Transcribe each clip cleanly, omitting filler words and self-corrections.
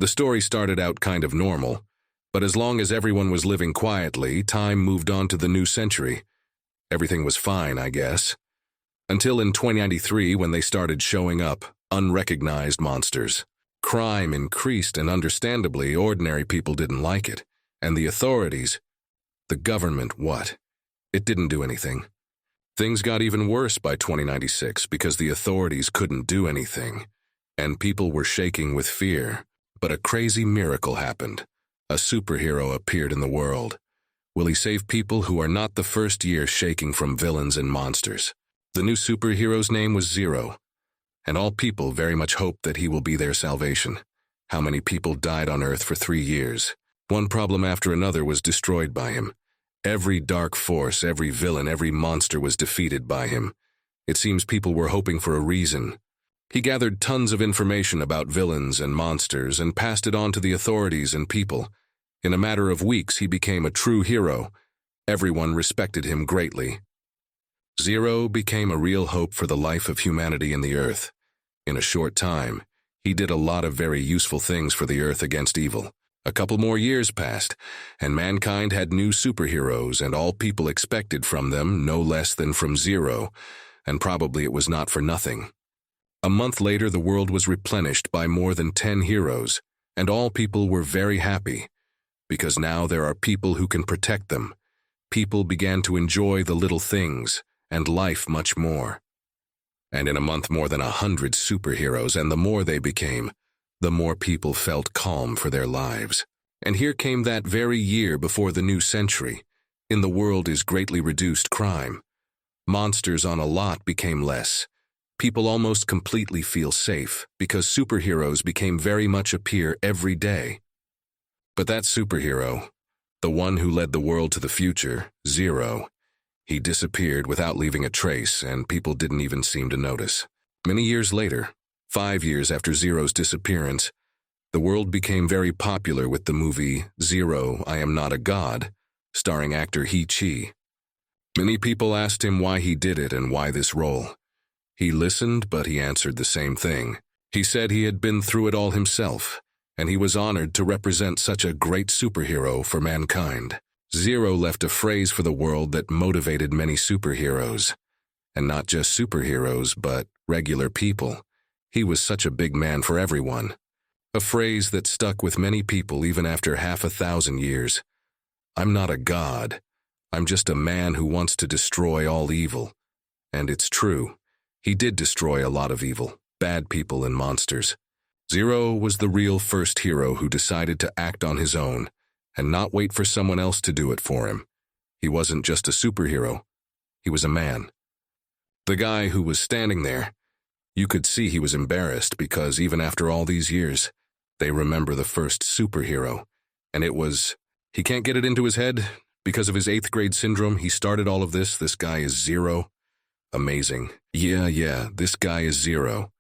The story started out kind of normal, but as long as everyone was living quietly, time moved on to the new century. Everything was fine, I guess. Until in 2093 when they started showing up, unrecognized monsters. Crime increased and understandably ordinary people didn't like it. And the authorities, the government, what? It didn't do anything. Things got even worse by 2096 because the authorities couldn't do anything. And people were shaking with fear. But a crazy miracle happened. A superhero appeared in the world. Will he save people who are not the first year shaking from villains and monsters? The new superhero's name was Zero, and all people very much hope that he will be their salvation. How many people died on Earth for 3 years? One problem after another was destroyed by him. Every dark force, every villain, every monster was defeated by him. It seems people were hoping for a reason. He gathered tons of information about villains and monsters and passed it on to the authorities and people. In a matter of weeks, he became a true hero. Everyone respected him greatly. Zero became a real hope for the life of humanity in the Earth. In a short time, he did a lot of very useful things for the Earth against evil. A couple more years passed, and mankind had new superheroes, and all people expected from them no less than from Zero, and probably it was not for nothing. A month later, the world was replenished by more than 10 heroes, and all people were very happy, because now there are people who can protect them. People began to enjoy the little things, and life much more. And in a month more than 100 superheroes, and the more they became, the more people felt calm for their lives. And here came that very year before the new century. In the world is greatly reduced crime. Monsters on a lot became less. People almost completely feel safe, because superheroes became very much appear every day. But that superhero, the one who led the world to the future, Zero, he disappeared without leaving a trace, and people didn't even seem to notice. Many years later, 5 years after Zero's disappearance, the world became very popular with the movie Zero, I Am Not a God, starring actor He-Chi. Many people asked him why he did it and why this role. He listened, but he answered the same thing. He said he had been through it all himself, and he was honored to represent such a great superhero for mankind. Zero left a phrase for the world that motivated many superheroes. And not just superheroes, but regular people. He was such a big man for everyone. A phrase that stuck with many people even after 500 years. I'm not a god. I'm just a man who wants to destroy all evil. And it's true. He did destroy a lot of evil, bad people and monsters. Zero was the real first hero who decided to act on his own and not wait for someone else to do it for him. He wasn't just a superhero. He was a man. The guy who was standing there, you could see he was embarrassed because even after all these years, they remember the first superhero. And it was, he can't get it into his head. Because of his 8th grade syndrome, he started all of this. This guy is Zero. Amazing. Yeah, this guy is Zero.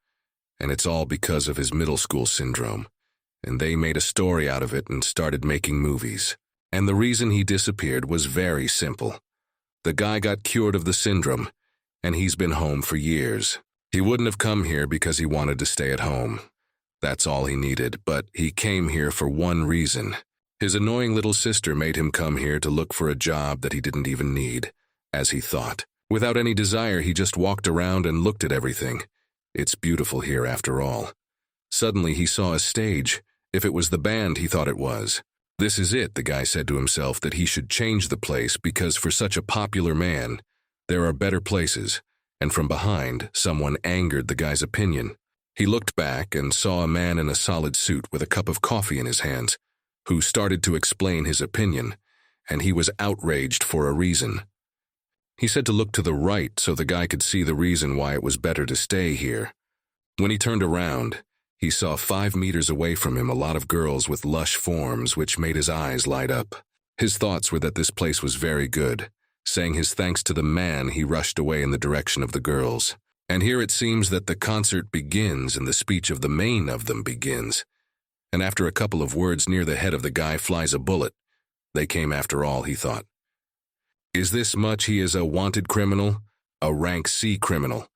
And it's all because of his middle school syndrome. And they made a story out of it and started making movies. And the reason he disappeared was very simple. The guy got cured of the syndrome, and he's been home for years. He wouldn't have come here because he wanted to stay at home. That's all he needed, but he came here for one reason. His annoying little sister made him come here to look for a job that he didn't even need, as he thought. Without any desire, he just walked around and looked at everything. It's beautiful here after all. Suddenly he saw a stage. If it was the band he thought it was. This is it, the guy said to himself, that he should change the place because for such a popular man, there are better places. And from behind, someone angered the guy's opinion. He looked back and saw a man in a solid suit with a cup of coffee in his hands, who started to explain his opinion, and he was outraged for a reason. He said to look to the right so the guy could see the reason why it was better to stay here. When he turned around, he saw 5 meters away from him a lot of girls with lush forms which made his eyes light up. His thoughts were that this place was very good. Saying his thanks to the man, he rushed away in the direction of the girls. And here it seems that the concert begins and the speech of the main of them begins. And after a couple of words near the head of the guy flies a bullet. They came after all, he thought. Is this much he is a wanted criminal? A rank C criminal.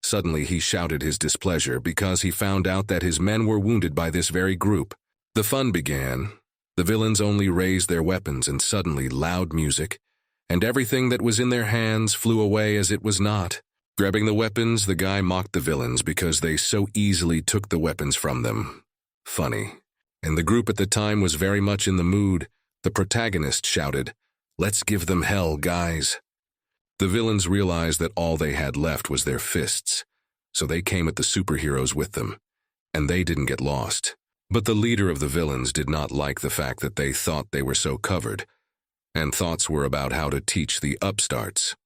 Suddenly he shouted his displeasure because he found out that his men were wounded by this very group. The fun began. The villains only raised their weapons and suddenly loud music, and everything that was in their hands flew away as it was not. Grabbing the weapons, the guy mocked the villains because they so easily took the weapons from them. Funny. And the group at the time was very much in the mood. The protagonist shouted, "Let's give them hell, guys." The villains realized that all they had left was their fists, so they came at the superheroes with them, and they didn't get lost. But the leader of the villains did not like the fact that they thought they were so covered, and thoughts were about how to teach the upstarts.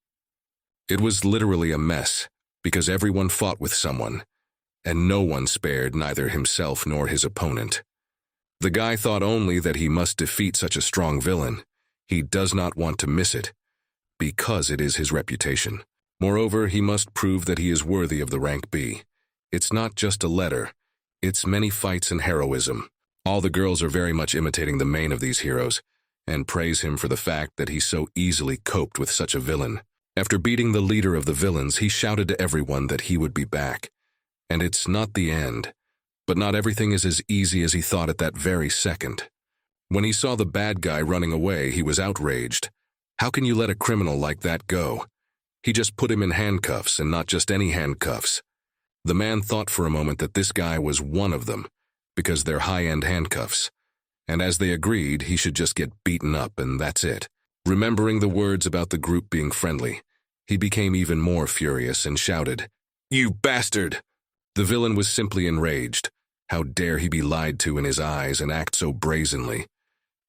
It was literally a mess, because everyone fought with someone, and no one spared neither himself nor his opponent. The guy thought only that he must defeat such a strong villain. He does not want to miss it, because it is his reputation. Moreover, he must prove that he is worthy of the rank B. It's not just a letter, it's many fights and heroism. All the girls are very much imitating the main of these heroes, and praise him for the fact that he so easily coped with such a villain. After beating the leader of the villains, he shouted to everyone that he would be back. And it's not the end, but not everything is as easy as he thought at that very second. When he saw the bad guy running away, he was outraged. How can you let a criminal like that go? He just put him in handcuffs, and not just any handcuffs. The man thought for a moment that this guy was one of them, because they're high-end handcuffs. And as they agreed, he should just get beaten up, and that's it. Remembering the words about the group being friendly, he became even more furious and shouted, "You bastard!" The villain was simply enraged. How dare he be lied to in his eyes and act so brazenly?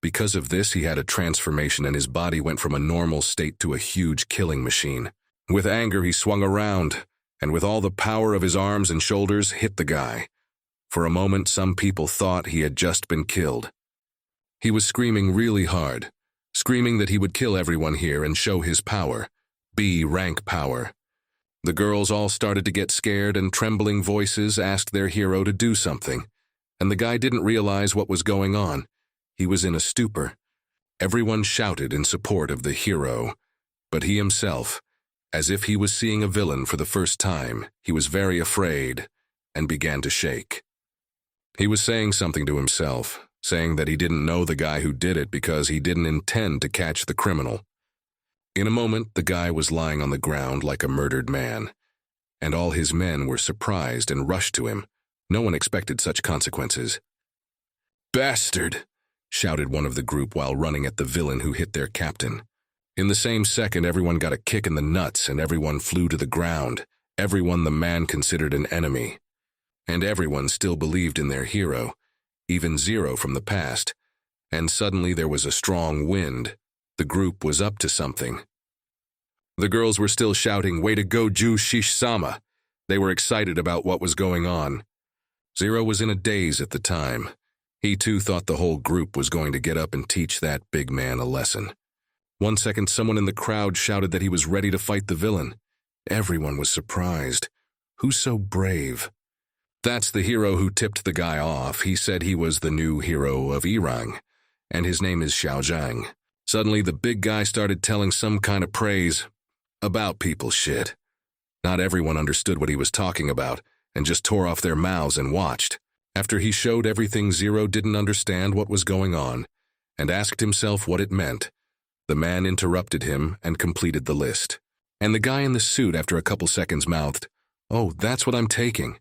Because of this, he had a transformation and his body went from a normal state to a huge killing machine. With anger, he swung around, and with all the power of his arms and shoulders, hit the guy. For a moment, some people thought he had just been killed. He was screaming really hard, screaming that he would kill everyone here and show his power, B-rank power. The girls all started to get scared, and trembling voices asked their hero to do something, and the guy didn't realize what was going on. He was in a stupor. Everyone shouted in support of the hero, but he himself, as if he was seeing a villain for the first time, he was very afraid and began to shake. He was saying something to himself, saying that he didn't know the guy who did it because he didn't intend to catch the criminal. In a moment, the guy was lying on the ground like a murdered man, and all his men were surprised and rushed to him. No one expected such consequences. "Bastard!" shouted one of the group while running at the villain who hit their captain. In the same second, everyone got a kick in the nuts and everyone flew to the ground, everyone the man considered an enemy. And everyone still believed in their hero, even Zero from the past. And suddenly there was a strong wind. The group was up to something. The girls were still shouting, "Way to go, Ju Shish-sama!" They were excited about what was going on. Zero was in a daze at the time. He too thought the whole group was going to get up and teach that big man a lesson. 1 second, someone in the crowd shouted that he was ready to fight the villain. Everyone was surprised. Who's so brave? That's the hero who tipped the guy off. He said he was the new hero of Irang, and his name is Xiaozhang. Suddenly, the big guy started telling some kind of praise about people shit. Not everyone understood what he was talking about, and just tore off their mouths and watched. After he showed everything, Zero didn't understand what was going on, and asked himself what it meant. The man interrupted him and completed the list. And the guy in the suit, after a couple seconds, mouthed, "Oh, that's what I'm taking."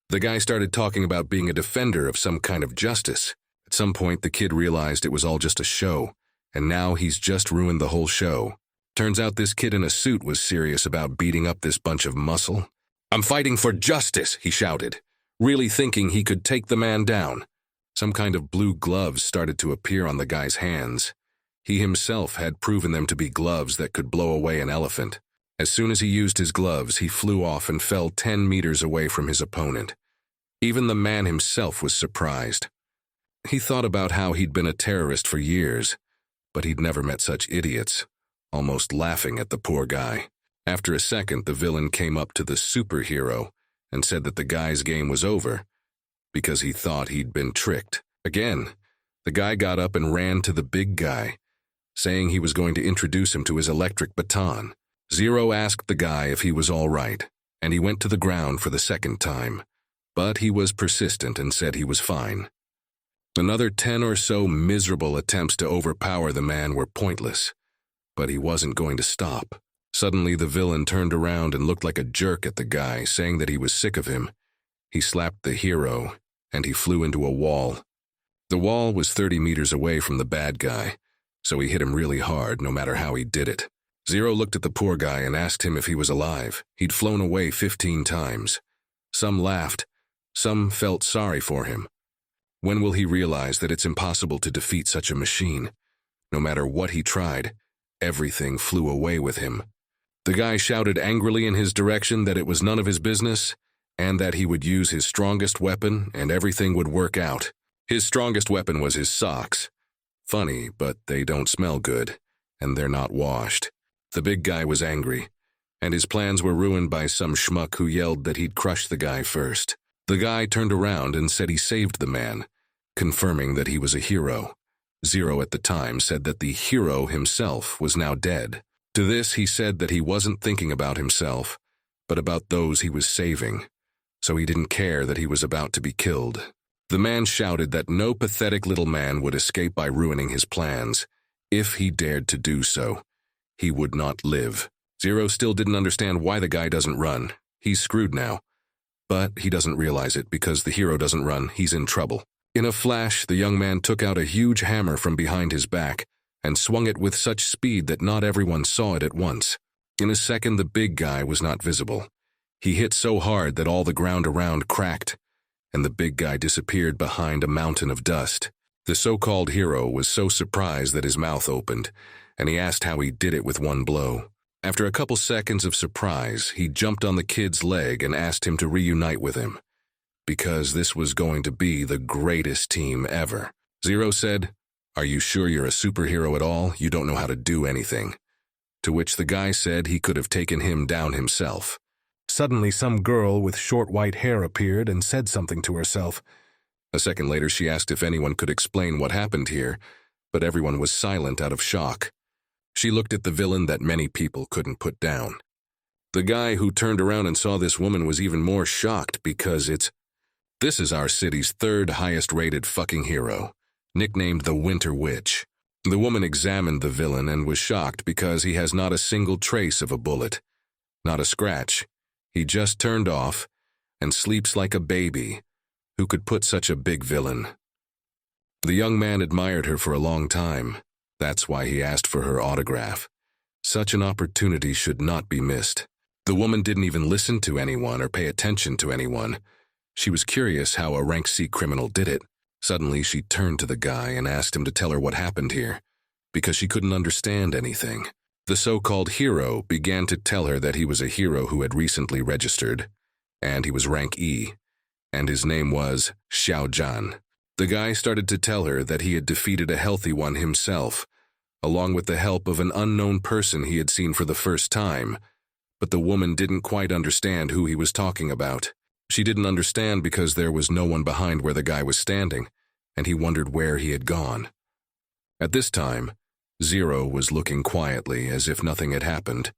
The guy started talking about being a defender of some kind of justice. At some point, the kid realized it was all just a show, and now he's just ruined the whole show. Turns out this kid in a suit was serious about beating up this bunch of muscle. "I'm fighting for justice," he shouted, really thinking he could take the man down. Some kind of blue gloves started to appear on the guy's hands. He himself had proven them to be gloves that could blow away an elephant. As soon as he used his gloves, he flew off and fell 10 meters away from his opponent. Even the man himself was surprised. He thought about how he'd been a terrorist for years, but he'd never met such idiots, almost laughing at the poor guy. After a second, the villain came up to the superhero and said that the guy's game was over because he thought he'd been tricked. Again, the guy got up and ran to the big guy, saying he was going to introduce him to his electric baton. Zero asked the guy if he was all right, and he went to the ground for the second time, but he was persistent and said he was fine. Another 10 or so miserable attempts to overpower the man were pointless, but he wasn't going to stop. Suddenly, the villain turned around and looked like a jerk at the guy, saying that he was sick of him. He slapped the hero, and he flew into a wall. The wall was 30 meters away from the bad guy, so he hit him really hard, no matter how he did it. Zero looked at the poor guy and asked him if he was alive. He'd flown away 15 times. Some laughed. Some felt sorry for him. When will he realize that it's impossible to defeat such a machine? No matter what he tried, everything flew away with him. The guy shouted angrily in his direction that it was none of his business, and that he would use his strongest weapon and everything would work out. His strongest weapon was his socks. Funny, but they don't smell good, and they're not washed. The big guy was angry, and his plans were ruined by some schmuck who yelled that he'd crush the guy first. The guy turned around and said he saved the man, confirming that he was a hero. Zero at the time said that the hero himself was now dead. To this, he said that he wasn't thinking about himself, but about those he was saving, so he didn't care that he was about to be killed. The man shouted that no pathetic little man would escape by ruining his plans. If he dared to do so, he would not live. Zero still didn't understand why the guy doesn't run. He's screwed now. But he doesn't realize it because the hero doesn't run. He's in trouble. In a flash, the young man took out a huge hammer from behind his back and swung it with such speed that not everyone saw it at once. In a second, the big guy was not visible. He hit so hard that all the ground around cracked, and the big guy disappeared behind a mountain of dust. The so-called hero was so surprised that his mouth opened, and he asked how he did it with one blow. After a couple seconds of surprise, he jumped on the kid's leg and asked him to reunite with him, because this was going to be the greatest team ever. Zero said, "Are you sure you're a superhero at all? You don't know how to do anything." To which the guy said he could have taken him down himself. Suddenly, some girl with short white hair appeared and said something to herself. A second later, she asked if anyone could explain what happened here, but everyone was silent out of shock. She looked at the villain that many people couldn't put down. The guy who turned around and saw this woman was even more shocked because this is our city's third highest-rated fucking hero, nicknamed the Winter Witch. The woman examined the villain and was shocked because he has not a single trace of a bullet, not a scratch. He just turned off and sleeps like a baby. Who could put such a big villain? The young man admired her for a long time. That's why he asked for her autograph. Such an opportunity should not be missed. The woman didn't even listen to anyone or pay attention to anyone. She was curious how a rank C criminal did it. Suddenly, she turned to the guy and asked him to tell her what happened here, because she couldn't understand anything. The so-called hero began to tell her that he was a hero who had recently registered, and he was rank E, and his name was Xiaojan. The guy started to tell her that he had defeated a healthy one himself, along with the help of an unknown person he had seen for the first time, but the woman didn't quite understand who he was talking about. She didn't understand because there was no one behind where the guy was standing, and he wondered where he had gone. At this time, Zero was looking quietly as if nothing had happened,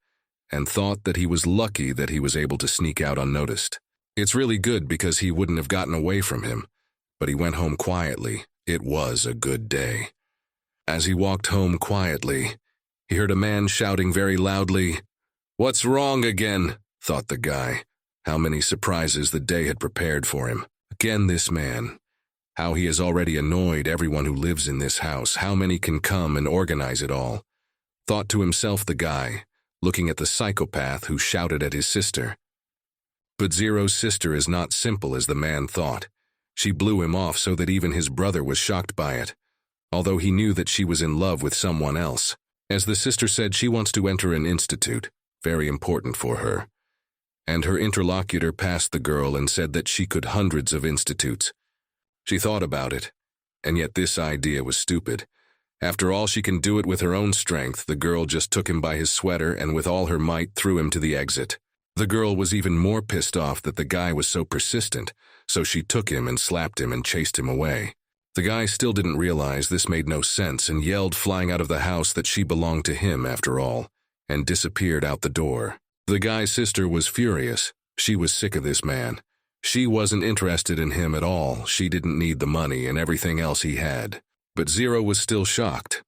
and thought that he was lucky that he was able to sneak out unnoticed. It's really good because he wouldn't have gotten away from him, but he went home quietly. It was a good day. As he walked home quietly, he heard a man shouting very loudly, "What's wrong again?" thought the guy. How many surprises the day had prepared for him. Again this man. How he has already annoyed everyone who lives in this house. How many can come and organize it all? Thought to himself the guy, looking at the psychopath who shouted at his sister. But Zero's sister is not simple as the man thought. She blew him off so that even his brother was shocked by it, although he knew that she was in love with someone else. As the sister said, she wants to enter an institute, very important for her. And her interlocutor passed the girl and said that she could hundreds of institutes. She thought about it, and yet this idea was stupid. After all, she can do it with her own strength. The girl just took him by his sweater and with all her might threw him to the exit. The girl was even more pissed off that the guy was so persistent, so she took him and slapped him and chased him away. The guy still didn't realize this made no sense and yelled, flying out of the house, that she belonged to him after all, and disappeared out the door. The guy's sister was furious. She was sick of this man. She wasn't interested in him at all. She didn't need the money and everything else he had. But Zero was still shocked.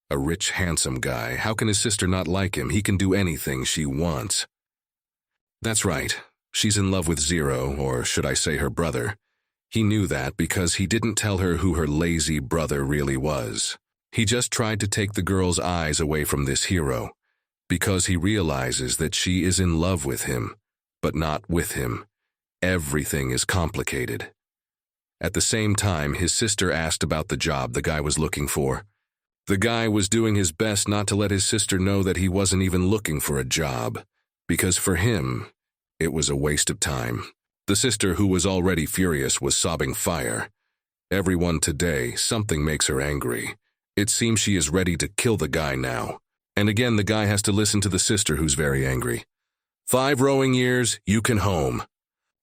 A rich, handsome guy. How can his sister not like him? He can do anything she wants. That's right. She's in love with Zero, or should I say her brother. He knew that because he didn't tell her who her lazy brother really was. He just tried to take the girl's eyes away from this hero, because he realizes that she is in love with him, but not with him. Everything is complicated. At the same time, his sister asked about the job the guy was looking for. The guy was doing his best not to let his sister know that he wasn't even looking for a job, because for him, it was a waste of time. The sister, who was already furious, was sobbing fire. Everyone today, something makes her angry. It seems she is ready to kill the guy now. And again, the guy has to listen to the sister, who's very angry. 5 rowing years, you can home.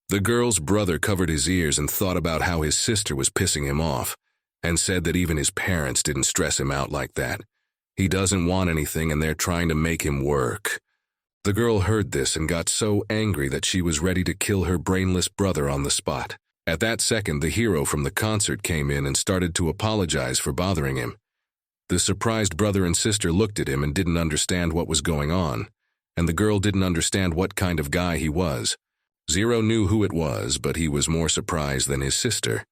The girl's brother covered his ears and thought about how his sister was pissing him off, and said that even his parents didn't stress him out like that. He doesn't want anything and they're trying to make him work. The girl heard this and got so angry that she was ready to kill her brainless brother on the spot. At that second, the hero from the concert came in and started to apologize for bothering him. The surprised brother and sister looked at him and didn't understand what was going on, and the girl didn't understand what kind of guy he was. Zero knew who it was, but he was more surprised than his sister.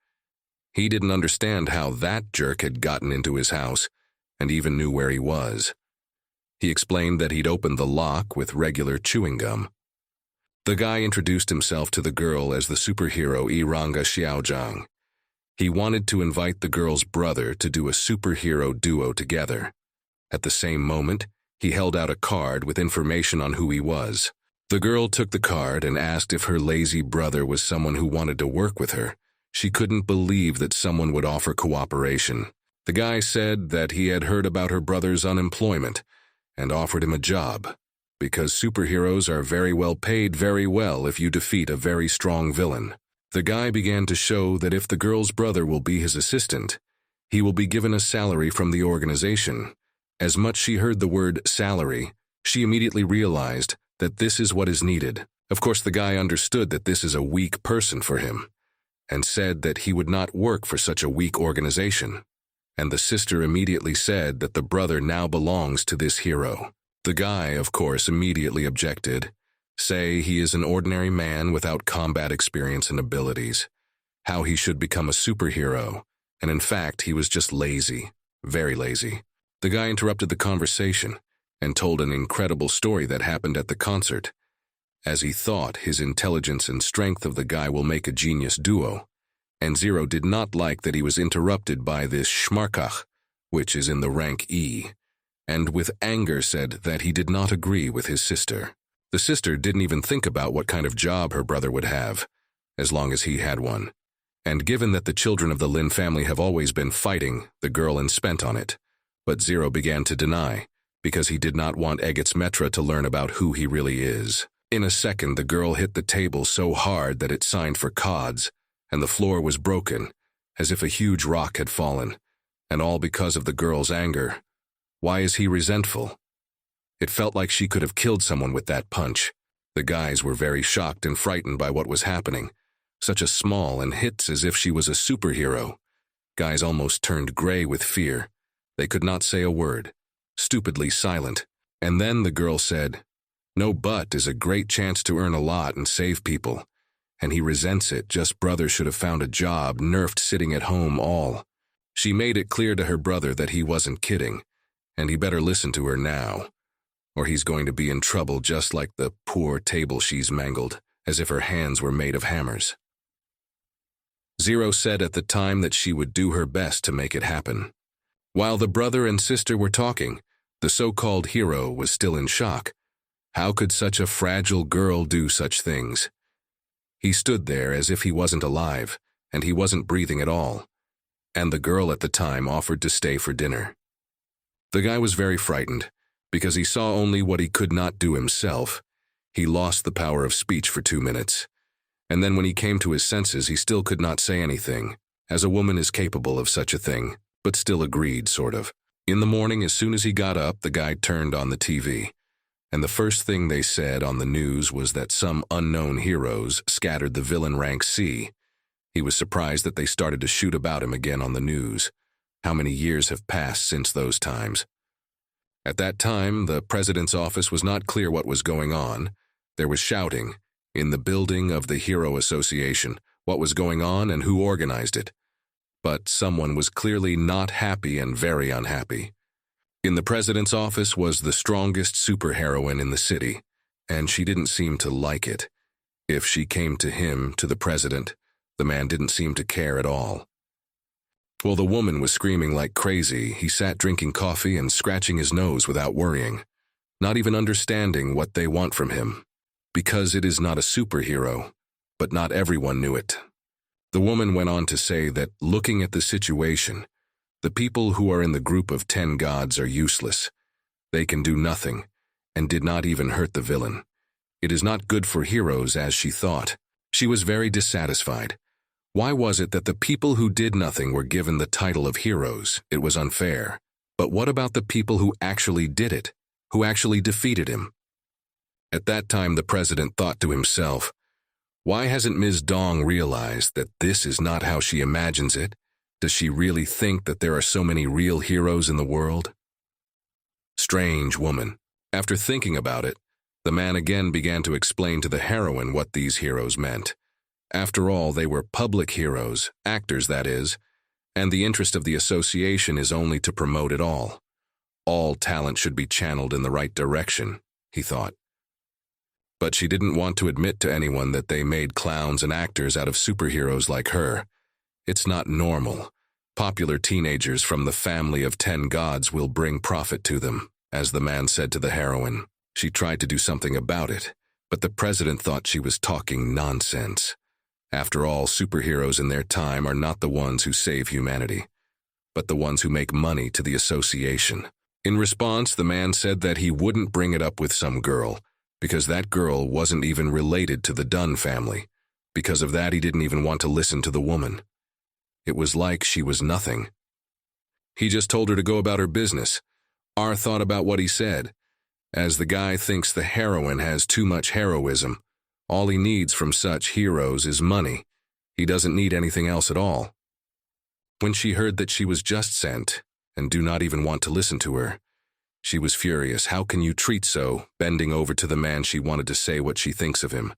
He didn't understand how that jerk had gotten into his house, and even knew where he was. He explained that he'd opened the lock with regular chewing gum. The guy introduced himself to the girl as the superhero Iranga Xiaozhang. He wanted to invite the girl's brother to do a superhero duo together. At the same moment, he held out a card with information on who he was. The girl took the card and asked if her lazy brother was someone who wanted to work with her. She couldn't believe that someone would offer cooperation. The guy said that he had heard about her brother's unemployment and offered him a job, because superheroes are very well paid very well if you defeat a very strong villain. The guy began to show that if the girl's brother will be his assistant, he will be given a salary from the organization. As much she heard the word salary, she immediately realized that this is what is needed. Of course, the guy understood that this is a weak person for him, and said that he would not work for such a weak organization. And the sister immediately said that the brother now belongs to this hero. The guy, of course, immediately objected, say he is an ordinary man without combat experience and abilities, how he should become a superhero, and in fact he was just lazy, very lazy. The guy interrupted the conversation and told an incredible story that happened at the concert, as he thought his intelligence and strength of the guy will make a genius duo. And Zero did not like that he was interrupted by this schmarkach, which is in the rank E, and with anger said that he did not agree with his sister. The sister didn't even think about what kind of job her brother would have, as long as he had one. And given that the children of the Lin family have always been fighting, the girl and spent on it. But Zero began to deny, because he did not want Egget's Metra to learn about who he really is. In a second, the girl hit the table so hard that it signed for cods, and the floor was broken, as if a huge rock had fallen, and all because of the girl's anger. Why is he resentful? It felt like she could have killed someone with that punch. The guys were very shocked and frightened by what was happening. Such a small and hits as if she was a superhero. Guys almost turned gray with fear. They could not say a word, stupidly silent. And then the girl said, "No, but is a great chance to earn a lot and save people. And he resents it, just brother should have found a job, nerfed sitting at home all." She made it clear to her brother that he wasn't kidding, and he better listen to her now, or he's going to be in trouble just like the poor table she's mangled, as if her hands were made of hammers. Zero said at the time that she would do her best to make it happen. While the brother and sister were talking, the so-called hero was still in shock. How could such a fragile girl do such things? He stood there as if he wasn't alive, and he wasn't breathing at all. And the girl at the time offered to stay for dinner. The guy was very frightened, because he saw only what he could not do himself. He lost the power of speech for 2 minutes. And then when he came to his senses, he still could not say anything, as a woman is capable of such a thing, but still agreed, sort of. In the morning, as soon as he got up, the guy turned on the TV. and the first thing they said on the news was that some unknown heroes scattered the villain rank C. He was surprised that they started to shoot about him again on the news. How many years have passed since those times? At that time, the president's office was not clear what was going on. There was shouting in the building of the Hero Association, what was going on and who organized it. But someone was clearly not happy and very unhappy. In the president's office was the strongest superheroine in the city, and she didn't seem to like it. If she came to him, to the president, the man didn't seem to care at all. While the woman was screaming like crazy, he sat drinking coffee and scratching his nose without worrying, not even understanding what they want from him. Because it is not a superhero, but not everyone knew it. The woman went on to say that, looking at the situation, the people who are in the group of 10 gods are useless. They can do nothing, and did not even hurt the villain. It is not good for heroes as she thought. She was very dissatisfied. Why was it that the people who did nothing were given the title of heroes? It was unfair. But what about the people who actually did it, who actually defeated him? At that time, the president thought to himself, why hasn't Ms. Dong realized that this is not how she imagines it? Does she really think that there are so many real heroes in the world? Strange woman. After thinking about it, the man again began to explain to the heroine what these heroes meant. After all, they were public heroes, actors that is, and the interest of the association is only to promote it all. All talent should be channeled in the right direction, he thought. But she didn't want to admit to anyone that they made clowns and actors out of superheroes like her. It's not normal. Popular teenagers from the family of 10 gods will bring profit to them, as the man said to the heroine. She tried to do something about it, but the president thought she was talking nonsense. After all, superheroes in their time are not the ones who save humanity, but the ones who make money to the association. In response, the man said that he wouldn't bring it up with some girl, because that girl wasn't even related to the Dunn family. Because of that, he didn't even want to listen to the woman. It was like she was nothing. He just told her to go about her business. R thought about what he said. As the guy thinks the heroine has too much heroism, all he needs from such heroes is money. He doesn't need anything else at all. When she heard that she was just sent, and do not even want to listen to her, she was furious. How can you treat so? Bending over to the man, she wanted to say what she thinks of him,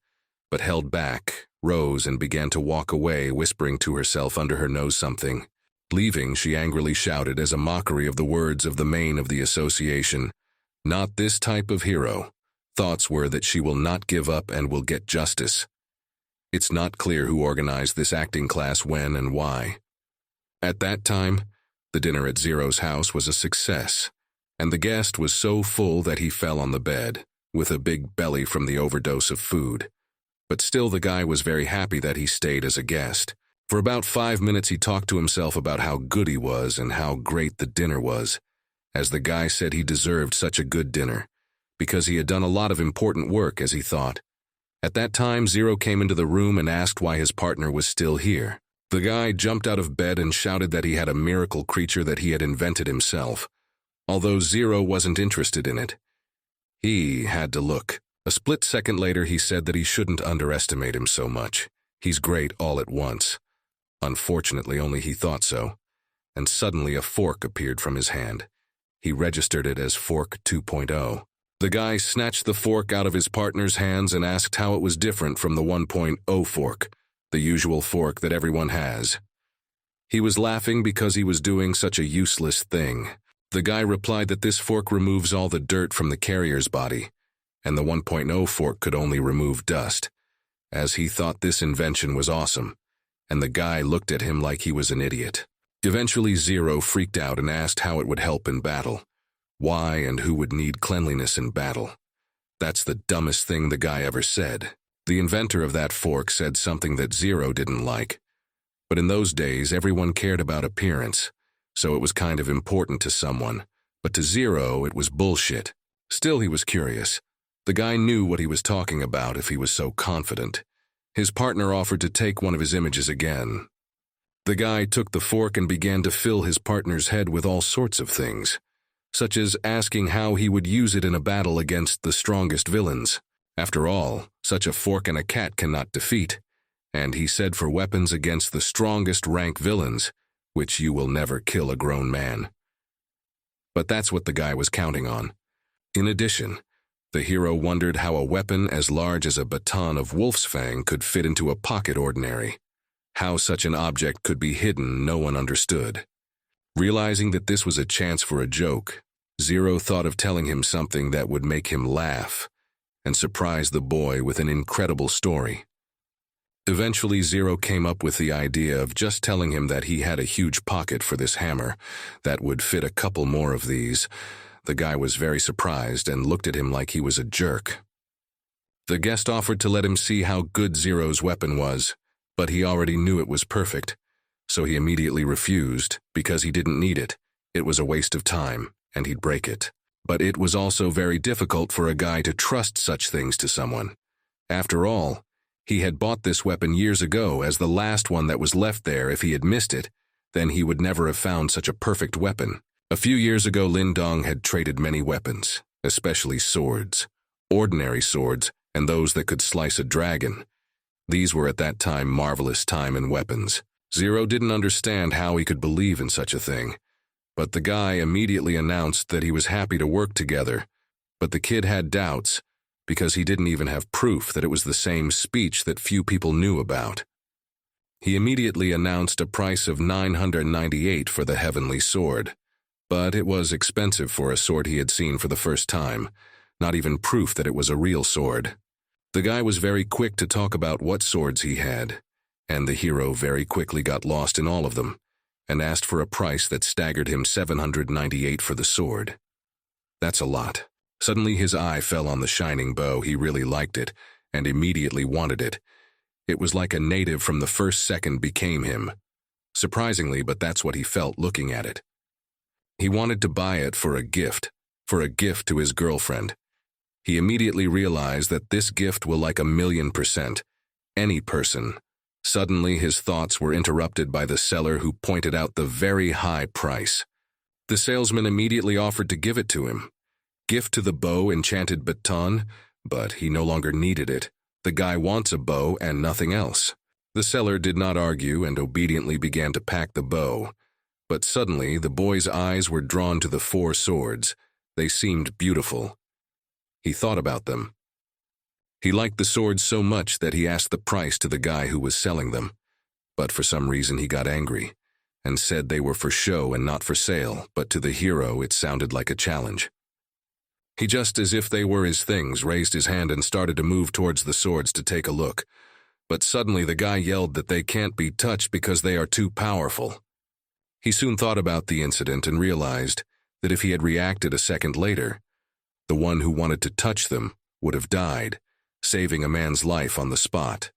but held back, rose and began to walk away, whispering to herself under her nose something. Leaving, she angrily shouted as a mockery of the words of the main of the association, "Not this type of hero." Thoughts were that she will not give up and will get justice. It's not clear who organized this acting class when and why. At that time, the dinner at Zero's house was a success, and the guest was so full that he fell on the bed, with a big belly from the overdose of food. But still the guy was very happy that he stayed as a guest. For about 5 minutes he talked to himself about how good he was and how great the dinner was, as the guy said he deserved such a good dinner, because he had done a lot of important work, as he thought. At that time, Zero came into the room and asked why his partner was still here. The guy jumped out of bed and shouted that he had a miracle creature that he had invented himself, although Zero wasn't interested in it. He had to look. A split second later, he said that he shouldn't underestimate him so much. He's great all at once. Unfortunately, only he thought so. And suddenly a fork appeared from his hand. He registered it as Fork 2.0. The guy snatched the fork out of his partner's hands and asked how it was different from the 1.0 fork, the usual fork that everyone has. He was laughing because he was doing such a useless thing. The guy replied that this fork removes all the dirt from the carrier's body, and the 1.0 fork could only remove dust, as he thought this invention was awesome, and the guy looked at him like he was an idiot. Eventually, Zero freaked out and asked how it would help in battle. Why and who would need cleanliness in battle? That's the dumbest thing the guy ever said. The inventor of that fork said something that Zero didn't like. But in those days, everyone cared about appearance, so it was kind of important to someone. But to Zero, it was bullshit. Still, he was curious. The guy knew what he was talking about if he was so confident. His partner offered to take one of his images again. The guy took the fork and began to fill his partner's head with all sorts of things. such as asking how he would use it in a battle against the strongest villains. After all, such a fork and a cat cannot defeat, and he said for weapons against the strongest rank villains, which you will never kill a grown man. But that's what the guy was counting on. In addition, the hero wondered how a weapon as large as a baton of wolf's fang could fit into a pocket ordinary. How such an object could be hidden, no one understood. Realizing that this was a chance for a joke, Zero thought of telling him something that would make him laugh and surprise the boy with an incredible story. Eventually, Zero came up with the idea of just telling him that he had a huge pocket for this hammer that would fit a couple more of these. The guy was very surprised and looked at him like he was a jerk. The guest offered to let him see how good Zero's weapon was, but he already knew it was perfect, so he immediately refused because he didn't need it. It was a waste of time, and he'd break it. But it was also very difficult for a guy to trust such things to someone. After all, he had bought this weapon years ago as the last one that was left there. If he had missed it, then he would never have found such a perfect weapon. A few years ago, Lin Dong had traded many weapons, especially swords, ordinary swords, and those that could slice a dragon. These were at that time marvelous time and weapons. Zero didn't understand how he could believe in such a thing, but the guy immediately announced that he was happy to work together. But the kid had doubts, because he didn't even have proof that it was the same speech that few people knew about. He immediately announced a price of 998 for the heavenly sword, but it was expensive for a sword he had seen for the first time, not even proof that it was a real sword. The guy was very quick to talk about what swords he had, and the hero very quickly got lost in all of them, and asked for a price that staggered him 798 for the sword. That's a lot. Suddenly his eye fell on the shining bow. He really liked it, and immediately wanted it. It was like a native from the first second became him. Surprisingly, but that's what he felt looking at it. He wanted to buy it for a gift to his girlfriend. He immediately realized that this gift will like 1,000,000%, any person. Suddenly his thoughts were interrupted by the seller who pointed out the very high price. The salesman immediately offered to give it to him. Gift to the bow enchanted baton, but he no longer needed it. The guy wants a bow and nothing else. The seller did not argue and obediently began to pack the bow. But suddenly the boy's eyes were drawn to the 4 swords. They seemed beautiful. He thought about them. He liked the swords so much that he asked the price to the guy who was selling them. But for some reason he got angry and said they were for show and not for sale, but to the hero it sounded like a challenge. He, just as if they were his things, raised his hand and started to move towards the swords to take a look. But suddenly the guy yelled that they can't be touched because they are too powerful. He soon thought about the incident and realized that if he had reacted a second later, the one who wanted to touch them would have died, saving a man's life on the spot.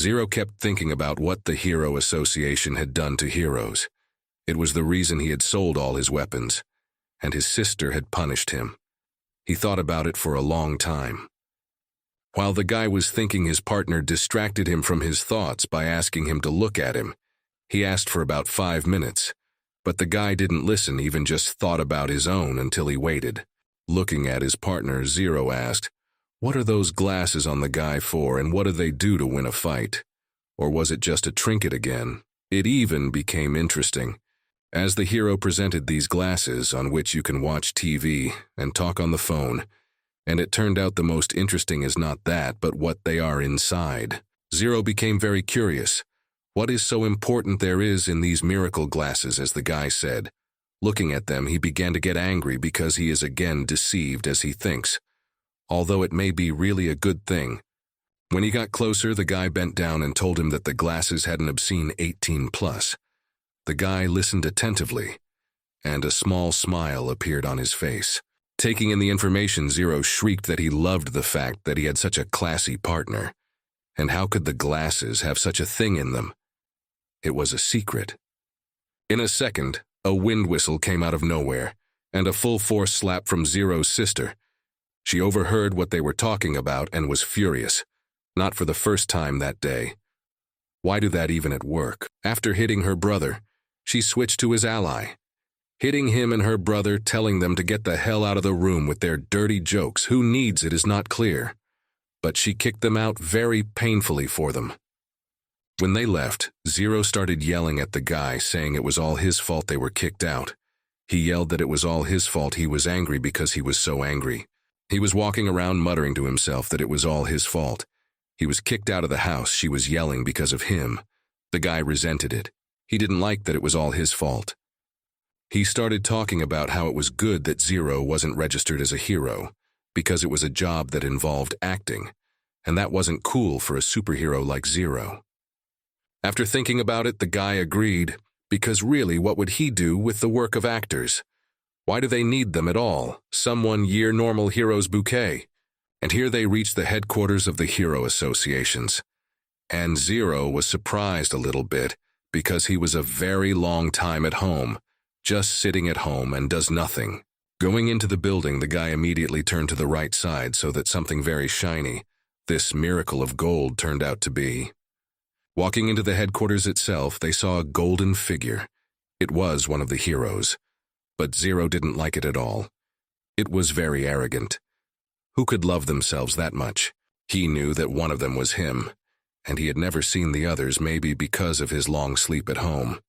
Zero kept thinking about what the Hero Association had done to heroes. It was the reason he had sold all his weapons, and his sister had punished him. He thought about it for a long time. While the guy was thinking, his partner distracted him from his thoughts by asking him to look at him. He asked for about 5 minutes, but the guy didn't listen, even just thought about his own until he waited. Looking at his partner, Zero asked, "What are those glasses on the guy for, and what do they do to win a fight? Or was it just a trinket again?" It even became interesting, as the hero presented these glasses on which you can watch TV and talk on the phone, and it turned out the most interesting is not that, but what they are inside. Zero became very curious. What is so important there is in these miracle glasses, as the guy said. Looking at them, he began to get angry because he is again deceived as he thinks, although it may be really a good thing. When he got closer, the guy bent down and told him that the glasses had an obscene 18+. The guy listened attentively, and a small smile appeared on his face. Taking in the information, Zero shrieked that he loved the fact that he had such a classy partner. And how could the glasses have such a thing in them? It was a secret. In a second, a wind whistle came out of nowhere, and a full-force slap from Zero's sister. She overheard what they were talking about and was furious, not for the first time that day. Why do that even at work? After hitting her brother, she switched to his ally. hitting him and her brother, telling them to get the hell out of the room with their dirty jokes. Who needs it is not clear. But she kicked them out very painfully for them. When they left, Zero started yelling at the guy, saying it was all his fault they were kicked out. He yelled that it was all his fault. He was angry because he was so angry. He was walking around muttering to himself that it was all his fault. He was kicked out of the house. She was yelling because of him. The guy resented it. He didn't like that it was all his fault. He started talking about how it was good that Zero wasn't registered as a hero, because it was a job that involved acting, and that wasn't cool for a superhero like Zero. After thinking about it, the guy agreed, because really, what would he do with the work of actors? Why do they need them at all? Some 1-year normal heroes bouquet. And here they reached the headquarters of the hero associations. And Zero was surprised a little bit, because he was a very long time at home, just sitting at home and does nothing. Going into the building, the guy immediately turned to the right side so that something very shiny, this miracle of gold, turned out to be. Walking into the headquarters itself, they saw a golden figure. It was one of the heroes. But Zero didn't like it at all. It was very arrogant. Who could love themselves that much? He knew that one of them was him, and he had never seen the others, maybe because of his long sleep at home.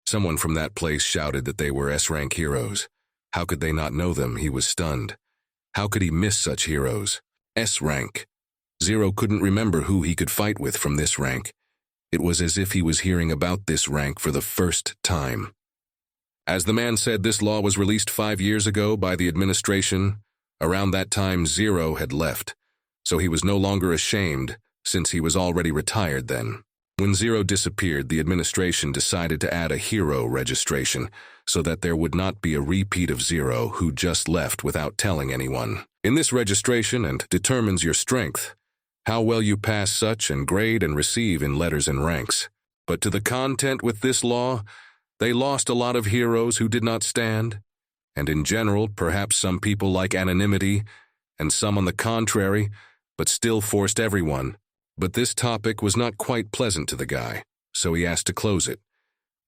Someone from that place shouted that they were S-rank heroes. How could they not know them? He was stunned. How could he miss such heroes? S-rank. Zero couldn't remember who he could fight with from this rank. It was as if he was hearing about this rank for the first time. As the man said, this law was released 5 years ago by the administration. Around that time, Zero had left, so he was no longer ashamed, since he was already retired then. When Zero disappeared, the administration decided to add a hero registration, so that there would not be a repeat of Zero who just left without telling anyone. In this registration, and determines your strength, how well you pass such and grade and receive in letters and ranks. But to the content with this law, they lost a lot of heroes who did not stand, and in general, perhaps some people like anonymity, and some on the contrary, but still forced everyone. But this topic was not quite pleasant to the guy, so he asked to close it.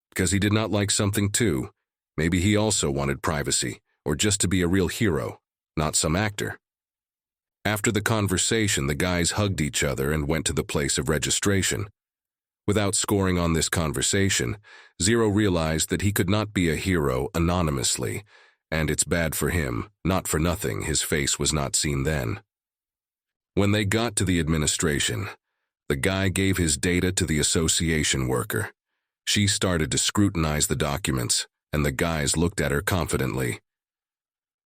Because he did not like something too. Maybe he also wanted privacy, or just to be a real hero, not some actor. After the conversation, the guys hugged each other and went to the place of registration. Without scoring on this conversation, Zero realized that he could not be a hero anonymously, and it's bad for him. Not for nothing, his face was not seen then. When they got to the administration, the guy gave his data to the association worker. She started to scrutinize the documents, and the guys looked at her confidently.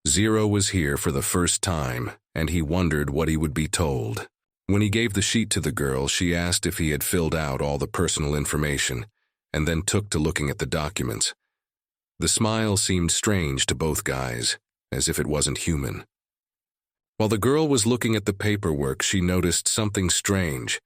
Zero was here for the first time, and he wondered what he would be told. When he gave the sheet to the girl, she asked if he had filled out all the personal information, and then took to looking at the documents. The smile seemed strange to both guys, as if it wasn't human. While the girl was looking at the paperwork, she noticed something strange.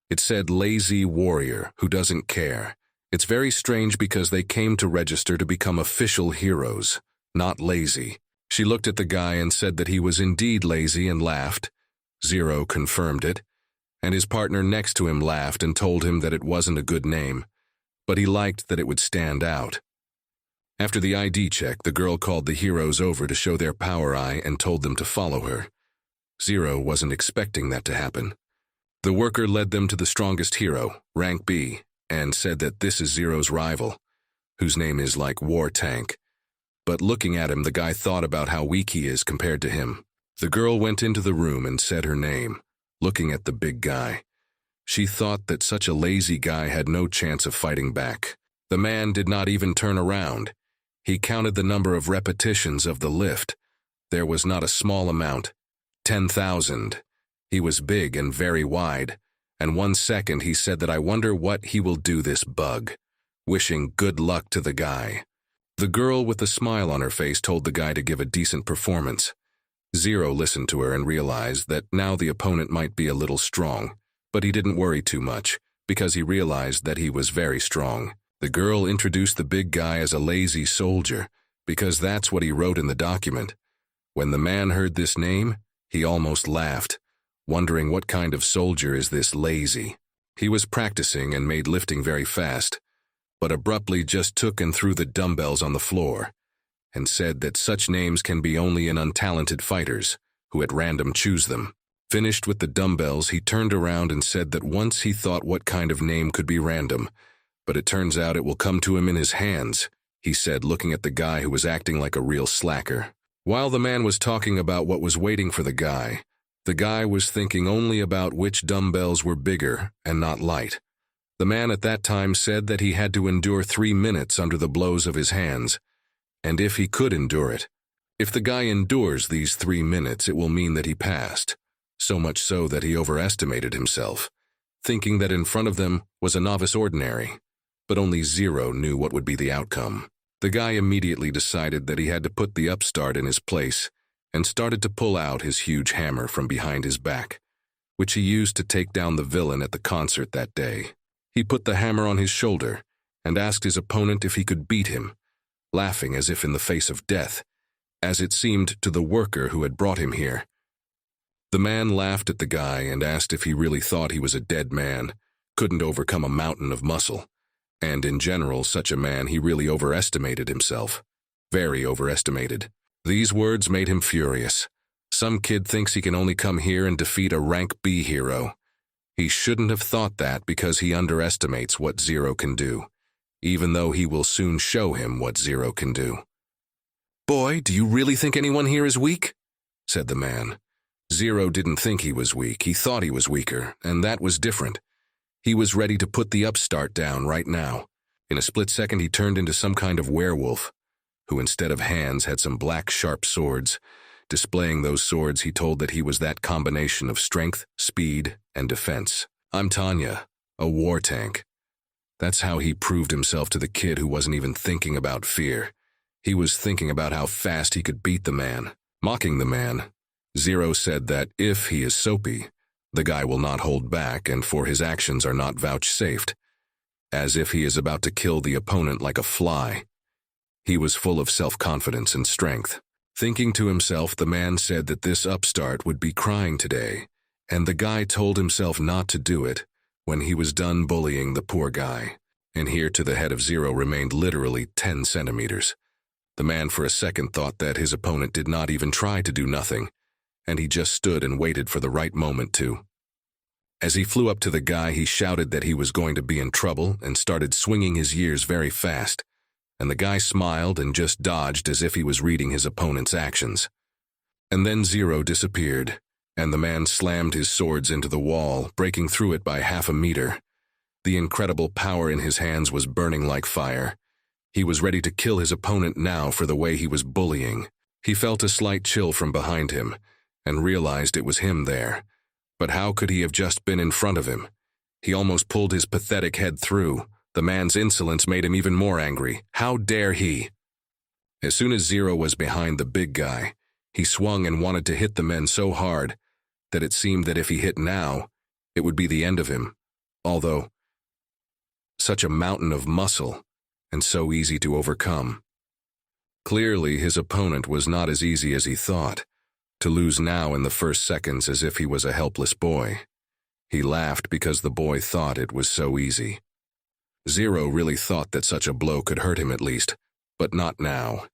It said lazy warrior who doesn't care. It's very strange because they came to register to become official heroes, not lazy. She looked at the guy and said that he was indeed lazy and laughed. Zero confirmed it, and his partner next to him laughed and told him that it wasn't a good name, but he liked that it would stand out. After the ID check, the girl called the heroes over to show their power eye and told them to follow her. Zero wasn't expecting that to happen. The worker led them to the strongest hero, rank B, and said that this is Zero's rival, whose name is like War Tank. But looking at him, the guy thought about how weak he is compared to him. The girl went into the room and said her name, looking at the big guy. She thought that such a lazy guy had no chance of fighting back. The man did not even turn around. He counted the number of repetitions of the lift. There was not a small amount. 10,000. He was big and very wide, and 1 second he said that I wonder what he will do, this bug, wishing good luck to the guy. The girl with a smile on her face told the guy to give a decent performance. Zero listened to her and realized that now the opponent might be a little strong, but he didn't worry too much, because he realized that he was very strong. The girl introduced the big guy as a lazy soldier, because that's what he wrote in the document. When the man heard this name, he almost laughed, wondering what kind of soldier is this lazy. He was practicing and made lifting very fast, but abruptly just took and threw the dumbbells on the floor, and said that such names can be only in untalented fighters, who at random choose them. Finished with the dumbbells, he turned around and said that once he thought what kind of name could be random, but it turns out it will come to him in his hands, he said, looking at the guy who was acting like a real slacker. While the man was talking about what was waiting for the guy was thinking only about which dumbbells were bigger and not light. The man at that time said that he had to endure 3 minutes under the blows of his hands, and if he could endure it, if the guy endures these 3 minutes, it will mean that he passed, so much so that he overestimated himself, thinking that in front of them was a novice ordinary, but only Zero knew what would be the outcome. The guy immediately decided that he had to put the upstart in his place and started to pull out his huge hammer from behind his back, which he used to take down the villain at the concert that day. He put the hammer on his shoulder and asked his opponent if he could beat him, laughing as if in the face of death, as it seemed to the worker who had brought him here. The man laughed at the guy and asked if he really thought he was a dead man, couldn't overcome a mountain of muscle, and in general, such a man, he really overestimated himself. Very overestimated. These words made him furious. Some kid thinks he can only come here and defeat a rank B hero. He shouldn't have thought that because he underestimates what Zero can do, even though he will soon show him what Zero can do. "Boy, do you really think anyone here is weak?" said the man. Zero didn't think he was weak, he thought he was weaker, and that was different. He was ready to put the upstart down right now. In a split second he turned into some kind of werewolf, who instead of hands had some black sharp swords. Displaying those swords, he told that he was that combination of strength, speed, and defense. "I'm Tanya, a war tank." That's how he proved himself to the kid who wasn't even thinking about fear. He was thinking about how fast he could beat the man. Mocking the man, Zero said that if he is soapy, the guy will not hold back and for his actions are not vouchsafed, as if he is about to kill the opponent like a fly. He was full of self-confidence and strength. Thinking to himself, the man said that this upstart would be crying today, and the guy told himself not to do it when he was done bullying the poor guy. And here to the head of Zero remained literally 10 centimeters. The man for a second thought that his opponent did not even try to do nothing, and he just stood and waited for the right moment to. As he flew up to the guy, he shouted that he was going to be in trouble and started swinging his years very fast, and the guy smiled and just dodged as if he was reading his opponent's actions. And then Zero disappeared, and the man slammed his swords into the wall, breaking through it by 1/2 meter. The incredible power in his hands was burning like fire. He was ready to kill his opponent now for the way he was bullying. He felt a slight chill from behind him, and realized it was him there. But how could he have just been in front of him? He almost pulled his pathetic head through. The man's insolence made him even more angry. How dare he? As soon as Zero was behind the big guy, he swung and wanted to hit the men so hard that it seemed that if he hit now, it would be the end of him. Although, such a mountain of muscle, and so easy to overcome. Clearly, his opponent was not as easy as he thought. To lose now in the first seconds as if he was a helpless boy. He laughed because the boy thought it was so easy. Zero really thought that such a blow could hurt him at least, but not now.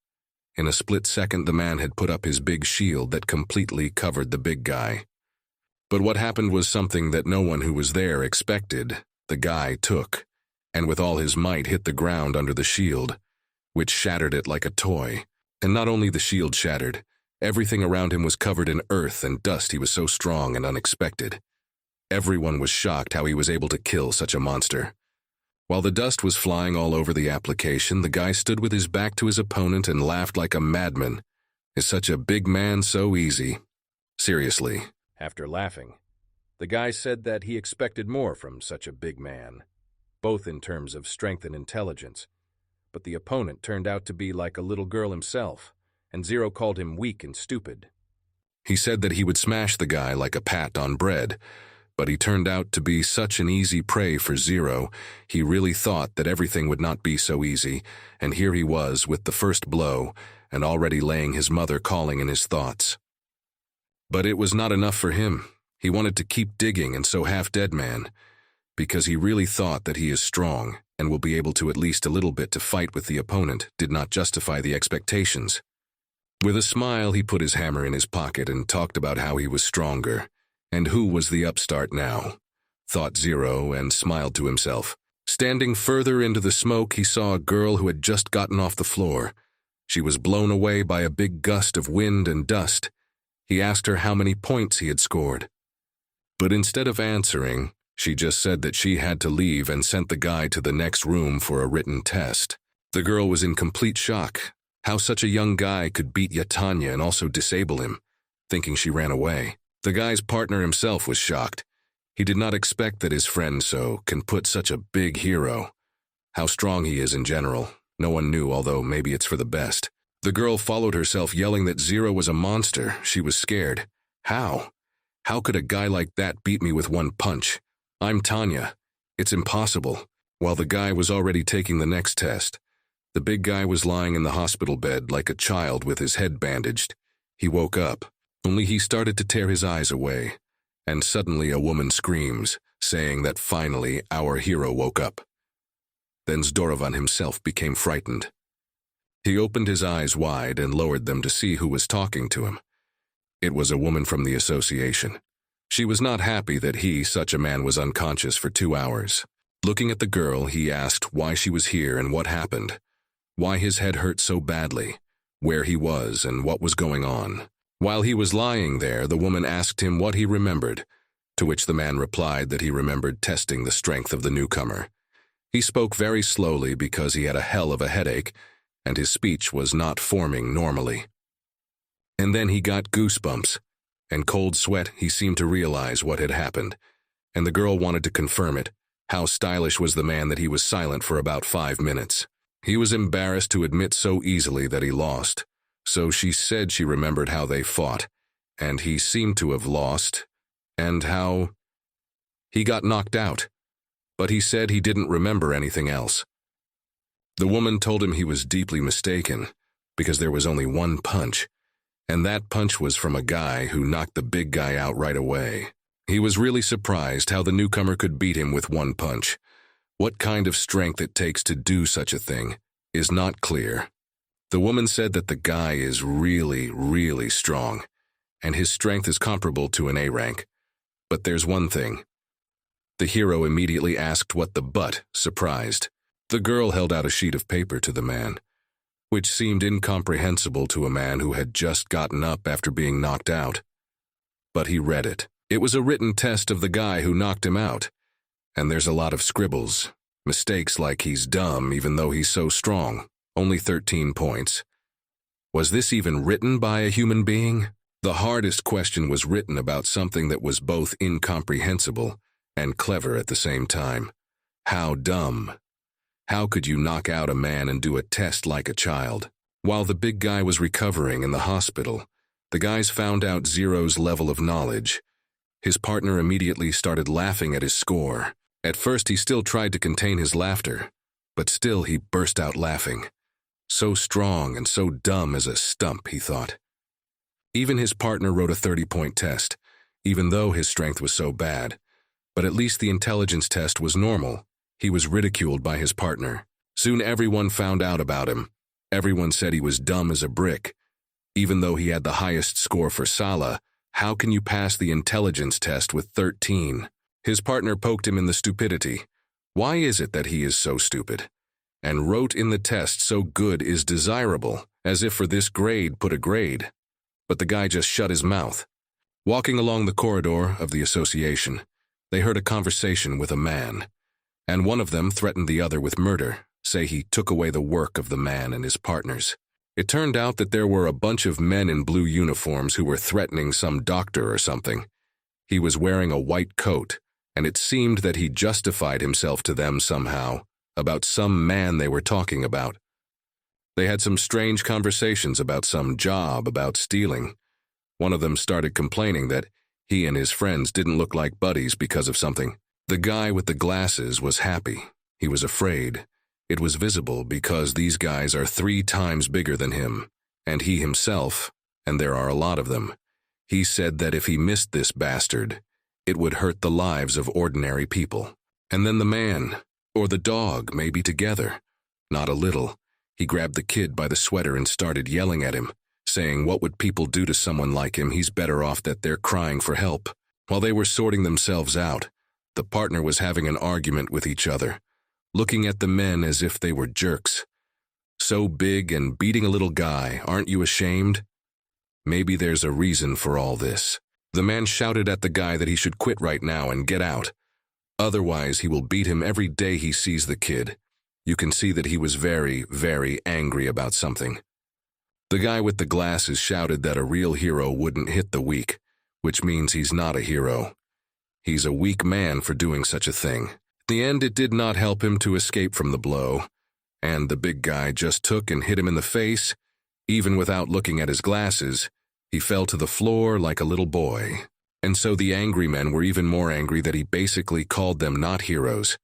In a split second, the man had put up his big shield that completely covered the big guy. But what happened was something that no one who was there expected. The guy took, and with all his might hit the ground under the shield, which shattered it like a toy. And not only the shield shattered, everything around him was covered in earth and dust. He was so strong and unexpected. Everyone was shocked how he was able to kill such a monster. While the dust was flying all over the application, the guy stood with his back to his opponent and laughed like a madman. Is such a big man so easy? Seriously. After laughing, the guy said that he expected more from such a big man, both in terms of strength and intelligence. But the opponent turned out to be like a little girl himself, and Zero called him weak and stupid. He said that he would smash the guy like a pat on bread, but he turned out to be such an easy prey for Zero. He really thought that everything would not be so easy, and here he was with the first blow, and already laying his mother calling in his thoughts. But it was not enough for him. He wanted to keep digging, and so Half-Dead Man, because he really thought that he is strong and will be able to at least a little bit to fight with the opponent did not justify the expectations. With a smile, he put his hammer in his pocket and talked about how he was stronger, and who was the upstart now, thought Zero and smiled to himself. Standing further into the smoke, he saw a girl who had just gotten off the floor. She was blown away by a big gust of wind and dust. He asked her how many points he had scored. But instead of answering, she just said that she had to leave and sent the guy to the next room for a written test. The girl was in complete shock. How such a young guy could beat Yatanya and also disable him, thinking she ran away. The guy's partner himself was shocked. He did not expect that his friend So can put such a big hero. How strong he is in general, no one knew, although maybe it's for the best. The girl followed herself, yelling that Zero was a monster. She was scared. How? How could a guy like that beat me with one punch? I'm Tanya. It's impossible. While the guy was already taking the next test, the big guy was lying in the hospital bed like a child with his head bandaged. He woke up, only he started to tear his eyes away. And suddenly a woman screams, saying that finally our hero woke up. Then Zdorovan himself became frightened. He opened his eyes wide and lowered them to see who was talking to him. It was a woman from the association. She was not happy that he, such a man, was unconscious for 2 hours. Looking at the girl, he asked why she was here and what happened, why his head hurt so badly, where he was and what was going on. While he was lying there, the woman asked him what he remembered, to which the man replied that he remembered testing the strength of the newcomer. He spoke very slowly because he had a hell of a headache, and his speech was not forming normally. And then he got goosebumps, and cold sweat. He seemed to realize what had happened, and the girl wanted to confirm it. How stylish was the man that he was silent for about 5 minutes. He was embarrassed to admit so easily that he lost. So she said she remembered how they fought, and he seemed to have lost, and how he got knocked out, but he said he didn't remember anything else. The woman told him he was deeply mistaken, because there was only one punch, and that punch was from a guy who knocked the big guy out right away. He was really surprised how the newcomer could beat him with one punch. What kind of strength it takes to do such a thing is not clear. The woman said that the guy is really, really strong, and his strength is comparable to an A rank. But there's one thing. The hero immediately asked what the but, surprised. The girl held out a sheet of paper to the man, which seemed incomprehensible to a man who had just gotten up after being knocked out. But he read it. It was a written test of the guy who knocked him out, and there's a lot of scribbles, mistakes like he's dumb even though he's so strong. Only 13 points. Was this even written by a human being? The hardest question was written about something that was both incomprehensible and clever at the same time. How dumb. How could you knock out a man and do a test like a child? While the big guy was recovering in the hospital, the guys found out Zero's level of knowledge. His partner immediately started laughing at his score. At first he still tried to contain his laughter, but still he burst out laughing. So strong and so dumb as a stump, he thought. Even his partner wrote a 30-point test, even though his strength was so bad. But at least the intelligence test was normal. He was ridiculed by his partner. Soon everyone found out about him. Everyone said he was dumb as a brick. Even though he had the highest score for Sala, how can you pass the intelligence test with 13? His partner poked him in the stupidity. Why is it that he is so stupid? And wrote in the test, so good is desirable, as if for this grade put a grade. But the guy just shut his mouth. Walking along the corridor of the association, they heard a conversation with a man, and one of them threatened the other with murder, say he took away the work of the man and his partners. It turned out that there were a bunch of men in blue uniforms who were threatening some doctor or something. He was wearing a white coat, and it seemed that he justified himself to them somehow, about some man they were talking about. They had some strange conversations about some job, about stealing. One of them started complaining that he and his friends didn't look like buddies because of something. The guy with the glasses was happy. He was afraid. It was visible because these guys are 3 times bigger than him, and he himself, and there are a lot of them. He said that if he missed this bastard, it would hurt the lives of ordinary people. And then the man, or the dog, maybe together. Not a little. He grabbed the kid by the sweater and started yelling at him, saying what would people do to someone like him, he's better off that they're crying for help. While they were sorting themselves out, the partner was having an argument with each other, looking at the men as if they were jerks. So big and beating a little guy, aren't you ashamed? Maybe there's a reason for all this. The man shouted at the guy that he should quit right now and get out. Otherwise, he will beat him every day he sees the kid. You can see that he was very, very angry about something. The guy with the glasses shouted that a real hero wouldn't hit the weak, which means he's not a hero. He's a weak man for doing such a thing. In the end, it did not help him to escape from the blow, and the big guy just took and hit him in the face. Even without looking at his glasses, he fell to the floor like a little boy. And so the angry men were even more angry that he basically called them not heroes,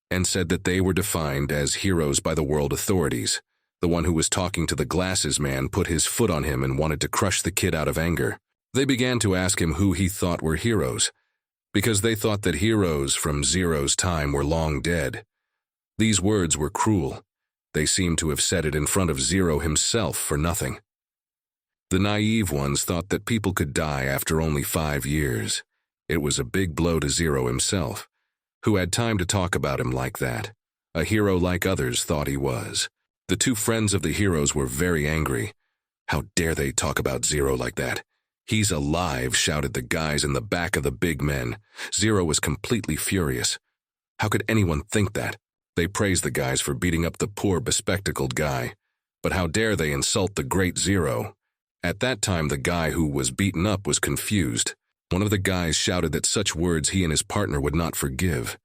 and said that they were defined as heroes by the world authorities. The one who was talking to the glasses man put his foot on him and wanted to crush the kid out of anger. They began to ask him who he thought were heroes, because they thought that heroes from Zero's time were long dead. These words were cruel. They seemed to have said it in front of Zero himself for nothing. The naive ones thought that people could die after only 5 years. It was a big blow to Zero himself. Who had time to talk about him like that? A hero like others thought he was. The two friends of the heroes were very angry. How dare they talk about Zero like that? He's alive, shouted the guys in the back of the big men. Zero was completely furious. How could anyone think that? They praised the guys for beating up the poor, bespectacled guy. But how dare they insult the great Zero? At that time, the guy who was beaten up was confused. One of the guys shouted that such words he and his partner would not forgive.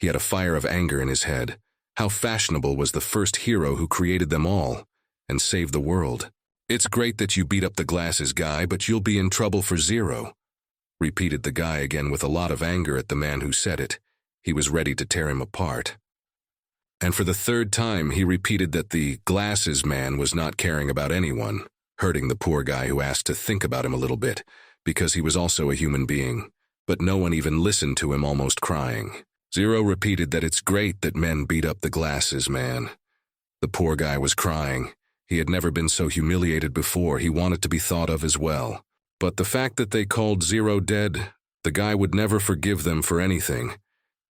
He had a fire of anger in his head. How fashionable was the first hero who created them all and saved the world. It's great that you beat up the glasses guy, but you'll be in trouble for Zero, repeated the guy again with a lot of anger at the man who said it. He was ready to tear him apart. And for the third time, he repeated that the glasses man was not caring about anyone, hurting the poor guy who asked to think about him a little bit, because he was also a human being. But no one even listened to him, almost crying. Zero repeated that it's great that men beat up the glasses man. The poor guy was crying. He had never been so humiliated before. He wanted to be thought of as well. But the fact that they called Zero dead, the guy would never forgive them for anything.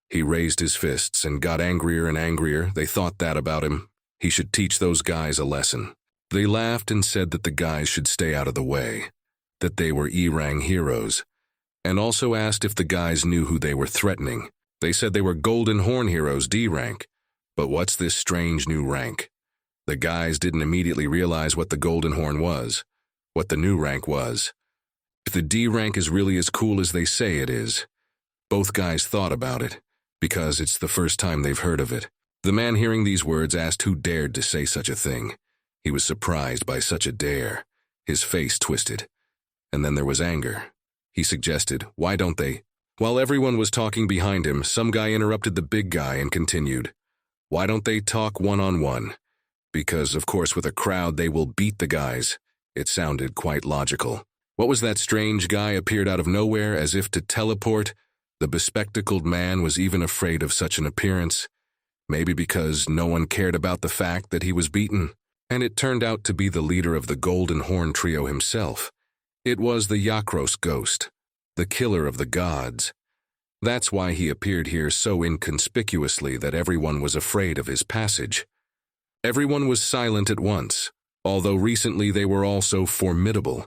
He raised his fists and got angrier and angrier. They thought that about him. He should teach those guys a lesson. They laughed and said that the guys should stay out of the way, that they were E-Rang heroes, and also asked if the guys knew who they were threatening. They said they were Golden Horn heroes, D-Rank. But what's this strange new rank? The guys didn't immediately realize what the Golden Horn was, what the new rank was. If the D rank is really as cool as they say it is. Both guys thought about it, because it's the first time they've heard of it. The man hearing these words asked who dared to say such a thing. He was surprised by such a dare. His face twisted. And then there was anger. He suggested, why don't they? While everyone was talking behind him, some guy interrupted the big guy and continued, why don't they talk one-on-one? Because, of course, with a crowd, they will beat the guys. It sounded quite logical. What was that strange guy appeared out of nowhere as if to teleport? The bespectacled man was even afraid of such an appearance. Maybe because no one cared about the fact that he was beaten. And it turned out to be the leader of the Golden Horn trio himself. It was the Yakros ghost, the killer of the gods. That's why he appeared here so inconspicuously that everyone was afraid of his passage. Everyone was silent at once, although recently they were all so formidable.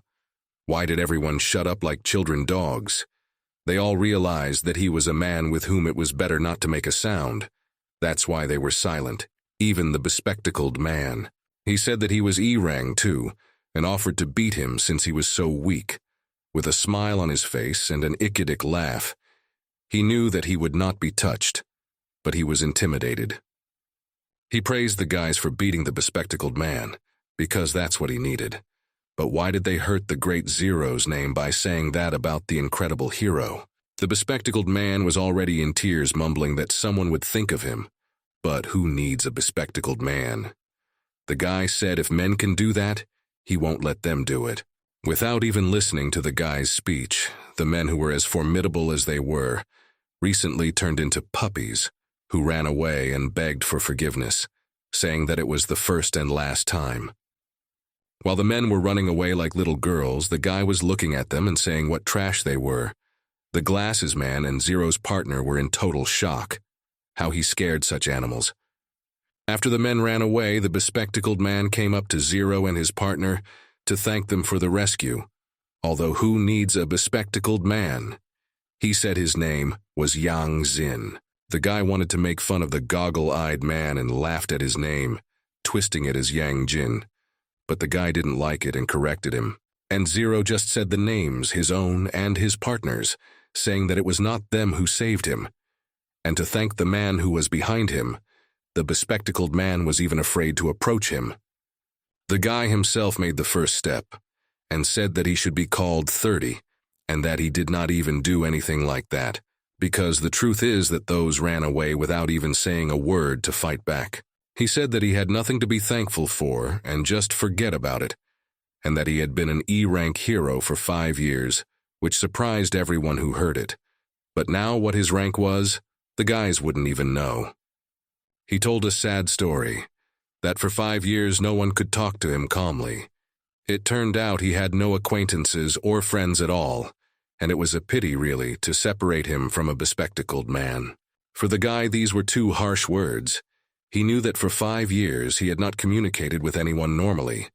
Why did everyone shut up like children dogs? They all realized that he was a man with whom it was better not to make a sound. That's why they were silent, even the bespectacled man. He said that he was E-Rang too, and offered to beat him since he was so weak. With a smile on his face and an Ikkidic laugh, he knew that he would not be touched, but he was intimidated. He praised the guys for beating the bespectacled man, because that's what he needed. But why did they hurt the great Zero's name by saying that about the incredible hero? The bespectacled man was already in tears, mumbling that someone would think of him. But who needs a bespectacled man? The guy said if men can do that, he won't let them do it. Without even listening to the guy's speech, the men who were as formidable as they were recently turned into puppies who ran away and begged for forgiveness, saying that it was the first and last time. While the men were running away like little girls, the guy was looking at them and saying what trash they were. The glasses man and Zero's partner were in total shock. How he scared such animals. After the men ran away, the bespectacled man came up to Zero and his partner to thank them for the rescue. Although who needs a bespectacled man? He said his name was Yang Zin. The guy wanted to make fun of the goggle-eyed man and laughed at his name, twisting it as Yang Jin. But the guy didn't like it and corrected him. And Zero just said the names, his own and his partner's, saying that it was not them who saved him. And to thank the man who was behind him, the bespectacled man was even afraid to approach him. The guy himself made the first step, and said that he should be called 30, and that he did not even do anything like that, because the truth is that those ran away without even saying a word to fight back. He said that he had nothing to be thankful for and just forget about it, and that he had been an E-rank hero for 5 years, which surprised everyone who heard it. But now what his rank was, the guys wouldn't even know. He told a sad story, that for 5 years no one could talk to him calmly. It turned out he had no acquaintances or friends at all, and it was a pity, really, to separate him from a bespectacled man. For the guy, these were 2 harsh words. He knew that for 5 years he had not communicated with anyone normally,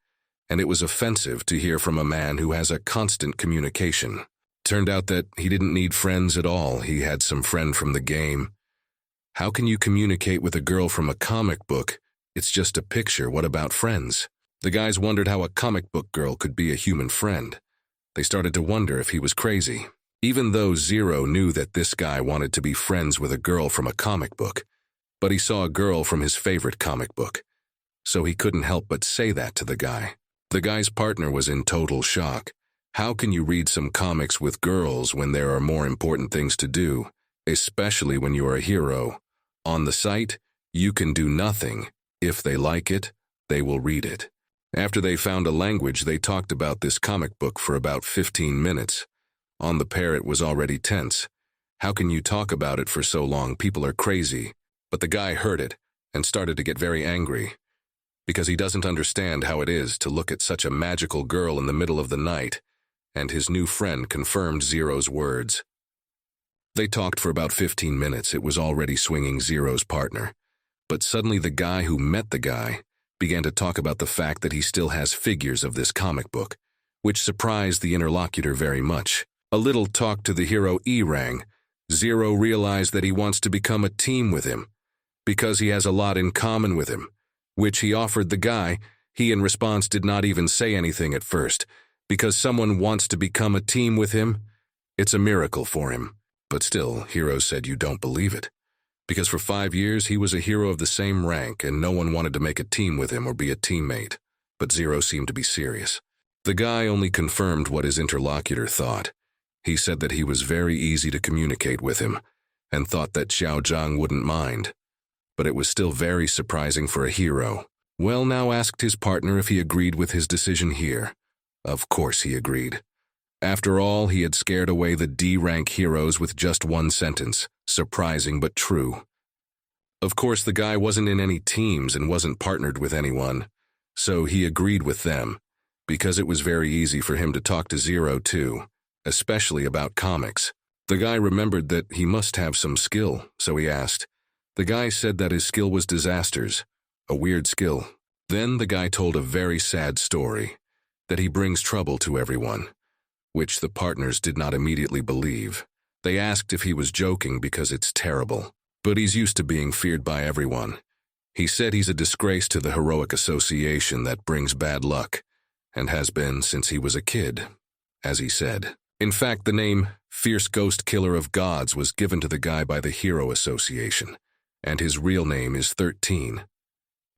and it was offensive to hear from a man who has a constant communication. Turned out that he didn't need friends at all. He had some friend from the game. How can you communicate with a girl from a comic book? It's just a picture. What about friends? The guys wondered how a comic book girl could be a human friend. They started to wonder if he was crazy. Even though Zero knew that this guy wanted to be friends with a girl from a comic book, but he saw a girl from his favorite comic book, so he couldn't help but say that to the guy. The guy's partner was in total shock. How can you read some comics with girls when there are more important things to do, especially when you are a hero? On the site, you can do nothing. If they like it, they will read it. After they found a language, they talked about this comic book for about 15 minutes. On the pair, it was already tense. How can you talk about it for so long? People are crazy. But the guy heard it and started to get very angry, because he doesn't understand how it is to look at such a magical girl in the middle of the night, and his new friend confirmed Zero's words. They talked for about 15 minutes. It was already swinging Zero's partner. But suddenly the guy who met the guy began to talk about the fact that he still has figures of this comic book, which surprised the interlocutor very much. A little talk to the hero E-rang. Zero realized that he wants to become a team with him, because he has a lot in common with him, which he offered the guy. He in response did not even say anything at first, because someone wants to become a team with him. It's a miracle for him. But still, Hero said you don't believe it, because for 5 years he was a hero of the same rank and no one wanted to make a team with him or be a teammate. But Zero seemed to be serious. The guy only confirmed what his interlocutor thought. He said that he was very easy to communicate with him and thought that Xiao Zhang wouldn't mind. But it was still very surprising for a hero. Well, now asked his partner if he agreed with his decision here. Of course he agreed. After all, he had scared away the D-rank heroes with just one sentence. Surprising but true. Of course, the guy wasn't in any teams and wasn't partnered with anyone, so he agreed with them, because it was very easy for him to talk to Zero too, especially about comics. The guy remembered that he must have some skill, so he asked. The guy said that his skill was disasters, a weird skill. Then the guy told a very sad story, that he brings trouble to everyone, which the partners did not immediately believe. They asked if he was joking because it's terrible, but he's used to being feared by everyone. He said he's a disgrace to the heroic association that brings bad luck, and has been since he was a kid, as he said. In fact, the name Fierce Ghost Killer of Gods was given to the guy by the Hero Association, and his real name is 13.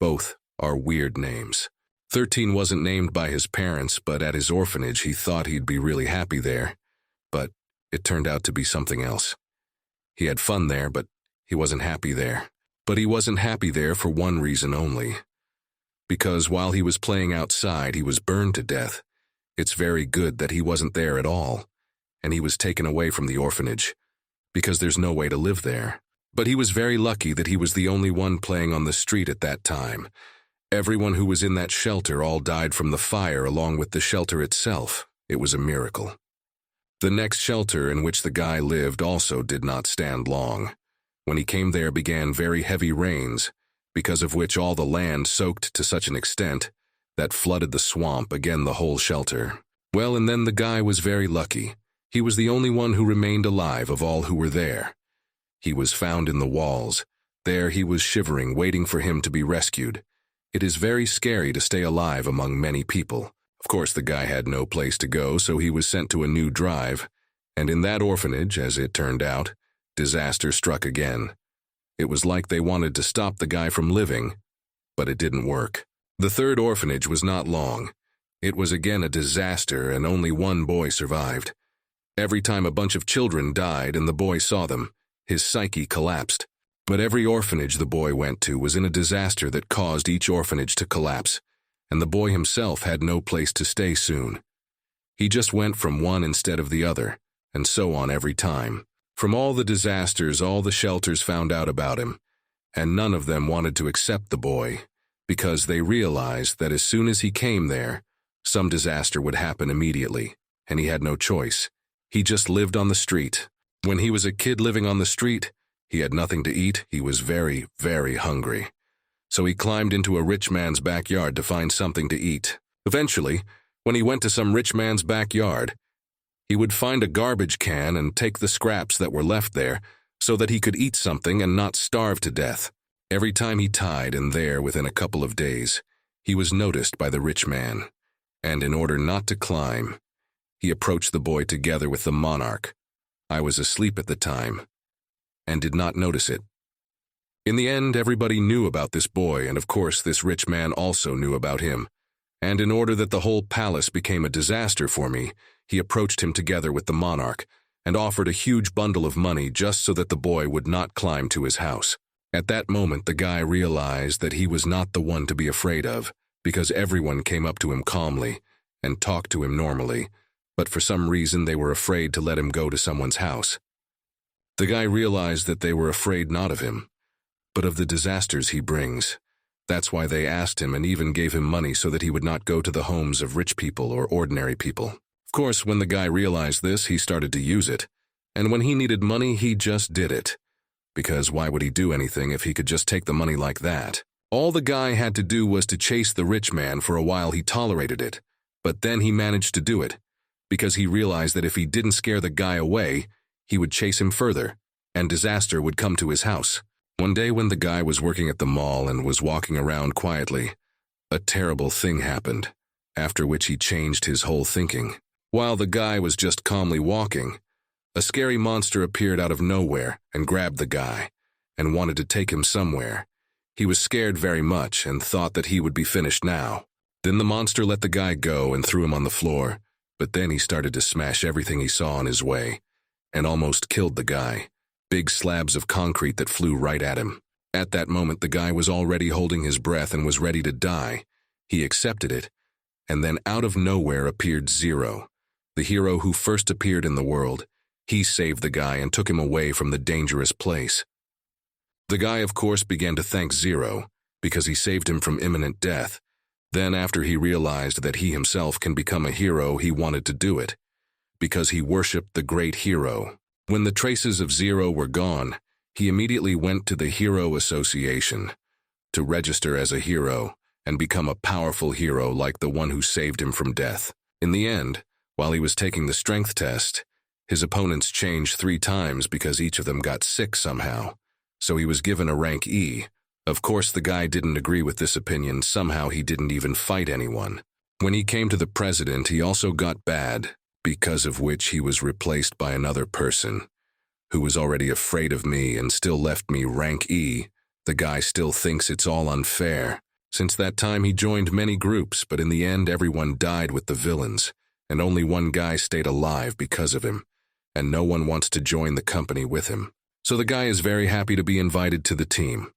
Both are weird names. 13 wasn't named by his parents, but at his orphanage he thought he'd be really happy there. But it turned out to be something else. He had fun there, but he wasn't happy there. But he wasn't happy there for one reason only. Because while he was playing outside, he was burned to death. It's very good that he wasn't there at all, and he was taken away from the orphanage. because there's no way to live there. But he was very lucky that he was the only one playing on the street at that time. Everyone who was in that shelter all died from the fire along with the shelter itself. It was a miracle. The next shelter in which the guy lived also did not stand long. When he came there began very heavy rains, because of which all the land soaked to such an extent that flooded the swamp, again the whole shelter. Well, and then the guy was very lucky. He was the only one who remained alive of all who were there. He was found in the walls. There he was shivering, waiting for him to be rescued. It is very scary to stay alive among many people. Of course, the guy had no place to go, so he was sent to a new drive. And in that orphanage, as it turned out, disaster struck again. It was like they wanted to stop the guy from living, but it didn't work. The third orphanage was not long. It was again a disaster, and only one boy survived. Every time a bunch of children died and the boy saw them, his psyche collapsed. But every orphanage the boy went to was in a disaster that caused each orphanage to collapse, and the boy himself had no place to stay soon. He just went from one instead of the other, and so on every time. From all the disasters, all the shelters found out about him, and none of them wanted to accept the boy, because they realized that as soon as he came there, some disaster would happen immediately, and he had no choice. He just lived on the street. When he was a kid living on the street, he had nothing to eat. He was very, very hungry. So he climbed into a rich man's backyard to find something to eat. Eventually, when he went to some rich man's backyard, he would find a garbage can and take the scraps that were left there so that he could eat something and not starve to death. Every time he tied in there within a couple of days, he was noticed by the rich man. And in order not to climb, he approached the boy together with the monarch. I was asleep at the time and did not notice it. In the end, everybody knew about this boy, and of course this rich man also knew about him. And in order that the whole palace became a disaster for me, he approached him together with the monarch and offered a huge bundle of money just so that the boy would not climb to his house. At that moment, the guy realized that he was not the one to be afraid of, because everyone came up to him calmly and talked to him normally, but for some reason they were afraid to let him go to someone's house. The guy realized that they were afraid not of him, but of the disasters he brings. That's why they asked him and even gave him money so that he would not go to the homes of rich people or ordinary people. Of course, when the guy realized this, he started to use it, and when he needed money, he just did it. Because why would he do anything if he could just take the money like that? All the guy had to do was to chase the rich man. For a while he tolerated it, but then he managed to do it, because he realized that if he didn't scare the guy away, he would chase him further, and disaster would come to his house. One day when the guy was working at the mall and was walking around quietly, a terrible thing happened, after which he changed his whole thinking. While the guy was just calmly walking, a scary monster appeared out of nowhere and grabbed the guy and wanted to take him somewhere. He was scared very much and thought that he would be finished now. Then the monster let the guy go and threw him on the floor, but then he started to smash everything he saw on his way and almost killed the guy. Big slabs of concrete that flew right at him. At that moment, the guy was already holding his breath and was ready to die. He accepted it, and then out of nowhere appeared Zero, the hero who first appeared in the world. He saved the guy and took him away from the dangerous place. The guy, of course, began to thank Zero because he saved him from imminent death. Then, after he realized that he himself can become a hero, he wanted to do it, because he worshipped the great hero. When the traces of Zero were gone, he immediately went to the Hero Association to register as a hero and become a powerful hero like the one who saved him from death. In the end, while he was taking the strength test, his opponents changed 3 times because each of them got sick somehow, so he was given a rank E. Of course, the guy didn't agree with this opinion. Somehow he didn't even fight anyone. When he came to the president, he also got bad, because of which he was replaced by another person who was already afraid of me and still left me rank E. The guy still thinks it's all unfair. Since that time he joined many groups, but in the end everyone died with the villains, and only one guy stayed alive because of him, and no one wants to join the company with him. So the guy is very happy to be invited to the team.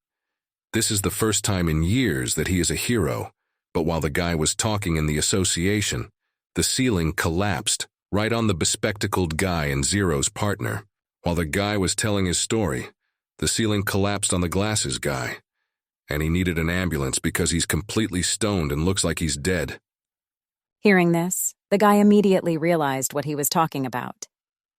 This is the first time in years that he is a hero, but while the guy was talking in the association, the ceiling collapsed right on the bespectacled guy and Zero's partner. While the guy was telling his story, the ceiling collapsed on the glasses guy, and he needed an ambulance because he's completely stoned and looks like he's dead. Hearing this, the guy immediately realized what he was talking about.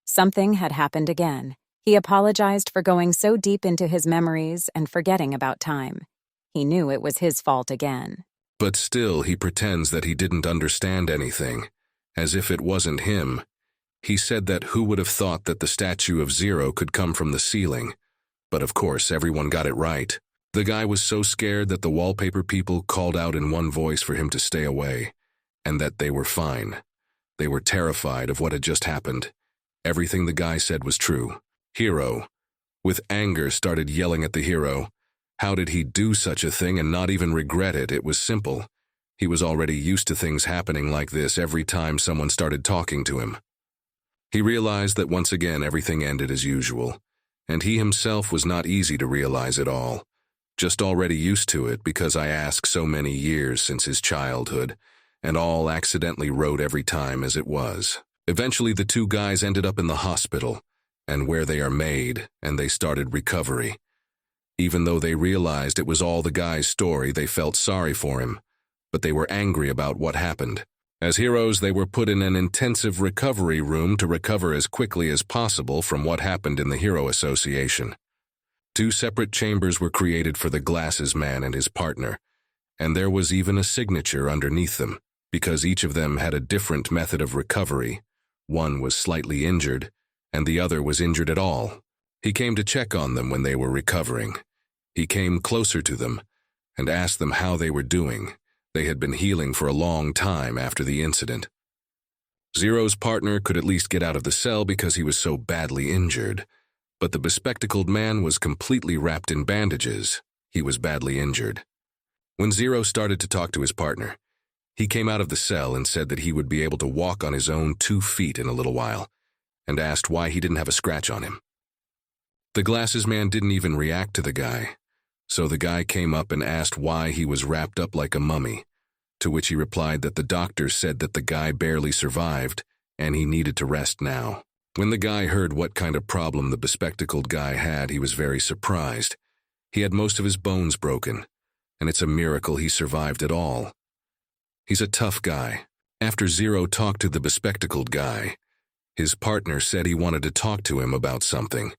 Something had happened again. He apologized for going so deep into his memories and forgetting about time. He knew it was his fault again. But still, he pretends that he didn't understand anything, as if it wasn't him. He said that who would have thought that the statue of Zero could come from the ceiling? But of course, everyone got it right. The guy was so scared that the wallpaper people called out in one voice for him to stay away, and that they were fine. They were terrified of what had just happened. Everything the guy said was true. Hero, with anger, started yelling at the hero. How did he do such a thing and not even regret it? It was simple. He was already used to things happening like this every time someone started talking to him. He realized that once again everything ended as usual, and he himself was not easy to realize at all. Just already used to it because I asked so many years since his childhood, and all accidentally wrote every time as it was. Eventually the two guys ended up in the hospital, and where they are made, and they started recovery. Even though they realized it was all the guy's story, they felt sorry for him, but they were angry about what happened. As heroes, they were put in an intensive recovery room to recover as quickly as possible from what happened in the Hero Association. 2 separate chambers were created for the glasses man and his partner, and there was even a signature underneath them, because each of them had a different method of recovery. One was slightly injured, and the other was injured at all. He came to check on them when they were recovering. He came closer to them and asked them how they were doing. They had been healing for a long time after the incident. Zero's partner could at least get out of the cell because he was so badly injured, but the bespectacled man was completely wrapped in bandages. He was badly injured. When Zero started to talk to his partner, he came out of the cell and said that he would be able to walk on his own 2 feet in a little while, and asked why he didn't have a scratch on him. The glasses man didn't even react to the guy, so the guy came up and asked why he was wrapped up like a mummy, to which he replied that the doctor said that the guy barely survived and he needed to rest now. When the guy heard what kind of problem the bespectacled guy had, he was very surprised. He had most of his bones broken, and it's a miracle he survived at all. He's a tough guy. After Zero talked to the bespectacled guy, his partner said he wanted to talk to him about something,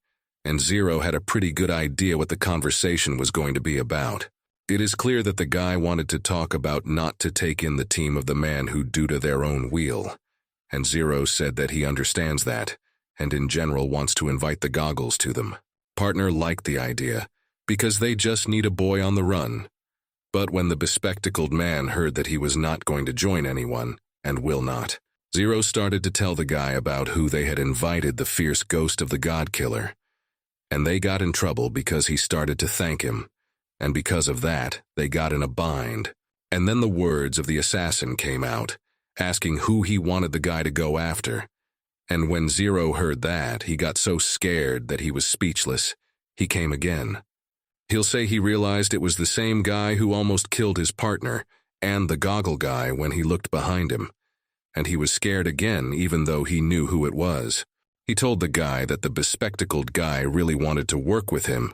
and Zero had a pretty good idea what the conversation was going to be about. It is clear that the guy wanted to talk about not to take in the team of the man who do to their own wheel, and Zero said that he understands that, and in general wants to invite the goggles to them. Partner liked the idea, because they just need a boy on the run. But when the bespectacled man heard that he was not going to join anyone, and will not, Zero started to tell the guy about who they had invited, the fierce ghost of the God Killer. And they got in trouble because he started to thank him, and because of that, they got in a bind. And then the words of the assassin came out, asking who he wanted the guy to go after. And when Zero heard that, he got so scared that he was speechless. He came again. He'll say he realized it was the same guy who almost killed his partner, and the goggle guy when he looked behind him. And he was scared again even though he knew who it was. He told the guy that the bespectacled guy really wanted to work with him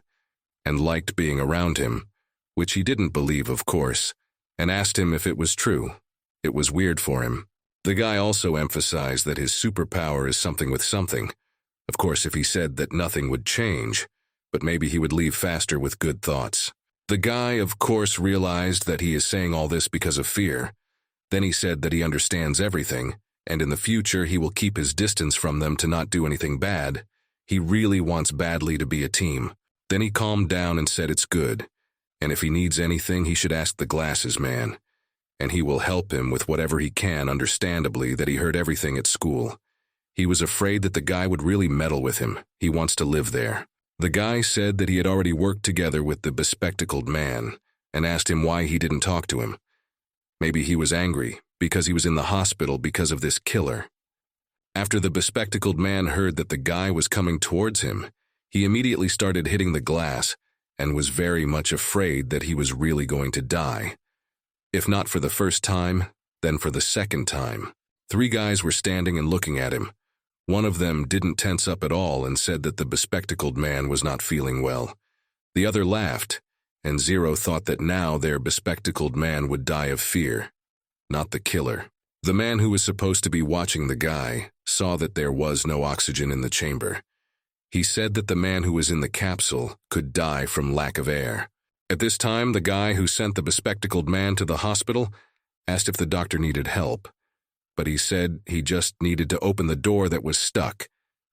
and liked being around him, which he didn't believe, of course, and asked him if it was true. It was weird for him. The guy also emphasized that his superpower is something with something. Of course, if he said that nothing would change, but maybe he would leave faster with good thoughts. The guy, of course, realized that he is saying all this because of fear. Then he said that he understands everything, and in the future he will keep his distance from them to not do anything bad. He really wants badly to be a team. Then he calmed down and said it's good, and if he needs anything he should ask the glasses man, and he will help him with whatever he can, understandably that he heard everything at school. He was afraid that the guy would really meddle with him. He wants to live there. The guy said that he had already worked together with the bespectacled man, and asked him why he didn't talk to him. Maybe he was angry, because he was in the hospital because of this killer. After the bespectacled man heard that the guy was coming towards him, he immediately started hitting the glass, and was very much afraid that he was really going to die. If not for the first time, then for the second time. 3 guys were standing and looking at him, One of them didn't tense up at all and said that the bespectacled man was not feeling well. The other laughed, and Zero thought that now their bespectacled man would die of fear, not the killer. The man who was supposed to be watching the guy saw that there was no oxygen in the chamber. He said that the man who was in the capsule could die from lack of air. At this time, the guy who sent the bespectacled man to the hospital asked if the doctor needed help, but he said he just needed to open the door that was stuck,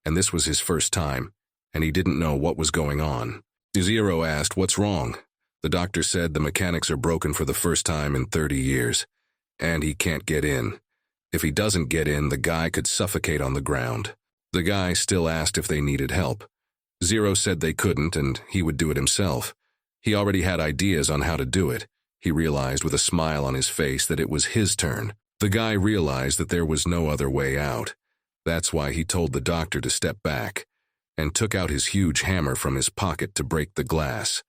and this was his first time, and he didn't know what was going on. Zero asked, "What's wrong?" The doctor said the mechanics are broken for the first time in 30 years, and he can't get in. If he doesn't get in, the guy could suffocate on the ground. The guy still asked if they needed help. Zero said they couldn't, and he would do it himself. He already had ideas on how to do it. He realized with a smile on his face that it was his turn. The guy realized that there was no other way out. That's why he told the doctor to step back and took out his huge hammer from his pocket to break the glass,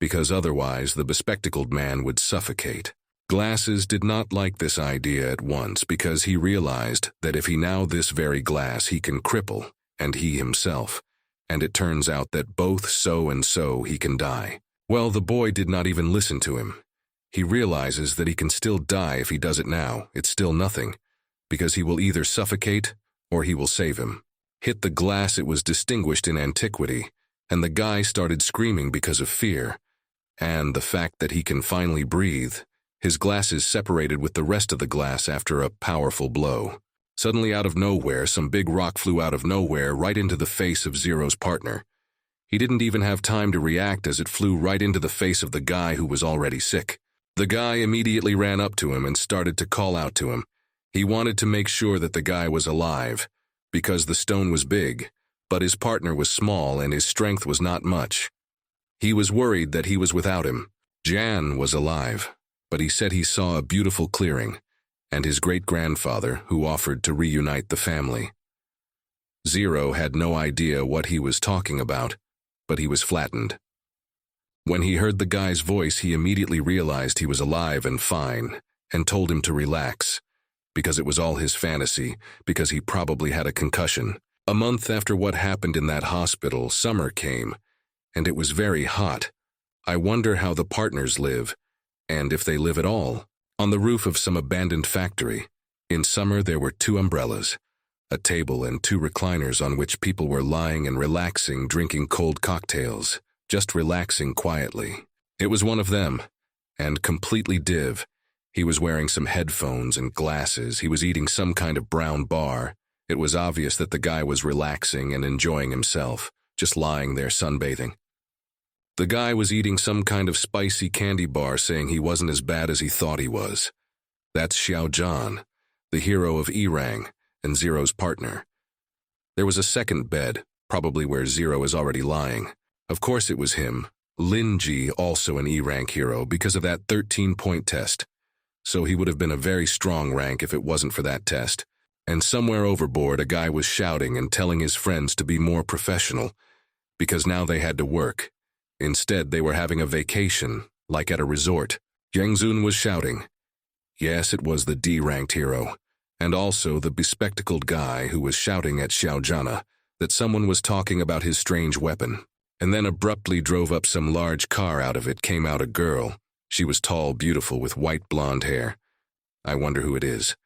because otherwise the bespectacled man would suffocate. Glasses did not like this idea at once because he realized that if he now this very glass he can cripple, and he himself, and it turns out that both so and so he can die. Well, the boy did not even listen to him. He realizes that he can still die if he does it now. It's still nothing, because he will either suffocate or he will save him. Hit the glass, it was distinguished in antiquity, and the guy started screaming because of fear, and the fact that he can finally breathe. His glasses separated with the rest of the glass after a powerful blow. Suddenly out of nowhere, some big rock flew out of nowhere right into the face of Zero's partner. He didn't even have time to react as it flew right into the face of the guy who was already sick. The guy immediately ran up to him and started to call out to him. He wanted to make sure that the guy was alive, because the stone was big, but his partner was small and his strength was not much. He was worried that he was without him. Jan was alive, but he said he saw a beautiful clearing, and his great-grandfather who offered to reunite the family. Zero had no idea what he was talking about, but he was flattened. When he heard the guy's voice, he immediately realized he was alive and fine, and told him to relax, because it was all his fantasy, because he probably had a concussion. A month after what happened in that hospital, summer came, and it was very hot. I wonder how the partners live, and if they live at all. On the roof of some abandoned factory, in summer there were 2 umbrellas, a table and 2 recliners on which people were lying and relaxing, drinking cold cocktails, just relaxing quietly. It was one of them, and completely div. He was wearing some headphones and glasses. He was eating some kind of brown bar. It was obvious that the guy was relaxing and enjoying himself, just lying there sunbathing. The guy was eating some kind of spicy candy bar, saying he wasn't as bad as he thought he was. That's Xiao Zhan, the hero of E-Rang, and Zero's partner. There was a second bed, probably where Zero is already lying. Of course it was him, Lin Ji, also an E-Rank hero because of that 13-point test. So he would have been a very strong rank if it wasn't for that test. And somewhere overboard, a guy was shouting and telling his friends to be more professional, because now they had to work. Instead, they were having a vacation, like at a resort. Yang Zun was shouting. Yes, it was the D-ranked hero, and also the bespectacled guy who was shouting at Xiao Zhana that someone was talking about his strange weapon. And then abruptly drove up some large car. Out of it came out a girl. She was tall, beautiful, with white blonde hair. I wonder who it is.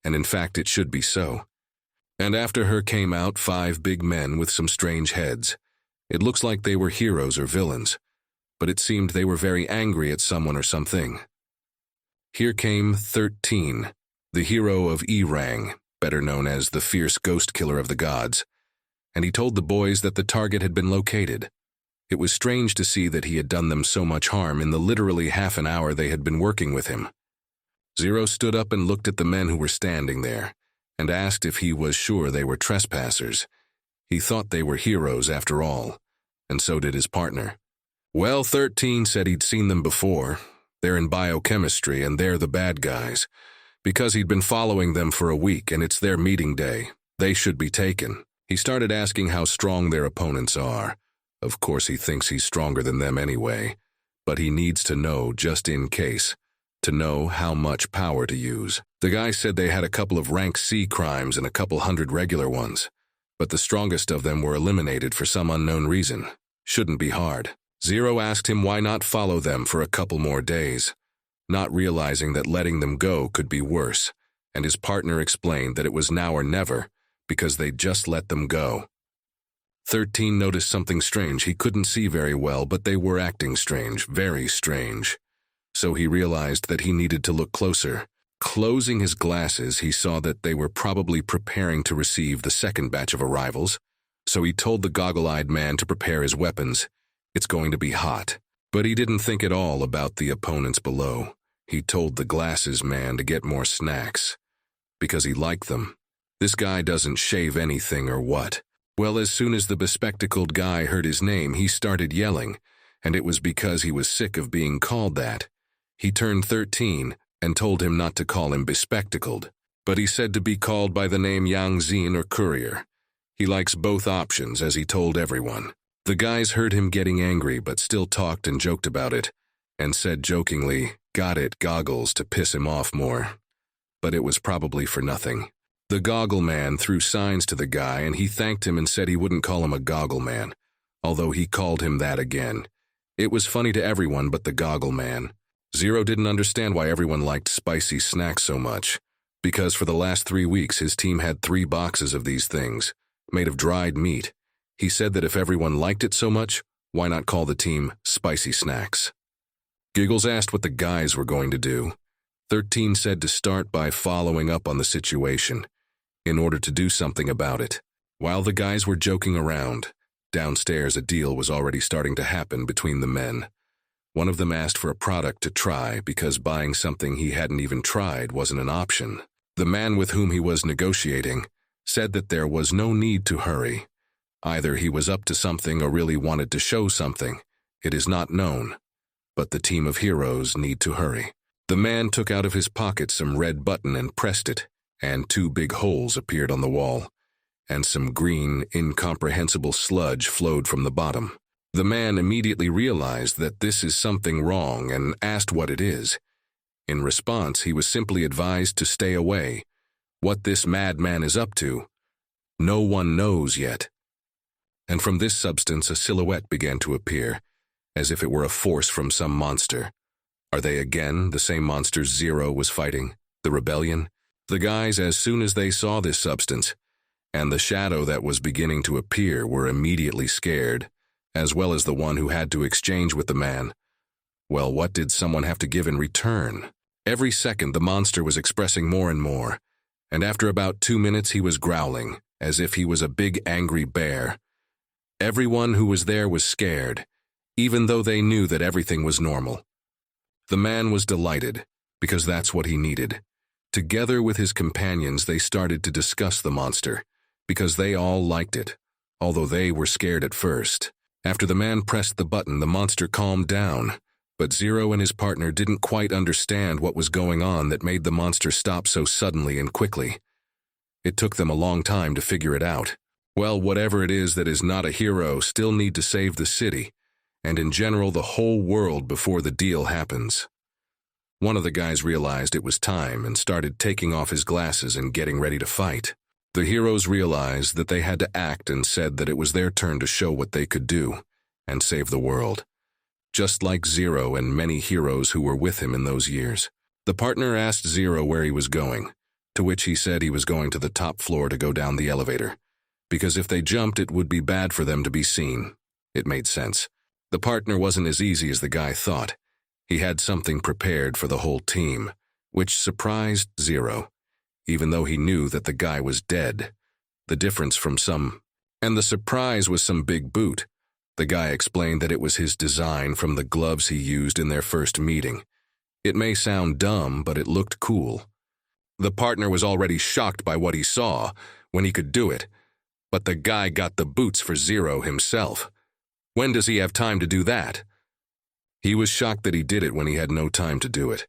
And in fact, it should be so. And after her came out 5 big men with some strange heads. It looks like they were heroes or villains, but it seemed they were very angry at someone or something. Here came 13, the hero of E-Rang, better known as the fierce ghost killer of the gods, and he told the boys that the target had been located. It was strange to see that he had done them so much harm in the literally half an hour they had been working with him. Zero stood up and looked at the men who were standing there, and asked if he was sure they were trespassers. He thought they were heroes after all, and so did his partner. Well, 13 said he'd seen them before. They're in biochemistry, and they're the bad guys. Because he'd been following them for a week, and it's their meeting day. They should be taken. He started asking how strong their opponents are. Of course, he thinks he's stronger than them anyway, but he needs to know just in case, to know how much power to use. The guy said they had a couple of rank C crimes and a couple hundred regular ones. but the strongest of them were eliminated for some unknown reason. Shouldn't be hard. Zero asked him why not follow them for a couple more days, not realizing that letting them go could be worse, and his partner explained that it was now or never because they'd just let them go. 13 noticed something strange. He couldn't see very well, but they were acting strange, very strange. So he realized that he needed to look closer. Closing his glasses, he saw that they were probably preparing to receive the second batch of arrivals, so he told the goggle-eyed man to prepare his weapons. It's going to be hot. But he didn't think at all about the opponents below. He told the glasses man to get more snacks, because he liked them. This guy doesn't shave anything or what? Well, as soon as the bespectacled guy heard his name, he started yelling, and it was because he was sick of being called that. He turned 13 and told him not to call him bespectacled, but he said to be called by the name Yang Xin or Courier. He likes both options, as he told everyone. The guys heard him getting angry but still talked and joked about it, and said jokingly, "Got it, goggles," to piss him off more. But it was probably for nothing. The goggle man threw signs to the guy, and he thanked him and said he wouldn't call him a goggle man, although he called him that again. It was funny to everyone but the goggle man. Zero didn't understand why everyone liked spicy snacks so much, because for the last 3 weeks his team had 3 boxes of these things, made of dried meat. He said that if everyone liked it so much, why not call the team Spicy Snacks? Giggles asked what the guys were going to do. 13 said to start by following up on the situation, in order to do something about it. While the guys were joking around, downstairs a deal was already starting to happen between the men. One of them asked for a product to try because buying something he hadn't even tried wasn't an option. The man with whom he was negotiating said that there was no need to hurry. Either he was up to something or really wanted to show something. It is not known. But the team of heroes need to hurry. The man took out of his pocket some red button and pressed it, and 2 big holes appeared on the wall, and some green, incomprehensible sludge flowed from the bottom. The man immediately realized that this is something wrong and asked what it is. In response, he was simply advised to stay away. What this madman is up to, no one knows yet. And from this substance a silhouette began to appear, as if it were a force from some monster. Are they again the same monsters Zero was fighting, the rebellion? The guys, as soon as they saw this substance, and the shadow that was beginning to appear, were immediately scared, as well as the one who had to exchange with the man. Well, what did someone have to give in return? Every second the monster was expressing more and more, and after about 2 minutes he was growling, as if he was a big angry bear. Everyone who was there was scared, even though they knew that everything was normal. The man was delighted, because that's what he needed. Together with his companions, they started to discuss the monster, because they all liked it, although they were scared at first. After the man pressed the button, the monster calmed down, but Zero and his partner didn't quite understand what was going on that made the monster stop so suddenly and quickly. It took them a long time to figure it out. Well, whatever it is that is not a hero still need to save the city, and in general the whole world before the deal happens. One of the guys realized it was time and started taking off his glasses and getting ready to fight. The heroes realized that they had to act and said that it was their turn to show what they could do and save the world, just like Zero and many heroes who were with him in those years. The partner asked Zero where he was going, to which he said he was going to the top floor to go down the elevator, because if they jumped it would be bad for them to be seen. It made sense. The partner wasn't as easy as the guy thought. He had something prepared for the whole team, which surprised Zero, even though he knew that the guy was dead. The surprise was some big boot. The guy explained that it was his design from the gloves he used in their first meeting. It may sound dumb, but it looked cool. The partner was already shocked by what he saw when he could do it, but the guy got the boots for Zero himself. When does he have time to do that? He was shocked that he did it when he had no time to do it,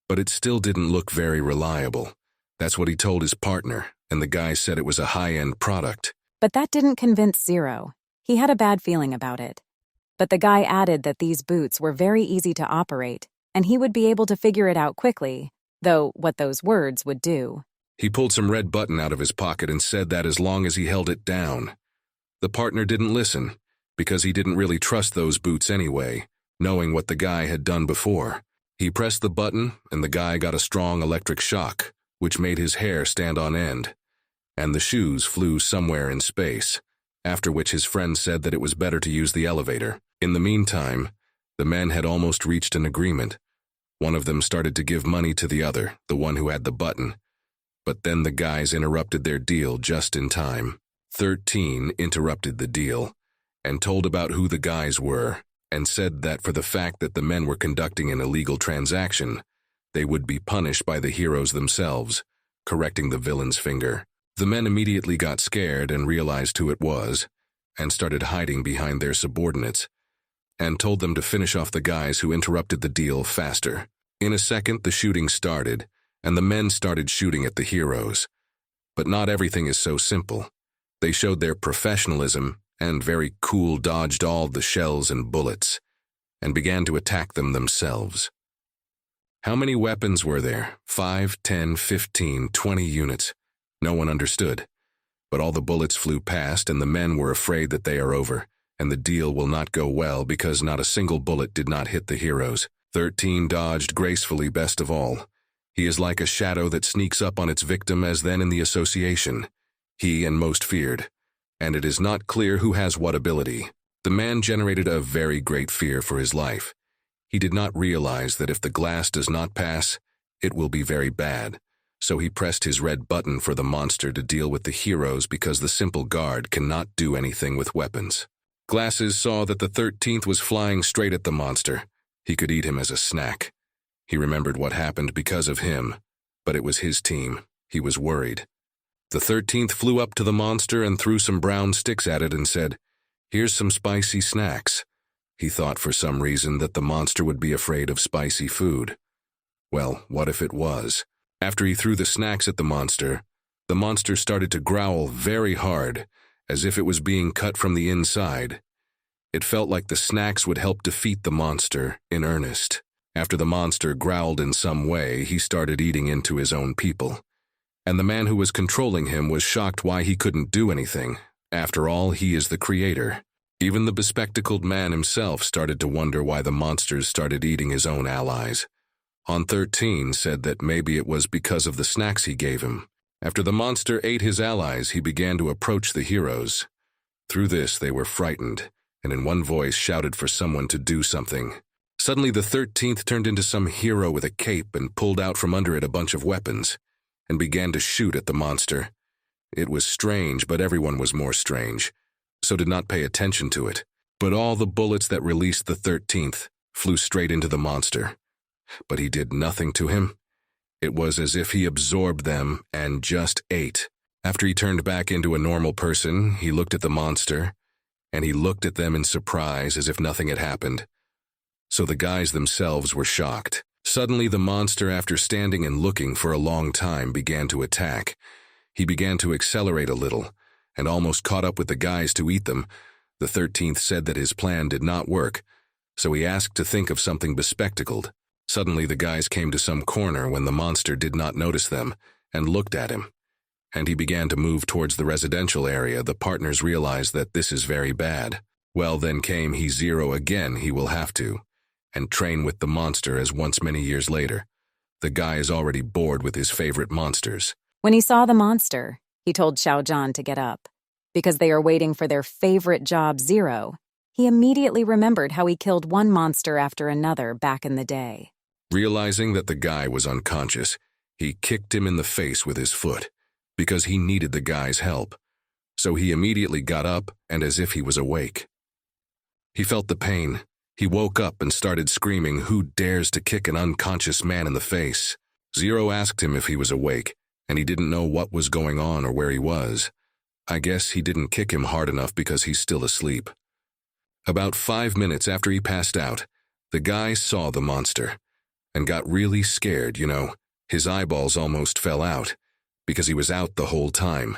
but it still didn't look very reliable. That's what he told his partner, and the guy said it was a high-end product. But that didn't convince Zero. He had a bad feeling about it. But the guy added that these boots were very easy to operate, and he would be able to figure it out quickly, though what those words would do. He pulled some red button out of his pocket and said that as long as he held it down. The partner didn't listen, because he didn't really trust those boots anyway, knowing what the guy had done before. He pressed the button, and the guy got a strong electric shock, which made his hair stand on end. And the shoes flew somewhere in space, after which his friend said that it was better to use the elevator. In the meantime, the men had almost reached an agreement. One of them started to give money to the other, the one who had the button. But then the guys interrupted their deal just in time. 13 interrupted the deal, and told about who the guys were, and said that for the fact that the men were conducting an illegal transaction, they would be punished by the heroes themselves, correcting the villain's finger. The men immediately got scared and realized who it was, and started hiding behind their subordinates, and told them to finish off the guys who interrupted the deal faster. In a second, the shooting started, and the men started shooting at the heroes. But not everything is so simple. They showed their professionalism and very cool dodged all the shells and bullets, and began to attack them themselves. How many weapons were there? 5, 10, 15, 20 units. No one understood. But all the bullets flew past, and the men were afraid that they are over, and the deal will not go well because not a single bullet did not hit the heroes. 13 dodged gracefully best of all. He is like a shadow that sneaks up on its victim as then in the association. He and most feared. And it is not clear who has what ability. The man generated a very great fear for his life. He did not realize that if the glass does not pass, it will be very bad. So he pressed his red button for the monster to deal with the heroes because the simple guard cannot do anything with weapons. Glasses saw that the 13th was flying straight at the monster. He could eat him as a snack. He remembered what happened because of him, but it was his team. He was worried. The 13th flew up to the monster and threw some brown sticks at it and said, "Here's some spicy snacks." He thought for some reason that the monster would be afraid of spicy food. Well, what if it was? After he threw the snacks at the monster started to growl very hard, as if it was being cut from the inside. It felt like the snacks would help defeat the monster in earnest. After the monster growled in some way, he started eating into his own people. And the man who was controlling him was shocked why he couldn't do anything. After all, he is the creator. Even the bespectacled man himself started to wonder why the monsters started eating his own allies. On 13 said that maybe it was because of the snacks he gave him. After the monster ate his allies, he began to approach the heroes. Through this, they were frightened, and in one voice shouted for someone to do something. Suddenly, the 13th turned into some hero with a cape and pulled out from under it a bunch of weapons, and began to shoot at the monster. It was strange, but everyone was more strange, so did not pay attention to it. But all the bullets that released the 13th flew straight into the monster. But he did nothing to him. It was as if he absorbed them and just ate. After he turned back into a normal person, he looked at the monster, and he looked at them in surprise as if nothing had happened. So the guys themselves were shocked. Suddenly the monster, after standing and looking for a long time, began to attack. He began to accelerate a little, and almost caught up with the guys to eat them. The 13th said that his plan did not work, so he asked to think of something bespectacled. Suddenly the guys came to some corner when the monster did not notice them, and looked at him. And he began to move towards the residential area. The partners realized that this is very bad. Well, then came he zero again, he will have to, and train with the monster as once many years later. The guy is already bored with his favorite monsters. When he saw the monster, he told Xiao Zhan to get up. Because they are waiting for their favorite job, Zero, he immediately remembered how he killed one monster after another back in the day. Realizing that the guy was unconscious, he kicked him in the face with his foot, because he needed the guy's help. So he immediately got up and as if he was awake. He felt the pain. He woke up and started screaming, "Who dares to kick an unconscious man in the face?" Zero asked him if he was awake, and he didn't know what was going on or where he was. I guess he didn't kick him hard enough because he's still asleep. About 5 minutes after he passed out, the guy saw the monster and got really scared, His eyeballs almost fell out because he was out the whole time.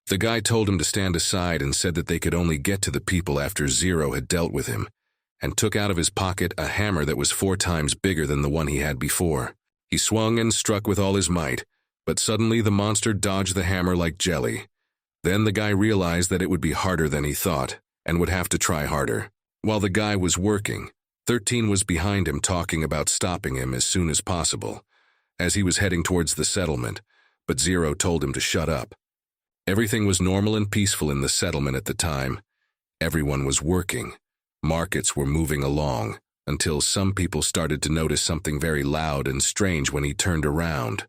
The guy told him to stand aside and said that they could only get to the people after Zero had dealt with him, and took out of his pocket a hammer that was 4 times bigger than the one he had before. He swung and struck with all his might, But suddenly the monster dodged the hammer like jelly. Then the guy realized that it would be harder than he thought, and would have to try harder. While the guy was working, 13 was behind him talking about stopping him as soon as possible, as he was heading towards the settlement, but 0 told him to shut up. Everything was normal and peaceful in the settlement at the time. Everyone was working. Markets were moving along, until some people started to notice something very loud and strange when he turned around.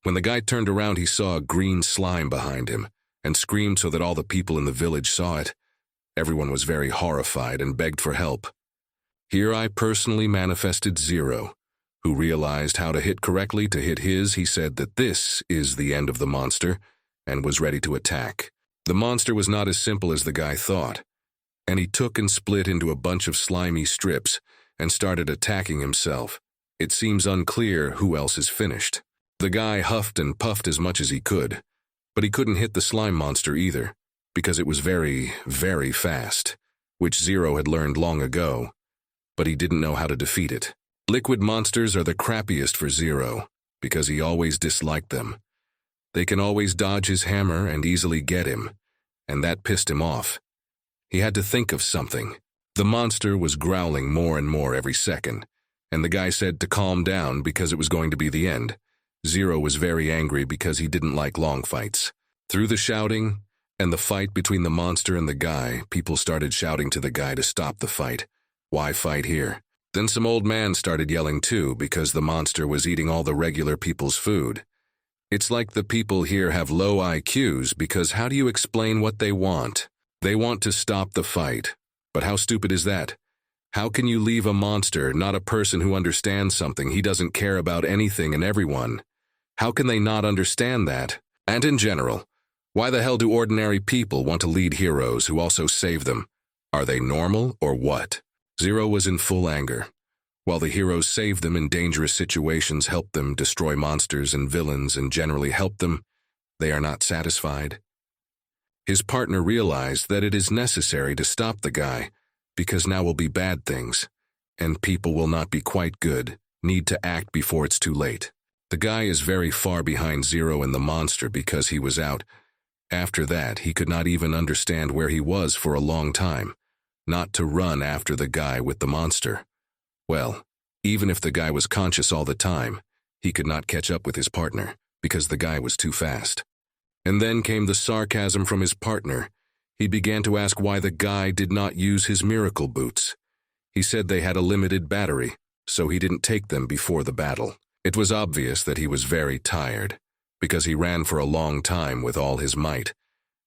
When the guy turned around, he saw a green slime behind him, and screamed so that all the people in the village saw it. Everyone was very horrified and begged for help. Here I personally manifested 0, who realized how to hit correctly to hit his. He said that this is the end of the monster, and was ready to attack. The monster was not as simple as the guy thought, and he took and split into a bunch of slimy strips and started attacking himself. It seems unclear who else is finished. The guy huffed and puffed as much as he could, but he couldn't hit the slime monster either, because it was very, very fast, which 0 had learned long ago, but he didn't know how to defeat it. Liquid monsters are the crappiest for 0, because he always disliked them. They can always dodge his hammer and easily get him, and that pissed him off. He had to think of something. The monster was growling more and more every second, and the guy said to calm down because it was going to be the end. 0 was very angry because he didn't like long fights. Through the shouting and the fight between the monster and the guy, people started shouting to the guy to stop the fight. Why fight here? Then some old man started yelling too because the monster was eating all the regular people's food. It's like the people here have low IQs because how do you explain what they want? They want to stop the fight. But how stupid is that? How can you leave a monster, not a person who understands something? He doesn't care about anything and everyone. How can they not understand that? And in general, why the hell do ordinary people want to lead heroes who also save them? Are they normal or what? 0 was in full anger. While the heroes saved them in dangerous situations, helped them destroy monsters and villains, and generally helped them, they are not satisfied. His partner realized that it is necessary to stop the guy, because now will be bad things, and people will not be quite good, need to act before it's too late. The guy is very far behind 0 and the monster because he was out. After that, he could not even understand where he was for a long time, not to run after the guy with the monster. Well, even if the guy was conscious all the time, he could not catch up with his partner, because the guy was too fast. And then came the sarcasm from his partner. He began to ask why the guy did not use his miracle boots. He said they had a limited battery, so he didn't take them before the battle. It was obvious that he was very tired, because he ran for a long time with all his might,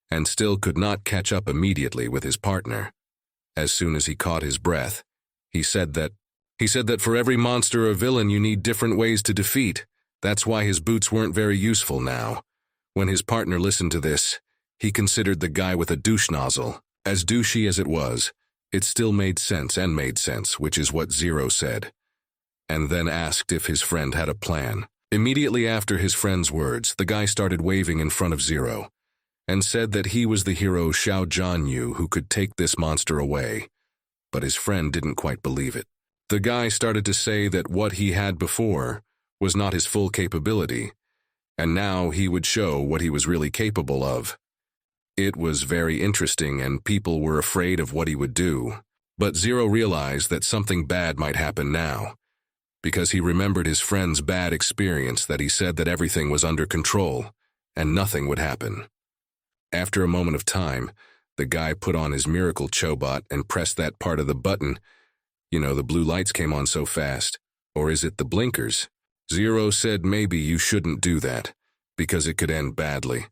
and still could not catch up immediately with his partner. As soon as he caught his breath, he said that for every monster or villain you need different ways to defeat. That's why his boots weren't very useful now. When his partner listened to this, he considered the guy with a douche nozzle. As douchey as it was, it still made sense, which is what 0 said. And then asked if his friend had a plan. Immediately after his friend's words, the guy started waving in front of 0, and said that he was the hero Xiao Zhanyu who could take this monster away. But his friend didn't quite believe it. The guy started to say that what he had before was not his full capability, and now he would show what he was really capable of. It was very interesting, and people were afraid of what he would do. But 0 realized that something bad might happen now, because he remembered his friend's bad experience, that he said that everything was under control, and nothing would happen. After a moment of time, the guy put on his miracle chobot and pressed that part of the button. You know, the blue lights came on so fast. Or is it the blinkers? 0 said maybe you shouldn't do that, because it could end badly.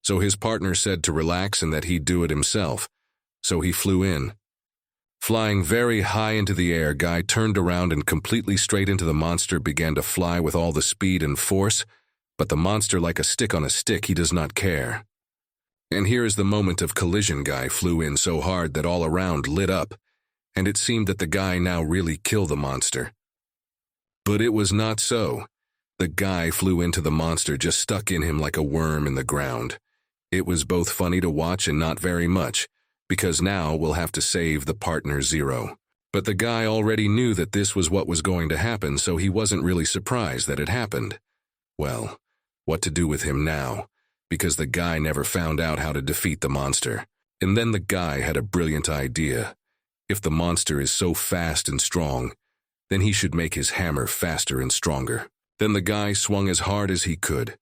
So his partner said to relax and that he'd do it himself. So he flew in. Flying very high into the air, guy turned around and completely straight into the monster began to fly with all the speed and force, but the monster, like a stick on a stick, he does not care. And here is the moment of collision. Guy flew in so hard that all around lit up, and it seemed that the guy now really killed the monster. But it was not so. The guy flew into the monster, just stuck in him like a worm in the ground. It was both funny to watch and not very much, because now we'll have to save the partner 0. But the guy already knew that this was what was going to happen, so he wasn't really surprised that it happened. Well, what to do with him now, because the guy never found out how to defeat the monster. And then the guy had a brilliant idea. If the monster is so fast and strong, then he should make his hammer faster and stronger. Then the guy swung as hard as he could,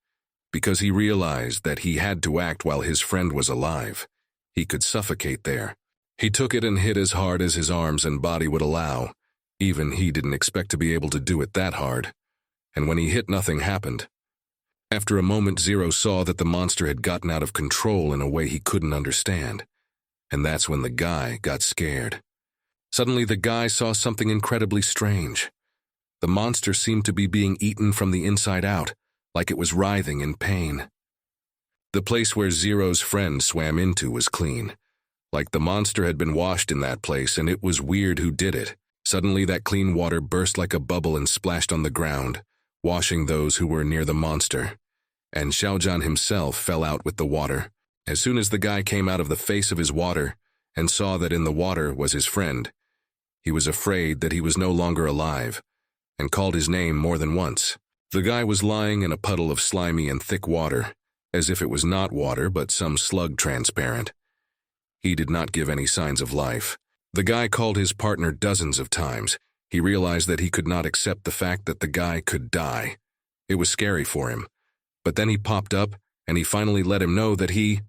because he realized that he had to act while his friend was alive. He could suffocate there. He took it and hit as hard as his arms and body would allow. Even he didn't expect to be able to do it that hard. And when he hit, nothing happened. After a moment, Zero saw that the monster had gotten out of control in a way he couldn't understand. And that's when the guy got scared. Suddenly, the guy saw something incredibly strange. The monster seemed to be being eaten from the inside out, like it was writhing in pain. The place where Zero's friend swam into was clean. Like the monster had been washed in that place, and it was weird who did it. Suddenly, that clean water burst like a bubble and splashed on the ground, washing those who were near the monster. And Xiaojian himself fell out with the water. As soon as the guy came out of the face of his water and saw that in the water was his friend, he was afraid that he was no longer alive, and called his name more than once. The guy was lying in a puddle of slimy and thick water, as if it was not water but some slug transparent. He did not give any signs of life. The guy called his partner dozens of times. He realized that he could not accept the fact that the guy could die. It was scary for him. But then he popped up, and he finally let him know that he...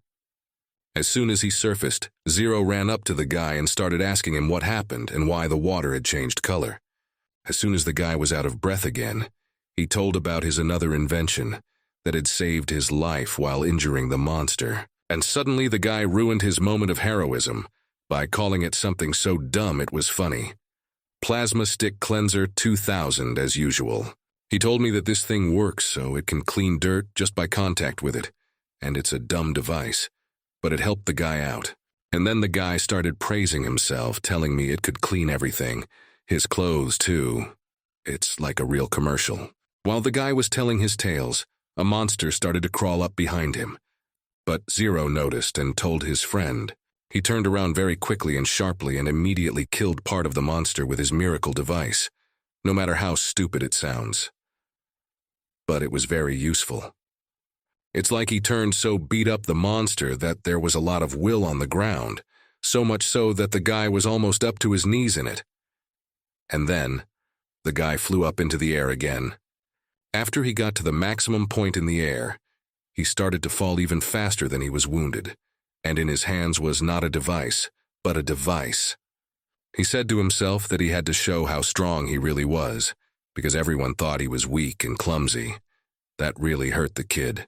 As soon as he surfaced, Zero ran up to the guy and started asking him what happened and why the water had changed color. As soon as the guy was out of breath again, he told about his another invention that had saved his life while injuring the monster. And suddenly the guy ruined his moment of heroism by calling it something so dumb it was funny. Plasma Stick Cleanser 2000 as usual. He told me that this thing works so it can clean dirt just by contact with it, and it's a dumb device, but it helped the guy out. And then the guy started praising himself, telling me it could clean everything, his clothes too. It's like a real commercial. While the guy was telling his tales, a monster started to crawl up behind him. But Zero noticed and told his friend. He turned around very quickly and sharply and immediately killed part of the monster with his miracle device, no matter how stupid it sounds. But it was very useful. It's like he turned so beat up the monster that there was a lot of will on the ground, so much so that the guy was almost up to his knees in it. And then, the guy flew up into the air again. After he got to the maximum point in the air, he started to fall even faster than he was wounded, and in his hands was not a device, but a device. He said to himself that he had to show how strong he really was, because everyone thought he was weak and clumsy. That really hurt the kid.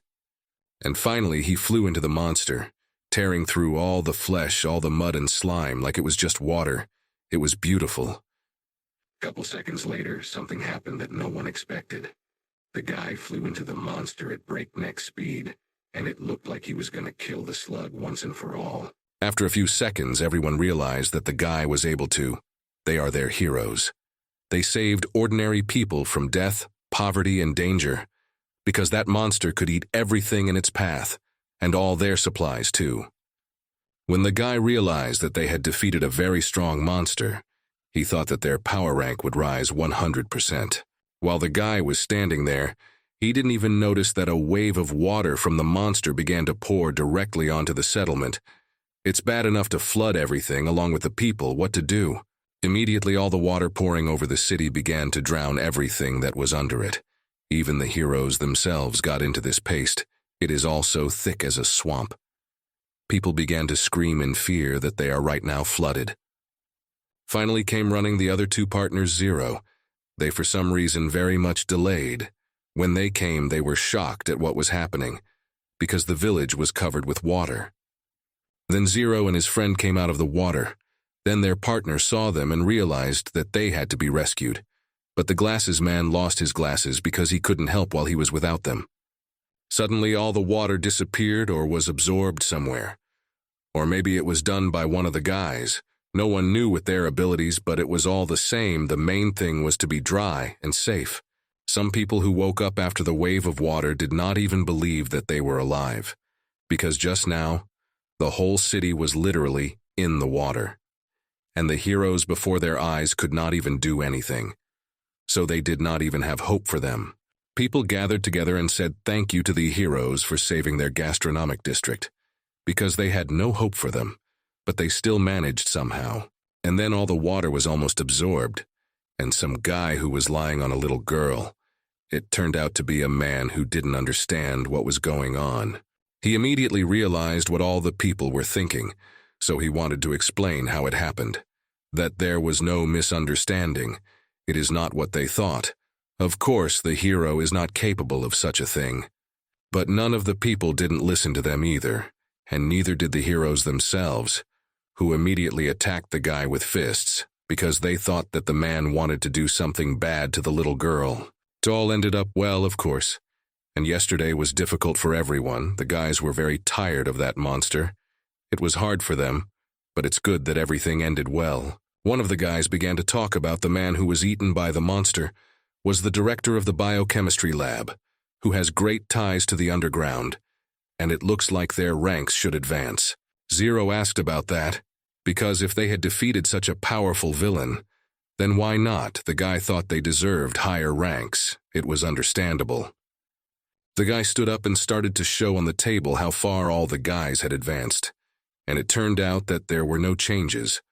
And finally he flew into the monster, tearing through all the flesh, all the mud and slime like it was just water. It was beautiful. A couple seconds later, something happened that no one expected. The guy flew into the monster at breakneck speed, and it looked like he was going to kill the slug once and for all. After a few seconds, everyone realized that the guy was able to. They are their heroes. They saved ordinary people from death, poverty, and danger, because that monster could eat everything in its path, and all their supplies too. When the guy realized that they had defeated a very strong monster, he thought that their power rank would rise 100%. While the guy was standing there, he didn't even notice that a wave of water from the monster began to pour directly onto the settlement. It's bad enough to flood everything along with the people. What to do? Immediately all the water pouring over the city began to drown everything that was under it. Even the heroes themselves got into this paste. It is all so thick as a swamp. People began to scream in fear that they are right now flooded. Finally came running the other two partners, Zero. They for some reason very much delayed. When they came, they were shocked at what was happening, because the village was covered with water. Then Zero and his friend came out of the water. Then their partner saw them and realized that they had to be rescued. But the glasses man lost his glasses because he couldn't help while he was without them. Suddenly all the water disappeared or was absorbed somewhere. Or maybe it was done by one of the guys. No one knew with their abilities, but it was all the same. The main thing was to be dry and safe. Some people who woke up after the wave of water did not even believe that they were alive, because just now, the whole city was literally in the water. And the heroes before their eyes could not even do anything. So they did not even have hope for them. People gathered together and said thank you to the heroes for saving their gastronomic district, because they had no hope for them, but they still managed somehow. And then all the water was almost absorbed, and some guy who was lying on a little girl. It turned out to be a man who didn't understand what was going on. He immediately realized what all the people were thinking, so he wanted to explain how it happened. That there was no misunderstanding. It is not what they thought. Of course, the hero is not capable of such a thing. But none of the people didn't listen to them either, and neither did the heroes themselves, who immediately attacked the guy with fists, because they thought that the man wanted to do something bad to the little girl. It all ended up well, of course. And yesterday was difficult for everyone. The guys were very tired of that monster. It was hard for them, but it's good that everything ended well. One of the guys began to talk about the man who was eaten by the monster, was the director of the biochemistry lab, who has great ties to the underground, and it looks like their ranks should advance. Zero asked about that, because if they had defeated such a powerful villain, then why not? The guy thought they deserved higher ranks. It was understandable. The guy stood up and started to show on the table how far all the guys had advanced, and it turned out that there were no changes,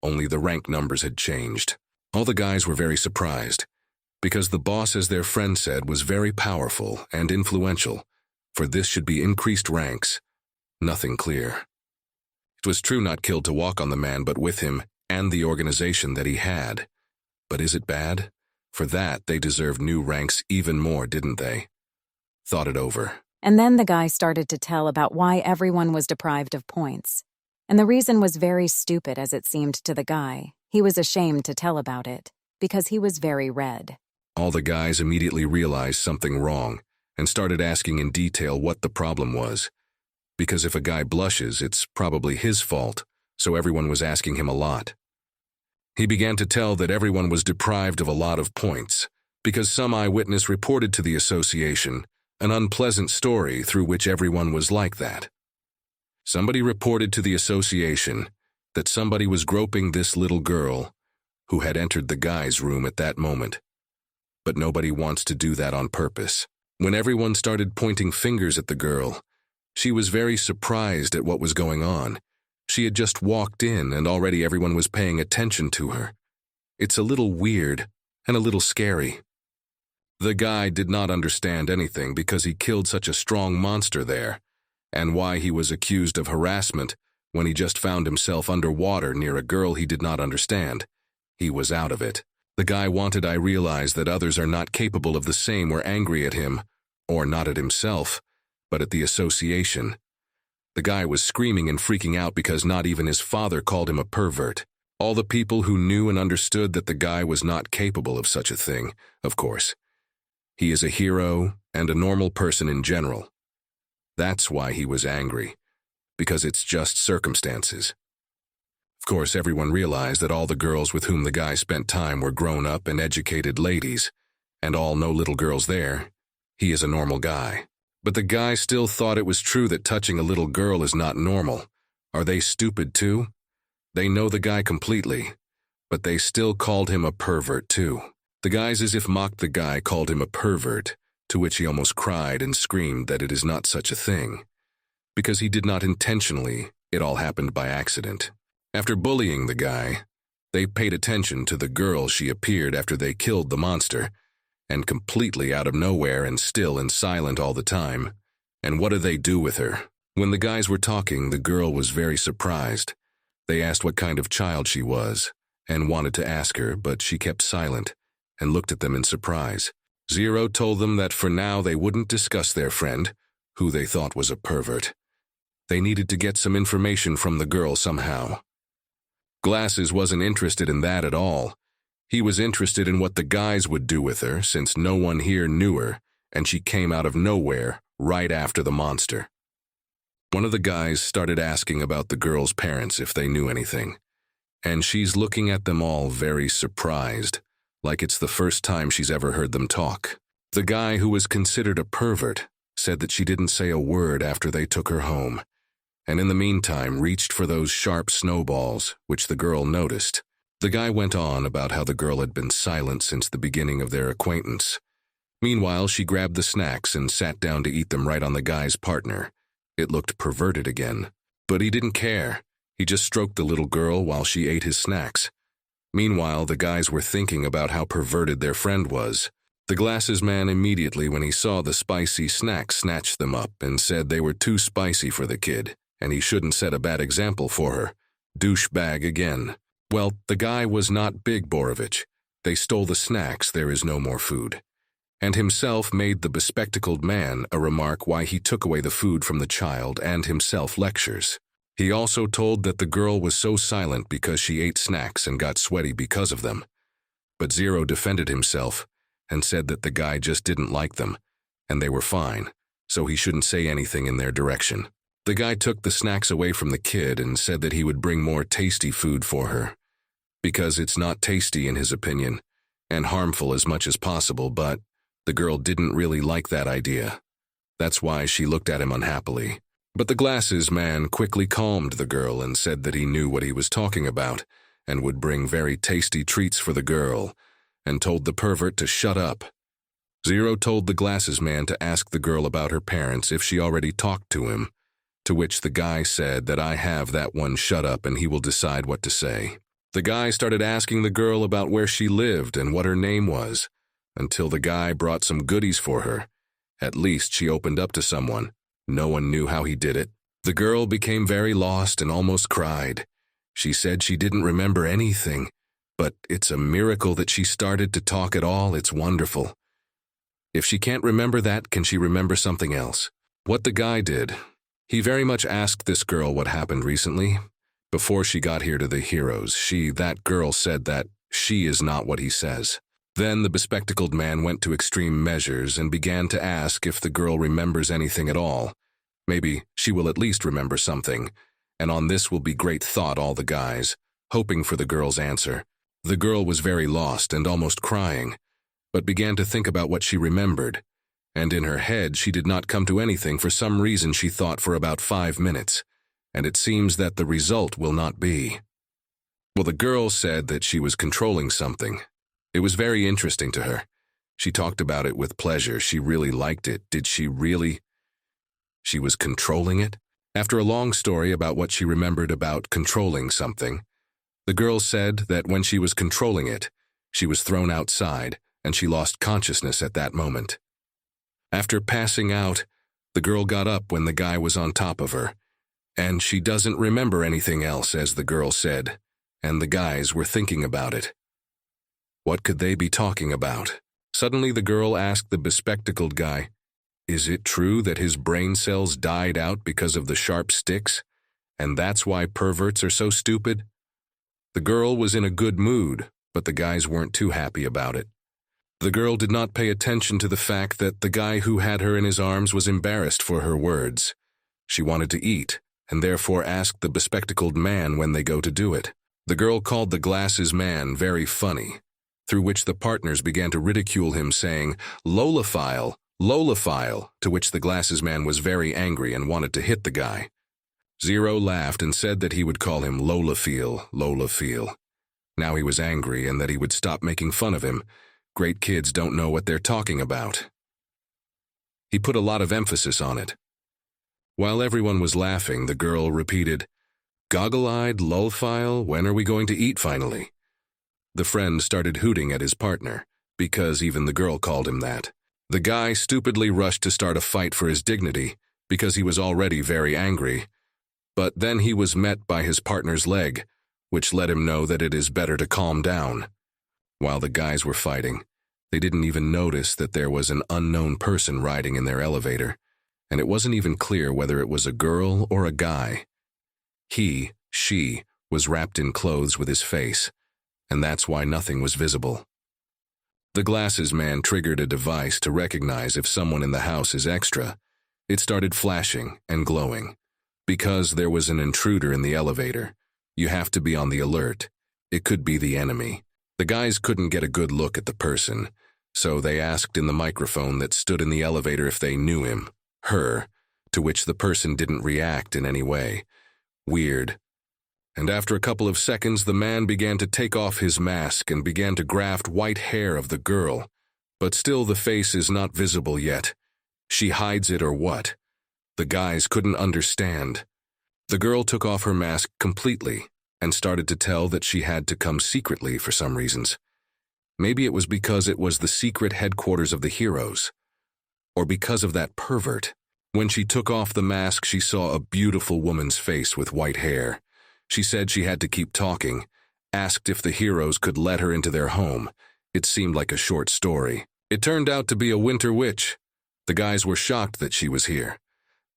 only the rank numbers had changed. All the guys were very surprised, because the boss, as their friend said, was very powerful and influential, for this should be increased ranks. Nothing clear. It was true not killed to walk on the man, but with him and the organization that he had. But is it bad? For that, they deserved new ranks even more, didn't they? Thought it over. And then the guy started to tell about why everyone was deprived of points. And the reason was very stupid as it seemed to the guy. He was ashamed to tell about it, because he was very red. All the guys immediately realized something wrong and started asking in detail what the problem was. Because if a guy blushes, it's probably his fault, so everyone was asking him a lot. He began to tell that everyone was deprived of a lot of points, because some eyewitness reported to the association an unpleasant story through which everyone was like that. Somebody reported to the association that somebody was groping this little girl who had entered the guy's room at that moment. But nobody wants to do that on purpose. When everyone started pointing fingers at the girl, she was very surprised at what was going on. She had just walked in and already everyone was paying attention to her. It's a little weird and a little scary. The guy did not understand anything because he killed such a strong monster there, and why he was accused of harassment when he just found himself underwater near a girl he did not understand. He was out of it. The guy wanted I realize that others are not capable of the same, were angry at him, or not at himself, but at the association. The guy was screaming and freaking out because not even his father called him a pervert. All the people who knew and understood that the guy was not capable of such a thing, of course. He is a hero and a normal person in general. That's why he was angry, because it's just circumstances. Of course, everyone realized that all the girls with whom the guy spent time were grown-up and educated ladies, and all no little girls there. He is a normal guy. But the guy still thought it was true that touching a little girl is not normal. Are they stupid too? They know the guy completely, but they still called him a pervert too. The guys as if mocked the guy, called him a pervert, to which he almost cried and screamed that it is not such a thing. Because he did not intentionally, it all happened by accident. After bullying the guy, they paid attention to the girl. She appeared after they killed the monster, and completely out of nowhere and still and silent all the time. And what do they do with her? When the guys were talking, the girl was very surprised. They asked what kind of child she was, and wanted to ask her, but she kept silent and looked at them in surprise. Zero told them that for now they wouldn't discuss their friend, who they thought was a pervert. They needed to get some information from the girl somehow. Glasses wasn't interested in that at all. He was interested in what the guys would do with her, since no one here knew her, and she came out of nowhere right after the monster. One of the guys started asking about the girl's parents if they knew anything, and she's looking at them all very surprised, like it's the first time she's ever heard them talk. The guy who was considered a pervert said that she didn't say a word after they took her home, and in the meantime reached for those sharp snowballs, which the girl noticed. The guy went on about how the girl had been silent since the beginning of their acquaintance, Meanwhile, she grabbed the snacks and sat down to eat them right on the guy's partner. It looked perverted again. But he didn't care. He just stroked the little girl while she ate his snacks. Meanwhile, the guys were thinking about how perverted their friend was. The glasses man immediately, when he saw the spicy snacks, snatched them up and said they were too spicy for the kid, and he shouldn't set a bad example for her. Douchebag again. Well, the guy was not Big Borovich. They stole the snacks, there is no more food. And himself made the bespectacled man a remark why he took away the food from the child and himself lectures. He also told that the girl was so silent because she ate snacks and got sweaty because of them. But Zero defended himself and said that the guy just didn't like them, and they were fine, so he shouldn't say anything in their direction. The guy took the snacks away from the kid and said that he would bring more tasty food for her, because it's not tasty in his opinion, and harmful as much as possible, but the girl didn't really like that idea. That's why she looked at him unhappily. But the glasses man quickly calmed the girl and said that he knew what he was talking about and would bring very tasty treats for the girl, and told the pervert to shut up. Zero told the glasses man to ask the girl about her parents if she already talked to him, to which the guy said that I have that one shut up and he will decide what to say. The guy started asking the girl about where she lived and what her name was, until the guy brought some goodies for her. At least she opened up to someone. No one knew how he did it. The girl became very lost and almost cried. She said she didn't remember anything, but it's a miracle that she started to talk at all. It's wonderful. If she can't remember that, can she remember something else? What the guy did, he very much asked this girl what happened recently. Before she got here to the heroes, that girl said that she is not what he says. Then the bespectacled man went to extreme measures and began to ask if the girl remembers anything at all. Maybe she will at least remember something, and on this will be great thought all the guys, hoping for the girl's answer. The girl was very lost and almost crying, but began to think about what she remembered, and in her head she did not come to anything. For some reason she thought for about 5 minutes, and it seems that the result will not be. Well, the girl said that she was controlling something. It was very interesting to her. She talked about it with pleasure. She really liked it. Did she really? She was controlling it? After a long story about what she remembered about controlling something, the girl said that when she was controlling it, she was thrown outside and she lost consciousness at that moment. After passing out, the girl got up when the guy was on top of her, and she doesn't remember anything else, as the girl said, and the guys were thinking about it. What could they be talking about? Suddenly the girl asked the bespectacled guy, "Is it true that his brain cells died out because of the sharp sticks, and that's why perverts are so stupid?" The girl was in a good mood, but the guys weren't too happy about it. The girl did not pay attention to the fact that the guy who had her in his arms was embarrassed for her words. She wanted to eat, and therefore asked the bespectacled man when they go to do it. The girl called the glasses man very funny, through which the partners began to ridicule him, saying, "Lolaphile, Lolaphile," to which the glasses man was very angry and wanted to hit the guy. Zero laughed and said that he would call him Lolaphile, Lolaphile. Now he was angry and that he would stop making fun of him. Great kids don't know what they're talking about. He put a lot of emphasis on it. While everyone was laughing, the girl repeated, "Goggle-eyed, Lolaphile, when are we going to eat finally?" The friend started hooting at his partner, because even the girl called him that. The guy stupidly rushed to start a fight for his dignity, because he was already very angry. But then he was met by his partner's leg, which let him know that it is better to calm down. While the guys were fighting, they didn't even notice that there was an unknown person riding in their elevator, and it wasn't even clear whether it was a girl or a guy. She was wrapped in clothes with his face, and that's why nothing was visible. The glasses man triggered a device to recognize if someone in the house is extra. It started flashing and glowing. Because there was an intruder in the elevator, you have to be on the alert. It could be the enemy. The guys couldn't get a good look at the person, so they asked in the microphone that stood in the elevator if they knew him, her, to which the person didn't react in any way. Weird. And after a couple of seconds, the man began to take off his mask and began to graft white hair of the girl, But still the face is not visible yet. She hides it or what? The guys couldn't understand. The girl took off her mask completely and started to tell that she had to come secretly for some reasons. Maybe it was because it was the secret headquarters of the heroes, or because of that pervert. When she took off the mask, she saw a beautiful woman's face with white hair. She said she had to keep talking, asked if the heroes could let her into their home. It seemed like a short story. It turned out to be a winter witch. The guys were shocked that she was here.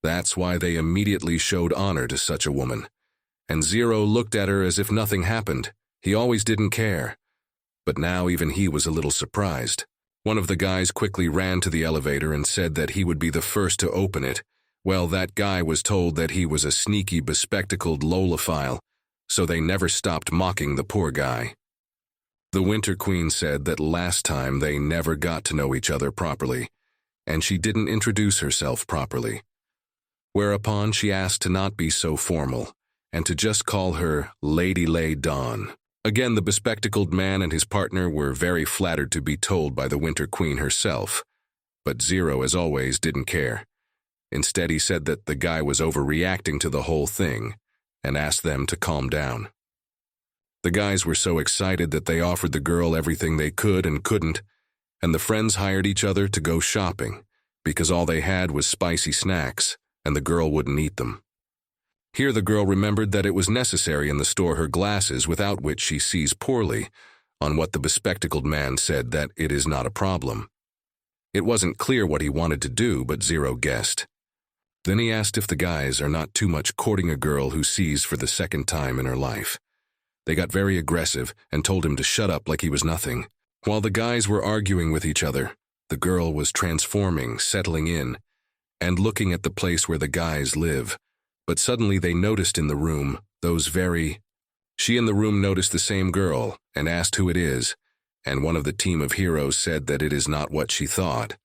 That's why they immediately showed honor to such a woman. And Zero looked at her as if nothing happened. He always didn't care. But now even he was a little surprised. One of the guys quickly ran to the elevator and said that he would be the first to open it. Well, that guy was told that he was a sneaky, bespectacled Lolaphile, so they never stopped mocking the poor guy. The Winter Queen said that last time they never got to know each other properly, and she didn't introduce herself properly. Whereupon she asked to not be so formal, and to just call her Lady Lay Dawn. Again, the bespectacled man and his partner were very flattered to be told by the Winter Queen herself, but Zero, as always, didn't care. Instead, he said that the guy was overreacting to the whole thing, and asked them to calm down. The guys were so excited that they offered the girl everything they could and couldn't, and the friends hired each other to go shopping, because all they had was spicy snacks, and the girl wouldn't eat them. Here the girl remembered that it was necessary in the store her glasses, without which she sees poorly, on what the bespectacled man said that it is not a problem. It wasn't clear what he wanted to do, but Zero guessed. Then he asked if the guys are not too much courting a girl who sees for the second time in her life. They got very aggressive and told him to shut up like he was nothing. While the guys were arguing with each other, the girl was transforming, settling in, and looking at the place where the guys live. But suddenly they noticed in the room She in the room noticed the same girl and asked who it is, and one of the team of heroes said that it is not what she thought,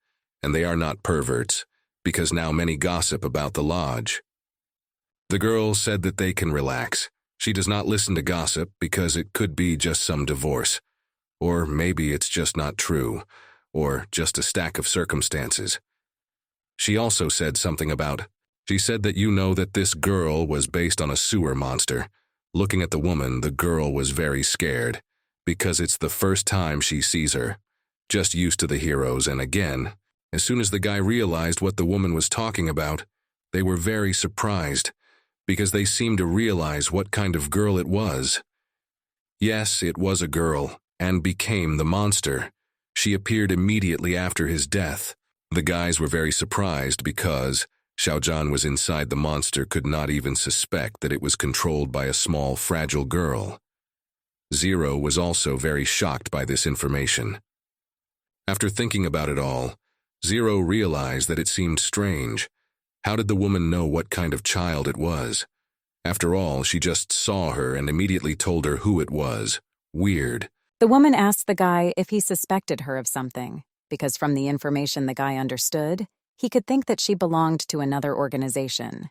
and they are not perverts, because now many gossip about the lodge. The girl said that they can relax. She does not listen to gossip because it could be just some divorce, or maybe it's just not true, or just a stack of circumstances. She also said something about, she said that you know that this girl was based on a sewer monster. Looking at the woman, the girl was very scared, because it's the first time she sees her, just used to the heroes, and again, as soon as the guy realized what the woman was talking about, they were very surprised, because they seemed to realize what kind of girl it was. Yes, it was a girl, and became the monster. She appeared immediately after his death. The guys were very surprised because Xiaozhan was inside the monster, could not even suspect that it was controlled by a small, fragile girl. Zero was also very shocked by this information. After thinking about it all, Zero realized that it seemed strange. How did the woman know what kind of child it was? After all, she just saw her and immediately told her who it was. Weird. The woman asked the guy if he suspected her of something, because from the information the guy understood, he could think that she belonged to another organization.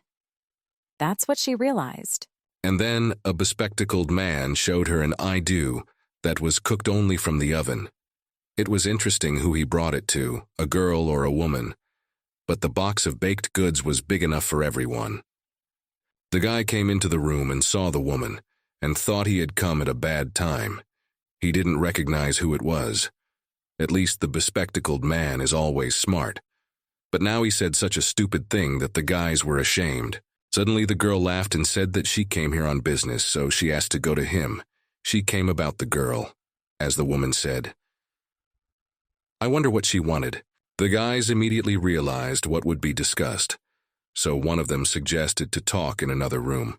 That's what she realized. And then a bespectacled man showed her an I do that was cooked only from the oven. It was interesting who he brought it to, a girl or a woman, but the box of baked goods was big enough for everyone. The guy came into the room and saw the woman, and thought he had come at a bad time. He didn't recognize who it was. At least the bespectacled man is always smart. But now he said such a stupid thing that the guys were ashamed. Suddenly the girl laughed and said that she came here on business, so she asked to go to him. She came about the girl, as the woman said. I wonder what she wanted. The guys immediately realized what would be discussed, so one of them suggested to talk in another room.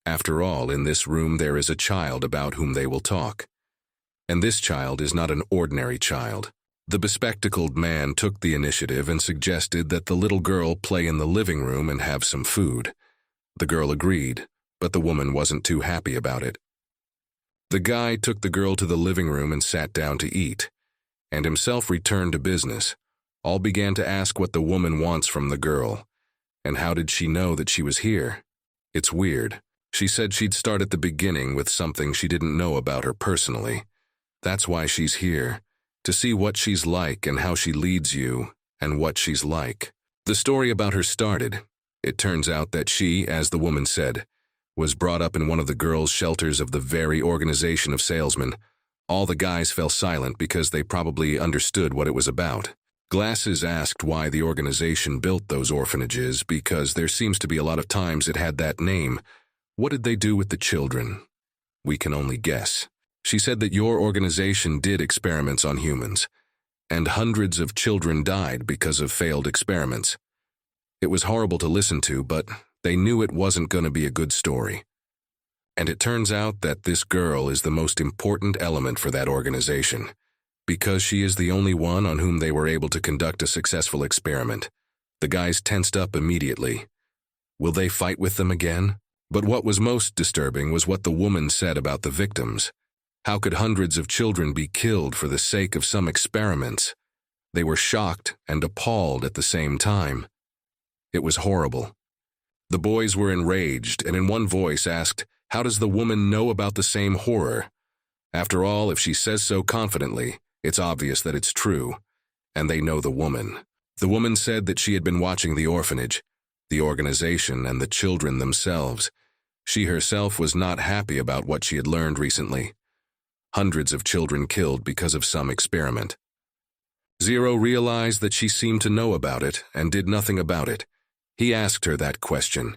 After all, in this room there is a child about whom they will talk. And this child is not an ordinary child. The bespectacled man took the initiative and suggested that the little girl play in the living room and have some food. The girl agreed, but the woman wasn't too happy about it. The guy took the girl to the living room and sat down to eat, and himself returned to business. All began to ask what the woman wants from the girl, and how did she know that she was here? It's weird. She said she'd start at the beginning with something she didn't know about her personally. That's why she's here, to see what she's like and how she leads you and what she's like. The story about her started. It turns out that she, as the woman said, was brought up in one of the girls' shelters of the very organization of salesmen. All the guys fell silent because they probably understood what it was about. Glasses asked why the organization built those orphanages because there seems to be a lot of times it had that name. What did they do with the children? We can only guess. She said that your organization did experiments on humans, and hundreds of children died because of failed experiments. It was horrible to listen to, but they knew it wasn't going to be a good story. And it turns out that this girl is the most important element for that organization, because she is the only one on whom they were able to conduct a successful experiment. The guys tensed up immediately. Will they fight with them again? But what was most disturbing was what the woman said about the victims. How could hundreds of children be killed for the sake of some experiments? They were shocked and appalled at the same time. It was horrible. The boys were enraged and in one voice asked, how does the woman know about the same horror? After all, if she says so confidently, it's obvious that it's true, and they know the woman. The woman said that she had been watching the orphanage, the organization, and the children themselves. She herself was not happy about what she had learned recently. Hundreds of children killed because of some experiment. Zero realized that she seemed to know about it and did nothing about it. He asked her that question.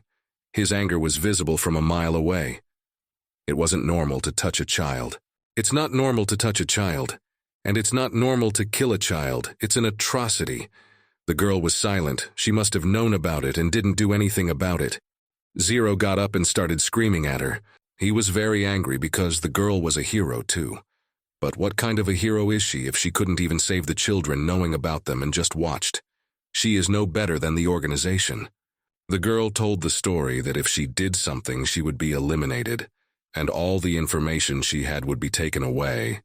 His anger was visible from a mile away. It wasn't normal to touch a child. It's not normal to touch a child. And it's not normal to kill a child. It's an atrocity. The girl was silent. She must have known about it and didn't do anything about it. Zero got up and started screaming at her. He was very angry because the girl was a hero too. But what kind of a hero is she if she couldn't even save the children knowing about them and just watched? She is no better than the organization. The girl told the story that if she did something, she would be eliminated, and all the information she had would be taken away,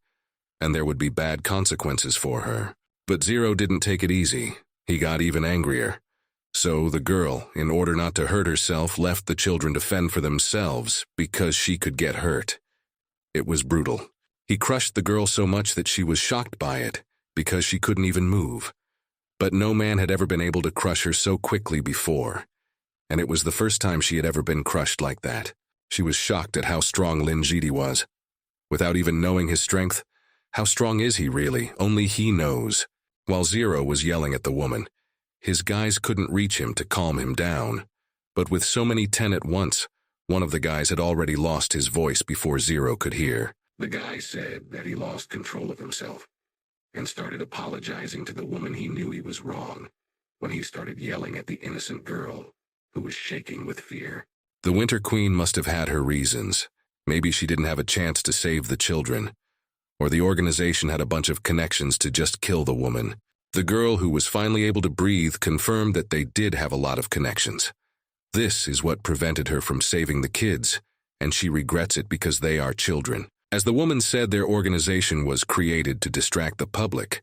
and there would be bad consequences for her. But Zero didn't take it easy. He got even angrier. So the girl, in order not to hurt herself, left the children to fend for themselves because she could get hurt. It was brutal. He crushed the girl so much that she was shocked by it, because she couldn't even move. But no man had ever been able to crush her so quickly before, and it was the first time she had ever been crushed like that. She was shocked at how strong Lin Jidi was. Without even knowing his strength, how strong is he really? Only he knows. While Zero was yelling at the woman, his guys couldn't reach him to calm him down. But with so many 10 at once, one of the guys had already lost his voice before Zero could hear. The guy said that he lost control of himself and started apologizing to the woman he knew he was wrong when he started yelling at the innocent girl who was shaking with fear. The Winter Queen must have had her reasons. Maybe she didn't have a chance to save the children, or the organization had a bunch of connections to just kill the woman. The girl who was finally able to breathe confirmed that they did have a lot of connections. This is what prevented her from saving the kids, and she regrets it because they are children. As the woman said, their organization was created to distract the public.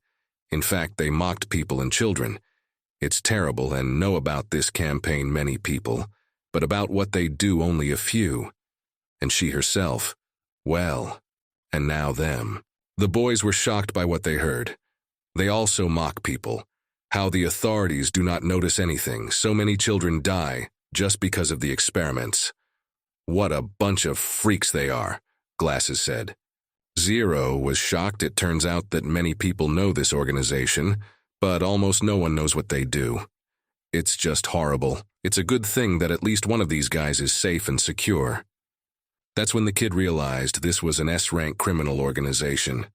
In fact, they mocked people and children. It's terrible, and know about this campaign many people, but about what they do only a few. And she herself, well, and now them. The boys were shocked by what they heard. They also mock people. How the authorities do not notice anything. So many children die just because of the experiments. What a bunch of freaks they are, Glasses said. Zero was shocked. It turns out that many people know this organization, but almost no one knows what they do. It's just horrible. It's a good thing that at least one of these guys is safe and secure. That's when the kid realized this was an S-rank criminal organization.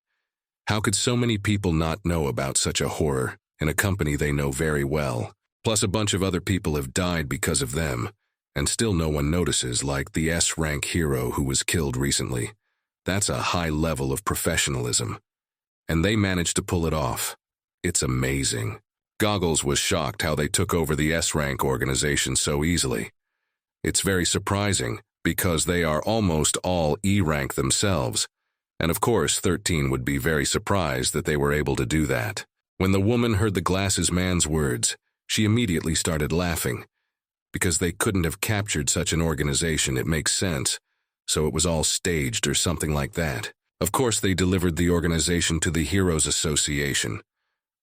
How could so many people not know about such a horror in a company they know very well? Plus a bunch of other people have died because of them, and still no one notices, like the S-rank hero who was killed recently. That's a high level of professionalism. And they managed to pull it off. It's amazing. Goggles was shocked how they took over the S-rank organization so easily. It's very surprising, because they are almost all E-rank themselves. And of course, 13 would be very surprised that they were able to do that. When the woman heard the Glasses man's words, she immediately started laughing. Because they couldn't have captured such an organization, it makes sense. So it was all staged or something like that. Of course, they delivered the organization to the Heroes Association,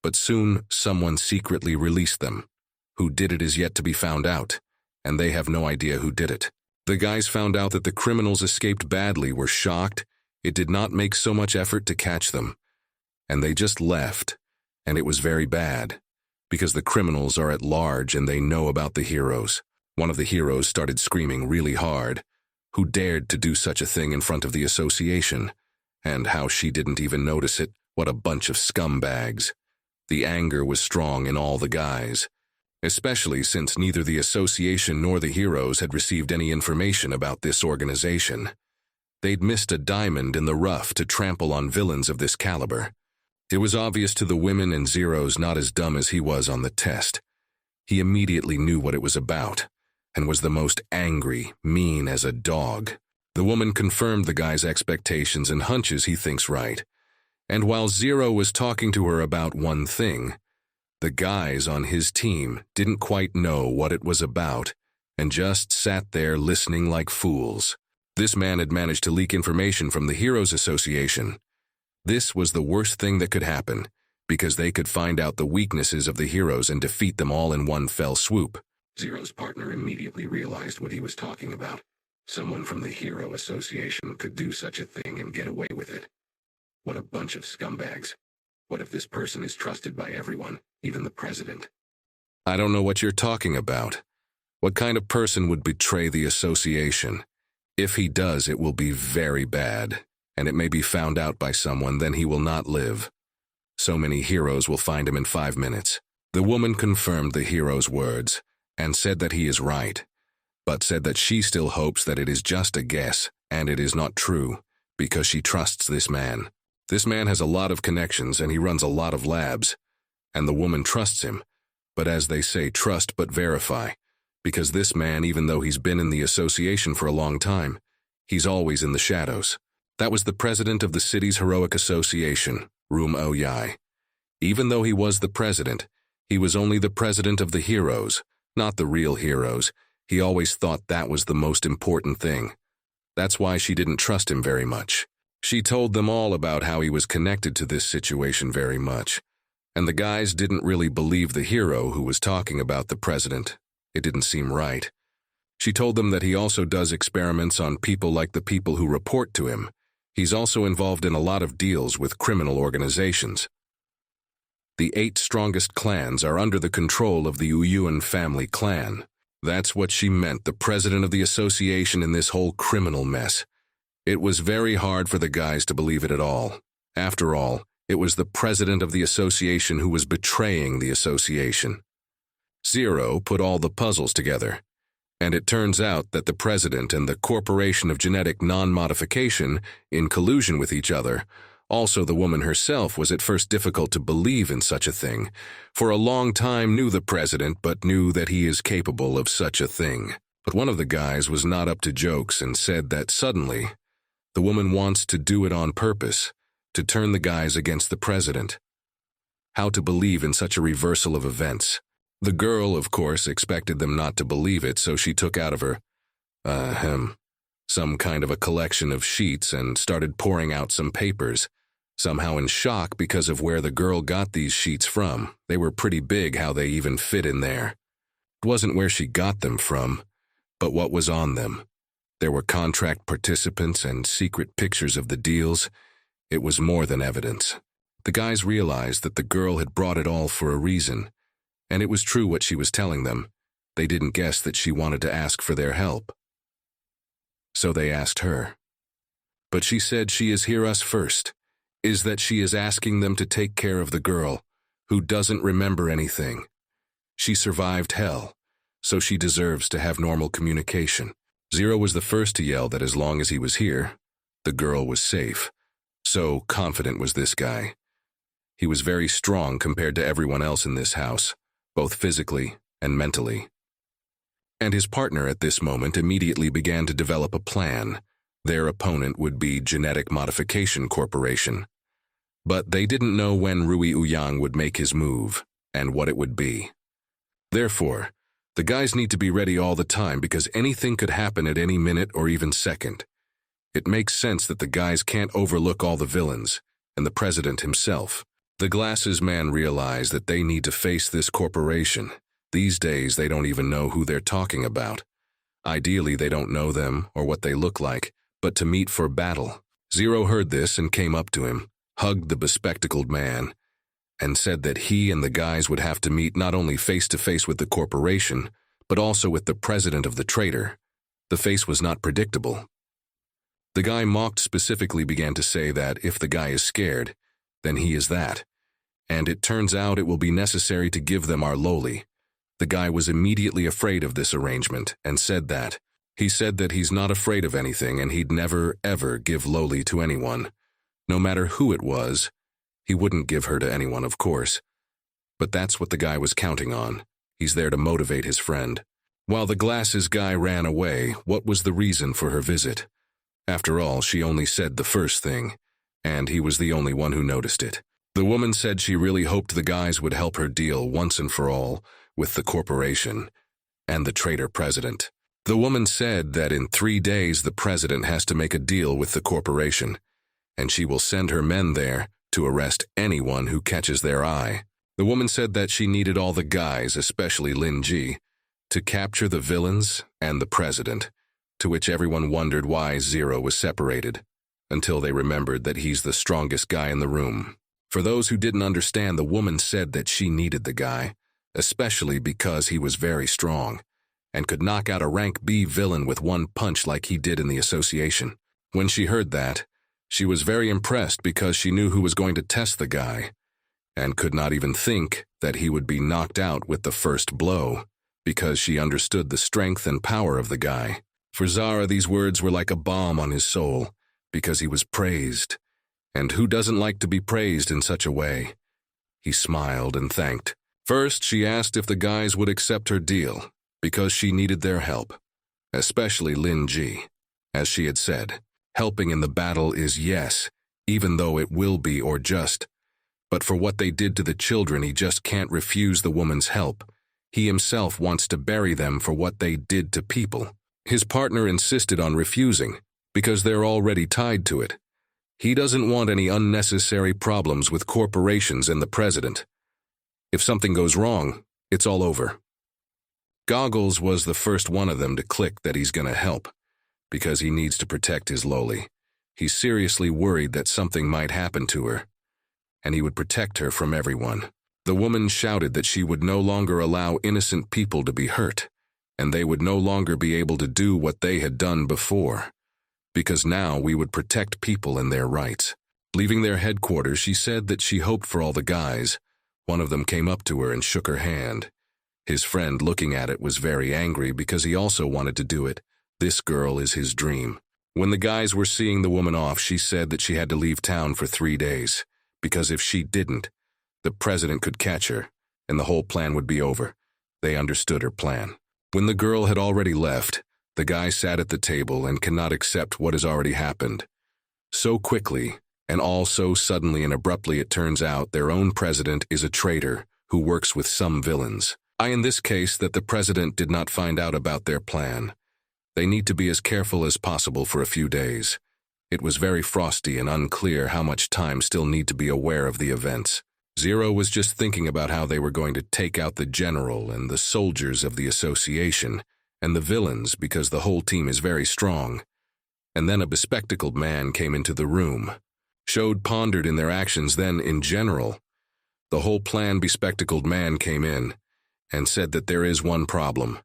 but soon someone secretly released them. Who did it is yet to be found out, and they have no idea who did it. The guys found out that the criminals escaped badly, were shocked. It did not make so much effort to catch them, and they just left, and it was very bad, because the criminals are at large and they know about the heroes. One of the heroes started screaming really hard. Who dared to do such a thing in front of the association? And how she didn't even notice it. What a bunch of scumbags. The anger was strong in all the guys, especially since neither the association nor the heroes had received any information about this organization. They'd missed a diamond in the rough to trample on villains of this caliber. It was obvious to the women and Zero's not as dumb as he was on the test. He immediately knew what it was about, and was the most angry, mean as a dog. The woman confirmed the guy's expectations and hunches he thinks right. And while Zero was talking to her about one thing, the guys on his team didn't quite know what it was about and just sat there listening like fools. This man had managed to leak information from the Heroes Association. This was the worst thing that could happen, because they could find out the weaknesses of the heroes and defeat them all in one fell swoop. Zero's partner immediately realized what he was talking about. Someone from the Hero Association could do such a thing and get away with it. What a bunch of scumbags. What if this person is trusted by everyone, even the president? I don't know what you're talking about. What kind of person would betray the association? If he does, it will be very bad, and it may be found out by someone, then he will not live. So many heroes will find him in 5 minutes. The woman confirmed the hero's words, and said that he is right, but said that she still hopes that it is just a guess, and it is not true, because she trusts this man. This man has a lot of connections, and he runs a lot of labs, and the woman trusts him, but as they say, trust but verify. Because this man, even though he's been in the association for a long time, he's always in the shadows. That was the president of the city's heroic association, Room Oyai. Even though he was the president, he was only the president of the heroes, not the real heroes. He always thought that was the most important thing. That's why she didn't trust him very much. She told them all about how he was connected to this situation very much, and the guys didn't really believe the hero who was talking about the president. It didn't seem right. She told them that he also does experiments on people like the people who report to him. He's also involved in a lot of deals with criminal organizations. The 8 strongest clans are under the control of the Uyuan family clan. That's what she meant, the president of the association in this whole criminal mess. It was very hard for the guys to believe it at all. After all, it was the president of the association who was betraying the association. Zero put all the puzzles together, and it turns out that the president and the Corporation of Genetic Non-Modification, in collusion with each other. Also, the woman herself was at first difficult to believe in such a thing. For a long time knew the president, but knew that he is capable of such a thing. But one of the guys was not up to jokes and said that suddenly, the woman wants to do it on purpose, to turn the guys against the president. How to believe in such a reversal of events? The girl, of course, expected them not to believe it, so she took out of her, some kind of a collection of sheets and started pouring out some papers, somehow in shock because of where the girl got these sheets from. They were pretty big how they even fit in there. It wasn't where she got them from, but what was on them. There were contract participants and secret pictures of the deals. It was more than evidence. The guys realized that the girl had brought it all for a reason. And it was true what she was telling them. They didn't guess that she wanted to ask for their help. So they asked her. But she said she is hear us first, is that she is asking them to take care of the girl, who doesn't remember anything. She survived hell, so she deserves to have normal communication. Zero was the first to yell that as long as he was here, the girl was safe. So confident was this guy. He was very strong compared to everyone else in this house, both physically and mentally. And his partner at this moment immediately began to develop a plan. Their opponent would be Genetic Modification Corporation. But they didn't know when Rui Uyang would make his move, and what it would be. Therefore, the guys need to be ready all the time because anything could happen at any minute or even second. It makes sense that the guys can't overlook all the villains, and the president himself. The glasses man realized that they need to face this corporation. These days, they don't even know who they're talking about. Ideally, they don't know them or what they look like, but to meet for battle. Zero heard this and came up to him, hugged the bespectacled man, and said that he and the guys would have to meet not only face-to-face with the corporation, but also with the president of the trader. The face was not predictable. The guy mocked specifically began to say that if the guy is scared, then he is that. And it turns out it will be necessary to give them our lowly. The guy was immediately afraid of this arrangement and said that. He said that he's not afraid of anything and he'd never, ever give lowly to anyone. No matter who it was, he wouldn't give her to anyone, of course. But that's what the guy was counting on. He's there to motivate his friend. While the glasses guy ran away, what was the reason for her visit? After all, she only said the first thing, and he was the only one who noticed it. The woman said she really hoped the guys would help her deal once and for all with the corporation and the trader president. The woman said that in 3 days the president has to make a deal with the corporation, and she will send her men there to arrest anyone who catches their eye. The woman said that she needed all the guys, especially Lin Ji, to capture the villains and the president, to which everyone wondered why Zero was separated, until they remembered that he's the strongest guy in the room. For those who didn't understand, the woman said that she needed the guy, especially because he was very strong, and could knock out a rank B villain with one punch like he did in the association. When she heard that, she was very impressed because she knew who was going to test the guy, and could not even think that he would be knocked out with the first blow, because she understood the strength and power of the guy. For Zara, these words were like a balm on his soul, because he was praised. And who doesn't like to be praised in such a way? He smiled and thanked. First, she asked if the guys would accept her deal, because she needed their help, especially Lin Ji. As she had said, helping in the battle is yes, even though it will be or just. But for what they did to the children, he just can't refuse the woman's help. He himself wants to bury them for what they did to people. His partner insisted on refusing, because they're already tied to it. He doesn't want any unnecessary problems with corporations and the president. If something goes wrong, it's all over. Goggles was the first one of them to click that he's gonna help, because he needs to protect his lowly. He's seriously worried that something might happen to her, and he would protect her from everyone. The woman shouted that she would no longer allow innocent people to be hurt, and they would no longer be able to do what they had done before, because now we would protect people and their rights. Leaving their headquarters, she said that she hoped for all the guys. One of them came up to her and shook her hand. His friend, looking at it, was very angry because he also wanted to do it. This girl is his dream. When the guys were seeing the woman off, she said that she had to leave town for 3 days, because if she didn't, the president could catch her, and the whole plan would be over. They understood her plan. When the girl had already left, the guy sat at the table and cannot accept what has already happened. So quickly, and all so suddenly and abruptly, it turns out their own president is a traitor who works with some villains. In this case, that the president did not find out about their plan. They need to be as careful as possible for a few days. It was very frosty and unclear how much time still need to be aware of the events. Zero was just thinking about how they were going to take out the general and the soldiers of the association and the villains, because the whole team is very strong. And then a bespectacled man came into the room. Showed pondered in their actions, then in general. The whole plan bespectacled man came in and said that there is one problem.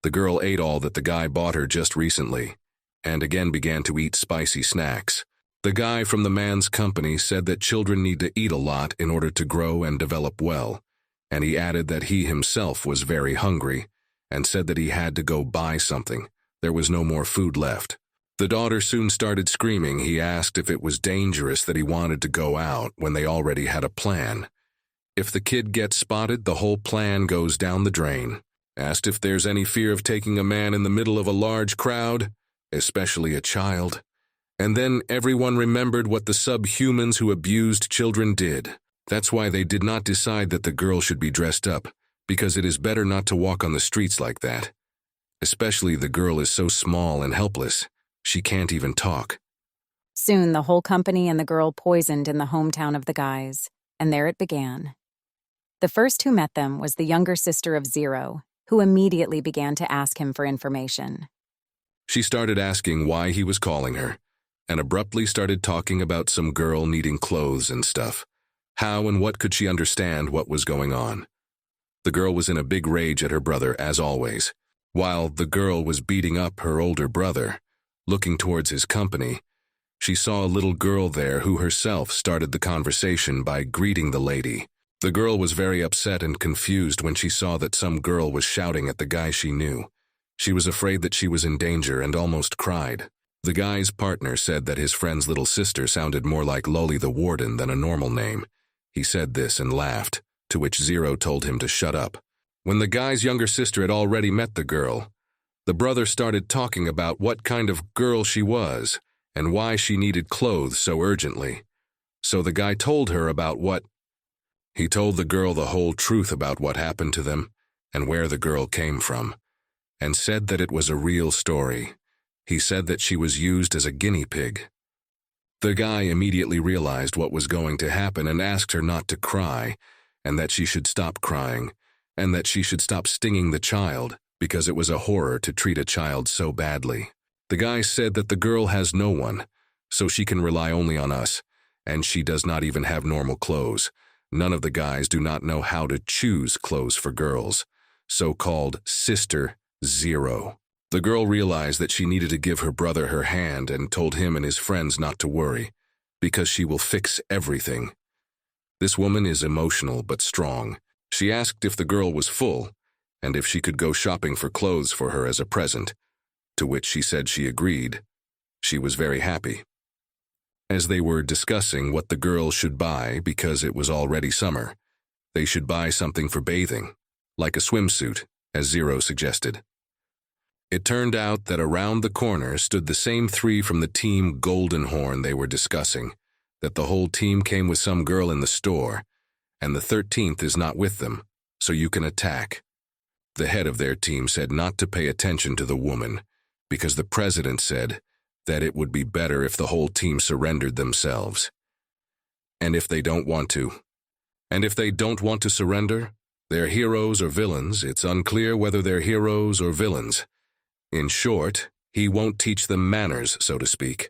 The girl ate all that the guy bought her just recently, and again began to eat spicy snacks. The guy from the man's company said that children need to eat a lot in order to grow and develop well, and he added that he himself was very hungry, and said that he had to go buy something. There was no more food left. The daughter soon started screaming. He asked if it was dangerous that he wanted to go out when they already had a plan. If the kid gets spotted, the whole plan goes down the drain. Asked if there's any fear of taking a man in the middle of a large crowd, especially a child. And then everyone remembered what the subhumans who abused children did. That's why they did not decide that the girl should be dressed up, because it is better not to walk on the streets like that. Especially the girl is so small and helpless. She can't even talk. Soon the whole company and the girl poisoned in the hometown of the guys, and there it began. The first who met them was the younger sister of Zero, who immediately began to ask him for information. She started asking why he was calling her, and abruptly started talking about some girl needing clothes and stuff. How and what could she understand what was going on? The girl was in a big rage at her brother, as always. While the girl was beating up her older brother, looking towards his company, she saw a little girl there who herself started the conversation by greeting the lady. The girl was very upset and confused when she saw that some girl was shouting at the guy she knew. She was afraid that she was in danger and almost cried. The guy's partner said that his friend's little sister sounded more like Lolly the Warden than a normal name. He said this and laughed, to which Zero told him to shut up. When the guy's younger sister had already met the girl, the brother started talking about what kind of girl she was and why she needed clothes so urgently. So the guy told her about what. He told the girl the whole truth about what happened to them and where the girl came from, and said that it was a real story. He said that she was used as a guinea pig. The guy immediately realized what was going to happen and asked her not to cry, and that she should stop crying, and that she should stop stinging the child, because it was a horror to treat a child so badly. The guy said that the girl has no one, so she can rely only on us, and she does not even have normal clothes. None of the guys do not know how to choose clothes for girls, so-called Sister Zero. The girl realized that she needed to give her brother her hand and told him and his friends not to worry, because she will fix everything. This woman is emotional but strong. She asked if the girl was full, and if she could go shopping for clothes for her as a present, to which she said she agreed. She was very happy. As they were discussing what the girl should buy because it was already summer, they should buy something for bathing, like a swimsuit, as Zero suggested. It turned out that around the corner stood the same three from the team Golden Horn they were discussing, that the whole team came with some girl in the store, and the 13th is not with them, so you can attack. The head of their team said not to pay attention to the woman, because the president said that it would be better if the whole team surrendered themselves. And if they don't want to surrender, they're heroes or villains. It's unclear whether they're heroes or villains. In short, he won't teach them manners, so to speak.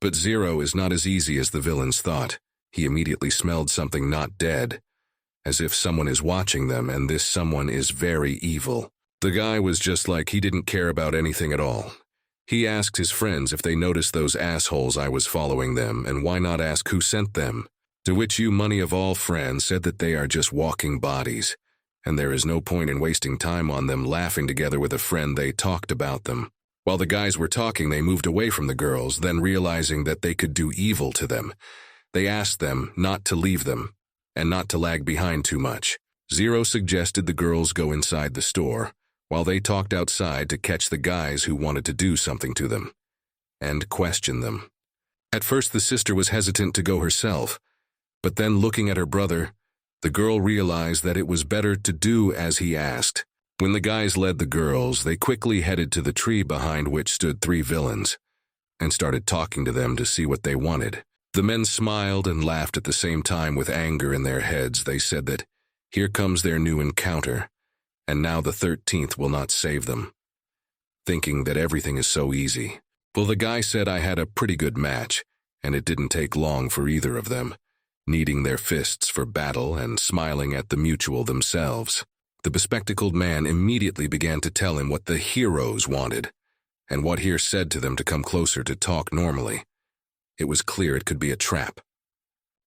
But Zero is not as easy as the villains thought. He immediately smelled something not dead, as if someone is watching them, and this someone is very evil. The guy was just like he didn't care about anything at all. He asked his friends if they noticed those assholes I was following them, and why not ask who sent them? To which you money of all friends said that they are just walking bodies, and there is no point in wasting time on them laughing together with a friend they talked about them. While the guys were talking, they moved away from the girls, then realizing that they could do evil to them. They asked them not to leave them, and not to lag behind too much. Zero suggested the girls go inside the store, while they talked outside to catch the guys who wanted to do something to them, and question them. At first the sister was hesitant to go herself, but then looking at her brother, the girl realized that it was better to do as he asked. When the guys led the girls, they quickly headed to the tree behind which stood three villains, and started talking to them to see what they wanted. The men smiled and laughed at the same time with anger in their heads. They said that here comes their new encounter, and now the 13th will not save them, thinking that everything is so easy. Well, the guy said I had a pretty good match, and it didn't take long for either of them, kneading their fists for battle and smiling at the mutual themselves. The bespectacled man immediately began to tell him what the heroes wanted, and what here said to them to come closer to talk normally. It was clear it could be a trap.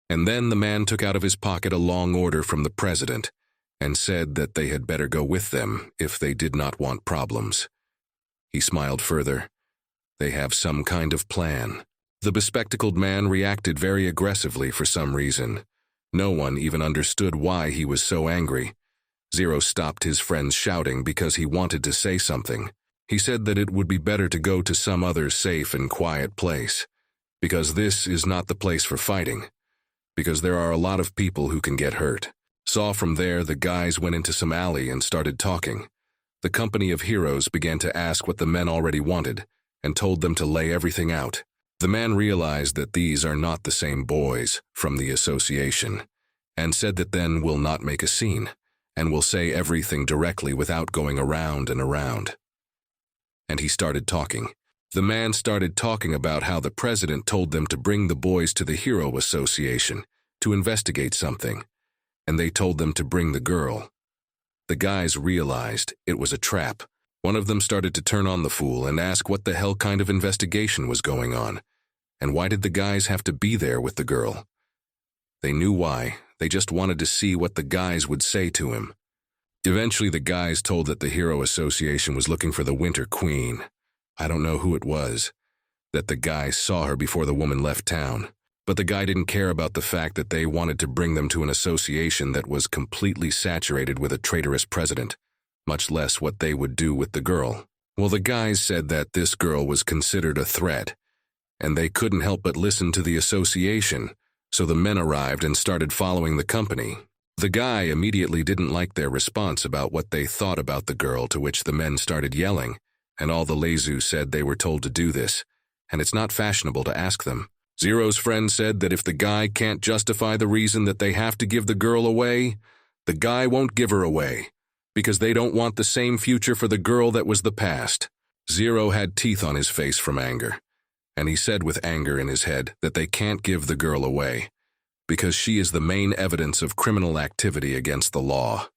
And then the man took out of his pocket a long order from the president, and said that they had better go with them if they did not want problems. He smiled further. They have some kind of plan. The bespectacled man reacted very aggressively for some reason. No one even understood why he was so angry. Zero stopped his friends shouting because he wanted to say something. He said that it would be better to go to some other safe and quiet place, because this is not the place for fighting, because there are a lot of people who can get hurt. Saw from there, the guys went into some alley and started talking. The company of heroes began to ask what the men already wanted, and told them to lay everything out. The man realized that these are not the same boys from the association, and said that then we'll not make a scene, and will say everything directly without going around and around. And he started talking. The man started talking about how the president told them to bring the boys to the Hero Association to investigate something, and they told them to bring the girl. The guys realized it was a trap. One of them started to turn on the fool and ask what the hell kind of investigation was going on, and why did the guys have to be there with the girl? They knew why. They just wanted to see what the guys would say to him. Eventually, the guys told that the Hero Association was looking for the Winter Queen. I don't know who it was. That the guy saw her before the woman left town. But the guy didn't care about the fact that they wanted to bring them to an association that was completely saturated with a traitorous president, much less what they would do with the girl. Well, the guys said that this girl was considered a threat, and they couldn't help but listen to the association, so the men arrived and started following the company. The guy immediately didn't like their response about what they thought about the girl, to which the men started yelling, and all the Lezu said they were told to do this, and it's not fashionable to ask them. Zero's friend said that if the guy can't justify the reason that they have to give the girl away, the guy won't give her away, because they don't want the same future for the girl that was the past. Zero had teeth on his face from anger, and he said with anger in his head that they can't give the girl away, because she is the main evidence of criminal activity against the law.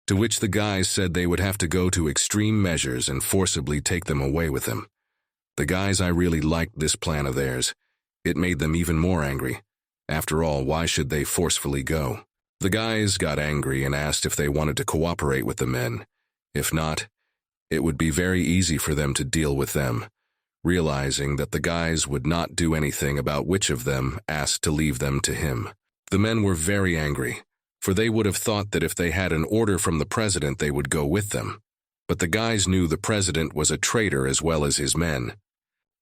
To which the guys said they would have to go to extreme measures and forcibly take them away with them. The guys I really liked this plan of theirs. It made them even more angry. After all, why should they forcefully go? The guys got angry and asked if they wanted to cooperate with the men. If not, it would be very easy for them to deal with them, realizing that the guys would not do anything about which of them asked to leave them to him. The men were very angry, for they would have thought that if they had an order from the president they would go with them. But the guys knew the president was a traitor as well as his men.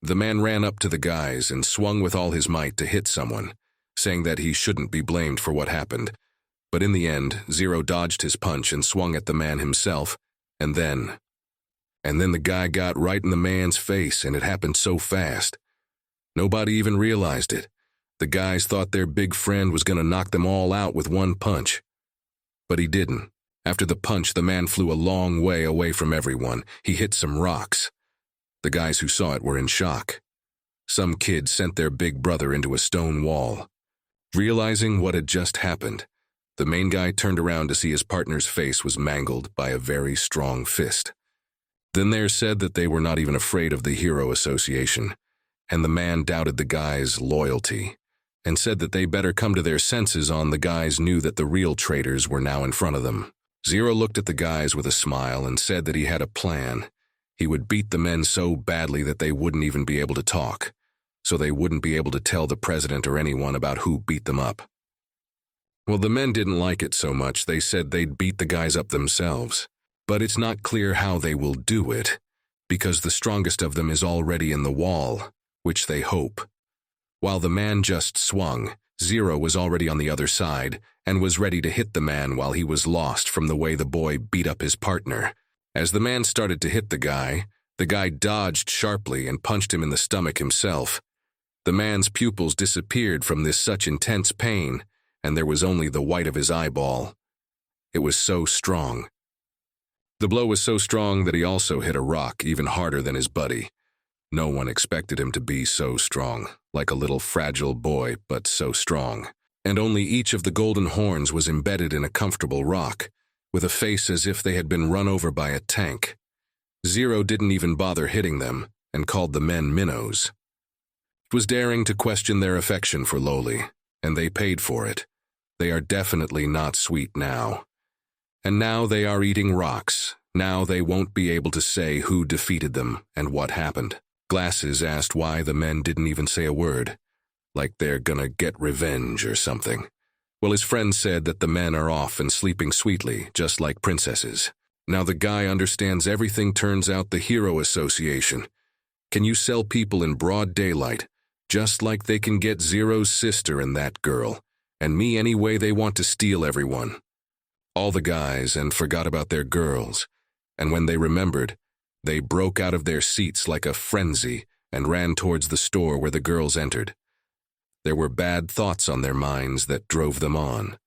The man ran up to the guys and swung with all his might to hit someone, saying that he shouldn't be blamed for what happened. But in the end, Zero dodged his punch and swung at the man himself, and then the guy got right in the man's face, and it happened so fast. Nobody even realized it. The guys thought their big friend was going to knock them all out with one punch. But he didn't. After the punch, the man flew a long way away from everyone. He hit some rocks. The guys who saw it were in shock. Some kid sent their big brother into a stone wall. Realizing what had just happened, the main guy turned around to see his partner's face was mangled by a very strong fist. Then they're said that they were not even afraid of the Hero Association, and the man doubted the guy's loyalty, and said that they better come to their senses on the guys knew that the real traitors were now in front of them. Zero looked at the guys with a smile and said that he had a plan. He would beat the men so badly that they wouldn't even be able to talk, so they wouldn't be able to tell the president or anyone about who beat them up. Well, the men didn't like it so much, they said they'd beat the guys up themselves. But it's not clear how they will do it, because the strongest of them is already in the wall, which they hope. While the man just swung, Zero was already on the other side and was ready to hit the man while he was lost from the way the boy beat up his partner. As the man started to hit the guy dodged sharply and punched him in the stomach himself. The man's pupils disappeared from this such intense pain, and there was only the white of his eyeball. It was so strong. The blow was so strong that he also hit a rock even harder than his buddy. No one expected him to be so strong, like a little fragile boy, but so strong. And only each of the golden horns was embedded in a comfortable rock, with a face as if they had been run over by a tank. Zero didn't even bother hitting them, and called the men minnows. It was daring to question their affection for Loli, and they paid for it. They are definitely not sweet now. And now they are eating rocks. Now they won't be able to say who defeated them and what happened. Glasses asked why the men didn't even say a word, like they're gonna get revenge or something. Well, his friend said that the men are off and sleeping sweetly, just like princesses. Now the guy understands everything turns out the Hero Association. Can you sell people in broad daylight, just like they can get Zero's sister and that girl, and me any way they want to steal everyone? All the guys and forgot about their girls, and when they remembered, They broke out of their seats like a frenzy and ran towards the store where the girls entered. There were bad thoughts on their minds that drove them on.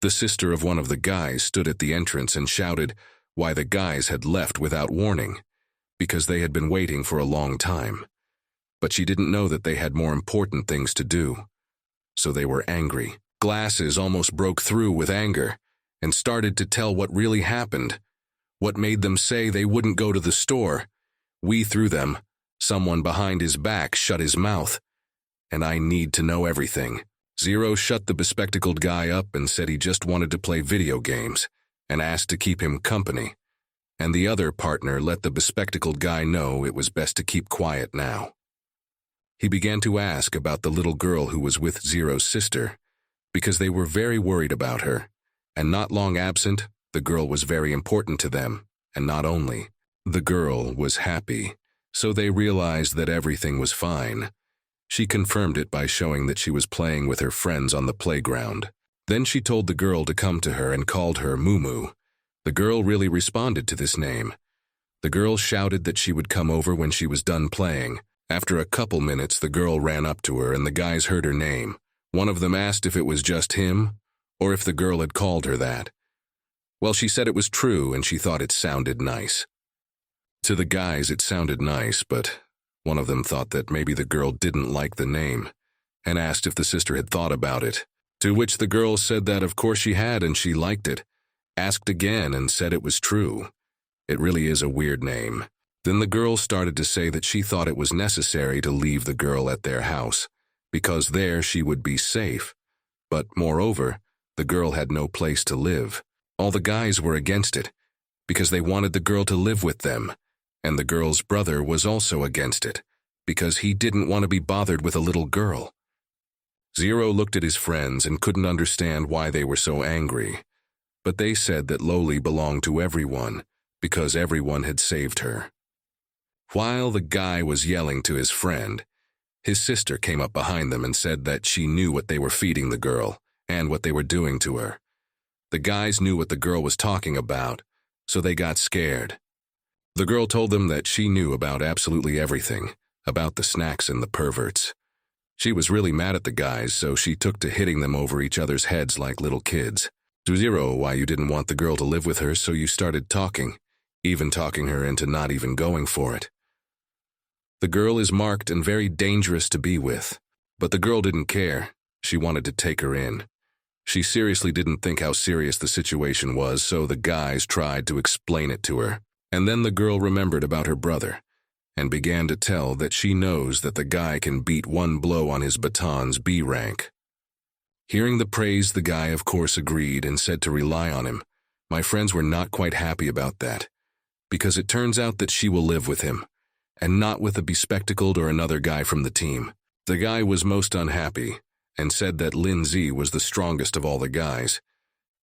The sister of one of the guys stood at the entrance and shouted why the guys had left without warning, because they had been waiting for a long time. But she didn't know that they had more important things to do. So they were angry. Glasses almost broke through with anger and started to tell what really happened, what made them say they wouldn't go to the store. We threw them. Someone behind his back shut his mouth. And I need to know everything. Zero shut the bespectacled guy up and said he just wanted to play video games and asked to keep him company. And the other partner let the bespectacled guy know it was best to keep quiet now. He began to ask about the little girl who was with Zero's sister, because they were very worried about her, and not long absent, the girl was very important to them, and not only. The girl was happy, so they realized that everything was fine. She confirmed it by showing that she was playing with her friends on the playground. Then she told the girl to come to her and called her Moo. The girl really responded to this name. The girl shouted that she would come over when she was done playing. After a couple minutes, the girl ran up to her and the guys heard her name. One of them asked if it was just him, or if the girl had called her that. Well, she said it was true and she thought it sounded nice. To the guys, it sounded nice, but one of them thought that maybe the girl didn't like the name, and asked if the sister had thought about it, to which the girl said that of course she had and she liked it, asked again and said it was true. It really is a weird name. Then the girl started to say that she thought it was necessary to leave the girl at their house, because there she would be safe. But moreover, the girl had no place to live. All the guys were against it, because they wanted the girl to live with them, and the girl's brother was also against it, because he didn't want to be bothered with a little girl. Zero looked at his friends and couldn't understand why they were so angry, but they said that Loli belonged to everyone, because everyone had saved her. While the guy was yelling to his friend, his sister came up behind them and said that she knew what they were feeding the girl and what they were doing to her. The guys knew what the girl was talking about, so they got scared. The girl told them that she knew about absolutely everything, about the snacks and the perverts. She was really mad at the guys, so she took to hitting them over each other's heads like little kids. To Zero, why you didn't want the girl to live with her, so you started talking, even talking her into not even going for it. The girl is marked and very dangerous to be with, but the girl didn't care. She wanted to take her in. She seriously didn't think how serious the situation was, so the guys tried to explain it to her. And then the girl remembered about her brother, and began to tell that she knows that the guy can beat one blow on his baton's B rank. Hearing the praise, the guy of course agreed and said to rely on him. My friends were not quite happy about that, because it turns out that she will live with him, and not with a bespectacled or another guy from the team. The guy was most unhappy, and said that Lindsay was the strongest of all the guys,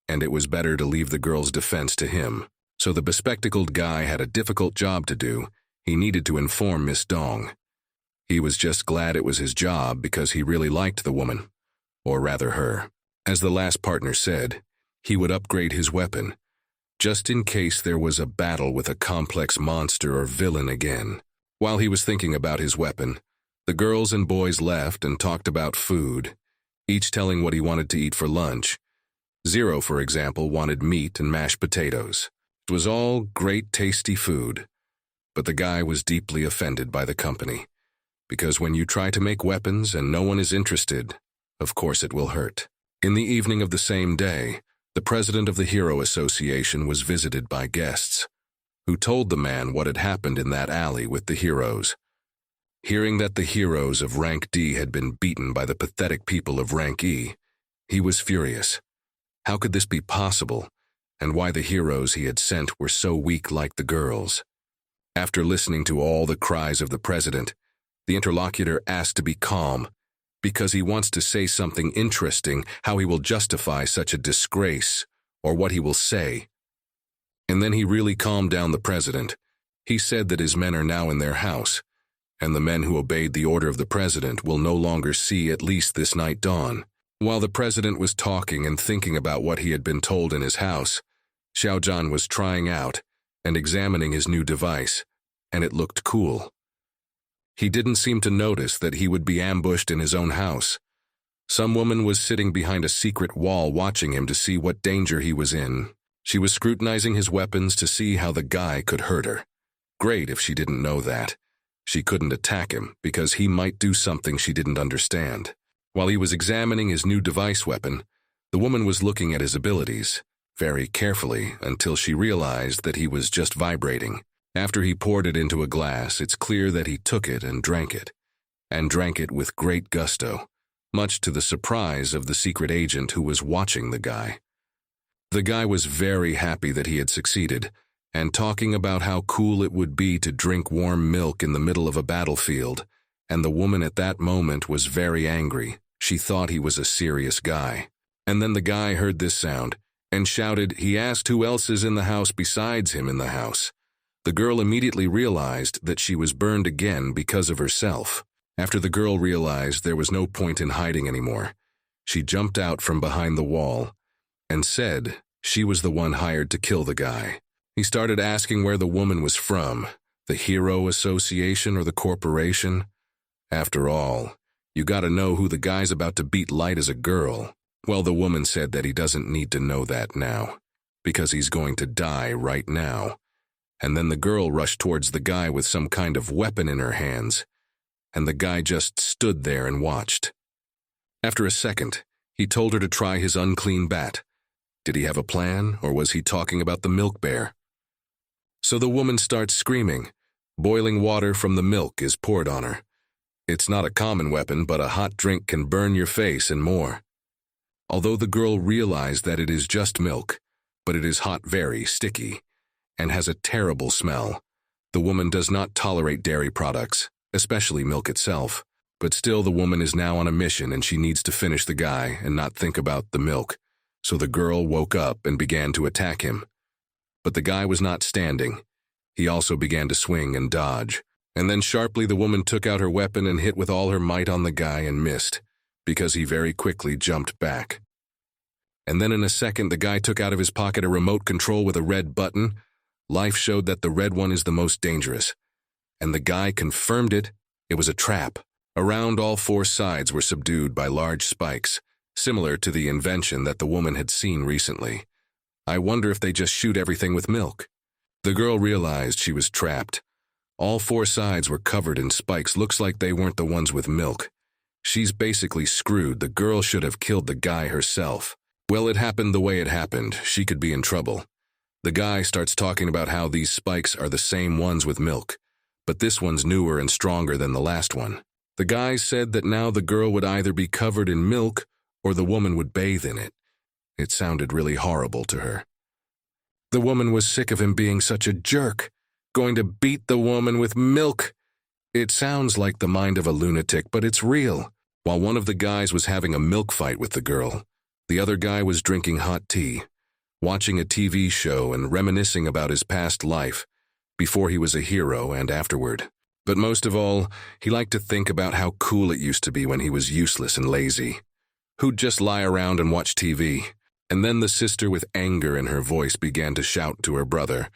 and it was better to leave the girl's defense to him. So the bespectacled guy had a difficult job to do. He needed to inform Miss Dong. He was just glad it was his job because he really liked the woman, or rather her. As the last partner said, he would upgrade his weapon, just in case there was a battle with a complex monster or villain again. While he was thinking about his weapon, the girls and boys left and talked about food, each telling what he wanted to eat for lunch. Zero, for example, wanted meat and mashed potatoes. It was all great tasty food, but the guy was deeply offended by the company, because when you try to make weapons and no one is interested, of course it will hurt. In the evening of the same day, the president of the Hero Association was visited by guests, who told the man what had happened in that alley with the heroes. Hearing that the heroes of rank D had been beaten by the pathetic people of rank E, he was furious. How could this be possible? And why the heroes he had sent were so weak like the girls. After listening to all the cries of the president, the interlocutor asked to be calm, because he wants to say something interesting, how he will justify such a disgrace, or what he will say. And then he really calmed down the president. He said that his men are now in their house, and the men who obeyed the order of the president will no longer see at least this night dawn. While the president was talking and thinking about what he had been told in his house, Xiaozhan was trying out, and examining his new device, and it looked cool. He didn't seem to notice that he would be ambushed in his own house. Some woman was sitting behind a secret wall watching him to see what danger he was in. She was scrutinizing his weapons to see how the guy could hurt her. Great if she didn't know that. She couldn't attack him because he might do something she didn't understand. While he was examining his new device weapon, the woman was looking at his abilities very carefully until she realized that he was just vibrating. After he poured it into a glass, it's clear that he took it and drank it with great gusto, much to the surprise of the secret agent who was watching the guy. The guy was very happy that he had succeeded, and talking about how cool it would be to drink warm milk in the middle of a battlefield, and the woman at that moment was very angry. She thought he was a serious guy. And then the guy heard this sound and shouted, he asked who else is in the house besides him in the house. The girl immediately realized that she was burned again because of herself. After the girl realized there was no point in hiding anymore, she jumped out from behind the wall and said she was the one hired to kill the guy. He started asking where the woman was from, the Hero Association or the corporation. After all, you gotta know who the guy's about to beat light as a girl. Well, the woman said that he doesn't need to know that now, because he's going to die right now. And then the girl rushed towards the guy with some kind of weapon in her hands, and the guy just stood there and watched. After a second, he told her to try his unclean bat. Did he have a plan, or was he talking about the milk bear? So the woman starts screaming. Boiling water from the milk is poured on her. It's not a common weapon, but a hot drink can burn your face and more. Although the girl realized that it is just milk, but it is hot, very sticky, and has a terrible smell. The woman does not tolerate dairy products, especially milk itself, but still the woman is now on a mission and she needs to finish the guy and not think about the milk. So the girl woke up and began to attack him. But the guy was not standing. He also began to swing and dodge. And then sharply the woman took out her weapon and hit with all her might on the guy and missed, because he very quickly jumped back. And then in a second the guy took out of his pocket a remote control with a red button. Life showed that the red one is the most dangerous. And the guy confirmed it. It was a trap. Around all four sides were subdued by large spikes, similar to the invention that the woman had seen recently. I wonder if they just shoot everything with milk. The girl realized she was trapped. All four sides were covered in spikes. Looks like they weren't the ones with milk. She's basically screwed. The girl should have killed the guy herself. Well, it happened the way it happened. She could be in trouble. The guy starts talking about how these spikes are the same ones with milk, but this one's newer and stronger than the last one. The guy said that now the girl would either be covered in milk or the woman would bathe in it. It sounded really horrible to her. The woman was sick of him being such a jerk, going to beat the woman with milk. It sounds like the mind of a lunatic, but it's real. While one of the guys was having a milk fight with the girl, the other guy was drinking hot tea, watching a TV show and reminiscing about his past life, before he was a hero and afterward. But most of all, he liked to think about how cool it used to be when he was useless and lazy. Who'd just lie around and watch TV. And then the sister with anger in her voice began to shout to her brother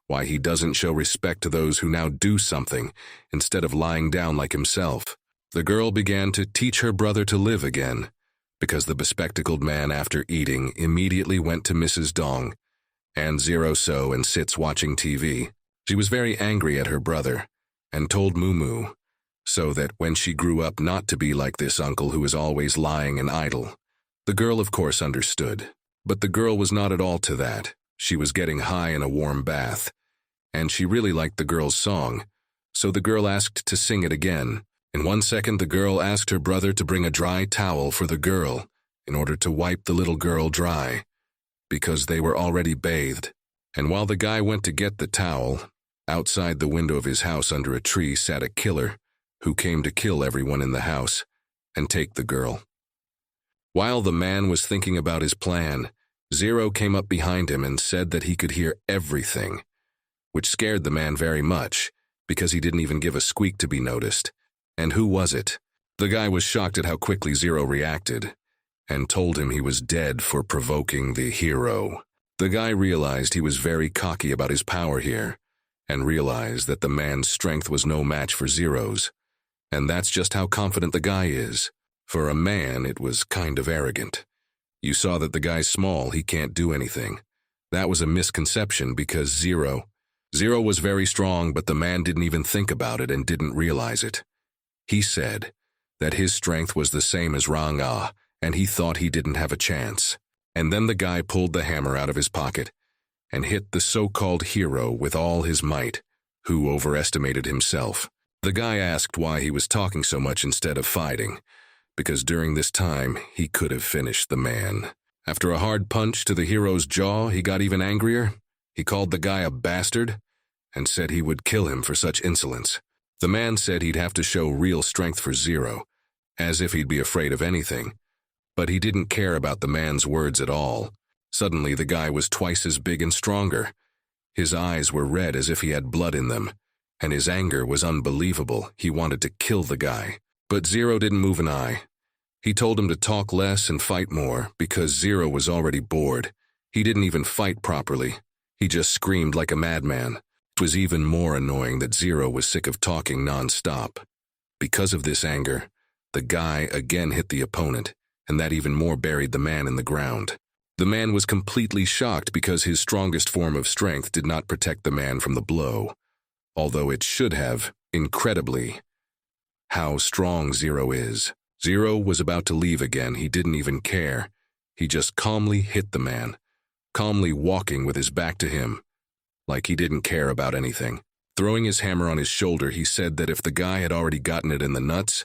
why he doesn't show respect to those who now do something instead of lying down like himself. The girl began to teach her brother to live again, because the bespectacled man after eating immediately went to Mrs. Dong and Zero So and sits watching TV. She was very angry at her brother and told Moo so that when she grew up not to be like this uncle who is always lying and idle. The girl of course understood, but the girl was not at all to that. She was getting high in a warm bath, and she really liked the girl's song, so the girl asked to sing it again. In 1 second the girl asked her brother to bring a dry towel for the girl in order to wipe the little girl dry, because they were already bathed. And while the guy went to get the towel, outside the window of his house under a tree sat a killer who came to kill everyone in the house and take the girl. While the man was thinking about his plan, Zero came up behind him and said that he could hear everything, which scared the man very much, because he didn't even give a squeak to be noticed. And who was it? The guy was shocked at how quickly Zero reacted, and told him he was dead for provoking the hero. The guy realized he was very cocky about his power here, and realized that the man's strength was no match for Zero's. And that's just how confident the guy is. For a man, it was kind of arrogant. You saw that the guy's small, he can't do anything. That was a misconception because Zero was very strong, but the man didn't even think about it and didn't realize it. He said that his strength was the same as Rang-Ah, and he thought he didn't have a chance. And then the guy pulled the hammer out of his pocket and hit the so-called hero with all his might, who overestimated himself. The guy asked why he was talking so much instead of fighting, because during this time he could have finished the man. After a hard punch to the hero's jaw, he got even angrier. He called the guy a bastard and said he would kill him for such insolence. The man said he'd have to show real strength for Zero, as if he'd be afraid of anything. But he didn't care about the man's words at all. Suddenly, the guy was twice as big and stronger. His eyes were red as if he had blood in them, and his anger was unbelievable. He wanted to kill the guy. But Zero didn't move an eye. He told him to talk less and fight more because Zero was already bored. He didn't even fight properly. He just screamed like a madman. It was even more annoying that Zero was sick of talking non-stop. Because of this anger, the guy again hit the opponent, and that even more buried the man in the ground. The man was completely shocked because his strongest form of strength did not protect the man from the blow, although it should have, incredibly. How strong Zero is. Zero was about to leave again. He didn't even care. He just calmly hit the man, calmly walking with his back to him, like he didn't care about anything. Throwing his hammer on his shoulder, he said that if the guy had already gotten it in the nuts,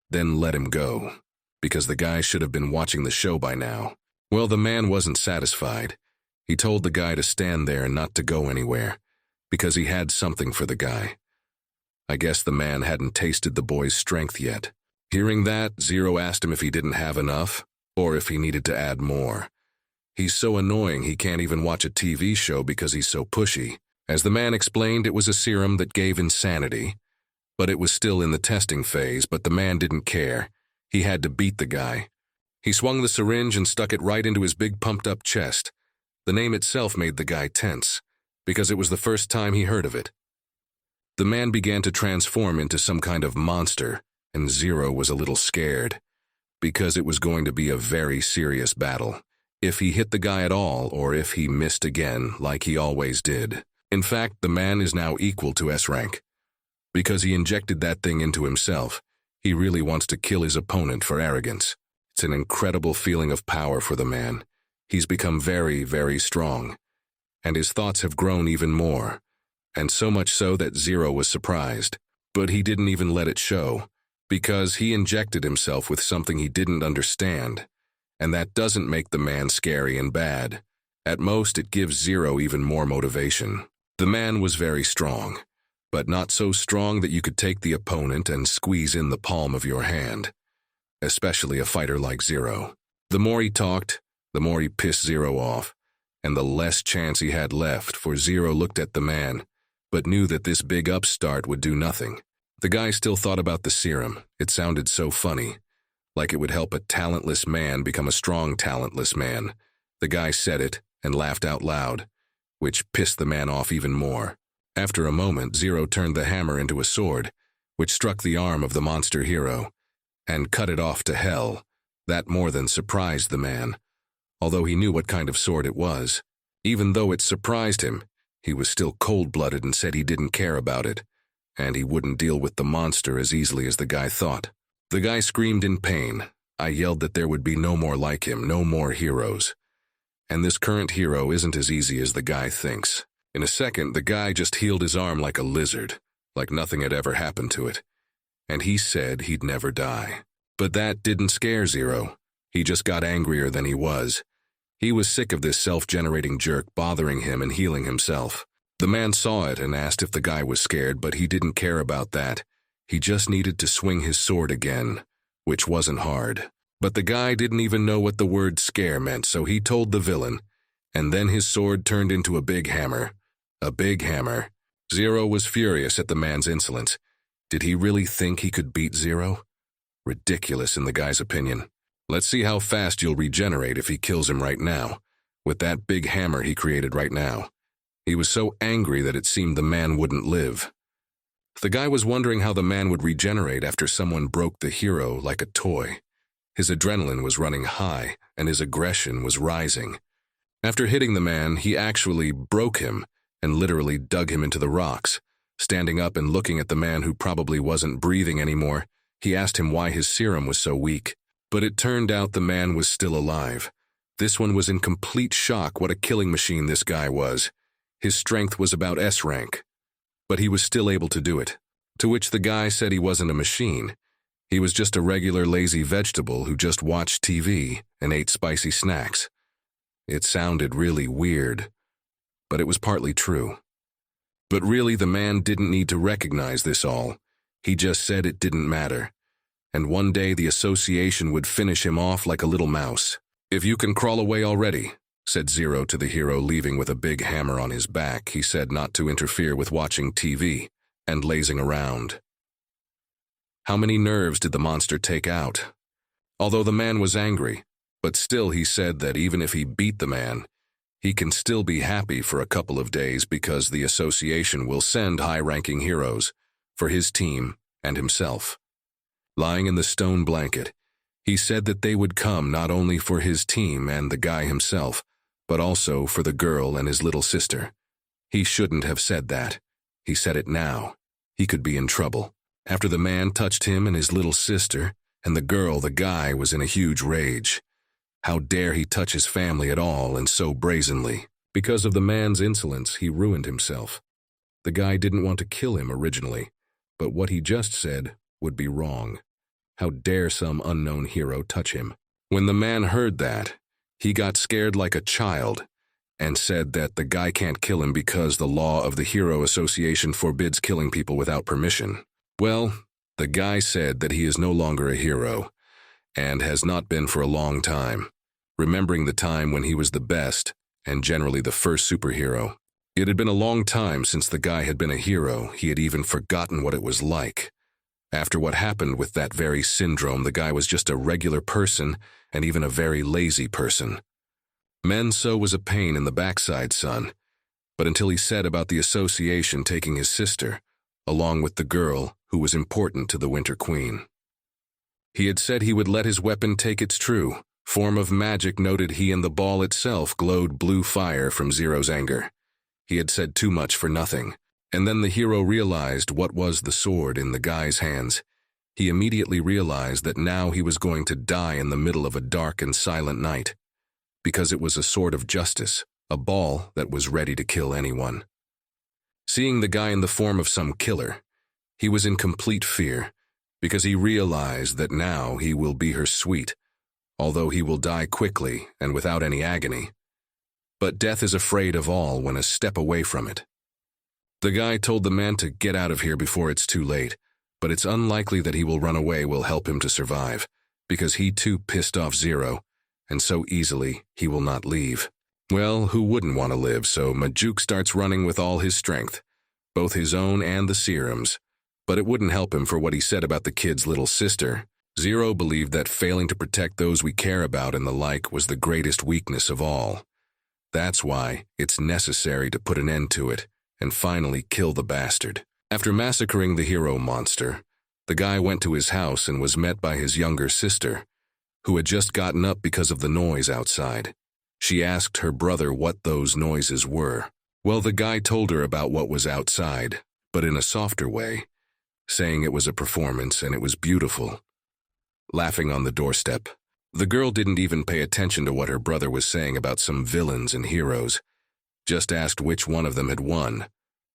then let him go, because the guy should have been watching the show by now. Well, the man wasn't satisfied. He told the guy to stand there and not to go anywhere, because he had something for the guy. I guess the man hadn't tasted the boy's strength yet. Hearing that, Zero asked him if he didn't have enough, or if he needed to add more. He's so annoying he can't even watch a TV show because he's so pushy. As the man explained, it was a serum that gave insanity, but it was still in the testing phase, but the man didn't care. He had to beat the guy. He swung the syringe and stuck it right into his big pumped-up chest. The name itself made the guy tense, because it was the first time he heard of it. The man began to transform into some kind of monster, and Zero was a little scared, because it was going to be a very serious battle, if he hit the guy at all or if he missed again like he always did. In fact, the man is now equal to S rank. Because he injected that thing into himself, he really wants to kill his opponent for arrogance. It's an incredible feeling of power for the man. He's become very, very strong, and his thoughts have grown even more, and so much so that Zero was surprised. But he didn't even let it show, because he injected himself with something he didn't understand, and that doesn't make the man scary and bad. At most, it gives Zero even more motivation. The man was very strong, but not so strong that you could take the opponent and squeeze in the palm of your hand, especially a fighter like Zero. The more he talked, the more he pissed Zero off, and the less chance he had left, for Zero looked at the man, but knew that this big upstart would do nothing. The guy still thought about the serum. It sounded so funny, like it would help a talentless man become a strong talentless man. The guy said it and laughed out loud, which pissed the man off even more. After a moment, Zero turned the hammer into a sword, which struck the arm of the monster hero, and cut it off to hell. That more than surprised the man, although he knew what kind of sword it was. Even though it surprised him, he was still cold-blooded and said he didn't care about it, and he wouldn't deal with the monster as easily as the guy thought. The guy screamed in pain. I yelled that there would be no more like him, no more heroes. And this current hero isn't as easy as the guy thinks. In a second, the guy just healed his arm like a lizard, like nothing had ever happened to it. And he said he'd never die. But that didn't scare Zero. He just got angrier than he was. He was sick of this self-generating jerk bothering him and healing himself. The man saw it and asked if the guy was scared, but he didn't care about that. He just needed to swing his sword again, which wasn't hard. But the guy didn't even know what the word scare meant, so he told the villain, and then his sword turned into a big hammer. A big hammer. Zero was furious at the man's insolence. Did he really think he could beat Zero? Ridiculous in the guy's opinion. Let's see how fast you'll regenerate if he kills him right now. with that big hammer he created right now. He was so angry that it seemed the man wouldn't live. The guy was wondering how the man would regenerate after someone broke the hero like a toy. His adrenaline was running high, and his aggression was rising. After hitting the man, he actually broke him and literally dug him into the rocks. Standing up and looking at the man who probably wasn't breathing anymore, he asked him why his serum was so weak. But it turned out the man was still alive. This one was in complete shock what a killing machine this guy was. His strength was about S rank, but he was still able to do it. To which the guy said he wasn't a machine. He was just a regular lazy vegetable who just watched TV and ate spicy snacks. It sounded really weird, but it was partly true. But really, the man didn't need to recognize this all. He just said it didn't matter. And one day the association would finish him off like a little mouse. "If you can crawl away already," said Zero to the hero, leaving with a big hammer on his back. He said not to interfere with watching TV and lazing around. How many nerves did the monster take out? Although the man was angry, but still he said that even if he beat the man, he can still be happy for a couple of days because the association will send high-ranking heroes for his team and himself. Lying in the stone blanket, he said that they would come not only for his team and the guy himself, but also for the girl and his little sister. He shouldn't have said that. He said it now. He could be in trouble. After the man touched him and his little sister and the girl, the guy was in a huge rage. How dare he touch his family at all, and so brazenly? Because of the man's insolence, he ruined himself. The guy didn't want to kill him originally, but what he just said would be wrong. How dare some unknown hero touch him? When the man heard that, he got scared like a child and said that the guy can't kill him because the law of the Hero Association forbids killing people without permission. Well, the guy said that he is no longer a hero and has not been for a long time, remembering the time when he was the best and generally the first superhero. It had been a long time since the guy had been a hero. He had even forgotten what it was like. After what happened with that very syndrome, the guy was just a regular person and even a very lazy person. Menso was a pain in the backside, son, but until he said about the association taking his sister, along with the girl who was important to the Winter Queen. He had said he would let his weapon take its true form of magic. Noted he and the ball itself glowed blue fire from Zero's anger. He had said too much for nothing. And then the hero realized what was the sword in the guy's hands. He immediately realized that now he was going to die in the middle of a dark and silent night, because it was a sword of justice, a ball that was ready to kill anyone. Seeing the guy in the form of some killer, he was in complete fear, because he realized that now he will be her sweet, although he will die quickly and without any agony. But death is afraid of all when a step away from it. The guy told the man to get out of here before it's too late, but it's unlikely that he will run away will help him to survive, because he too pissed off Zero, and so easily he will not leave. Well, who wouldn't want to live? So Majuk starts running with all his strength, both his own and the serum's, but it wouldn't help him for what he said about the kid's little sister. Zero believed that failing to protect those we care about and the like was the greatest weakness of all. That's why it's necessary to put an end to it and finally kill the bastard. After massacring the hero monster, the guy went to his house and was met by his younger sister, who had just gotten up because of the noise outside. She asked her brother what those noises were. Well, the guy told her about what was outside, but in a softer way, saying it was a performance and it was beautiful. Laughing on the doorstep, the girl didn't even pay attention to what her brother was saying about some villains and heroes, just asked which one of them had won,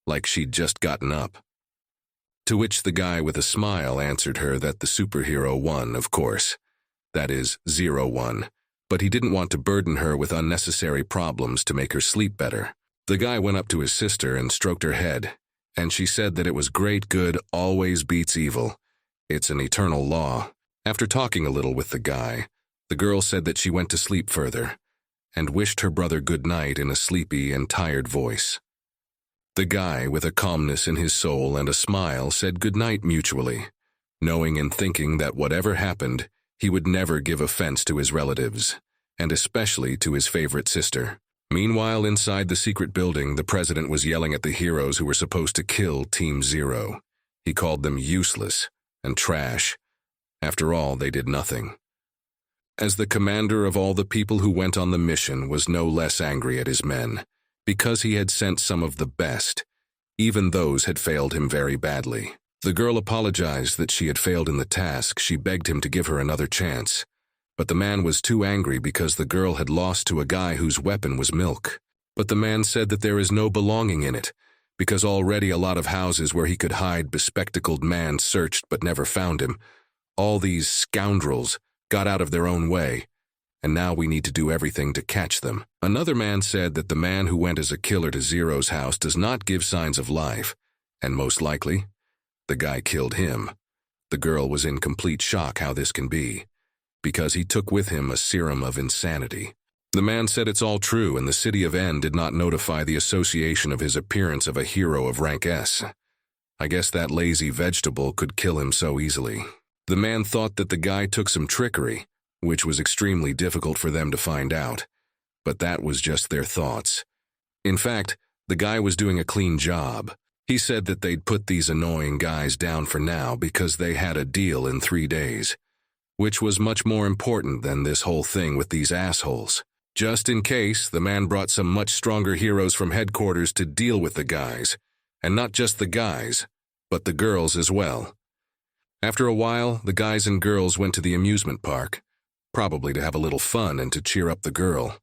like she'd just gotten up. To which the guy with a smile answered her that the superhero won, of course. That is, Zero won, but he didn't want to burden her with unnecessary problems to make her sleep better. The guy went up to his sister and stroked her head, and she said that it was great good always beats evil. It's an eternal law. After talking a little with the guy, the girl said that she went to sleep further, and wished her brother good night in a sleepy and tired voice. The guy, with a calmness in his soul and a smile, said good night mutually, knowing and thinking that whatever happened, he would never give offense to his relatives, and especially to his favorite sister. Meanwhile, inside the secret building, the president was yelling at the heroes who were supposed to kill Team Zero. He called them useless and trash. After all, they did nothing. As the commander of all the people who went on the mission was no less angry at his men, because he had sent some of the best. Even those had failed him very badly. The girl apologized that she had failed in the task. She begged him to give her another chance. But the man was too angry because the girl had lost to a guy whose weapon was milk. But the man said that there is no belonging in it, because already a lot of houses where he could hide bespectacled man searched but never found him. All these scoundrels got out of their own way, and now we need to do everything to catch them. Another man said that the man who went as a killer to Zero's house does not give signs of life, and most likely, the guy killed him. The girl was in complete shock how this can be, because he took with him a serum of insanity. The man said it's all true, and the city of N did not notify the association of his appearance of a hero of rank S. I guess that lazy vegetable could kill him so easily. The man thought that the guy took some trickery, which was extremely difficult for them to find out. But that was just their thoughts. In fact, the guy was doing a clean job. He said that they'd put these annoying guys down for now because they had a deal in 3 days, which was much more important than this whole thing with these assholes. Just in case, the man brought some much stronger heroes from headquarters to deal with the guys, and not just the guys, but the girls as well. After a while, the guys and girls went to the amusement park, probably to have a little fun and to cheer up the girl.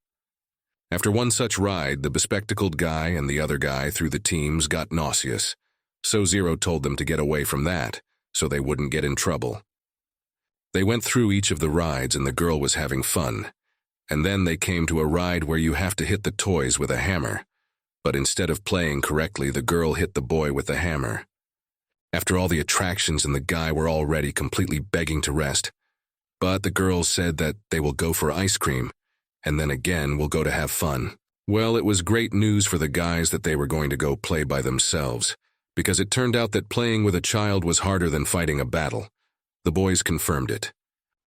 After one such ride, the bespectacled guy and the other guy through the teams got nauseous, so Zero told them to get away from that, so they wouldn't get in trouble. They went through each of the rides and the girl was having fun, and then they came to a ride where you have to hit the toys with a hammer, but instead of playing correctly, the girl hit the boy with the hammer. After all the attractions and the guy were already completely begging to rest, but the girls said that they will go for ice cream, and then again will go to have fun. Well, it was great news for the guys that they were going to go play by themselves, because it turned out that playing with a child was harder than fighting a battle. The boys confirmed it.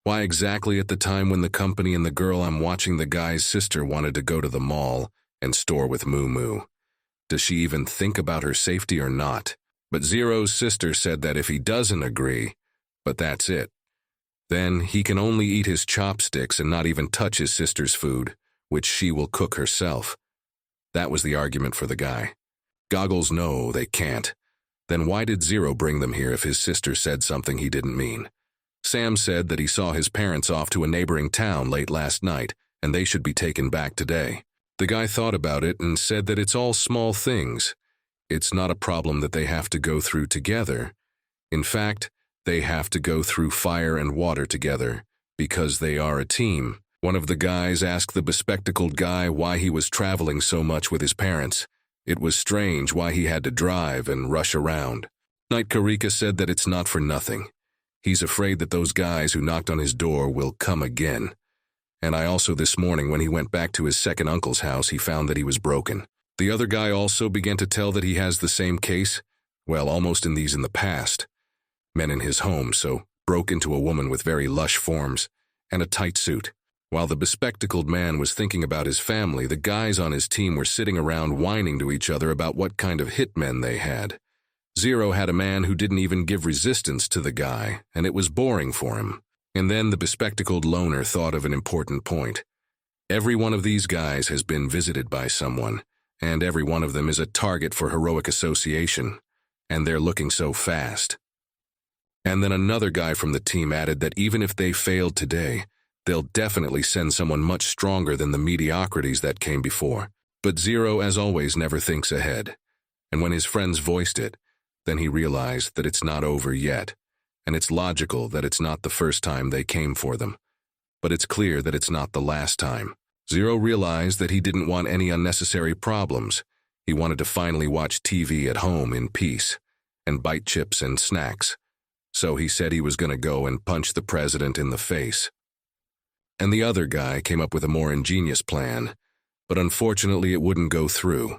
Why exactly at the time when the company and the girl I'm watching the guy's sister wanted to go to the mall and store with Moo Moo? Does she even think about her safety or not? But Zero's sister said that if he doesn't agree, but that's it. Then he can only eat his chopsticks and not even touch his sister's food, which she will cook herself. That was the argument for the guy. Goggles, no, they can't. Then why did Zero bring them here if his sister said something he didn't mean? Sam said that he saw his parents off to a neighboring town late last night, and they should be taken back today. The guy thought about it and said that it's all small things. It's not a problem that they have to go through together. In fact, they have to go through fire and water together, because they are a team. One of the guys asked the bespectacled guy why he was traveling so much with his parents. It was strange why he had to drive and rush around. Knight Karika said that it's not for nothing. He's afraid that those guys who knocked on his door will come again. And I also this morning when he went back to his second uncle's house, he found that he was broken. The other guy also began to tell that he has the same case, well, almost in the past. Men in his home, so broke into a woman with very lush forms and a tight suit. While the bespectacled man was thinking about his family, the guys on his team were sitting around whining to each other about what kind of hitmen they had. Zero had a man who didn't even give resistance to the guy, and it was boring for him. And then the bespectacled loner thought of an important point. Every one of these guys has been visited by someone, and every one of them is a target for heroic association, and they're looking so fast. And then another guy from the team added that even if they failed today, they'll definitely send someone much stronger than the mediocrities that came before. But Zero, as always, never thinks ahead. And when his friends voiced it, then he realized that it's not over yet, and it's logical that it's not the first time they came for them. But it's clear that it's not the last time. Zero realized that he didn't want any unnecessary problems. He wanted to finally watch TV at home in peace, and bite chips and snacks. So he said he was going to go and punch the president in the face. And the other guy came up with a more ingenious plan, but unfortunately it wouldn't go through,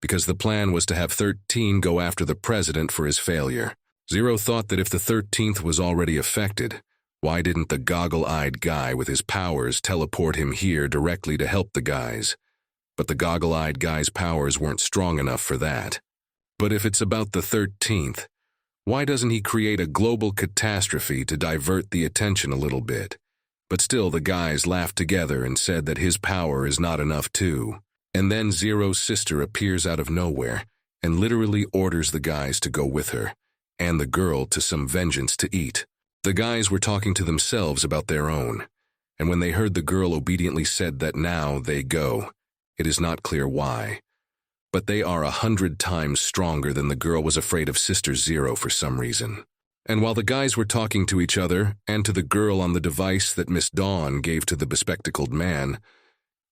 because the plan was to have 13 go after the president for his failure. Zero thought that if the 13th was already affected, why didn't the goggle-eyed guy with his powers teleport him here directly to help the guys? but the goggle-eyed guy's powers weren't strong enough for that. But if it's about the 13th, why doesn't he create a global catastrophe to divert the attention a little bit? But still, the guys laughed together and said that his power is not enough too. And then Zero's sister appears out of nowhere and literally orders the guys to go with her, and the girl to some vengeance to eat. The guys were talking to themselves about their own, and when they heard the girl obediently said that now they go, it is not clear why. But they are 100 times stronger than the girl was afraid of Sister Zero for some reason. And while the guys were talking to each other and to the girl on the device that Miss Dawn gave to the bespectacled man,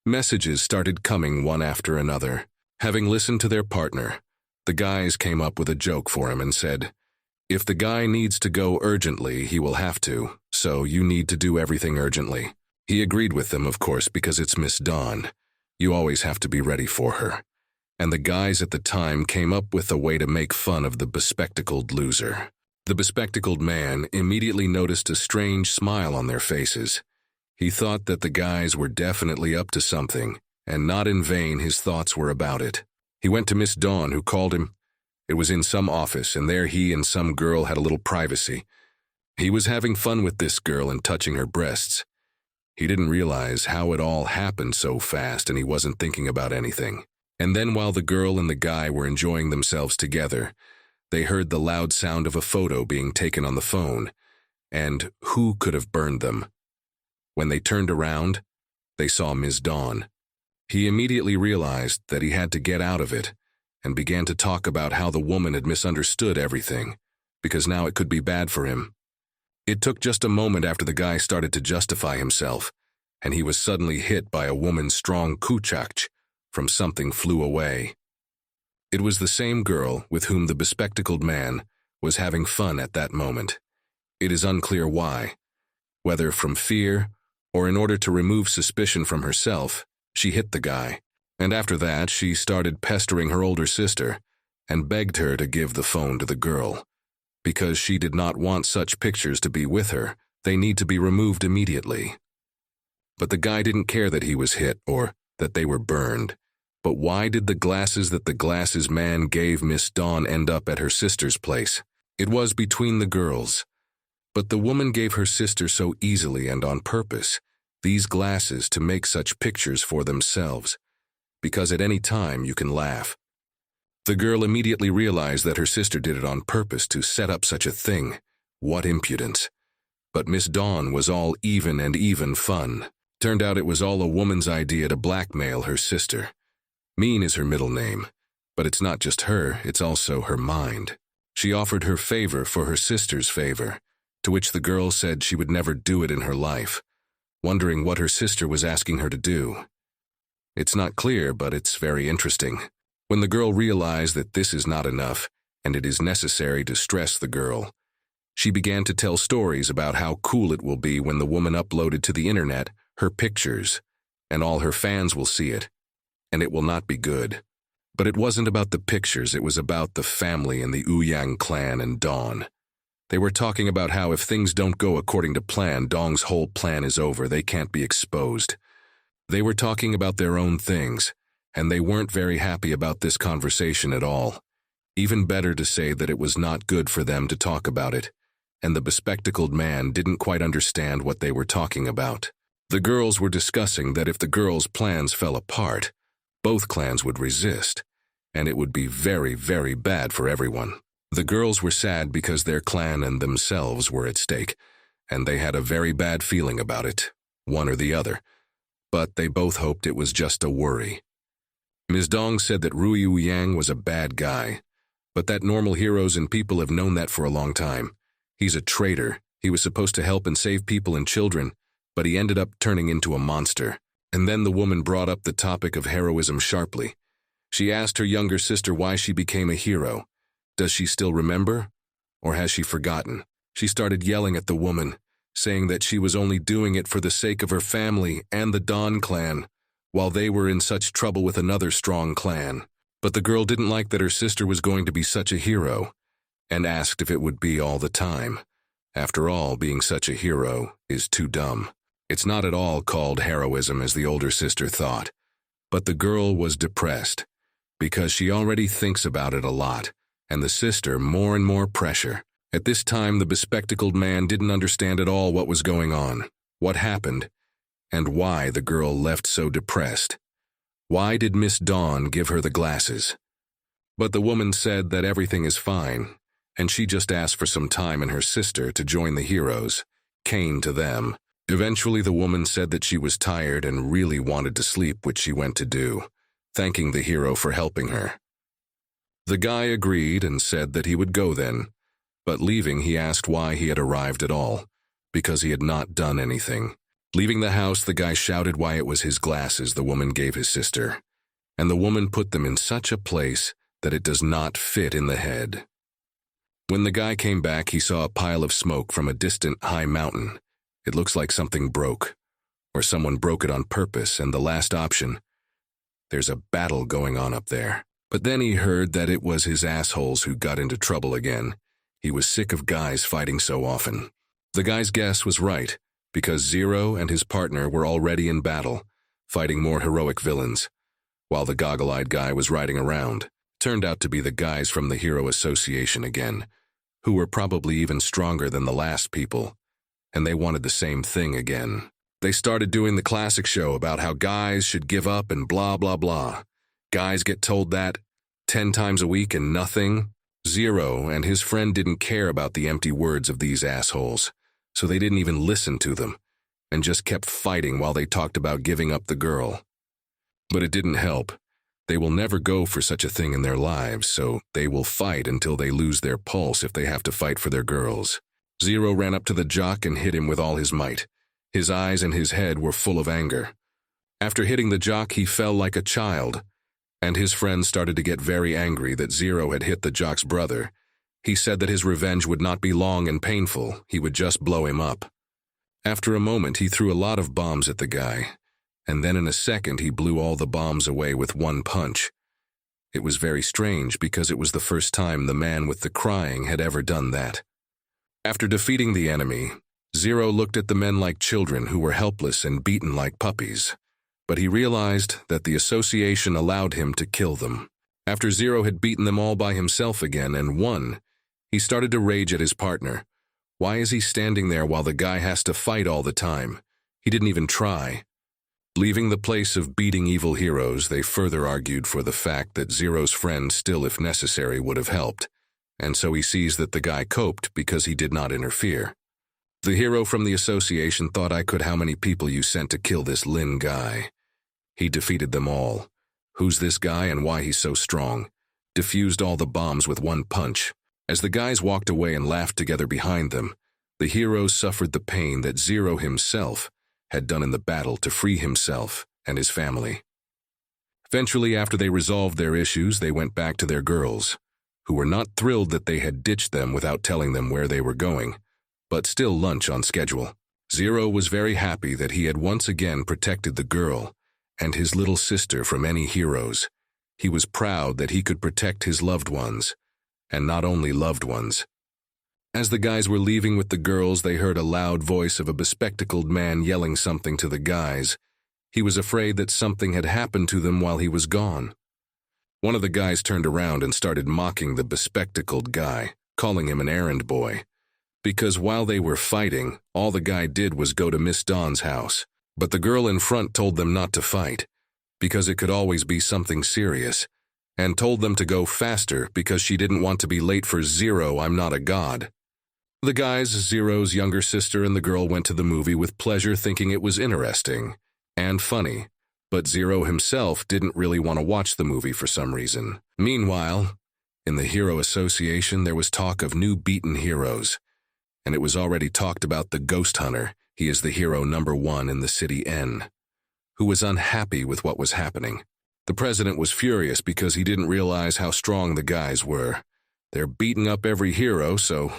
messages started coming one after another. Having listened to their partner, the guys came up with a joke for him and said, "If the guy needs to go urgently, he will have to, so you need to do everything urgently." He agreed with them, of course, because it's Miss Dawn. You always have to be ready for her. And the guys at the time came up with a way to make fun of the bespectacled loser. The bespectacled man immediately noticed a strange smile on their faces. He thought that the guys were definitely up to something, and not in vain his thoughts were about it. He went to Miss Dawn, who called him. It was in some office, and there he and some girl had a little privacy. He was having fun with this girl and touching her breasts. He didn't realize how it all happened so fast, and he wasn't thinking about anything. And then while the girl and the guy were enjoying themselves together, they heard the loud sound of a photo being taken on the phone, and who could have burned them? When they turned around, they saw Ms. Dawn. He immediately realized that he had to get out of it, and began to talk about how the woman had misunderstood everything, because now it could be bad for him. It took just a moment after the guy started to justify himself, and he was suddenly hit by a woman's strong kuchach from something flew away. It was the same girl with whom the bespectacled man was having fun at that moment. It is unclear why. Whether from fear or in order to remove suspicion from herself, she hit the guy. And after that, she started pestering her older sister and begged her to give the phone to the girl. Because she did not want such pictures to be with her, they need to be removed immediately. But the guy didn't care that he was hit or that they were burned. But why did the glasses that the glasses man gave Miss Dawn end up at her sister's place? It was between the girls. But the woman gave her sister so easily and on purpose these glasses to make such pictures for themselves, because at any time you can laugh. The girl immediately realized that her sister did it on purpose to set up such a thing. What impudence. But Miss Dawn was all even fun. Turned out it was all a woman's idea to blackmail her sister. Mean is her middle name, but it's not just her, it's also her mind. She offered her favor for her sister's favor, to which the girl said she would never do it in her life, wondering what her sister was asking her to do. It's not clear, but it's very interesting. When the girl realized that this is not enough, and it is necessary to stress the girl, she began to tell stories about how cool it will be when the woman uploaded to the internet her pictures, and all her fans will see it, and it will not be good. But it wasn't about the pictures, it was about the family and the Ouyang clan and Dawn. They were talking about how if things don't go according to plan, Dong's whole plan is over, they can't be exposed. They were talking about their own things, and they weren't very happy about this conversation at all. Even better to say that it was not good for them to talk about it, and the bespectacled man didn't quite understand what they were talking about. The girls were discussing that if the girls' plans fell apart, both clans would resist, and it would be very bad for everyone. The girls were sad because their clan and themselves were at stake, and they had a very bad feeling about it, one or the other, but they both hoped it was just a worry. Ms. Dong said that Rui Ouyang was a bad guy, but that normal heroes and people have known that for a long time. He's a traitor. He was supposed to help and save people and children, but he ended up turning into a monster. And then the woman brought up the topic of heroism sharply. She asked her younger sister why she became a hero. Does she still remember? Or has she forgotten? She started yelling at the woman, saying that she was only doing it for the sake of her family and the Dawn clan, while they were in such trouble with another strong clan. But the girl didn't like that her sister was going to be such a hero, and asked if it would be all the time. After all, being such a hero is too dumb. It's not at all called heroism as the older sister thought, But the girl was depressed, because she already thinks about it a lot, and the sister more and more pressure. At this time, the bespectacled man didn't understand at all what was going on, what happened, and why the girl left so depressed. Why did Miss Dawn give her the glasses? But the woman said that everything is fine, and she just asked for some time and her sister to join the heroes, Kane to them. Eventually the woman said that she was tired and really wanted to sleep, which she went to do, thanking the hero for helping her. The guy agreed and said that he would go then, but leaving he asked why he had arrived at all, because he had not done anything. Leaving the house, the guy shouted why it was his glasses the woman gave his sister, and the woman put them in such a place that it does not fit in the head. When the guy came back, he saw a pile of smoke from a distant high mountain. It looks like something broke, or someone broke it on purpose, and the last option, there's a battle going on up there. But then he heard that it was his assholes who got into trouble again. He was sick of guys fighting so often. The guy's guess was right, because Zero and his partner were already in battle, fighting more heroic villains, while the goggle-eyed guy was riding around. Turned out to be the guys from the Hero Association again, who were probably even stronger than the last people, and they wanted the same thing again. They started doing the classic show about how guys should give up and blah blah blah. Guys get told that 10 times a week and nothing. Zero and his friend didn't care about the empty words of these assholes, so they didn't even listen to them, and just kept fighting while they talked about giving up the girl. But it didn't help. They will never go for such a thing in their lives, so they will fight until they lose their pulse if they have to fight for their girls. Zero ran up to the jock and hit him with all his might. His eyes and his head were full of anger. After hitting the jock, he fell like a child, and his friends started to get very angry that Zero had hit the jock's brother. He said that his revenge would not be long and painful, he would just blow him up. After a moment, he threw a lot of bombs at the guy, and then in a second he blew all the bombs away with one punch. It was very strange because it was the first time the man with the crying had ever done that. After defeating the enemy, Zero looked at the men like children who were helpless and beaten like puppies, but he realized that the association allowed him to kill them. After Zero had beaten them all by himself again and won, he started to rage at his partner. Why is he standing there while the guy has to fight all the time? He didn't even try. Leaving the place of beating evil heroes, they further argued for the fact that Zero's friend still, if necessary, would have helped, and so he sees that the guy coped because he did not interfere. The hero from the association thought, I could how many people you sent to kill this Lin guy. He defeated them all. Who's this guy and why he's so strong? Diffused all the bombs with one punch. As the guys walked away and laughed together behind them, the hero suffered the pain that Zero himself had done in the battle to free himself and his family. Eventually, after they resolved their issues, they went back to their girls, who were not thrilled that they had ditched them without telling them where they were going, but still lunch on schedule. Zero was very happy that he had once again protected the girl and his little sister from any heroes. He was proud that he could protect his loved ones, and not only loved ones. As the guys were leaving with the girls, they heard a loud voice of a bespectacled man yelling something to the guys. He was afraid that something had happened to them while he was gone. One of the guys turned around and started mocking the bespectacled guy, calling him an errand boy, because while they were fighting, all the guy did was go to Miss Dawn's house. But the girl in front told them not to fight, because it could always be something serious, and told them to go faster because she didn't want to be late for Zero, I'm not a god. The guys, Zero's younger sister and the girl went to the movie with pleasure, thinking it was interesting and funny, but Zero himself didn't really want to watch the movie for some reason. Meanwhile, in the Hero Association there was talk of new beaten heroes, and it was already talked about the Ghost Hunter. He is the hero #1 in the city N, who was unhappy with what was happening. The president was furious because he didn't realize how strong the guys were. They're beating up every hero, so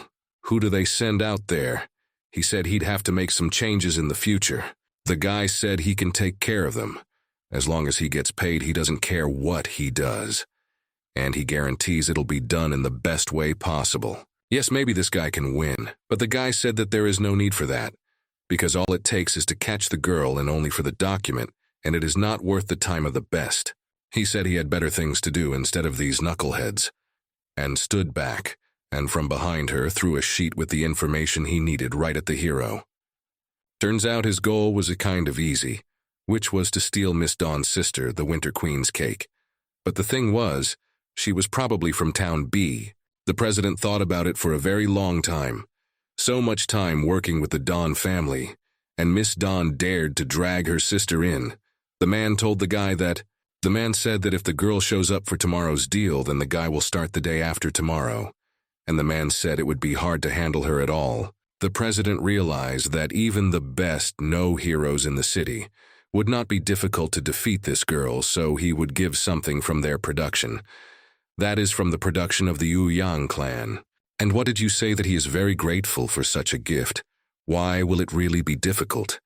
who do they send out there? He said he'd have to make some changes in the future. The guy said he can take care of them. As long as he gets paid, he doesn't care what he does. And he guarantees it'll be done in the best way possible. Yes, maybe this guy can win, but the guy said that there is no need for that, because all it takes is to catch the girl and only for the document, and it is not worth the time of the best. He said he had better things to do instead of these knuckleheads, and stood back, and from behind her threw a sheet with the information he needed right at the hero. Turns out his goal was a kind of easy, which was to steal Miss Dawn's sister, the Winter Queen's cake. But the thing was, she was probably from Town B. The president thought about it for a very long time. So much time working with the Dawn family, and Miss Dawn dared to drag her sister in. The man said that if the girl shows up for tomorrow's deal, then the guy will start the day after tomorrow. And the man said it would be hard to handle her at all. The president realized that even the best no-heroes in the city would not be difficult to defeat this girl, so he would give something from their production. That is from the production of the Yang clan. And what did you say that he is very grateful for such a gift? Why will it really be difficult?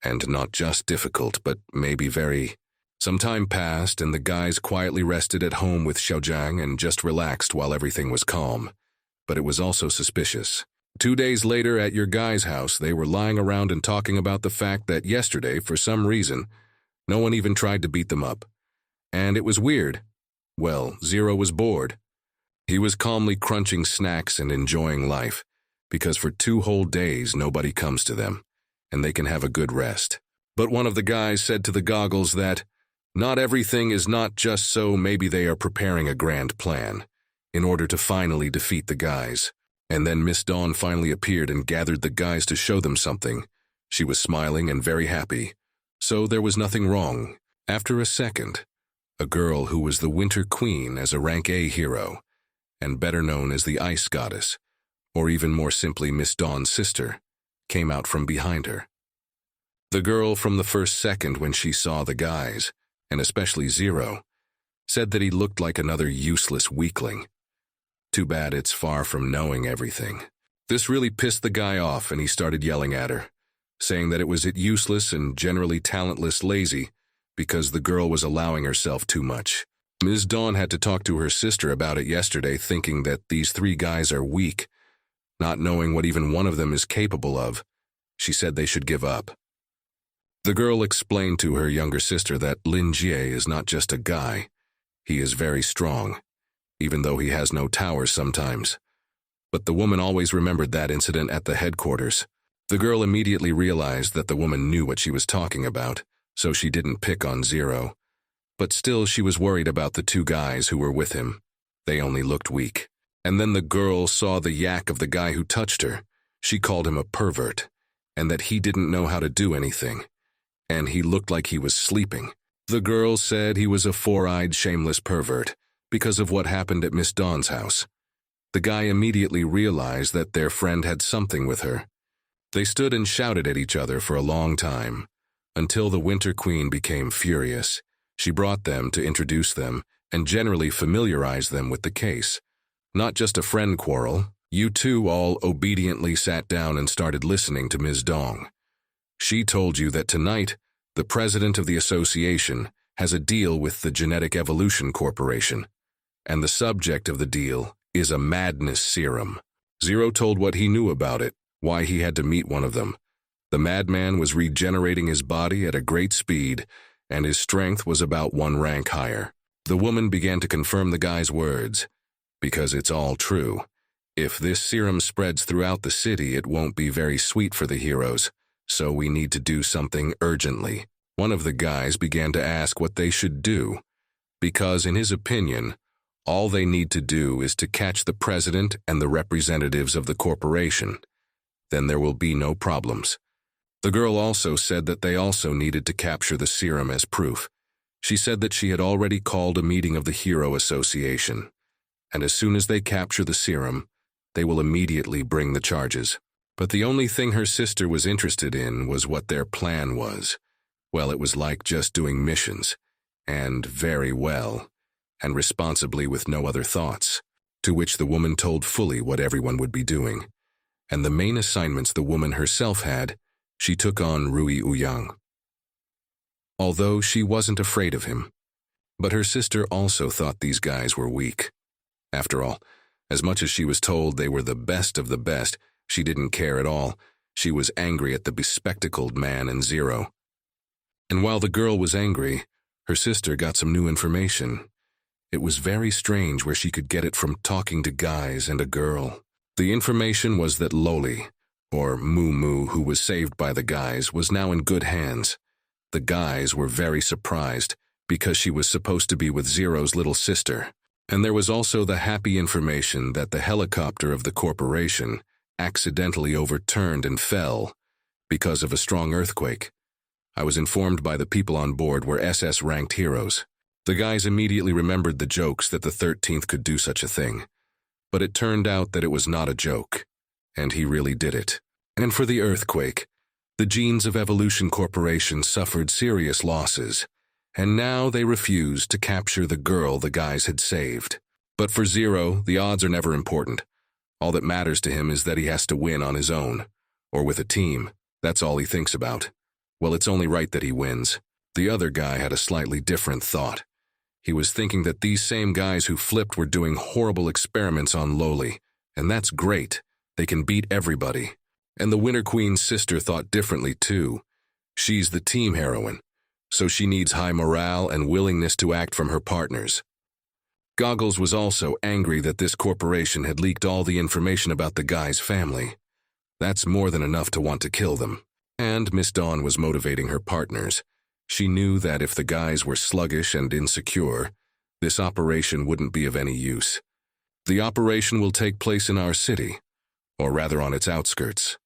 And not just difficult, but maybe very... Some time passed, and the guys quietly rested at home with Xiaojiang and just relaxed while everything was calm. But it was also suspicious. 2 days later, at your guy's house, they were lying around and talking about the fact that yesterday, for some reason, no one even tried to beat them up. And it was weird. Well, Zero was bored. He was calmly crunching snacks and enjoying life, because for 2 whole days nobody comes to them, and they can have a good rest. But one of the guys said to the goggles that, not everything is not just so maybe they are preparing a grand plan, in order to finally defeat the guys. And then Miss Dawn finally appeared and gathered the guys to show them something. She was smiling and very happy, so there was nothing wrong. After a second, a girl who was the Winter Queen as a rank A hero, and better known as the Ice Goddess, or even more simply Miss Dawn's sister, came out from behind her. The girl from the first second when she saw the guys, and especially Zero, said that he looked like another useless weakling. Too bad it's far from knowing everything. This really pissed the guy off, and he started yelling at her, saying that it was useless and generally talentless lazy because the girl was allowing herself too much. Ms. Dawn had to talk to her sister about it yesterday, thinking that these 3 guys are weak, not knowing what even one of them is capable of. She said they should give up. The girl explained to her younger sister that Lin Jie is not just a guy. He is very strong, even though he has no towers sometimes. But the woman always remembered that incident at the headquarters. The girl immediately realized that the woman knew what she was talking about, so she didn't pick on Zero. But still she was worried about the 2 guys who were with him. They only looked weak. And then the girl saw the yak of the guy who touched her. She called him a pervert, and that he didn't know how to do anything. And he looked like he was sleeping. The girl said he was a 4-eyed, shameless pervert because of what happened at Miss Dawn's house. The guy immediately realized that their friend had something with her. They stood and shouted at each other for a long time, until the Winter Queen became furious. She brought them to introduce them and generally familiarize them with the case. Not just a friend quarrel. You 2 all obediently sat down and started listening to Ms. Dong. She told you that tonight, the president of the association has a deal with the Genetic Evolution Corporation, and the subject of the deal is a madness serum. Zero told what he knew about it, why he had to meet one of them. The madman was regenerating his body at a great speed, and his strength was about 1 rank higher. The woman began to confirm the guy's words, because it's all true. If this serum spreads throughout the city, it won't be very sweet for the heroes. So we need to do something urgently. One of the guys began to ask what they should do, because in his opinion, all they need to do is to catch the president and the representatives of the corporation. Then there will be no problems. The girl also said that they also needed to capture the serum as proof. She said that she had already called a meeting of the Hero Association, and as soon as they capture the serum, they will immediately bring the charges. But the only thing her sister was interested in was what their plan was. Well, it was like just doing missions, and very well, and responsibly with no other thoughts, to which the woman told fully what everyone would be doing. And the main assignments the woman herself had, she took on Rui Ouyang. Although she wasn't afraid of him, but her sister also thought these guys were weak. After all, as much as she was told they were the best of the best, she didn't care at all. She was angry at the bespectacled man and Zero. And while the girl was angry, her sister got some new information. It was very strange where she could get it from talking to guys and a girl. The information was that Loli, or Moo Moo, who was saved by the guys, was now in good hands. The guys were very surprised because she was supposed to be with Zero's little sister. And there was also the happy information that the helicopter of the corporation accidentally overturned and fell because of a strong earthquake. I was informed by the people on board were SS-ranked heroes. The guys immediately remembered the jokes that the 13th could do such a thing. But it turned out that it was not a joke, and he really did it. And for the earthquake, the Genes of Evolution Corporation suffered serious losses, and now they refused to capture the girl the guys had saved. But for Zero, the odds are never important. All that matters to him is that he has to win on his own, or with a team. That's all he thinks about. Well, it's only right that he wins. The other guy had a slightly different thought. He was thinking that these same guys who flipped were doing horrible experiments on Loli, and that's great. They can beat everybody. And the Winter Queen's sister thought differently too. She's the team heroine, so she needs high morale and willingness to act from her partners. Goggles was also angry that this corporation had leaked all the information about the guy's family. That's more than enough to want to kill them. And Miss Dawn was motivating her partners. She knew that if the guys were sluggish and insecure, this operation wouldn't be of any use. The operation will take place in our city, or rather on its outskirts.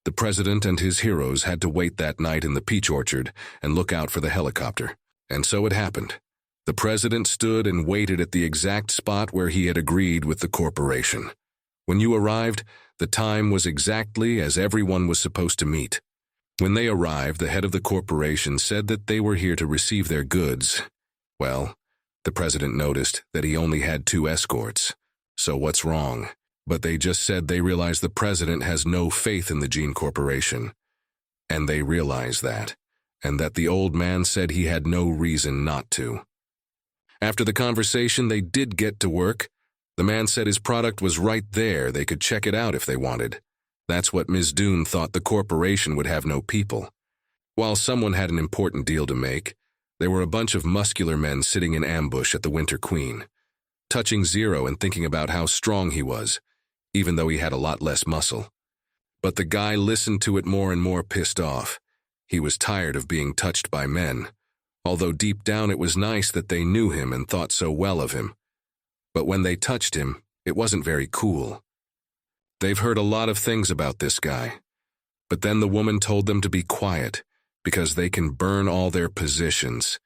The president and his heroes had to wait that night in the peach orchard and look out for the helicopter. And so it happened. The president stood and waited at the exact spot where he had agreed with the corporation. When you arrived, the time was exactly as everyone was supposed to meet. When they arrived, the head of the corporation said that they were here to receive their goods. Well, the president noticed that he only had 2 escorts. So what's wrong? But they just said they realize the president has no faith in the Gene Corporation. And they realize that, and that the old man said he had no reason not to. After the conversation, they did get to work. The man said his product was right there. They could check it out if they wanted. That's what Ms. Doon thought the corporation would have no people. While someone had an important deal to make, there were a bunch of muscular men sitting in ambush at the Winter Queen, touching Zero and thinking about how strong he was, even though he had a lot less muscle. But the guy listened to it more and more pissed off. He was tired of being touched by men, although deep down it was nice that they knew him and thought so well of him. But when they touched him, it wasn't very cool. They've heard a lot of things about this guy. But then the woman told them to be quiet, because they can burn all their positions.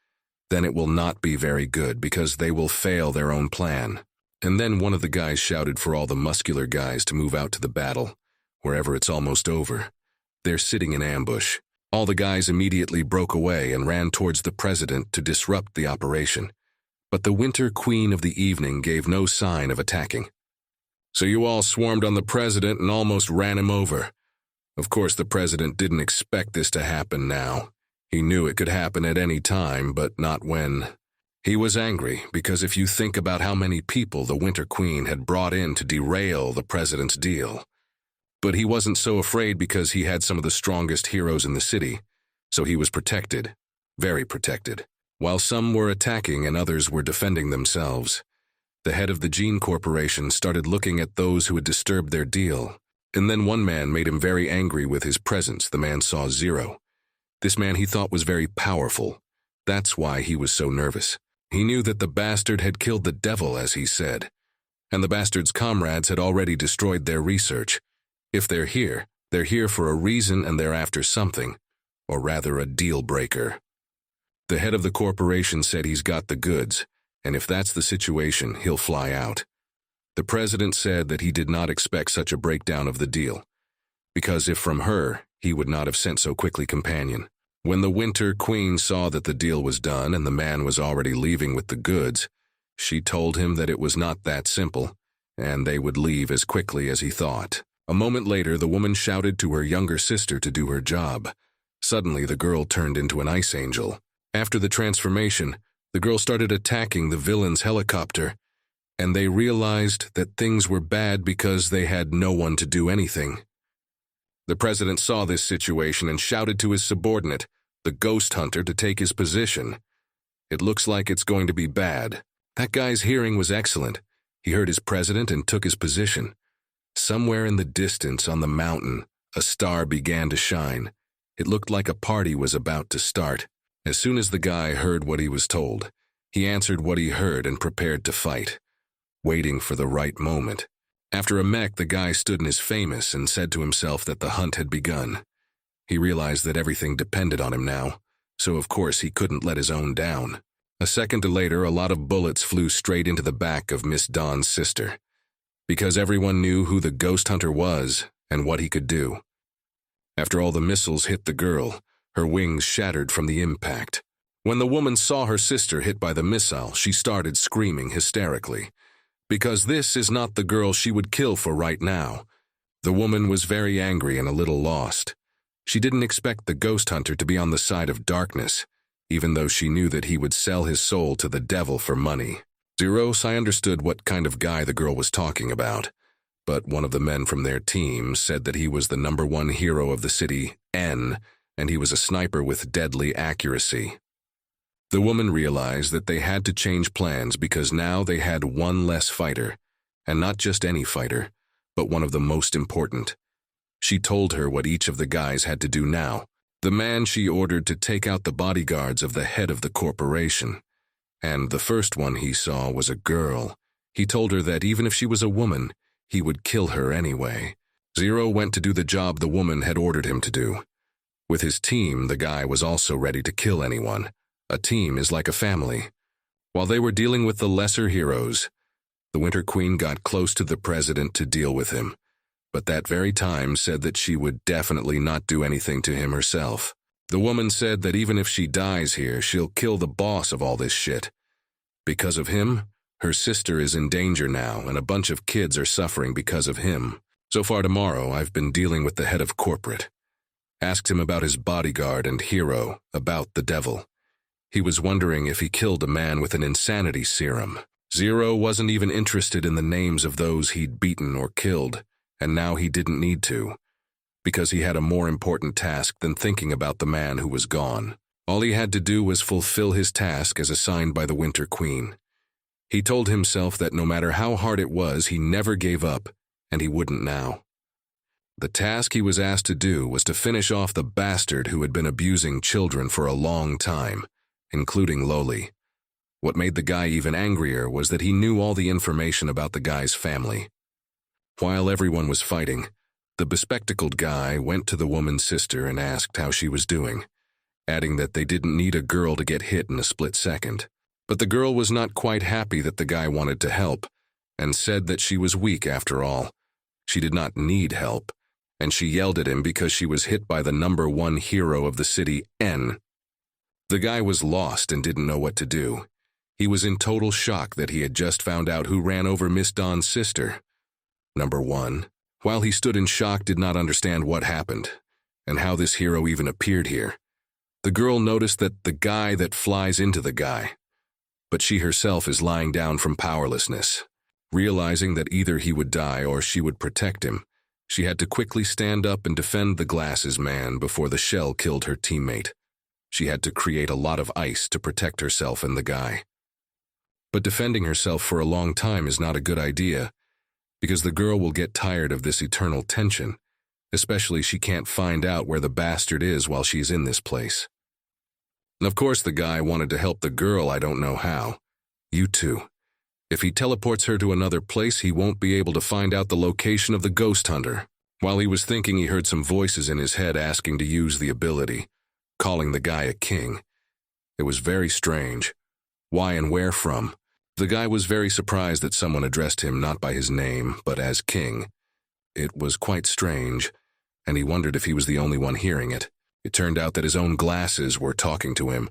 Then it will not be very good, because they will fail their own plan. And then one of the guys shouted for all the muscular guys to move out to the battle, wherever it's almost over. They're sitting in ambush. All the guys immediately broke away and ran towards the president to disrupt the operation. But the Winter Queen of the evening gave no sign of attacking. So you all swarmed on the president and almost ran him over. Of course, the president didn't expect this to happen now. He knew it could happen at any time, but not when. He was angry because if you think about how many people the Winter Queen had brought in to derail the president's deal. But he wasn't so afraid because he had some of the strongest heroes in the city, so he was protected, very protected. While some were attacking and others were defending themselves, the head of the Gene Corporation started looking at those who had disturbed their deal. And then one man made him very angry with his presence. The man saw Zero. This man he thought was very powerful. That's why he was so nervous. He knew that the bastard had killed the devil, as he said. And the bastard's comrades had already destroyed their research. If they're here for a reason and they're after something, or rather a deal breaker. The head of the corporation said he's got the goods, and if that's the situation, he'll fly out. The president said that he did not expect such a breakdown of the deal, because if from her, he would not have sent so quickly companion. When the Winter Queen saw that the deal was done and the man was already leaving with the goods, she told him that it was not that simple, and they would leave as quickly as he thought. A moment later, the woman shouted to her younger sister to do her job. Suddenly, the girl turned into an ice angel. After the transformation, the girl started attacking the villain's helicopter, and they realized that things were bad because they had no one to do anything. The president saw this situation and shouted to his subordinate, the ghost hunter, to take his position. It looks like it's going to be bad. That guy's hearing was excellent. He heard his president and took his position. Somewhere in the distance on the mountain, a star began to shine. It looked like a party was about to start. As soon as the guy heard what he was told, he answered what he heard and prepared to fight, waiting for the right moment. After a mech, the guy stood in his famous and said to himself that the hunt had begun. He realized that everything depended on him now, so of course he couldn't let his own down. A second later, a lot of bullets flew straight into the back of Miss Dawn's sister, because everyone knew who the ghost hunter was and what he could do. After all the missiles hit the girl, her wings shattered from the impact. When the woman saw her sister hit by the missile, she started screaming hysterically, because this is not the girl she would kill for right now. The woman was very angry and a little lost. She didn't expect the ghost hunter to be on the side of darkness, even though she knew that he would sell his soul to the devil for money. Zeros, I understood what kind of guy the girl was talking about, but one of the men from their team said that he was the #1 hero of the city, N, and he was a sniper with deadly accuracy. The woman realized that they had to change plans because now they had one less fighter, and not just any fighter, but one of the most important. She told her what each of the guys had to do now. The man she ordered to take out the bodyguards of the head of the corporation. And the first one he saw was a girl. He told her that even if she was a woman, he would kill her anyway. Zero went to do the job the woman had ordered him to do. With his team, the guy was also ready to kill anyone. A team is like a family. While they were dealing with the lesser heroes, the Winter Queen got close to the president to deal with him, but that very time said that she would definitely not do anything to him herself. The woman said that even if she dies here, she'll kill the boss of all this shit. Because of him, her sister is in danger now, and a bunch of kids are suffering because of him. So far tomorrow, I've been dealing with the head of corporate. Asked him about his bodyguard and hero, about the devil. He was wondering if he killed a man with an insanity serum. Zero wasn't even interested in the names of those he'd beaten or killed, and now he didn't need to, because he had a more important task than thinking about the man who was gone. All he had to do was fulfill his task as assigned by the Winter Queen. He told himself that no matter how hard it was, he never gave up, and he wouldn't now. The task he was asked to do was to finish off the bastard who had been abusing children for a long time, including Loli. What made the guy even angrier was that he knew all the information about the guy's family. While everyone was fighting, the bespectacled guy went to the woman's sister and asked how she was doing, adding that they didn't need a girl to get hit in a split second. But the girl was not quite happy that the guy wanted to help, and said that she was weak after all. She did not need help, and she yelled at him because she was hit by the #1 hero of the city, N. The guy was lost and didn't know what to do. He was in total shock that he had just found out who ran over Miss Dawn's sister. #1. While he stood in shock, did not understand what happened, and how this hero even appeared here. The girl noticed that the guy that flies into the guy, but she herself is lying down from powerlessness. Realizing that either he would die or she would protect him, she had to quickly stand up and defend the glasses man before the shell killed her teammate. She had to create a lot of ice to protect herself and the guy. But defending herself for a long time is not a good idea, because the girl will get tired of this eternal tension, especially she can't find out where the bastard is while she's in this place. And of course the guy wanted to help the girl, I don't know how. You too. If he teleports her to another place, he won't be able to find out the location of the ghost hunter. While he was thinking, he heard some voices in his head asking to use the ability, calling the guy a king. It was very strange. Why and where from? The guy was very surprised that someone addressed him not by his name, but as king. It was quite strange, and he wondered if he was the only one hearing it. It turned out that his own glasses were talking to him,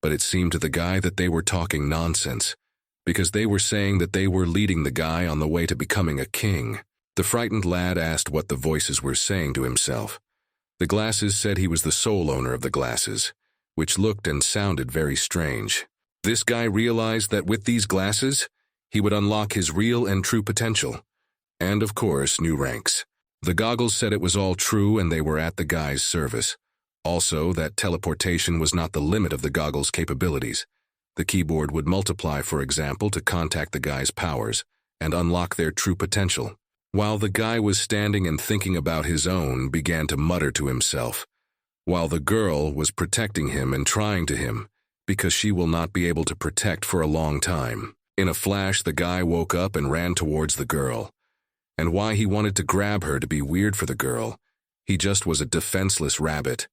but it seemed to the guy that they were talking nonsense, because they were saying that they were leading the guy on the way to becoming a king. The frightened lad asked what the voices were saying to himself. The glasses said he was the sole owner of the glasses, which looked and sounded very strange. This guy realized that with these glasses, he would unlock his real and true potential, and of course, new ranks. The goggles said it was all true and they were at the guy's service. Also, that teleportation was not the limit of the goggles' capabilities. The keyboard would multiply, for example, to contact the guy's powers and unlock their true potential. While the guy was standing and thinking about his own, began to mutter to himself, while the girl was protecting him and trying to him, because she will not be able to protect for a long time. In a flash, the guy woke up and ran towards the girl. And why he wanted to grab her to be weird for the girl, he just was a defenseless rabbit,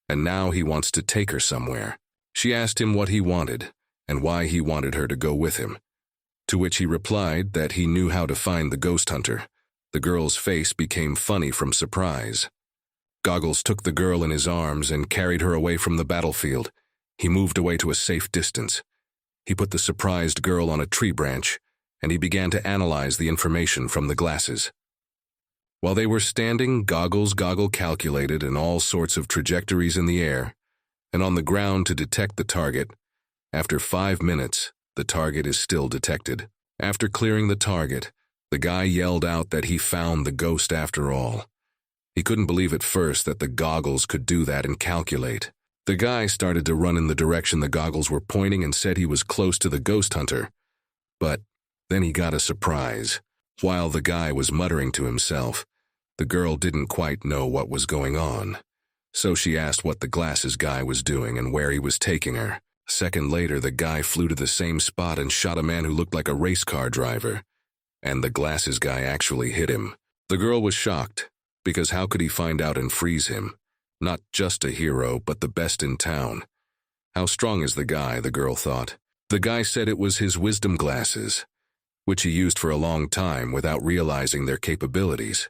and now he wants to take her somewhere. She asked him what he wanted, and why he wanted her to go with him, to which he replied that he knew how to find the ghost hunter. The girl's face became funny from surprise. Goggles took the girl in his arms and carried her away from the battlefield. He moved away to a safe distance. He put the surprised girl on a tree branch, and he began to analyze the information from the glasses. While they were standing, Goggles calculated in all sorts of trajectories in the air and on the ground to detect the target. After 5 minutes, the target is still detected. After clearing the target, the guy yelled out that he found the ghost after all. He couldn't believe at first that the Goggles could do that and calculate. The guy started to run in the direction the Goggles were pointing and said he was close to the ghost hunter. But then he got a surprise. While the guy was muttering to himself, the girl didn't quite know what was going on. So she asked what the glasses guy was doing and where he was taking her. A second later, the guy flew to the same spot and shot a man who looked like a race car driver. And the glasses guy actually hit him. The girl was shocked, because how could he find out and freeze him? Not just a hero, but the best in town. How strong is the guy, the girl thought. The guy said it was his wisdom glasses, which he used for a long time without realizing their capabilities,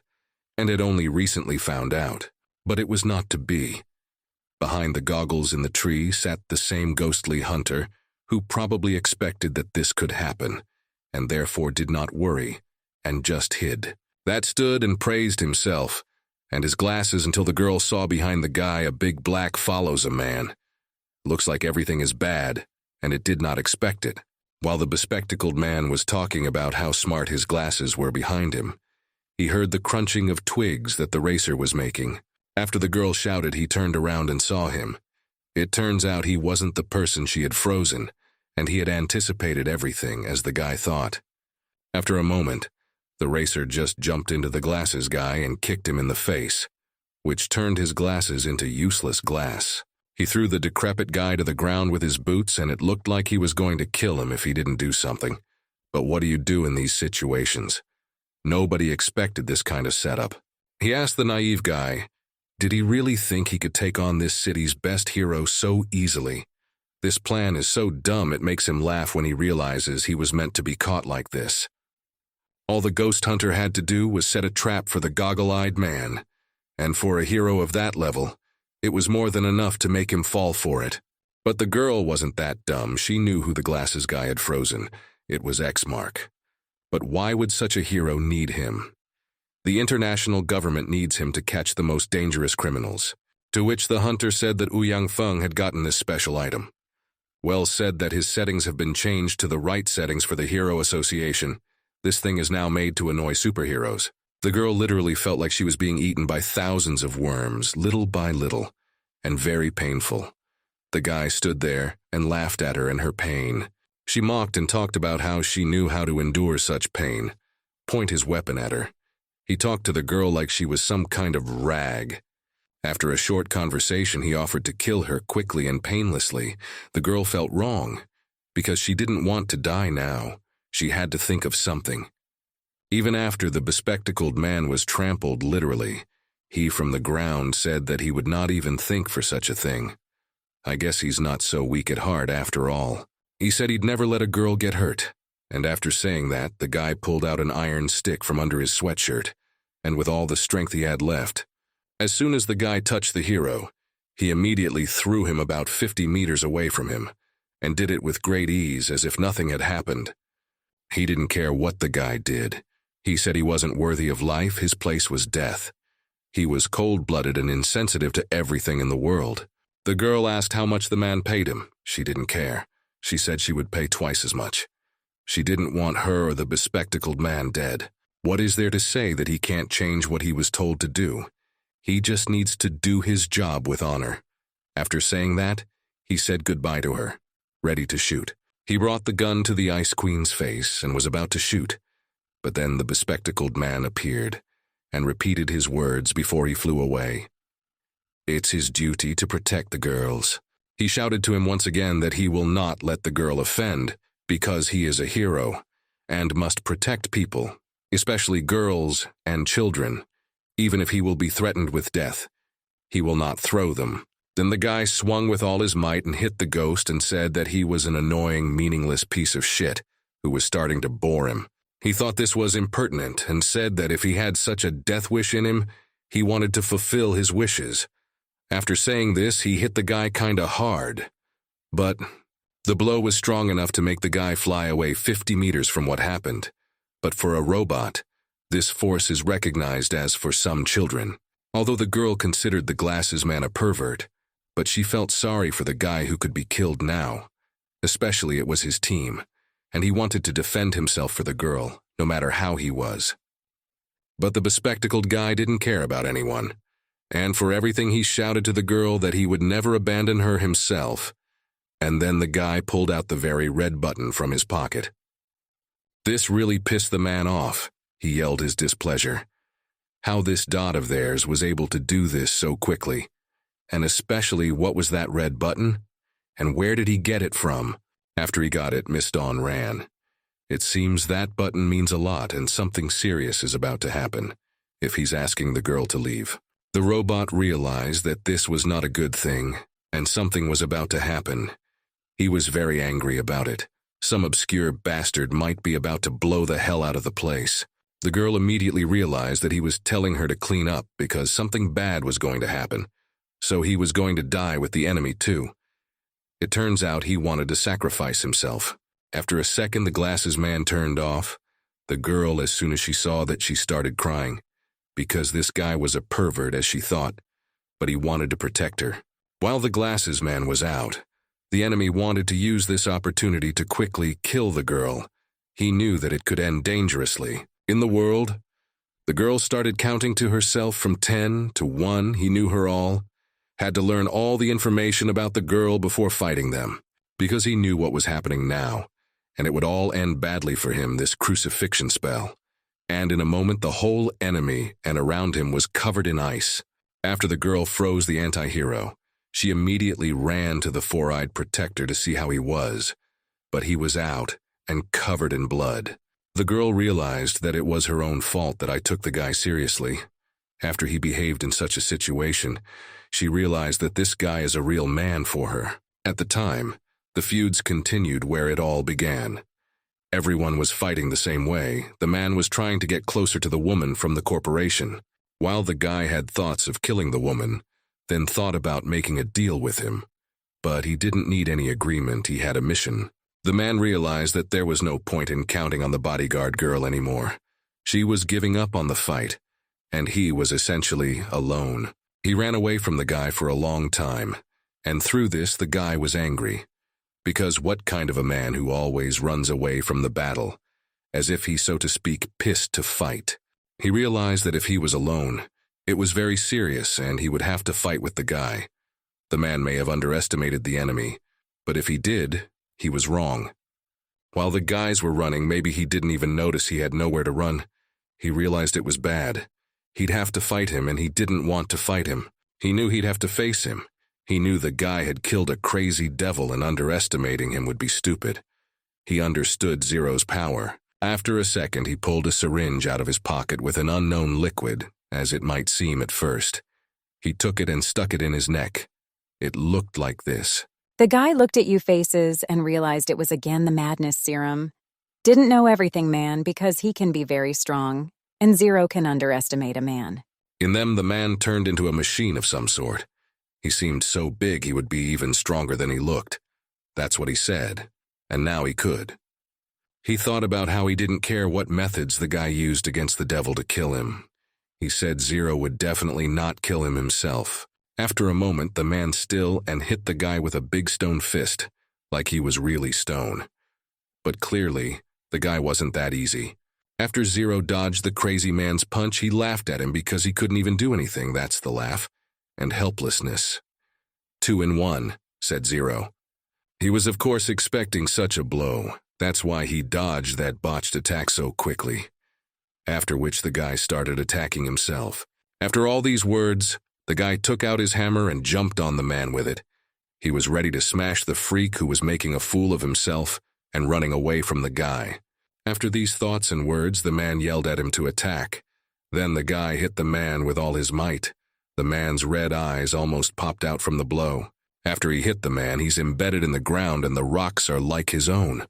and had only recently found out. But it was not to be. Behind the Goggles in the tree sat the same ghostly hunter, who probably expected that this could happen, and therefore did not worry, and just hid. That stood and praised himself, and his glasses until the girl saw behind the guy a big black follows a man. Looks like everything is bad, and it did not expect it. While the bespectacled man was talking about how smart his glasses were behind him, he heard the crunching of twigs that the racer was making. After the girl shouted, he turned around and saw him. It turns out he wasn't the person she had frozen, and he had anticipated everything, as the guy thought. After a moment, the racer just jumped into the glasses guy and kicked him in the face, which turned his glasses into useless glass. He threw the decrepit guy to the ground with his boots, and it looked like he was going to kill him if he didn't do something. But what do you do in these situations? Nobody expected this kind of setup. He asked the naive guy, did he really think he could take on this city's best hero so easily? This plan is so dumb it makes him laugh when he realizes he was meant to be caught like this. All the ghost hunter had to do was set a trap for the goggle-eyed man, and for a hero of that level, it was more than enough to make him fall for it. But the girl wasn't that dumb. She knew who the glasses guy had frozen. It was X-Mark. But why would such a hero need him? The international government needs him to catch the most dangerous criminals. To which the hunter said that Ouyang Feng had gotten this special item. Well said that his settings have been changed to the right settings for the Hero Association. This thing is now made to annoy superheroes. The girl literally felt like she was being eaten by thousands of worms, little by little, and very painful. The guy stood there and laughed at her in her pain. She mocked and talked about how she knew how to endure such pain. Point his weapon at her. He talked to the girl like she was some kind of rag. After a short conversation, he offered to kill her quickly and painlessly. The girl felt wrong, because she didn't want to die now. She had to think of something. Even after the bespectacled man was trampled literally, he from the ground said that he would not even think for such a thing. I guess he's not so weak at heart after all. He said he'd never let a girl get hurt, and after saying that, the guy pulled out an iron stick from under his sweatshirt, and with all the strength he had left. As soon as the guy touched the hero, he immediately threw him about 50 meters away from him, and did it with great ease as if nothing had happened. He didn't care what the guy did. He said he wasn't worthy of life, his place was death. He was cold-blooded and insensitive to everything in the world. The girl asked how much the man paid him. She didn't care. She said she would pay twice as much. She didn't want her or the bespectacled man dead. What is there to say that he can't change what he was told to do? He just needs to do his job with honor. After saying that, he said goodbye to her, ready to shoot. He brought the gun to the Ice Queen's face and was about to shoot, but then the bespectacled man appeared and repeated his words before he flew away. It's his duty to protect the girls. He shouted to him once again that he will not let the girl offend because he is a hero and must protect people, especially girls and children. Even if he will be threatened with death, he will not throw them. Then the guy swung with all his might and hit the ghost and said that he was an annoying, meaningless piece of shit who was starting to bore him. He thought this was impertinent and said that if he had such a death wish in him, he wanted to fulfill his wishes. After saying this, he hit the guy kinda hard. But the blow was strong enough to make the guy fly away 50 meters from what happened. But for a robot, this force is recognized as for some children. Although the girl considered the glasses man a pervert, but she felt sorry for the guy who could be killed now. Especially it was his team, and he wanted to defend himself for the girl, no matter how he was. But the bespectacled guy didn't care about anyone, and for everything he shouted to the girl that he would never abandon her himself, and then the guy pulled out the very red button from his pocket. This really pissed the man off. He yelled his displeasure. How this dot of theirs was able to do this so quickly. And especially what was that red button? And where did he get it from? After he got it, Miss Dawn ran. It seems that button means a lot and something serious is about to happen, if he's asking the girl to leave. The robot realized that this was not a good thing, and something was about to happen. He was very angry about it. Some obscure bastard might be about to blow the hell out of the place. The girl immediately realized that he was telling her to clean up because something bad was going to happen. So he was going to die with the enemy too. It turns out he wanted to sacrifice himself. After a second, the glasses man turned off. The girl, as soon as she saw that, she started crying, because this guy was a pervert as she thought, but he wanted to protect her. While the glasses man was out, the enemy wanted to use this opportunity to quickly kill the girl. He knew that it could end dangerously. In the world, the girl started counting to herself from 10 to 1. He knew her all. Had to learn all the information about the girl before fighting them, because he knew what was happening now, and it would all end badly for him, this crucifixion spell. And in a moment, the whole enemy and around him was covered in ice. After the girl froze the anti-hero, she immediately ran to the four-eyed protector to see how he was, but he was out and covered in blood. The girl realized that it was her own fault that I took the guy seriously. After he behaved in such a situation, she realized that this guy is a real man for her. At the time, the feuds continued where it all began. Everyone was fighting the same way. The man was trying to get closer to the woman from the corporation, while the guy had thoughts of killing the woman, then thought about making a deal with him. But he didn't need any agreement, he had a mission. The man realized that there was no point in counting on the bodyguard girl anymore. She was giving up on the fight, and he was essentially alone. He ran away from the guy for a long time, and through this the guy was angry. Because what kind of a man who always runs away from the battle, as if he, so to speak, pissed to fight? He realized that if he was alone, it was very serious and he would have to fight with the guy. The man may have underestimated the enemy, but if he did, he was wrong. While the guys were running, maybe he didn't even notice he had nowhere to run. He realized it was bad. He'd have to fight him, and he didn't want to fight him. He knew he'd have to face him. He knew the guy had killed a crazy devil, and underestimating him would be stupid. He understood Zero's power. After a second, he pulled a syringe out of his pocket with an unknown liquid, as it might seem at first. He took it and stuck it in his neck. It looked like this. The guy looked at you faces and realized it was again the madness serum. Didn't know everything, man, because he can be very strong, and Zero can underestimate a man. In them, the man turned into a machine of some sort. He seemed so big he would be even stronger than he looked. That's what he said, and now he could. He thought about how he didn't care what methods the guy used against the devil to kill him. He said Zero would definitely not kill him himself. After a moment, the man still and hit the guy with a big stone fist, like he was really stone. But clearly, the guy wasn't that easy. After Zero dodged the crazy man's punch, he laughed at him because he couldn't even do anything, that's the laugh, and helplessness. 2 in 1, said Zero. He was of course expecting such a blow. That's why he dodged that botched attack so quickly. After which the guy started attacking himself. After all these words, the guy took out his hammer and jumped on the man with it. He was ready to smash the freak who was making a fool of himself and running away from the guy. After these thoughts and words, the man yelled at him to attack. Then the guy hit the man with all his might. The man's red eyes almost popped out from the blow. After he hit the man, he's embedded in the ground and the rocks are like his own.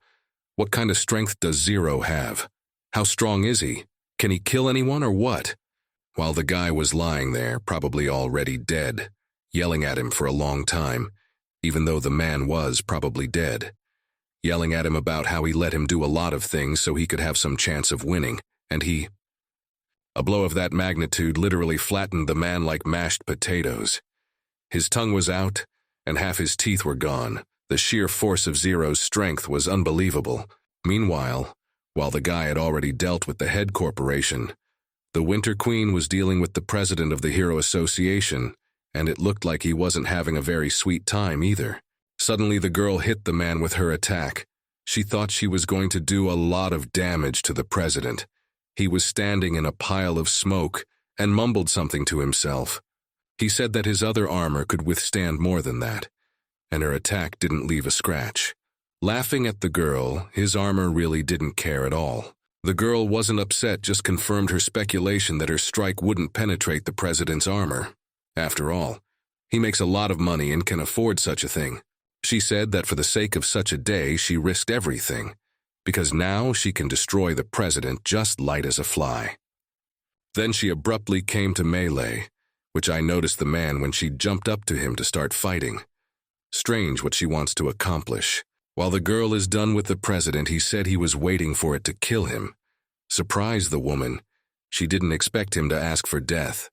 What kind of strength does Zero have? How strong is he? Can he kill anyone or what? While the guy was lying there, probably already dead, yelling at him for a long time, even though the man was probably dead. Yelling at him about how he let him do a lot of things so he could have some chance of winning, and a blow of that magnitude literally flattened the man like mashed potatoes. His tongue was out, and half his teeth were gone. The sheer force of Zero's strength was unbelievable. Meanwhile, while the guy had already dealt with the head corporation, the Winter Queen was dealing with the president of the Hero Association, and it looked like he wasn't having a very sweet time either. Suddenly the girl hit the man with her attack. She thought she was going to do a lot of damage to the president. He was standing in a pile of smoke and mumbled something to himself. He said that his other armor could withstand more than that, and her attack didn't leave a scratch. Laughing at the girl, his armor really didn't care at all. The girl wasn't upset, just confirmed her speculation that her strike wouldn't penetrate the president's armor. After all, he makes a lot of money and can afford such a thing. She said that for the sake of such a day, she risked everything, because now she can destroy the president just light as a fly. Then she abruptly came to melee, which I noticed the man when she jumped up to him to start fighting. Strange what she wants to accomplish. While the girl is done with the president, he said he was waiting for it to kill him. Surprised the woman. She didn't expect him to ask for death.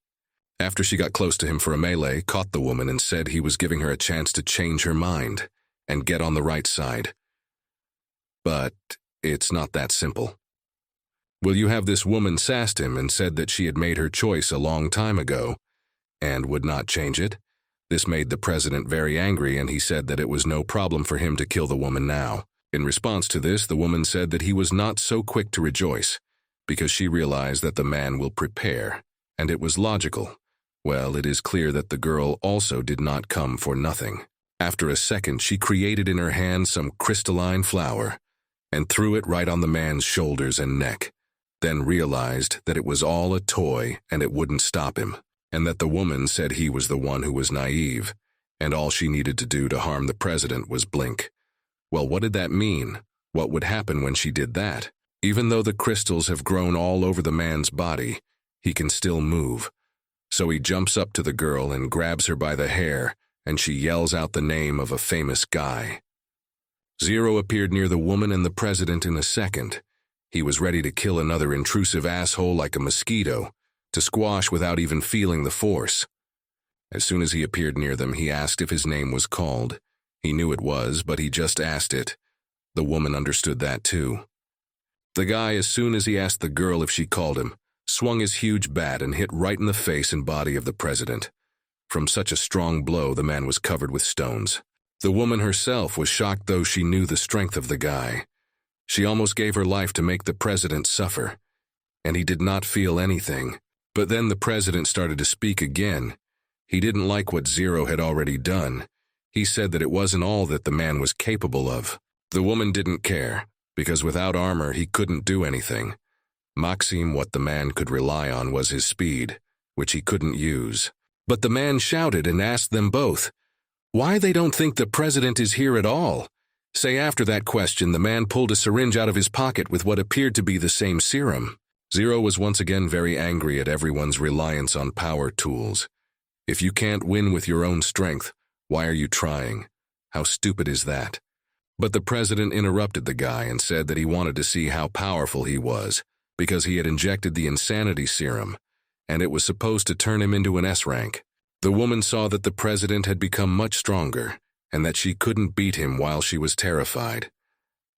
After she got close to him for a melee, caught the woman and said he was giving her a chance to change her mind and get on the right side. But it's not that simple. Will you have this woman sassed him and said that she had made her choice a long time ago and would not change it? This made the president very angry, and he said that it was no problem for him to kill the woman now. In response to this, the woman said that he was not so quick to rejoice, because she realized that the man will prepare, and it was logical. Well, it is clear that the girl also did not come for nothing. After a second, she created in her hand some crystalline flour and threw it right on the man's shoulders and neck, then realized that it was all a toy and it wouldn't stop him, and that the woman said he was the one who was naive, and all she needed to do to harm the president was blink. Well, what did that mean? What would happen when she did that? Even though the crystals have grown all over the man's body, he can still move. So he jumps up to the girl and grabs her by the hair, and she yells out the name of a famous guy. Zero appeared near the woman and the president in a second. He was ready to kill another intrusive asshole like a mosquito, to squash without even feeling the force. As soon as he appeared near them, he asked if his name was called. He knew it was, but he just asked it. The woman understood that too. The guy, as soon as he asked the girl if she called him, swung his huge bat and hit right in the face and body of the president. From such a strong blow, the man was covered with stones. The woman herself was shocked, though she knew the strength of the guy. She almost gave her life to make the president suffer, and he did not feel anything. But then the president started to speak again. He didn't like what Zero had already done. He said that it wasn't all that the man was capable of. The woman didn't care, because without armor he couldn't do anything. Maxim, what the man could rely on was his speed, which he couldn't use. But the man shouted and asked them both why they don't think the president is here at all. Say after that question, the man pulled a syringe out of his pocket with what appeared to be the same serum. Zero was once again very angry at everyone's reliance on power tools. If you can't win with your own strength, why are you trying? How stupid is that? But the president interrupted the guy and said that he wanted to see how powerful he was, because he had injected the insanity serum, and it was supposed to turn him into an S rank. The woman saw that the president had become much stronger, and that she couldn't beat him while she was terrified.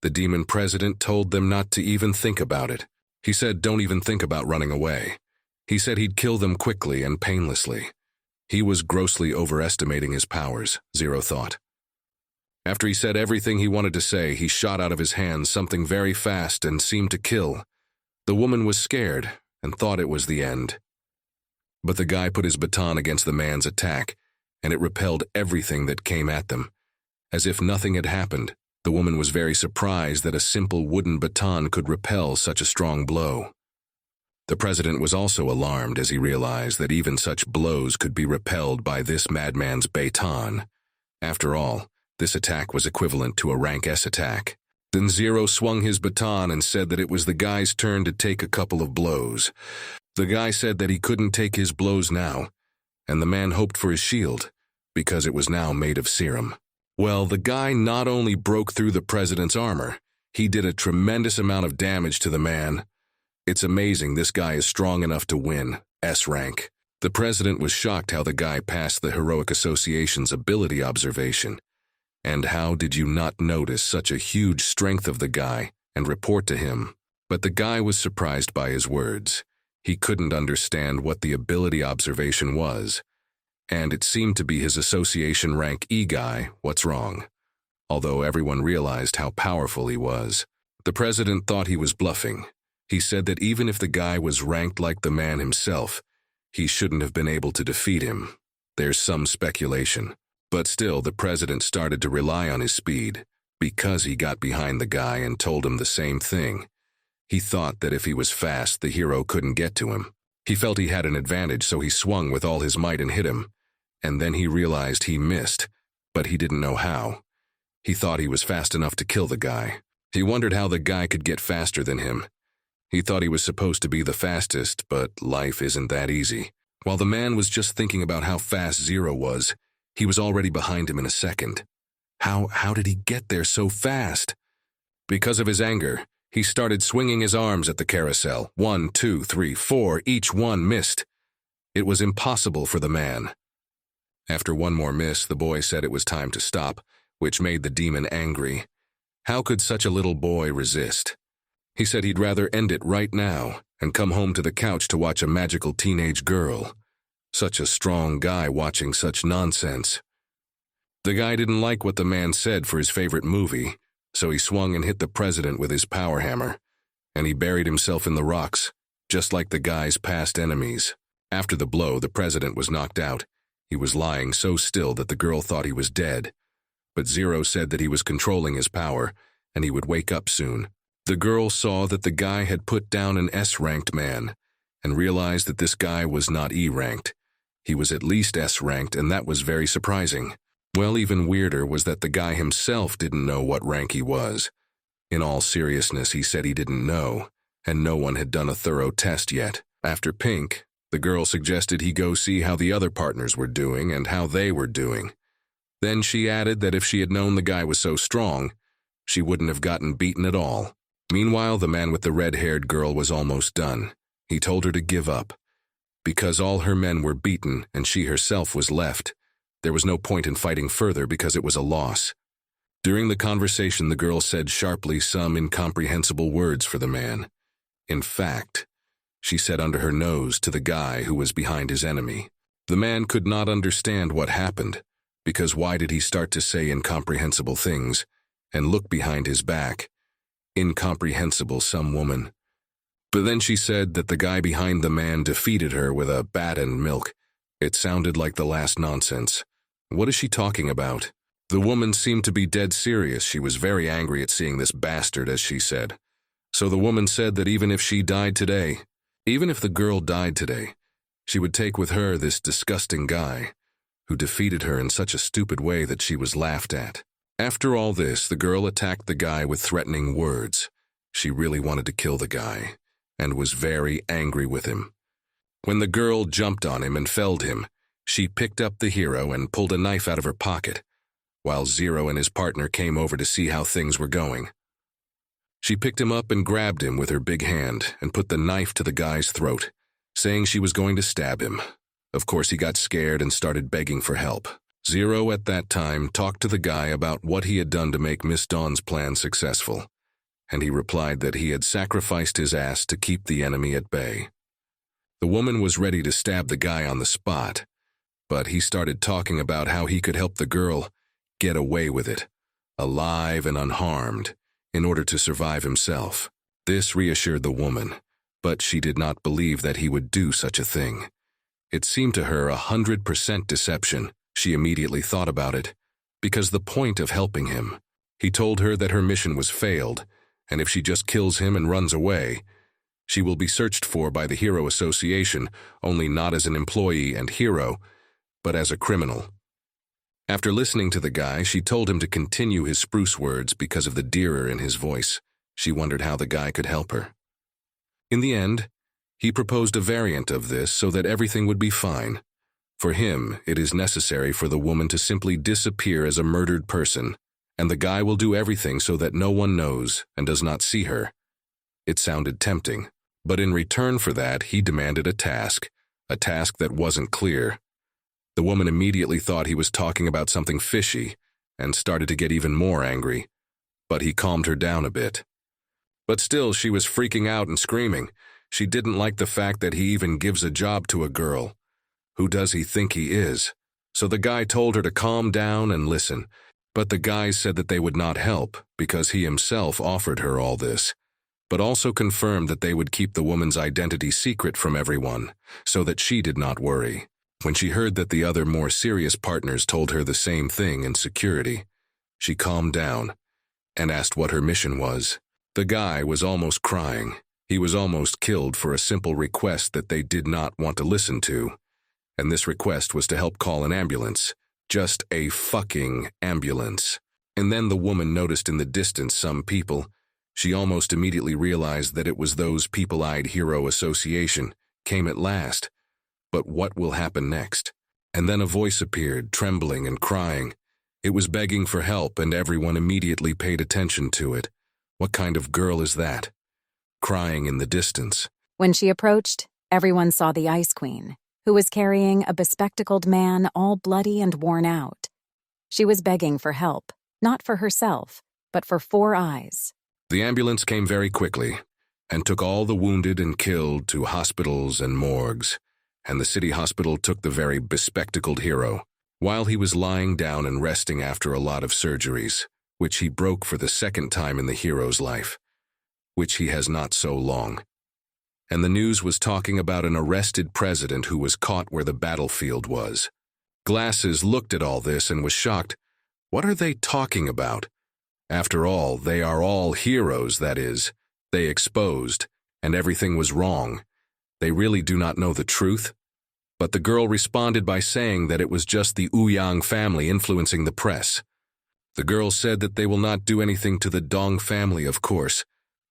The demon president told them not to even think about it. He said don't even think about running away. He said he'd kill them quickly and painlessly. He was grossly overestimating his powers, Zero thought. After he said everything he wanted to say, he shot out of his hands something very fast and seemed to kill. The woman was scared and thought it was the end. But the guy put his baton against the man's attack, and it repelled everything that came at them. As if nothing had happened, the woman was very surprised that a simple wooden baton could repel such a strong blow. The president was also alarmed as he realized that even such blows could be repelled by this madman's baton. After all, this attack was equivalent to a rank S attack. Then Zero swung his baton and said that it was the guy's turn to take a couple of blows. The guy said that he couldn't take his blows now, and the man hoped for his shield, because it was now made of serum. Well, the guy not only broke through the president's armor, he did a tremendous amount of damage to the man. It's amazing this guy is strong enough to win, S rank. The president was shocked how the guy passed the Heroic Association's ability observation. And how did you not notice such a huge strength of the guy and report to him? But the guy was surprised by his words. He couldn't understand what the ability observation was. And it seemed to be his association rank E guy, what's wrong? Although everyone realized how powerful he was. The president thought he was bluffing. He said that even if the guy was ranked like the man himself, he shouldn't have been able to defeat him. There's some speculation. But still, the president started to rely on his speed, because he got behind the guy and told him the same thing. He thought that if he was fast, the hero couldn't get to him. He felt he had an advantage, so he swung with all his might and hit him. And then he realized he missed, but he didn't know how. He thought he was fast enough to kill the guy. He wondered how the guy could get faster than him. He thought he was supposed to be the fastest, but life isn't that easy. While the man was just thinking about how fast Zero was, he was already behind him in a second. How did he get there so fast? Because of his anger, he started swinging his arms at the carousel. 1, 2, 3, 4, each one missed. It was impossible for the man. After one more miss, the boy said it was time to stop, which made the demon angry. How could such a little boy resist? He said he'd rather end it right now and come home to the couch to watch a magical teenage girl. Such a strong guy watching such nonsense. The guy didn't like what the man said for his favorite movie, so he swung and hit the president with his power hammer, and he buried himself in the rocks, just like the guy's past enemies. After the blow, the president was knocked out. He was lying so still that the girl thought he was dead. But Zero said that he was controlling his power, and he would wake up soon. The girl saw that the guy had put down an S-ranked man, and realized that this guy was not E-ranked. He was at least S-ranked, and that was very surprising. Well, even weirder was that the guy himself didn't know what rank he was. In all seriousness, he said he didn't know, and no one had done a thorough test yet. After Pink, the girl suggested he go see how the other partners were doing and how they were doing. Then she added that if she had known the guy was so strong, she wouldn't have gotten beaten at all. Meanwhile, the man with the red-haired girl was almost done. He told her to give up. Because all her men were beaten and she herself was left, there was no point in fighting further because it was a loss. During the conversation, the girl said sharply some incomprehensible words for the man. In fact, she said under her nose to the guy who was behind his enemy. The man could not understand what happened, because why did he start to say incomprehensible things and look behind his back? Incomprehensible, some woman. But then she said that the guy behind the man defeated her with a bat and milk. It sounded like the last nonsense. What is she talking about? The woman seemed to be dead serious. She was very angry at seeing this bastard, as she said. So the woman said that even if she died today, even if the girl died today, she would take with her this disgusting guy who defeated her in such a stupid way that she was laughed at. After all this, the girl attacked the guy with threatening words. She really wanted to kill the guy, and was very angry with him. When the girl jumped on him and felled him, she picked up the hero and pulled a knife out of her pocket, while Zero and his partner came over to see how things were going. She picked him up and grabbed him with her big hand and put the knife to the guy's throat, saying she was going to stab him. Of course, he got scared and started begging for help. Zero, at that time, talked to the guy about what he had done to make Miss Dawn's plan successful, and he replied that he had sacrificed his ass to keep the enemy at bay. The woman was ready to stab the guy on the spot, but he started talking about how he could help the girl get away with it, alive and unharmed, in order to survive himself. This reassured the woman, but she did not believe that he would do such a thing. It seemed to her 100% deception. She immediately thought about it, because the point of helping him. He told her that her mission was failed, and if she just kills him and runs away, she will be searched for by the Hero Association, only not as an employee and hero, but as a criminal. After listening to the guy, she told him to continue his spruce words because of the dearer in his voice. She wondered how the guy could help her. In the end, he proposed a variant of this so that everything would be fine. For him, it is necessary for the woman to simply disappear as a murdered person, and the guy will do everything so that no one knows and does not see her. It sounded tempting, but in return for that, he demanded a task that wasn't clear. The woman immediately thought he was talking about something fishy and started to get even more angry, but he calmed her down a bit. But still, she was freaking out and screaming. She didn't like the fact that he even gives a job to a girl. Who does he think he is? So the guy told her to calm down and listen, but the guy said that they would not help because he himself offered her all this, but also confirmed that they would keep the woman's identity secret from everyone, so that she did not worry. When she heard that the other more serious partners told her the same thing in security, she calmed down and asked what her mission was. The guy was almost crying. He was almost killed for a simple request that they did not want to listen to. And this request was to help call an ambulance. Just a fucking ambulance. And then the woman noticed in the distance some people. She almost immediately realized that it was those people-eyed Hero Association came at last. But what will happen next? And then a voice appeared, trembling and crying. It was begging for help, and everyone immediately paid attention to it. What kind of girl is that? Crying in the distance. When she approached, everyone saw the Ice Queen, who was carrying a bespectacled man all bloody and worn out. She was begging for help, not for herself, but for 4 eyes. The ambulance came very quickly and took all the wounded and killed to hospitals and morgues, and the city hospital took the very bespectacled hero, while he was lying down and resting after a lot of surgeries, which he broke for the 2nd time in the hero's life, which he has not so long. And the news was talking about an arrested president who was caught where the battlefield was. Glasses looked at all this and was shocked. What are they talking about? After all, they are all heroes, that is. They exposed, and everything was wrong. They really do not know the truth. But the girl responded by saying that it was just the Ouyang family influencing the press. The girl said that they will not do anything to the Dong family, of course.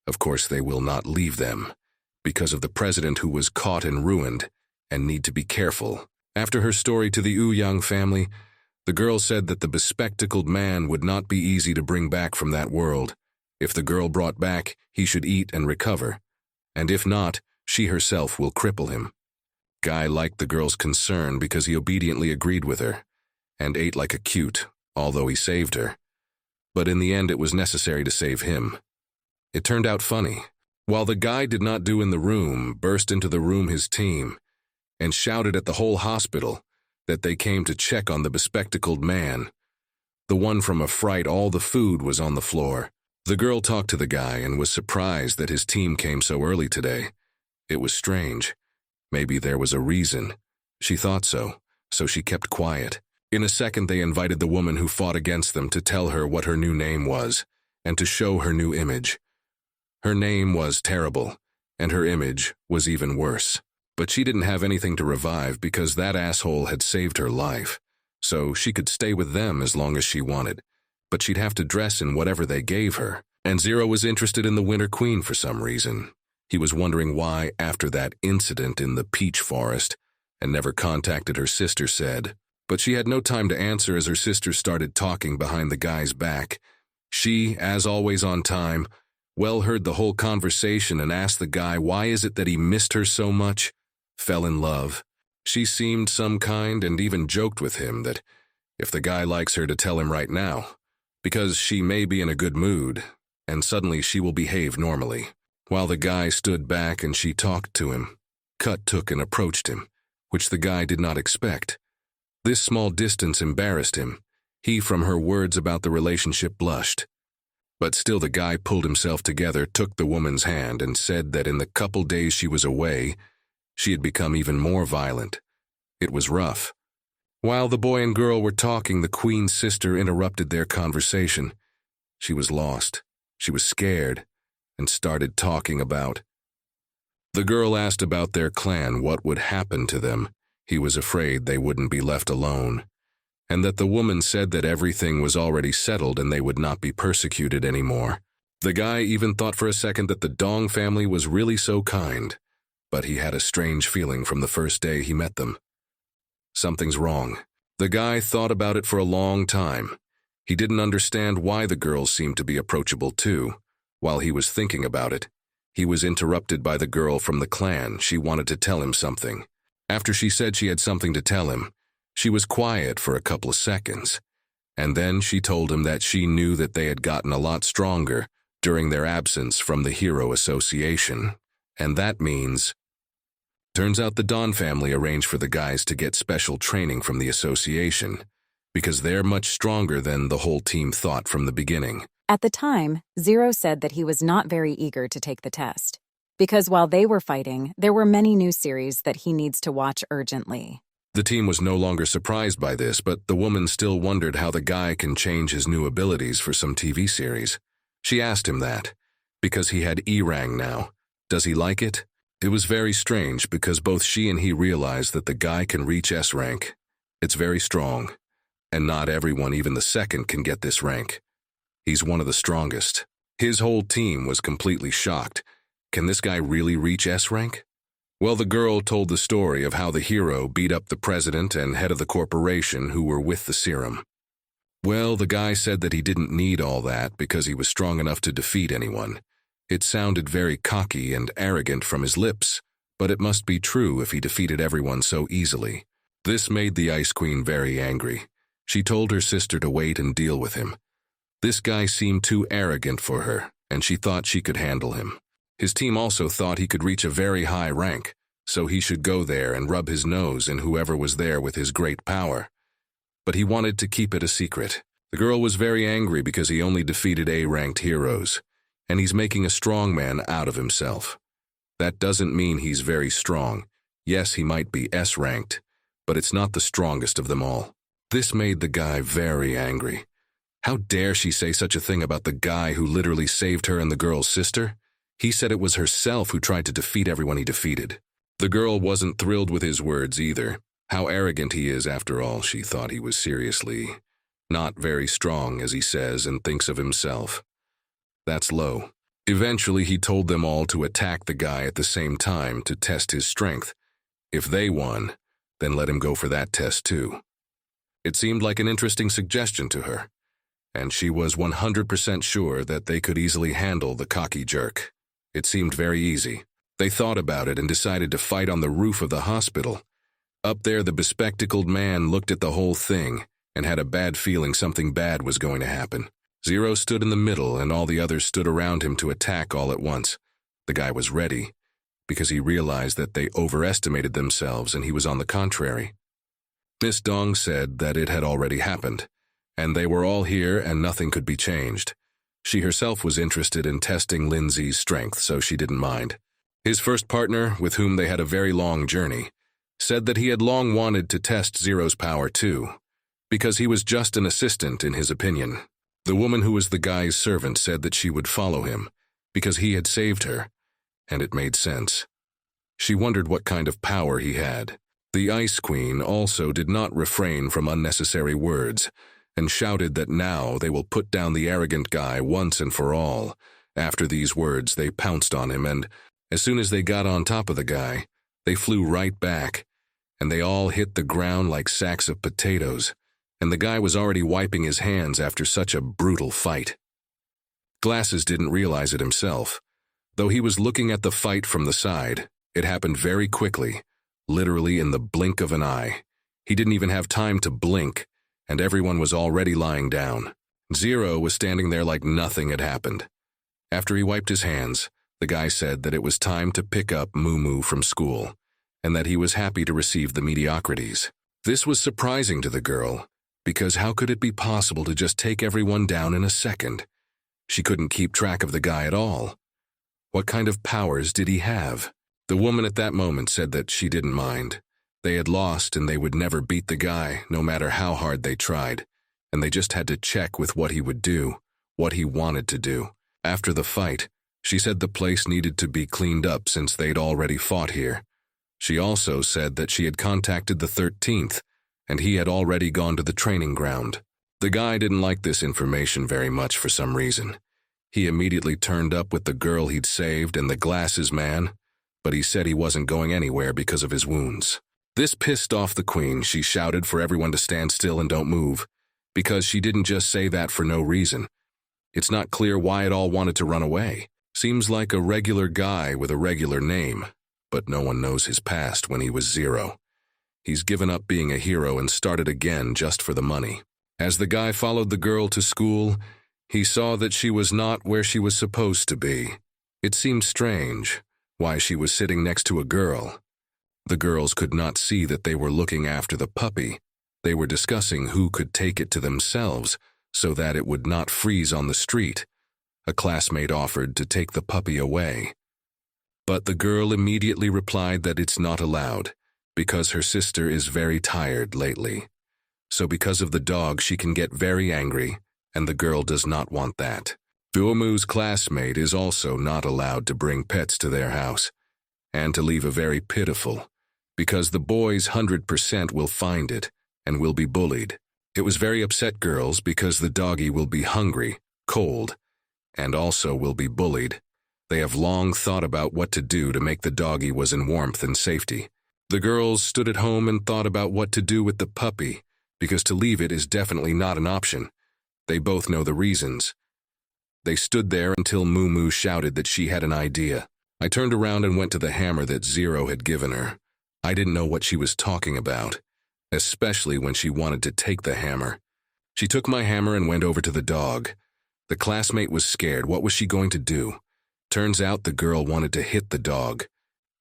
Of course, they will not leave them, because of the president who was caught and ruined, and need to be careful. After her story to the Ouyang family, the girl said that the bespectacled man would not be easy to bring back from that world. If the girl brought back, he should eat and recover, and if not, she herself will cripple him. Guy liked the girl's concern because he obediently agreed with her, and ate like a cute, although he saved her. But in the end, it was necessary to save him. It turned out funny. While the guy did not do in the room, burst into the room his team, and shouted at the whole hospital that they came to check on the bespectacled man. The one from a fright, all the food was on the floor. The girl talked to the guy and was surprised that his team came so early today. It was strange. Maybe there was a reason. She thought so she kept quiet. In a second, they invited the woman who fought against them to tell her what her new name was, and to show her new image. Her name was terrible, and her image was even worse. But she didn't have anything to revive because that asshole had saved her life, so she could stay with them as long as she wanted. But she'd have to dress in whatever they gave her. And Zero was interested in the Winter Queen for some reason. He was wondering why, after that incident in the peach forest, and never contacted her sister said. But she had no time to answer as her sister started talking behind the guy's back. She, as always on time, well heard the whole conversation and asked the guy why is it that he missed her so much, fell in love. She seemed some kind and even joked with him that if the guy likes her to tell him right now, because she may be in a good mood, and suddenly she will behave normally. While the guy stood back and she talked to him, Cut took and approached him, which the guy did not expect. This small distance embarrassed him. He, from her words about the relationship, blushed. But still the guy pulled himself together, took the woman's hand, and said that in the couple days she was away, she had become even more violent. It was rough. While the boy and girl were talking, the Queen's sister interrupted their conversation. She was lost. She was scared, and started talking about. The girl asked about their clan, what would happen to them. He was afraid they wouldn't be left alone, and that the woman said that everything was already settled and they would not be persecuted anymore. The guy even thought for a second that the Dong family was really so kind, but he had a strange feeling from the first day he met them. Something's wrong. The guy thought about it for a long time. He didn't understand why the girls seemed to be approachable too. While he was thinking about it, he was interrupted by the girl from the clan. She wanted to tell him something. After she said she had something to tell him, she was quiet for a couple of seconds, and then she told him that she knew that they had gotten a lot stronger during their absence from the Hero Association, and that means... Turns out the Don family arranged for the guys to get special training from the association, because they're much stronger than the whole team thought from the beginning. At the time, Zero said that he was not very eager to take the test, because while they were fighting, there were many new series that he needs to watch urgently. The team was no longer surprised by this, but the woman still wondered how the guy can change his new abilities for some TV series. She asked him that, because he had E-Rang now. Does he like it? It was very strange because both she and he realized that the guy can reach S rank. It's very strong, and not everyone, even the second, can get this rank. He's one of the strongest. His whole team was completely shocked. Can this guy really reach S rank? Well, the girl told the story of how the hero beat up the president and head of the corporation who were with the serum. Well, the guy said that he didn't need all that because he was strong enough to defeat anyone. It sounded very cocky and arrogant from his lips, but it must be true if he defeated everyone so easily. This made the Ice Queen very angry. She told her sister to wait and deal with him. This guy seemed too arrogant for her, and she thought she could handle him. His team also thought he could reach a very high rank, so he should go there and rub his nose in whoever was there with his great power. But he wanted to keep it a secret. The girl was very angry because he only defeated A-ranked heroes, and he's making a strong man out of himself. That doesn't mean he's very strong. Yes, he might be S-ranked, but it's not the strongest of them all. This made the guy very angry. How dare she say such a thing about the guy who literally saved her and the girl's sister? He said it was herself who tried to defeat everyone he defeated. The girl wasn't thrilled with his words either. How arrogant he is, after all. She thought he was seriously not very strong, as he says, and thinks of himself. That's low. Eventually, he told them all to attack the guy at the same time to test his strength. If they won, then let him go for that test too. It seemed like an interesting suggestion to her, and she was 100% sure that they could easily handle the cocky jerk. It seemed very easy. They thought about it and decided to fight on the roof of the hospital. Up there, the bespectacled man looked at the whole thing and had a bad feeling something bad was going to happen. Zero stood in the middle, and all the others stood around him to attack all at once. The guy was ready, because he realized that they overestimated themselves and he was on the contrary. Miss Dong said that it had already happened, and they were all here and nothing could be changed. She herself was interested in testing Lindsay's strength, so she didn't mind. His first partner, with whom they had a very long journey, said that he had long wanted to test Zero's power too, because he was just an assistant in his opinion. The woman who was the guy's servant said that she would follow him, because he had saved her, and it made sense. She wondered what kind of power he had. The Ice Queen also did not refrain from unnecessary words, and shouted that now they will put down the arrogant guy once and for all. After these words, they pounced on him, and as soon as they got on top of the guy, they flew right back, and they all hit the ground like sacks of potatoes, and the guy was already wiping his hands after such a brutal fight. Glasses didn't realize it himself. Though he was looking at the fight from the side, it happened very quickly, literally in the blink of an eye. He didn't even have time to blink, and everyone was already lying down. Zero was standing there like nothing had happened. After he wiped his hands, the guy said that it was time to pick up Moo Moo from school, and that he was happy to receive the mediocrities. This was surprising to the girl, because how could it be possible to just take everyone down in a second? She couldn't keep track of the guy at all. What kind of powers did he have? The woman at that moment said that she didn't mind. They had lost and they would never beat the guy, no matter how hard they tried, and they just had to check with what he would do, what he wanted to do. After the fight, she said the place needed to be cleaned up since they'd already fought here. She also said that she had contacted the 13th, and he had already gone to the training ground. The guy didn't like this information very much for some reason. He immediately turned up with the girl he'd saved and the glasses man, but he said he wasn't going anywhere because of his wounds. This pissed off the queen. She shouted for everyone to stand still and don't move, because she didn't just say that for no reason. It's not clear why it all wanted to run away. Seems like a regular guy with a regular name, but no one knows his past when he was 0. He's given up being a hero and started again just for the money. As the guy followed the girl to school, he saw that she was not where she was supposed to be. It seemed strange why she was sitting next to a girl. The girls could not see that they were looking after the puppy. They were discussing who could take it to themselves so that it would not freeze on the street. A classmate offered to take the puppy away. But the girl immediately replied that it's not allowed, because her sister is very tired lately. So because of the dog, she can get very angry, and the girl does not want that. Fuomu's classmate is also not allowed to bring pets to their house, and to leave a very pitiful, because the boys 100% will find it and will be bullied. It was very upset girls because the doggy will be hungry, cold, and also will be bullied. They have long thought about what to do to make the doggy was in warmth and safety. The girls stood at home and thought about what to do with the puppy, because to leave it is definitely not an option. They both know the reasons. They stood there until Moo shouted that she had an idea. I turned around and went to the hammer that Zero had given her. I didn't know what she was talking about, especially when she wanted to take the hammer. She took my hammer and went over to the dog. The classmate was scared. What was she going to do? Turns out the girl wanted to hit the dog.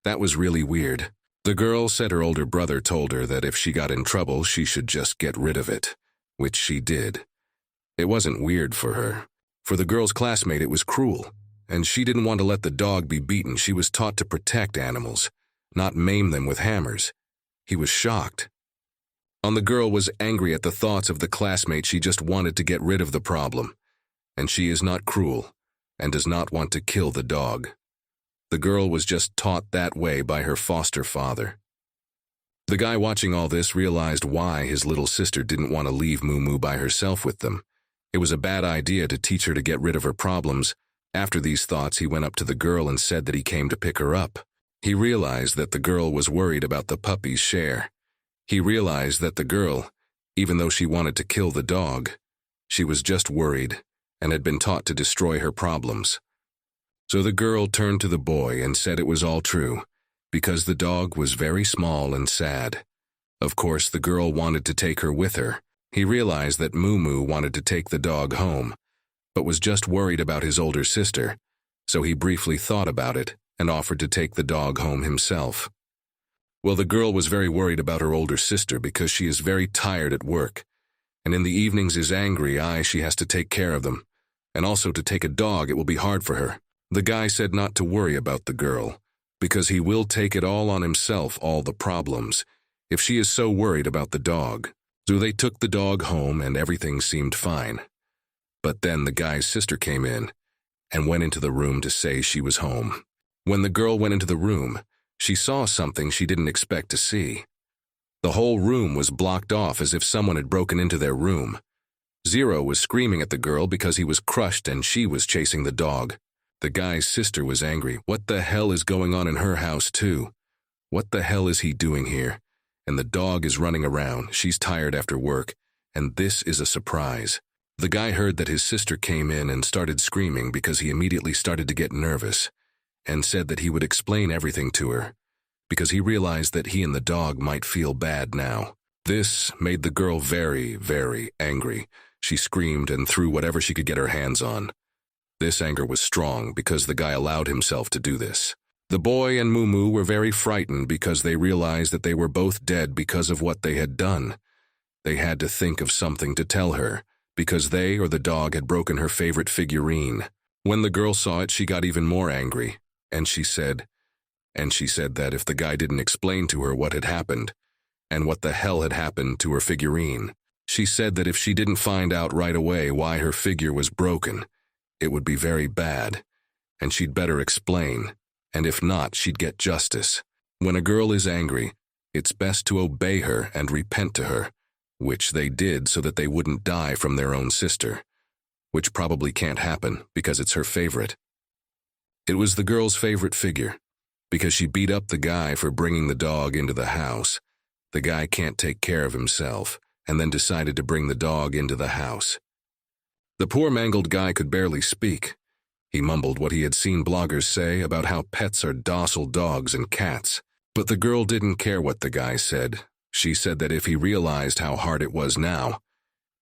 That was really weird. The girl said her older brother told her that if she got in trouble, she should just get rid of it, which she did. It wasn't weird for her. For the girl's classmate, it was cruel, and she didn't want to let the dog be beaten. She was taught to protect animals, not maim them with hammers. He was shocked. The girl was angry at the thoughts of the classmate. She just wanted to get rid of the problem, and she is not cruel and does not want to kill the dog. The girl was just taught that way by her foster father. The guy watching all this realized why his little sister didn't want to leave Moo by herself with them. It was a bad idea to teach her to get rid of her problems. After these thoughts, he went up to the girl and said that he came to pick her up. He realized that the girl was worried about the puppy's share. He realized that the girl, even though she wanted to kill the dog, she was just worried and had been taught to destroy her problems. So the girl turned to the boy and said it was all true, because the dog was very small and sad. Of course, the girl wanted to take her with her. He realized that Moo wanted to take the dog home, but was just worried about his older sister, so he briefly thought about it and offered to take the dog home himself. Well, the girl was very worried about her older sister because she is very tired at work, and in the evenings is angry. She has to take care of them, and also to take a dog, it will be hard for her. The guy said not to worry about the girl, because he will take it all on himself, all the problems, if she is so worried about the dog. So they took the dog home and everything seemed fine. But then the guy's sister came in and went into the room to say she was home. When the girl went into the room, she saw something she didn't expect to see. The whole room was blocked off as if someone had broken into their room. Zero was screaming at the girl because he was crushed and she was chasing the dog. The guy's sister was angry. What the hell is going on in her house too? What the hell is he doing here? And the dog is running around. She's tired after work, and this is a surprise. The guy heard that his sister came in and started screaming because he immediately started to get nervous and said that he would explain everything to her because he realized that he and the dog might feel bad now. This made the girl very, very angry. She screamed and threw whatever she could get her hands on. This anger was strong because the guy allowed himself to do this. The boy and Mumu were very frightened because they realized that they were both dead because of what they had done. They had to think of something to tell her, because they or the dog had broken her favorite figurine. When the girl saw it, she got even more angry, and she said that if the guy didn't explain to her what had happened, and what the hell had happened to her figurine, she said that if she didn't find out right away why her figure was broken, it would be very bad, and she'd better explain, and if not, she'd get justice. When a girl is angry, it's best to obey her and repent to her, which they did so that they wouldn't die from their own sister, which probably can't happen because it's her favorite. It was the girl's favorite figure, because she beat up the guy for bringing the dog into the house. The guy can't take care of himself, and then decided to bring the dog into the house. The poor mangled guy could barely speak. He mumbled what he had seen bloggers say about how pets are docile dogs and cats. But the girl didn't care what the guy said. She said that if he realized how hard it was now,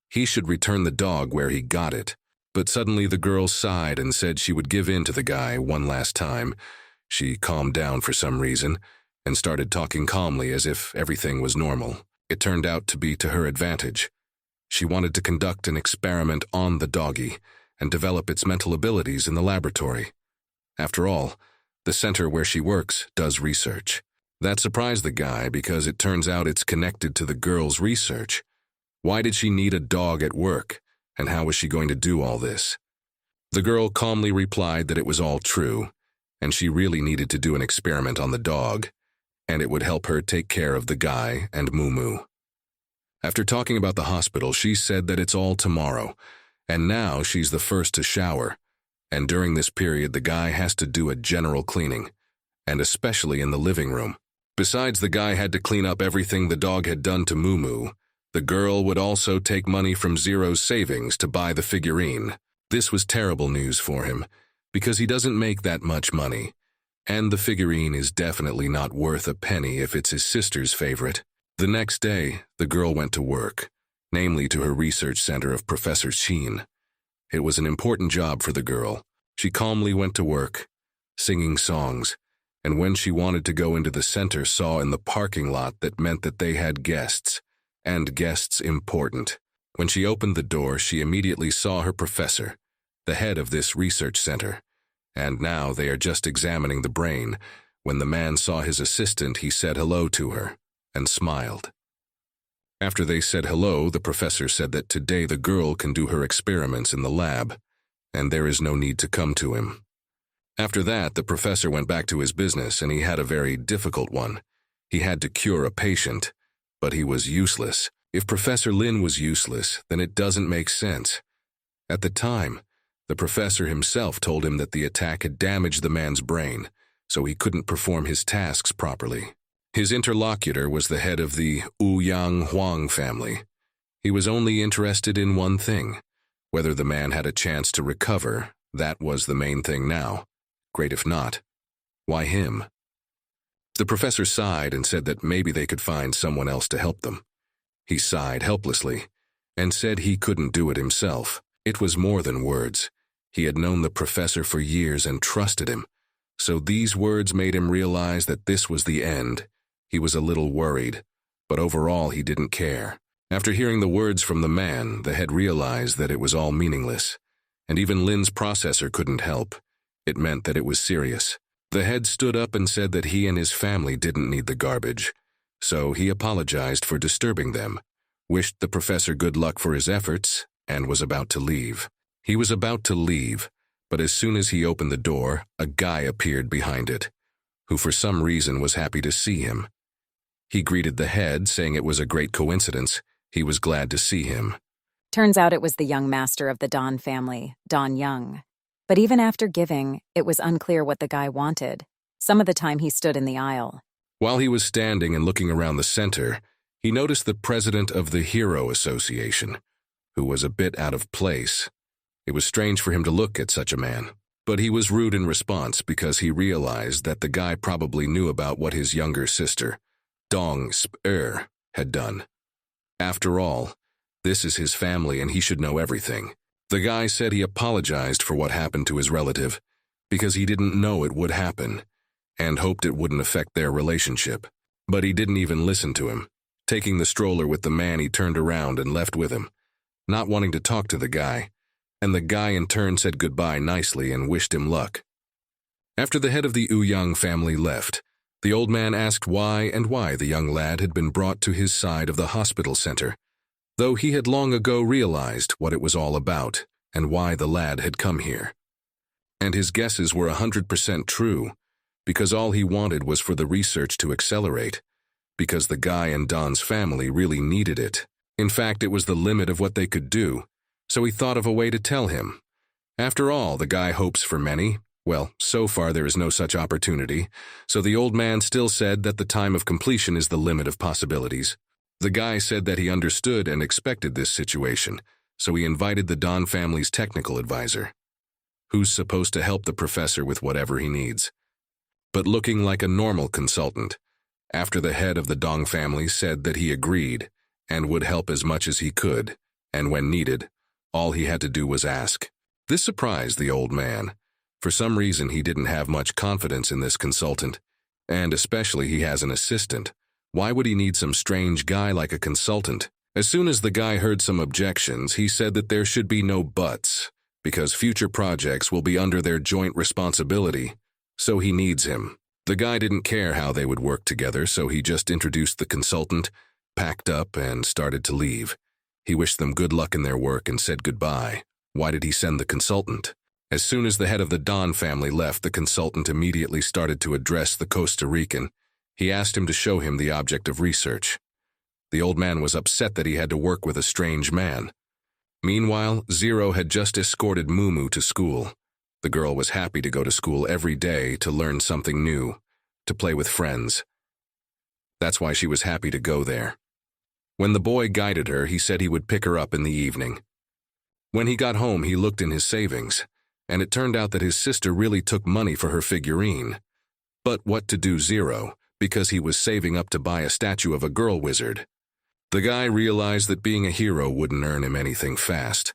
he should return the dog where he got it. But suddenly the girl sighed and said she would give in to the guy one last time. She calmed down for some reason and started talking calmly as if everything was normal. It turned out to be to her advantage. She wanted to conduct an experiment on the doggy and develop its mental abilities in the laboratory. After all, the center where she works does research. That surprised the guy because it turns out it's connected to the girl's research. Why did she need a dog at work, and how was she going to do all this? The girl calmly replied that it was all true, and she really needed to do an experiment on the dog, and it would help her take care of the guy and Mumu. After talking about the hospital, she said that it's all tomorrow, and now she's the first to shower, and during this period the guy has to do a general cleaning, and especially in the living room. Besides, the guy had to clean up everything the dog had done to Mumu. The girl would also take money from Zero's savings to buy the figurine. This was terrible news for him, because he doesn't make that much money, and the figurine is definitely not worth a penny if it's his sister's favorite. The next day, the girl went to work, namely to her research center of Professor Sheen. It was an important job for the girl. She calmly went to work, singing songs, and when she wanted to go into the center, saw in the parking lot that meant that they had guests, and guests important. When she opened the door, she immediately saw her professor, the head of this research center, and now they are just examining the brain. When the man saw his assistant, he said hello to her and smiled. After they said hello, the professor said that today the girl can do her experiments in the lab, and there is no need to come to him. After that, the professor went back to his business, and he had a very difficult one. He had to cure a patient, but he was useless. If Professor Lin was useless, then it doesn't make sense. At the time, the professor himself told him that the attack had damaged the man's brain, so he couldn't perform his tasks properly. His interlocutor was the head of the Ouyang Huang family. He was only interested in one thing, whether the man had a chance to recover. That was the main thing now. Great if not. Why him? The professor sighed and said that maybe they could find someone else to help them. He sighed helplessly and said he couldn't do it himself. It was more than words. He had known the professor for years and trusted him, so these words made him realize that this was the end. He was a little worried, but overall he didn't care. After hearing the words from the man, the head realized that it was all meaningless, and even Lin's processor couldn't help. It meant that it was serious. The head stood up and said that he and his family didn't need the garbage, so he apologized for disturbing them, wished the professor good luck for his efforts, and was about to leave. He was about to leave, but as soon as he opened the door, a guy appeared behind it, who for some reason was happy to see him. He greeted the head, saying it was a great coincidence. He was glad to see him. Turns out it was the young master of the Don family, Don Young. But even after giving, it was unclear what the guy wanted. Some of the time he stood in the aisle. While he was standing and looking around the center, he noticed the president of the Hero Association, who was a bit out of place. It was strange for him to look at such a man, but he was rude in response because he realized that the guy probably knew about what his younger sister, Dong Sp-er, had done. After all, this is his family and he should know everything. The guy said he apologized for what happened to his relative because he didn't know it would happen. and hoped it wouldn't affect their relationship. But he didn't even listen to him. Taking the stroller with the man, he turned around and left with him, not wanting to talk to the guy, and the guy in turn said goodbye nicely and wished him luck. After the head of the Ouyang family left, the old man asked why the young lad had been brought to his side of the hospital center, though he had long ago realized what it was all about and why the lad had come here. And his guesses were 100% true, because all he wanted was for the research to accelerate, because the guy and Don's family really needed it. In fact, it was the limit of what they could do, so he thought of a way to tell him. After all, the guy hopes for many. Well, so far there is no such opportunity, so the old man still said that the time of completion is the limit of possibilities. The guy said that he understood and expected this situation, so he invited the Don family's technical advisor, who's supposed to help the professor with whatever he needs, but looking like a normal consultant. After the head of the Dong family said that he agreed and would help as much as he could, and when needed, all he had to do was ask. This surprised the old man. For some reason, he didn't have much confidence in this consultant, and especially he has an assistant. Why would he need some strange guy like a consultant? As soon as the guy heard some objections, he said that there should be no buts, because future projects will be under their joint responsibility, so he needs him. The guy didn't care how they would work together, so he just introduced the consultant, packed up, and started to leave. He wished them good luck in their work and said goodbye. Why did he send the consultant? As soon as the head of the Don family left, the consultant immediately started to address the Costa Rican. He asked him to show him the object of research. The old man was upset that he had to work with a strange man. Meanwhile, Zero had just escorted Mumu to school. The girl was happy to go to school every day to learn something new, to play with friends. That's why she was happy to go there. When the boy guided her, he said he would pick her up in the evening. When he got home, he looked in his savings, and it turned out that his sister really took money for her figurine. But what to do Zero, because he was saving up to buy a statue of a girl wizard. The guy realized that being a hero wouldn't earn him anything fast,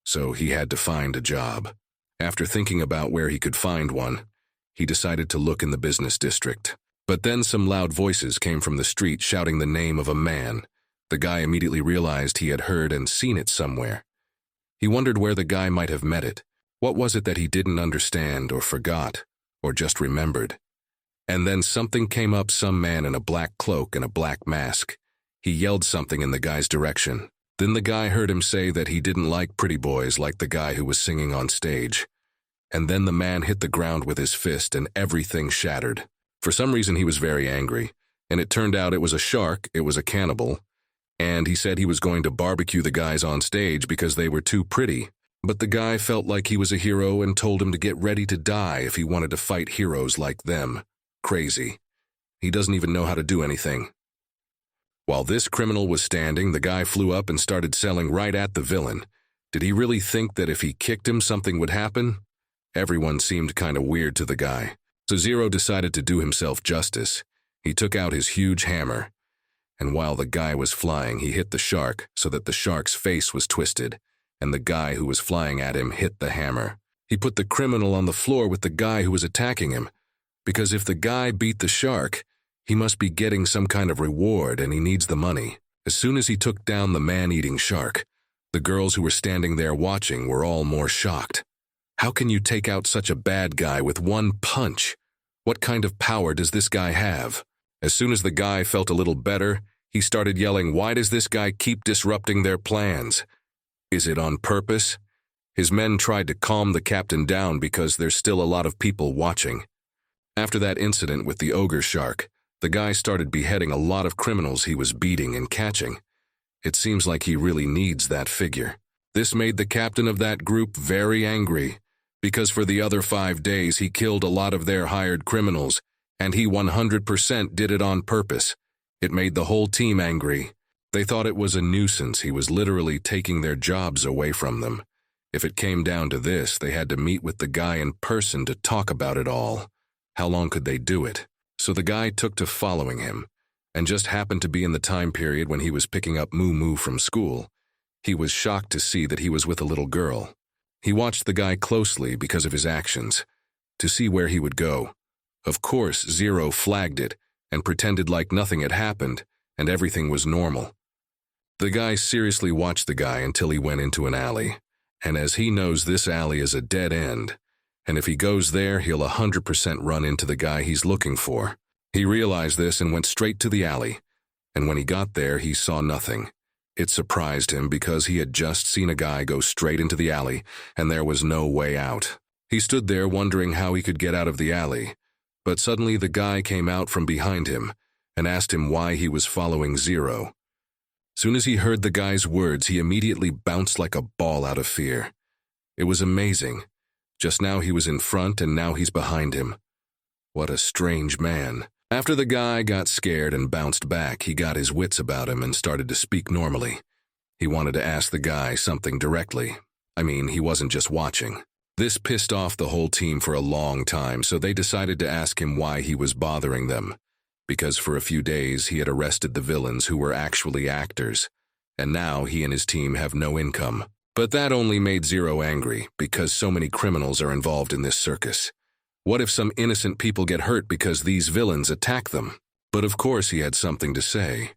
so he had to find a job. After thinking about where he could find one, he decided to look in the business district. But then some loud voices came from the street shouting the name of a man. The guy immediately realized he had heard and seen it somewhere. He wondered where the guy might have met it. What was it that he didn't understand or forgot, or just remembered? And then something came up, some man in a black cloak and a black mask. He yelled something in the guy's direction. Then the guy heard him say that he didn't like pretty boys like the guy who was singing on stage. And then the man hit the ground with his fist and everything shattered. For some reason he was very angry, and it turned out it was a shark, it was a cannibal, and he said he was going to barbecue the guys on stage because they were too pretty. But the guy felt like he was a hero and told him to get ready to die if he wanted to fight heroes like them. Crazy. He doesn't even know how to do anything. While this criminal was standing, the guy flew up and started selling right at the villain. Did he really think that if he kicked him, something would happen? Everyone seemed kind of weird to the guy. So Zero decided to do himself justice. He took out his huge hammer, and while the guy was flying, he hit the shark so that the shark's face was twisted, and the guy who was flying at him hit the hammer. He put the criminal on the floor with the guy who was attacking him, because if the guy beat the shark, he must be getting some kind of reward and he needs the money. As soon as he took down the man-eating shark, the girls who were standing there watching were all more shocked. How can you take out such a bad guy with one punch? What kind of power does this guy have? As soon as the guy felt a little better, he started yelling, "Why does this guy keep disrupting their plans? Is it on purpose?" His men tried to calm the captain down because there's still a lot of people watching. After that incident with the ogre shark, the guy started beheading a lot of criminals he was beating and catching. It seems like he really needs that figure. This made the captain of that group very angry, because for the other 5 days he killed a lot of their hired criminals, and he 100% did it on purpose. It made the whole team angry. They thought it was a nuisance. He was literally taking their jobs away from them. If it came down to this, they had to meet with the guy in person to talk about it all. How long could they do it? So the guy took to following him, and just happened to be in the time period when he was picking up Moo from school. He was shocked to see that he was with a little girl. He watched the guy closely because of his actions, to see where he would go. Of course, Zero flagged it and pretended like nothing had happened and everything was normal. The guy seriously watched the guy until he went into an alley, and as he knows this alley is a dead end, and if he goes there, he'll 100% run into the guy he's looking for. He realized this and went straight to the alley, and when he got there, he saw nothing. It surprised him because he had just seen a guy go straight into the alley, and there was no way out. He stood there wondering how he could get out of the alley, but suddenly the guy came out from behind him and asked him why he was following Zero. Soon as he heard the guy's words, he immediately bounced like a ball out of fear. It was amazing. Just now he was in front and now he's behind him. What a strange man. After the guy got scared and bounced back, he got his wits about him and started to speak normally. He wanted to ask the guy something directly. I mean, he wasn't just watching. This pissed off the whole team for a long time, so they decided to ask him why he was bothering them. Because for a few days he had arrested the villains who were actually actors, and now he and his team have no income. But that only made Zero angry, because so many criminals are involved in this circus. What if some innocent people get hurt because these villains attack them? But of course he had something to say.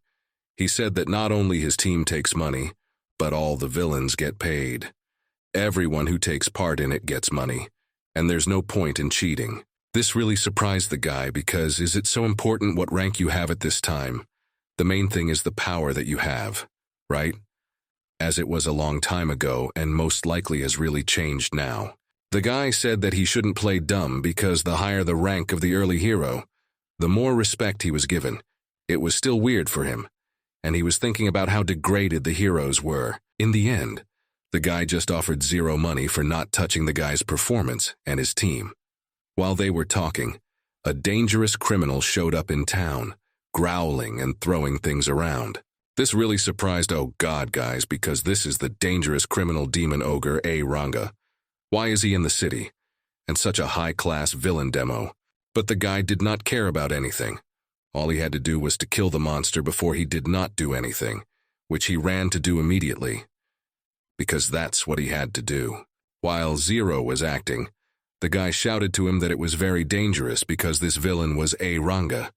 He said that not only his team takes money, but all the villains get paid. Everyone who takes part in it gets money, and there's no point in cheating. This really surprised the guy because is it so important what rank you have at this time? The main thing is the power that you have, right? As it was a long time ago and most likely has really changed now. The guy said that he shouldn't play dumb because the higher the rank of the early hero, the more respect he was given. It was still weird for him, and he was thinking about how degraded the heroes were. In the end, the guy just offered Zero money for not touching the guy's performance and his team. While they were talking, a dangerous criminal showed up in town, growling and throwing things around. This really surprised God guys because this is the dangerous criminal demon ogre A. Ranga. Why is he in the city? And such a high-class villain demo. But the guy did not care about anything. All he had to do was to kill the monster before he did not do anything, which he ran to do immediately. Because that's what he had to do. While Zero was acting, the guy shouted to him that it was very dangerous because this villain was A. Ranga.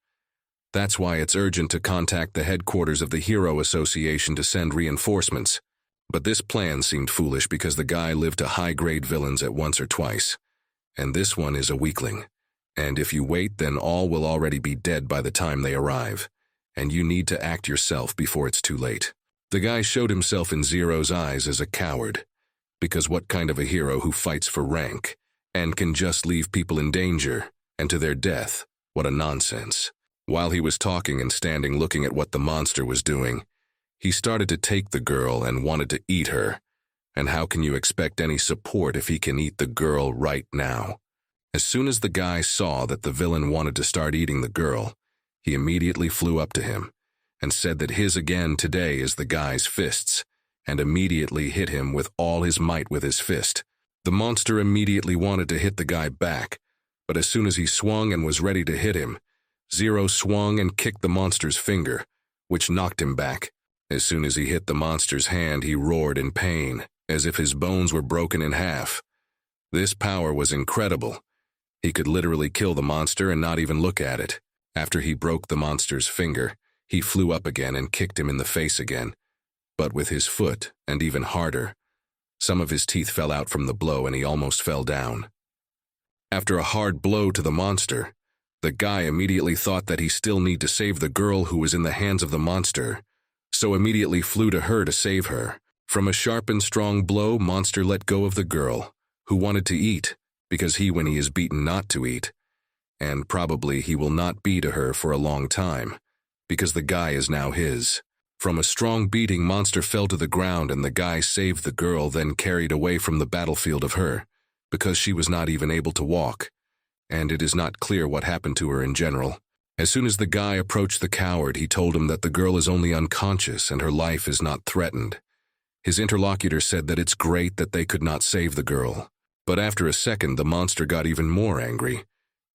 That's why it's urgent to contact the headquarters of the Hero Association to send reinforcements. But this plan seemed foolish because the guy lived to high-grade villains at once or twice. And this one is a weakling. And if you wait, then all will already be dead by the time they arrive. And you need to act yourself before it's too late. The guy showed himself in Zero's eyes as a coward. Because what kind of a hero who fights for rank and can just leave people in danger and to their death? What a nonsense. While he was talking and standing looking at what the monster was doing, he started to take the girl and wanted to eat her. And how can you expect any support if he can eat the girl right now? As soon as the guy saw that the villain wanted to start eating the girl, he immediately flew up to him and said that his again today is the guy's fists, and immediately hit him with all his might with his fist. The monster immediately wanted to hit the guy back, but as soon as he swung and was ready to hit him, Zero swung and kicked the monster's finger, which knocked him back. As soon as he hit the monster's hand, he roared in pain, as if his bones were broken in half. This power was incredible. He could literally kill the monster and not even look at it. After he broke the monster's finger, he flew up again and kicked him in the face again, but with his foot, and even harder. Some of his teeth fell out from the blow and he almost fell down. After a hard blow to the monster, the guy immediately thought that he still need to save the girl who was in the hands of the monster, so immediately flew to her to save her. From a sharp and strong blow, monster let go of the girl, who wanted to eat, because when he is beaten not to eat. And probably he will not be to her for a long time, because the guy is now his. From a strong beating, monster fell to the ground and the guy saved the girl, then carried away from the battlefield of her, because she was not even able to walk, and it is not clear what happened to her in general. As soon as the guy approached the coward, he told him that the girl is only unconscious and her life is not threatened. His interlocutor said that it's great that they could not save the girl. But after a second, the monster got even more angry.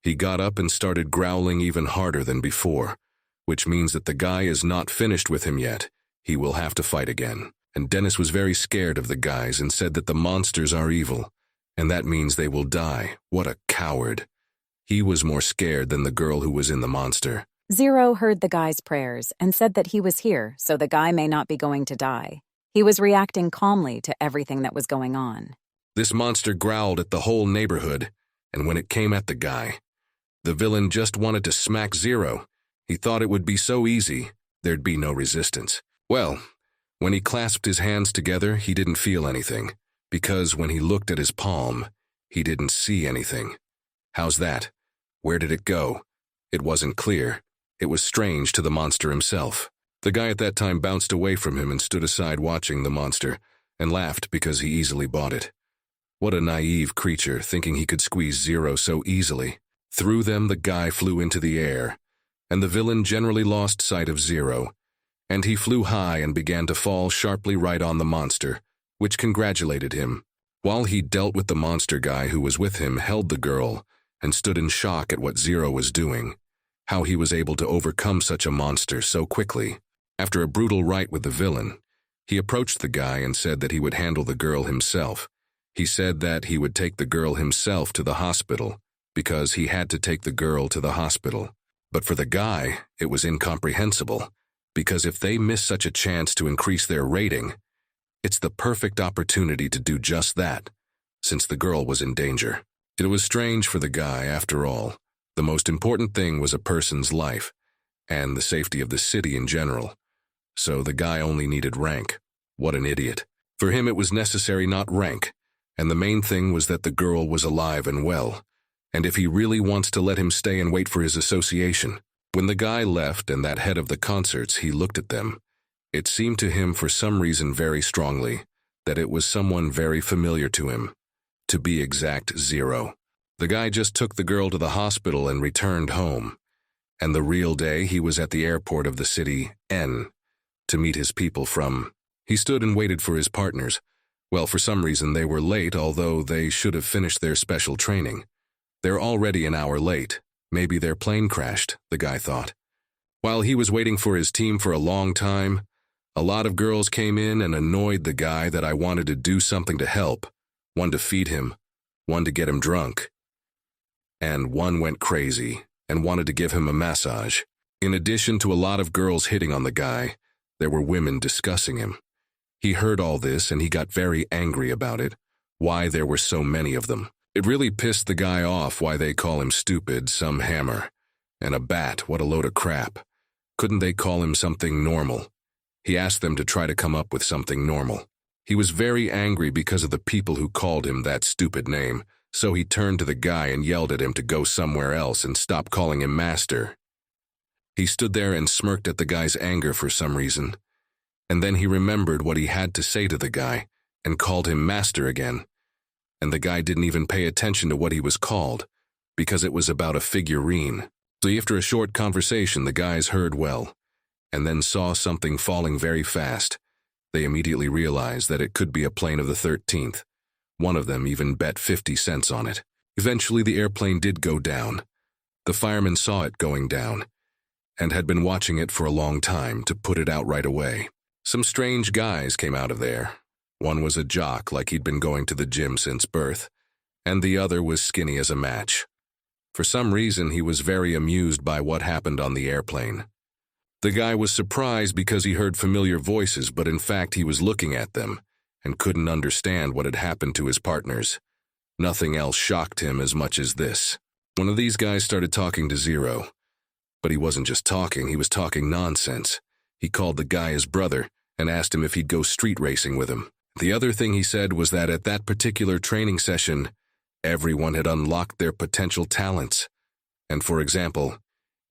He got up and started growling even harder than before, which means that the guy is not finished with him yet. He will have to fight again. And Dennis was very scared of the guys and said that the monsters are evil, and that means they will die. What a coward. He was more scared than the girl who was in the monster. Zero heard the guy's prayers and said that he was here so the guy may not be going to die. He was reacting calmly to everything that was going on. This monster growled at the whole neighborhood, and when it came at the guy, the villain just wanted to smack Zero. He thought it would be so easy, there'd be no resistance. Well, when he clasped his hands together, he didn't feel anything, because when he looked at his palm, he didn't see anything. How's that? Where did it go? It wasn't clear. It was strange to the monster himself. The guy at that time bounced away from him and stood aside watching the monster, and laughed because he easily bought it. What a naive creature, thinking he could squeeze Zero so easily. Through them, the guy flew into the air, and the villain generally lost sight of Zero, and he flew high and began to fall sharply right on the monster, which congratulated him. While he dealt with the monster, guy who was with him held the girl and stood in shock at what Zero was doing, how he was able to overcome such a monster so quickly. After a brutal fight with the villain, he approached the guy and said that he would handle the girl himself. He said that he would take the girl himself to the hospital, because he had to take the girl to the hospital. But for the guy, it was incomprehensible, because if they miss such a chance to increase their rating, it's the perfect opportunity to do just that, since the girl was in danger. It was strange for the guy, after all. The most important thing was a person's life, and the safety of the city in general. So the guy only needed rank. What an idiot. For him it was necessary, not rank, and the main thing was that the girl was alive and well, and if he really wants to let him stay and wait for his association. When the guy left and that head of the concerts, he looked at them. It seemed to him for some reason very strongly that it was someone very familiar to him. To be exact, Zero. The guy just took the girl to the hospital and returned home. And the real day he was at the airport of the city, N, to meet his people from. He stood and waited for his partners. Well, for some reason they were late, although they should have finished their special training. They're already an hour late. Maybe their plane crashed, the guy thought. While he was waiting for his team for a long time, a lot of girls came in and annoyed the guy that I wanted to do something to help. One to feed him, one to get him drunk. And one went crazy and wanted to give him a massage. In addition to a lot of girls hitting on the guy, there were women discussing him. He heard all this and he got very angry about it, why there were so many of them. It really pissed the guy off why they call him stupid, some hammer, and a bat, what a load of crap. Couldn't they call him something normal? He asked them to try to come up with something normal. He was very angry because of the people who called him that stupid name, so he turned to the guy and yelled at him to go somewhere else and stop calling him master. He stood there and smirked at the guy's anger for some reason, and then he remembered what he had to say to the guy and called him master again. And the guy didn't even pay attention to what he was called, because it was about a figurine. So after a short conversation, the guys heard well, and then saw something falling very fast. They immediately realized that it could be a plane of the 13th. One of them even bet 50 cents on it. Eventually the airplane did go down. The firemen saw it going down, and had been watching it for a long time to put it out right away. Some strange guys came out of there. One was a jock, like he'd been going to the gym since birth, and the other was skinny as a match. For some reason, he was very amused by what happened on the airplane. The guy was surprised because he heard familiar voices, but in fact he was looking at them and couldn't understand what had happened to his partners. Nothing else shocked him as much as this. One of these guys started talking to Zero. But he wasn't just talking, he was talking nonsense. He called the guy his brother and asked him if he'd go street racing with him. The other thing he said was that at that particular training session, everyone had unlocked their potential talents. And for example,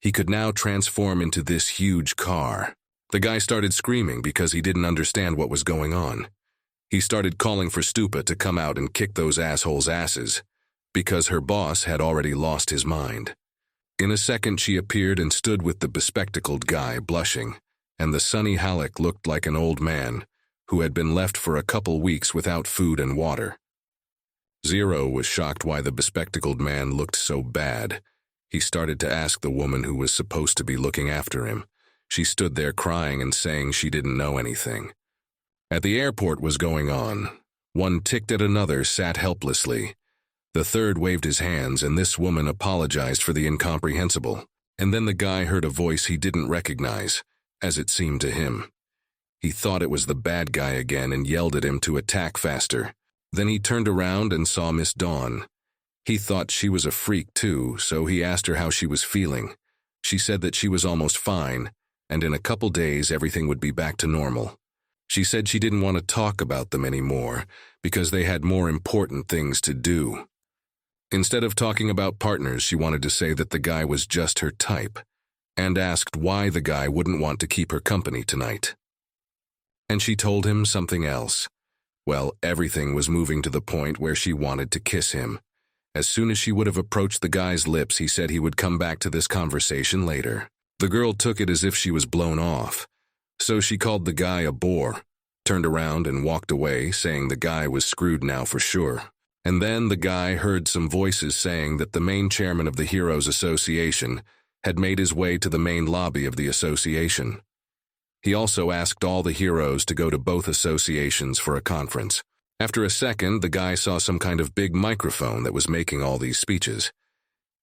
he could now transform into this huge car. The guy started screaming because he didn't understand what was going on. He started calling for Stupa to come out and kick those assholes' asses, because her boss had already lost his mind. In a second she appeared and stood with the bespectacled guy, blushing, and the sunny Halleck looked like an old man who had been left for a couple weeks without food and water. Zero was shocked why the bespectacled man looked so bad. He started to ask the woman who was supposed to be looking after him. She stood there crying and saying she didn't know anything. At the airport was going on. One ticked at another sat helplessly. The third waved his hands, and this woman apologized for the incomprehensible. And then the guy heard a voice he didn't recognize, as it seemed to him. He thought it was the bad guy again and yelled at him to attack faster. Then he turned around and saw Miss Dawn. He thought she was a freak too, so he asked her how she was feeling. She said that she was almost fine, and in a couple days everything would be back to normal. She said she didn't want to talk about them anymore because they had more important things to do. Instead of talking about partners, she wanted to say that the guy was just her type, and asked why the guy wouldn't want to keep her company tonight. And she told him something else. Well, everything was moving to the point where she wanted to kiss him. As soon as she would have approached the guy's lips, he said he would come back to this conversation later. The girl took it as if she was blown off, so she called the guy a bore, turned around and walked away, saying the guy was screwed now for sure. And then the guy heard some voices saying that the main chairman of the Heroes Association had made his way to the main lobby of the association. He also asked all the heroes to go to both associations for a conference. After a second, the guy saw some kind of big microphone that was making all these speeches.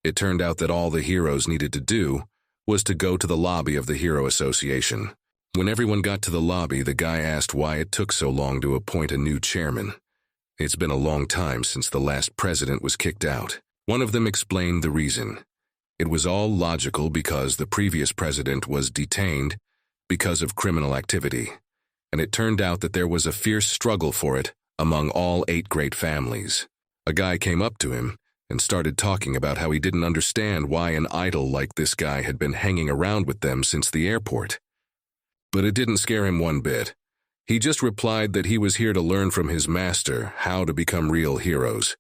It turned out that all the heroes needed to do was to go to the lobby of the Hero Association. When everyone got to the lobby, the guy asked why it took so long to appoint a new chairman. It's been a long time since the last president was kicked out. One of them explained the reason. It was all logical because the previous president was detained because of criminal activity, and it turned out that there was a fierce struggle for it among all 8 great families. A guy came up to him and started talking about how he didn't understand why an idol like this guy had been hanging around with them since the airport. But it didn't scare him one bit. He just replied that he was here to learn from his master how to become real heroes.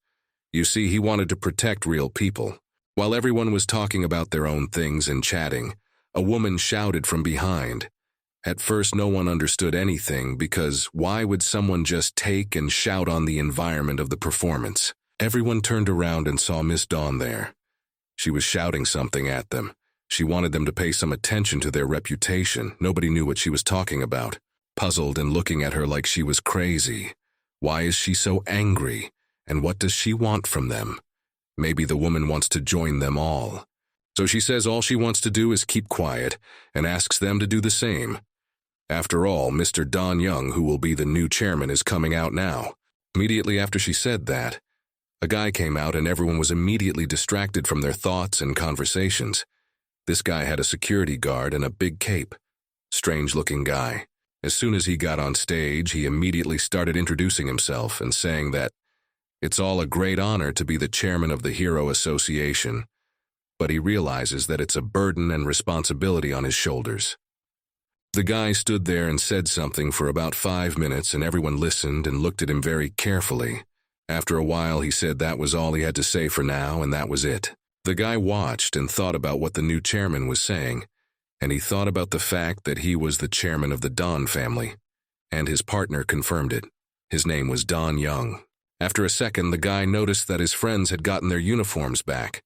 You see, he wanted to protect real people. While everyone was talking about their own things and chatting, a woman shouted from behind. At first, no one understood anything because why would someone just take and shout on the environment of the performance? Everyone turned around and saw Miss Dawn there. She was shouting something at them. She wanted them to pay some attention to their reputation. Nobody knew what she was talking about. Puzzled and looking at her like she was crazy. Why is she so angry? And what does she want from them? Maybe the woman wants to join them all. So she says all she wants to do is keep quiet and asks them to do the same. After all, Mr. Don Young, who will be the new chairman, is coming out now. Immediately after she said that, a guy came out and everyone was immediately distracted from their thoughts and conversations. This guy had a security guard and a big cape. Strange-looking guy. As soon as he got on stage, he immediately started introducing himself and saying that it's all a great honor to be the chairman of the Hero Association, but he realizes that it's a burden and responsibility on his shoulders. The guy stood there and said something for about 5 minutes, and everyone listened and looked at him very carefully. After a while, he said that was all he had to say for now, and that was it. The guy watched and thought about what the new chairman was saying, and he thought about the fact that he was the chairman of the Don family, and his partner confirmed it. His name was Don Young. After a second, the guy noticed that his friends had gotten their uniforms back,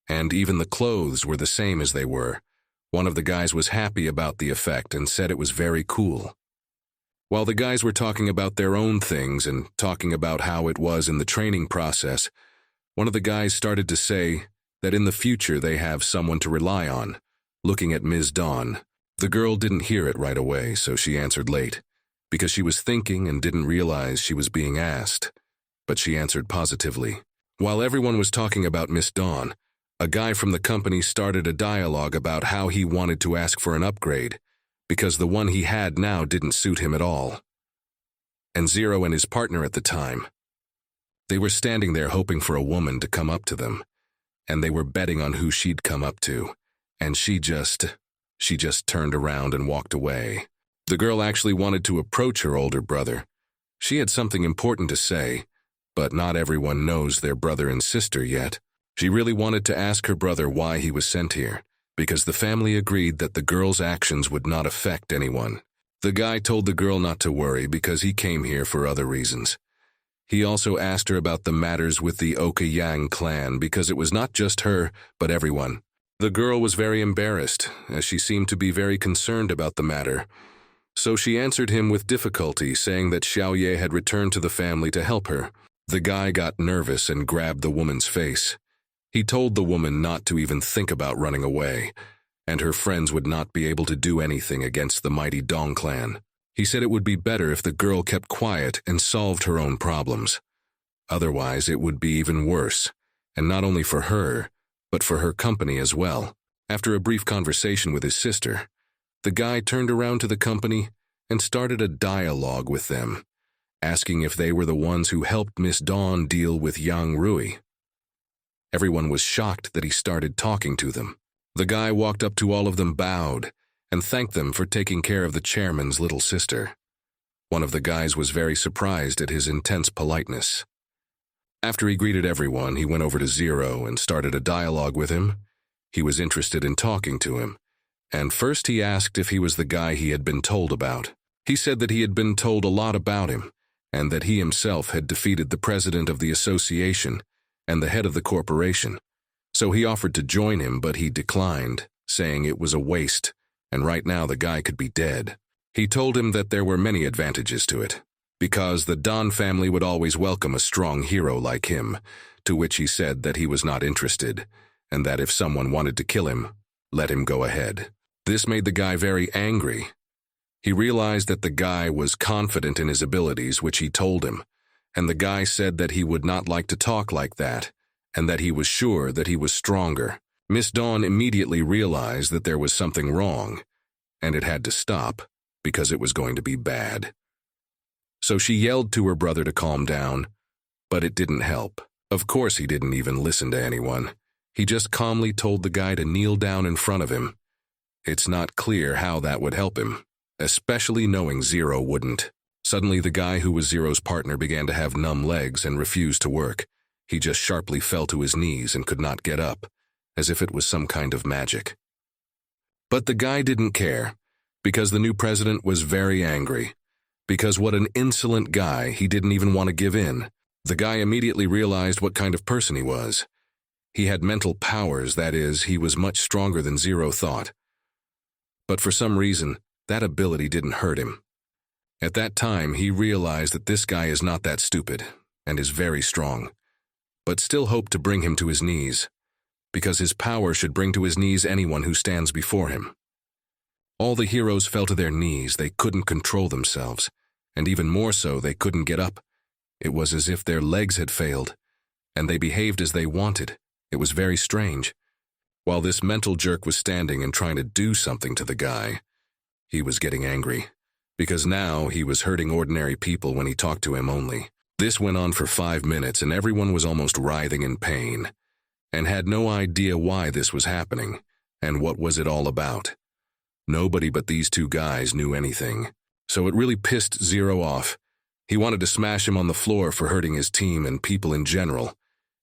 and even the clothes were the same as they were. One of the guys was happy about the effect and said it was very cool. While the guys were talking about their own things and talking about how it was in the training process, one of the guys started to say that in the future they have someone to rely on, looking at Ms. Dawn. The girl didn't hear it right away, so she answered late, because she was thinking and didn't realize she was being asked. But she answered positively. While everyone was talking about Miss Dawn, a guy from the company started a dialogue about how he wanted to ask for an upgrade, because the one he had now didn't suit him at all. And Zero and his partner at the time, they were standing there hoping for a woman to come up to them, and they were betting on who she'd come up to, and she just turned around and walked away. The girl actually wanted to approach her older brother. She had something important to say, but not everyone knows their brother and sister yet. She really wanted to ask her brother why he was sent here, because the family agreed that the girl's actions would not affect anyone. The guy told the girl not to worry because he came here for other reasons. He also asked her about the matters with the Oka-Yang clan because it was not just her, but everyone. The girl was very embarrassed, as she seemed to be very concerned about the matter. So she answered him with difficulty, saying that Xiaoye had returned to the family to help her. The guy got nervous and grabbed the woman's face. He told the woman not to even think about running away, and her friends would not be able to do anything against the mighty Dong clan. He said it would be better if the girl kept quiet and solved her own problems. Otherwise, it would be even worse, and not only for her, but for her company as well. After a brief conversation with his sister, the guy turned around to the company and started a dialogue with them, asking if they were the ones who helped Miss Dawn deal with Yang Rui. Everyone was shocked that he started talking to them. The guy walked up to all of them, bowed, and thanked them for taking care of the chairman's little sister. One of the guys was very surprised at his intense politeness. After he greeted everyone, he went over to Zero and started a dialogue with him. He was interested in talking to him, and first he asked if he was the guy he had been told about. He said that he had been told a lot about him, and that he himself had defeated the president of the association and the head of the corporation. So he offered to join him, but he declined, saying it was a waste, and right now the guy could be dead. He told him that there were many advantages to it, because the Don family would always welcome a strong hero like him, to which he said that he was not interested, and that if someone wanted to kill him, let him go ahead. This made the guy very angry. He realized that the guy was confident in his abilities, which he told him, and the guy said that he would not like to talk like that, and that he was sure that he was stronger. Miss Dawn immediately realized that there was something wrong, and it had to stop, because it was going to be bad. So she yelled to her brother to calm down, but it didn't help. Of course he didn't even listen to anyone. He just calmly told the guy to kneel down in front of him. It's not clear how that would help him, especially knowing Zero wouldn't. Suddenly the guy who was Zero's partner began to have numb legs and refused to work. He just sharply fell to his knees and could not get up, as if it was some kind of magic. But the guy didn't care, because the new president was very angry. Because what an insolent guy, he didn't even want to give in. The guy immediately realized what kind of person he was. He had mental powers, that is, he was much stronger than Zero thought. But for some reason, that ability didn't hurt him. At that time, he realized that this guy is not that stupid, and is very strong, but still hoped to bring him to his knees, because his power should bring to his knees anyone who stands before him. All the heroes fell to their knees. They couldn't control themselves, and even more so, they couldn't get up. It was as if their legs had failed, and they behaved as they wanted. It was very strange. While this mental jerk was standing and trying to do something to the guy, he was getting angry, because now he was hurting ordinary people when he talked to him only. This went on for 5 minutes, and everyone was almost writhing in pain, and had no idea why this was happening, and what was it all about. Nobody but these two guys knew anything, so it really pissed Zero off. He wanted to smash him on the floor for hurting his team and people in general,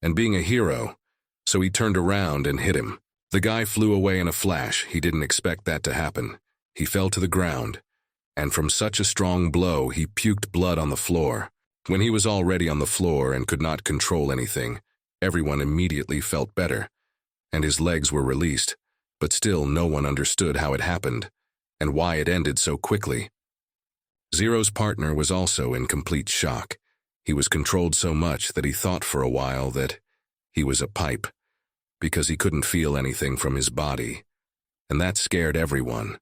and being a hero, so he turned around and hit him. The guy flew away in a flash. He didn't expect that to happen. He fell to the ground, and from such a strong blow, he puked blood on the floor. When he was already on the floor and could not control anything, everyone immediately felt better, and his legs were released, but still no one understood how it happened, and why it ended so quickly. Zero's partner was also in complete shock. He was controlled so much that he thought for a while that he was a pipe, because he couldn't feel anything from his body, and that scared everyone.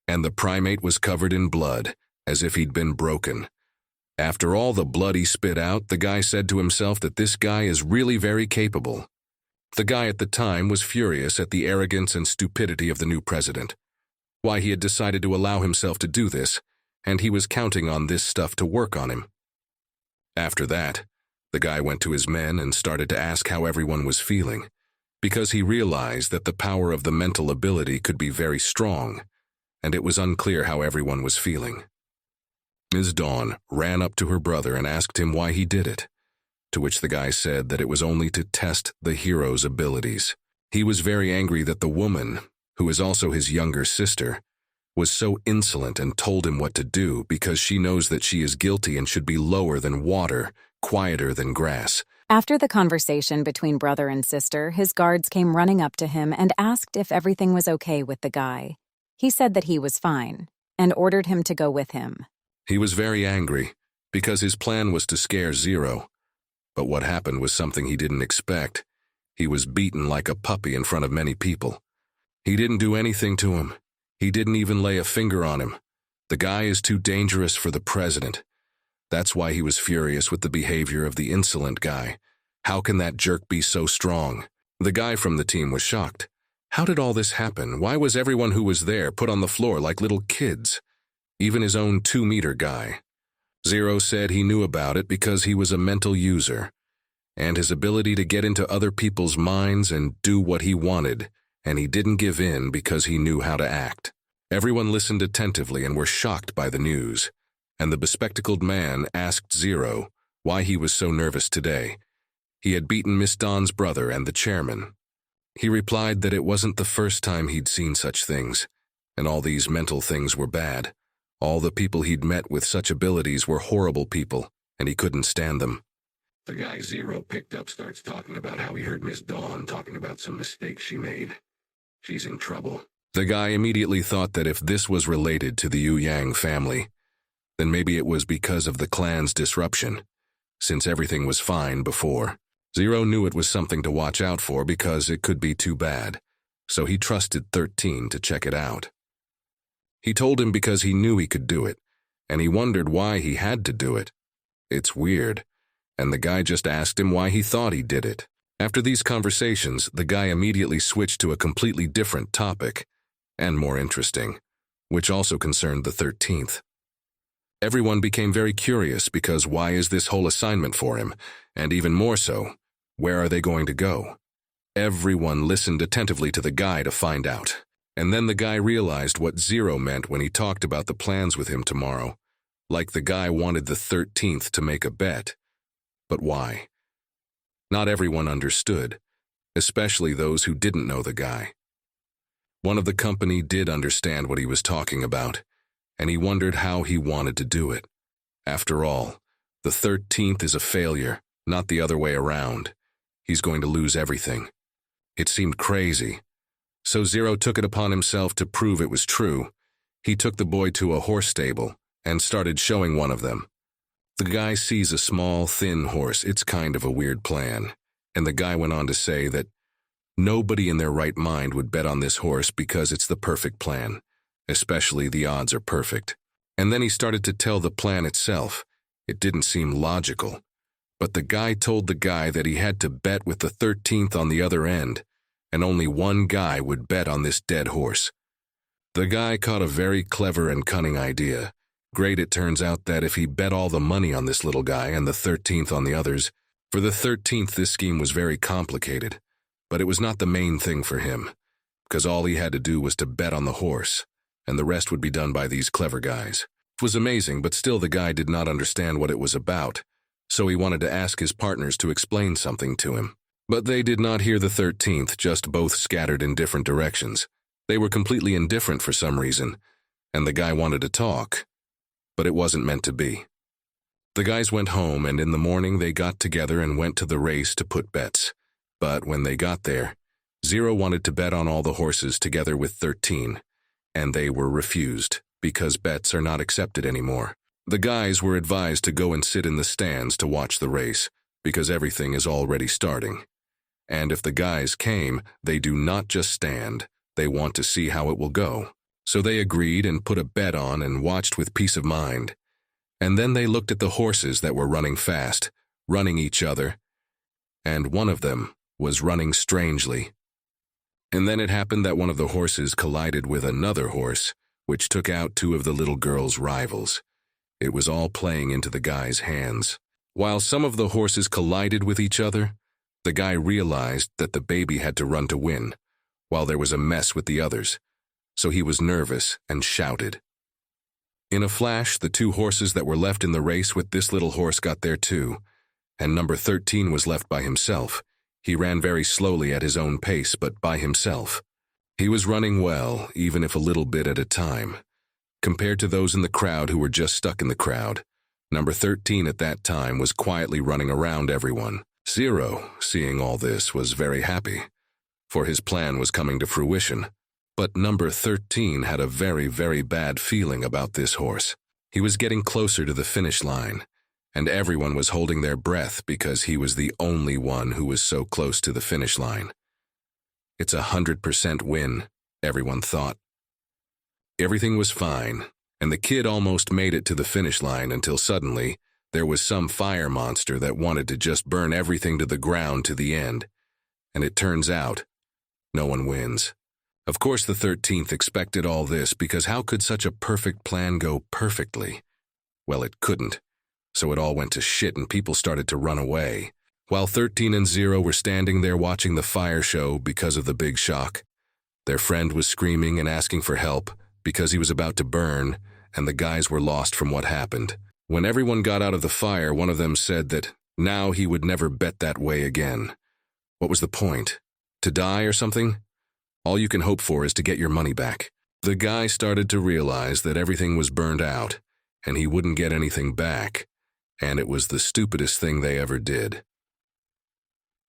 And the primate was covered in blood, as if he'd been broken. After all the blood he spit out, the guy said to himself that this guy is really very capable. The guy at the time was furious at the arrogance and stupidity of the new president, why he had decided to allow himself to do this, and he was counting on this stuff to work on him. After that, the guy went to his men and started to ask how everyone was feeling, because he realized that the power of the mental ability could be very strong, and it was unclear how everyone was feeling. Ms. Dawn ran up to her brother and asked him why he did it, to which the guy said that it was only to test the hero's abilities. He was very angry that the woman, who is also his younger sister, was so insolent and told him what to do because she knows that she is guilty and should be lower than water, quieter than grass. After the conversation between brother and sister, his guards came running up to him and asked if everything was okay with the guy. He said that he was fine, and ordered him to go with him. He was very angry, because his plan was to scare Zero, But what happened was something he didn't expect. He was beaten like a puppy in front of many people. He didn't do anything to him. He didn't even lay a finger on him. The guy is too dangerous for the president. That's why he was furious with the behavior of the insolent guy. How can that jerk be so strong? The guy from the team was shocked. How did all this happen? Why was everyone who was there put on the floor like little kids? Even his own 2-meter guy. Zero said he knew about it because he was a mental user, and his ability to get into other people's minds and do what he wanted, and he didn't give in because he knew how to act. Everyone listened attentively and were shocked by the news, and the bespectacled man asked Zero why he was so nervous today. He had beaten Miss Dawn's brother and the chairman. He replied that it wasn't the first time he'd seen such things, and all these mental things were bad. All the people he'd met with such abilities were horrible people, and he couldn't stand them. The guy Zero picked up starts talking about how he heard Miss Dawn talking about some mistakes she made. She's in trouble. The guy immediately thought that if this was related to the Yu Yang family, then maybe it was because of the clan's disruption, since everything was fine before. Zero knew it was something to watch out for because it could be too bad, so he trusted 13 to check it out. He told him because he knew he could do it, and he wondered why he had to do it. It's weird, and the guy just asked him why he thought he did it. After these conversations, the guy immediately switched to a completely different topic, and more interesting, which also concerned the 13th. Everyone became very curious because why is this whole assignment for him, and even more so, where are they going to go? Everyone listened attentively to the guy to find out, and then the guy realized what Zero meant when he talked about the plans with him tomorrow, like the guy wanted the 13th to make a bet. But why? Not everyone understood, especially those who didn't know the guy. One of the company did understand what he was talking about, and he wondered how he wanted to do it. After all, the 13th is a failure, not the other way around. He's going to lose everything. It seemed crazy. So Zero took it upon himself to prove it was true. He took the boy to a horse stable and started showing one of them. The guy sees a small, thin horse. It's kind of a weird plan. And the guy went on to say that nobody in their right mind would bet on this horse because it's the perfect plan. Especially the odds are perfect. And then he started to tell the plan itself. It didn't seem logical. But the guy told the guy that he had to bet with the 13th on the other end, and only one guy would bet on this dead horse. The guy caught a very clever and cunning idea. Great, it turns out that if he bet all the money on this little guy and the 13th on the others, for the 13th this scheme was very complicated, but it was not the main thing for him, because all he had to do was to bet on the horse, and the rest would be done by these clever guys. It was amazing, but still the guy did not understand what it was about, so he wanted to ask his partners to explain something to him. But they did not hear the 13th, just both scattered in different directions. They were completely indifferent for some reason, and the guy wanted to talk, but it wasn't meant to be. The guys went home, and in the morning they got together and went to the race to put bets. But when they got there, Zero wanted to bet on all the horses together with 13, and they were refused because bets are not accepted anymore. The guys were advised to go and sit in the stands to watch the race because everything is already starting. And if the guys came, they do not just stand, they want to see how it will go. So they agreed and put a bet on and watched with peace of mind. And then they looked at the horses that were running fast, running each other, and one of them was running strangely. And then it happened that one of the horses collided with another horse, which took out two of the little girl's rivals. It was all playing into the guy's hands. While some of the horses collided with each other, the guy realized that the baby had to run to win, while there was a mess with the others, so he was nervous and shouted. In a flash, the two horses that were left in the race with this little horse got there too, and number 13 was left by himself. He ran very slowly at his own pace, but by himself. He was running well, even if a little bit at a time. Compared to those in the crowd who were just stuck in the crowd, number 13 at that time was quietly running around everyone. Zero, seeing all this, was very happy, for his plan was coming to fruition. But number 13 had a very, very bad feeling about this horse. He was getting closer to the finish line, and everyone was holding their breath because he was the only one who was so close to the finish line. It's 100% win, everyone thought. Everything was fine, and the kid almost made it to the finish line until suddenly there was some fire monster that wanted to just burn everything to the ground to the end. And it turns out, no one wins. Of course, the 13th expected all this because how could such a perfect plan go perfectly? Well, it couldn't. So it all went to shit and people started to run away. While 13 and 0 were standing there watching the fire show because of the big shock, their friend was screaming and asking for help because he was about to burn, and the guys were lost from what happened. When everyone got out of the fire, one of them said that now he would never bet that way again. What was the point? To die or something? All you can hope for is to get your money back. The guy started to realize that everything was burned out, and he wouldn't get anything back, and it was the stupidest thing they ever did.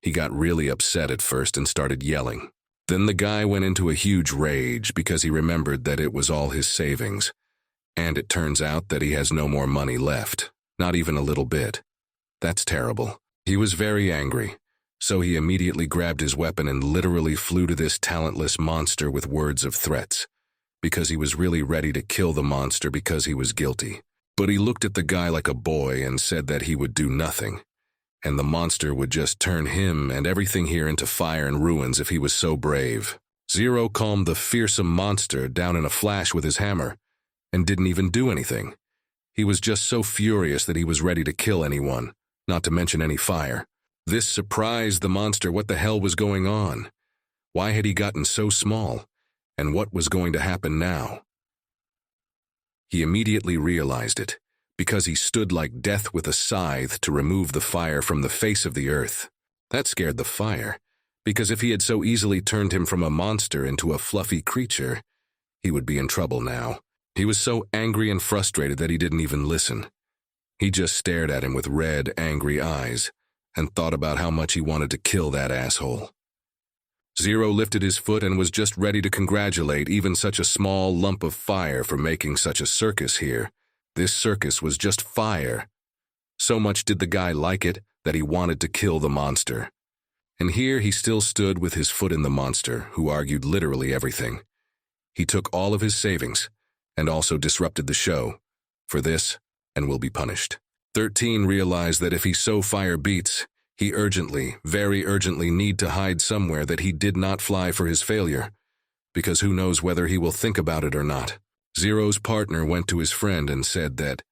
He got really upset at first and started yelling. Then the guy went into a huge rage because he remembered that it was all his savings, and it turns out that he has no more money left, not even a little bit. That's terrible. He was very angry. So he immediately grabbed his weapon and literally flew to this talentless monster with words of threats, because he was really ready to kill the monster because he was guilty. But he looked at the guy like a boy and said that he would do nothing, and the monster would just turn him and everything here into fire and ruins if he was so brave. 0 calmed the fearsome monster down in a flash with his hammer, and didn't even do anything. He was just so furious that he was ready to kill anyone, not to mention any fire. This surprised the monster. What the hell was going on? Why had he gotten so small? And what was going to happen now? He immediately realized it, because he stood like death with a scythe to remove the fire from the face of the earth. That scared the fire, because if he had so easily turned him from a monster into a fluffy creature, he would be in trouble now. He was so angry and frustrated that he didn't even listen. He just stared at him with red, angry eyes, and thought about how much he wanted to kill that asshole. 0 lifted his foot and was just ready to congratulate even such a small lump of fire for making such a circus here. This circus was just fire. So much did the guy like it that he wanted to kill the monster. And here he still stood with his foot in the monster, who argued literally everything. He took all of his savings, and also disrupted the show, for this, and will be punished. 13 realized that if he so fire beats, he urgently, very urgently need to hide somewhere that he did not fly for his failure, because who knows whether he will think about it or not. 0's partner went to his friend and said that,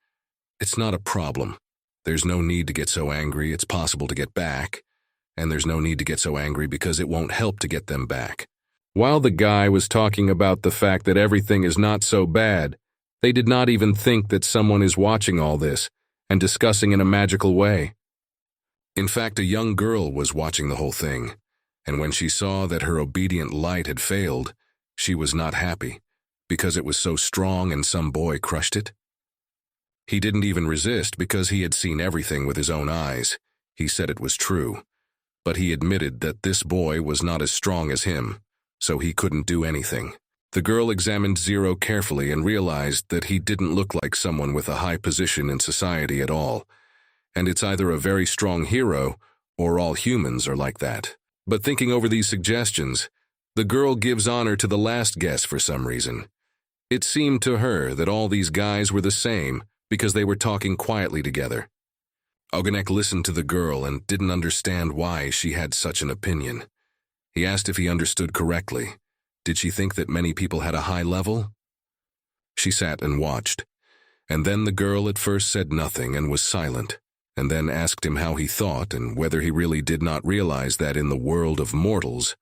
"It's not a problem. There's no need to get so angry, it's possible to get back, and there's no need to get so angry because it won't help to get them back." While the guy was talking about the fact that everything is not so bad, they did not even think that someone is watching all this and discussing in a magical way. In fact, a young girl was watching the whole thing, and when she saw that her obedient light had failed, she was not happy, because it was so strong and some boy crushed it. He didn't even resist because he had seen everything with his own eyes. He said it was true, but he admitted that this boy was not as strong as him, so he couldn't do anything. The girl examined 0 carefully and realized that he didn't look like someone with a high position in society at all, and it's either a very strong hero or all humans are like that. But thinking over these suggestions, the girl gives honor to the last guess for some reason. It seemed to her that all these guys were the same because they were talking quietly together. Oganek listened to the girl and didn't understand why she had such an opinion. He asked if he understood correctly. Did she think that many people had a high level? She sat and watched, and then the girl at first said nothing and was silent, and then asked him how he thought and whether he really did not realize that in the world of mortals,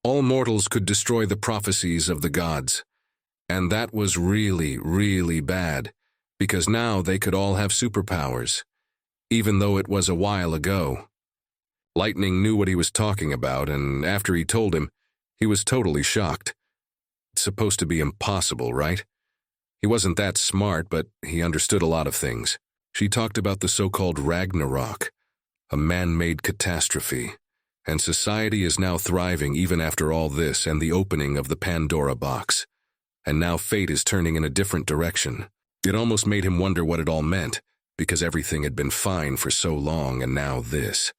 all mortals could destroy the prophecies of the gods, and that was really, really bad, because now they could all have superpowers, even though it was a while ago. Lightning knew what he was talking about, and after he told him, he was totally shocked. It's supposed to be impossible, right? He wasn't that smart, but he understood a lot of things. She talked about the so-called Ragnarok, a man-made catastrophe, and society is now thriving even after all this and the opening of the Pandora box. And now fate is turning in a different direction. It almost made him wonder what it all meant, because everything had been fine for so long and now this.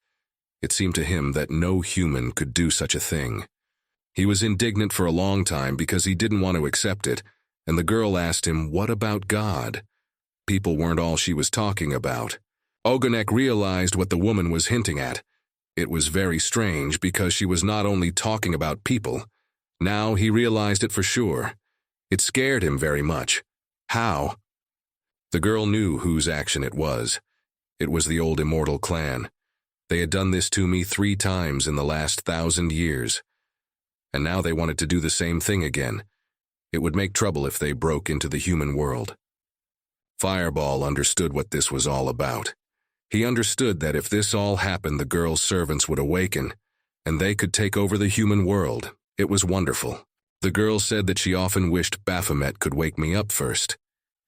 It seemed to him that no human could do such a thing. He was indignant for a long time because he didn't want to accept it, and the girl asked him, what about God? People weren't all she was talking about. Ogonek realized what the woman was hinting at. It was very strange because she was not only talking about people. Now he realized it for sure. It scared him very much. How? The girl knew whose action it was. It was the old immortal clan. They had done this to me 3 times in the last 1,000 years. And now they wanted to do the same thing again. It would make trouble if they broke into the human world. Fireball understood what this was all about. He understood that if this all happened, the girl's servants would awaken, and they could take over the human world. It was wonderful. The girl said that she often wished Baphomet could wake me up first.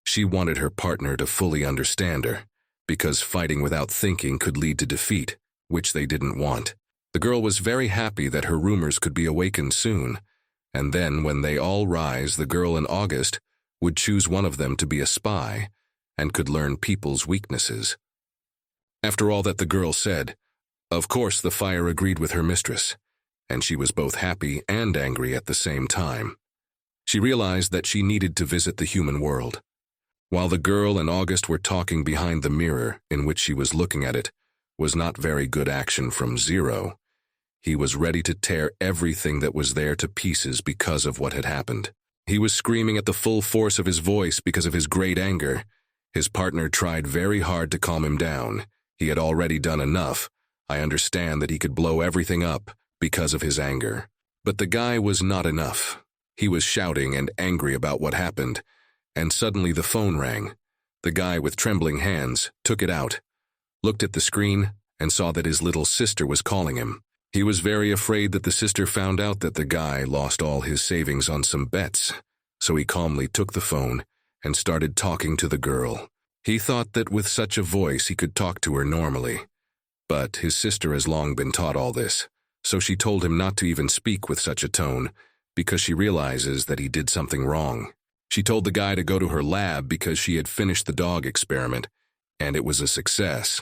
She wanted her partner to fully understand her, because fighting without thinking could lead to defeat, which they didn't want. The girl was very happy that her rumors could be awakened soon, and then when they all rise, the girl and August would choose one of them to be a spy and could learn people's weaknesses. After all that the girl said, of course the fire agreed with her mistress, and she was both happy and angry at the same time. She realized that she needed to visit the human world. While the girl and August were talking behind the mirror in which she was looking at it, was not very good action from Zero. He was ready to tear everything that was there to pieces because of what had happened. He was screaming at the full force of his voice because of his great anger. His partner tried very hard to calm him down. He had already done enough. I understand that he could blow everything up because of his anger. But the guy was not enough. He was shouting and angry about what happened, and suddenly the phone rang. The guy with trembling hands took it out, looked at the screen, and saw that his little sister was calling him. He was very afraid that the sister found out that the guy lost all his savings on some bets, so he calmly took the phone and started talking to the girl. He thought that with such a voice he could talk to her normally. But his sister has long been taught all this, so she told him not to even speak with such a tone, because she realizes that he did something wrong. She told the guy to go to her lab because she had finished the dog experiment, and it was a success.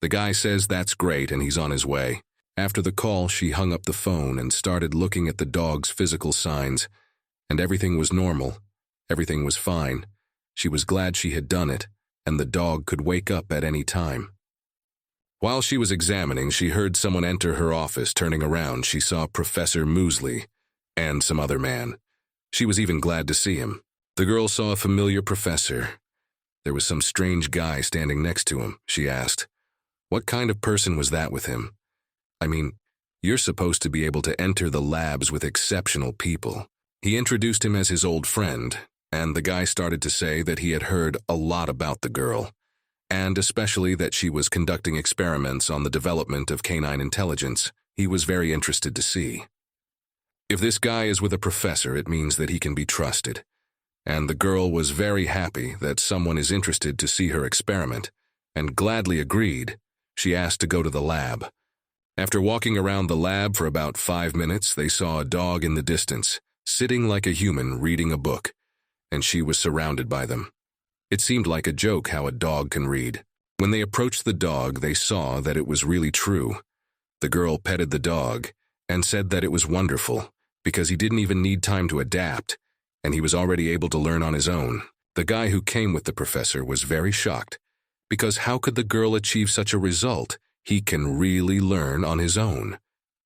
The guy says that's great and he's on his way. After the call, she hung up the phone and started looking at the dog's physical signs, and everything was normal. Everything was fine. She was glad she had done it, and the dog could wake up at any time. While she was examining, she heard someone enter her office. Turning around, she saw Professor Moosley and some other man. She was even glad to see him. The girl saw a familiar professor. There was some strange guy standing next to him. She asked, "What kind of person was that with him? I mean, you're supposed to be able to enter the labs with exceptional people." He introduced him as his old friend, and the guy started to say that he had heard a lot about the girl, and especially that she was conducting experiments on the development of canine intelligence. He was very interested to see. If this guy is with a professor, it means that he can be trusted. And the girl was very happy that someone is interested to see her experiment, and gladly agreed. She asked to go to the lab. After walking around the lab for about 5 minutes, they saw a dog in the distance, sitting like a human reading a book, and she was surrounded by them. It seemed like a joke how a dog can read. When they approached the dog, they saw that it was really true. The girl petted the dog and said that it was wonderful because he didn't even need time to adapt, and he was already able to learn on his own. The guy who came with the professor was very shocked, because how could the girl achieve such a result? He can really learn on his own.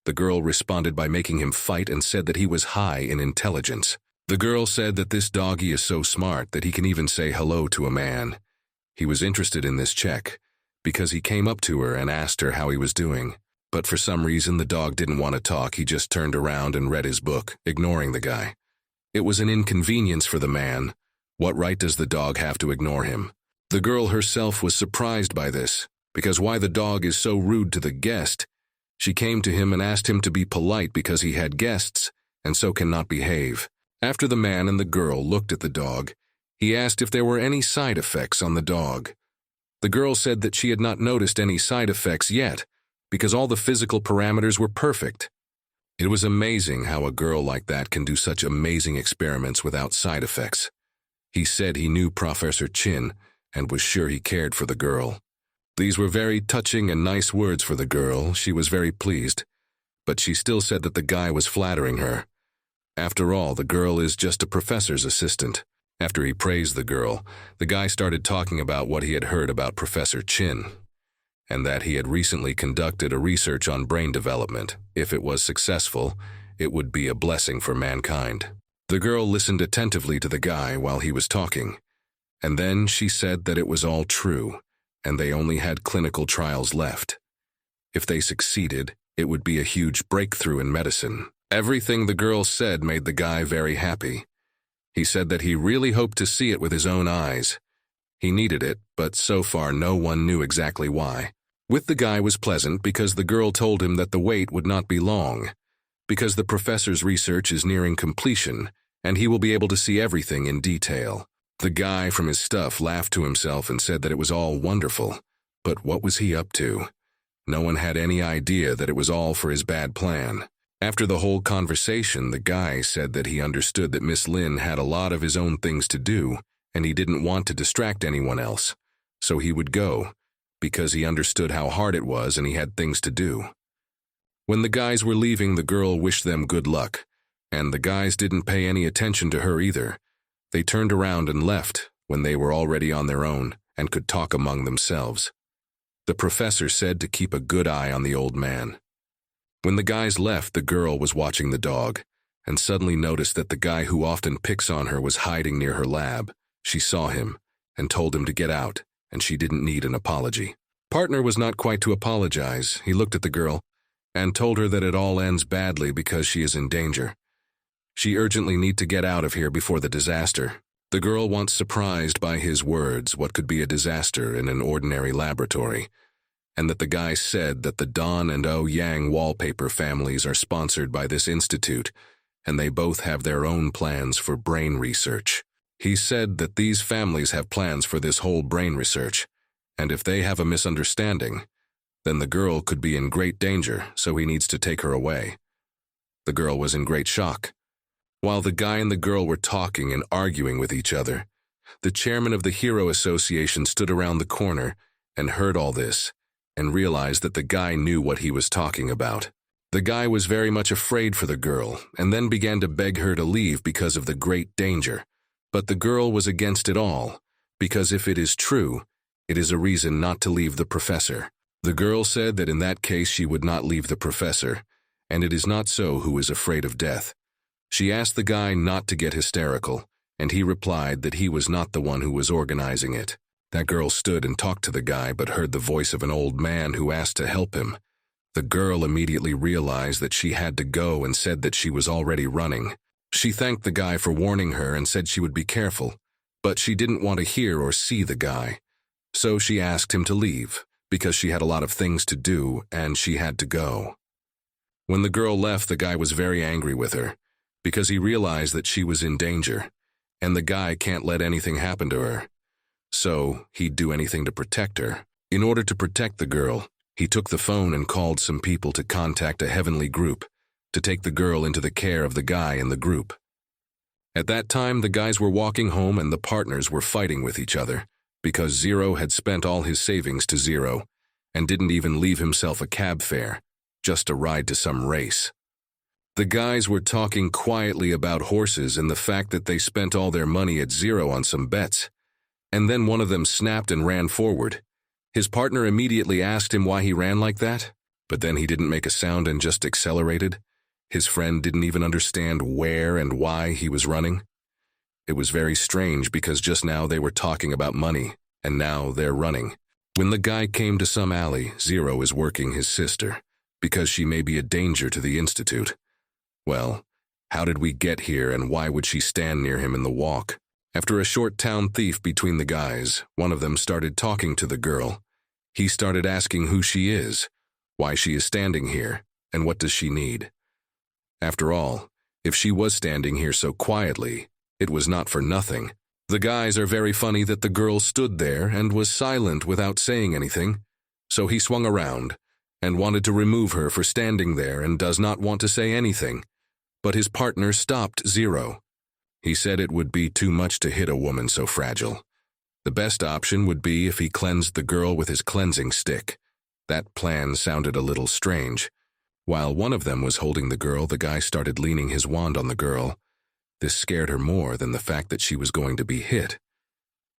The girl responded by making him fight and said that he was high in intelligence. The girl said that this doggy is so smart that he can even say hello to a man. He was interested in this Czech because he came up to her and asked her how he was doing. But for some reason the dog didn't want to talk. He just turned around and read his book, ignoring the guy. It was an inconvenience for the man. What right does the dog have to ignore him? The girl herself was surprised by this, because why the dog is so rude to the guest. She came to him and asked him to be polite because he had guests, and so cannot behave. After the man and the girl looked at the dog, he asked if there were any side effects on the dog. The girl said that she had not noticed any side effects yet, because all the physical parameters were perfect. It was amazing how a girl like that can do such amazing experiments without side effects. He said he knew Professor Chin, and was sure he cared for the girl. These were very touching and nice words for the girl. She was very pleased, but she still said that the guy was flattering her. After all, the girl is just a professor's assistant. After he praised the girl, the guy started talking about what he had heard about Professor Chin, and that he had recently conducted a research on brain development. If it was successful, it would be a blessing for mankind. The girl listened attentively to the guy while he was talking, and then she said that it was all true, and they only had clinical trials left. If they succeeded, it would be a huge breakthrough in medicine. Everything the girl said made the guy very happy. He said that he really hoped to see it with his own eyes. He needed it, but so far no one knew exactly why. With the guy was pleasant because the girl told him that the wait would not be long, because the professor's research is nearing completion, and he will be able to see everything in detail. The guy from his stuff laughed to himself and said that it was all wonderful, but what was he up to? No one had any idea that it was all for his bad plan. After the whole conversation, the guy said that he understood that Miss Lin had a lot of his own things to do, and he didn't want to distract anyone else, so he would go, because he understood how hard it was and he had things to do. When the guys were leaving, the girl wished them good luck, and the guys didn't pay any attention to her either. They turned around and left when they were already on their own and could talk among themselves. The professor said to keep a good eye on the old man. When the guys left, the girl was watching the dog and suddenly noticed that the guy who often picks on her was hiding near her lab. She saw him and told him to get out, and she didn't need an apology. Partner was not quite to apologize. He looked at the girl and told her that it all ends badly because she is in danger. She urgently need to get out of here before the disaster. The girl once surprised by his words what could be a disaster in an ordinary laboratory, and that the guy said that the Don and O Yang wallpaper families are sponsored by this institute, and they both have their own plans for brain research. He said that these families have plans for this whole brain research, and if they have a misunderstanding, then the girl could be in great danger, so he needs to take her away. The girl was in great shock. While the guy and the girl were talking and arguing with each other, the chairman of the Hero Association stood around the corner and heard all this and realized that the guy knew what he was talking about. The guy was very much afraid for the girl and then began to beg her to leave because of the great danger. But the girl was against it all, because if it is true, it is a reason not to leave the professor. The girl said that in that case she would not leave the professor, and it is not so who is afraid of death. She asked the guy not to get hysterical, and he replied that he was not the one who was organizing it. That girl stood and talked to the guy but heard the voice of an old man who asked to help him. The girl immediately realized that she had to go and said that she was already running. She thanked the guy for warning her and said she would be careful, but she didn't want to hear or see the guy. So she asked him to leave, because she had a lot of things to do and she had to go. When the girl left, the guy was very angry with her, because he realized that she was in danger, and the guy can't let anything happen to her. So he'd do anything to protect her. In order to protect the girl, he took the phone and called some people to contact a heavenly group to take the girl into the care of the guy in the group. At that time, the guys were walking home and the partners were fighting with each other because Zero had spent all his savings to Zero and didn't even leave himself a cab fare, just a ride to some race. The guys were talking quietly about horses and the fact that they spent all their money at Zero on some bets, and then one of them snapped and ran forward. His partner immediately asked him why he ran like that, but then he didn't make a sound and just accelerated. His friend didn't even understand where and why he was running. It was very strange because just now they were talking about money, and now they're running. When the guy came to some alley, Zero is working his sister, because she may be a danger to the institute. Well, how did we get here and why would she stand near him in the walk? After a short town thief between the guys, one of them started talking to the girl. He started asking who she is, why she is standing here, and what does she need. After all, if she was standing here so quietly, it was not for nothing. The guys are very funny that the girl stood there and was silent without saying anything, so he swung around and wanted to remove her for standing there and does not want to say anything, but his partner stopped Zero. He said it would be too much to hit a woman so fragile. The best option would be if he cleansed the girl with his cleansing stick. That plan sounded a little strange. While one of them was holding the girl, the guy started leaning his wand on the girl. This scared her more than the fact that she was going to be hit.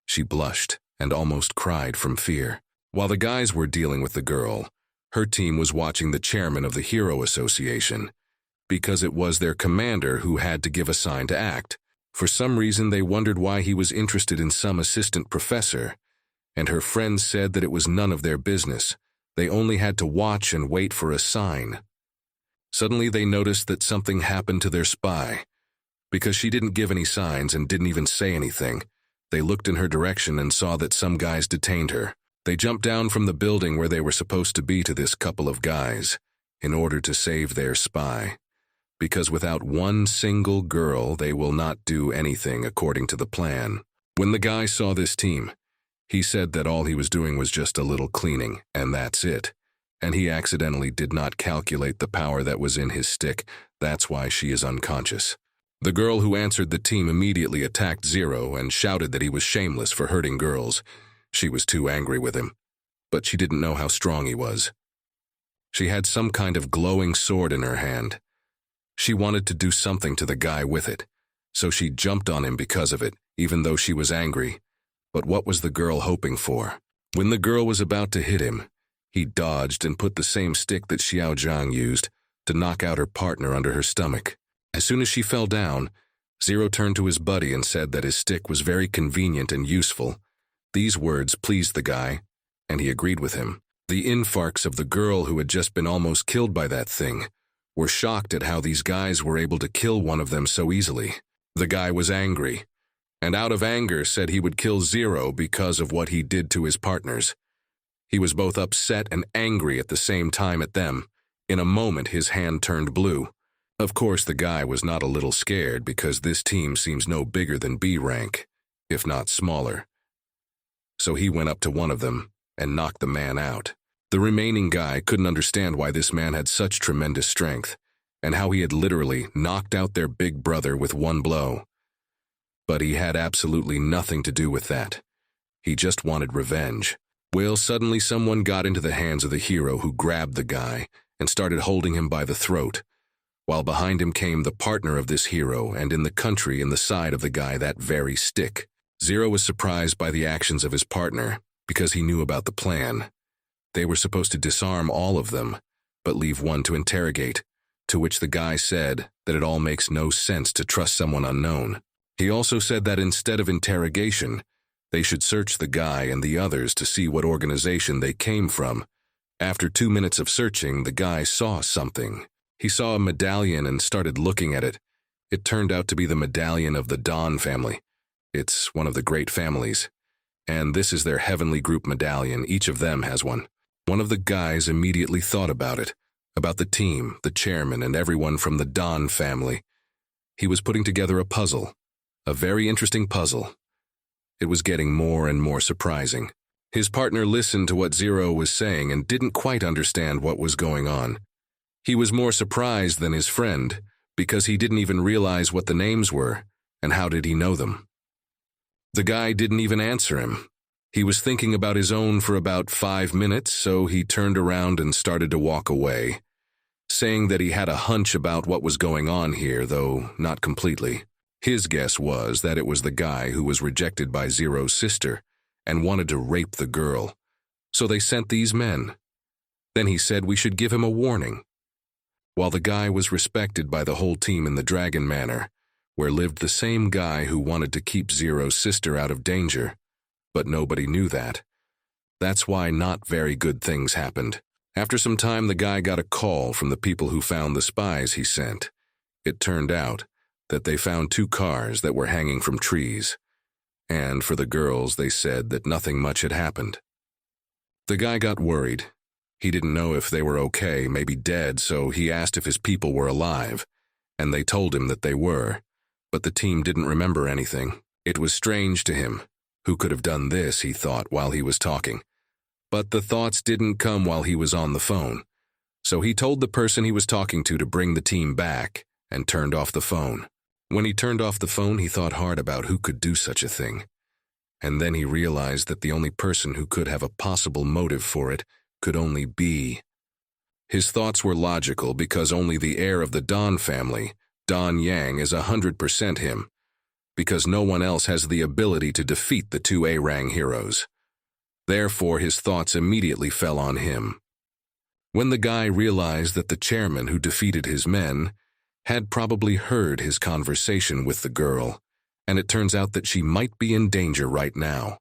She blushed and almost cried from fear. While the guys were dealing with the girl, her team was watching the chairman of the Hero Association, because it was their commander who had to give a sign to act. For some reason, they wondered why he was interested in some assistant professor, and her friends said that it was none of their business. They only had to watch and wait for a sign. Suddenly, they noticed that something happened to their spy. Because she didn't give any signs and didn't even say anything, they looked in her direction and saw that some guys detained her. They jumped down from the building where they were supposed to be to this couple of guys in order to save their spy. Because without one single girl, they will not do anything according to the plan. When the guy saw this team, he said that all he was doing was just a little cleaning, and that's it. And he accidentally did not calculate the power that was in his stick. That's why she is unconscious. The girl who answered the team immediately attacked Zero and shouted that he was shameless for hurting girls. She was too angry with him, but she didn't know how strong he was. She had some kind of glowing sword in her hand. She wanted to do something to the guy with it, so she jumped on him because of it, even though she was angry. But what was the girl hoping for? When the girl was about to hit him, he dodged and put the same stick that Xiao Zhang used to knock out her partner under her stomach. As soon as she fell down, Zero turned to his buddy and said that his stick was very convenient and useful. These words pleased the guy, and he agreed with him. The infarcts of the girl who had just been almost killed by that thing were shocked at how these guys were able to kill one of them so easily. The guy was angry, and out of anger said he would kill Zero because of what he did to his partners. He was both upset and angry at the same time at them. In a moment, his hand turned blue. Of course, the guy was not a little scared because this team seems no bigger than B rank, if not smaller. So he went up to one of them and knocked the man out. The remaining guy couldn't understand why this man had such tremendous strength, and how he had literally knocked out their big brother with one blow. But he had absolutely nothing to do with that. He just wanted revenge. Well, suddenly someone got into the hands of the hero, who grabbed the guy and started holding him by the throat, while behind him came the partner of this hero, and in the country in the side of the guy that very stick. Zero was surprised by the actions of his partner because he knew about the plan. They were supposed to disarm all of them, but leave one to interrogate, to which the guy said that it all makes no sense to trust someone unknown. He also said that instead of interrogation, they should search the guy and the others to see what organization they came from. After 2 minutes of searching, the guy saw something. He saw a medallion and started looking at it. It turned out to be the medallion of the Dawn family. It's one of the great families, and this is their heavenly group medallion. Each of them has one. One of the guys immediately thought about it, about the team, the chairman, and everyone from the Dawn family. He was putting together a puzzle, a very interesting puzzle. It was getting more and more surprising. His partner listened to what Zero was saying and didn't quite understand what was going on. He was more surprised than his friend, because he didn't even realize what the names were, and how did he know them? The guy didn't even answer him. He was thinking about his own for about 5 minutes, so he turned around and started to walk away, saying that he had a hunch about what was going on here, though not completely. His guess was that it was the guy who was rejected by Zero's sister and wanted to rape the girl, so they sent these men. Then he said we should give him a warning. While the guy was respected by the whole team in the Dragon Manor, where lived the same guy who wanted to keep Zero's sister out of danger, but nobody knew that. That's why not very good things happened. After some time, the guy got a call from the people who found the spies he sent. It turned out that they found 2 cars that were hanging from trees, and for the girls, they said that nothing much had happened. The guy got worried. He didn't know if they were okay, maybe dead, so he asked if his people were alive, and they told him that they were. But the team didn't remember anything. It was strange to him. Who could have done this, he thought, while he was talking. But the thoughts didn't come while he was on the phone. So he told the person he was talking to bring the team back, and turned off the phone. When he turned off the phone, he thought hard about who could do such a thing. And then he realized that the only person who could have a possible motive for it could only be. His thoughts were logical because only the heir of the Don family, Don Yang, is 100% him, because no one else has the ability to defeat the two A-Rang heroes. Therefore, his thoughts immediately fell on him. When the guy realized that the chairman who defeated his men had probably heard his conversation with the girl, and it turns out that she might be in danger right now,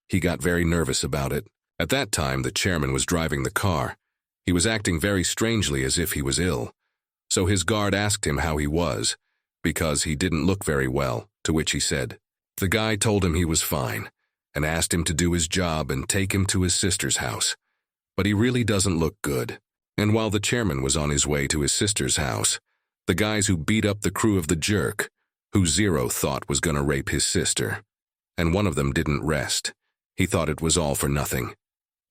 he got very nervous about it. At that time, the chairman was driving the car. He was acting very strangely as if he was ill. So his guard asked him how he was, because he didn't look very well, to which he said. The guy told him he was fine, and asked him to do his job and take him to his sister's house. But he really doesn't look good. And while the chairman was on his way to his sister's house, the guys who beat up the crew of the jerk, who Zero thought was gonna rape his sister, and one of them didn't rest. He thought it was all for nothing.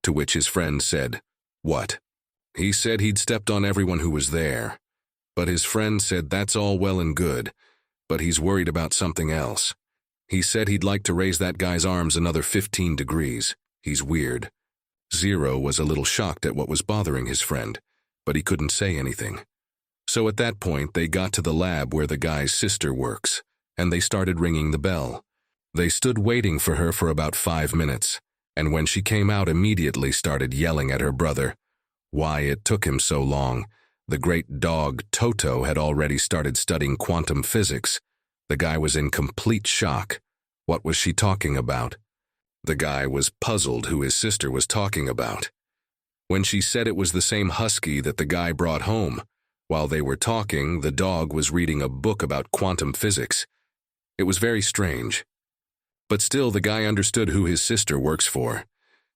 To which his friend said, "What?" He said he'd stepped on everyone who was there. But his friend said that's all well and good, but he's worried about something else. He said he'd like to raise that guy's arms another 15 degrees. He's weird. Zero was a little shocked at what was bothering his friend, but he couldn't say anything. So at that point, they got to the lab where the guy's sister works, and they started ringing the bell. They stood waiting for her for about 5 minutes, and when she came out, immediately started yelling at her brother. Why it took him so long. The great dog, Toto, had already started studying quantum physics. The guy was in complete shock. What was she talking about? The guy was puzzled who his sister was talking about. When she said it was the same husky that the guy brought home, while they were talking, the dog was reading a book about quantum physics. It was very strange. But still, the guy understood who his sister works for.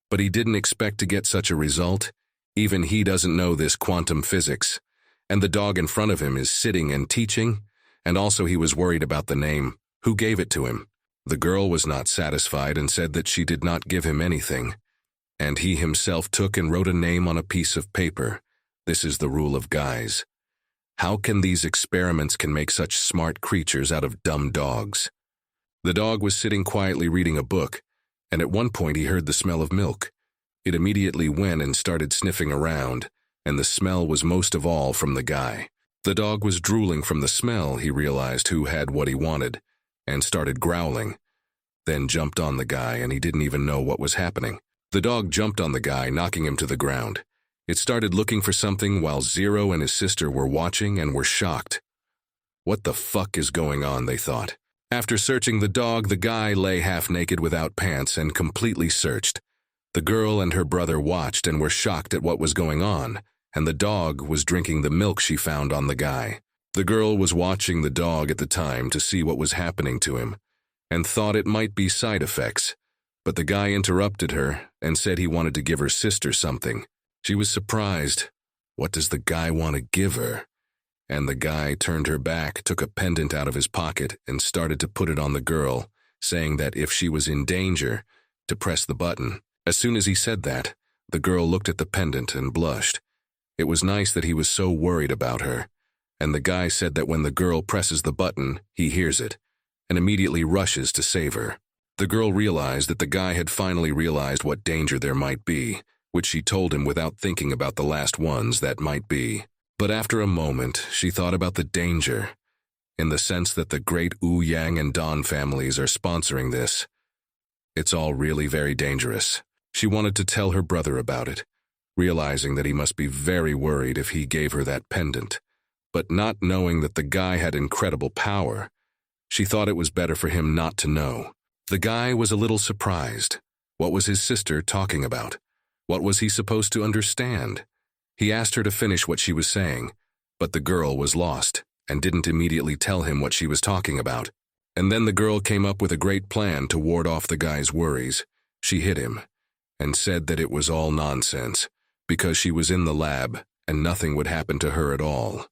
But he didn't expect to get such a result. Even he doesn't know this quantum physics. And the dog in front of him is sitting and teaching. And also he was worried about the name. Who gave it to him? The girl was not satisfied and said that she did not give him anything. And he himself took and wrote a name on a piece of paper. This is the rule of guys. How can these experiments can make such smart creatures out of dumb dogs? The dog was sitting quietly reading a book, and at one point he heard the smell of milk. It immediately went and started sniffing around, and the smell was most of all from the guy. The dog was drooling from the smell. He realized who had what he wanted, and started growling. Then jumped on the guy, and he didn't even know what was happening. The dog jumped on the guy, knocking him to the ground. It started looking for something while Zero and his sister were watching and were shocked. What the fuck is going on, they thought. After searching the dog, the guy lay half naked without pants and completely searched. The girl and her brother watched and were shocked at what was going on, and the dog was drinking the milk she found on the guy. The girl was watching the dog at the time to see what was happening to him, and thought it might be side effects. But the guy interrupted her and said he wanted to give her sister something. She was surprised. What does the guy want to give her? And the guy turned her back, took a pendant out of his pocket, and started to put it on the girl, saying that if she was in danger, to press the button. As soon as he said that, the girl looked at the pendant and blushed. It was nice that he was so worried about her. And the guy said that when the girl presses the button, he hears it, and immediately rushes to save her. The girl realized that the guy had finally realized what danger there might be, which she told him without thinking about the last ones that might be. But after a moment, she thought about the danger, in the sense that the great Wu Yang and Don families are sponsoring this. It's all really very dangerous. She wanted to tell her brother about it, realizing that he must be very worried if he gave her that pendant. But not knowing that the guy had incredible power, she thought it was better for him not to know. The guy was a little surprised. What was his sister talking about? What was he supposed to understand? He asked her to finish what she was saying, but the girl was lost and didn't immediately tell him what she was talking about. And then the girl came up with a great plan to ward off the guy's worries. She hit him and said that it was all nonsense because she was in the lab and nothing would happen to her at all.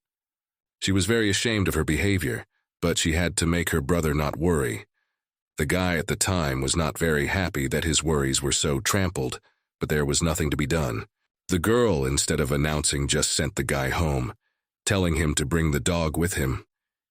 She was very ashamed of her behavior, but she had to make her brother not worry. The guy at the time was not very happy that his worries were so trampled, but there was nothing to be done. The girl, instead of announcing, just sent the guy home, telling him to bring the dog with him.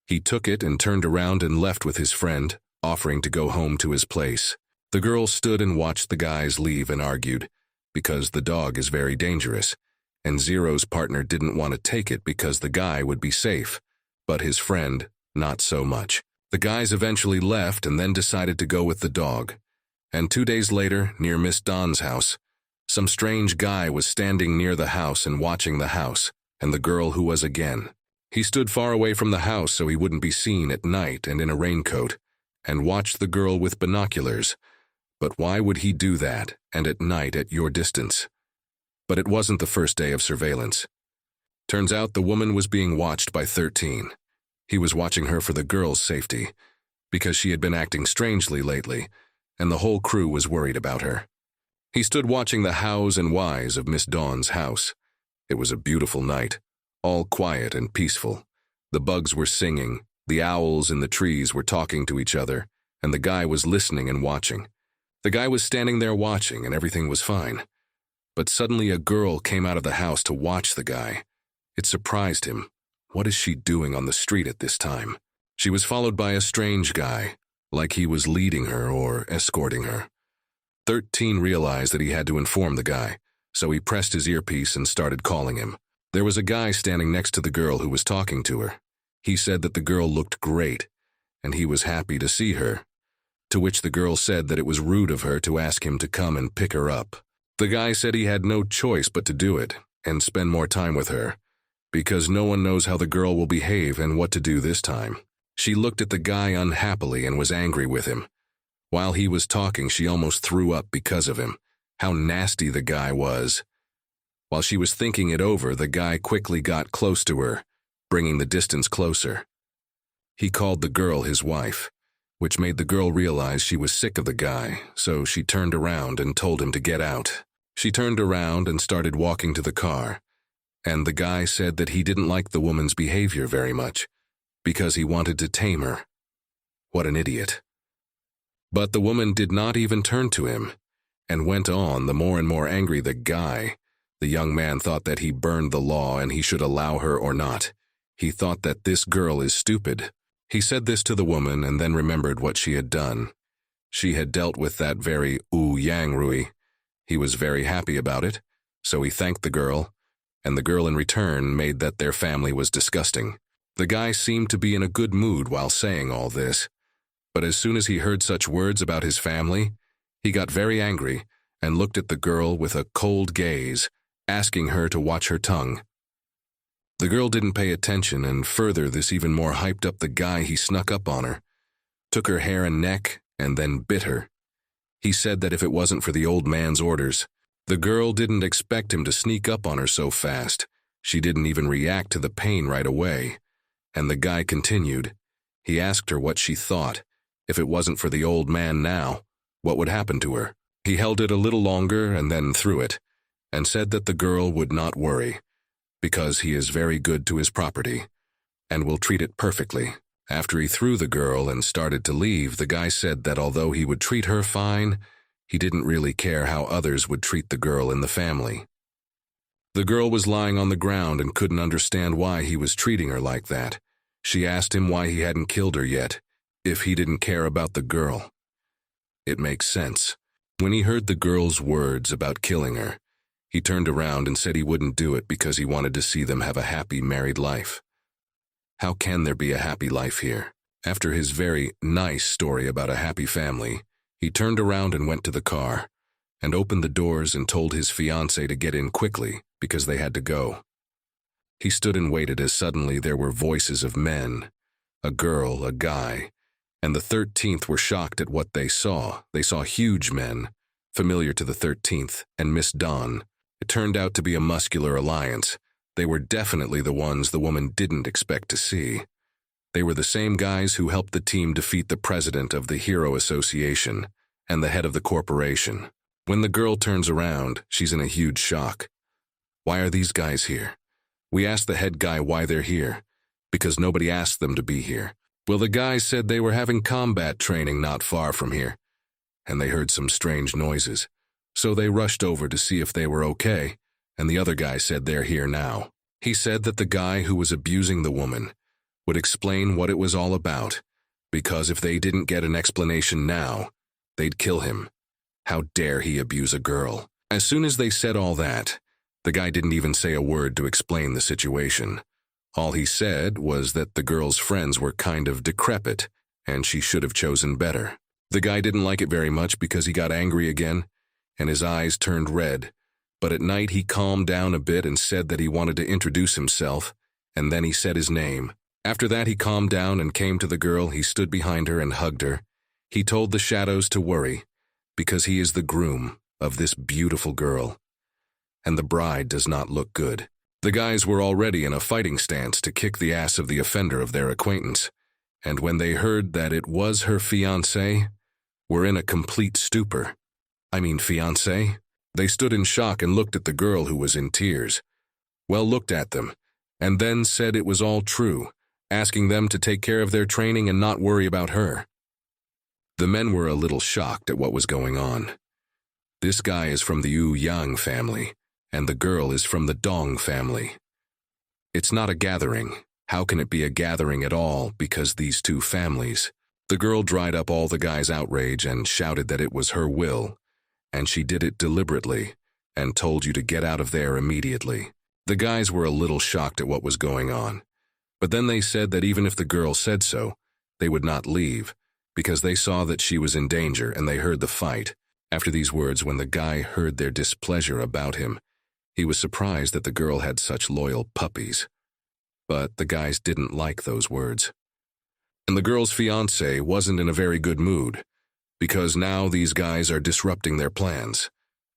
He took it and turned around and left with his friend, offering to go home to his place. The girl stood and watched the guys leave and argued, because the dog is very dangerous, and Zero's partner didn't want to take it because the guy would be safe, but his friend, not so much. The guys eventually left and then decided to go with the dog. And 2 days later, near Miss Dawn's house, some strange guy was standing near the house and watching the house, and the girl who was again. He stood far away from the house so he wouldn't be seen at night and in a raincoat, and watched the girl with binoculars. But why would he do that, and at night at your distance? But it wasn't the first day of surveillance. Turns out the woman was being watched by 13. He was watching her for the girl's safety, because she had been acting strangely lately, and the whole crew was worried about her. He stood watching the hows and whys of Miss Dawn's house. It was a beautiful night, all quiet and peaceful. The bugs were singing, the owls in the trees were talking to each other, and the guy was listening and watching. The guy was standing there watching, and everything was fine. But suddenly a girl came out of the house to watch the guy. It surprised him. What is she doing on the street at this time? She was followed by a strange guy, like he was leading her or escorting her. 13 realized that he had to inform the guy, so he pressed his earpiece and started calling him. There was a guy standing next to the girl who was talking to her. He said that the girl looked great, and he was happy to see her, to which the girl said that it was rude of her to ask him to come and pick her up. The guy said he had no choice but to do it and spend more time with her, because no one knows how the girl will behave and what to do this time. She looked at the guy unhappily and was angry with him. While he was talking, she almost threw up because of him. How nasty the guy was. While she was thinking it over, the guy quickly got close to her, bringing the distance closer. He called the girl his wife, which made the girl realize she was sick of the guy, so she turned around and told him to get out. She turned around and started walking to the car, and the guy said that he didn't like the woman's behavior very much, because he wanted to tame her. What an idiot. But the woman did not even turn to him, and went on, the more and more angry the guy. The young man thought that he burned the law and he should allow her or not. He thought that this girl is stupid. He said this to the woman and then remembered what she had done. She had dealt with that very Yang Rui. He was very happy about it, so he thanked the girl, and the girl in return made that their family was disgusting. The guy seemed to be in a good mood while saying all this, but as soon as he heard such words about his family, he got very angry and looked at the girl with a cold gaze, asking her to watch her tongue. The girl didn't pay attention, and further this even more hyped up the guy. He snuck up on her, took her hair and neck, and then bit her. He said that if it wasn't for the old man's orders, the girl didn't expect him to sneak up on her so fast. She didn't even react to the pain right away. And the guy continued. He asked her what she thought. If it wasn't for the old man now, what would happen to her? He held it a little longer and then threw it, and said that the girl would not worry, because he is very good to his property, and will treat it perfectly. After he threw the girl and started to leave, the guy said that although he would treat her fine, he didn't really care how others would treat the girl in the family. The girl was lying on the ground and couldn't understand why he was treating her like that. She asked him why he hadn't killed her yet, if he didn't care about the girl. It makes sense. When he heard the girl's words about killing her, he turned around and said he wouldn't do it because he wanted to see them have a happy married life. How can there be a happy life here? After his very nice story about a happy family, he turned around and went to the car, and opened the doors and told his fiancée to get in quickly because they had to go. He stood and waited as suddenly there were voices of men, a girl, a guy, and the 13th were shocked at what they saw. They saw huge men, familiar to the 13th, and Miss Dawn. It turned out to be a muscular alliance. They were definitely the ones the woman didn't expect to see. They were the same guys who helped the team defeat the president of the Hero Association and the head of the corporation. When the girl turns around, she's in a huge shock. Why are these guys here? We asked the head guy why they're here, because nobody asked them to be here. Well, the guy said they were having combat training not far from here, and they heard some strange noises. So they rushed over to see if they were okay, and the other guy said they're here now. He said that the guy who was abusing the woman would explain what it was all about, because if they didn't get an explanation now, They'd kill him. How dare he abuse a girl? As soon as they said all that, the guy didn't even say a word to explain the situation. All he said was that the girl's friends were kind of decrepit, and she should have chosen better. The guy didn't like it very much because he got angry again, and his eyes turned red. But at night he calmed down a bit and said that he wanted to introduce himself, and then he said his name. After that he calmed down and came to the girl. He stood behind her and hugged her. He told the shadows to worry, because he is the groom of this beautiful girl, and the bride does not look good. The guys were already in a fighting stance to kick the ass of the offender of their acquaintance, and when they heard that it was her fiancé, were in a complete stupor. Fiancé? They stood in shock and looked at the girl, who was in tears. Well, looked at them, and then said it was all true, asking them to take care of their training and not worry about her. The men were a little shocked at what was going on. This guy is from the Yang family, and the girl is from the Dong family. It's not a gathering. How can it be a gathering at all, because these two families? The girl dried up all the guy's outrage and shouted that it was her will, and she did it deliberately, and told you to get out of there immediately. The guys were a little shocked at what was going on, but then they said that even if the girl said so, they would not leave, because they saw that she was in danger and they heard the fight. After these words, when the guy heard their displeasure about him, he was surprised that the girl had such loyal puppies. But the guys didn't like those words. And the girl's fiancé wasn't in a very good mood, because now these guys are disrupting their plans.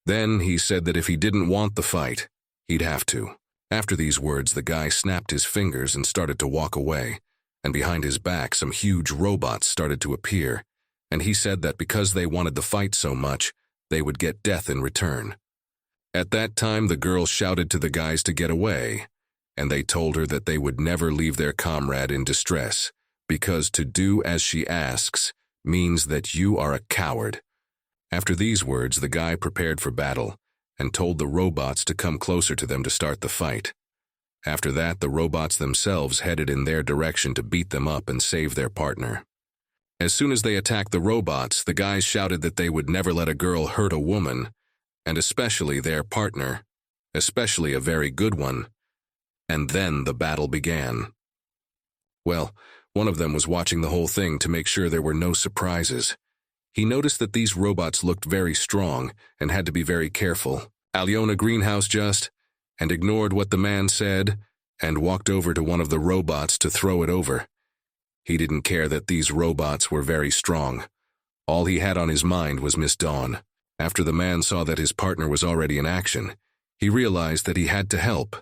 Then he said that if he didn't want the fight, he'd have to. After these words, the guy snapped his fingers and started to walk away, and behind his back some huge robots started to appear, and he said that because they wanted the fight so much, they would get death in return. At that time, the girl shouted to the guys to get away, and they told her that they would never leave their comrade in distress, because to do as she asks means that you are a coward. After these words, the guy prepared for battle and told the robots to come closer to them to start the fight. After that, the robots themselves headed in their direction to beat them up and save their partner. As soon as they attacked the robots, the guys shouted that they would never let a girl hurt a woman, and especially their partner, especially a very good one. And then the battle began. Well, one of them was watching the whole thing to make sure there were no surprises. He noticed that these robots looked very strong and had to be very careful. Alyona Greenhouse just, and ignored what the man said, and walked over to one of the robots to throw it over. He didn't care that these robots were very strong. All he had on his mind was Miss Dawn. After the man saw that his partner was already in action, he realized that he had to help,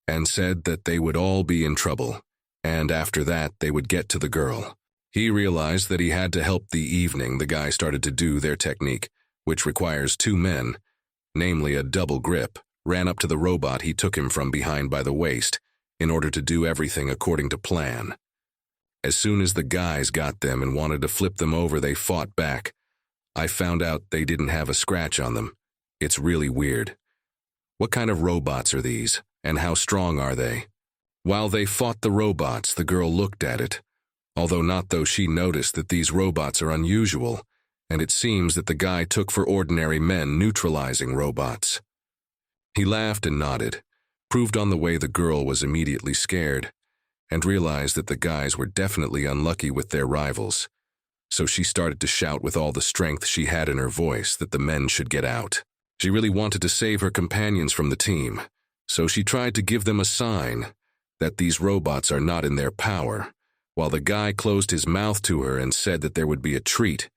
and said that they would all be in trouble, and after that they would get to the girl. He realized that he had to help. The evening the guy started to do their technique, which requires two men, namely a double grip, ran up to the robot. He took him from behind by the waist, in order to do everything according to plan. As soon as the guys got them and wanted to flip them over, they fought back. I found out they didn't have a scratch on them. It's really weird. What kind of robots are these, and how strong are they? While they fought the robots, the girl looked at it, though she noticed that these robots are unusual, and it seems that the guy took for ordinary men neutralizing robots. He laughed and nodded, proved on the way the girl was immediately scared, and realized that the guys were definitely unlucky with their rivals. So she started to shout with all the strength she had in her voice that the men should get out. She really wanted to save her companions from the team, so she tried to give them a sign that these robots are not in their power, while the guy closed his mouth to her and said that there would be a treat,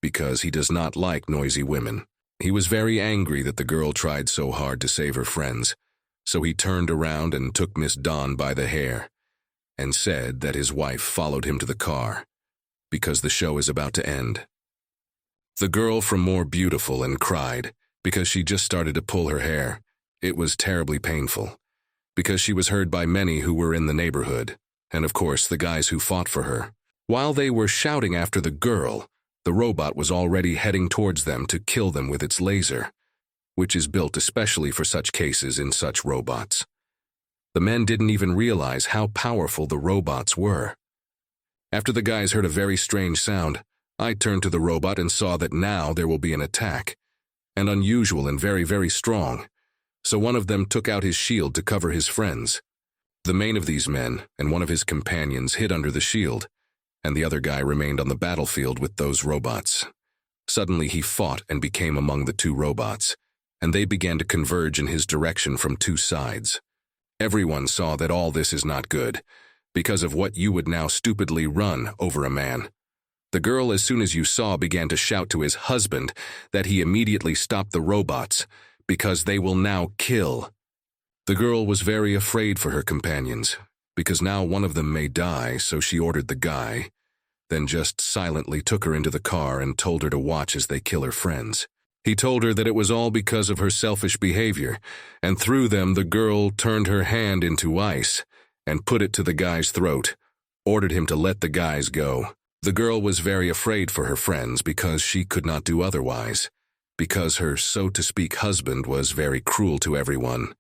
because he does not like noisy women. He was very angry that the girl tried so hard to save her friends, so he turned around and took Miss Dawn by the hair, and said that his wife followed him to the car, because the show is about to end. The girl from more beautiful and cried, because she just started to pull her hair. It was terribly painful, because she was heard by many who were in the neighborhood, and of course the guys who fought for her. While they were shouting after the girl, the robot was already heading towards them to kill them with its laser, which is built especially for such cases in such robots. The men didn't even realize how powerful the robots were. After the guys heard a very strange sound, I turned to the robot and saw that now there will be an attack, and unusual and very, very strong. So one of them took out his shield to cover his friends. The main of these men and one of his companions hid under the shield, and the other guy remained on the battlefield with those robots. Suddenly he fought and became among the two robots, and they began to converge in his direction from two sides. Everyone saw that all this is not good, because of what you would now stupidly run over a man. The girl, as soon as you saw, began to shout to his husband that he immediately stop the robots, because they will now kill. The girl was very afraid for her companions, because now one of them may die, so she ordered the guy, then just silently took her into the car and told her to watch as they kill her friends. He told her that it was all because of her selfish behavior, and through them the girl turned her hand into ice and put it to the guy's throat, ordered him to let the guys go. The girl was very afraid for her friends because she could not do otherwise, because her so-to-speak husband was very cruel to everyone.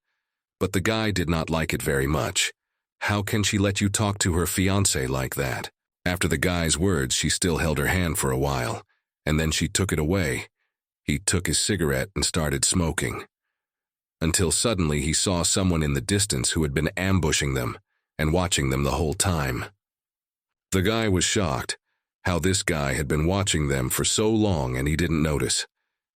But the guy did not like it very much. How can she let you talk to her fiancé like that? After the guy's words, she still held her hand for a while, and then she took it away. He took his cigarette and started smoking. Until suddenly he saw someone in the distance who had been ambushing them and watching them the whole time. The guy was shocked, how this guy had been watching them for so long and he didn't notice.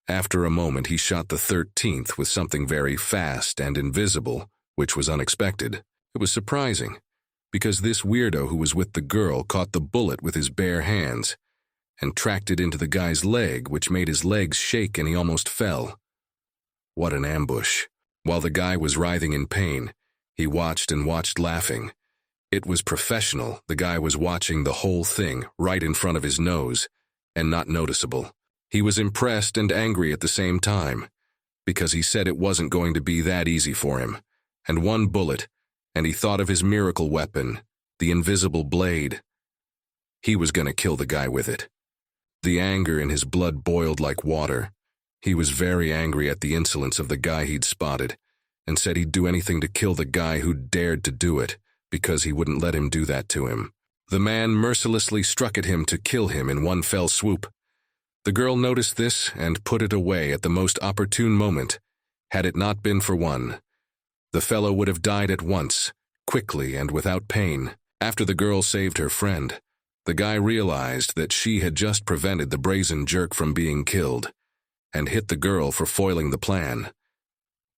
After a moment he shot the 13th with something very fast and invisible, which was unexpected. It was surprising, because this weirdo who was with the girl caught the bullet with his bare hands and tracked it into the guy's leg, which made his legs shake and he almost fell. What an ambush. While the guy was writhing in pain, he watched and watched laughing. It was professional. The guy was watching the whole thing right in front of his nose and not noticeable. He was impressed and angry at the same time, because he said it wasn't going to be that easy for him. And one bullet, and he thought of his miracle weapon, the invisible blade. He was going to kill the guy with it. The anger in his blood boiled like water. He was very angry at the insolence of the guy he'd spotted, and said he'd do anything to kill the guy who dared to do it, because he wouldn't let him do that to him. The man mercilessly struck at him to kill him in one fell swoop. The girl noticed this and put it away at the most opportune moment. Had it not been for one, the fellow would have died at once, quickly and without pain. After the girl saved her friend, the guy realized that she had just prevented the brazen jerk from being killed, and hit the girl for foiling the plan.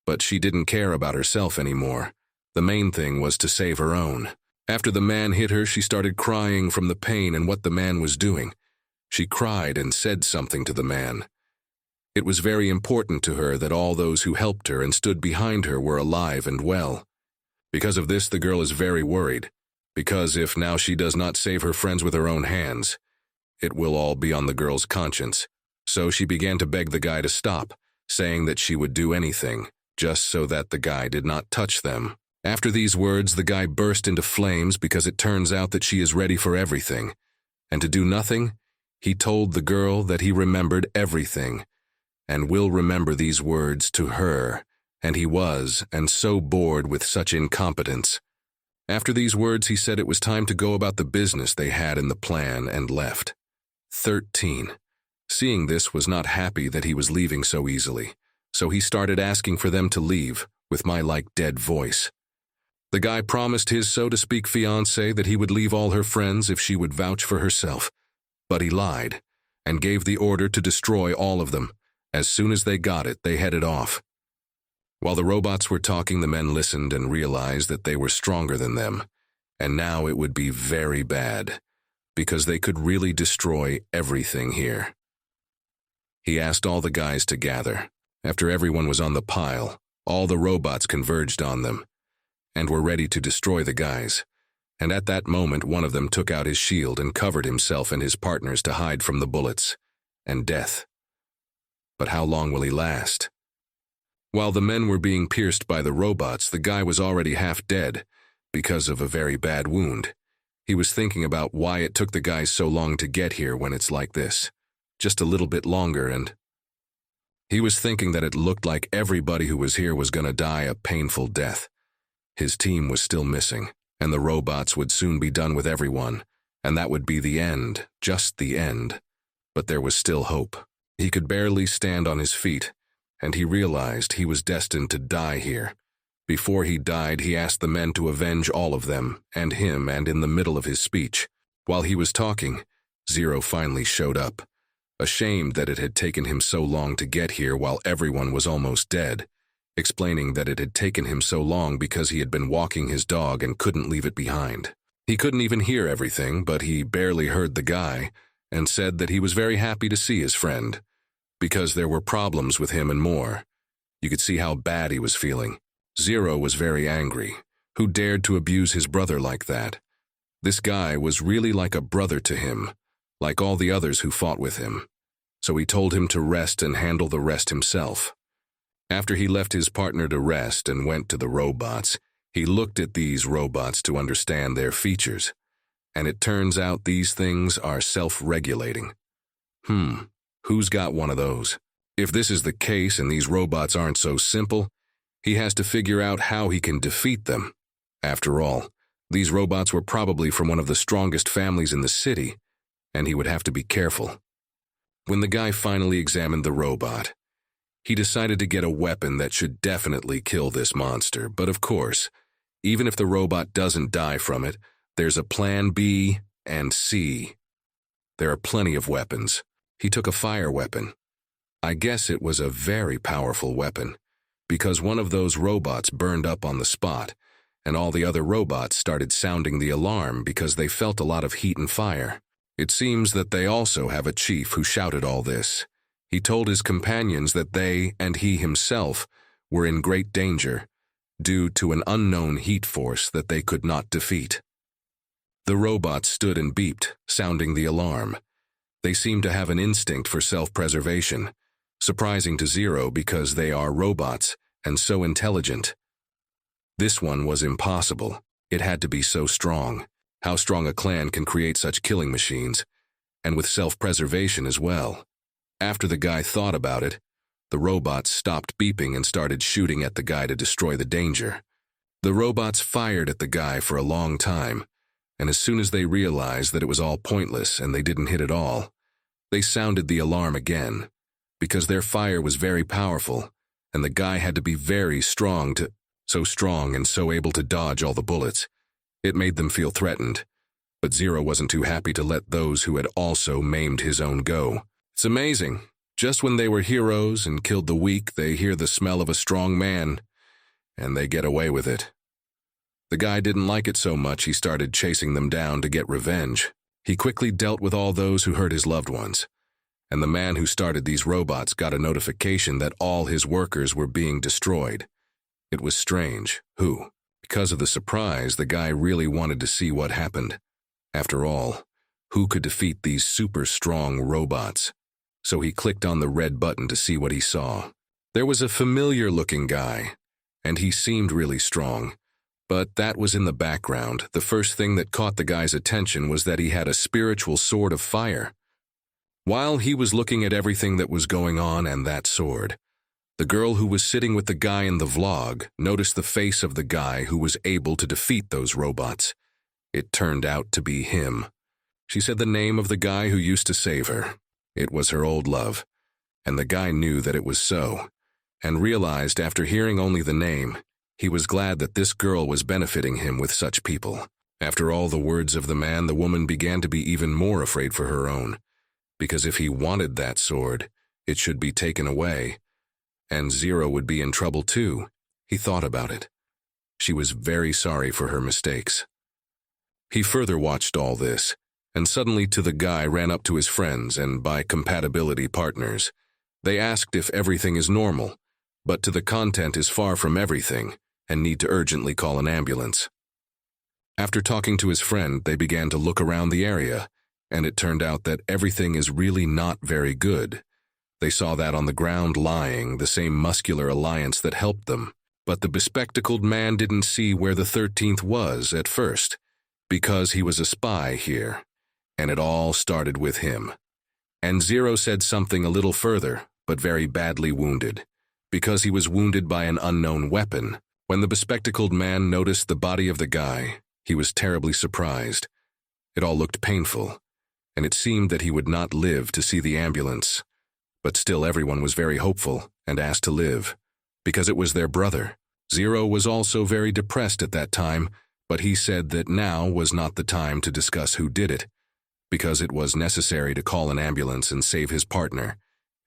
But she didn't care about herself anymore. The main thing was to save her own. After the man hit her, she started crying from the pain and what the man was doing. She cried and said something to the man. It was very important to her that all those who helped her and stood behind her were alive and well. Because of this, the girl is very worried, because if now she does not save her friends with her own hands, it will all be on the girl's conscience. So she began to beg the guy to stop, saying that she would do anything, just so that the guy did not touch them. After these words, the guy burst into flames because it turns out that she is ready for everything. And to do nothing, he told the girl that he remembered everything, and will remember these words to her, and he was, and so bored with such incompetence. After these words, he said it was time to go about the business they had in the plan and left. 13. Seeing this, was not happy that he was leaving so easily, so he started asking for them to leave, with my dead voice. The guy promised his so-to-speak fiancée that he would leave all her friends if she would vouch for herself. But he lied, and gave the order to destroy all of them. As soon as they got it, they headed off. While the robots were talking, the men listened and realized that they were stronger than them, and now it would be very bad, because they could really destroy everything here. He asked all the guys to gather. After everyone was on the pile, all the robots converged on them, and were ready to destroy the guys. And at that moment, one of them took out his shield and covered himself and his partners to hide from the bullets and death. But how long will he last? While the men were being pierced by the robots, the guy was already half dead because of a very bad wound. He was thinking about why it took the guys so long to get here when it's like this. Just a little bit longer, and he was thinking that it looked like everybody who was here was going to die a painful death. His team was still missing, and the robots would soon be done with everyone, and that would be the end, just the end. But there was still hope. He could barely stand on his feet, and he realized he was destined to die here. Before he died, he asked the men to avenge all of them, and him, and in the middle of his speech, while he was talking, Zero finally showed up, ashamed that it had taken him so long to get here while everyone was almost dead, explaining that it had taken him so long because he had been walking his dog and couldn't leave it behind. He couldn't even hear everything, but he barely heard the guy, and said that he was very happy to see his friend, because there were problems with him and more. You could see how bad he was feeling. Zero was very angry. Who dared to abuse his brother like that? This guy was really like a brother to him, like all the others who fought with him. So he told him to rest and handle the rest himself. After he left his partner to rest and went to the robots, he looked at these robots to understand their features. And it turns out these things are self-regulating. Who's got one of those? If this is the case and these robots aren't so simple, he has to figure out how he can defeat them. After all, these robots were probably from one of the strongest families in the city, and he would have to be careful. When the guy finally examined the robot, he decided to get a weapon that should definitely kill this monster, but of course, even if the robot doesn't die from it, there's a plan B and C. There are plenty of weapons. He took a fire weapon. I guess it was a very powerful weapon, because one of those robots burned up on the spot, and all the other robots started sounding the alarm because they felt a lot of heat and fire. It seems that they also have a chief who shouted all this. He told his companions that they, and he himself, were in great danger due to an unknown heat force that they could not defeat. The robots stood and beeped, sounding the alarm. They seemed to have an instinct for self-preservation, surprising to Zero because they are robots and so intelligent. This one was impossible. It had to be so strong. How strong a clan can create such killing machines, and with self-preservation as well. After the guy thought about it, the robots stopped beeping and started shooting at the guy to destroy the danger. The robots fired at the guy for a long time, and as soon as they realized that it was all pointless and they didn't hit at all, they sounded the alarm again, because their fire was very powerful, and the guy had to be very strong so strong and so able to dodge all the bullets. It made them feel threatened, but Zero wasn't too happy to let those who had also maimed his own go. It's amazing. Just when they were heroes and killed the weak, they hear the smell of a strong man, and they get away with it. The guy didn't like it so much he started chasing them down to get revenge. He quickly dealt with all those who hurt his loved ones, and the man who started these robots got a notification that all his workers were being destroyed. It was strange. Because of the surprise, the guy really wanted to see what happened. After all, who could defeat these super strong robots? So he clicked on the red button to see what he saw. There was a familiar-looking guy, and he seemed really strong. But that was in the background. The first thing that caught the guy's attention was that he had a spiritual sword of fire. While he was looking at everything that was going on and that sword, the girl who was sitting with the guy in the vlog noticed the face of the guy who was able to defeat those robots. It turned out to be him. She said the name of the guy who used to save her. It was her old love, and the guy knew that it was so, and realized after hearing only the name, he was glad that this girl was benefiting him with such people. After all the words of the man, the woman began to be even more afraid for her own, because if he wanted that sword, it should be taken away, and Zero would be in trouble too. He thought about it. She was very sorry for her mistakes. He further watched all this, and suddenly the guy ran up to his friends and by compatibility partners. They asked if everything is normal, but the content is far from everything and need to urgently call an ambulance. After talking to his friend, they began to look around the area, and it turned out that everything is really not very good. They saw that on the ground lying, the same muscular alliance that helped them, but the bespectacled man didn't see where the 13th was at first, because he was a spy here, and it all started with him. And Zero said something a little further, but very badly wounded, because he was wounded by an unknown weapon. When the bespectacled man noticed the body of the guy, he was terribly surprised. It all looked painful, and it seemed that he would not live to see the ambulance. But still everyone was very hopeful and asked to live, because it was their brother. Zero was also very depressed at that time, but he said that now was not the time to discuss who did it, because it was necessary to call an ambulance and save his partner,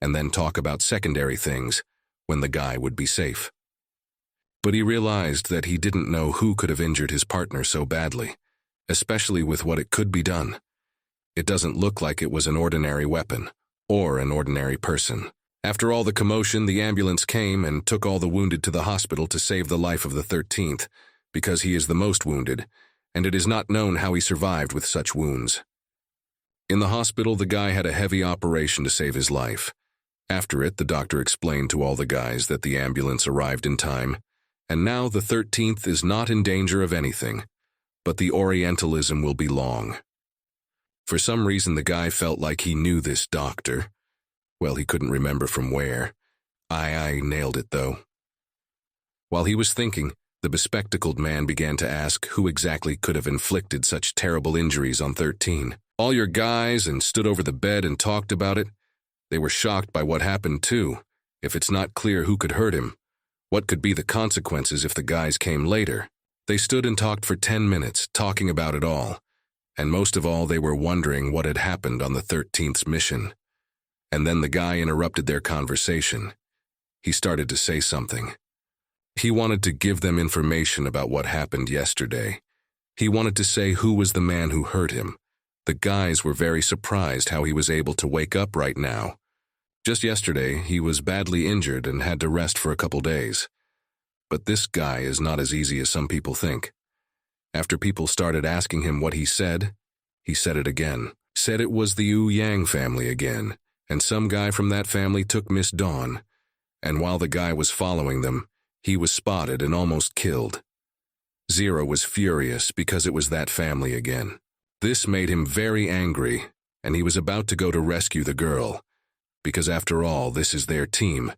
and then talk about secondary things when the guy would be safe. But he realized that he didn't know who could have injured his partner so badly, especially with what it could be done. It doesn't look like it was an ordinary weapon or an ordinary person. After all the commotion, the ambulance came and took all the wounded to the hospital to save the life of the 13th, because he is the most wounded, and it is not known how he survived with such wounds. In the hospital, the guy had a heavy operation to save his life. After it, the doctor explained to all the guys that the ambulance arrived in time, and now the 13th is not in danger of anything, but the Orientalism will be long. For some reason, the guy felt like he knew this doctor. Well, he couldn't remember from where. I nailed it, though. While he was thinking, the bespectacled man began to ask who exactly could have inflicted such terrible injuries on 13. All your guys, and stood over the bed and talked about it. They were shocked by what happened, too. If it's not clear who could hurt him, what could be the consequences if the guys came later? They stood and talked for 10 minutes, talking about it all. And most of all, they were wondering what had happened on the 13th's mission. And then the guy interrupted their conversation. He started to say something. He wanted to give them information about what happened yesterday. He wanted to say who was the man who hurt him. The guys were very surprised how he was able to wake up right now. Just yesterday, he was badly injured and had to rest for a couple days. But this guy is not as easy as some people think. After people started asking him what he said it again. Said it was the Yu Yang family again, and some guy from that family took Miss Dawn. And while the guy was following them, he was spotted and almost killed. Zero was furious because it was that family again. This made him very angry, and he was about to go to rescue the girl, because after all, this is their team,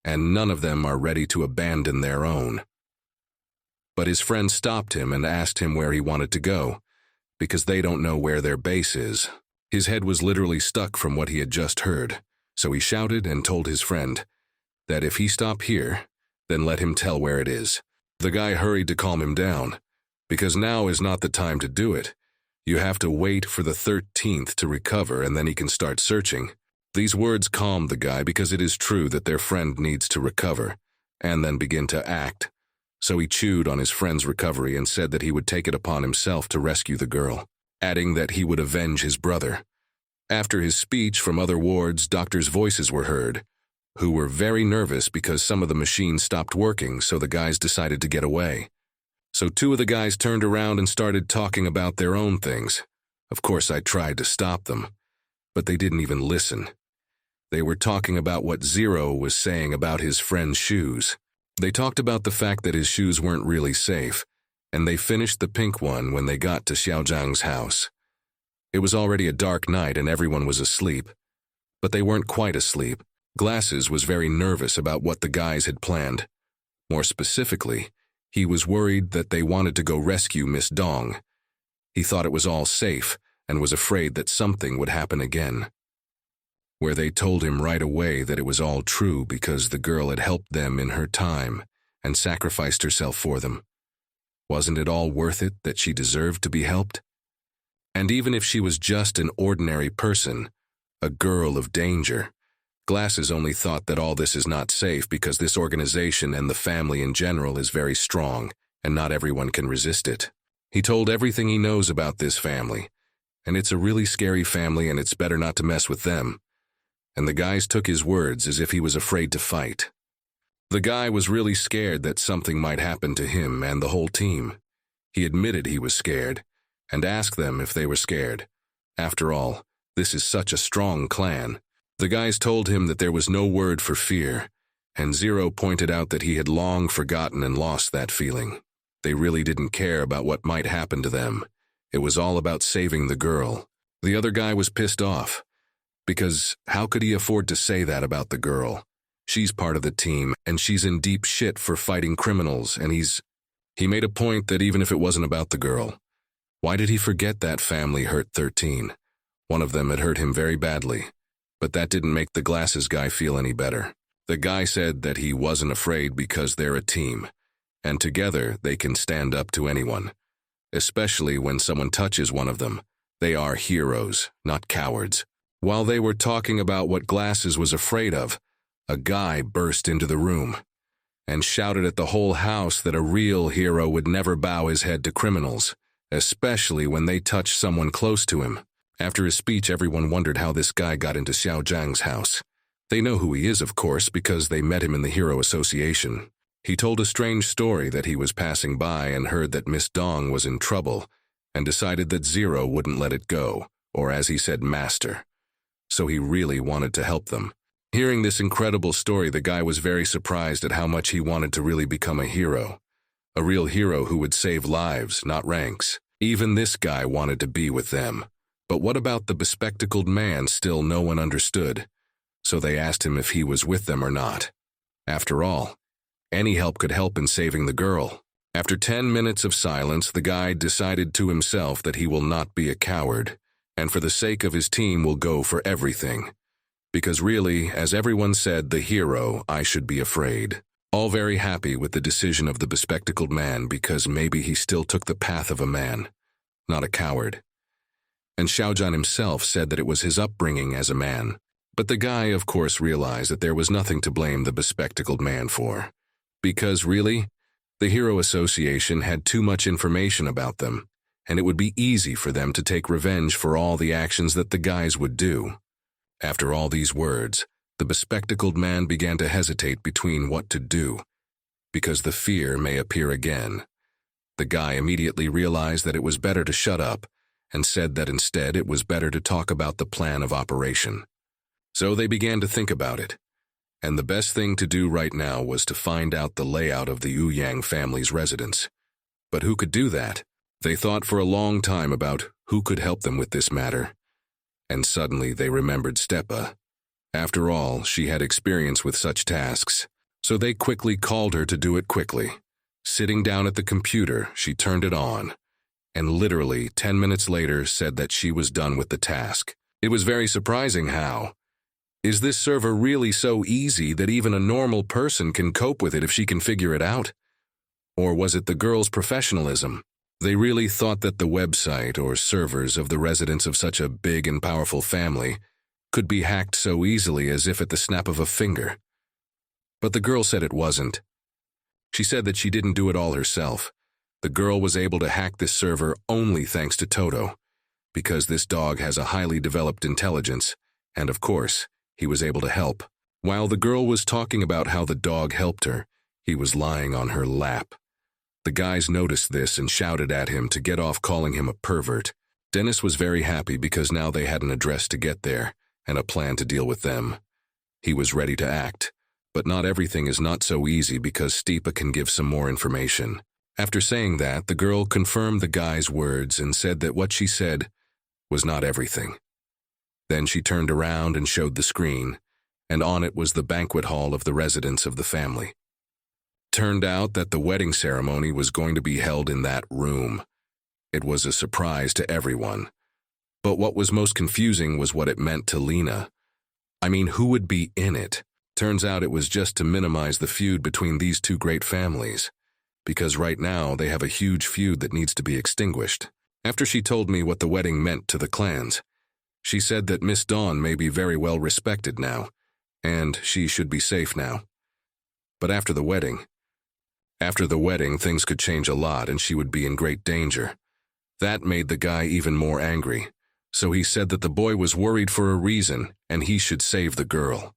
and none of them are ready to abandon their own. But his friend stopped him and asked him where he wanted to go, because they don't know where their base is. His head was literally stuck from what he had just heard, so he shouted and told his friend that if he stopped here, then let him tell where it is. The guy hurried to calm him down, because now is not the time to do it. You have to wait for the 13th to recover and then he can start searching. These words calmed the guy because it is true that their friend needs to recover and then begin to act. So he chewed on his friend's recovery and said that he would take it upon himself to rescue the girl, adding that he would avenge his brother. After his speech, from other wards, doctors' voices were heard, who were very nervous because some of the machines stopped working, so the guys decided to get away. So two of the guys turned around and started talking about their own things. Of course, I tried to stop them, but they didn't even listen. They were talking about what Zero was saying about his friend's shoes. They talked about the fact that his shoes weren't really safe, and they finished the pink one when they got to Xiaozhang's house. It was already a dark night and everyone was asleep. But they weren't quite asleep. Glasses was very nervous about what the guys had planned. More specifically, he was worried that they wanted to go rescue Miss Dong. He thought it was all safe and was afraid that something would happen again. Where they told him right away that it was all true because the girl had helped them in her time and sacrificed herself for them. Wasn't it all worth it that she deserved to be helped? And even if she was just an ordinary person, a girl of danger, Glasses only thought that all this is not safe because this organization and the family in general is very strong and not everyone can resist it. He told everything he knows about this family, and it's a really scary family and it's better not to mess with them. And the guys took his words as if he was afraid to fight. The guy was really scared that something might happen to him and the whole team. He admitted he was scared and asked them if they were scared. After all, this is such a strong clan. The guys told him that there was no word for fear, and Zero pointed out that he had long forgotten and lost that feeling. They really didn't care about what might happen to them. It was all about saving the girl. The other guy was pissed off, because how could he afford to say that about the girl? She's part of the team, and she's in deep shit for fighting criminals, and he made a point that even if it wasn't about the girl, why did he forget that family hurt 13? One of them had hurt him very badly, but that didn't make the glasses guy feel any better. The guy said that he wasn't afraid because they're a team, and together they can stand up to anyone, especially when someone touches one of them. They are heroes, not cowards. While they were talking about what Glasses was afraid of, a guy burst into the room and shouted at the whole house that a real hero would never bow his head to criminals, especially when they touched someone close to him. After his speech, everyone wondered how this guy got into Xiao Zhang's house. They know who he is, of course, because they met him in the Hero Association. He told a strange story that he was passing by and heard that Miss Dong was in trouble and decided that Zero wouldn't let it go, or as he said, master. So he really wanted to help them. Hearing this incredible story, the guy was very surprised at how much he wanted to really become a hero. A real hero who would save lives, not ranks. Even this guy wanted to be with them. But what about the bespectacled man? Still no one understood. So they asked him if he was with them or not. After all, any help could help in saving the girl. After 10 minutes of silence, the guy decided to himself that he will not be a coward, and for the sake of his team will go for everything. Because really, as everyone said, the hero, I should be afraid. All very happy with the decision of the bespectacled man because maybe he still took the path of a man, not a coward. And Xiaozhan himself said that it was his upbringing as a man. But the guy, of course, realized that there was nothing to blame the bespectacled man for. Because really, the Hero Association had too much information about them, and it would be easy for them to take revenge for all the actions that the guys would do. After all these words, the bespectacled man began to hesitate between what to do, because the fear may appear again. The guy immediately realized that it was better to shut up, and said that instead it was better to talk about the plan of operation. So they began to think about it, and the best thing to do right now was to find out the layout of the Yu Yang family's residence. But who could do that? They thought for a long time about who could help them with this matter. And suddenly they remembered Stepa. After all, she had experience with such tasks, so they quickly called her to do it quickly. Sitting down at the computer, she turned it on, and literally 10 minutes later said that she was done with the task. It was very surprising how. Is this server really so easy that even a normal person can cope with it if she can figure it out? Or was it the girl's professionalism? They really thought that the website or servers of the residents of such a big and powerful family could be hacked so easily as if at the snap of a finger. But the girl said it wasn't. She said that she didn't do it all herself. The girl was able to hack this server only thanks to Toto, because this dog has a highly developed intelligence, and of course, he was able to help. While the girl was talking about how the dog helped her, he was lying on her lap. The guys noticed this and shouted at him to get off calling him a pervert. Dennis was very happy because now they had an address to get there and a plan to deal with them. He was ready to act, but not everything is not so easy because Stepa can give some more information. After saying that, the girl confirmed the guy's words and said that what she said was not everything. Then she turned around and showed the screen, and on it was the banquet hall of the residents of the family. Turned out that the wedding ceremony was going to be held in that room. It was a surprise to everyone. But what was most confusing was what it meant to Lena. I mean, who would be in it? Turns out it was just to minimize the feud between these two great families, because right now they have a huge feud that needs to be extinguished. After she told me what the wedding meant to the clans, she said that Miss Dawn may be very well respected now, and she should be safe now. But after the wedding, things could change a lot and she would be in great danger. That made the guy even more angry, so he said that the boy was worried for a reason and he should save the girl.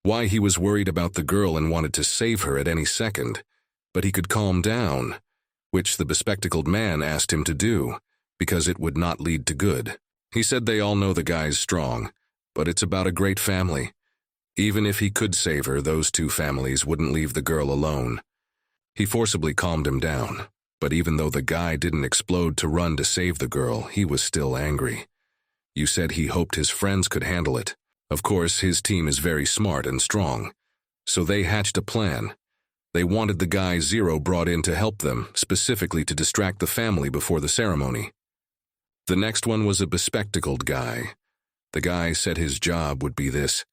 Why he was worried about the girl and wanted to save her at any second, but he could calm down, which the bespectacled man asked him to do, because it would not lead to good. He said they all know the guy's strong, but it's about a great family. Even if he could save her, those two families wouldn't leave the girl alone. He forcibly calmed him down, but even though the guy didn't explode to run to save the girl, he was still angry. You said he hoped his friends could handle it. Of course, his team is very smart and strong, so they hatched a plan. They wanted the guy Zero brought in to help them, specifically to distract the family before the ceremony. The next one was a bespectacled guy, The guy said his job would be this.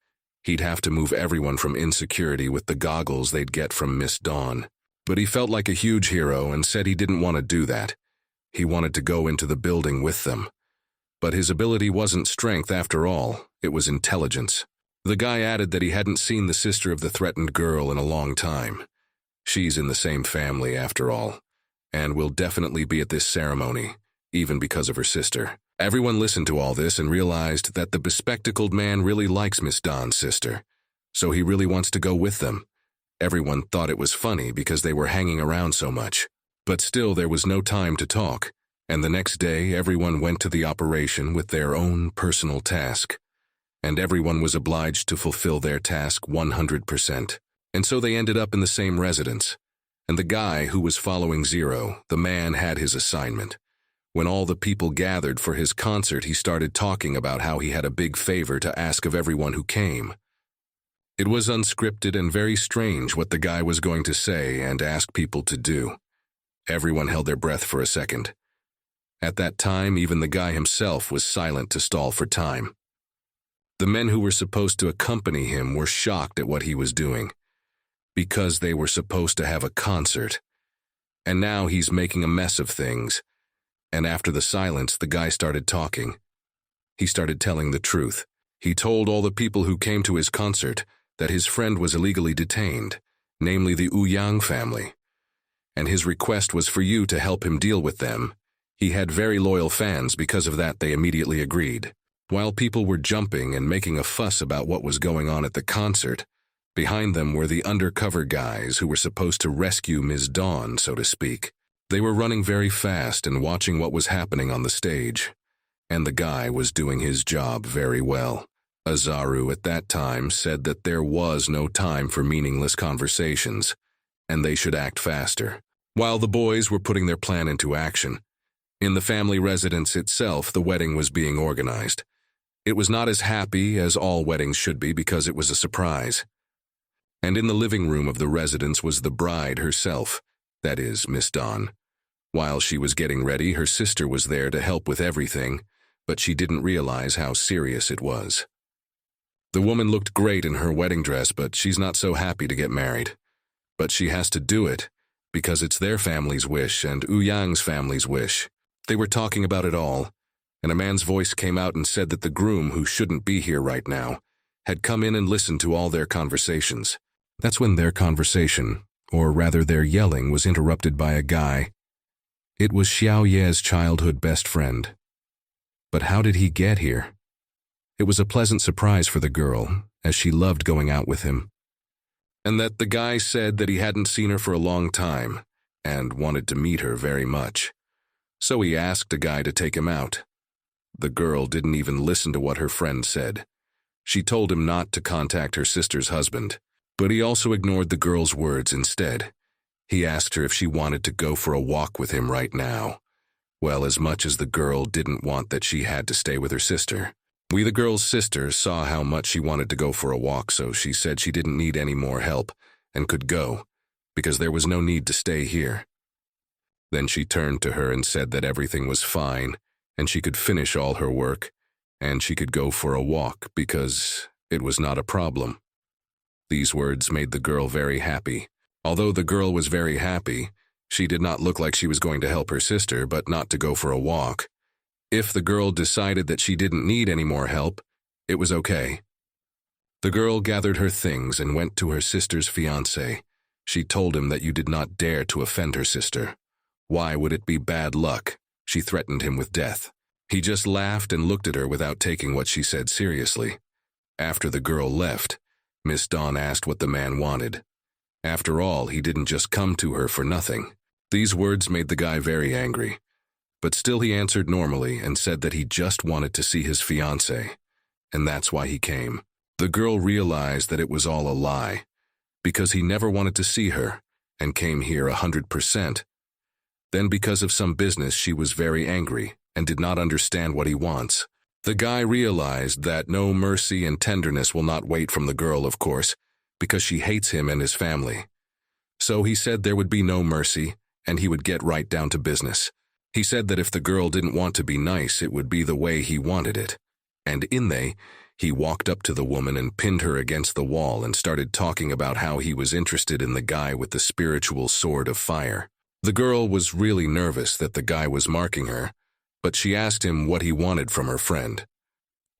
He'd have to move everyone from insecurity with the goggles they'd get from Miss Dawn. But he felt like a huge hero and said he didn't want to do that. He wanted to go into the building with them. But his ability wasn't strength after all, it was intelligence. The guy added that he hadn't seen the sister of the threatened girl in a long time. She's in the same family after all, and will definitely be at this ceremony, even because of her sister. Everyone listened to all this and realized that the bespectacled man really likes Miss Dawn's sister, so he really wants to go with them. Everyone thought it was funny because they were hanging around so much. But still there was no time to talk, and the next day everyone went to the operation with their own personal task. And everyone was obliged to fulfill their task 100%. And so they ended up in the same residence. And the guy who was following Zero, the man, had his assignment. When all the people gathered for his concert, he started talking about how he had a big favor to ask of everyone who came. It was unscripted and very strange what the guy was going to say and ask people to do. Everyone held their breath for a second. At that time, even the guy himself was silent to stall for time. The men who were supposed to accompany him were shocked at what he was doing, because they were supposed to have a concert. And now he's making a mess of things. And after the silence, the guy started talking. He started telling the truth. He told all the people who came to his concert that his friend was illegally detained, namely the Ouyang family. And his request was for you to help him deal with them. He had very loyal fans. Because of that, they immediately agreed. While people were jumping and making a fuss about what was going on at the concert, behind them were the undercover guys who were supposed to rescue Ms. Dawn, so to speak. They were running very fast and watching what was happening on the stage. And the guy was doing his job very well. Azaru at that time said that there was no time for meaningless conversations, and they should act faster. While the boys were putting their plan into action, in the family residence itself, the wedding was being organized. It was not as happy as all weddings should be because it was a surprise. And in the living room of the residence was the bride herself, that is, Miss Dawn. While she was getting ready, her sister was there to help with everything, but she didn't realize how serious it was. The woman looked great in her wedding dress, but she's not so happy to get married. But she has to do it, because it's their family's wish and Ouyang's family's wish. They were talking about it all, and a man's voice came out and said that the groom, who shouldn't be here right now, had come in and listened to all their conversations. That's when their conversation, or rather their yelling, was interrupted by a guy. It was Xiao Ye's childhood best friend. But how did he get here? It was a pleasant surprise for the girl, as she loved going out with him. And that the guy said that he hadn't seen her for a long time, and wanted to meet her very much. So he asked a guy to take him out. The girl didn't even listen to what her friend said. She told him not to contact her sister's husband, but he also ignored the girl's words instead. He asked her if she wanted to go for a walk with him right now. Well, as much as the girl didn't want that, she had to stay with her sister. The girl's sister, saw how much she wanted to go for a walk, so she said she didn't need any more help and could go, because there was no need to stay here. Then she turned to her and said that everything was fine, and she could finish all her work, and she could go for a walk because it was not a problem. These words made the girl very happy. Although the girl was very happy, she did not look like she was going to help her sister, but not to go for a walk. If the girl decided that she didn't need any more help, it was okay. The girl gathered her things and went to her sister's fiancé. She told him that you did not dare to offend her sister. Why would it be bad luck? She threatened him with death. He just laughed and looked at her without taking what she said seriously. After the girl left, Miss Dawn asked what the man wanted. After all, he didn't just come to her for nothing. These words made the guy very angry. But still he answered normally and said that he just wanted to see his fiancée, and that's why he came. The girl realized that it was all a lie, because he never wanted to see her, and came here 100%. Then because of some business, she was very angry and did not understand what he wants. The guy realized that no mercy and tenderness will not wait from the girl, of course, because she hates him and his family. So he said there would be no mercy, and he would get right down to business. He said that if the girl didn't want to be nice, it would be the way he wanted it. And he walked up to the woman and pinned her against the wall and started talking about how he was interested in the guy with the spiritual sword of fire. The girl was really nervous that the guy was marking her, but she asked him what he wanted from her friend.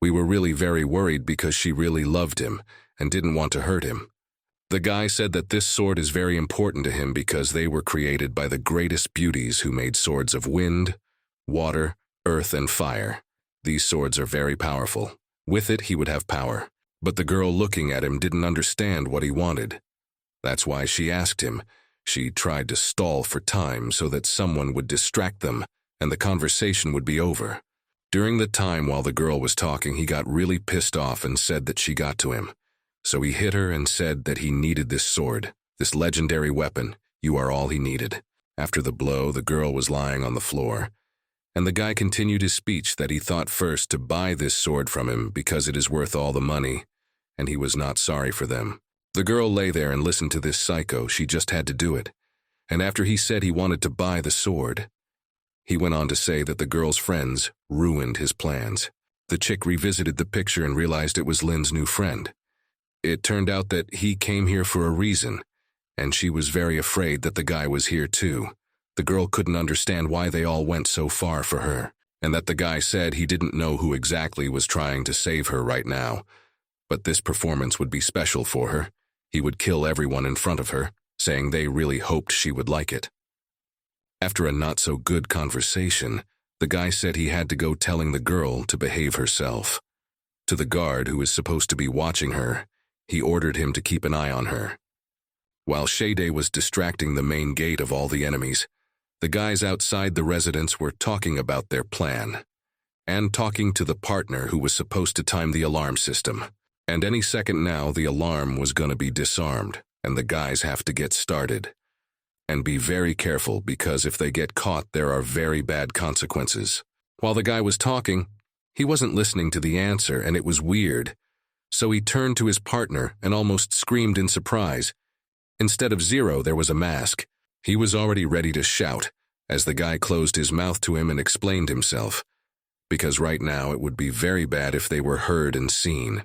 We were really very worried because she really loved him and didn't want to hurt him. The guy said that this sword is very important to him because they were created by the greatest beauties who made swords of wind, water, earth, and fire. These swords are very powerful. With it, he would have power. But the girl looking at him didn't understand what he wanted. That's why she asked him. She tried to stall for time so that someone would distract them and the conversation would be over. During the time while the girl was talking, he got really pissed off and said that she got to him. So he hit her and said that he needed this sword, this legendary weapon. You are all he needed. After the blow, the girl was lying on the floor, and the guy continued his speech that he thought first to buy this sword from him because it is worth all the money, and he was not sorry for them. The girl lay there and listened to this psycho. She just had to do it. And after he said he wanted to buy the sword, he went on to say that the girl's friends ruined his plans. The chick revisited the picture and realized it was Lynn's new friend. It turned out that he came here for a reason, and she was very afraid that the guy was here too. The girl couldn't understand why they all went so far for her, and that the guy said he didn't know who exactly was trying to save her right now, but this performance would be special for her. He would kill everyone in front of her, saying they really hoped she would like it. After a not-so-good conversation, the guy said he had to go telling the girl to behave herself. To the guard who was supposed to be watching her, he ordered him to keep an eye on her. While Shade was distracting the main gate of all the enemies, the guys outside the residence were talking about their plan, and talking to the partner who was supposed to time the alarm system. And any second now, the alarm was going to be disarmed, and the guys have to get started. And be very careful, because if they get caught, there are very bad consequences. While the guy was talking, he wasn't listening to the answer, and it was weird. So he turned to his partner and almost screamed in surprise. Instead of Zero, there was a mask. He was already ready to shout, as the guy closed his mouth to him and explained himself, because right now it would be very bad if they were heard and seen.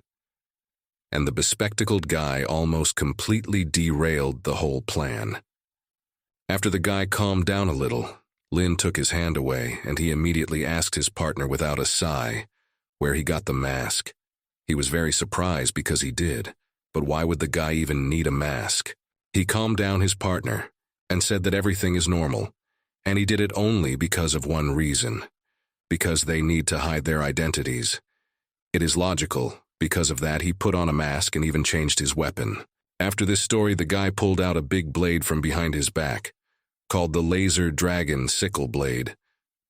And the bespectacled guy almost completely derailed the whole plan. After the guy calmed down a little, Lynn took his hand away, and he immediately asked his partner without a sigh where he got the mask. He was very surprised because he did, but why would the guy even need a mask? He calmed down his partner and said that everything is normal, and he did it only because of one reason, because they need to hide their identities. It is logical. Because of that, he put on a mask and even changed his weapon. After this story, the guy pulled out a big blade from behind his back, called the Laser Dragon Sickle Blade.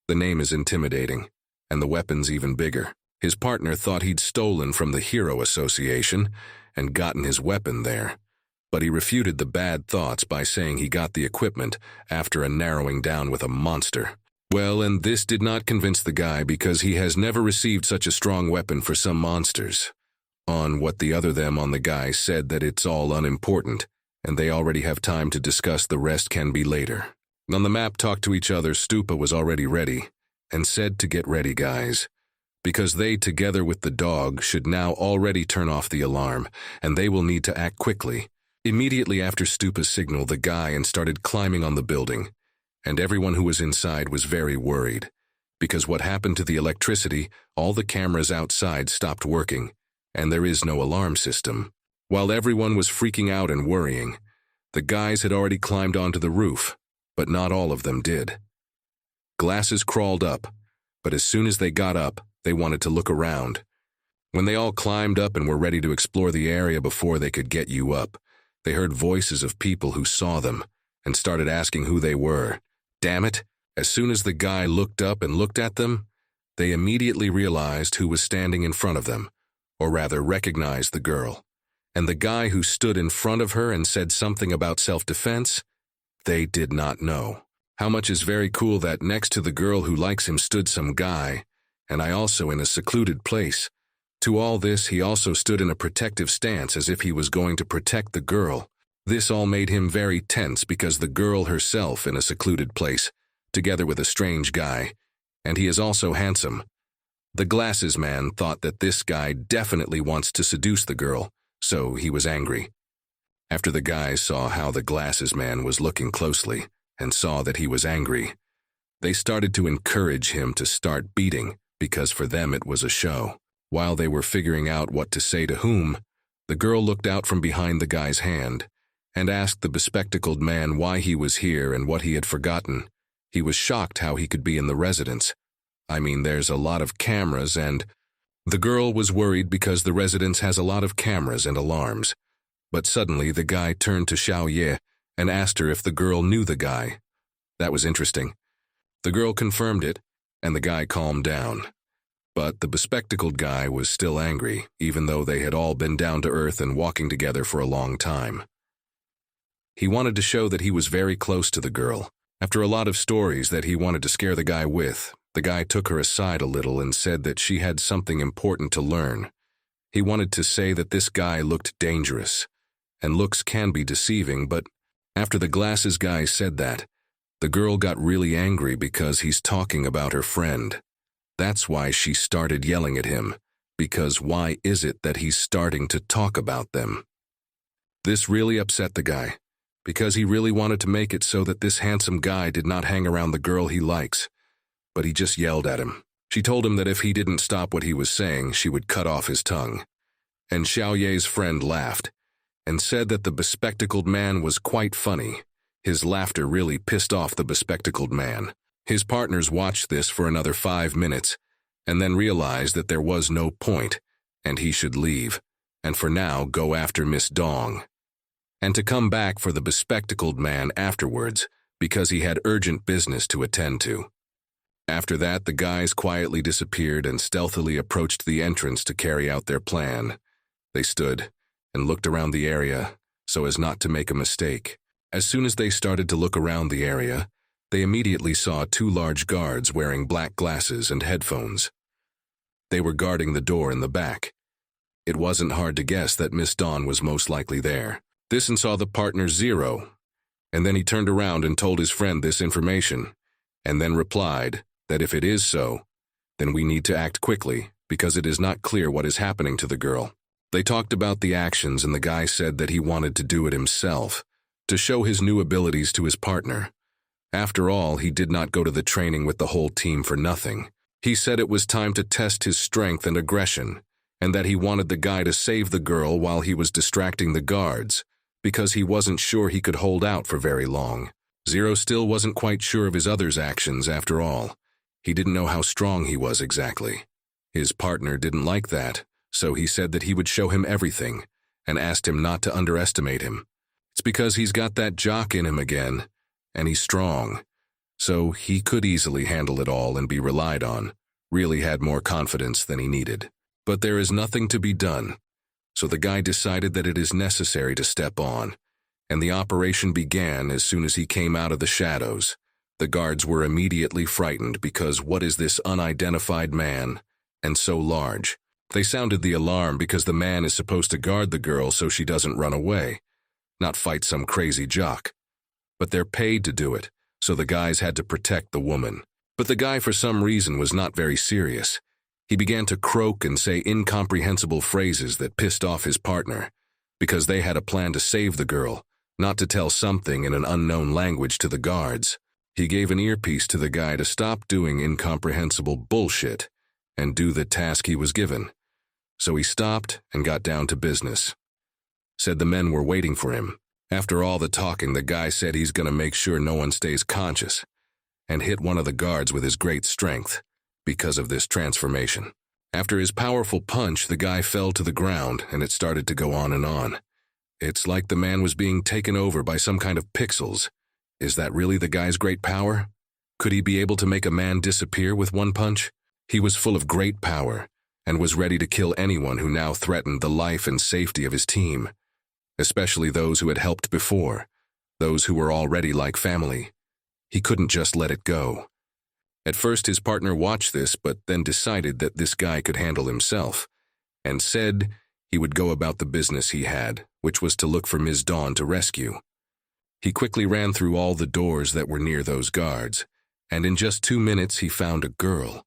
The name is intimidating, and the weapon's even bigger. His partner thought he'd stolen from the Hero Association and gotten his weapon there, but he refuted the bad thoughts by saying he got the equipment after a narrowing down with a monster. Well, and this did not convince the guy because he has never received such a strong weapon for some monsters. On what the other them on the guy said that it's all unimportant, and they already have time to discuss, the rest can be later. On the map talked to each other, Stupa was already ready, and said to get ready, guys, because they, together with the dog, should now already turn off the alarm, and they will need to act quickly. Immediately after Stupa signaled the guy and started climbing on the building, and everyone who was inside was very worried, because what happened to the electricity, all the cameras outside stopped working, and there is no alarm system. While everyone was freaking out and worrying, the guys had already climbed onto the roof, but not all of them did. Glasses crawled up, but as soon as they got up, they wanted to look around. When they all climbed up and were ready to explore the area before they could get you up, they heard voices of people who saw them and started asking who they were. Damn it, as soon as the guy looked up and looked at them, they immediately realized who was standing in front of them, or rather recognized the girl. And the guy who stood in front of her and said something about self-defense, they did not know. How much is very cool that next to the girl who likes him stood some guy, and I also in a secluded place. To all this, he also stood in a protective stance as if he was going to protect the girl. This all made him very tense because the girl herself in a secluded place, together with a strange guy, and he is also handsome. The glasses man thought that this guy definitely wants to seduce the girl, so he was angry. After the guys saw how the glasses man was looking closely and saw that he was angry, they started to encourage him to start beating because for them it was a show. While they were figuring out what to say to whom, the girl looked out from behind the guy's hand and asked the bespectacled man why he was here and what he had forgotten. He was shocked how he could be in the residence. I mean, there's a lot of cameras and... The girl was worried because the residence has a lot of cameras and alarms. But suddenly the guy turned to Xiao Ye and asked her if the girl knew the guy. That was interesting. The girl confirmed it, and the guy calmed down. But the bespectacled guy was still angry, even though they had all been down to earth and walking together for a long time. He wanted to show that he was very close to the girl. After a lot of stories that he wanted to scare the guy with, the guy took her aside a little and said that she had something important to learn. He wanted to say that this guy looked dangerous, and looks can be deceiving, but after the glasses guy said that, the girl got really angry because he's talking about her friend. That's why she started yelling at him, because why is it that he's starting to talk about them? This really upset the guy, because he really wanted to make it so that this handsome guy did not hang around the girl he likes, but he just yelled at him. She told him that if he didn't stop what he was saying, she would cut off his tongue. And Xiao Ye's friend laughed, and said that the bespectacled man was quite funny. His laughter really pissed off the bespectacled man. His partners watched this for another 5 minutes, and then realized that there was no point, and he should leave, and for now go after Miss Dong, and to come back for the bespectacled man afterwards, because he had urgent business to attend to. After that, the guys quietly disappeared and stealthily approached the entrance to carry out their plan. They stood and looked around the area so as not to make a mistake. As soon as they started to look around the area, they immediately saw 2 large guards wearing black glasses and headphones. They were guarding the door in the back. It wasn't hard to guess that Miss Dawn was most likely there. This and saw the partner Zero, and then he turned around and told his friend this information, and then replied that if it is so, then we need to act quickly because it is not clear what is happening to the girl. They talked about the actions and the guy said that he wanted to do it himself, to show his new abilities to his partner. After all, he did not go to the training with the whole team for nothing. He said it was time to test his strength and aggression, and that he wanted the guy to save the girl while he was distracting the guards, because he wasn't sure he could hold out for very long. Zero still wasn't quite sure of his other's actions after all. He didn't know how strong he was exactly. His partner didn't like that, so he said that he would show him everything, and asked him not to underestimate him. It's because he's got that jock in him again, and he's strong, so he could easily handle it all and be relied on, really had more confidence than he needed. But there is nothing to be done, so the guy decided that it is necessary to step on, and the operation began as soon as he came out of the shadows. The guards were immediately frightened because what is this unidentified man, and so large? They sounded the alarm because the man is supposed to guard the girl so she doesn't run away, not fight some crazy jock. But they're paid to do it, so the guys had to protect the woman. But the guy for some reason was not very serious. He began to croak and say incomprehensible phrases that pissed off his partner, because they had a plan to save the girl, not to tell something in an unknown language to the guards. He gave an earpiece to the guy to stop doing incomprehensible bullshit and do the task he was given. So he stopped and got down to business. Said the men were waiting for him. After all the talking, the guy said he's gonna make sure no one stays conscious, and hit one of the guards with his great strength because of this transformation. After his powerful punch, the guy fell to the ground, and it started to go on and on. It's like the man was being taken over by some kind of pixels. Is that really the guy's great power? Could he be able to make a man disappear with one punch? He was full of great power, and was ready to kill anyone who now threatened the life and safety of his team, especially those who had helped before, those who were already like family. He couldn't just let it go. At first his partner watched this, but then decided that this guy could handle himself, and said he would go about the business he had, which was to look for Ms. Dawn to rescue. He quickly ran through all the doors that were near those guards, and in just 2 minutes he found a girl,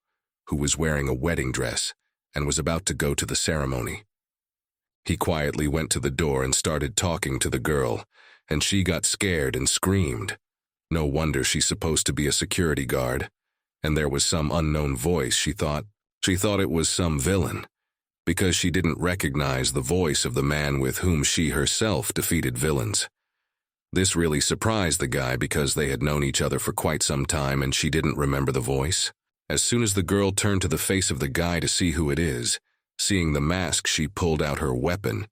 who was wearing a wedding dress and was about to go to the ceremony. He quietly went to the door and started talking to the girl, and she got scared and screamed. No wonder she's supposed to be a security guard, and there was some unknown voice. She thought it was some villain, because she didn't recognize the voice of the man with whom she herself defeated villains. This really surprised the guy because they had known each other for quite some time and she didn't remember the voice. As soon as the girl turned to the face of the guy to see who it is, seeing the mask, she pulled out her weapon,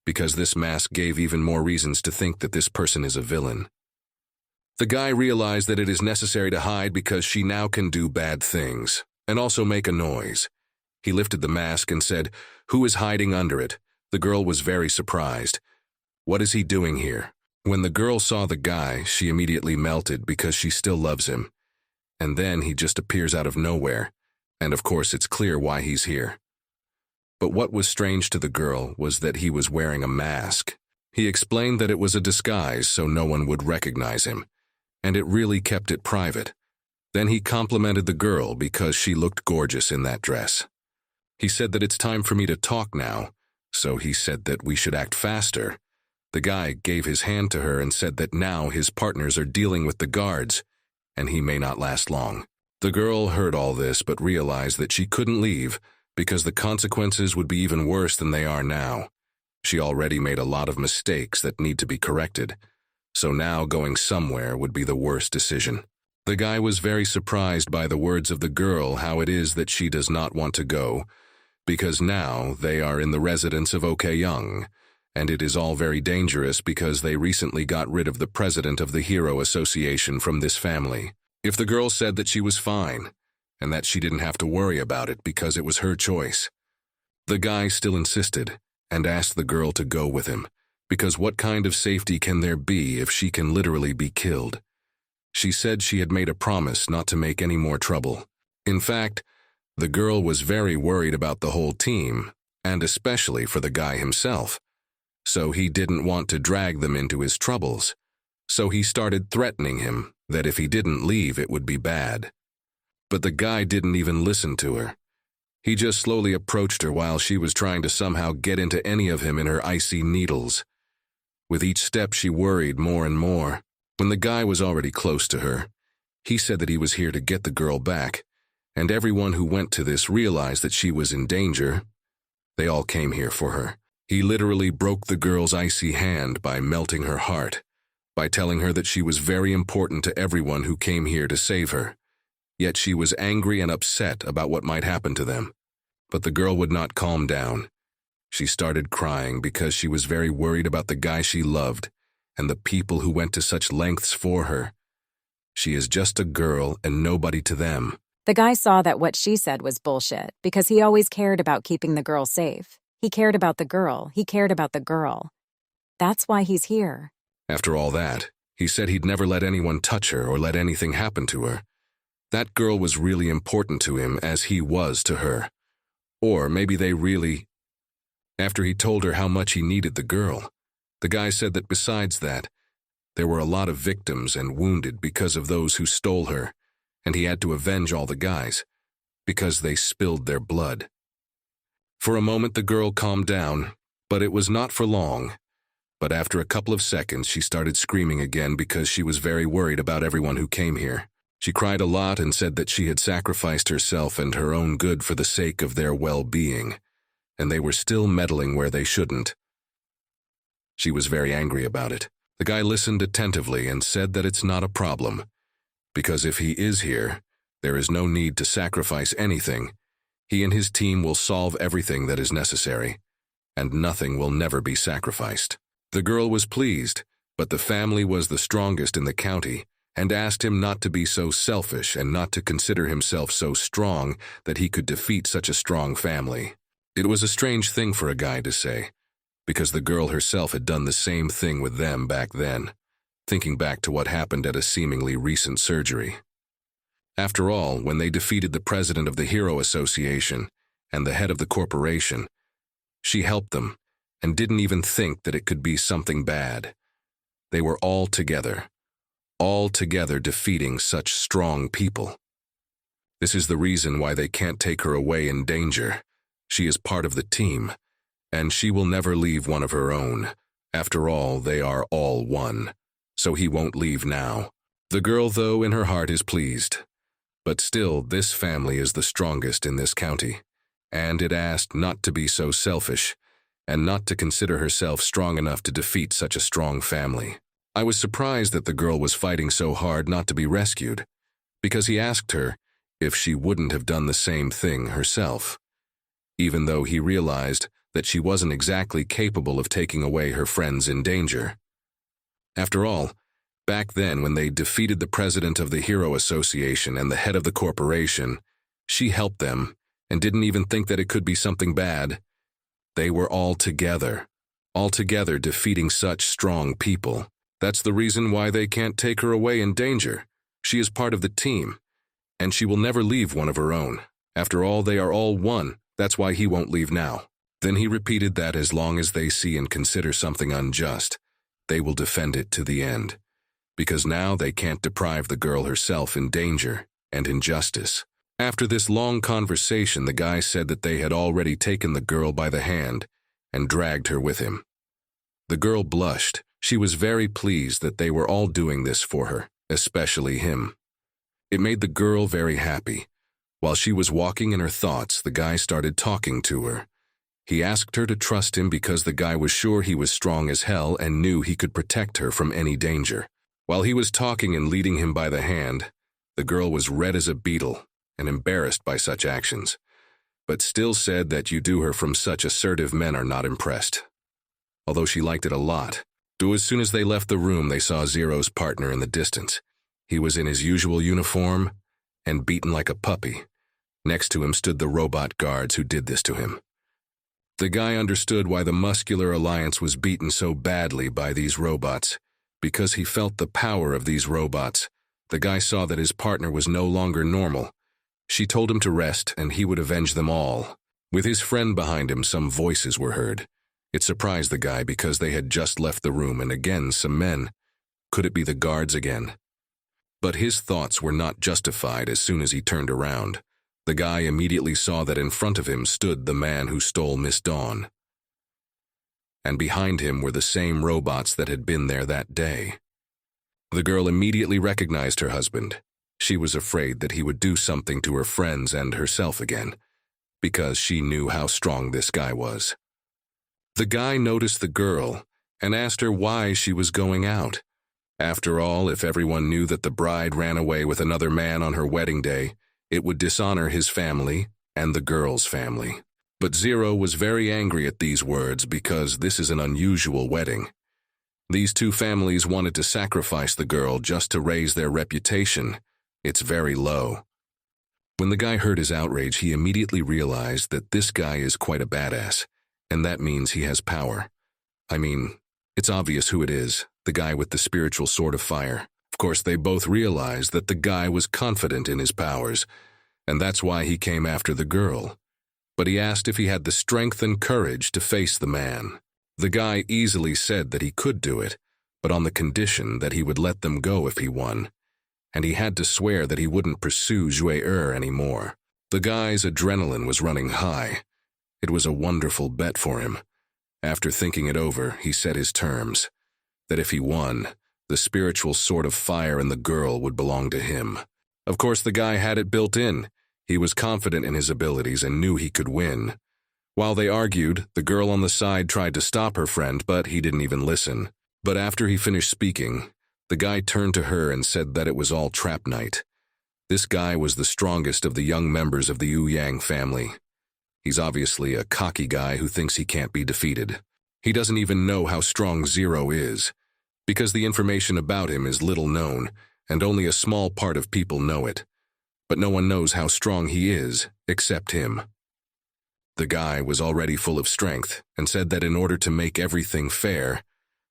because this mask gave even more reasons to think that this person is a villain. The guy realized that it is necessary to hide because she now can do bad things, and also make a noise. He lifted the mask and said, "Who is hiding under it?" The girl was very surprised. "What is he doing here?" When the girl saw the guy, she immediately melted because she still loves him. And then he just appears out of nowhere, and of course it's clear why he's here. But what was strange to the girl was that he was wearing a mask. He explained that it was a disguise so no one would recognize him, and it really kept it private. Then he complimented the girl because she looked gorgeous in that dress. He said that it's time for me to talk now, so he said that we should act faster. The guy gave his hand to her and said that now his partners are dealing with the guards, and he may not last long. The girl heard all this but realized that she couldn't leave because the consequences would be even worse than they are now. She already made a lot of mistakes that need to be corrected, so now going somewhere would be the worst decision. The guy was very surprised by the words of the girl, how it is that she does not want to go, because now they are in the residence of OK Young, and it is all very dangerous because they recently got rid of the president of the Hero Association from this family. If the girl said that she was fine, and that she didn't have to worry about it because it was her choice. The guy still insisted, and asked the girl to go with him, because what kind of safety can there be if she can literally be killed? She said she had made a promise not to make any more trouble. In fact, the girl was very worried about the whole team, and especially for the guy himself. So he didn't want to drag them into his troubles. So he started threatening him that if he didn't leave, it would be bad. But the guy didn't even listen to her. He just slowly approached her while she was trying to somehow get into any of him in her icy needles. With each step, she worried more and more. When the guy was already close to her, he said that he was here to get the girl back, and everyone who went to this realized that she was in danger. They all came here for her. He literally broke the girl's icy hand by melting her heart, by telling her that she was very important to everyone who came here to save her. Yet she was angry and upset about what might happen to them. But the girl would not calm down. She started crying because she was very worried about the guy she loved and the people who went to such lengths for her. She is just a girl and nobody to them. The guy saw that what she said was bullshit because he always cared about keeping the girl safe. He cared about the girl. He cared about the girl. That's why he's here. After all that, he said he'd never let anyone touch her or let anything happen to her. That girl was really important to him as he was to her. Or maybe they really... After he told her how much he needed the girl, the guy said that besides that, there were a lot of victims and wounded because of those who stole her, and he had to avenge all the guys, because they spilled their blood. For a moment the girl calmed down, but it was not for long. But after a couple of seconds she started screaming again because she was very worried about everyone who came here. She cried a lot and said that she had sacrificed herself and her own good for the sake of their well-being, and they were still meddling where they shouldn't. She was very angry about it. The guy listened attentively and said that it's not a problem, because if he is here, there is no need to sacrifice anything. He and his team will solve everything that is necessary, and nothing will never be sacrificed. The girl was pleased, but the family was the strongest in the county, and asked him not to be so selfish and not to consider himself so strong that he could defeat such a strong family. It was a strange thing for a guy to say, because the girl herself had done the same thing with them back then, thinking back to what happened at a seemingly recent surgery. After all, when they defeated the president of the Hero Association and the head of the corporation, she helped them and didn't even think that it could be something bad. They were all together defeating such strong people. This is the reason why they can't take her away in danger. She is part of the team, and she will never leave one of her own. After all, they are all one, so he won't leave now. The girl, though, in her heart is pleased. But still, this family is the strongest in this county, and it asked not to be so selfish, and not to consider herself strong enough to defeat such a strong family. I was surprised that the girl was fighting so hard not to be rescued, because he asked her if she wouldn't have done the same thing herself, even though he realized that she wasn't exactly capable of taking away her friends in danger. After all, back then when they defeated the president of the Hero Association and the head of the corporation, she helped them and didn't even think that it could be something bad. They were all together defeating such strong people. That's the reason why they can't take her away in danger. She is part of the team, and she will never leave one of her own. After all, they are all one. That's why he won't leave now. Then he repeated that as long as they see and consider something unjust, they will defend it to the end. Because now they can't deprive the girl herself in danger and injustice. After this long conversation, the guy said that they had already taken the girl by the hand and dragged her with him. The girl blushed. She was very pleased that they were all doing this for her, especially him. It made the girl very happy. While she was walking in her thoughts, the guy started talking to her. He asked her to trust him because the guy was sure he was strong as hell and knew he could protect her from any danger. While he was talking and leading him by the hand, the girl was red as a beetle and embarrassed by such actions, but still said that you do her from such assertive men are not impressed. Although she liked it a lot. As soon as they left the room, they saw Zero's partner in the distance. He was in his usual uniform and beaten like a puppy. Next to him stood the robot guards who did this to him. The guy understood why the muscular alliance was beaten so badly by these robots, because he felt the power of these robots. The guy saw that his partner was no longer normal. She told him to rest and he would avenge them all. With his friend behind him, some voices were heard. It surprised the guy because they had just left the room and again some men. Could it be the guards again? But his thoughts were not justified as soon as he turned around. The guy immediately saw that in front of him stood the man who stole Miss Dawn. And behind him were the same robots that had been there that day. The girl immediately recognized her husband. She was afraid that he would do something to her friends and herself again, because she knew how strong this guy was. The guy noticed the girl and asked her why she was going out. After all, if everyone knew that the bride ran away with another man on her wedding day, it would dishonor his family and the girl's family. But Zero was very angry at these words because this is an unusual wedding. These two families wanted to sacrifice the girl just to raise their reputation. It's very low. When the guy heard his outrage, he immediately realized that this guy is quite a badass, and that means he has power. I mean, it's obvious who it is, the guy with the spiritual sword of fire. Of course, they both realized that the guy was confident in his powers, and that's why he came after the girl. But he asked if he had the strength and courage to face the man. The guy easily said that he could do it, but on the condition that he would let them go if he won. And he had to swear that he wouldn't pursue Zhuai anymore. The guy's adrenaline was running high. It was a wonderful bet for him. After thinking it over, he set his terms. That if he won, the spiritual sword of fire and the girl would belong to him. Of course, the guy had it built in. He was confident in his abilities and knew he could win. While they argued, the girl on the side tried to stop her friend, but he didn't even listen. But after he finished speaking, the guy turned to her and said that it was all trap night. This guy was the strongest of the young members of the Yu Yang family. He's obviously a cocky guy who thinks he can't be defeated. He doesn't even know how strong Zero is, because the information about him is little known, and only a small part of people know it. But no one knows how strong he is, except him. The guy was already full of strength, and said that in order to make everything fair,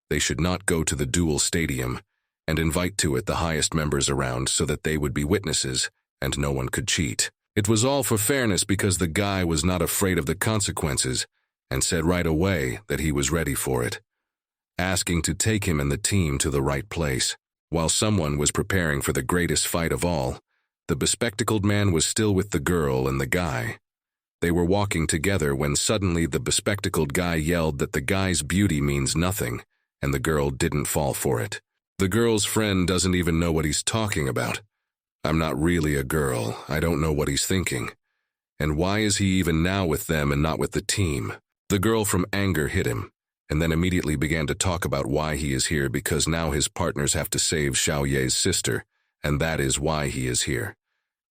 they should not go to the duel stadium, and invite to it the highest members around so that they would be witnesses, and no one could cheat. It was all for fairness because the guy was not afraid of the consequences, and said right away that he was ready for it, asking to take him and the team to the right place. While someone was preparing for the greatest fight of all, The bespectacled man was still with the girl and the guy. They were walking together when suddenly the bespectacled guy yelled that the guy's beauty means nothing, and the girl didn't fall for it. The girl's friend doesn't even know what he's talking about. I'm not really a girl. I don't know what he's thinking. And why is he even now with them and not with the team? The girl from anger hit him, and then immediately began to talk about why he is here because now his partners have to save Xiaoye's sister, and that is why he is here.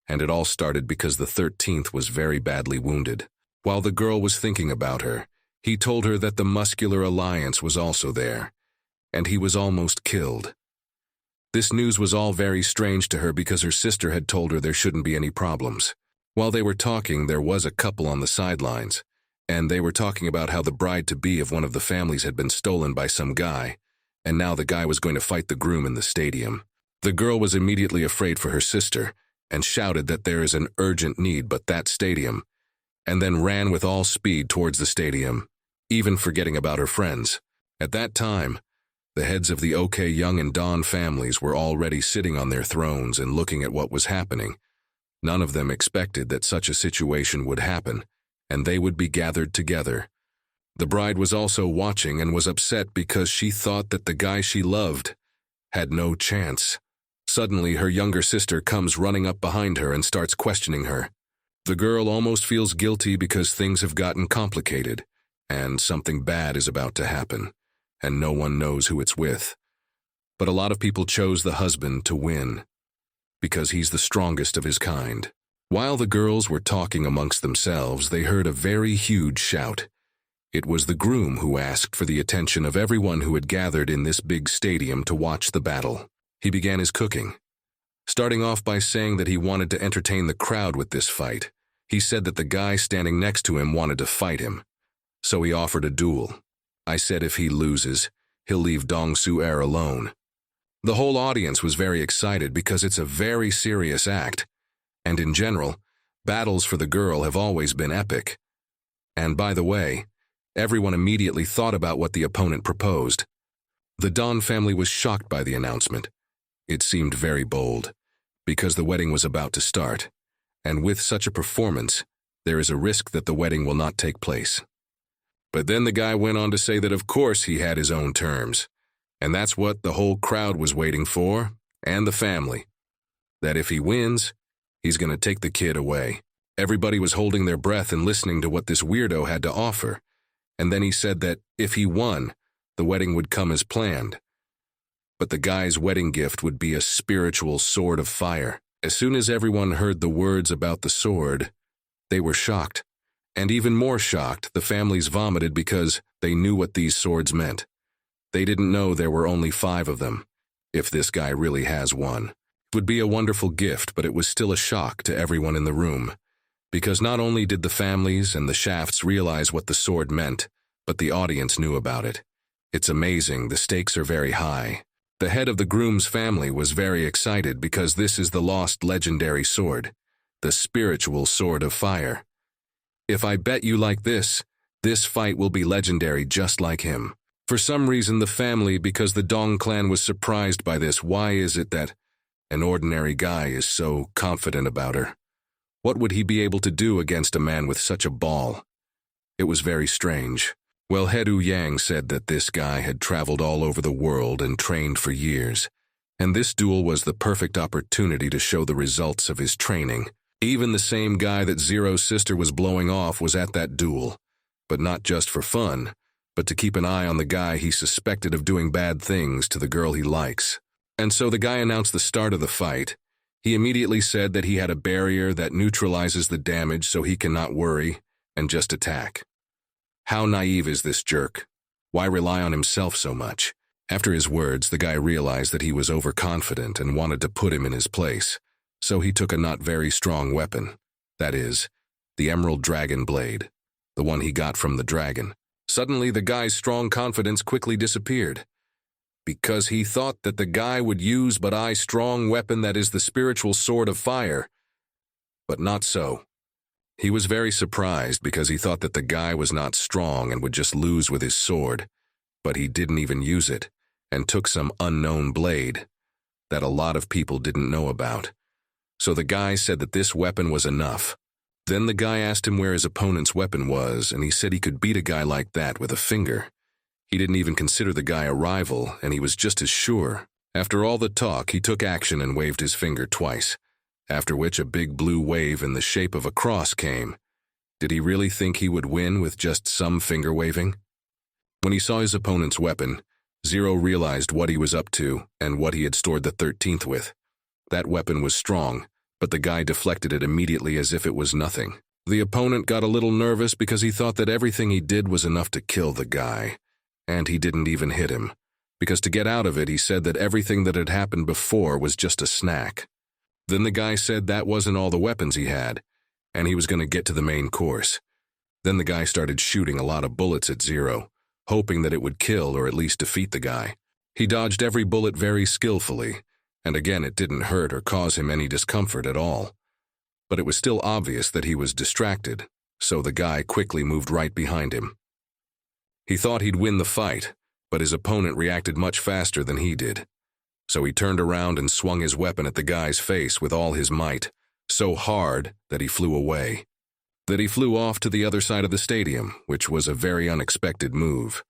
And it all started because the 13th was very badly wounded. While the girl was thinking about her, he told her that the Muscular Alliance was also there, and he was almost killed. This news was all very strange to her because her sister had told her there shouldn't be any problems. While they were talking, there was a couple on the sidelines, and they were talking about how the bride-to-be of one of the families had been stolen by some guy, and now the guy was going to fight the groom in the stadium. The girl was immediately afraid for her sister, and shouted that there is an urgent need but that stadium, and then ran with all speed towards the stadium, even forgetting about her friends. At that time, the heads of the OK Young and Dawn families were already sitting on their thrones and looking at what was happening. None of them expected that such a situation would happen, and they would be gathered together. The bride was also watching and was upset because she thought that the guy she loved had no chance. Suddenly, her younger sister comes running up behind her and starts questioning her. The girl almost feels guilty because things have gotten complicated, and something bad is about to happen, and no one knows who it's with. But a lot of people chose the husband to win, because he's the strongest of his kind. While the girls were talking amongst themselves, they heard a very huge shout. It was the groom who asked for the attention of everyone who had gathered in this big stadium to watch the battle. He began his cooking, starting off by saying that he wanted to entertain the crowd with this fight. He said that the guy standing next to him wanted to fight him, so he offered a duel. I said if he loses, he'll leave Dong Su-er alone. The whole audience was very excited because it's a very serious act, and in general, battles for the girl have always been epic. And by the way, everyone immediately thought about what the opponent proposed. The Dawn family was shocked by the announcement. It seemed very bold, because the wedding was about to start, and with such a performance, there is a risk that the wedding will not take place. But then the guy went on to say that of course he had his own terms, and that's what the whole crowd was waiting for, and the family. That if he wins, he's going to take the kid away. Everybody was holding their breath and listening to what this weirdo had to offer, and then he said that if he won, the wedding would come as planned. But the guy's wedding gift would be a spiritual sword of fire. As soon as everyone heard the words about the sword, they were shocked. And even more shocked, the families vomited because they knew what these swords meant. They didn't know there were only 5 of them, if this guy really has one. It would be a wonderful gift, but it was still a shock to everyone in the room, because not only did the families and the shafts realize what the sword meant, but the audience knew about it. It's amazing, the stakes are very high. The head of the groom's family was very excited because this is the lost legendary sword, the spiritual sword of fire. If I bet you like this fight will be legendary just like him. For some reason the family, because the Dong clan was surprised by this, why is it that an ordinary guy is so confident about her? What would he be able to do against a man with such a ball? It was very strange. Well, Hedu Yang said that this guy had traveled all over the world and trained for years, and this duel was the perfect opportunity to show the results of his training. Even the same guy that Zero's sister was blowing off was at that duel, but not just for fun, but to keep an eye on the guy he suspected of doing bad things to the girl he likes. And so the guy announced the start of the fight. He immediately said that he had a barrier that neutralizes the damage so he cannot worry and just attack. How naive is this jerk? Why rely on himself so much? After his words, the guy realized that he was overconfident and wanted to put him in his place, so he took a not very strong weapon. That is, the Emerald Dragon Blade, the one he got from the dragon. Suddenly, the guy's strong confidence quickly disappeared, because he thought that the guy would use but a strong weapon that is the spiritual sword of fire. But not so. He was very surprised because he thought that the guy was not strong and would just lose with his sword, but he didn't even use it, and took some unknown blade that a lot of people didn't know about. So the guy said that this weapon was enough. Then the guy asked him where his opponent's weapon was, and he said he could beat a guy like that with a finger. He didn't even consider the guy a rival, and he was just as sure. After all the talk, he took action and waved his finger twice, after which a big blue wave in the shape of a cross came. Did he really think he would win with just some finger waving? When he saw his opponent's weapon, Zero realized what he was up to and what he had stored the 13th with. That weapon was strong, but the guy deflected it immediately as if it was nothing. The opponent got a little nervous because he thought that everything he did was enough to kill the guy. And he didn't even hit him, because to get out of it, he said that everything that had happened before was just a snack. Then the guy said that wasn't all the weapons he had, and he was going to get to the main course. Then the guy started shooting a lot of bullets at Zero, hoping that it would kill or at least defeat the guy. He dodged every bullet very skillfully, and again it didn't hurt or cause him any discomfort at all. But it was still obvious that he was distracted, so the guy quickly moved right behind him. He thought he'd win the fight, but his opponent reacted much faster than he did. So he turned around and swung his weapon at the guy's face with all his might, so hard that he flew away. That he flew off to the other side of the stadium, which was a very unexpected move.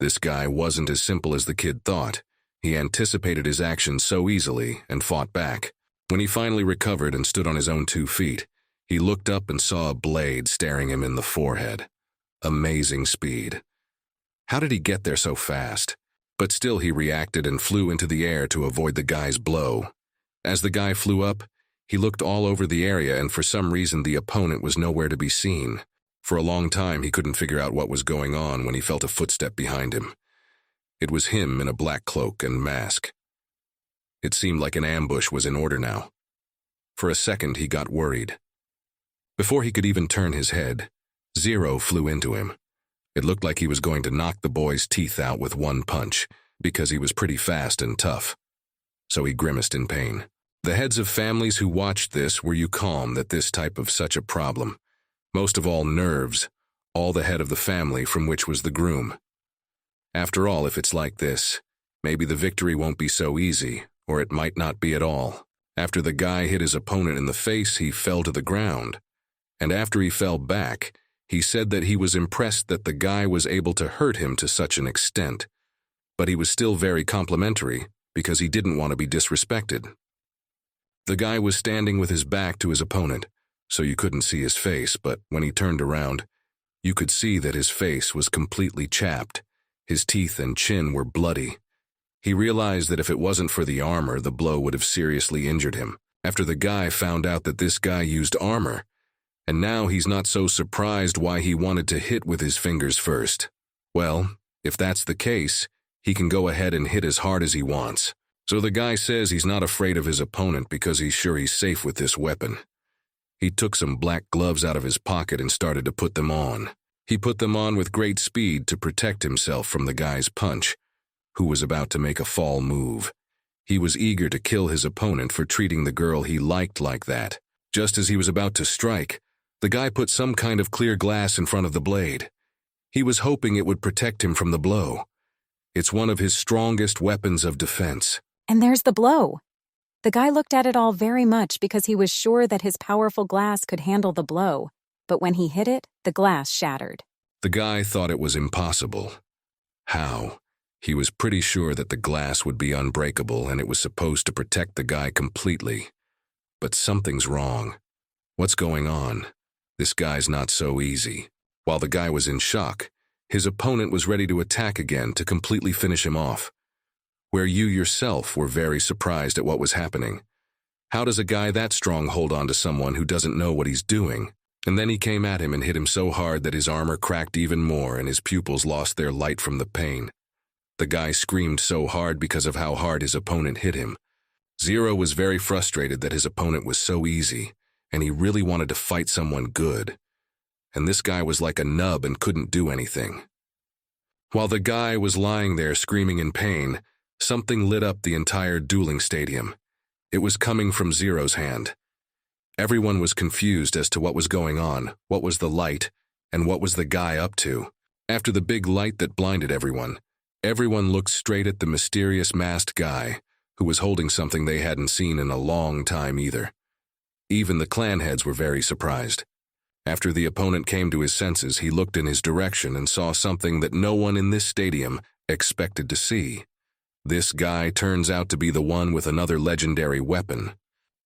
This guy wasn't as simple as the kid thought. He anticipated his actions so easily and fought back. When he finally recovered and stood on his own 2 feet, he looked up and saw a blade staring him in the forehead. Amazing speed. How did he get there so fast? But still he reacted and flew into the air to avoid the guy's blow. As the guy flew up, he looked all over the area, and for some reason the opponent was nowhere to be seen. For a long time he couldn't figure out what was going on when he felt a footstep behind him. It was him in a black cloak and mask. It seemed like an ambush was in order now. For a second he got worried. Before he could even turn his head, Zero flew into him. It looked like he was going to knock the boy's teeth out with one punch, because he was pretty fast and tough. So he grimaced in pain. The heads of families who watched this were calm that this type of such a problem. Most of all, nerves, all the head of the family from which was the groom. After all, if it's like this, maybe the victory won't be so easy, or it might not be at all. After the guy hit his opponent in the face, he fell to the ground. And after he fell back, he said that he was impressed that the guy was able to hurt him to such an extent. But he was still very complimentary, because he didn't want to be disrespected. The guy was standing with his back to his opponent, so you couldn't see his face, but when he turned around, you could see that his face was completely chapped. His teeth and chin were bloody. He realized that if it wasn't for the armor, the blow would have seriously injured him. After the guy found out that this guy used armor, and now he's not so surprised why he wanted to hit with his fingers first. Well, if that's the case, he can go ahead and hit as hard as he wants. So the guy says he's not afraid of his opponent because he's sure he's safe with this weapon. He took some black gloves out of his pocket and started to put them on. He put them on with great speed to protect himself from the guy's punch, who was about to make a fall move. He was eager to kill his opponent for treating the girl he liked like that. Just as he was about to strike, the guy put some kind of clear glass in front of the blade. He was hoping it would protect him from the blow. It's one of his strongest weapons of defense. And there's the blow. The guy looked at it all very much because he was sure that his powerful glass could handle the blow. But when he hit it, the glass shattered. The guy thought it was impossible. How? He was pretty sure that the glass would be unbreakable and it was supposed to protect the guy completely. But something's wrong. What's going on? This guy's not so easy. While the guy was in shock, his opponent was ready to attack again to completely finish him off. Where you yourself were very surprised at what was happening. How does a guy that strong hold on to someone who doesn't know what he's doing? And then he came at him and hit him so hard that his armor cracked even more and his pupils lost their light from the pain. The guy screamed so hard because of how hard his opponent hit him. Zero was very frustrated that his opponent was so easy, and he really wanted to fight someone good. And this guy was like a nub and couldn't do anything. While the guy was lying there screaming in pain, something lit up the entire dueling stadium. It was coming from Zero's hand. Everyone was confused as to what was going on, what was the light, and what was the guy up to. After the big light that blinded everyone looked straight at the mysterious masked guy, who was holding something they hadn't seen in a long time either. Even the clan heads were very surprised. After the opponent came to his senses, he looked in his direction and saw something that no one in this stadium expected to see. This guy turns out to be the one with another legendary weapon.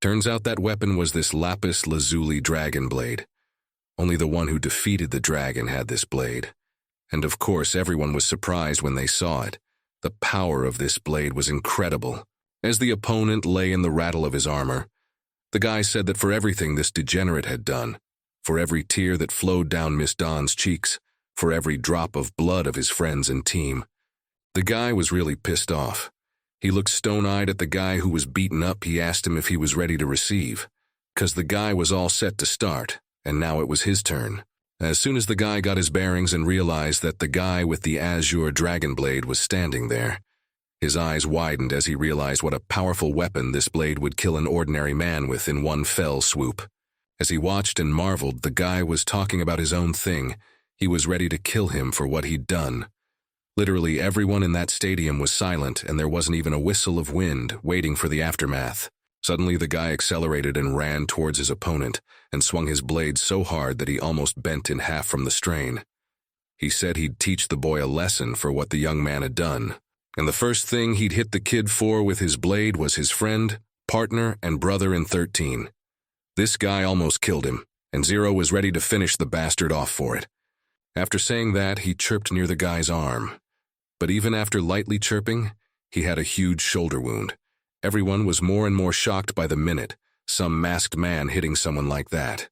Turns out that weapon was this lapis lazuli dragon blade. Only the one who defeated the dragon had this blade. And of course, everyone was surprised when they saw it. The power of this blade was incredible. As the opponent lay in the rattle of his armor, the guy said that for everything this degenerate had done, for every tear that flowed down Miss Dawn's cheeks, for every drop of blood of his friends and team, the guy was really pissed off. He looked stone-eyed at the guy who was beaten up. He asked him if he was ready to receive, 'cause the guy was all set to start, and now it was his turn. As soon as the guy got his bearings and realized that the guy with the azure dragon blade was standing there, his eyes widened as he realized what a powerful weapon this blade would kill an ordinary man with in one fell swoop. As he watched and marveled, the guy was talking about his own thing. He was ready to kill him for what he'd done. Literally everyone in that stadium was silent, and there wasn't even a whistle of wind waiting for the aftermath. Suddenly the guy accelerated and ran towards his opponent and swung his blade so hard that he almost bent in half from the strain. He said he'd teach the boy a lesson for what the young man had done. And the first thing he'd hit the kid for with his blade was his friend, partner, and brother in 13. This guy almost killed him, and Zero was ready to finish the bastard off for it. After saying that, he chirped near the guy's arm. But even after lightly chirping, he had a huge shoulder wound. Everyone was more and more shocked by the minute, some masked man hitting someone like that.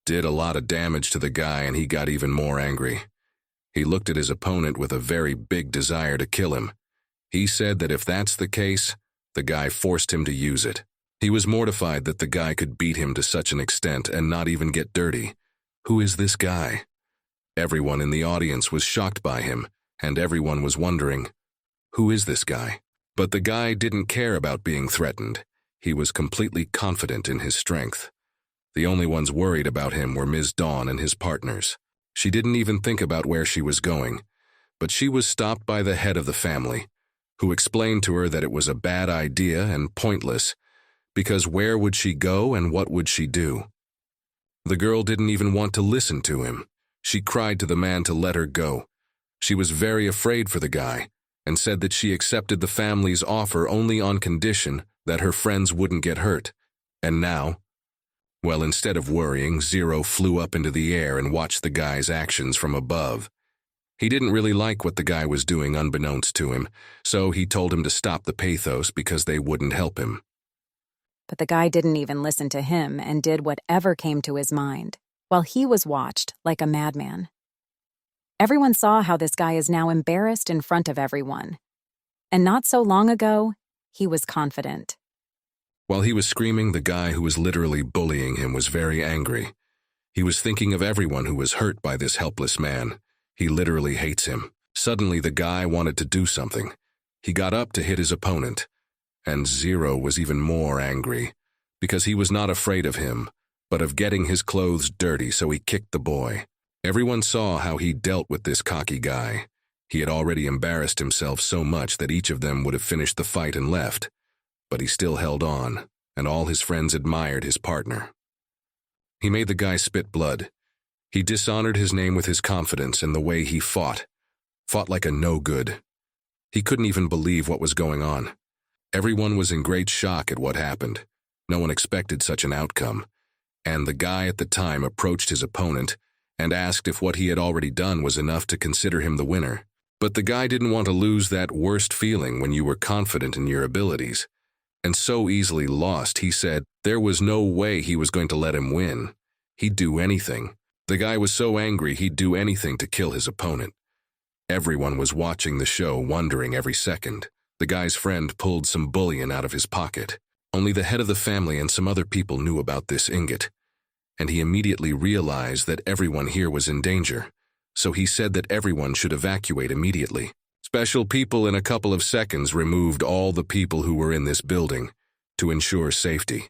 Did a lot of damage to the guy, and he got even more angry. He looked at his opponent with a very big desire to kill him. He said that if that's the case, the guy forced him to use it. He was mortified that the guy could beat him to such an extent and not even get dirty. Who is this guy? Everyone in the audience was shocked by him, and everyone was wondering, who is this guy? But the guy didn't care about being threatened. He was completely confident in his strength. The only ones worried about him were Ms. Dawn and his partners. She didn't even think about where she was going, but she was stopped by the head of the family, who explained to her that it was a bad idea and pointless, because where would she go and what would she do? The girl didn't even want to listen to him. She cried to the man to let her go. She was very afraid for the guy, and said that she accepted the family's offer only on condition that her friends wouldn't get hurt. And now? Well, instead of worrying, Zero flew up into the air and watched the guy's actions from above. He didn't really like what the guy was doing unbeknownst to him, so he told him to stop the pathos because they wouldn't help him. But the guy didn't even listen to him and did whatever came to his mind, while he was watched like a madman. Everyone saw how this guy is now embarrassed in front of everyone. And not so long ago, he was confident. While he was screaming, the guy who was literally bullying him was very angry. He was thinking of everyone who was hurt by this helpless man. He literally hates him. Suddenly, the guy wanted to do something. He got up to hit his opponent. And Zero was even more angry, because he was not afraid of him, but of getting his clothes dirty, so he kicked the boy. Everyone saw how he dealt with this cocky guy. He had already embarrassed himself so much that each of them would have finished the fight and left. But he still held on, and all his friends admired his partner. He made the guy spit blood. He dishonored his name with his confidence and the way he fought like a no-good. He couldn't even believe what was going on. Everyone was in great shock at what happened. No one expected such an outcome. And the guy at the time approached his opponent and asked if what he had already done was enough to consider him the winner. But the guy didn't want to lose that worst feeling when you were confident in your abilities. And so easily lost, he said there was no way he was going to let him win. He'd do anything. The guy was so angry he'd do anything to kill his opponent. Everyone was watching the show, wondering every second. The guy's friend pulled some bullion out of his pocket. Only the head of the family and some other people knew about this ingot. And he immediately realized that everyone here was in danger. So he said that everyone should evacuate immediately. Special people in a couple of seconds removed all the people who were in this building to ensure safety.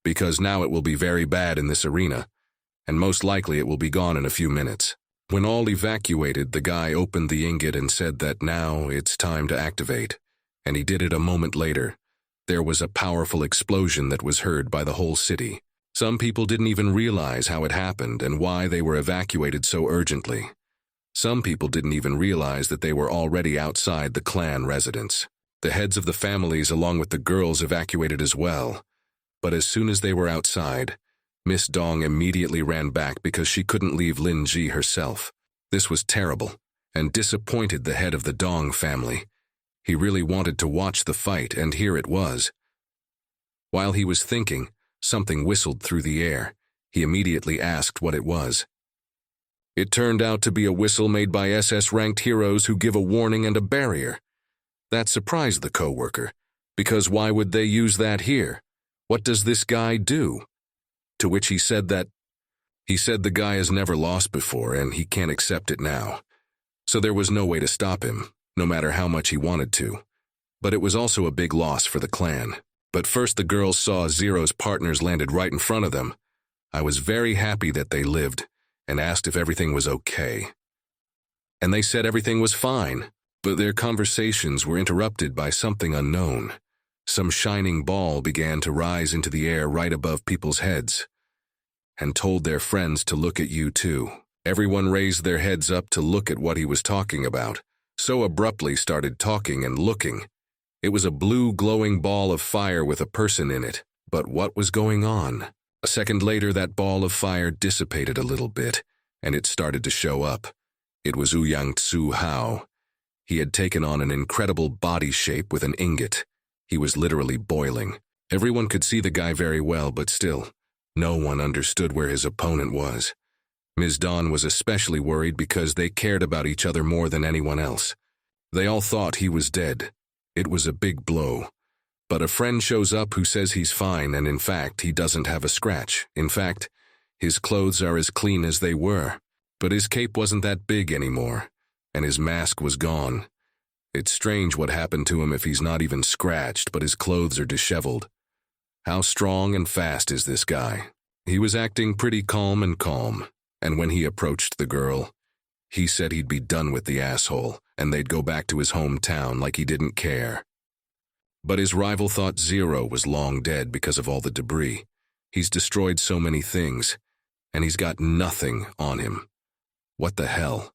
Because now it will be very bad in this arena, and most likely it will be gone in a few minutes. When all evacuated, the guy opened the ingot and said that now it's time to activate. And he did it a moment later. There was a powerful explosion that was heard by the whole city. Some people didn't even realize how it happened and why they were evacuated so urgently. Some people didn't even realize that they were already outside the clan residence. The heads of the families along with the girls evacuated as well. But as soon as they were outside, Miss Dong immediately ran back because she couldn't leave Lin Ji herself. This was terrible and disappointed the head of the Dong family. He really wanted to watch the fight, and here it was. While he was thinking, something whistled through the air. He immediately asked what it was. It turned out to be a whistle made by SS-ranked heroes who give a warning and a barrier. That surprised the co-worker, because why would they use that here? What does this guy do? To which he said the guy has never lost before and he can't accept it now. So there was no way to stop him, no matter how much he wanted to. But it was also a big loss for the clan. But first the girls saw Zero's partners landed right in front of them. I was very happy that they lived and asked if everything was okay. And they said everything was fine, but their conversations were interrupted by something unknown. Some shining ball began to rise into the air right above people's heads and told their friends to look at you too. Everyone raised their heads up to look at what he was talking about, so abruptly started talking and looking. It was a blue glowing ball of fire with a person in it. But what was going on? A second later, that ball of fire dissipated a little bit, and it started to show up. It was Ouyang Tsu Hao. He had taken on an incredible body shape with an ingot. He was literally boiling. Everyone could see the guy very well, but still, no one understood where his opponent was. Ms. Dawn was especially worried because they cared about each other more than anyone else. They all thought he was dead. It was a big blow. But a friend shows up who says he's fine, and in fact, he doesn't have a scratch. In fact, his clothes are as clean as they were. But his cape wasn't that big anymore, and his mask was gone. It's strange what happened to him if he's not even scratched, but his clothes are disheveled. How strong and fast is this guy? He was acting pretty calm, and when he approached the girl, he said he'd be done with the asshole, and they'd go back to his hometown like he didn't care. But his rival thought Zero was long dead because of all the debris. He's destroyed so many things, and he's got nothing on him. What the hell?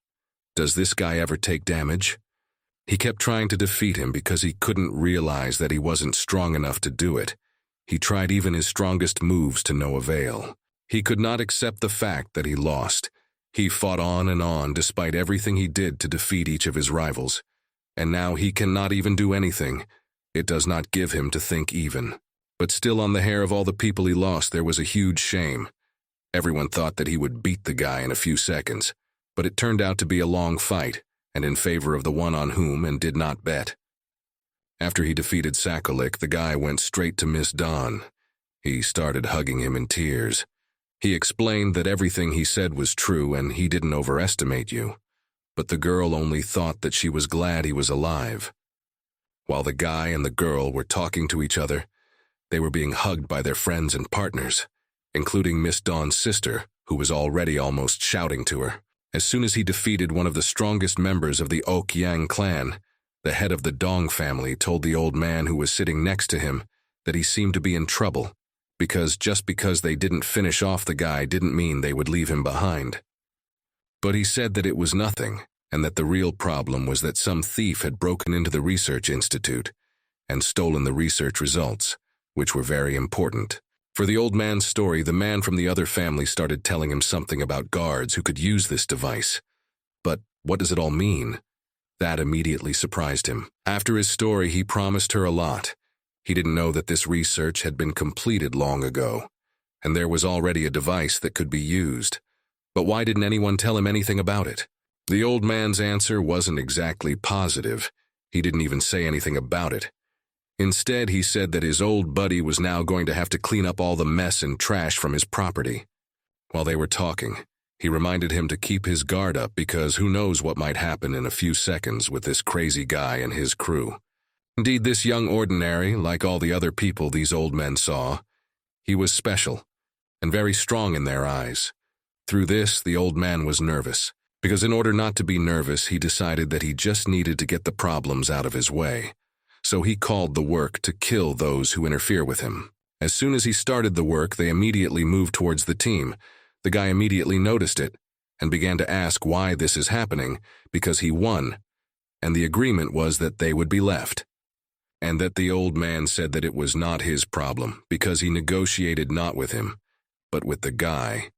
Does this guy ever take damage? He kept trying to defeat him because he couldn't realize that he wasn't strong enough to do it. He tried even his strongest moves to no avail. He could not accept the fact that he lost. He fought on and on despite everything he did to defeat each of his rivals. And now he cannot even do anything. It does not give him to think even. But still, on the hair of all the people he lost, there was a huge shame. Everyone thought that he would beat the guy in a few seconds, but it turned out to be a long fight, and in favor of the one on whom and did not bet. After he defeated Sakolik, the guy went straight to Miss Dawn. He started hugging him in tears. He explained that everything he said was true and he didn't overestimate you, but the girl only thought that she was glad he was alive. While the guy and the girl were talking to each other, they were being hugged by their friends and partners, including Miss Dawn's sister, who was already almost shouting to her. As soon as he defeated one of the strongest members of the Ok Yang clan, the head of the Dong family told the old man who was sitting next to him that he seemed to be in trouble, because just because they didn't finish off the guy didn't mean they would leave him behind. But he said that it was nothing, and that the real problem was that some thief had broken into the research institute and stolen the research results, which were very important. For the old man's story, the man from the other family started telling him something about guards who could use this device. But what does it all mean? That immediately surprised him. After his story, he promised her a lot. He didn't know that this research had been completed long ago, and there was already a device that could be used. But why didn't anyone tell him anything about it? The old man's answer wasn't exactly positive. He didn't even say anything about it. Instead, he said that his old buddy was now going to have to clean up all the mess and trash from his property. While they were talking, he reminded him to keep his guard up because who knows what might happen in a few seconds with this crazy guy and his crew. Indeed, this young ordinary, like all the other people these old men saw, he was special and very strong in their eyes. Through this, the old man was nervous, because in order not to be nervous, he decided that he just needed to get the problems out of his way. So he called the work to kill those who interfere with him. As soon as he started the work, they immediately moved towards the team. The guy immediately noticed it and began to ask why this is happening, because he won, and the agreement was that they would be left. And that the old man said that it was not his problem, because he negotiated not with him, but with the guy,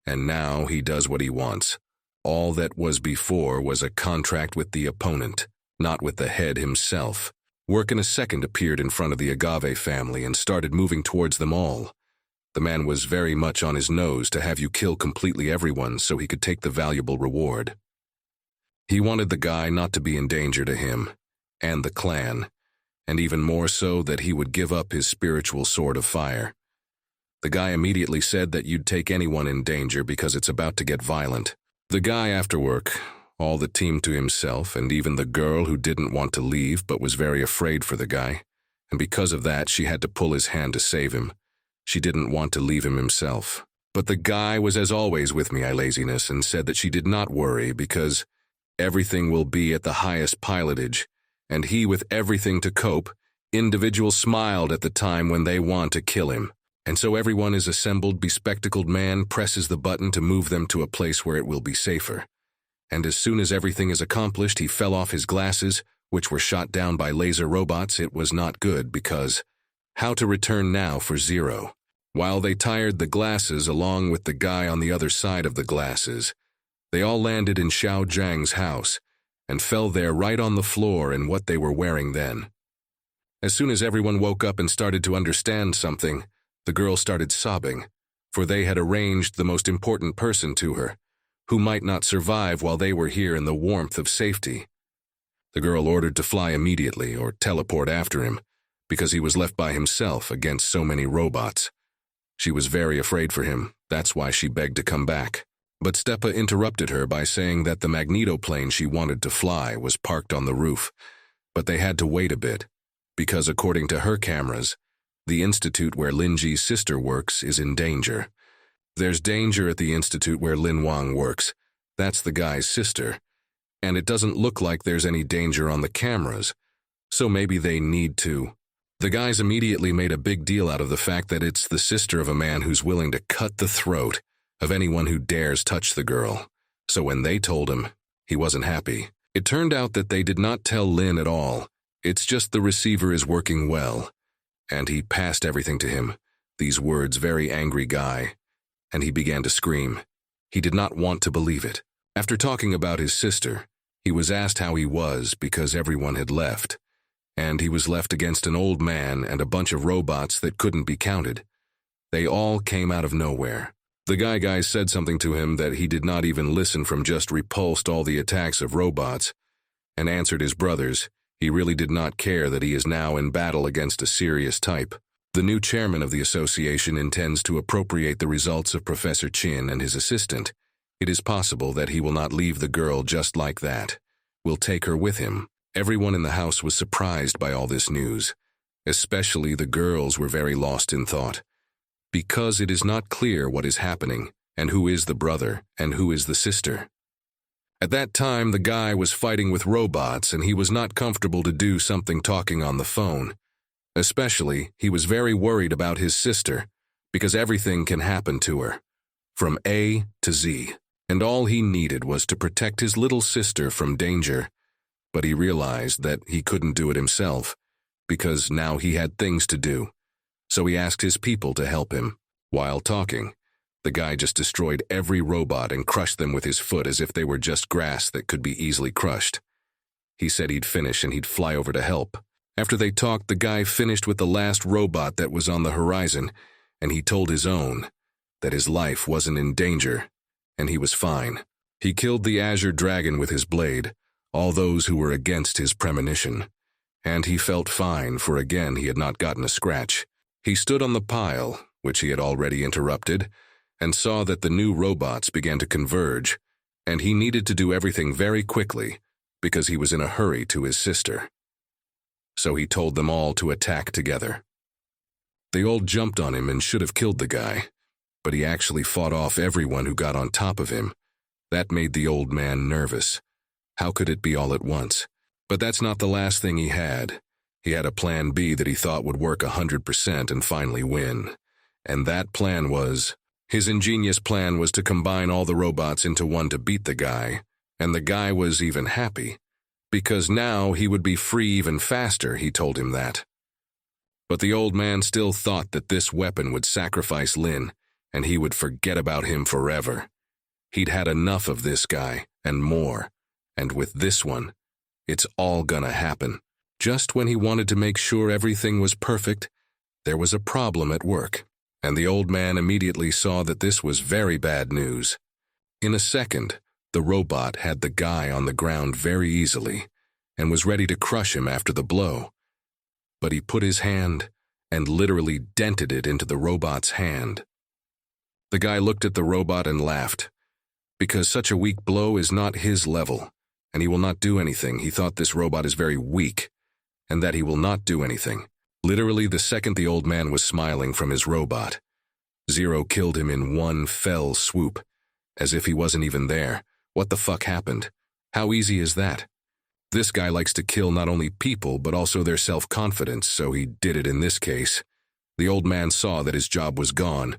and now he does what he wants. All that was before was a contract with the opponent, not with the head himself. Work in a second appeared in front of the Agave family and started moving towards them all. The man was very much on his nose to have you kill completely everyone so he could take the valuable reward. He wanted the guy not to be in danger to him and the clan, and even more so that he would give up his spiritual sword of fire. The guy immediately said that you'd take anyone in danger because it's about to get violent. The guy after work, all the team to himself, and even the girl who didn't want to leave but was very afraid for the guy, and because of that she had to pull his hand to save him. She didn't want to leave him himself. But the guy was as always with me, I laziness, and said that she did not worry because everything will be at the highest pilotage, and he with everything to cope. Individuals smiled at the time when they want to kill him. And so everyone is assembled, bespectacled man presses the button to move them to a place where it will be safer. And as soon as everything is accomplished, he fell off his glasses, which were shot down by laser robots. It was not good because how to return now for zero? While they tired the glasses along with the guy on the other side of the glasses, they all landed in Xiao Zhang's house and fell there right on the floor in what they were wearing then. As soon as everyone woke up and started to understand something, the girl started sobbing, for they had arranged the most important person to her, who might not survive while they were here in the warmth of safety. The girl ordered to fly immediately or teleport after him, because he was left by himself against so many robots. She was very afraid for him, that's why she begged to come back. But Stepa interrupted her by saying that the magnetoplane she wanted to fly was parked on the roof, but they had to wait a bit, because according to her cameras, the institute where Linji's sister works is in danger. There's danger at the institute where Lin Wang works. That's the guy's sister. And it doesn't look like there's any danger on the cameras, so maybe they need to. The guys immediately made a big deal out of the fact that it's the sister of a man who's willing to cut the throat of anyone who dares touch the girl. So when they told him, he wasn't happy. It turned out that they did not tell Lin at all. It's just the receiver is working well. And he passed everything to him, these words, very angry guy. And he began to scream. He did not want to believe it. After talking about his sister, he was asked how he was because everyone had left. And he was left against an old man and a bunch of robots that couldn't be counted. They all came out of nowhere. The guy said something to him that he did not even listen from, just repulsed all the attacks of robots, and answered his brothers. He really did not care that he is now in battle against a serious type. The new chairman of the association intends to appropriate the results of Professor Chin and his assistant. It is possible that he will not leave the girl just like that. Will take her with him. Everyone in the house was surprised by all this news. Especially the girls were very lost in thought, because it is not clear what is happening and who is the brother and who is the sister. At that time, the guy was fighting with robots and he was not comfortable to do something talking on the phone. Especially, he was very worried about his sister, because everything can happen to her, from A to Z, and all he needed was to protect his little sister from danger. But he realized that he couldn't do it himself, because now he had things to do. So he asked his people to help him. While talking, the guy just destroyed every robot and crushed them with his foot as if they were just grass that could be easily crushed. He said he'd finish and he'd fly over to help. After they talked, the guy finished with the last robot that was on the horizon, and he told his own that his life wasn't in danger, and he was fine. He killed the Azure Dragon with his blade, all those who were against his premonition. And he felt fine, for again he had not gotten a scratch. He stood on the pile, which he had already interrupted, and saw that the new robots began to converge, and he needed to do everything very quickly, because he was in a hurry to his sister. So he told them all to attack together. They all jumped on him and should have killed the guy, but he actually fought off everyone who got on top of him. That made the old man nervous. How could it be all at once? But that's not the last thing he had. He had a plan B that he thought would work 100% and finally win. And that plan was... His ingenious plan was to combine all the robots into one to beat the guy, and the guy was even happy, because now he would be free even faster, he told him that. But the old man still thought that this weapon would sacrifice Lin, and he would forget about him forever. He'd had enough of this guy, and more, and with this one, it's all gonna happen. Just when he wanted to make sure everything was perfect, there was a problem at work. And the old man immediately saw that this was very bad news. In a second, the robot had the guy on the ground very easily and was ready to crush him after the blow. But he put his hand and literally dented it into the robot's hand. The guy looked at the robot and laughed. Because such a weak blow is not his level, and he will not do anything. He thought this robot is very weak, and that he will not do anything. Literally, the second the old man was smiling from his robot, Zero killed him in one fell swoop, as if he wasn't even there. What the fuck happened? How easy is that? This guy likes to kill not only people, but also their self-confidence, so he did it in this case. The old man saw that his job was gone.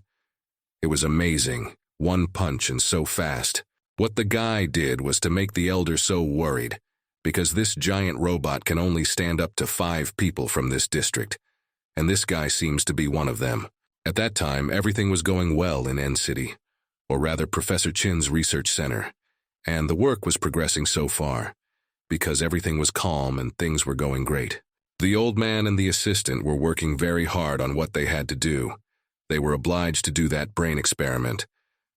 It was amazing. One punch and so fast. What the guy did was to make the elder so worried, because this giant robot can only stand up to 5 people from this district, and this guy seems to be one of them. At that time, everything was going well in N City, or rather Professor Chin's research center, and the work was progressing so far, because everything was calm and things were going great. The old man and the assistant were working very hard on what they had to do. They were obliged to do that brain experiment,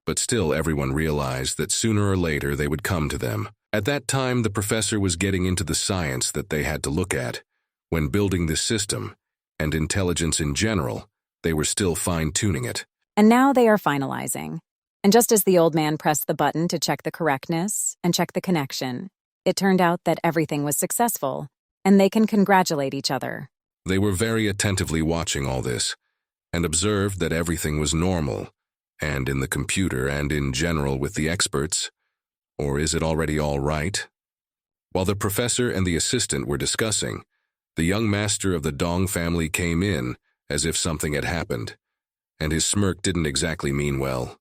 but still everyone realized that sooner or later they would come to them. At that time, the professor was getting into the science that they had to look at. When building this system, and intelligence in general, they were still fine-tuning it. And now they are finalizing. And just as the old man pressed the button to check the correctness and check the connection, it turned out that everything was successful, and they can congratulate each other. They were very attentively watching all this, and observed that everything was normal, and in the computer and in general with the experts. Or is it already all right? While the professor and the assistant were discussing, the young master of the Dong family came in as if something had happened, and his smirk didn't exactly mean well.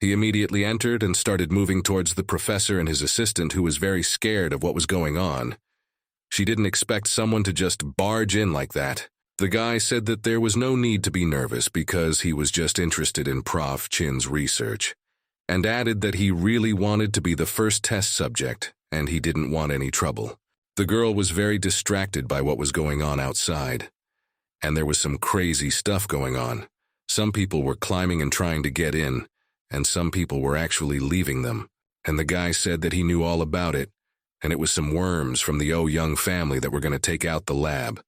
He immediately entered and started moving towards the professor and his assistant, who was very scared of what was going on. She didn't expect someone to just barge in like that. The guy said that there was no need to be nervous because he was just interested in Prof. Chin's research, and added that he really wanted to be the first test subject and he didn't want any trouble. The girl was very distracted by what was going on outside, and there was some crazy stuff going on. Some people were climbing and trying to get in, and some people were actually leaving them, and the guy said that he knew all about it, and it was some worms from the Young family that were going to take out the lab.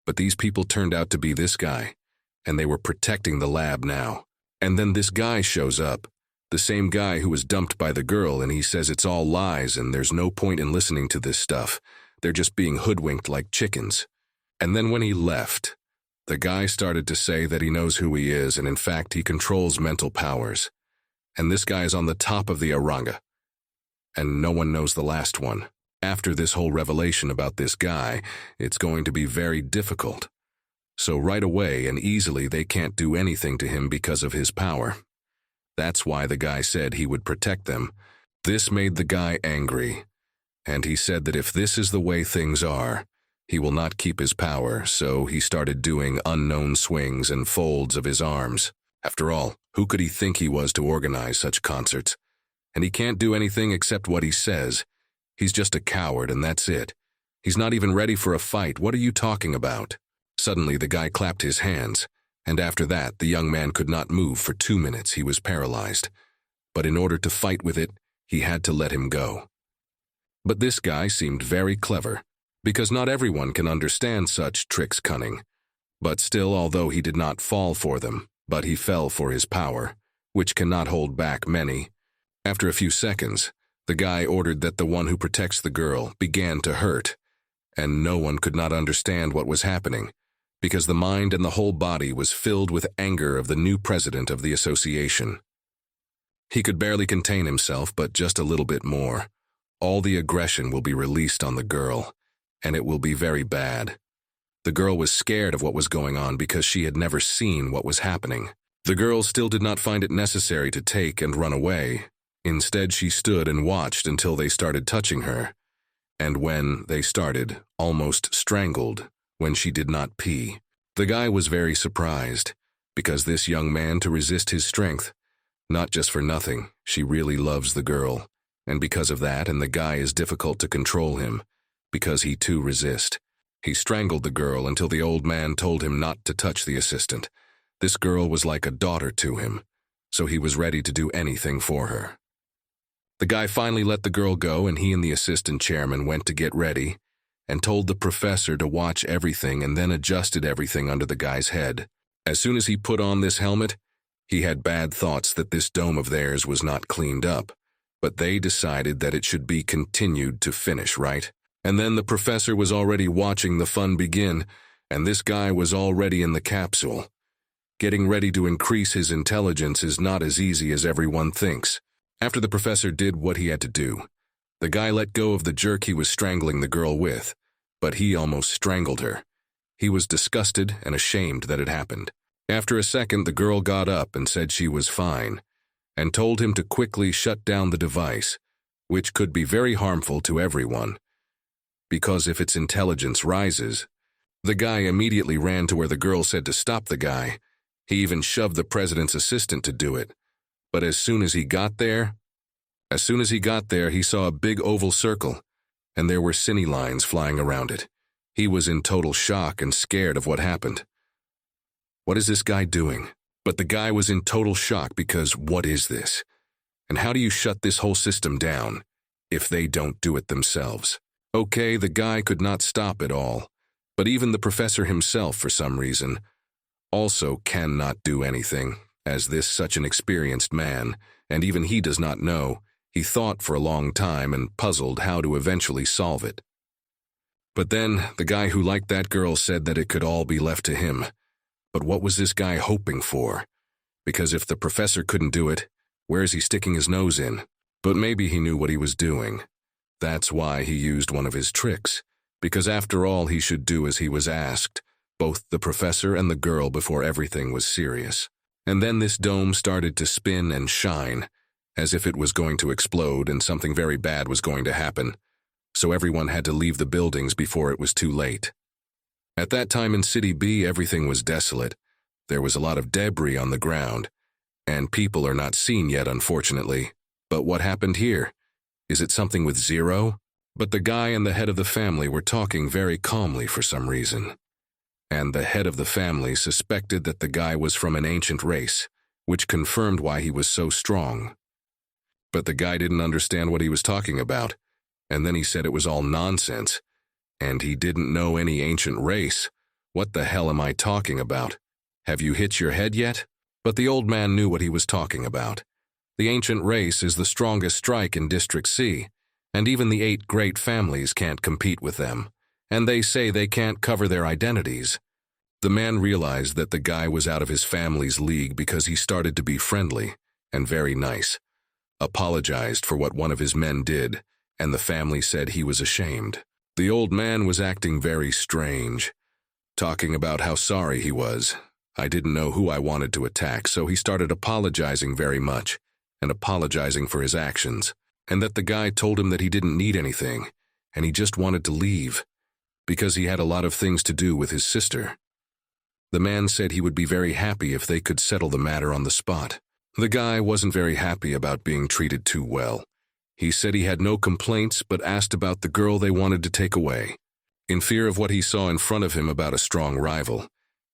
But these people turned out to be this guy, and they were protecting the lab now. And then this guy shows up, the same guy who was dumped by the girl, and he says it's all lies and there's no point in listening to this stuff. They're just being hoodwinked like chickens. And then when he left, the guy started to say that he knows who he is, and in fact he controls mental powers. And this guy is on the top of the Aranga, and no one knows the last one. After this whole revelation about this guy, it's going to be very difficult. So right away and easily they can't do anything to him because of his power. That's why the guy said he would protect them. This made the guy angry, and he said that if this is the way things are, he will not keep his power, so he started doing unknown swings and folds of his arms. After all, who could he think he was to organize such concerts? And he can't do anything except what he says. He's just a coward, and that's it. He's not even ready for a fight. What are you talking about? Suddenly, the guy clapped his hands, and after that, the young man could not move for 2 minutes. He was paralyzed. But in order to fight with it, he had to let him go. But this guy seemed very clever, because not everyone can understand such tricks cunning. But still, although he did not fall for them, but he fell for his power, which cannot hold back many. After a few seconds, the guy ordered that the one who protects the girl began to hurt, and no one could not understand what was happening, because the mind and the whole body was filled with anger of the new president of the association. He could barely contain himself, but just a little bit more. All the aggression will be released on the girl, and it will be very bad. The girl was scared of what was going on because she had never seen what was happening. The girl still did not find it necessary to take and run away. Instead, she stood and watched until they started touching her, and when they started, almost strangled when she did not pee. The guy was very surprised, because this young man to resist his strength. Not just for nothing, she really loves the girl, and because of that, and the guy is difficult to control him, because he too resist. He strangled the girl until the old man told him not to touch the assistant. This girl was like a daughter to him, so he was ready to do anything for her. The guy finally let the girl go, and he and the assistant chairman went to get ready and told the professor to watch everything and then adjusted everything under the guy's head. As soon as he put on this helmet, he had bad thoughts that this dome of theirs was not cleaned up, but they decided that it should be continued to finish, right? And then the professor was already watching the fun begin, and this guy was already in the capsule. Getting ready to increase his intelligence is not as easy as everyone thinks. After the professor did what he had to do, the guy let go of the jerk he was strangling the girl with, but he almost strangled her. He was disgusted and ashamed that it happened. After a second, the girl got up and said she was fine, and told him to quickly shut down the device, which could be very harmful to everyone, because if its intelligence rises. The guy immediately ran to where the girl said to stop the guy. He even shoved the president's assistant to do it. But as soon as he got there, he saw a big oval circle, and there were cine lines flying around it. He was in total shock and scared of what happened. What is this guy doing? But the guy was in total shock because what is this? And how do you shut this whole system down if they don't do it themselves? Okay, the guy could not stop it all, but even the professor himself, for some reason, also cannot do anything, as this such an experienced man, and even he does not know. He thought for a long time and puzzled how to eventually solve it. But then, the guy who liked that girl said that it could all be left to him. But what was this guy hoping for? Because if the professor couldn't do it, where is he sticking his nose in? But maybe he knew what he was doing. That's why he used one of his tricks, because after all he should do as he was asked, both the professor and the girl, before everything was serious. And then this dome started to spin and shine, as if it was going to explode and something very bad was going to happen, so everyone had to leave the buildings before it was too late. At that time in City B, everything was desolate. There was a lot of debris on the ground, and people are not seen yet, unfortunately. But what happened here? Is it something with zero? But the guy and the head of the family were talking very calmly for some reason. And the head of the family suspected that the guy was from an ancient race, which confirmed why he was so strong. But the guy didn't understand what he was talking about, and then he said it was all nonsense, and he didn't know any ancient race. What the hell am I talking about? Have you hit your head yet? But the old man knew what he was talking about. The ancient race is the strongest strike in District C, and even the 8 great families can't compete with them, and they say they can't cover their identities. The man realized that the guy was out of his family's league because he started to be friendly and very nice, apologized for what one of his men did, and the family said he was ashamed. The old man was acting very strange, talking about how sorry he was. I didn't know who I wanted to attack, so he started apologizing very much, and apologizing for his actions, and that the guy told him that he didn't need anything, and he just wanted to leave, because he had a lot of things to do with his sister. The man said he would be very happy if they could settle the matter on the spot. The guy wasn't very happy about being treated too well. He said he had no complaints, but asked about the girl they wanted to take away. In fear of what he saw in front of him about a strong rival,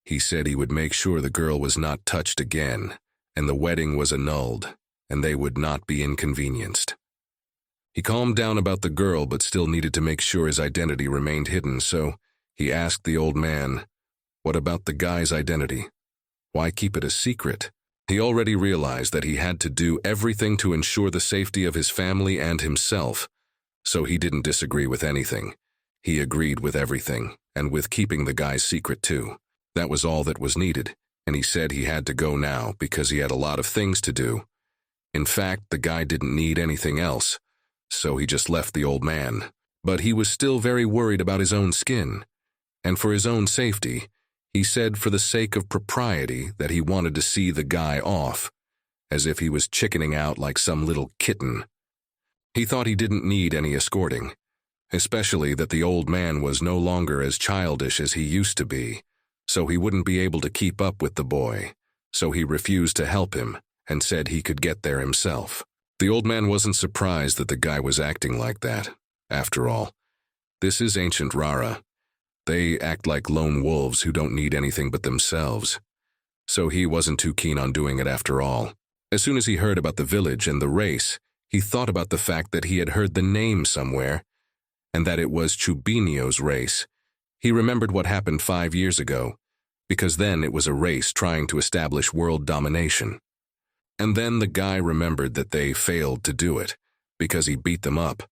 he said he would make sure the girl was not touched again, and the wedding was annulled, and they would not be inconvenienced. He calmed down about the girl, but still needed to make sure his identity remained hidden, so he asked the old man, what about the guy's identity? Why keep it a secret? He already realized that he had to do everything to ensure the safety of his family and himself, so he didn't disagree with anything. He agreed with everything, and with keeping the guy's secret too. That was all that was needed, and he said he had to go now because he had a lot of things to do. In fact, the guy didn't need anything else, so he just left the old man. But he was still very worried about his own skin. And for his own safety, he said for the sake of propriety that he wanted to see the guy off, as if he was chickening out like some little kitten. He thought he didn't need any escorting, especially that the old man was no longer as childish as he used to be, so he wouldn't be able to keep up with the boy, so he refused to help him and said he could get there himself. The old man wasn't surprised that the guy was acting like that. After all, this is ancient Rara. They act like lone wolves who don't need anything but themselves. So he wasn't too keen on doing it after all. As soon as he heard about the village and the race, he thought about the fact that he had heard the name somewhere, and that it was Chubinio's race. He remembered what happened 5 years ago, because then it was a race trying to establish world domination. And then the guy remembered that they failed to do it, because he beat them up,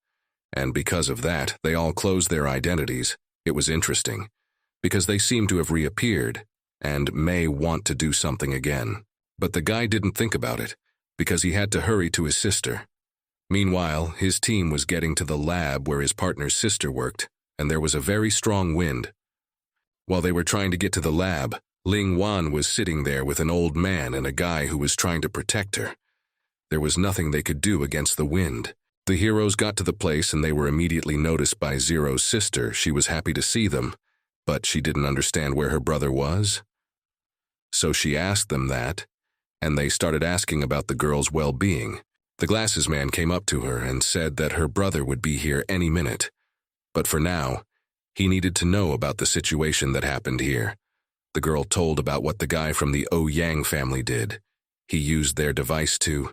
and because of that, they all closed their identities. It was interesting, because they seemed to have reappeared, and may want to do something again. But the guy didn't think about it, because he had to hurry to his sister. Meanwhile, his team was getting to the lab where his partner's sister worked, and there was a very strong wind. While they were trying to get to the lab, Ling Wan was sitting there with an old man and a guy who was trying to protect her. There was nothing they could do against the wind. The heroes got to the place and they were immediately noticed by Zero's sister. She was happy to see them, but she didn't understand where her brother was. So she asked them that, and they started asking about the girl's well-being. The glasses man came up to her and said that her brother would be here any minute. But for now, he needed to know about the situation that happened here. The girl told about what the guy from the Yang family did. He used their device to...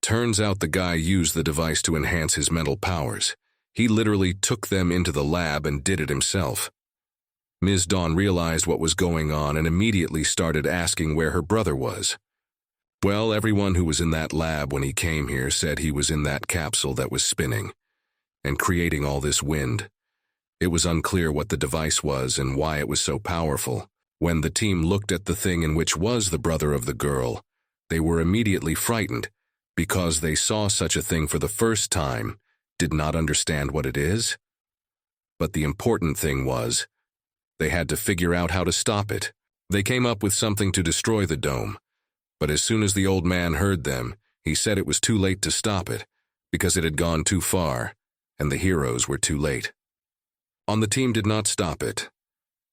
Turns out the guy used the device to enhance his mental powers. He literally took them into the lab and did it himself. Ms. Dawn realized what was going on and immediately started asking where her brother was. Well, everyone who was in that lab when he came here said he was in that capsule that was spinning and creating all this wind. It was unclear what the device was and why it was so powerful. When the team looked at the thing in which was the brother of the girl, they were immediately frightened because they saw such a thing for the first time, did not understand what it is. But the important thing was, they had to figure out how to stop it. They came up with something to destroy the dome. But as soon as the old man heard them, he said it was too late to stop it, because it had gone too far, and the heroes were too late. The team did not stop it.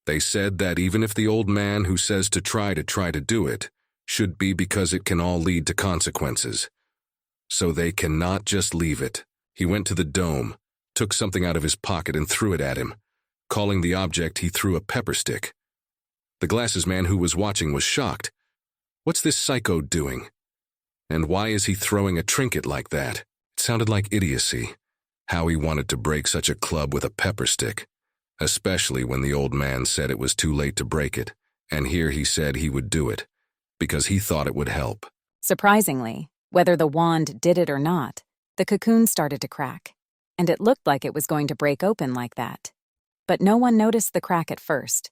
They said that even if the old man who says to try to do it, should be because it can all lead to consequences. So they cannot just leave it. He went to the dome, took something out of his pocket and threw it at him. Calling the object, he threw a pepper stick. The glasses man who was watching was shocked. What's this psycho doing? And why is he throwing a trinket like that? It sounded like idiocy. How he wanted to break such a club with a pepper stick, especially when the old man said it was too late to break it, and here he said he would do it, because he thought it would help. Surprisingly, whether the wand did it or not, the cocoon started to crack, and it looked like it was going to break open like that. But no one noticed the crack at first,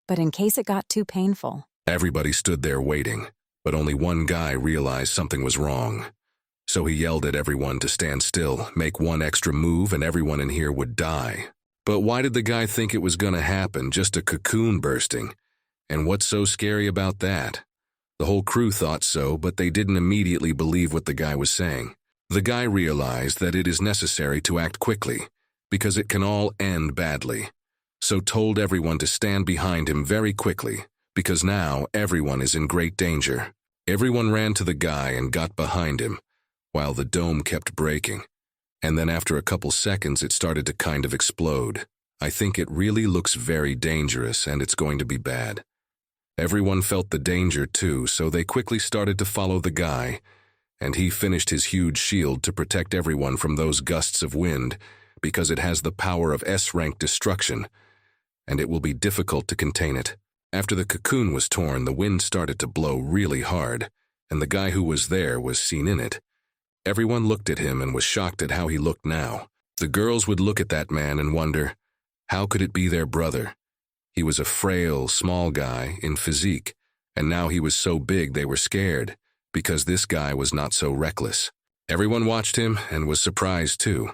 but in case it got too painful. Everybody stood there waiting, but only one guy realized something was wrong. So he yelled at everyone to stand still, make one extra move, and everyone in here would die. But why did the guy think it was going to happen, just a cocoon bursting? And what's so scary about that? The whole crew thought so, but they didn't immediately believe what the guy was saying. The guy realized that it is necessary to act quickly, because it can all end badly. So told everyone to stand behind him very quickly, because now everyone is in great danger. Everyone ran to the guy and got behind him, while the dome kept breaking. And then after a couple seconds it started to kind of explode. I think it really looks very dangerous and it's going to be bad. Everyone felt the danger too, so they quickly started to follow the guy, and he finished his huge shield to protect everyone from those gusts of wind, because it has the power of S-rank destruction, and it will be difficult to contain it. After the cocoon was torn, the wind started to blow really hard, and the guy who was there was seen in it. Everyone looked at him and was shocked at how he looked now. The girls would look at that man and wonder, how could it be their brother? He was a frail, small guy in physique, and now he was so big they were scared, because this guy was not so reckless. Everyone watched him and was surprised too,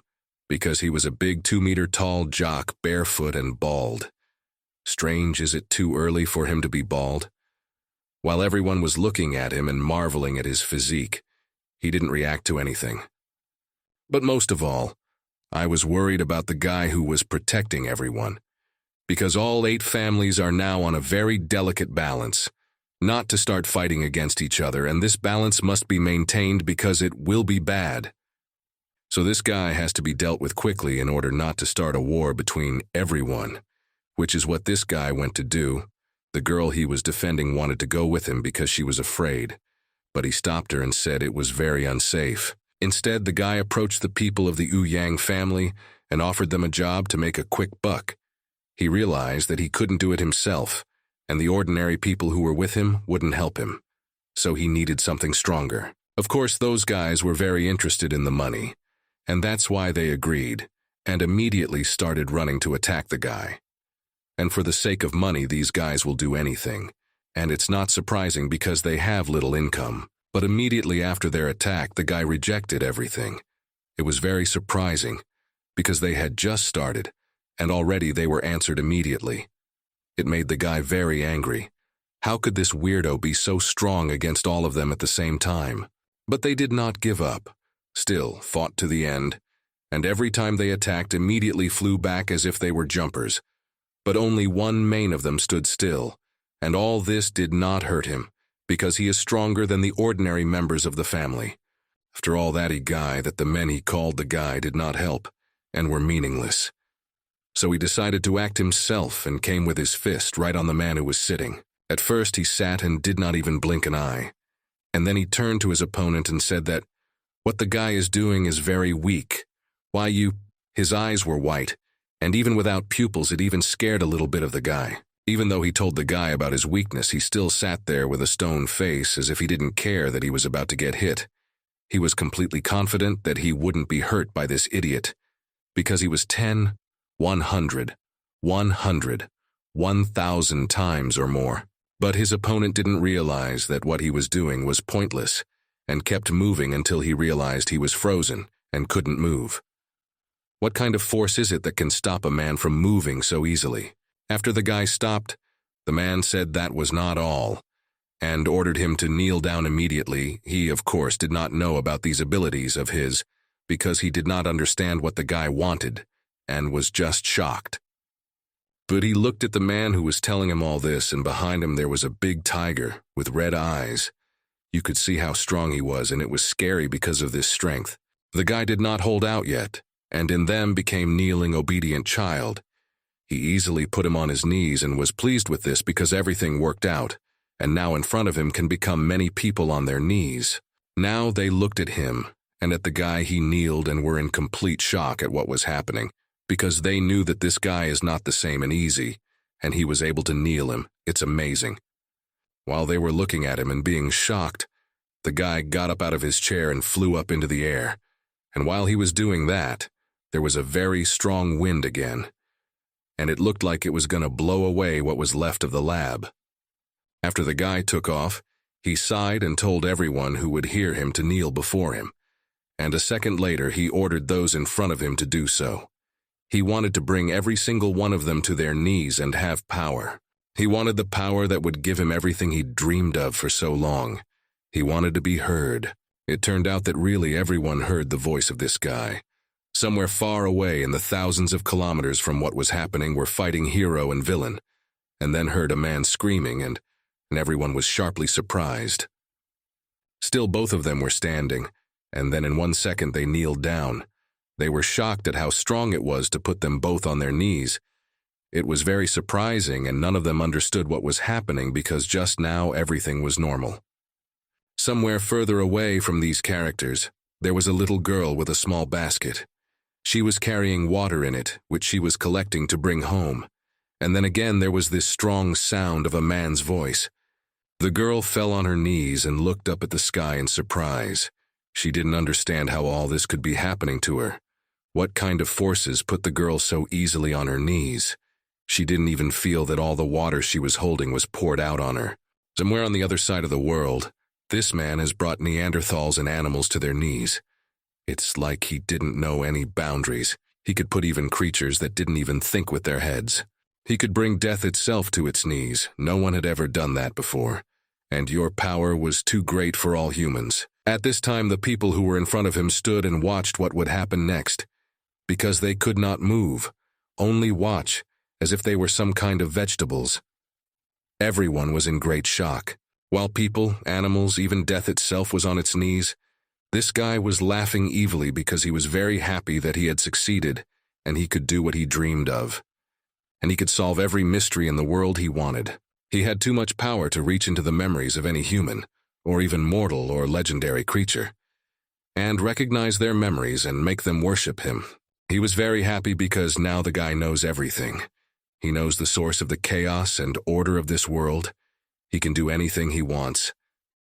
because he was a big 2-meter tall jock, barefoot and bald. Strange, is it too early for him to be bald? While everyone was looking at him and marveling at his physique, he didn't react to anything. But most of all, I was worried about the guy who was protecting everyone, because all 8 families are now on a very delicate balance, not to start fighting against each other, and this balance must be maintained because it will be bad. So this guy has to be dealt with quickly in order not to start a war between everyone, which is what this guy went to do. The girl he was defending wanted to go with him because she was afraid, but he stopped her and said it was very unsafe. Instead, the guy approached the people of the Yang family and offered them a job to make a quick buck. He realized that he couldn't do it himself, and the ordinary people who were with him wouldn't help him, so he needed something stronger. Of course, those guys were very interested in the money, and that's why they agreed, and immediately started running to attack the guy. And for the sake of money, these guys will do anything, and it's not surprising because they have little income. But immediately after their attack, the guy rejected everything. It was very surprising, because they had just started, and already they were answered immediately. It made the guy very angry. How could this weirdo be so strong against all of them at the same time? But they did not give up, still fought to the end, and every time they attacked immediately flew back as if they were jumpers. But only one main of them stood still, and all this did not hurt him, because he is stronger than the ordinary members of the family. After all that the men he called the guy did not help, and were meaningless. So he decided to act himself and came with his fist right on the man who was sitting. At first he sat and did not even blink an eye, and then he turned to his opponent and said that what the guy is doing is very weak. Why you... His eyes were white, and even without pupils it even scared a little bit of the guy. Even though he told the guy about his weakness, he still sat there with a stone face as if he didn't care that he was about to get hit. He was completely confident that he wouldn't be hurt by this idiot, because he was 10, 100, 100, 1,000 times or more. But his opponent didn't realize that what he was doing was pointless, and kept moving until he realized he was frozen and couldn't move. What kind of force is it that can stop a man from moving so easily? After the guy stopped, the man said that was not all, and ordered him to kneel down immediately. He, of course, did not know about these abilities of his, because he did not understand what the guy wanted, and was just shocked. But he looked at the man who was telling him all this, and behind him there was a big tiger with red eyes. You could see how strong he was, and it was scary because of this strength. The guy did not hold out yet, and in them became kneeling, obedient child. He easily put him on his knees and was pleased with this because everything worked out, and now in front of him can become many people on their knees. Now they looked at him, and at the guy he kneeled, and were in complete shock at what was happening, because they knew that this guy is not the same and easy, and he was able to kneel him. It's amazing. While they were looking at him and being shocked, the guy got up out of his chair and flew up into the air, and while he was doing that, there was a very strong wind again, and it looked like it was going to blow away what was left of the lab. After the guy took off, he sighed and told everyone who would hear him to kneel before him, and a second later he ordered those in front of him to do so. He wanted to bring every single one of them to their knees and have power. He wanted the power that would give him everything he'd dreamed of for so long. He wanted to be heard. It turned out that really everyone heard the voice of this guy. Somewhere far away in the thousands of kilometers from what was happening were fighting hero and villain, and then heard a man screaming, and everyone was sharply surprised. Still, both of them were standing, and then in 1 second they kneeled down. They were shocked at how strong it was to put them both on their knees. It was very surprising, and none of them understood what was happening because just now everything was normal. Somewhere further away from these characters, there was a little girl with a small basket. She was carrying water in it, which she was collecting to bring home. And then again there was this strong sound of a man's voice. The girl fell on her knees and looked up at the sky in surprise. She didn't understand how all this could be happening to her. What kind of forces put the girl so easily on her knees? She didn't even feel that all the water she was holding was poured out on her. Somewhere on the other side of the world, this man has brought Neanderthals and animals to their knees. It's like he didn't know any boundaries. He could put even creatures that didn't even think with their heads. He could bring death itself to its knees. No one had ever done that before. And your power was too great for all humans. At this time, the people who were in front of him stood and watched what would happen next. Because they could not move, only watch, as if they were some kind of vegetables. Everyone was in great shock. While people, animals, even death itself was on its knees, this guy was laughing evilly because he was very happy that he had succeeded and he could do what he dreamed of. And he could solve every mystery in the world he wanted. He had too much power to reach into the memories of any human, or even mortal or legendary creature, and recognize their memories and make them worship him. He was very happy because now the guy knows everything. He knows the source of the chaos and order of this world. He can do anything he wants.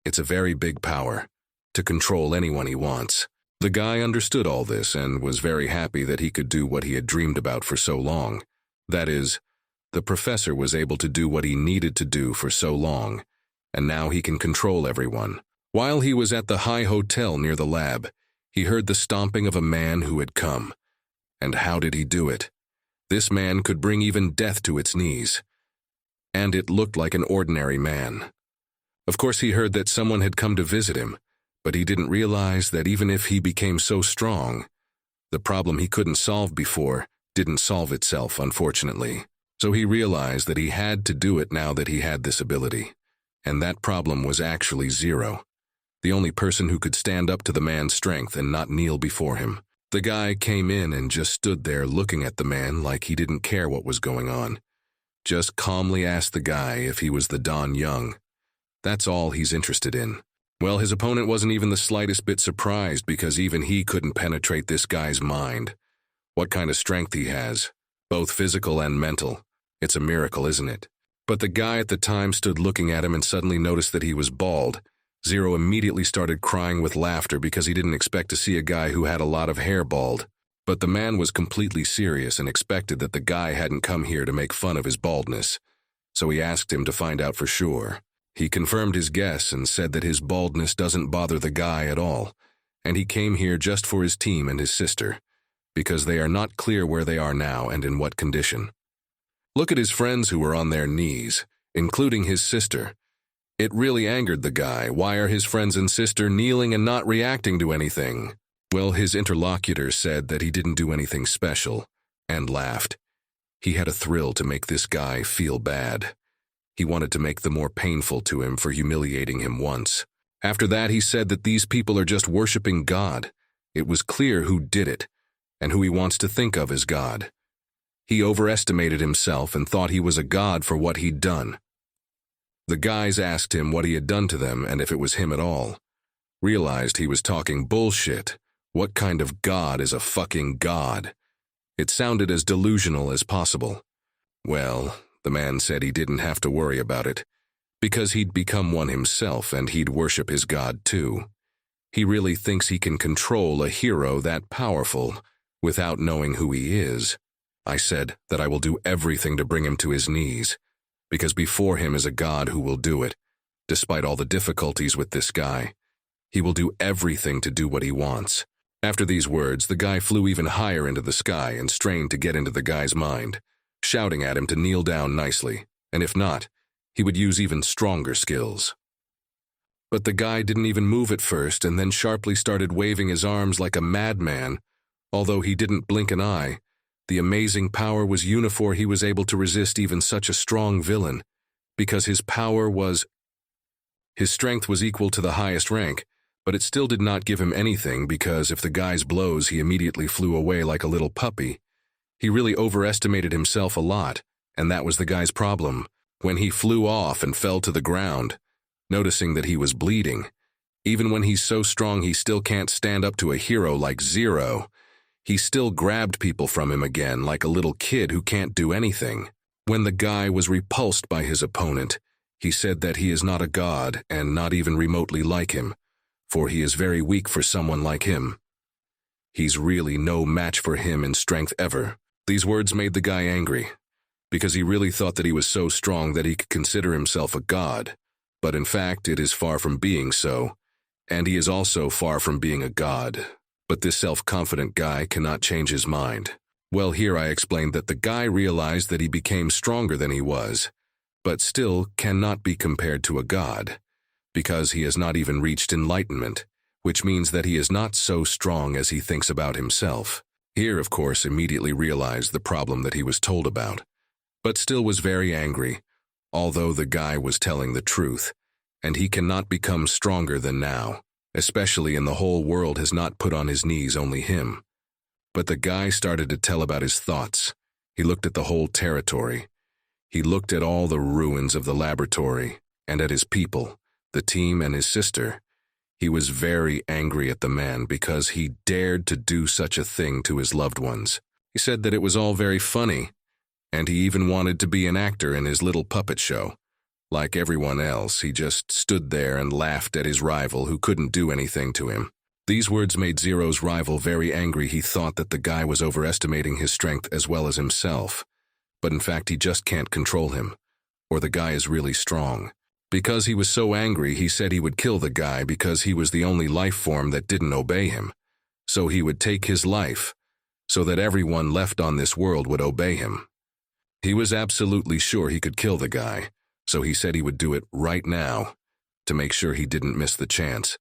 It's a very big power, to control anyone he wants. The guy understood all this and was very happy that he could do what he had dreamed about for so long. That is, the professor was able to do what he needed to do for so long, and now he can control everyone. While he was at the high hotel near the lab, he heard the stomping of a man who had come. And how did he do it? This man could bring even death to its knees. And it looked like an ordinary man. Of course, he heard that someone had come to visit him, but he didn't realize that even if he became so strong, the problem he couldn't solve before didn't solve itself, unfortunately. So he realized that he had to do it now that he had this ability. And that problem was actually Zero, the only person who could stand up to the man's strength and not kneel before him. The guy came in and just stood there looking at the man like he didn't care what was going on. Just calmly asked the guy if he was the Don Young. That's all he's interested in. Well, his opponent wasn't even the slightest bit surprised because even he couldn't penetrate this guy's mind. What kind of strength he has, both physical and mental. It's a miracle, isn't it? But the guy at the time stood looking at him and suddenly noticed that he was bald. Zero immediately started crying with laughter because he didn't expect to see a guy who had a lot of hair bald. But the man was completely serious and expected that the guy hadn't come here to make fun of his baldness. So he asked him to find out for sure. He confirmed his guess and said that his baldness doesn't bother the guy at all, and he came here just for his team and his sister, because they are not clear where they are now and in what condition. Look at his friends who were on their knees, including his sister. It really angered the guy. Why are his friends and sister kneeling and not reacting to anything? Well, his interlocutor said that he didn't do anything special, and laughed. He had a thrill to make this guy feel bad. He wanted to make them more painful to him for humiliating him once. After that, he said that these people are just worshiping God. It was clear who did it, and who he wants to think of as God. He overestimated himself and thought he was a god for what he'd done. The guys asked him what he had done to them and if it was him at all. Realized he was talking bullshit. What kind of god is a fucking god? It sounded as delusional as possible. Well, the man said he didn't have to worry about it, because he'd become one himself and he'd worship his god too. He really thinks he can control a hero that powerful without knowing who he is. I said that I will do everything to bring him to his knees, because before him is a god who will do it, despite all the difficulties with this guy. He will do everything to do what he wants. After these words, the guy flew even higher into the sky and strained to get into the guy's mind, shouting at him to kneel down nicely, and if not, he would use even stronger skills. But the guy didn't even move at first and then sharply started waving his arms like a madman. Although he didn't blink an eye, the amazing power was uniform. He was able to resist even such a strong villain, because his strength was equal to the highest rank, but it still did not give him anything because if the guy's blows he immediately flew away like a little puppy. He really overestimated himself a lot, and that was the guy's problem. When he flew off and fell to the ground, noticing that he was bleeding, even when he's so strong he still can't stand up to a hero like Zero, he still grabbed people from him again like a little kid who can't do anything. When the guy was repulsed by his opponent, he said that he is not a god and not even remotely like him, for he is very weak for someone like him. He's really no match for him in strength ever. These words made the guy angry, because he really thought that he was so strong that he could consider himself a god. But in fact, it is far from being so, and he is also far from being a god. But this self-confident guy cannot change his mind. Well, here I explained that the guy realized that he became stronger than he was, but still cannot be compared to a god, because he has not even reached enlightenment, which means that he is not so strong as he thinks about himself. Here, of course, immediately realized the problem that he was told about, but still was very angry, although the guy was telling the truth, and he cannot become stronger than now, especially in the whole world has not put on his knees only him. But the guy started to tell about his thoughts. He looked at the whole territory. He looked at all the ruins of the laboratory, and at his people, the team and his sister. He was very angry at the man because he dared to do such a thing to his loved ones. He said that it was all very funny, and he even wanted to be an actor in his little puppet show. Like everyone else, he just stood there and laughed at his rival who couldn't do anything to him. These words made Zero's rival very angry. He thought that the guy was overestimating his strength as well as himself. But in fact, he just can't control him, or the guy is really strong. Because he was so angry, he said he would kill the guy because he was the only life form that didn't obey him. So he would take his life, so that everyone left on this world would obey him. He was absolutely sure he could kill the guy, so he said he would do it right now, to make sure he didn't miss the chance,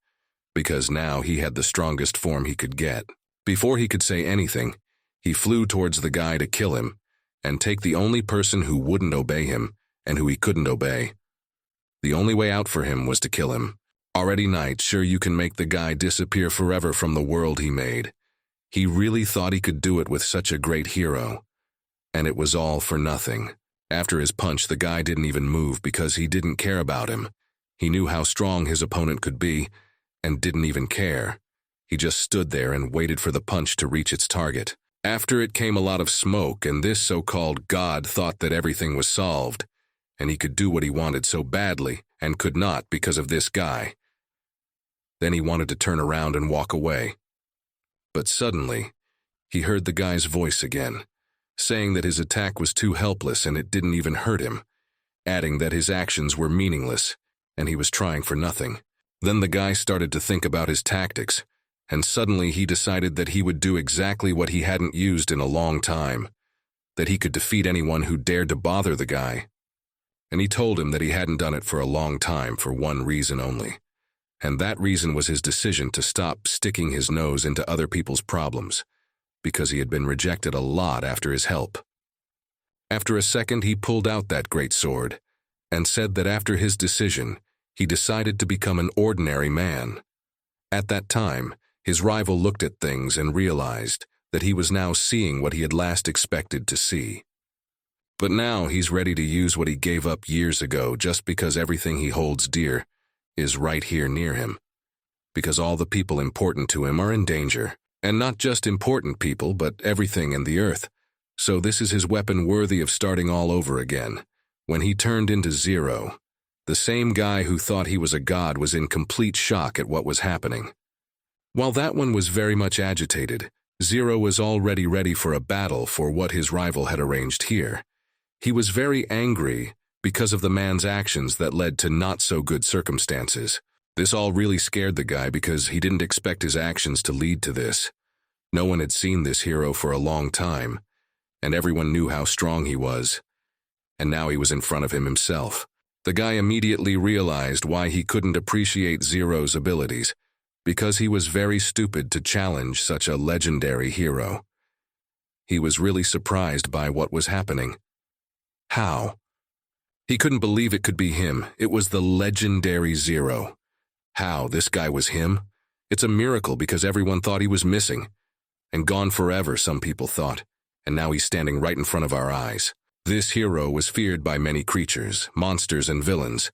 because now he had the strongest form he could get. Before he could say anything, he flew towards the guy to kill him, and take the only person who wouldn't obey him, and who he couldn't obey. The only way out for him was to kill him. Already night, sure you can make the guy disappear forever from the world he made. He really thought he could do it with such a great hero. And it was all for nothing. After his punch, the guy didn't even move because he didn't care about him. He knew how strong his opponent could be, and didn't even care. He just stood there and waited for the punch to reach its target. After it came a lot of smoke, and this so-called god thought that everything was solved, and he could do what he wanted so badly, and could not because of this guy. Then he wanted to turn around and walk away. But suddenly, he heard the guy's voice again, saying that his attack was too helpless and it didn't even hurt him, adding that his actions were meaningless, and he was trying for nothing. Then the guy started to think about his tactics, and suddenly he decided that he would do exactly what he hadn't used in a long time, that he could defeat anyone who dared to bother the guy. And he told him that he hadn't done it for a long time for one reason only, and that reason was his decision to stop sticking his nose into other people's problems, because he had been rejected a lot after his help. After a second, he pulled out that great sword, and said that after his decision, he decided to become an ordinary man. At that time, his rival looked at things and realized that he was now seeing what he had last expected to see. But now he's ready to use what he gave up years ago just because everything he holds dear is right here near him. Because all the people important to him are in danger, and not just important people, but everything in the earth. So this is his weapon worthy of starting all over again. When he turned into Zero, the same guy who thought he was a god was in complete shock at what was happening. While that one was very much agitated, Zero was already ready for a battle for what his rival had arranged here. He was very angry because of the man's actions that led to not-so-good circumstances. This all really scared the guy because he didn't expect his actions to lead to this. No one had seen this hero for a long time, and everyone knew how strong he was. And now he was in front of him himself. The guy immediately realized why he couldn't appreciate Zero's abilities, because he was very stupid to challenge such a legendary hero. He was really surprised by what was happening. How? He couldn't believe it could be him. It was the legendary Zero. How? This guy was him? It's a miracle because everyone thought he was missing. And gone forever, some people thought. And now he's standing right in front of our eyes. This hero was feared by many creatures, monsters, and villains.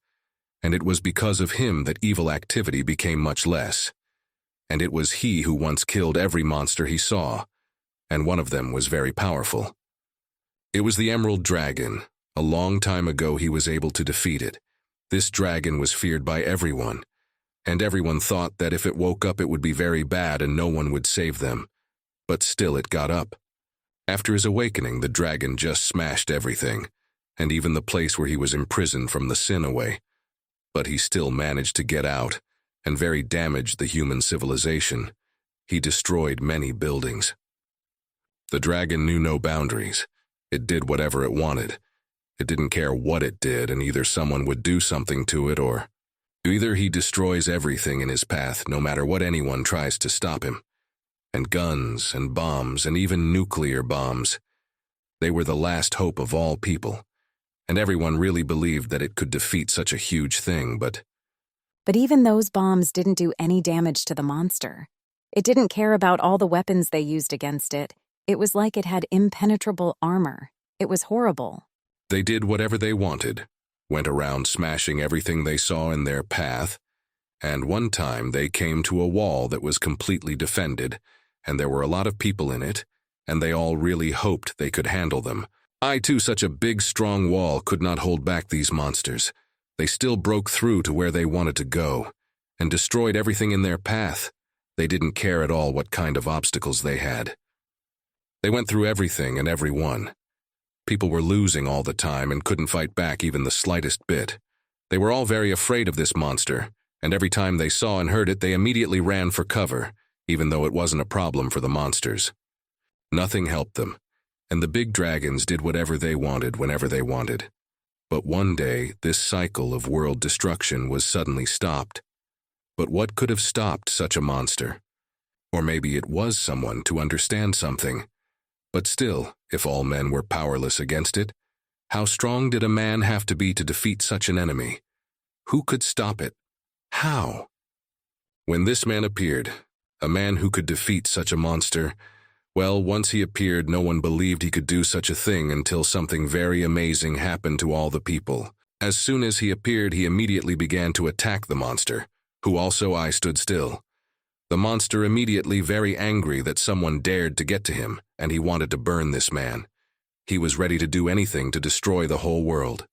And it was because of him that evil activity became much less. And it was he who once killed every monster he saw. And one of them was very powerful. It was the Emerald Dragon. A long time ago he was able to defeat it. This dragon was feared by everyone. And everyone thought that if it woke up it would be very bad and no one would save them. But still it got up. After his awakening, the dragon just smashed everything, and even the place where he was imprisoned from the sin away. But he still managed to get out, and very damaged the human civilization. He destroyed many buildings. The dragon knew no boundaries. It did whatever it wanted. It didn't care what it did, and either someone would do something to it or either he destroys everything in his path, no matter what anyone tries to stop him. And guns and bombs and even nuclear bombs. They were the last hope of all people, and everyone really believed that it could defeat such a huge thing, but even those bombs didn't do any damage to the monster. It didn't care about all the weapons they used against it. It was like it had impenetrable armor. It was horrible. they did whatever they wanted, went around smashing everything they saw in their path, and one time they came to a wall that was completely defended, and there were a lot of people in it, and they all really hoped they could handle them. Such a big, strong wall could not hold back these monsters. They still broke through to where they wanted to go, and destroyed everything in their path. They didn't care at all what kind of obstacles they had. They went through everything and everyone. People were losing all the time and couldn't fight back even the slightest bit. They were all very afraid of this monster, and every time they saw and heard it, they immediately ran for cover, even though it wasn't a problem for the monsters. Nothing helped them, and the big dragons did whatever they wanted whenever they wanted. But one day, this cycle of world destruction was suddenly stopped. But what could have stopped such a monster? Or maybe it was someone to understand something. But still, if all men were powerless against it, how strong did a man have to be to defeat such an enemy? Who could stop it? How? When this man appeared, a man who could defeat such a monster, well, once he appeared, no one believed he could do such a thing until something very amazing happened to all the people. As soon as he appeared, he immediately began to attack the monster, who also stood still. The monster immediately very angry that someone dared to get to him, and he wanted to burn this man. He was ready to do anything to destroy the whole world.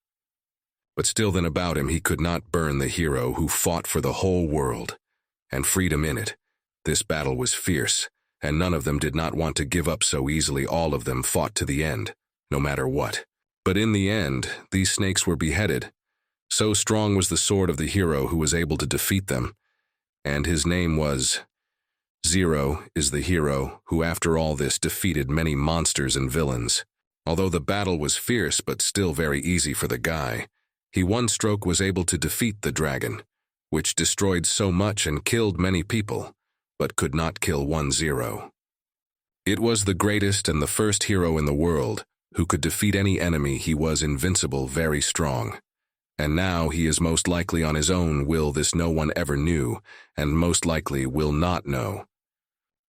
But still then about him he could not burn the hero who fought for the whole world, and freedom in it. This battle was fierce, and none of them did not want to give up so easily. All of them fought to the end, no matter what. But in the end, these snakes were beheaded. So strong was the sword of the hero who was able to defeat them, and his name was Zero is the hero who after all this defeated many monsters and villains. Although the battle was fierce but still very easy for the guy, he one stroke was able to defeat the dragon, which destroyed so much and killed many people, but could not kill Zero. It was the greatest and the first hero in the world who could defeat any enemy. He was invincible, very strong. And now he is most likely on his own will. This no one ever knew, and most likely will not know.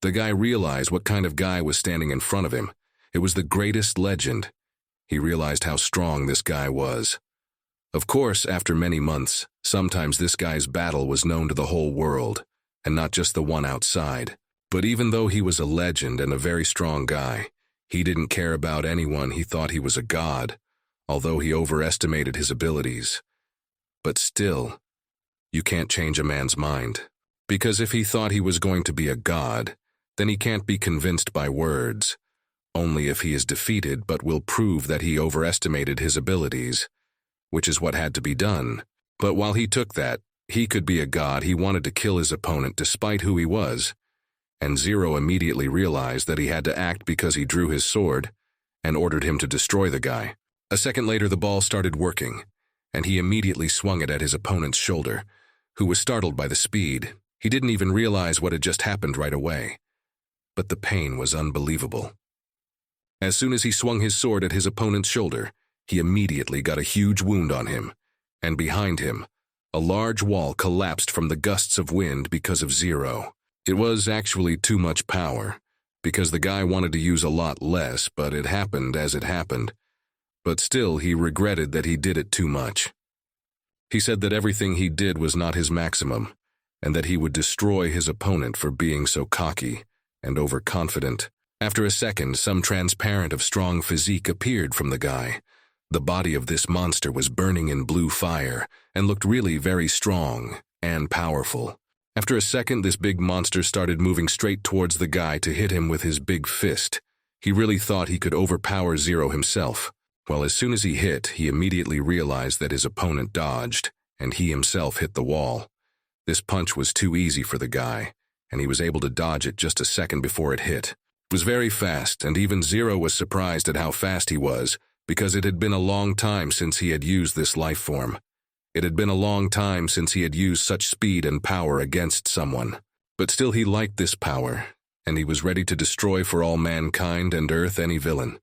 The guy realized what kind of guy was standing in front of him. It was the greatest legend. He realized how strong this guy was. Of course, after many months, sometimes this guy's battle was known to the whole world, and not just the one outside. But even though he was a legend and a very strong guy, he didn't care about anyone. He thought he was a god, although he overestimated his abilities. But still, you can't change a man's mind. Because if he thought he was going to be a god, then he can't be convinced by words. Only if he is defeated, but will prove that he overestimated his abilities, which is what had to be done. But while he took that, he could be a god, he wanted to kill his opponent despite who he was. And Zero immediately realized that he had to act because he drew his sword and ordered him to destroy the guy. A second later, the ball started working, and he immediately swung it at his opponent's shoulder, who was startled by the speed. He didn't even realize what had just happened right away. But the pain was unbelievable. As soon as he swung his sword at his opponent's shoulder, he immediately got a huge wound on him, and behind him, a large wall collapsed from the gusts of wind because of Zero. It was actually too much power, because the guy wanted to use a lot less, but it happened as it happened. But still, he regretted that he did it too much. He said that everything he did was not his maximum, and that he would destroy his opponent for being so cocky and overconfident. After a second, some transparent of strong physique appeared from the guy. The body of this monster was burning in blue fire and looked really very strong and powerful. After a second, this big monster started moving straight towards the guy to hit him with his big fist. He really thought he could overpower Zero himself. Well, as soon as he hit, he immediately realized that his opponent dodged, and he himself hit the wall. This punch was too easy for the guy, and he was able to dodge it just a second before it hit. It was very fast, and even Zero was surprised at how fast he was, because it had been a long time since he had used this life form. It had been a long time since he had used such speed and power against someone. But still he liked this power, and he was ready to destroy for all mankind and Earth any villain.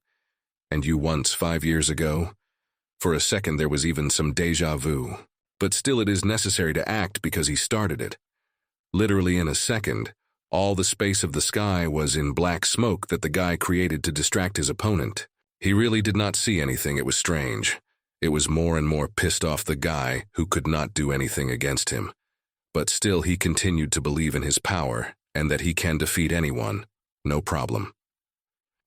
And you once, 5 years ago? For a second there was even some déjà vu. But still it is necessary to act because he started it. Literally in a second, all the space of the sky was in black smoke that the guy created to distract his opponent. He really did not see anything. It was strange. It was more and more pissed off the guy who could not do anything against him. But still he continued to believe in his power and that he can defeat anyone, no problem.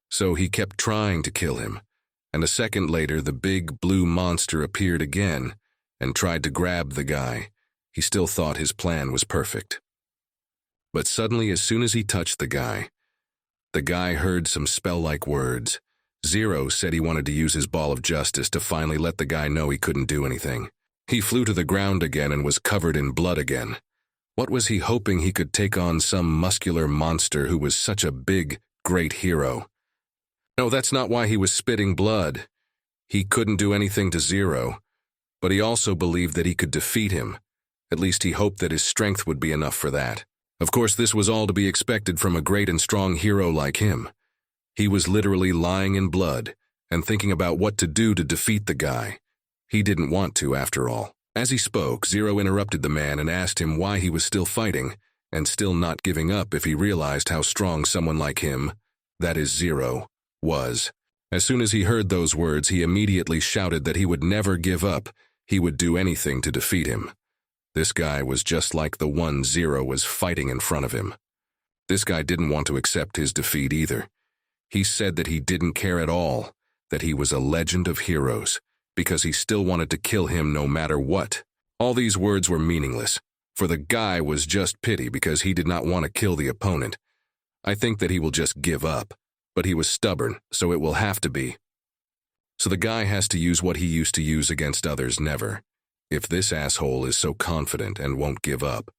So he kept trying to kill him, and a second later the big blue monster appeared again and tried to grab the guy. He still thought his plan was perfect. But suddenly, as soon as he touched the guy heard some spell-like words. Zero said he wanted to use his ball of justice to finally let the guy know he couldn't do anything. He flew to the ground again and was covered in blood again. What was he hoping he could take on some muscular monster who was such a big, great hero? No, that's not why he was spitting blood. He couldn't do anything to Zero, but he also believed that he could defeat him. At least he hoped that his strength would be enough for that. Of course, this was all to be expected from a great and strong hero like him. He was literally lying in blood and thinking about what to do to defeat the guy. He didn't want to, after all. As he spoke, Zero interrupted the man and asked him why he was still fighting and still not giving up if he realized how strong someone like him, that is Zero, was. As soon as he heard those words, he immediately shouted that he would never give up. He would do anything to defeat him. This guy was just like the one Zero was fighting in front of him. This guy didn't want to accept his defeat either. He said that he didn't care at all, that he was a legend of heroes, because he still wanted to kill him no matter what. All these words were meaningless, for the guy was just pity because he did not want to kill the opponent. I think that he will just give up, but he was stubborn, so it will have to be. So the guy has to use what he used to use against others never. If this asshole is so confident and won't give up,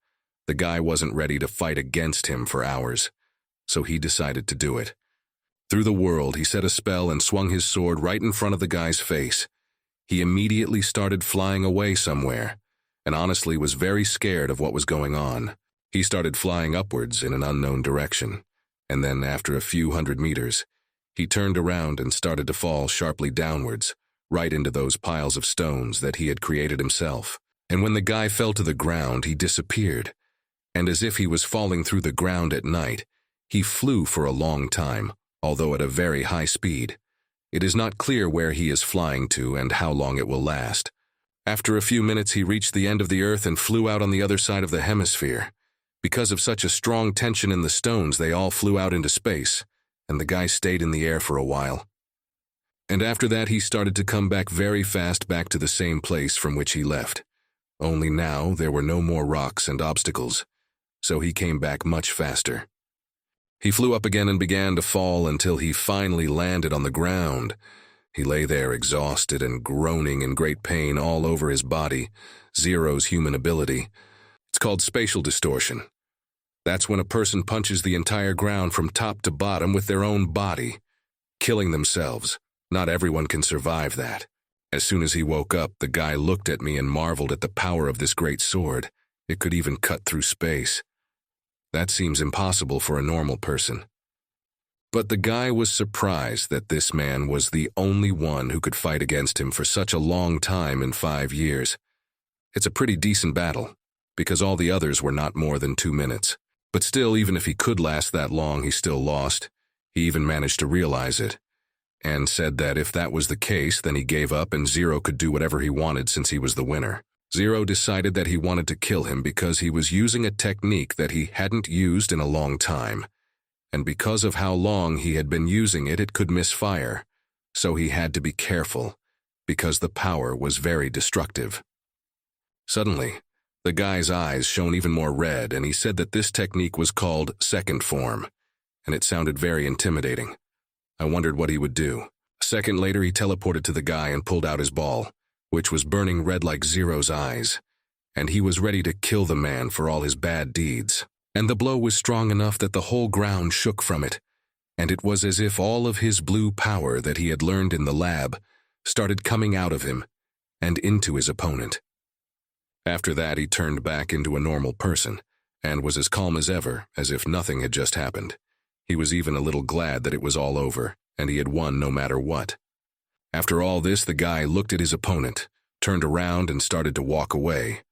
the guy wasn't ready to fight against him for hours, so he decided to do it. Through the world, he set a spell and swung his sword right in front of the guy's face. He immediately started flying away somewhere, and honestly was very scared of what was going on. He started flying upwards in an unknown direction, and then after a few hundred meters, he turned around and started to fall sharply downwards, right into those piles of stones that he had created himself. And when the guy fell to the ground, he disappeared. And as if he was falling through the ground at night, he flew for a long time, although at a very high speed. It is not clear where he is flying to and how long it will last. After a few minutes, he reached the end of the earth and flew out on the other side of the hemisphere. Because of such a strong tension in the stones, they all flew out into space, and the guy stayed in the air for a while. And after that, he started to come back very fast back to the same place from which he left. Only now, there were no more rocks and obstacles, so he came back much faster. He flew up again and began to fall until he finally landed on the ground. He lay there exhausted and groaning in great pain all over his body, Zero's human ability. It's called spatial distortion. That's when a person punches the entire ground from top to bottom with their own body, killing themselves. Not everyone can survive that. As soon as he woke up, the guy looked at me and marveled at the power of this great sword. It could even cut through space. That seems impossible for a normal person. But the guy was surprised that this man was the only one who could fight against him for such a long time in 5 years. It's a pretty decent battle, because all the others were not more than 2 minutes. But still, even if he could last that long, he still lost. He even managed to realize it, and said that if that was the case, then he gave up and Zero could do whatever he wanted since he was the winner. Zero decided that he wanted to kill him because he was using a technique that he hadn't used in a long time, and because of how long he had been using it, it could misfire, so he had to be careful, because the power was very destructive. Suddenly, the guy's eyes shone even more red, and he said that this technique was called second form, and it sounded very intimidating. I wondered what he would do. A second later, he teleported to the guy and pulled out his ball, which was burning red like Zero's eyes, and he was ready to kill the man for all his bad deeds. And the blow was strong enough that the whole ground shook from it, and it was as if all of his blue power that he had learned in the lab started coming out of him and into his opponent. After that, he turned back into a normal person and was as calm as ever, as if nothing had just happened. He was even a little glad that it was all over, and he had won no matter what. After all this, the guy looked at his opponent, turned around and started to walk away.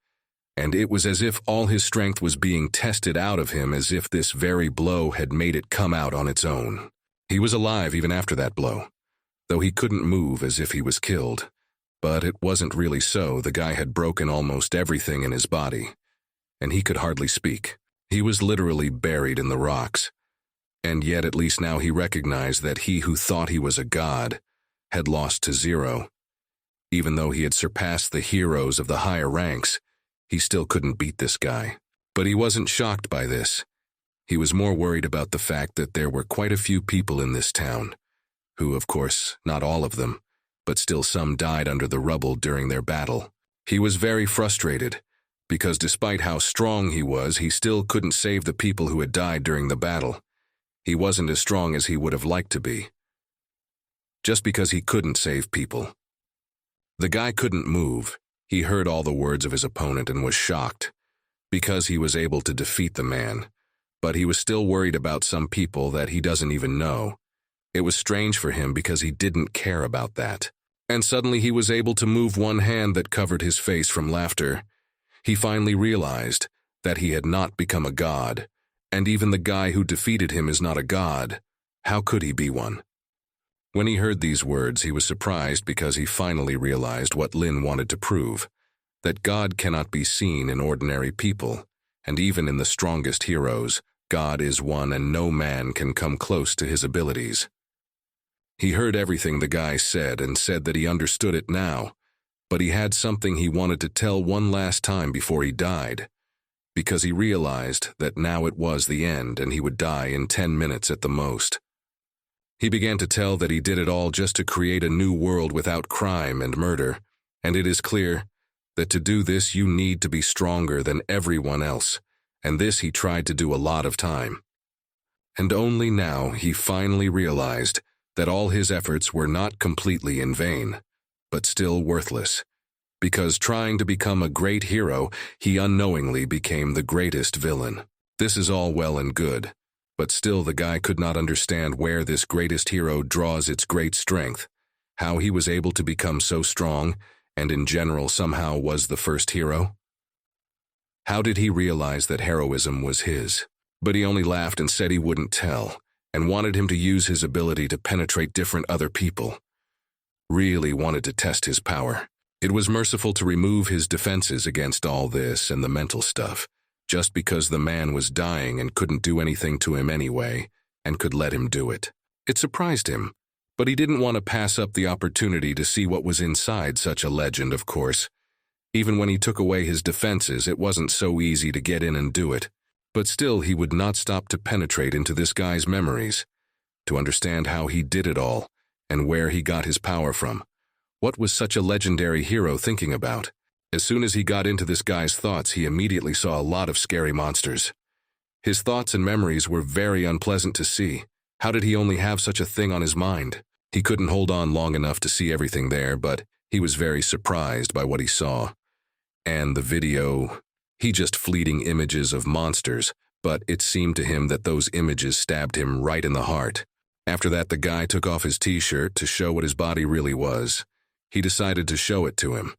And it was as if all his strength was being tested out of him, as if this very blow had made it come out on its own. He was alive even after that blow, though he couldn't move, as if he was killed. But it wasn't really so. The guy had broken almost everything in his body, and he could hardly speak. He was literally buried in the rocks. And yet at least now he recognized that he who thought he was a god had lost to zero. Even though he had surpassed the heroes of the higher ranks, he still couldn't beat this guy. But he wasn't shocked by this. He was more worried about the fact that there were quite a few people in this town, who, of course, not all of them, but still some died under the rubble during their battle. He was very frustrated, because despite how strong he was, he still couldn't save the people who had died during the battle. He wasn't as strong as he would have liked to be. Just because he couldn't save people. The guy couldn't move. He heard all the words of his opponent and was shocked, because he was able to defeat the man. But he was still worried about some people that he doesn't even know. It was strange for him because he didn't care about that. And suddenly he was able to move one hand that covered his face from laughter. He finally realized that he had not become a god, and even the guy who defeated him is not a god. How could he be one? When he heard these words, he was surprised because he finally realized what Lin wanted to prove, that God cannot be seen in ordinary people, and even in the strongest heroes, God is one and no man can come close to his abilities. He heard everything the guy said and said that he understood it now, but he had something he wanted to tell one last time before he died, because he realized that now it was the end and he would die in 10 minutes at the most. He began to tell that he did it all just to create a new world without crime and murder, and it is clear that to do this you need to be stronger than everyone else, and this he tried to do a lot of time. And only now he finally realized that all his efforts were not completely in vain, but still worthless, because trying to become a great hero, he unknowingly became the greatest villain. This is all well and good, but still the guy could not understand where this greatest hero draws its great strength, how he was able to become so strong, and in general somehow was the first hero. How did he realize that heroism was his? But he only laughed and said he wouldn't tell, and wanted him to use his ability to penetrate different other people. Really wanted to test his power. It was merciful to remove his defenses against all this and the mental stuff, just because the man was dying and couldn't do anything to him anyway, and could let him do it. It surprised him, but he didn't want to pass up the opportunity to see what was inside such a legend, of course. Even when he took away his defenses, it wasn't so easy to get in and do it. But still, he would not stop to penetrate into this guy's memories, to understand how he did it all, and where he got his power from. What was such a legendary hero thinking about? As soon as he got into this guy's thoughts, he immediately saw a lot of scary monsters. His thoughts and memories were very unpleasant to see. How did he only have such a thing on his mind? He couldn't hold on long enough to see everything there, but he was very surprised by what he saw. And the video, just fleeting images of monsters, but it seemed to him that those images stabbed him right in the heart. After that, the guy took off his t-shirt to show what his body really was. He decided to show it to him,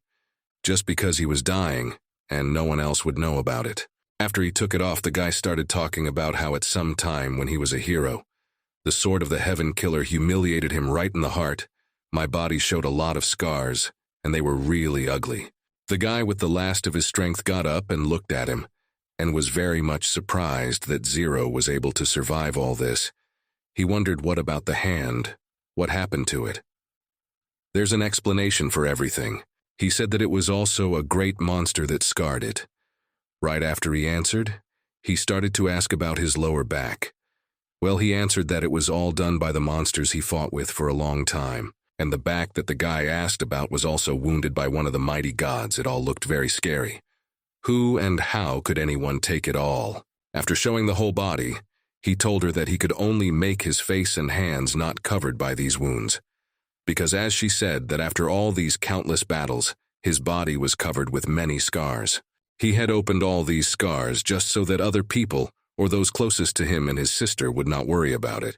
just because he was dying, and no one else would know about it. After he took it off, the guy started talking about how at some time when he was a hero, the sword of the heaven killer humiliated him right in the heart. My body showed a lot of scars, and they were really ugly. The guy with the last of his strength got up and looked at him, and was very much surprised that Zero was able to survive all this. He wondered what about the hand, what happened to it. There's an explanation for everything. He said that it was also a great monster that scarred it. Right after he answered, he started to ask about his lower back. Well, he answered that it was all done by the monsters he fought with for a long time, and the back that the guy asked about was also wounded by one of the mighty gods. It all looked very scary. Who and how could anyone take it all? After showing the whole body, He told her that he could only make his face and hands not covered by these wounds. Because as she said that after all these countless battles, his body was covered with many scars. He had opened all these scars just so that other people, or those closest to him and his sister, would not worry about it.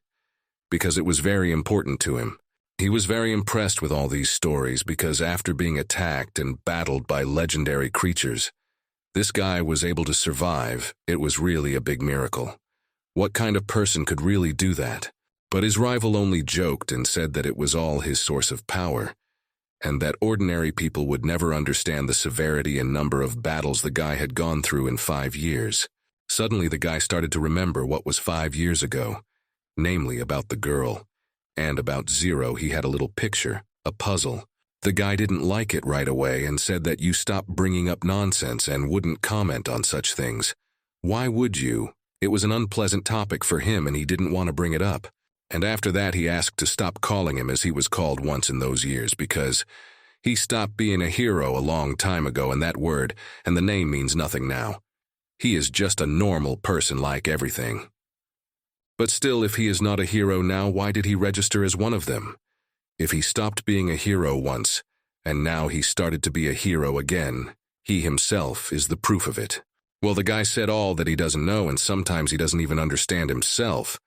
Because it was very important to him. He was very impressed with all these stories because after being attacked and battled by legendary creatures, this guy was able to survive. It was really a big miracle. What kind of person could really do that? But his rival only joked and said that it was all his source of power, and that ordinary people would never understand the severity and number of battles the guy had gone through in 5 years. Suddenly the guy started to remember what was 5 years ago, namely about the girl. And about Zero he had a little picture, a puzzle. The guy didn't like it right away and said that you stop bringing up nonsense and wouldn't comment on such things. Why would you? It was an unpleasant topic for him and he didn't want to bring it up. And after that he asked to stop calling him as he was called once in those years because he stopped being a hero a long time ago, and that word and the name means nothing now. He is just a normal person like everything. But still, if he is not a hero now, why did he register as one of them? If he stopped being a hero once, and now he started to be a hero again, he himself is the proof of it. Well, the guy said all that he doesn't know, and sometimes he doesn't even understand himself.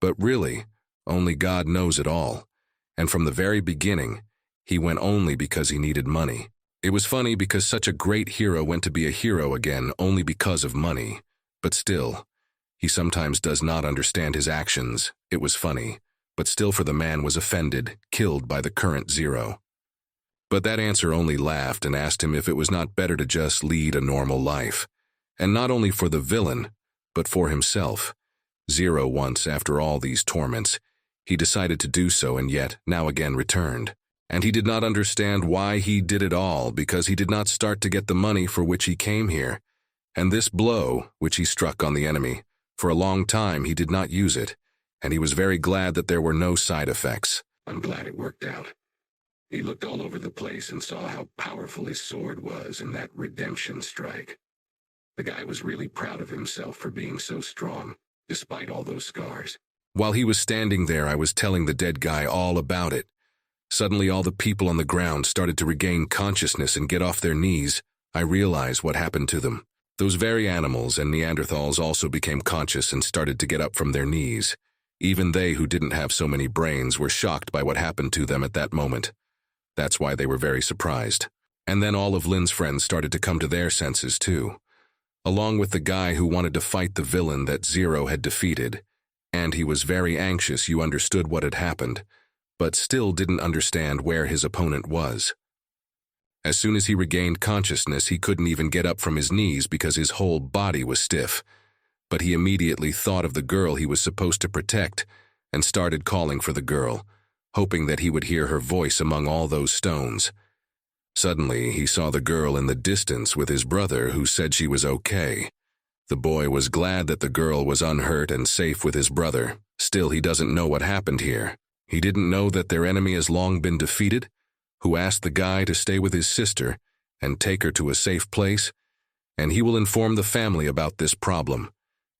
But really, only God knows it all. And from the very beginning, he went only because he needed money. It was funny because such a great hero went to be a hero again only because of money. But still, he sometimes does not understand his actions. It was funny, but still for the man was offended, killed by the current Zero. But that answer only laughed and asked him if it was not better to just lead a normal life. And not only for the villain, but for himself. Zero once, after all these torments, he decided to do so and yet, now again returned. And he did not understand why he did it all because he did not start to get the money for which he came here. And this blow, which he struck on the enemy, for a long time he did not use it, and he was very glad that there were no side effects. I'm glad it worked out. He looked all over the place and saw how powerful his sword was in that redemption strike. The guy was really proud of himself for being so strong, despite all those scars. While he was standing there, I was telling the dead guy all about it. Suddenly all the people on the ground started to regain consciousness and get off their knees. I realized what happened to them. Those very animals and Neanderthals also became conscious and started to get up from their knees. Even they who didn't have so many brains were shocked by what happened to them at that moment. That's why they were very surprised. And then all of Lynn's friends started to come to their senses too, along with the guy who wanted to fight the villain that Zero had defeated. And he was very anxious. You understood what had happened, but still didn't understand where his opponent was. As soon as he regained consciousness, he couldn't even get up from his knees because his whole body was stiff. But he immediately thought of the girl he was supposed to protect and started calling for the girl, hoping that he would hear her voice among all those stones. Suddenly, he saw the girl in the distance with his brother, who said she was okay. The boy was glad that the girl was unhurt and safe with his brother. Still, he doesn't know what happened here. He didn't know that their enemy has long been defeated, who asked the guy to stay with his sister and take her to a safe place, and he will inform the family about this problem,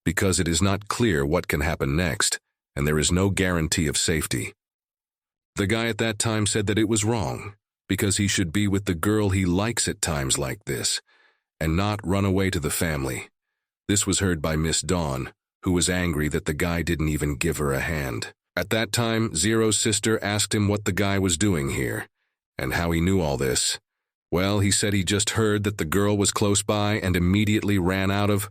because it is not clear what can happen next, and there is no guarantee of safety. The guy at that time said that it was wrong, because he should be with the girl he likes at times like this, and not run away to the family. This was heard by Miss Dawn, who was angry that the guy didn't even give her a hand. At that time, Zero's sister asked him what the guy was doing here, and how he knew all this. Well, he said he just heard that the girl was close by and immediately ran out of...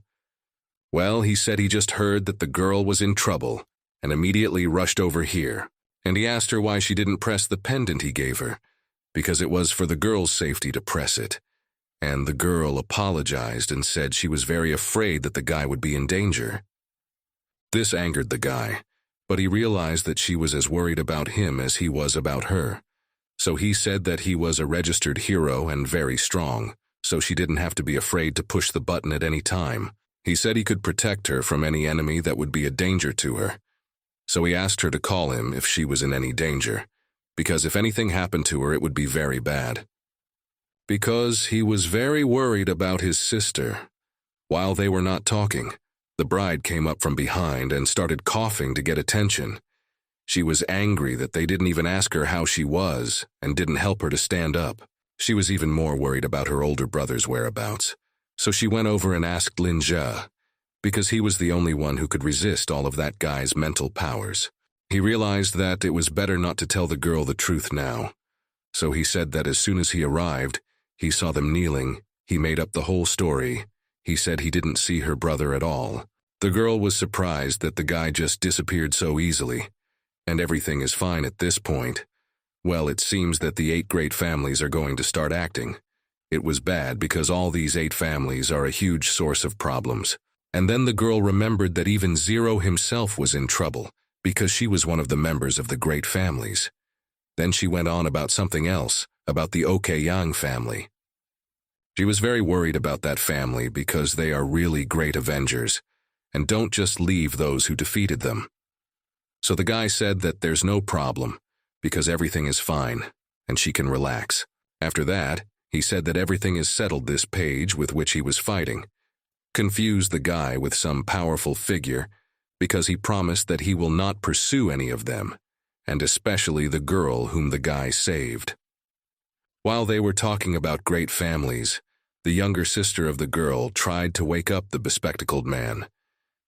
Well, he said he just heard that the girl was in trouble and immediately rushed over here. And he asked her why she didn't press the pendant he gave her, because it was for the girl's safety to press it. And the girl apologized and said she was very afraid that the guy would be in danger. This angered the guy, but he realized that she was as worried about him as he was about her. So he said that he was a registered hero and very strong, so she didn't have to be afraid to push the button at any time. He said he could protect her from any enemy that would be a danger to her. So he asked her to call him if she was in any danger, because if anything happened to her, it would be very bad. Because he was very worried about his sister. While they were not talking, The bride came up from behind and started coughing to get attention. She was angry that they didn't even ask her how she was and didn't help her to stand up. She was even more worried about her older brother's whereabouts. So she went over and asked Lin Jia, because he was the only one who could resist all of that guy's mental powers. He realized that it was better not to tell the girl the truth now. So he said that as soon as he arrived, he saw them kneeling. He made up the whole story. He said he didn't see her brother at all. The girl was surprised that the guy just disappeared so easily. And everything is fine at this point. Well, it seems that the 8 great families are going to start acting. It was bad because all these 8 families are a huge source of problems. And then the girl remembered that even Zero himself was in trouble because she was one of the members of the great families. Then she went on about something else, about the Okeyang family. She was very worried about that family because they are really great Avengers and don't just leave those who defeated them. So the guy said that there's no problem because everything is fine and she can relax. After that, he said that everything is settled this page with which he was fighting. Confused the guy with some powerful figure because he promised that he will not pursue any of them, and especially the girl whom the guy saved. While they were talking about great families, the younger sister of the girl tried to wake up the bespectacled man,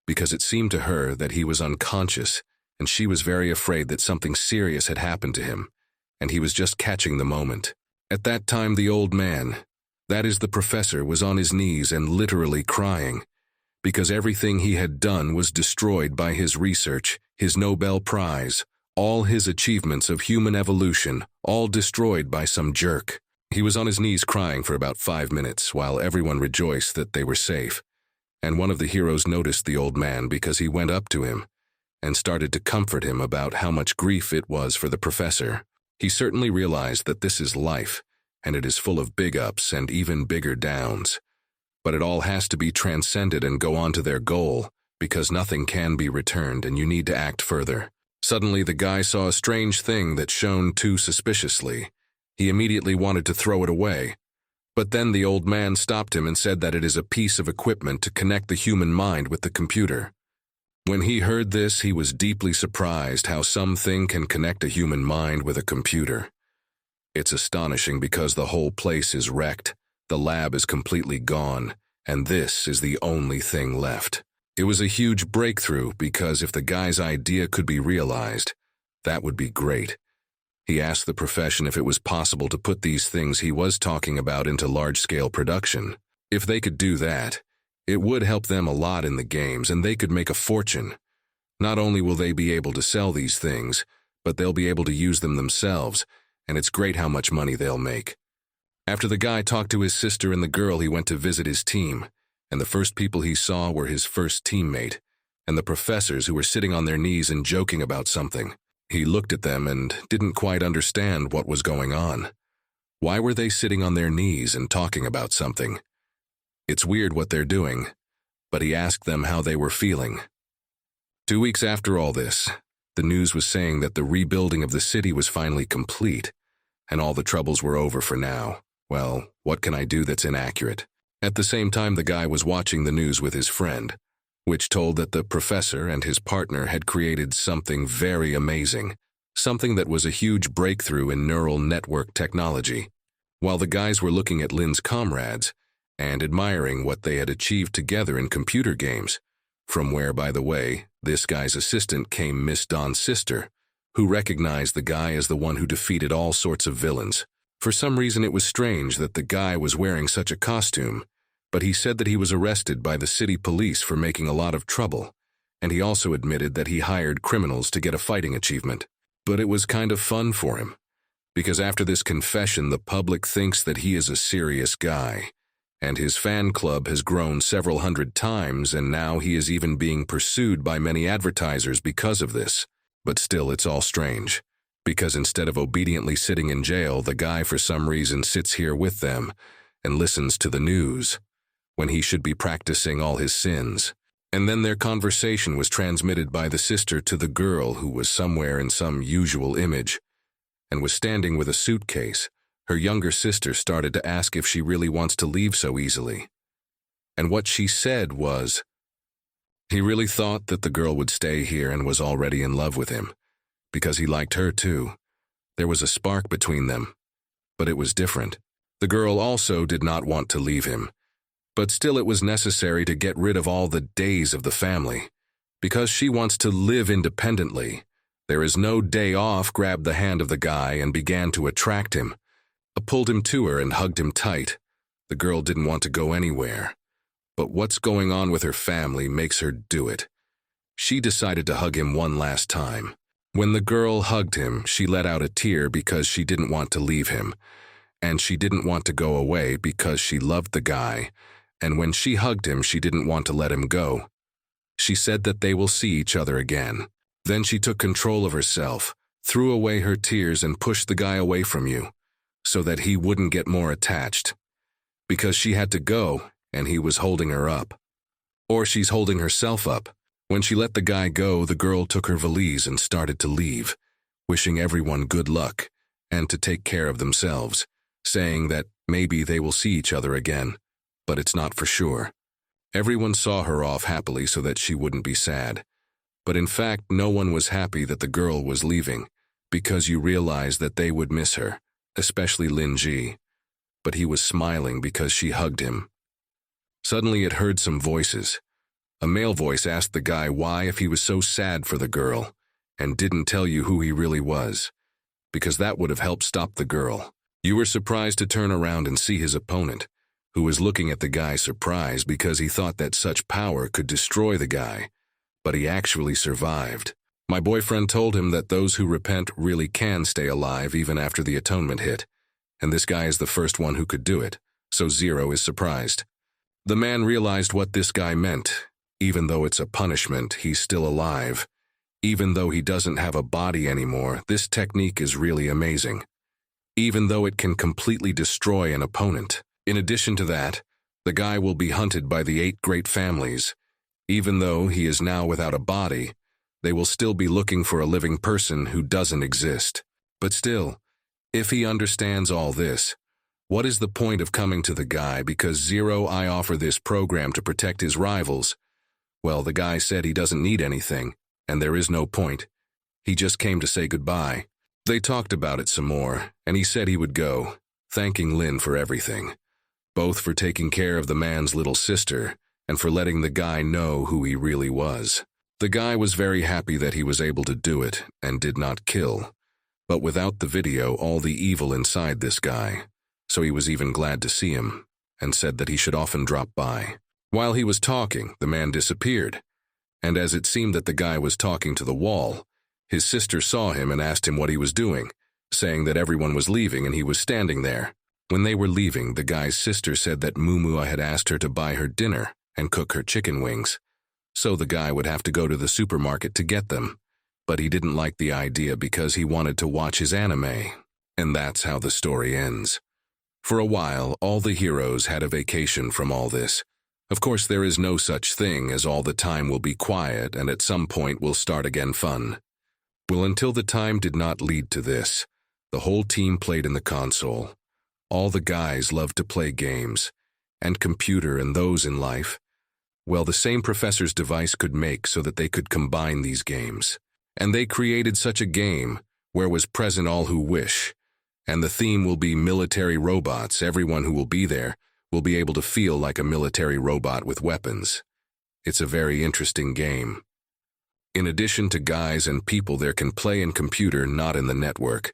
because it seemed to her that he was unconscious, and she was very afraid that something serious had happened to him, and he was just catching the moment. At that time, the old man, that is the professor, was on his knees and literally crying, because everything he had done was destroyed by his research, his Nobel Prize, all his achievements of human evolution, all destroyed by some jerk. He was on his knees crying for about 5 minutes while everyone rejoiced that they were safe. And one of the heroes noticed the old man because he went up to him and started to comfort him about how much grief it was for the professor. He certainly realized that this is life, and it is full of big ups and even bigger downs. But it all has to be transcended and go on to their goal, because nothing can be returned and you need to act further. Suddenly the guy saw a strange thing that shone too suspiciously. He immediately wanted to throw it away. But then the old man stopped him and said that it is a piece of equipment to connect the human mind with the computer. When he heard this, he was deeply surprised how something can connect a human mind with a computer. It's astonishing because the whole place is wrecked, the lab is completely gone, and this is the only thing left. It was a huge breakthrough because if the guy's idea could be realized, that would be great. He asked the profession if it was possible to put these things he was talking about into large-scale production. If they could do that, it would help them a lot in the games and they could make a fortune. Not only will they be able to sell these things, but they'll be able to use them themselves, and it's great how much money they'll make. After the guy talked to his sister and the girl, he went to visit his team, and the first people he saw were his first teammate, and the professors who were sitting on their knees and joking about something. He looked at them and didn't quite understand what was going on. Why were they sitting on their knees and talking about something? It's weird what they're doing, but he asked them how they were feeling. 2 weeks after all this, the news was saying that the rebuilding of the city was finally complete, and all the troubles were over for now. Well, what can I do that's inaccurate? At the same time, the guy was watching the news with his friend, which told that the professor and his partner had created something very amazing, something that was a huge breakthrough in neural network technology. While the guys were looking at Lin's comrades and admiring what they had achieved together in computer games, from where, by the way, this guy's assistant came Miss Dawn's sister, who recognized the guy as the one who defeated all sorts of villains. For some reason, it was strange that the guy was wearing such a costume, but he said that he was arrested by the city police for making a lot of trouble, and he also admitted that he hired criminals to get a fighting achievement. But it was kind of fun for him, because after this confession, the public thinks that he is a serious guy, and his fan club has grown several hundred times, and now he is even being pursued by many advertisers because of this. But still, it's all strange, because instead of obediently sitting in jail, the guy for some reason sits here with them and listens to the news, when he should be practicing all his sins. And then their conversation was transmitted by the sister to the girl who was somewhere in some usual image, and was standing with a suitcase. Her younger sister started to ask if she really wants to leave so easily. And what she said was, He really thought that the girl would stay here and was already in love with him, because he liked her too. There was a spark between them, but it was different. The girl also did not want to leave him, but still it was necessary to get rid of all the days of the family, because she wants to live independently. There is no day off. Grabbed the hand of the guy and began to attract him. Pulled him to her and hugged him tight. The girl didn't want to go anywhere. But what's going on with her family makes her do it. She decided to hug him one last time. When the girl hugged him, she let out a tear because she didn't want to leave him, and she didn't want to go away because she loved the guy, and when she hugged him, she didn't want to let him go. She said that they will see each other again. Then she took control of herself, threw away her tears and pushed the guy away from you, so that he wouldn't get more attached. Because she had to go, and he was holding her up. Or she's holding herself up. When she let the guy go, the girl took her valise and started to leave, wishing everyone good luck and to take care of themselves, saying that maybe they will see each other again, but it's not for sure. Everyone saw her off happily so that she wouldn't be sad. But in fact, no one was happy that the girl was leaving, because you realized that they would miss her, especially Lin Ji. But he was smiling because she hugged him. Suddenly it heard some voices. A male voice asked the guy why if he was so sad for the girl, and didn't tell you who he really was, because that would have helped stop the girl. You were surprised to turn around and see his opponent, who was looking at the guy surprised because he thought that such power could destroy the guy, but he actually survived. My boyfriend told him that those who repent really can stay alive even after the atonement hit, and this guy is the first one who could do it, so Zero is surprised. The man realized what this guy meant. Even though it's a punishment, he's still alive. Even though he doesn't have a body anymore, this technique is really amazing. Even though it can completely destroy an opponent. In addition to that, the guy will be hunted by the 8 great families. Even though he is now without a body, they will still be looking for a living person who doesn't exist. But still, if he understands all this, what is the point of coming to the guy because Zero I offer this program to protect his rivals? Well, the guy said he doesn't need anything, and there is no point. He just came to say goodbye. They talked about it some more, and he said he would go, thanking Lin for everything. Both for taking care of the man's little sister, and for letting the guy know who he really was. The guy was very happy that he was able to do it, and did not kill. But without the video, all the evil inside this guy. So he was even glad to see him, and said that he should often drop by. While he was talking, the man disappeared, and as it seemed that the guy was talking to the wall, his sister saw him and asked him what he was doing, saying that everyone was leaving and he was standing there. When they were leaving, the guy's sister said that Mumu had asked her to buy her dinner and cook her chicken wings, so the guy would have to go to the supermarket to get them. But he didn't like the idea because he wanted to watch his anime, and that's how the story ends. For a while, all the heroes had a vacation from all this. Of course, there is no such thing as all the time will be quiet and at some point will start again fun. Well, until the time did not lead to this. The whole team played in the console. All the guys loved to play games, and computer and those in life. Well, the same professor's device could make so that they could combine these games. And they created such a game where was present all who wish. And the theme will be military robots. Everyone who will be there will be able to feel like a military robot with weapons. It's a very interesting game. In addition to guys and people there can play in computer, not in the network.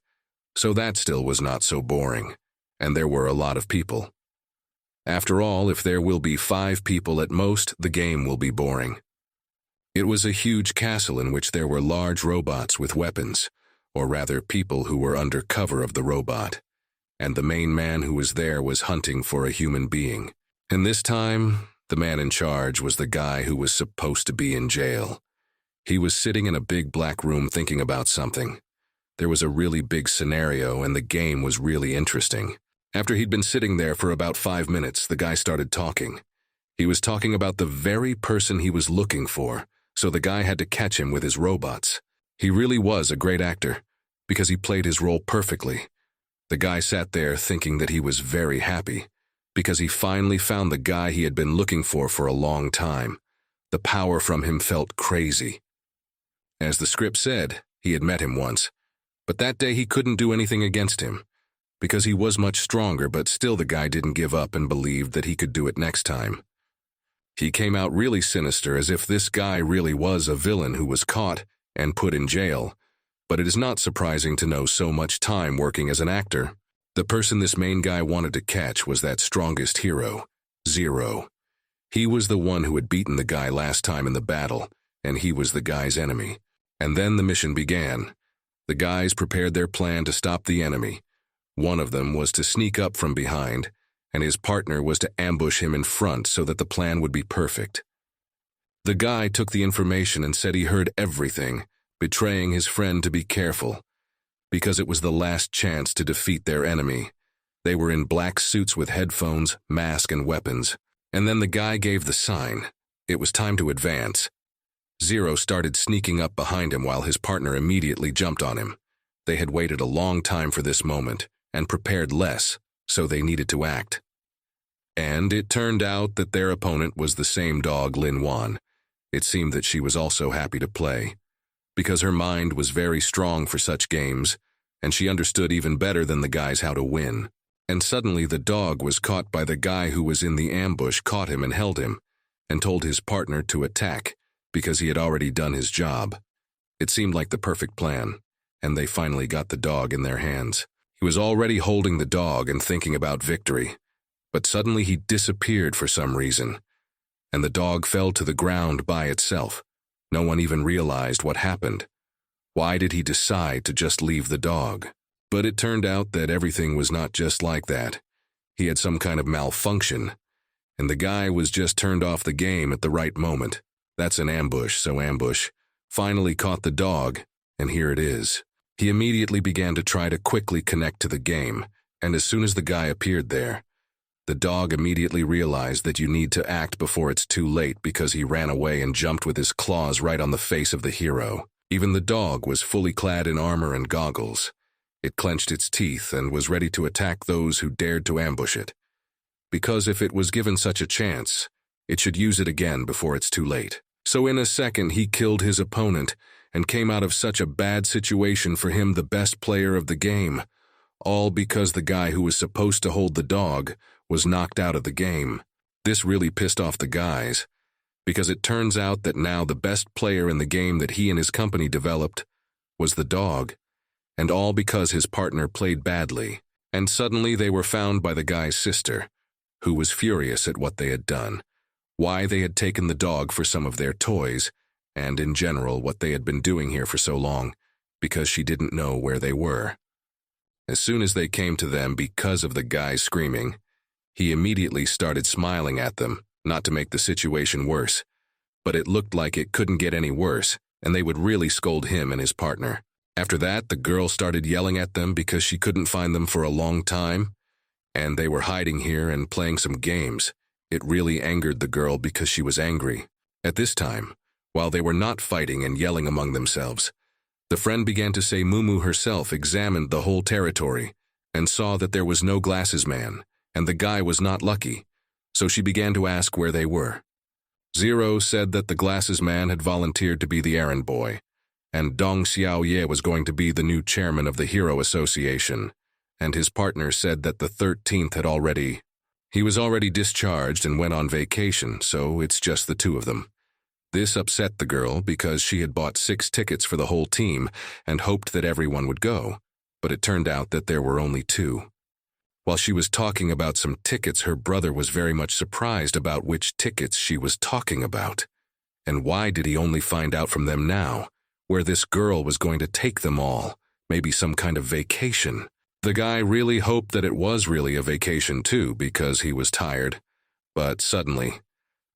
So that still was not so boring. And there were a lot of people. After all, if there will be 5 people at most, the game will be boring. It was a huge castle in which there were large robots with weapons, or rather people who were under cover of the robot. And the main man who was there was hunting for a human being. And this time, the man in charge was the guy who was supposed to be in jail. He was sitting in a big black room thinking about something. There was a really big scenario and the game was really interesting. After he'd been sitting there for about 5 minutes, the guy started talking. He was talking about the very person he was looking for, so the guy had to catch him with his robots. He really was a great actor, because he played his role perfectly. The guy sat there thinking that he was very happy, because he finally found the guy he had been looking for a long time, The power from him felt crazy. As the script said, he had met him once, but that day he couldn't do anything against him, because he was much stronger, but still the guy didn't give up and believed that he could do it next time. He came out really sinister, as if this guy really was a villain who was caught and put in jail, but it is not surprising to know so much time working as an actor. The person this main guy wanted to catch was that strongest hero, Zero. He was the one who had beaten the guy last time in the battle, and he was the guy's enemy. And then the mission began. The guys prepared their plan to stop the enemy. One of them was to sneak up from behind, and his partner was to ambush him in front so that the plan would be perfect. The guy took the information and said he heard everything, betraying his friend to be careful, because it was the last chance to defeat their enemy. They were in black suits with headphones, mask, and weapons. And then the guy gave the sign. It was time to advance. Zero started sneaking up behind him while his partner immediately jumped on him. They had waited a long time for this moment and prepared less, so they needed to act. And it turned out that their opponent was the same dog, Lin Wan. It seemed that she was also happy to play, because her mind was very strong for such games, and she understood even better than the guys how to win. And suddenly the dog was caught by the guy who was in the ambush, caught him and held him, and told his partner to attack, because he had already done his job. It seemed like the perfect plan, and they finally got the dog in their hands. He was already holding the dog and thinking about victory, but suddenly he disappeared for some reason, and the dog fell to the ground by itself. No one even realized what happened. Why did he decide to just leave the dog? But it turned out that everything was not just like that. He had some kind of malfunction, and the guy was just turned off the game at the right moment. That's an ambush, so ambush finally caught the dog, and here it is. He immediately began to try to quickly connect to the game, and as soon as the guy appeared there, the dog immediately realized that you need to act before it's too late, because he ran away and jumped with his claws right on the face of the hero. Even the dog was fully clad in armor and goggles. It clenched its teeth and was ready to attack those who dared to ambush it, because if it was given such a chance, it should use it again before it's too late. So in a second he killed his opponent and came out of such a bad situation for him, the best player of the game, all because the guy who was supposed to hold the dog was knocked out of the game. This really pissed off the guys, because it turns out that now the best player in the game that he and his company developed was the dog, and all because his partner played badly. And suddenly they were found by the guy's sister, who was furious at what they had done, why they had taken the dog for some of their toys, and in general what they had been doing here for so long, because she didn't know where they were. As soon as they came to them because of the guy screaming, he immediately started smiling at them, not to make the situation worse, but it looked like it couldn't get any worse, and they would really scold him and his partner. After that, the girl started yelling at them because she couldn't find them for a long time, and they were hiding here and playing some games. It really angered the girl because she was angry. At this time, while they were not fighting and yelling among themselves, the friend began to say Mumu herself examined the whole territory and saw that there was no glasses man, and the guy was not lucky, so she began to ask where they were. Zero said that the glasses man had volunteered to be the errand boy, and Dong Xiaoye was going to be the new chairman of the Hero Association, and his partner said that the 13th he was already discharged and went on vacation, so it's just the two of them. This upset the girl because she had bought 6 tickets for the whole team and hoped that everyone would go, but it turned out that there were only 2. While she was talking about some tickets, her brother was very much surprised about which tickets she was talking about. And why did he only find out from them now, where this girl was going to take them all, maybe some kind of vacation? The guy really hoped that it was really a vacation too, because he was tired. But suddenly,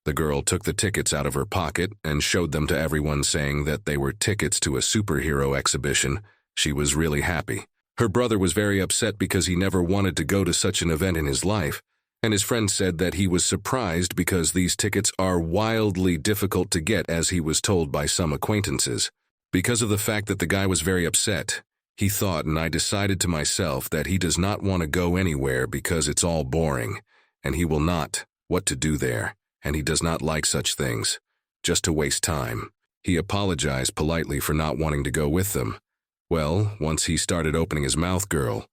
the girl took the tickets out of her pocket and showed them to everyone, saying that they were tickets to a superhero exhibition. She was really happy. Her brother was very upset because he never wanted to go to such an event in his life, and his friend said that he was surprised because these tickets are wildly difficult to get, as he was told by some acquaintances. Because of the fact that the guy was very upset, he thought, and I decided to myself, that he does not want to go anywhere because it's all boring, and he will not what to do there, and he does not like such things. just to waste time. He apologized politely for not wanting to go with them. Well, once he started opening his mouth, girl.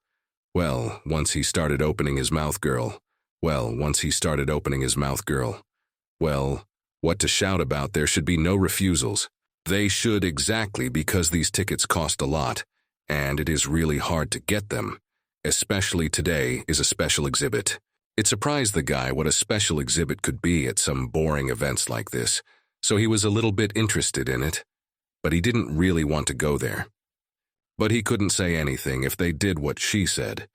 Well, once he started opening his mouth, girl. Well, once he started opening his mouth, girl. Well, what to shout about? There should be no refusals. They should, exactly, because these tickets cost a lot, and it is really hard to get them. Especially today is a special exhibit. It surprised the guy what a special exhibit could be at some boring events like this, so he was a little bit interested in it, but he didn't really want to go there. But he couldn't say anything if they did what she said,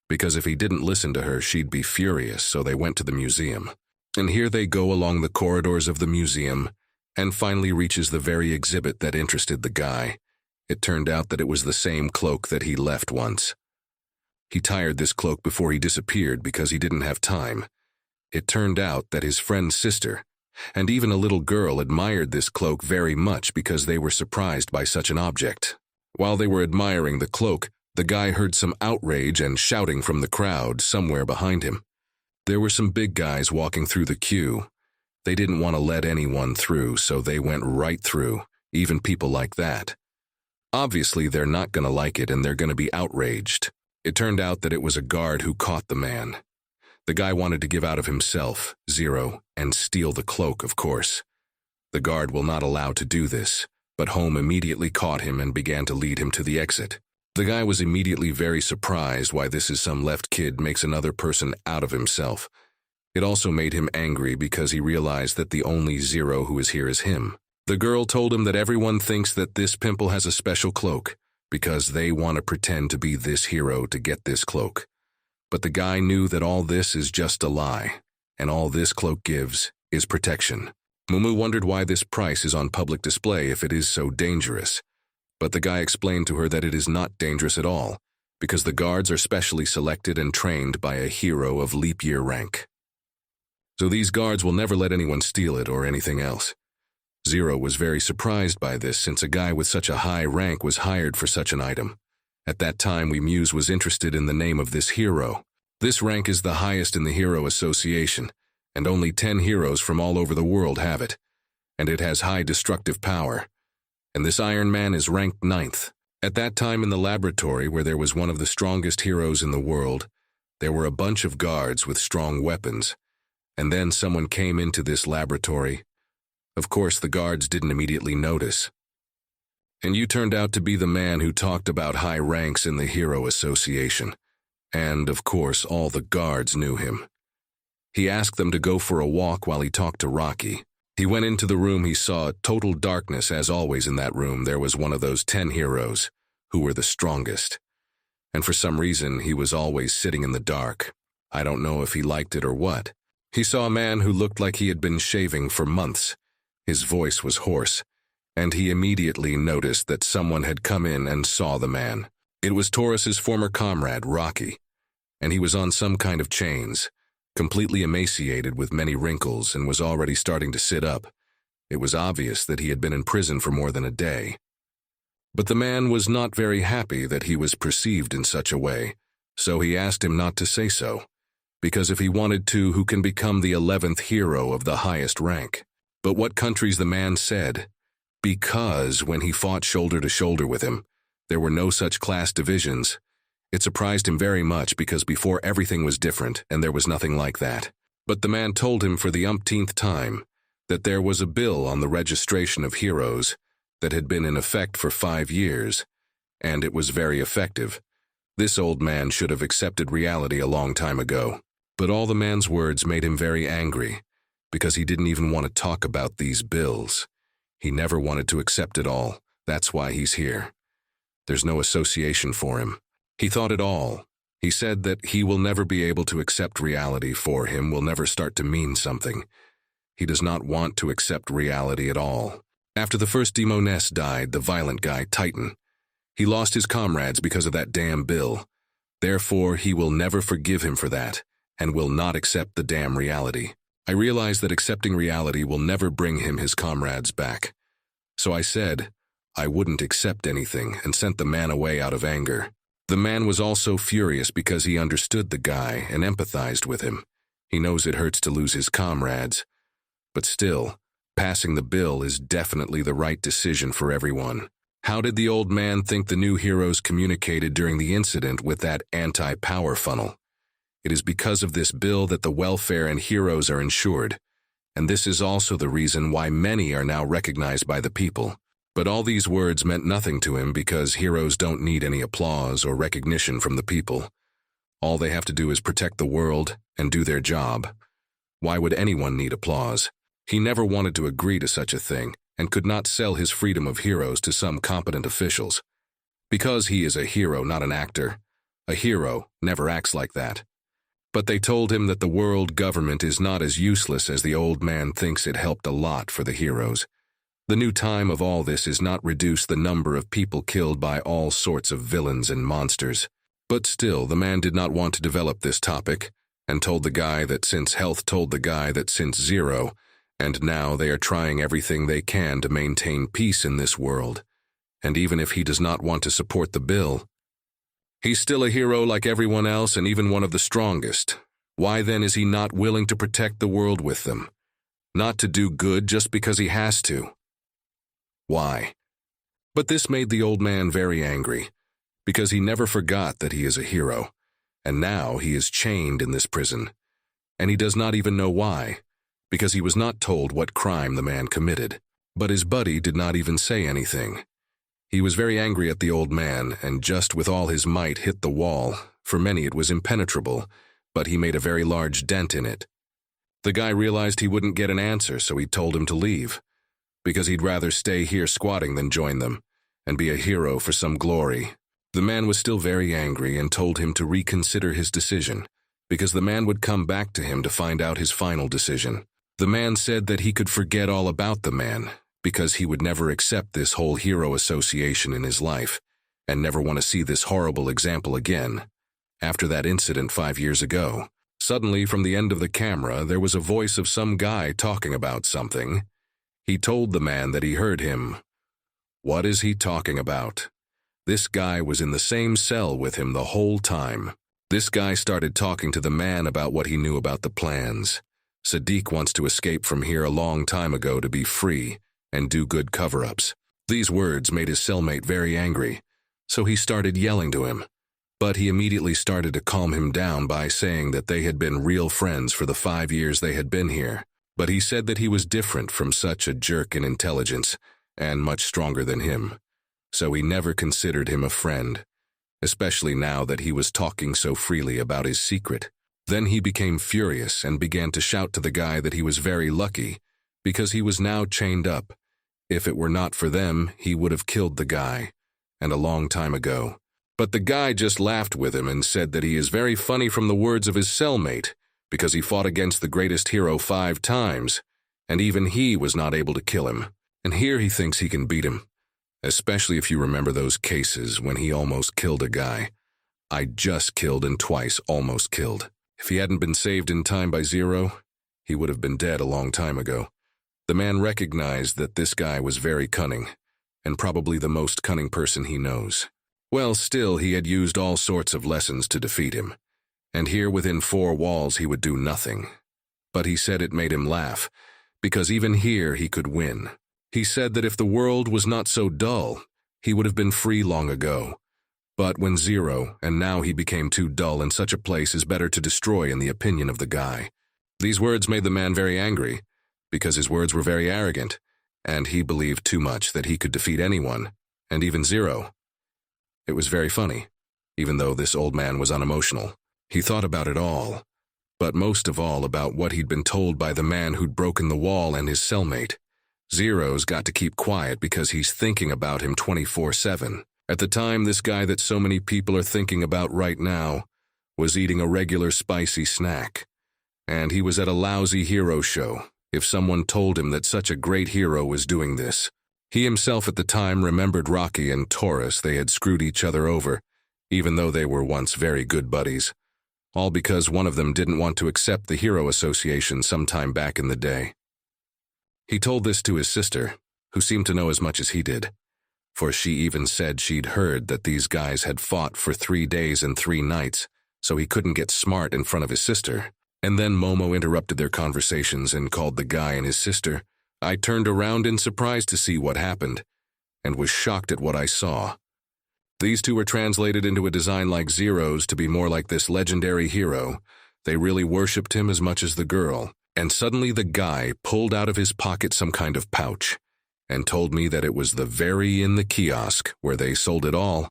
because if he didn't listen to her, she'd be furious, so they went to the museum. And here they go along the corridors of the museum, and finally reaches the very exhibit that interested the guy. It turned out that it was the same cloak that he left once. He tired this cloak before he disappeared because he didn't have time. It turned out that his friend's sister, and even a little girl, admired this cloak very much because they were surprised by such an object. While they were admiring the cloak, the guy heard some outrage and shouting from the crowd somewhere behind him. There were some big guys walking through the queue. They didn't want to let anyone through, so they went right through, even people like that. Obviously, they're not going to like it and they're going to be outraged. It turned out that it was a guard who caught the man. The guy wanted to give out of himself, Zero, and steal the cloak, of course. The guard will not allow to do this, but Home immediately caught him and began to lead him to the exit. The guy was immediately very surprised why this is some left kid makes another person out of himself. It also made him angry because he realized that the only Zero who is here is him. The girl told him that everyone thinks that this pimple has a special cloak, because they want to pretend to be this hero to get this cloak. But the guy knew that all this is just a lie, and all this cloak gives is protection. Mumu wondered why this price is on public display if it is so dangerous. But the guy explained to her that it is not dangerous at all, because the guards are specially selected and trained by a hero of leap year rank. So these guards will never let anyone steal it or anything else. Zero was very surprised by this since a guy with such a high rank was hired for such an item. At that time, Muse was interested in the name of this hero. This rank is the highest in the Hero Association, and only 10 heroes from all over the world have it. And it has high destructive power. And this Iron Man is ranked 9th. At that time in the laboratory where there was one of the strongest heroes in the world, there were a bunch of guards with strong weapons. And then someone came into this laboratory. Of course, the guards didn't immediately notice. And you turned out to be the man who talked about high ranks in the Hero Association. And, of course, all the guards knew him. He asked them to go for a walk while he talked to Rocky. He went into the room. He saw total darkness. As always in that room, there was one of those 10 heroes who were the strongest. And for some reason, he was always sitting in the dark. I don't know if he liked it or what. He saw a man who looked like he had been shaving for months. His voice was hoarse, and he immediately noticed that someone had come in and saw the man. It was Taurus's former comrade, Rocky, and he was on some kind of chains, completely emaciated with many wrinkles, and was already starting to sit up. It was obvious that he had been in prison for more than a day. But the man was not very happy that he was perceived in such a way, so he asked him not to say so, because if he wanted to, who can become the 11th hero of the highest rank? But what countries the man said, because when he fought shoulder to shoulder with him, there were no such class divisions. It surprised him very much because before everything was different and there was nothing like that. But the man told him for the umpteenth time that there was a bill on the registration of heroes that had been in effect for 5 years, and it was very effective. This old man should have accepted reality a long time ago. But all the man's words made him very angry, because he didn't even want to talk about these bills. He never wanted to accept it all. That's why he's here. There's no association for him. He thought it all. He said that he will never be able to accept reality for him, will never start to mean something. He does not want to accept reality at all. After the first Demoness died, the violent guy, Titan, he lost his comrades because of that damn bill. Therefore, he will never forgive him for that, and will not accept the damn reality. I realized that accepting reality will never bring him his comrades back. So I said I wouldn't accept anything and sent the man away out of anger. The man was also furious because he understood the guy and empathized with him. He knows it hurts to lose his comrades. But still, Passing the bill is definitely the right decision for everyone. How did the old man think the new heroes communicated during the incident with that anti-power funnel? It is because of this bill that the welfare and heroes are ensured, and this is also the reason why many are now recognized by the people. But all these words meant nothing to him because heroes don't need any applause or recognition from the people. All they have to do is protect the world and do their job. Why would anyone need applause? He never wanted to agree to such a thing and could not sell his freedom of heroes to some competent officials. Because he is a hero, not an actor. A hero never acts like that. But they told him that the world government is not as useless as the old man thinks. It helped a lot for the heroes. The new time of all this is not reduce the number of people killed by all sorts of villains and monsters. But still, the man did not want to develop this topic, and told the guy that since health told the guy that since zero, and now they are trying everything they can to maintain peace in this world. And even if he does not want to support the bill, he's still a hero like everyone else and even one of the strongest. Why then is he not willing to protect the world with them? Not to do good just because he has to. Why? But this made the old man very angry, because he never forgot that he is a hero, and now he is chained in this prison. And he does not even know why, because he was not told what crime the man committed. But his buddy did not even say anything. He was very angry at the old man, and just with all his might hit the wall. For many it was impenetrable, but he made a very large dent in it. The guy realized he wouldn't get an answer, so he told him to leave, because he'd rather stay here squatting than join them, and be a hero for some glory. The man was still very angry and told him to reconsider his decision, because the man would come back to him to find out his final decision. The man said that he could forget all about the man, because he would never accept this whole hero association in his life, and never want to see this horrible example again. After that incident 5 years ago, suddenly from the end of the camera there was a voice of some guy talking about something. He told the man that he heard him. What is he talking about? This guy was in the same cell with him the whole time. This guy started talking to the man about what he knew about the plans. Sadiq wants to escape from here a long time ago to be free and do good cover-ups. These words made his cellmate very angry, so he started yelling to him. But he immediately started to calm him down by saying that they had been real friends for the 5 years they had been here. But he said that he was different from such a jerk in intelligence and much stronger than him. So he never considered him a friend, especially now that he was talking so freely about his secret. Then he became furious and began to shout to the guy that he was very lucky because he was now chained up. If it were not for them, he would have killed the guy, and a long time ago. But the guy just laughed with him and said that he is very funny from the words of his cellmate because he fought against the greatest hero 5 times, and even he was not able to kill him. And here he thinks he can beat him, especially if you remember those cases when he almost killed a guy. I just killed and twice almost killed. If he hadn't been saved in time by Zero, he would have been dead a long time ago. The man recognized that this guy was very cunning, and probably the most cunning person he knows. Well, still, he had used all sorts of lessons to defeat him, and here within 4 walls he would do nothing. But he said it made him laugh, because even here he could win. He said that if the world was not so dull, he would have been free long ago. But when Zero, and now he became too dull, and such a place is better to destroy in the opinion of the guy. These words made the man very angry, because his words were very arrogant, and he believed too much that he could defeat anyone, and even Zero. It was very funny, even though this old man was unemotional. He thought about it all, but most of all about what he'd been told by the man who'd broken the wall and his cellmate. Zero's got to keep quiet because he's thinking about him 24/7. At the time, this guy that so many people are thinking about right now was eating a regular spicy snack, and he was at a lousy hero show. If someone told him that such a great hero was doing this, he himself at the time remembered Rocky and Taurus. They had screwed each other over, even though they were once very good buddies, all because one of them didn't want to accept the Hero Association sometime back in the day. He told this to his sister, who seemed to know as much as he did, for she even said she'd heard that these guys had fought for 3 days and 3 nights, so he couldn't get smart in front of his sister. And then Momo interrupted their conversations and called the guy and his sister, I turned around in surprise to see what happened, and was shocked at what I saw. These two were translated into a design like Zero's to be more like this legendary hero. They really worshipped him as much as the girl, and suddenly the guy pulled out of his pocket some kind of pouch and told me that it was the very in the kiosk where they sold it all.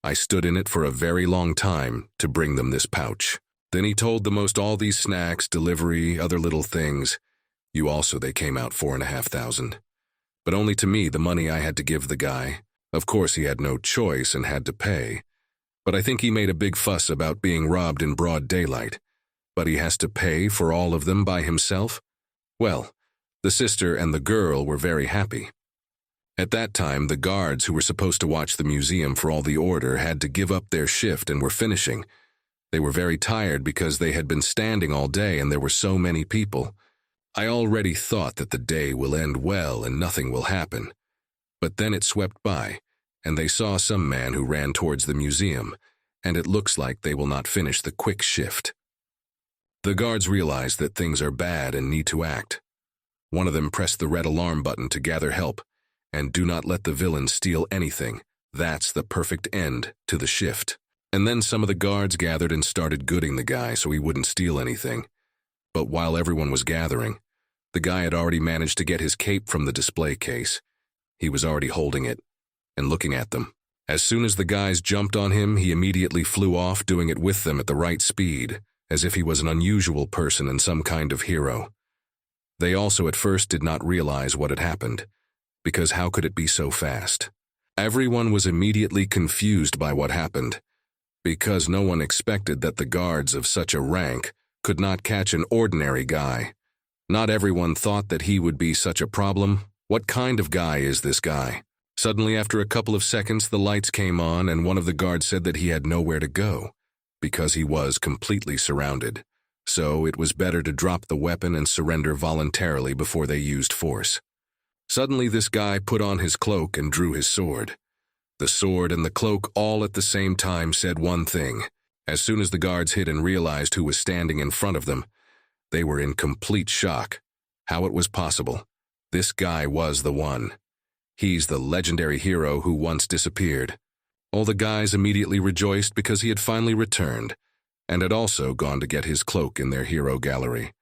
I stood in it for a very long time to bring them this pouch. Then he told the most all these snacks, delivery, other little things. You also, they came out $4,500. But only to me the money I had to give the guy. Of course he had no choice and had to pay. But I think he made a big fuss about being robbed in broad daylight. But he has to pay for all of them by himself? Well, the sister and the girl were very happy. At that time, the guards who were supposed to watch the museum for all the order had to give up their shift and were finishing. They were very tired because they had been standing all day and there were so many people. I already thought that the day will end well and nothing will happen. But then it swept by, and they saw some man who ran towards the museum, and it looks like they will not finish the quick shift. The guards realize that things are bad and need to act. One of them pressed the red alarm button to gather help, and do not let the villain steal anything. That's the perfect end to the shift. And then some of the guards gathered and started gooding the guy so he wouldn't steal anything. But while everyone was gathering, the guy had already managed to get his cape from the display case. He was already holding it and looking at them. As soon as the guys jumped on him, he immediately flew off, doing it with them at the right speed, as if he was an unusual person and some kind of hero. They also at first did not realize what had happened, because how could it be so fast? Everyone was immediately confused by what happened, because no one expected that the guards of such a rank could not catch an ordinary guy. Not everyone thought that he would be such a problem. What kind of guy is this guy? Suddenly, after a couple of seconds, the lights came on and one of the guards said that he had nowhere to go, because he was completely surrounded. So it was better to drop the weapon and surrender voluntarily before they used force. Suddenly, this guy put on his cloak and drew his sword. The sword and the cloak all at the same time said one thing. As soon as the guards hid and realized who was standing in front of them, they were in complete shock. How it was possible. This guy was the one. He's the legendary hero who once disappeared. All the guys immediately rejoiced because he had finally returned, and had also gone to get his cloak in their hero gallery.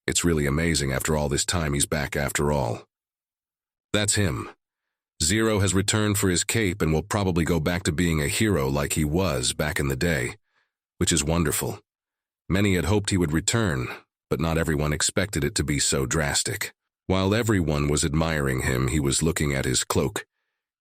It's really amazing after all this time he's back after all. That's him. Zero has returned for his cape and will probably go back to being a hero like he was back in the day, which is wonderful. Many had hoped he would return, but not everyone expected it to be so drastic. While everyone was admiring him, he was looking at his cloak.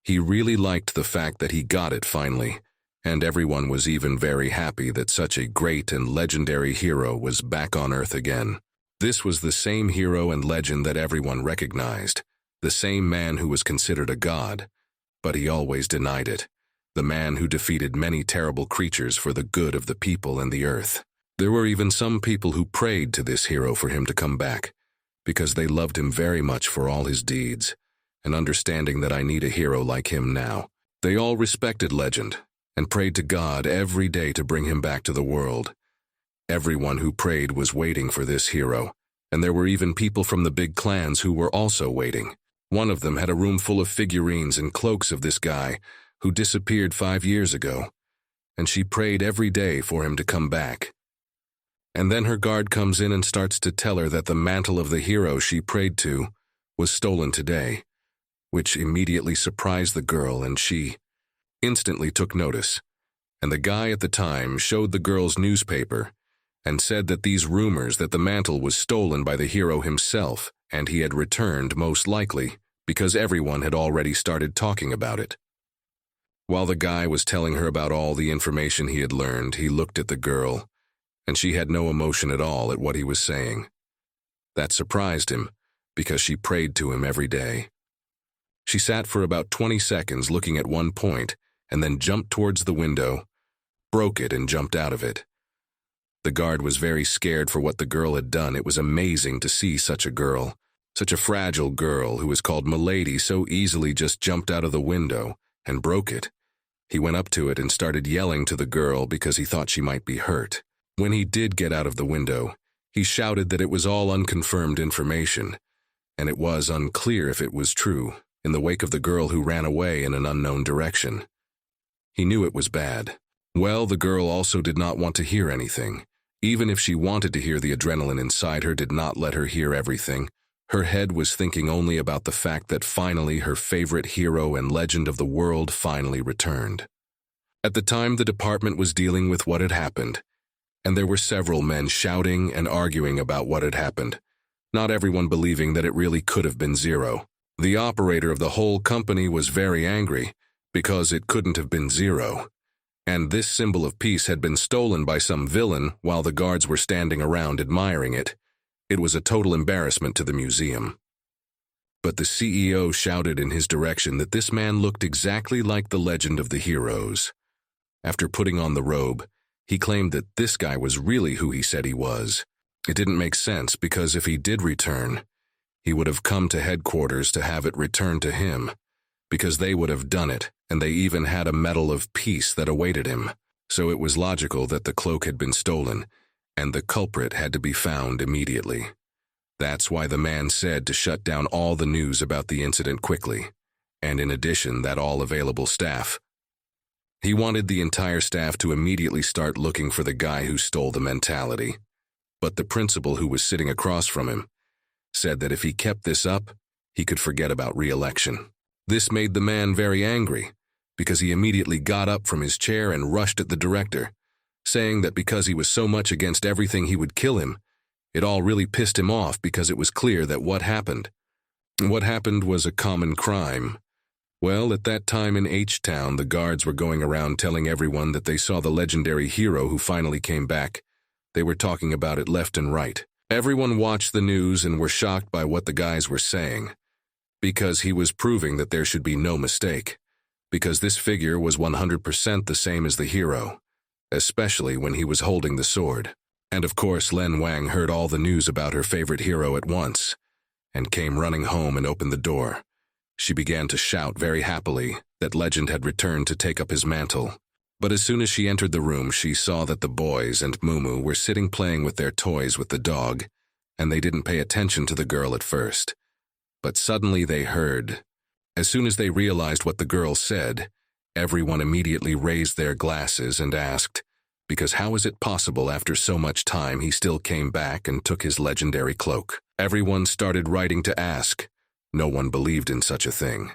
He really liked the fact that he got it finally, and everyone was even very happy that such a great and legendary hero was back on Earth again. This was the same hero and legend that everyone recognized, the same man who was considered a god, but he always denied it, the man who defeated many terrible creatures for the good of the people and the earth. There were even some people who prayed to this hero for him to come back, because they loved him very much for all his deeds, and understanding that I need a hero like him now. They all respected Legend, and prayed to God every day to bring him back to the world. Everyone who prayed was waiting for this hero, and there were even people from the big clans who were also waiting. One of them had a room full of figurines and cloaks of this guy, who disappeared 5 years ago, and she prayed every day for him to come back. And then her guard comes in and starts to tell her that the mantle of the hero she prayed to was stolen today, which immediately surprised the girl, and she instantly took notice. And the guy at the time showed the girl's newspaper and said that these rumors that the mantle was stolen by the hero himself and he had returned most likely because everyone had already started talking about it. While the guy was telling her about all the information he had learned, he looked at the girl, and she had no emotion at all at what he was saying. That surprised him, because she prayed to him every day. She sat for about 20 seconds looking at one point, and then jumped towards the window, broke it, and jumped out of it. The guard was very scared for what the girl had done. It was amazing to see such a girl, such a fragile girl who was called Milady, so easily just jumped out of the window and broke it. He went up to it and started yelling to the girl because he thought she might be hurt. When he did get out of the window, he shouted that it was all unconfirmed information, and it was unclear if it was true, in the wake of the girl who ran away in an unknown direction. He knew it was bad. Well, the girl also did not want to hear anything. Even if she wanted to hear, the adrenaline inside her did not let her hear everything. Her head was thinking only about the fact that finally her favorite hero and legend of the world finally returned. At the time, the department was dealing with what had happened, and there were several men shouting and arguing about what had happened, not everyone believing that it really could have been Zero. The operator of the whole company was very angry because it couldn't have been Zero, and this symbol of peace had been stolen by some villain while the guards were standing around admiring it. It was a total embarrassment to the museum. But the CEO shouted in his direction that this man looked exactly like the legend of the heroes. After putting on the robe, he claimed that this guy was really who he said he was. It didn't make sense because if he did return, he would have come to headquarters to have it returned to him, because they would have done it, and they even had a medal of peace that awaited him. So it was logical that the cloak had been stolen, and the culprit had to be found immediately. That's why the man said to shut down all the news about the incident quickly, and in addition that all available staff. He wanted the entire staff to immediately start looking for the guy who stole the mentality. But the principal, who was sitting across from him, said that if he kept this up, he could forget about re-election. This made the man very angry, because he immediately got up from his chair and rushed at the director, saying that because he was so much against everything he would kill him. It all really pissed him off because it was clear that what happened was a common crime. Well, at that time in H-Town, the guards were going around telling everyone that they saw the legendary hero who finally came back. They were talking about it left and right. Everyone watched the news and were shocked by what the guys were saying, because he was proving that there should be no mistake, because this figure was 100% the same as the hero, especially when he was holding the sword. And of course, Len Wang heard all the news about her favorite hero at once, and came running home and opened the door. She began to shout very happily that Legend had returned to take up his mantle. But as soon as she entered the room, she saw that the boys and Mumu were sitting playing with their toys with the dog, and they didn't pay attention to the girl at first. But suddenly they heard. As soon as they realized what the girl said, everyone immediately raised their glasses and asked, because how is it possible after so much time he still came back and took his legendary cloak? Everyone started writing to ask. No one believed in such a thing.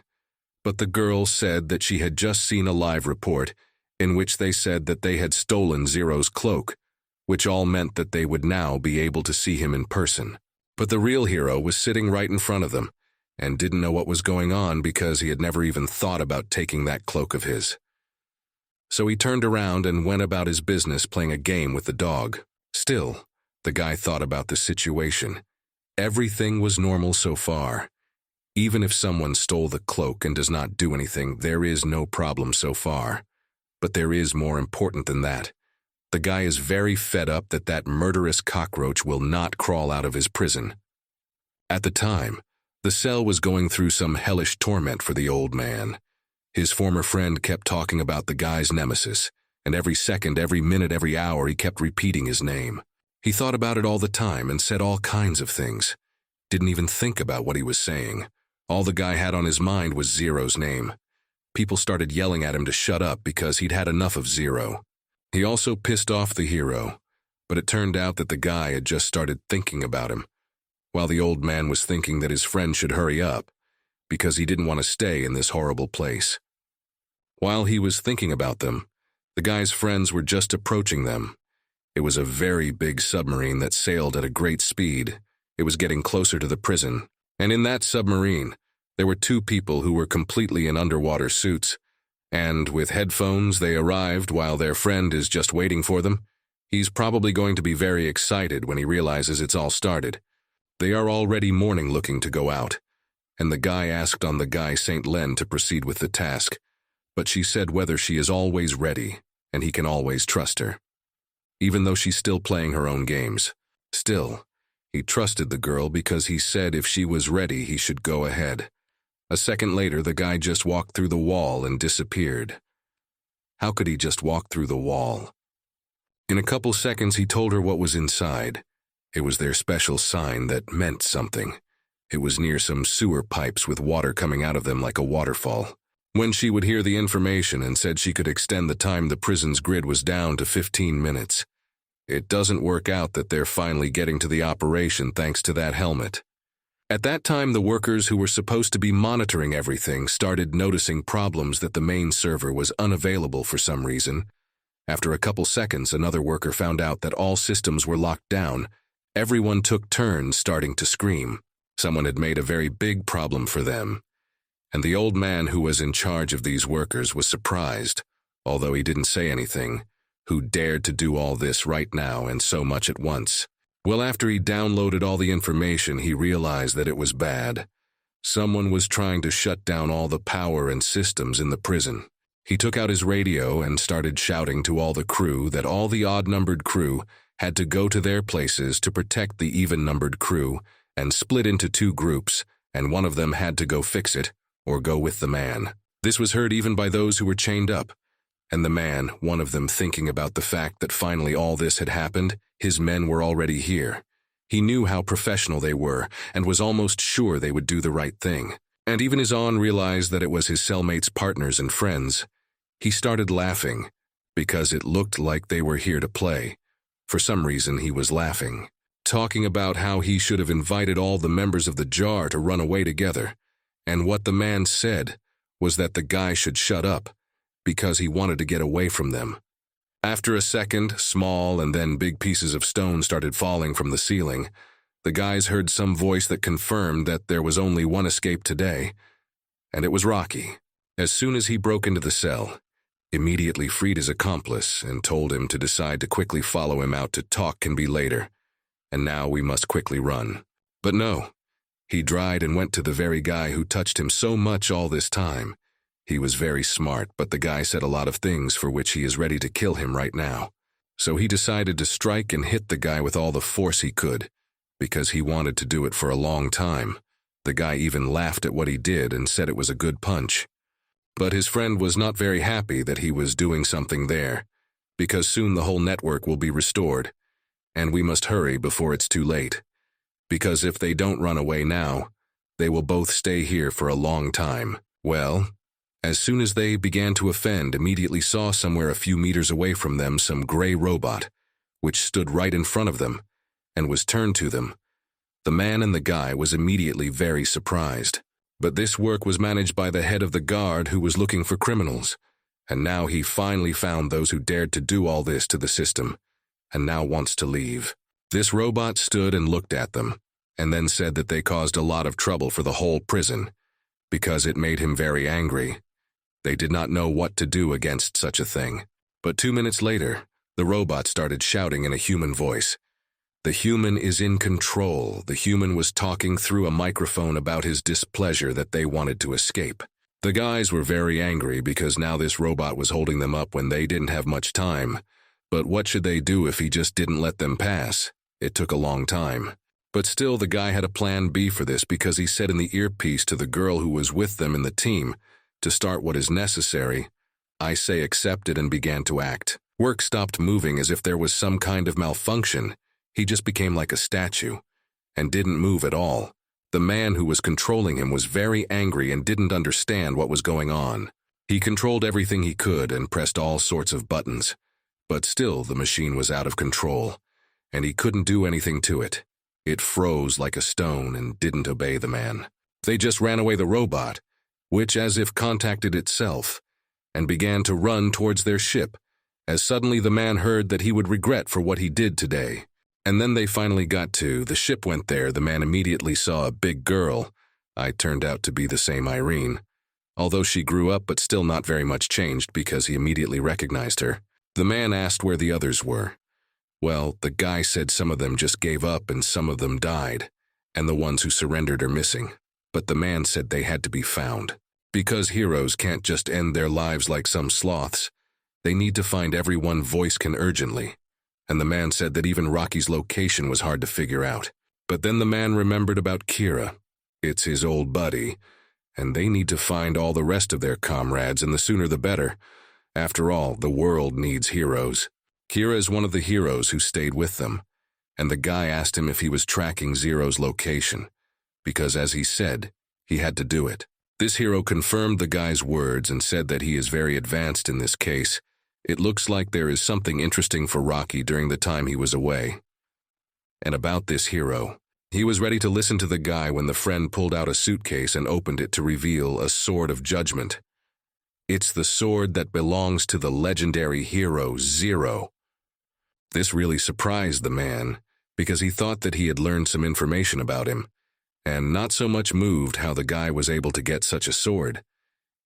But the girl said that she had just seen a live report in which they said that they had stolen Zero's cloak, which all meant that they would now be able to see him in person. But the real hero was sitting right in front of them, and didn't know what was going on because he had never even thought about taking that cloak of his. So he turned around and went about his business playing a game with the dog. Still, the guy thought about the situation. Everything was normal so far. Even if someone stole the cloak and does not do anything, there is no problem so far. But there is more important than that. The guy is very fed up that that murderous cockroach will not crawl out of his prison. At the time, the cell was going through some hellish torment for the old man. His former friend kept talking about the guy's nemesis, and every second, every minute, every hour he kept repeating his name. He thought about it all the time and said all kinds of things. Didn't even think about what he was saying. All the guy had on his mind was Zero's name. People started yelling at him to shut up because he'd had enough of Zero. He also pissed off the hero, but it turned out that the guy had just started thinking about him, while the old man was thinking that his friend should hurry up, because he didn't want to stay in this horrible place. While he was thinking about them, the guy's friends were just approaching them. It was a very big submarine that sailed at a great speed. It was getting closer to the prison, and in that submarine, there were two people who were completely in underwater suits, and with headphones they arrived while their friend is just waiting for them. He's probably going to be very excited when he realizes it's all started. They are already morning looking to go out, and the guy asked on the guy St. Len to proceed with the task, but she said whether she is always ready, and he can always trust her. Even though she's still playing her own games. Still, he trusted the girl because he said if she was ready he should go ahead. A second later, the guy just walked through the wall and disappeared. How could he just walk through the wall? In a couple seconds, he told her what was inside. It was their special sign that meant something. It was near some sewer pipes with water coming out of them like a waterfall. When she would hear the information and said she could extend the time the prison's grid was down to 15 minutes. It doesn't work out that they're finally getting to the operation thanks to that helmet. At that time, the workers who were supposed to be monitoring everything started noticing problems that the main server was unavailable for some reason. After a couple seconds, another worker found out that all systems were locked down. Everyone took turns starting to scream. Someone had made a very big problem for them. And the old man who was in charge of these workers was surprised, although he didn't say anything, who dared to do all this right now and so much at once. Well, after he downloaded all the information, he realized that it was bad. Someone was trying to shut down all the power and systems in the prison. He took out his radio and started shouting to all the crew that all the odd-numbered crew had to go to their places to protect the even-numbered crew and split into two groups, and one of them had to go fix it or go with the man. This was heard even by those who were chained up. And the man, one of them thinking about the fact that finally all this had happened, his men were already here. He knew how professional they were and was almost sure they would do the right thing. And even his own realized that it was his cellmates' partners and friends. He started laughing because it looked like they were here to play. For some reason, he was laughing, talking about how he should have invited all the members of the jar to run away together. And what the man said was that the guy should shut up because he wanted to get away from them. After a second, small and then big pieces of stone started falling from the ceiling. The guys heard some voice that confirmed that there was only one escape today, and it was Rocky. As soon as he broke into the cell, immediately freed his accomplice and told him to decide to quickly follow him out to talk can be later, and now we must quickly run. But no. He dried and went to the very guy who touched him so much all this time. He was very smart, but the guy said a lot of things for which he is ready to kill him right now. So he decided to strike and hit the guy with all the force he could, because he wanted to do it for a long time. The guy even laughed at what he did and said it was a good punch. But his friend was not very happy that he was doing something there, because soon the whole network will be restored, and we must hurry before it's too late. Because if they don't run away now, they will both stay here for a long time. Well, as soon as they began to offend, immediately saw somewhere a few meters away from them some gray robot, which stood right in front of them, and was turned to them. The man and the guy was immediately very surprised. But this work was managed by the head of the guard who was looking for criminals, and now he finally found those who dared to do all this to the system, and now wants to leave. This robot stood and looked at them, and then said that they caused a lot of trouble for the whole prison, because it made him very angry. They did not know what to do against such a thing. But 2 minutes later, the robot started shouting in a human voice. The human is in control. The human was talking through a microphone about his displeasure that they wanted to escape. The guys were very angry because now this robot was holding them up when they didn't have much time. But what should they do if he just didn't let them pass? It took a long time. But still, the guy had a plan B for this because he said in the earpiece to the girl who was with them in the team, to start what is necessary, I say accepted and began to act. Work stopped moving as if there was some kind of malfunction. He just became like a statue and didn't move at all. The man who was controlling him was very angry and didn't understand what was going on. He controlled everything he could and pressed all sorts of buttons. But still, the machine was out of control, and he couldn't do anything to it. It froze like a stone and didn't obey the man. They just ran away the robot, which as if contacted itself, and began to run towards their ship, as suddenly the man heard that he would regret for what he did today. And then they finally got to, the ship went there, the man immediately saw a big girl. I turned out to be the same Irene, although she grew up but still not very much changed because he immediately recognized her. The man asked where the others were. Well, the guy said some of them just gave up and some of them died, and the ones who surrendered are missing. But the man said they had to be found. Because heroes can't just end their lives like some sloths. They need to find everyone voice can urgently. And the man said that even Rocky's location was hard to figure out. But then the man remembered about Kira. It's his old buddy, and they need to find all the rest of their comrades, and the sooner the better. After all, the world needs heroes. Kira is one of the heroes who stayed with them, and the guy asked him if he was tracking Zero's location. because as he said, he had to do it. This hero confirmed the guy's words and said that he is very advanced in this case. It looks like there is something interesting for Rocky during the time he was away. And about this hero, he was ready to listen to the guy when the friend pulled out a suitcase and opened it to reveal a sword of judgment. It's the sword that belongs to the legendary hero Zero. This really surprised the man, because he thought that he had learned some information about him, and not so much moved how the guy was able to get such a sword,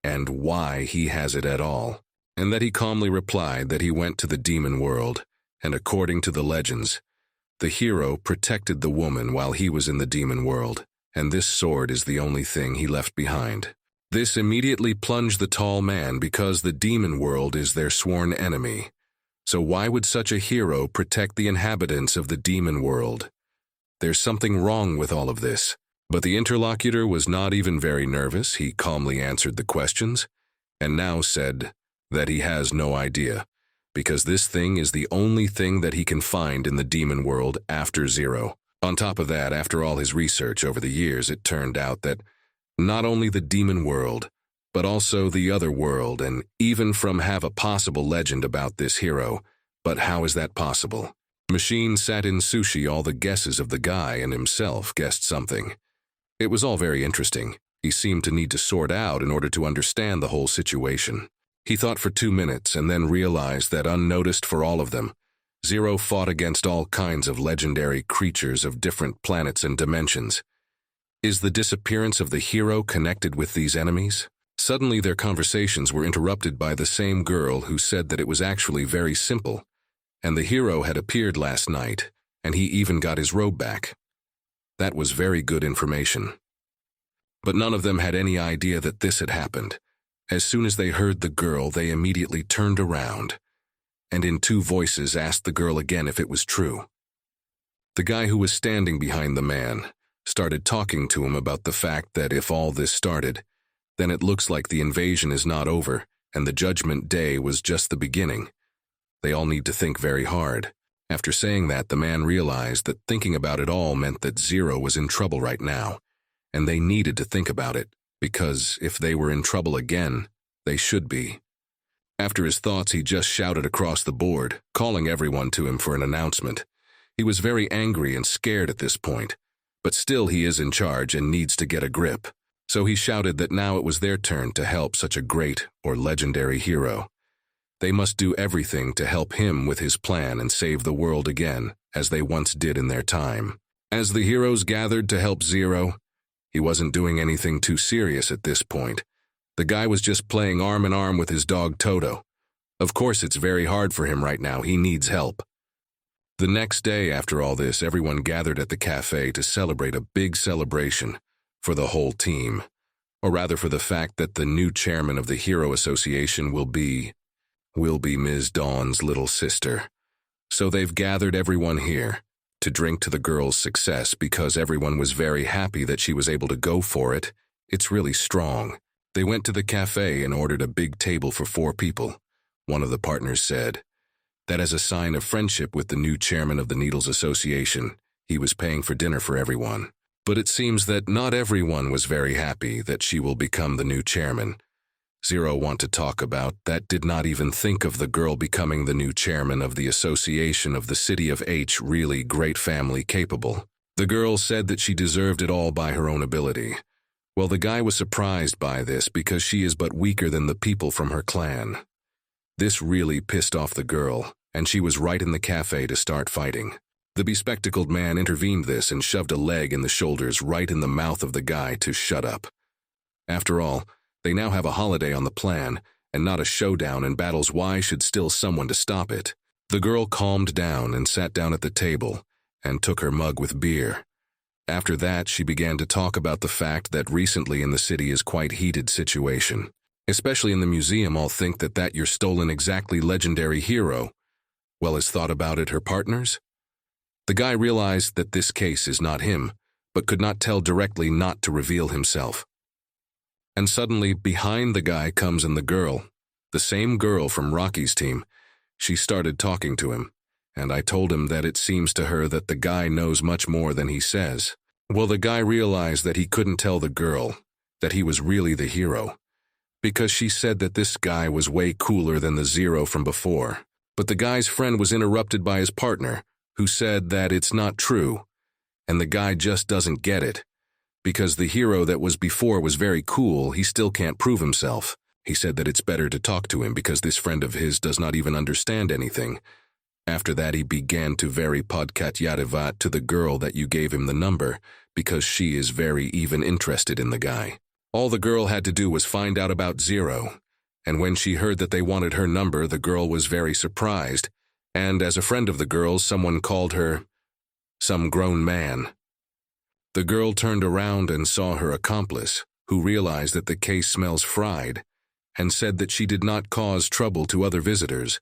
and why he has it at all, and that he calmly replied that he went to the demon world, and according to the legends, the hero protected the woman while he was in the demon world, and this sword is the only thing he left behind. This immediately plunged the tall man because the demon world is their sworn enemy. So why would such a hero protect the inhabitants of the demon world? There's something wrong with all of this. But the interlocutor was not even very nervous. He calmly answered the questions, and now said that he has no idea, because this thing is the only thing that he can find in the demon world after Zero. On top of that, after all his research over the years, it turned out that not only the demon world, but also the other world, and even from have a possible legend about this hero. But how is that possible? Machine sat in sushi all the guesses of the guy and himself guessed something. It was all very interesting. He seemed to need to sort out in order to understand the whole situation. He thought for 2 minutes and then realized that unnoticed for all of them, Zero fought against all kinds of legendary creatures of different planets and dimensions. Is the disappearance of the hero connected with these enemies? Suddenly their conversations were interrupted by the same girl who said that it was actually very simple, and the hero had appeared last night, and he even got his robe back. That was very good information. But none of them had any idea that this had happened. As soon as they heard the girl, they immediately turned around, and in 2 voices asked the girl again if it was true. The guy who was standing behind the man started talking to him about the fact that if all this started, then it looks like the invasion is not over, and the Judgment Day was just the beginning. They all need to think very hard. After saying that, the man realized that thinking about it all meant that Zero was in trouble right now, and they needed to think about it, because if they were in trouble again, they should be. After his thoughts, he just shouted across the board, calling everyone to him for an announcement. He was very angry and scared at this point, but still he is in charge and needs to get a grip. So he shouted that now it was their turn to help such a great or legendary hero. They must do everything to help him with his plan and save the world again, as they once did in their time. As the heroes gathered to help Zero, he wasn't doing anything too serious at this point. The guy was just playing arm in arm with his dog Toto. Of course, it's very hard for him right now. He needs help. The next day after all this, everyone gathered at the cafe to celebrate a big celebration for the whole team, or rather for the fact that the new chairman of the Hero Association will be Ms. Dawn's little sister. So they've gathered everyone here to drink to the girl's success because everyone was very happy that she was able to go for it. It's really strong. They went to the cafe and ordered a big table for 4 people. One of the partners said that as a sign of friendship with the new chairman of the Needles Association, he was paying for dinner for everyone. But it seems that not everyone was very happy that she will become the new chairman. Zero want to talk about that did not even think of the girl becoming the new chairman of the Association of the City of H, really great family capable. The girl said that she deserved it all by her own ability. Well, the guy was surprised by this because she is but weaker than the people from her clan. This really pissed off the girl, and she was right in the cafe to start fighting. The bespectacled man intervened this and shoved a leg in the shoulders right in the mouth of the guy to shut up. After all, they now have a holiday on the plan, and not a showdown in battles. Why should still someone to stop it? The girl calmed down and sat down at the table and took her mug with beer. After that, she began to talk about the fact that recently in the city is quite heated situation. Especially in the museum, all think that you're stolen exactly legendary hero. Well, has thought about it her partners? The guy realized that this case is not him, but could not tell directly not to reveal himself. And suddenly, behind the guy comes in the girl, the same girl from Rocky's team. She started talking to him, and I told him that it seems to her that the guy knows much more than he says. Well, the guy realized that he couldn't tell the girl that he was really the hero, because she said that this guy was way cooler than the Zero from before. But the guy's friend was interrupted by his partner, who said that it's not true, and the guy just doesn't get it. Because the hero that was before was very cool, he still can't prove himself. He said that it's better to talk to him because this friend of his does not even understand anything. After that, he began to very podkat to the girl that you gave him the number, because she is very even interested in the guy. All the girl had to do was find out about Zero, and when she heard that they wanted her number, the girl was very surprised, and as a friend of the girl's, someone called her some grown man. The girl turned around and saw her accomplice, who realized that the case smells fried, and said that she did not cause trouble to other visitors.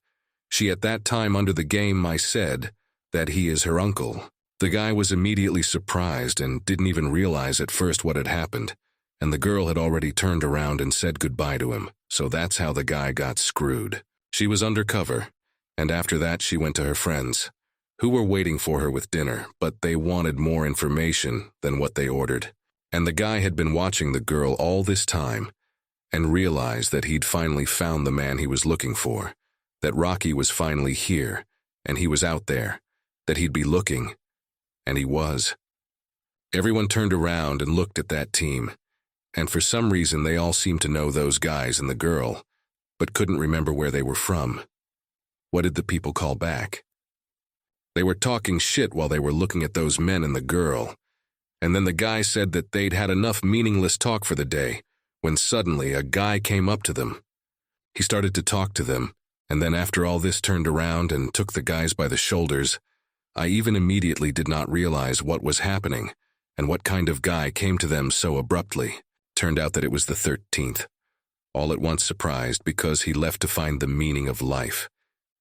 She at that time under the game said that he is her uncle. The guy was immediately surprised and didn't even realize at first what had happened, and the girl had already turned around and said goodbye to him, so that's how the guy got screwed. She was undercover, and after that she went to her friends, who were waiting for her with dinner, but they wanted more information than what they ordered. And the guy had been watching the girl all this time and realized that he'd finally found the man he was looking for, that Rocky was finally here, and he was out there, that he'd be looking, and he was. Everyone turned around and looked at that team, and for some reason they all seemed to know those guys and the girl, but couldn't remember where they were from. What did the people call back? They were talking shit while they were looking at those men and the girl, and then the guy said that they'd had enough meaningless talk for the day, when suddenly a guy came up to them. He started to talk to them, and then after all this turned around and took the guys by the shoulders. I even immediately did not realize what was happening, and what kind of guy came to them so abruptly. Turned out that it was the 13th, all at once surprised because he left to find the meaning of life,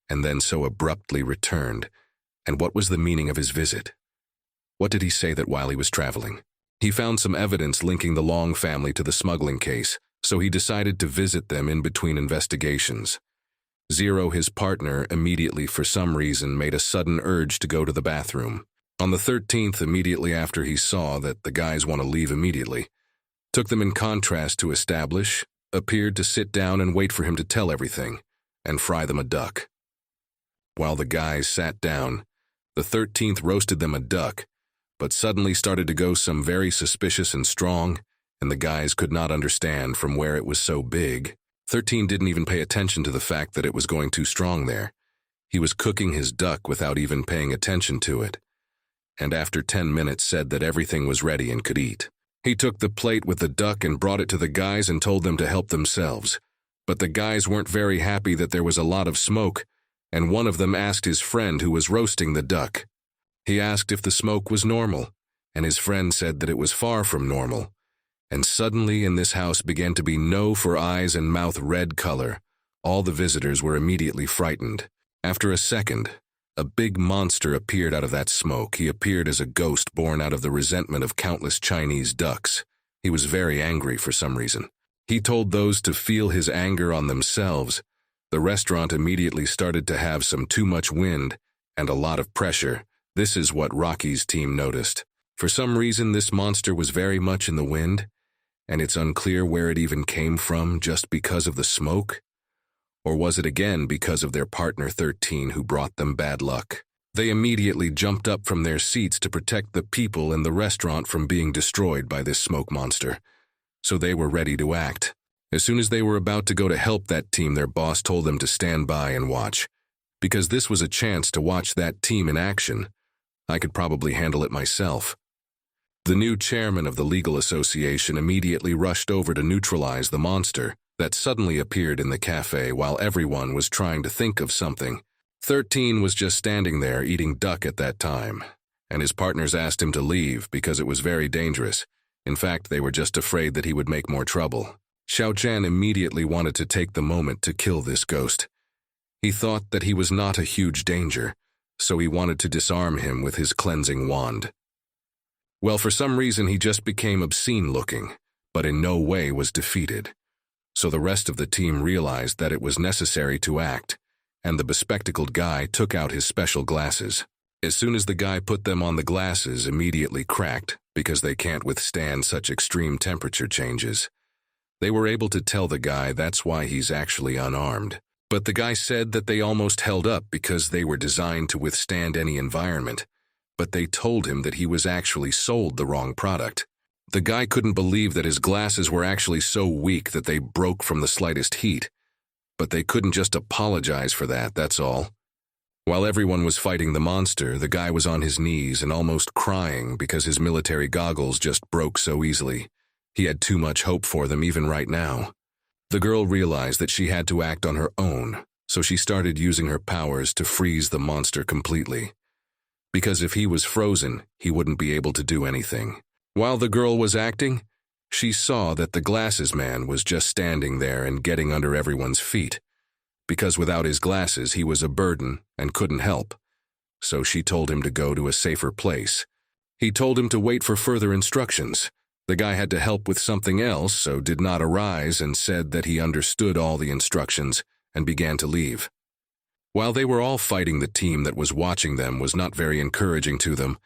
and then so abruptly returned. And what was the meaning of his visit? What did he say that while he was traveling? He found some evidence linking the Long family to the smuggling case, so he decided to visit them in between investigations. Zero, his partner, immediately for some reason made a sudden urge to go to the bathroom. On the 13th, immediately after he saw that the guys want to leave immediately, took them in contrast to establish, appeared to sit down and wait for him to tell everything, and fry them a duck. While the guys sat down, the 13th roasted them a duck, but suddenly started to go some very suspicious and strong, and the guys could not understand from where it was so big. 13 didn't even pay attention to the fact that it was going too strong there. He was cooking his duck without even paying attention to it, and after 10 minutes said that everything was ready and could eat. He took the plate with the duck and brought it to the guys and told them to help themselves, but the guys weren't very happy that there was a lot of smoke, and one of them asked his friend who was roasting the duck. He asked if the smoke was normal, and his friend said that it was far from normal. And suddenly in this house began to be no for eyes and mouth red color. All the visitors were immediately frightened. After a second, a big monster appeared out of that smoke. He appeared as a ghost born out of the resentment of countless Chinese ducks. He was very angry for some reason. He told those to feel his anger on themselves. The restaurant immediately started to have some too much wind and a lot of pressure. This is what Rocky's team noticed. For some reason, this monster was very much in the wind, and it's unclear where it even came from, just because of the smoke? Or was it again because of their partner 13 who brought them bad luck? They immediately jumped up from their seats to protect the people in the restaurant from being destroyed by this smoke monster. So they were ready to act. As soon as they were about to go to help that team, their boss told them to stand by and watch, because this was a chance to watch that team in action. I could probably handle it myself. The new chairman of the legal association immediately rushed over to neutralize the monster that suddenly appeared in the cafe while everyone was trying to think of something. 13 was just standing there eating duck at that time, and his partners asked him to leave because it was very dangerous. In fact, they were just afraid that he would make more trouble. Xiao Chan immediately wanted to take the moment to kill this ghost. He thought that he was not a huge danger, so he wanted to disarm him with his cleansing wand. Well, for some reason he just became obscene-looking, but in no way was defeated. So the rest of the team realized that it was necessary to act, and the bespectacled guy took out his special glasses. As soon as the guy put them on, the glasses immediately cracked, because they can't withstand such extreme temperature changes. They were able to tell the guy that's why he's actually unarmed. But the guy said that they almost held up because they were designed to withstand any environment. But they told him that he was actually sold the wrong product. The guy couldn't believe that his glasses were actually so weak that they broke from the slightest heat. But they couldn't just apologize for that, that's all. While everyone was fighting the monster, the guy was on his knees and almost crying because his military goggles just broke so easily. He had too much hope for them even right now. The girl realized that she had to act on her own, so she started using her powers to freeze the monster completely. Because if he was frozen, he wouldn't be able to do anything. While the girl was acting, she saw that the glasses man was just standing there and getting under everyone's feet. Because without his glasses, he was a burden and couldn't help. So she told him to go to a safer place. He told him to wait for further instructions. The guy had to help with something else, so did not arise and said that he understood all the instructions and began to leave. While they were all fighting, the team that was watching them was not very encouraging to them.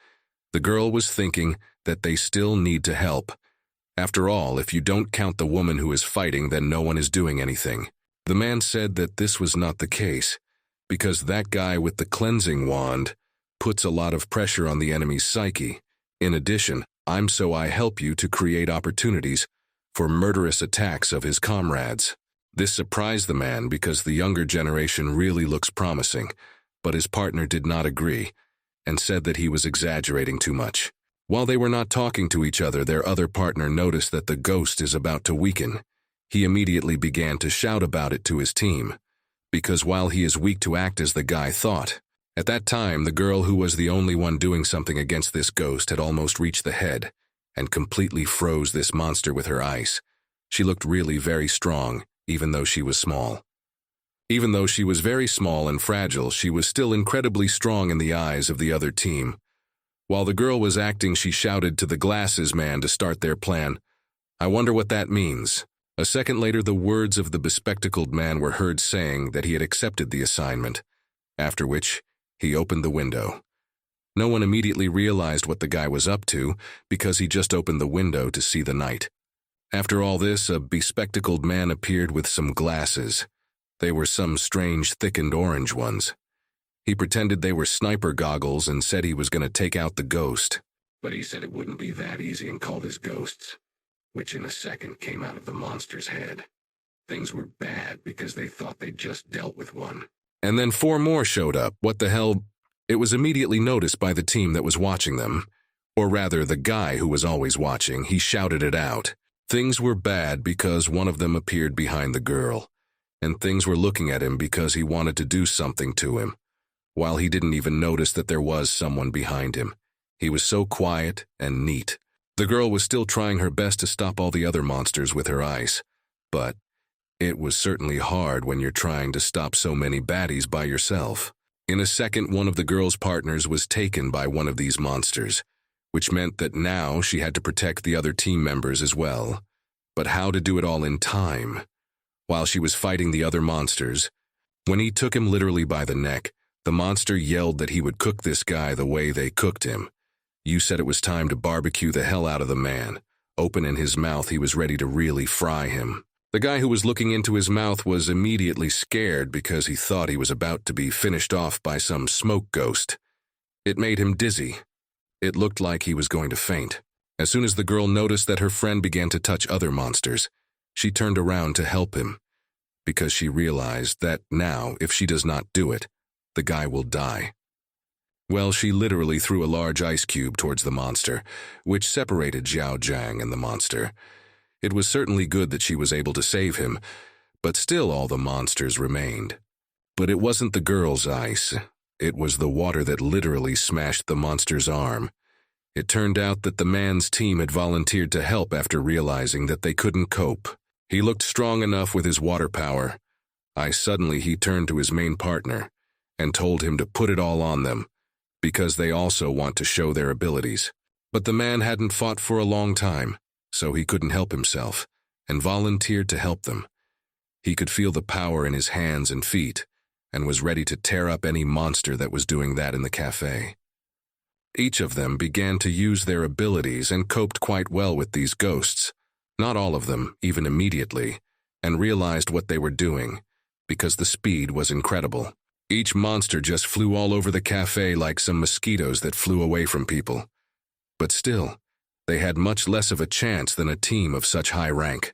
The girl was thinking that they still need to help. After all, if you don't count the woman who is fighting, then no one is doing anything. The man said that this was not the case, because that guy with the cleansing wand puts a lot of pressure on the enemy's psyche. In addition, I help you to create opportunities for murderous attacks of his comrades. This surprised the man because the younger generation really looks promising, but his partner did not agree and said that he was exaggerating too much. While they were not talking to each other, their other partner noticed that the ghost is about to weaken. He immediately began to shout about it to his team, because while he is weak to act as the guy thought. At that time, the girl who was the only one doing something against this ghost had almost reached the head and completely froze this monster with her ice. She looked really very strong, even though she was small. Even though she was very small and fragile, she was still incredibly strong in the eyes of the other team. While the girl was acting, she shouted to the glasses man to start their plan. I wonder what that means. A second later, the words of the bespectacled man were heard saying that he had accepted the assignment, after which he opened the window. No one immediately realized what the guy was up to because he just opened the window to see the night. After all this, a bespectacled man appeared with some glasses. They were some strange thickened orange ones. He pretended they were sniper goggles and said he was going to take out the ghost. But he said it wouldn't be that easy and called his ghosts, which in a second came out of the monster's head. Things were bad because they thought they'd just dealt with one. And then 4 more showed up. What the hell? It was immediately noticed by the team that was watching them. Or rather, the guy who was always watching. He shouted it out. Things were bad because one of them appeared behind the girl. And things were looking at him because he wanted to do something to him, while he didn't even notice that there was someone behind him. He was so quiet and neat. The girl was still trying her best to stop all the other monsters with her ice, but it was certainly hard when you're trying to stop so many baddies by yourself. In a second, one of the girl's partners was taken by one of these monsters, which meant that now she had to protect the other team members as well. But how to do it all in time? While she was fighting the other monsters, when he took him literally by the neck, the monster yelled that he would cook this guy the way they cooked him. You said it was time to barbecue the hell out of the man. Open in his mouth, he was ready to really fry him. The guy who was looking into his mouth was immediately scared because he thought he was about to be finished off by some smoke ghost. It made him dizzy. It looked like he was going to faint. As soon as the girl noticed that her friend began to touch other monsters, she turned around to help him, because she realized that now, if she does not do it, the guy will die. Well, she literally threw a large ice cube towards the monster, which separated Zhao Jiang and the monster. It was certainly good that she was able to save him, but still all the monsters remained. But it wasn't the girl's ice. It was the water that literally smashed the monster's arm. It turned out that the man's team had volunteered to help after realizing that they couldn't cope. He looked strong enough with his water power. Suddenly he turned to his main partner and told him to put it all on them, because they also want to show their abilities. But the man hadn't fought for a long time, so he couldn't help himself, and volunteered to help them. He could feel the power in his hands and feet, and was ready to tear up any monster that was doing that in the cafe. Each of them began to use their abilities and coped quite well with these ghosts, not all of them, even immediately, and realized what they were doing, because the speed was incredible. Each monster just flew all over the cafe like some mosquitoes that flew away from people. But still, they had much less of a chance than a team of such high rank.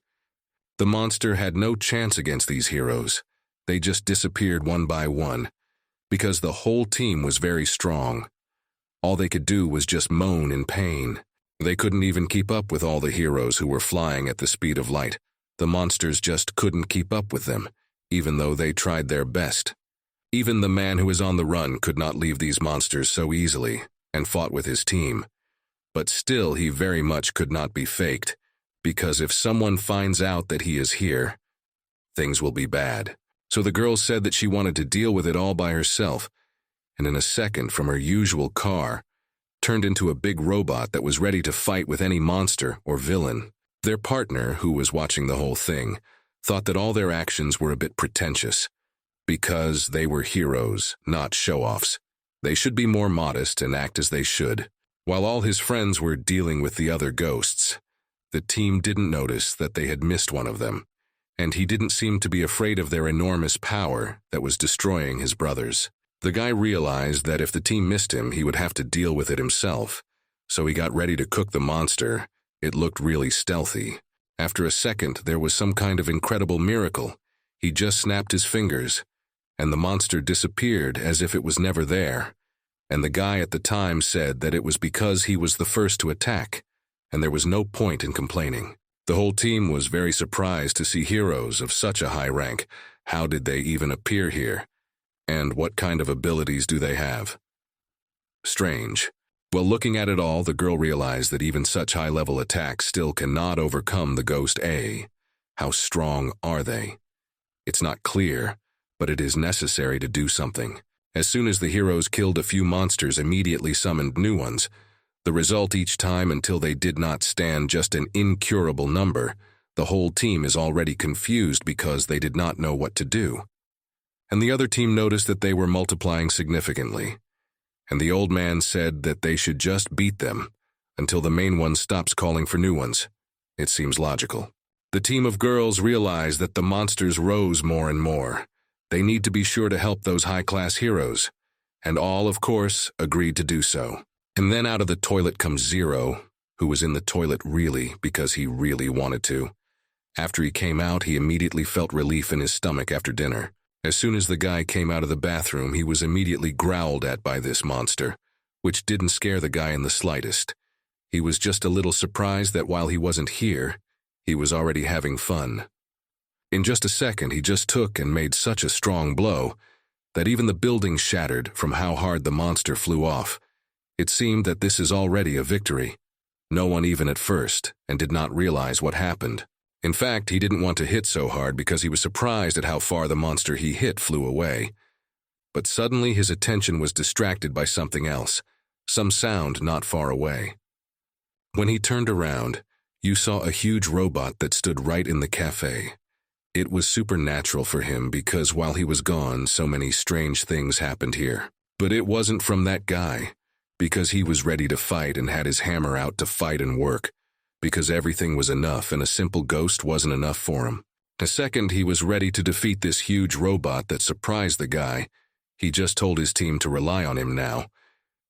The monster had no chance against these heroes. They just disappeared one by one, because the whole team was very strong. All they could do was just moan in pain. They couldn't even keep up with all the heroes who were flying at the speed of light. The monsters just couldn't keep up with them, even though they tried their best. Even the man who was on the run could not leave these monsters so easily, and fought with his team. But still he very much could not be faked, because if someone finds out that he is here, things will be bad. So the girl said that she wanted to deal with it all by herself, and in a second from her usual car, turned into a big robot that was ready to fight with any monster or villain. Their partner, who was watching the whole thing, thought that all their actions were a bit pretentious, because they were heroes, not show-offs. They should be more modest and act as they should. While all his friends were dealing with the other ghosts, the team didn't notice that they had missed one of them, and he didn't seem to be afraid of their enormous power that was destroying his brothers. The guy realized that if the team missed him, he would have to deal with it himself, so he got ready to cook the monster. It looked really stealthy. After a second, there was some kind of incredible miracle. He just snapped his fingers, and the monster disappeared as if it was never there. And the guy at the time said that it was because he was the first to attack, and there was no point in complaining. The whole team was very surprised to see heroes of such a high rank. How did they even appear here? And what kind of abilities do they have? Strange. Well, looking at it all, the girl realized that even such high-level attacks still cannot overcome the Ghost A. How strong are they? It's not clear, but it is necessary to do something. As soon as the heroes killed a few monsters, immediately summoned new ones. The result each time until they did not stand just an incurable number. The whole team is already confused because they did not know what to do. And the other team noticed that they were multiplying significantly. And the old man said that they should just beat them until the main one stops calling for new ones. It seems logical. The team of girls realized that the monsters rose more and more. They need to be sure to help those high-class heroes. And all, of course, agreed to do so. And then out of the toilet comes Zero, who was in the toilet really because he really wanted to. After he came out, he immediately felt relief in his stomach after dinner. As soon as the guy came out of the bathroom, he was immediately growled at by this monster, which didn't scare the guy in the slightest. He was just a little surprised that while he wasn't here, he was already having fun. In just a second, he just took and made such a strong blow that even the building shattered from how hard the monster flew off. It seemed that this is already a victory. No one even at first, and did not realize what happened. In fact, he didn't want to hit so hard because he was surprised at how far the monster he hit flew away. But suddenly his attention was distracted by something else, some sound not far away. When he turned around, you saw a huge robot that stood right in the cafe. It was supernatural for him because while he was gone, so many strange things happened here. But it wasn't from that guy, because he was ready to fight and had his hammer out to fight and work, because everything was enough and a simple ghost wasn't enough for him. The second he was ready to defeat this huge robot that surprised the guy, he just told his team to rely on him now,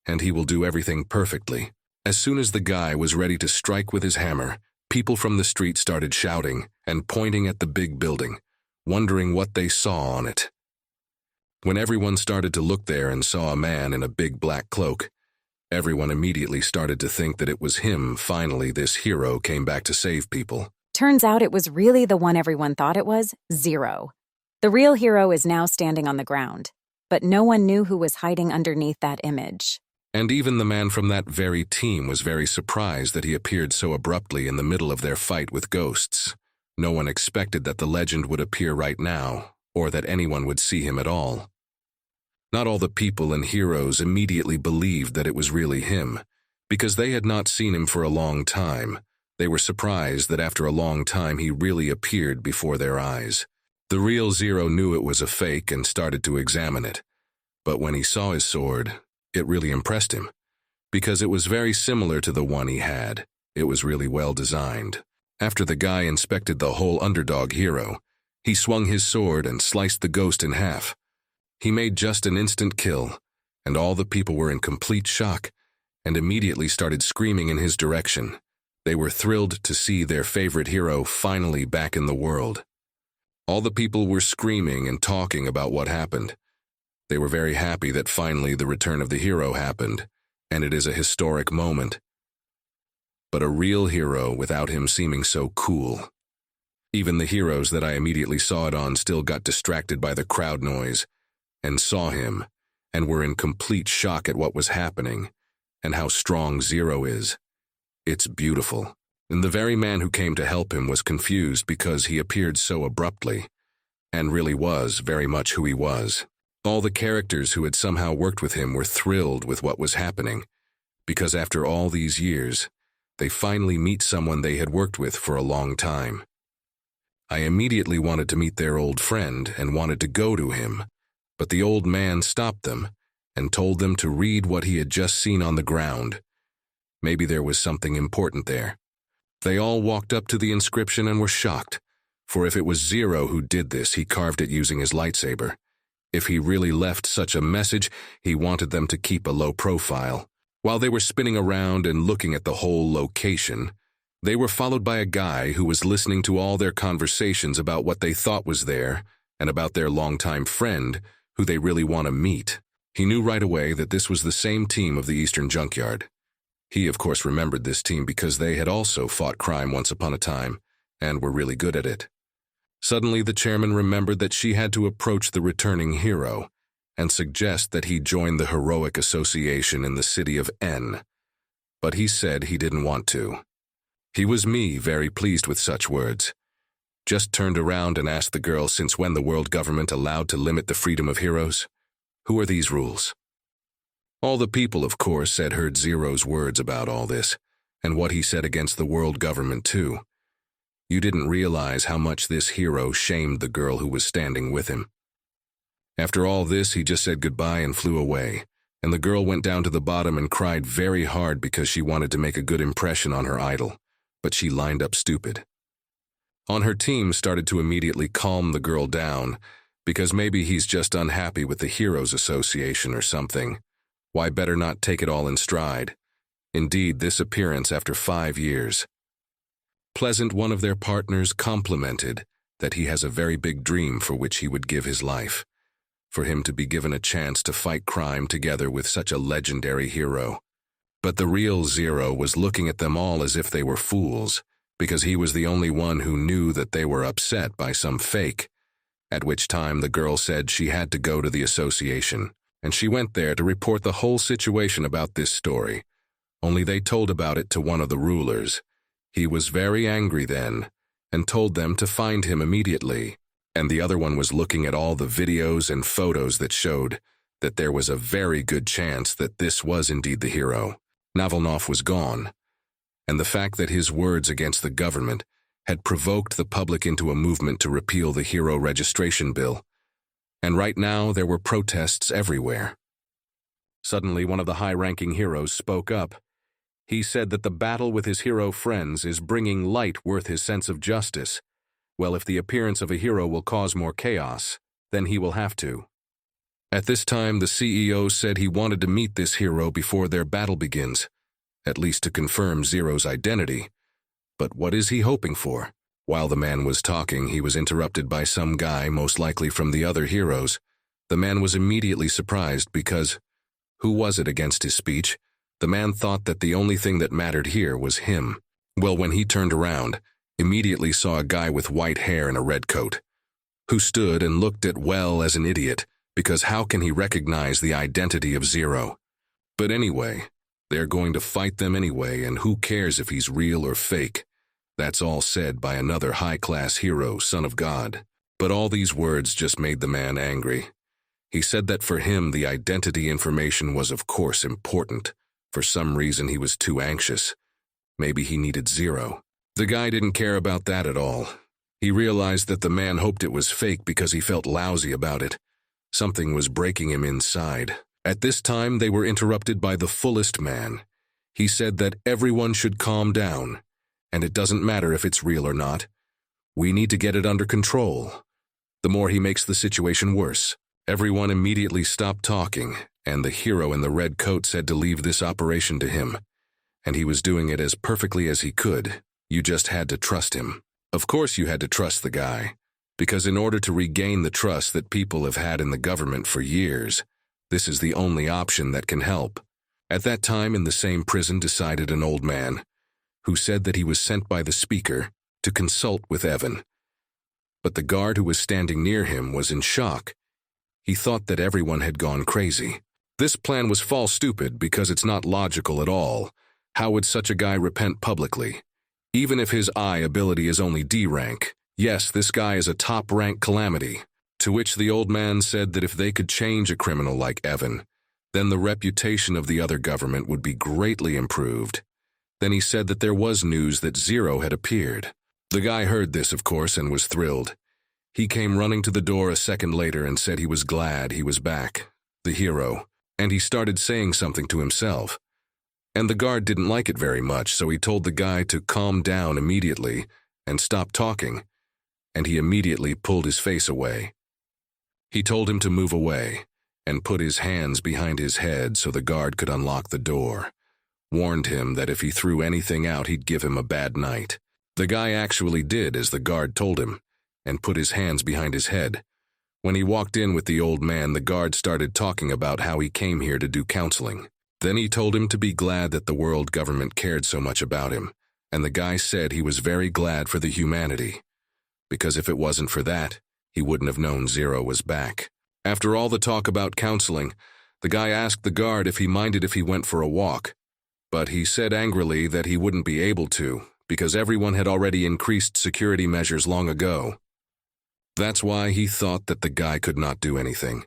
and he will do everything perfectly. As soon as the guy was ready to strike with his hammer, people from the street started shouting and pointing at the big building, wondering what they saw on it. When everyone started to look there and saw a man in a big black cloak, everyone immediately started to think that it was him. Finally, this hero came back to save people. Turns out it was really the one everyone thought it was, Zero. The real hero is now standing on the ground, but no one knew who was hiding underneath that image. And even the man from that very team was very surprised that he appeared so abruptly in the middle of their fight with ghosts. No one expected that the legend would appear right now, or that anyone would see him at all. Not all the people and heroes immediately believed that it was really him, because they had not seen him for a long time. They were surprised that after a long time he really appeared before their eyes. The real Zero knew it was a fake and started to examine it. But when he saw his sword, it really impressed him, because it was very similar to the one he had. It was really well designed. After the guy inspected the whole underdog hero, he swung his sword and sliced the ghost in half. He made just an instant kill, and all the people were in complete shock and immediately started screaming in his direction. They were thrilled to see their favorite hero finally back in the world. All the people were screaming and talking about what happened. They were very happy that finally the return of the hero happened, and it is a historic moment. But a real hero without him seeming so cool. Even the heroes that I immediately saw it on still got distracted by the crowd noise and saw him and were in complete shock at what was happening and how strong Zero is. It's beautiful. And the very man who came to help him was confused because he appeared so abruptly and really was very much who he was. All the characters who had somehow worked with him were thrilled with what was happening because after all these years, they finally meet someone they had worked with for a long time. I immediately wanted to meet their old friend and wanted to go to him, but the old man stopped them and told them to read what he had just seen on the ground. Maybe there was something important there. They all walked up to the inscription and were shocked, for if it was Zero who did this, he carved it using his lightsaber. If he really left such a message, he wanted them to keep a low profile. While they were spinning around and looking at the whole location, they were followed by a guy who was listening to all their conversations about what they thought was there and about their longtime friend who they really want to meet. He knew right away that this was the same team of the Eastern Junkyard. He, of course, remembered this team because they had also fought crime once upon a time and were really good at it. Suddenly, the chairman remembered that she had to approach the returning hero and suggest that he join the heroic association in the city of N. But he said he didn't want to. He was very pleased with such words. Just turned around and asked the girl since when the world government allowed to limit the freedom of heroes. Who are these rules? All the people, of course, had heard Zero's words about all this, and what he said against the world government too. You didn't realize how much this hero shamed the girl who was standing with him. After all this, he just said goodbye and flew away, and the girl went down to the bottom and cried very hard because she wanted to make a good impression on her idol, but she lined up stupid. On her team started to immediately calm the girl down, because maybe he's just unhappy with the Heroes Association or something. Why better not take it all in stride? Indeed, this appearance after 5 years. Pleasant, one of their partners, complimented that he has a very big dream for which he would give his life, for him to be given a chance to fight crime together with such a legendary hero. But the real Zero was looking at them all as if they were fools, because he was the only one who knew that they were upset by some fake. At which time the girl said she had to go to the association, and she went there to report the whole situation about this story. Only they told about it to one of the rulers. He was very angry then, and told them to find him immediately. And the other one was looking at all the videos and photos that showed that there was a very good chance that this was indeed the hero. Navalnov was gone, and the fact that his words against the government had provoked the public into a movement to repeal the hero registration bill, and right now there were protests everywhere. Suddenly, one of the high-ranking heroes spoke up. He said that the battle with his hero friends is bringing light worth his sense of justice. Well, if the appearance of a hero will cause more chaos, then he will have to. At this time, the CEO said he wanted to meet this hero before their battle begins, at least to confirm Zero's identity. But what is he hoping for? While the man was talking, he was interrupted by some guy, most likely from the other heroes. The man was immediately surprised because, who was it against his speech? The man thought that the only thing that mattered here was him. Well, when he turned around, immediately saw a guy with white hair and a red coat, who stood and looked at well as an idiot, because how can he recognize the identity of Zero? But anyway, they're going to fight them anyway, and who cares if he's real or fake? That's all said by another high-class hero, son of God. But all these words just made the man angry. He said that for him the identity information was of course important. For some reason he was too anxious. Maybe he needed Zero. The guy didn't care about that at all. He realized that the man hoped it was fake because he felt lousy about it. Something was breaking him inside. At this time they were interrupted by the fullest man. He said that everyone should calm down, and it doesn't matter if it's real or not. We need to get it under control. The more he makes the situation worse. Everyone immediately stopped talking, and the hero in the red coat said to leave this operation to him. And he was doing it as perfectly as he could. You just had to trust him. Of course you had to trust the guy, because in order to regain the trust that people have had in the government for years, this is the only option that can help. At that time in the same prison decided an old man, who said that he was sent by the speaker to consult with Evan. But the guard who was standing near him was in shock. He thought that everyone had gone crazy. This plan was false stupid because it's not logical at all. How would such a guy repent publicly? Even if his I ability is only D rank, yes, this guy is a top rank calamity. To which the old man said that if they could change a criminal like Evan, then the reputation of the other government would be greatly improved. Then he said that there was news that Zero had appeared. The guy heard this, of course, and was thrilled. He came running to the door a second later and said he was glad he was back, the hero, and he started saying something to himself. And the guard didn't like it very much, so he told the guy to calm down immediately and stop talking, and he immediately pulled his face away. He told him to move away and put his hands behind his head so the guard could unlock the door. Warned him that if he threw anything out, he'd give him a bad night. The guy actually did as the guard told him, and put his hands behind his head. When he walked in with the old man, the guard started talking about how he came here to do counseling. Then he told him to be glad that the world government cared so much about him, and the guy said he was very glad for the humanity, because if it wasn't for that, he wouldn't have known Zero was back. After all the talk about counseling, the guy asked the guard if he minded if he went for a walk, but he said angrily that he wouldn't be able to, because everyone had already increased security measures long ago. That's why he thought that the guy could not do anything,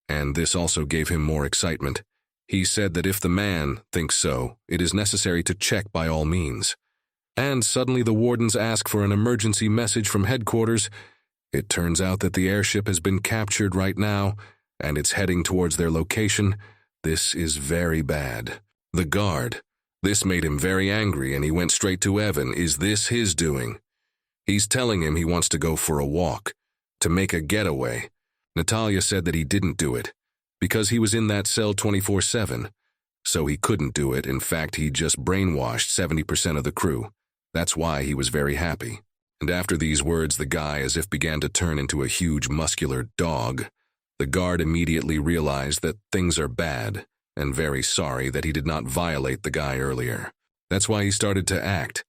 and this also gave him more excitement. He said that if the man thinks so, it is necessary to check by all means. And suddenly the wardens ask for an emergency message from headquarters. It turns out that the airship has been captured right now, and it's heading towards their location. This is very bad. The guard. This made him very angry, and he went straight to Evan. Is this his doing? He's telling him he wants to go for a walk, to make a getaway. Natalia said that he didn't do it, because he was in that cell 24/7. So he couldn't do it. In fact, he just brainwashed 70% of the crew. That's why he was very happy. And after these words, the guy as if began to turn into a huge muscular dog. The guard immediately realized that things are bad, and very sorry that he did not violate the guy earlier. That's why he started to act.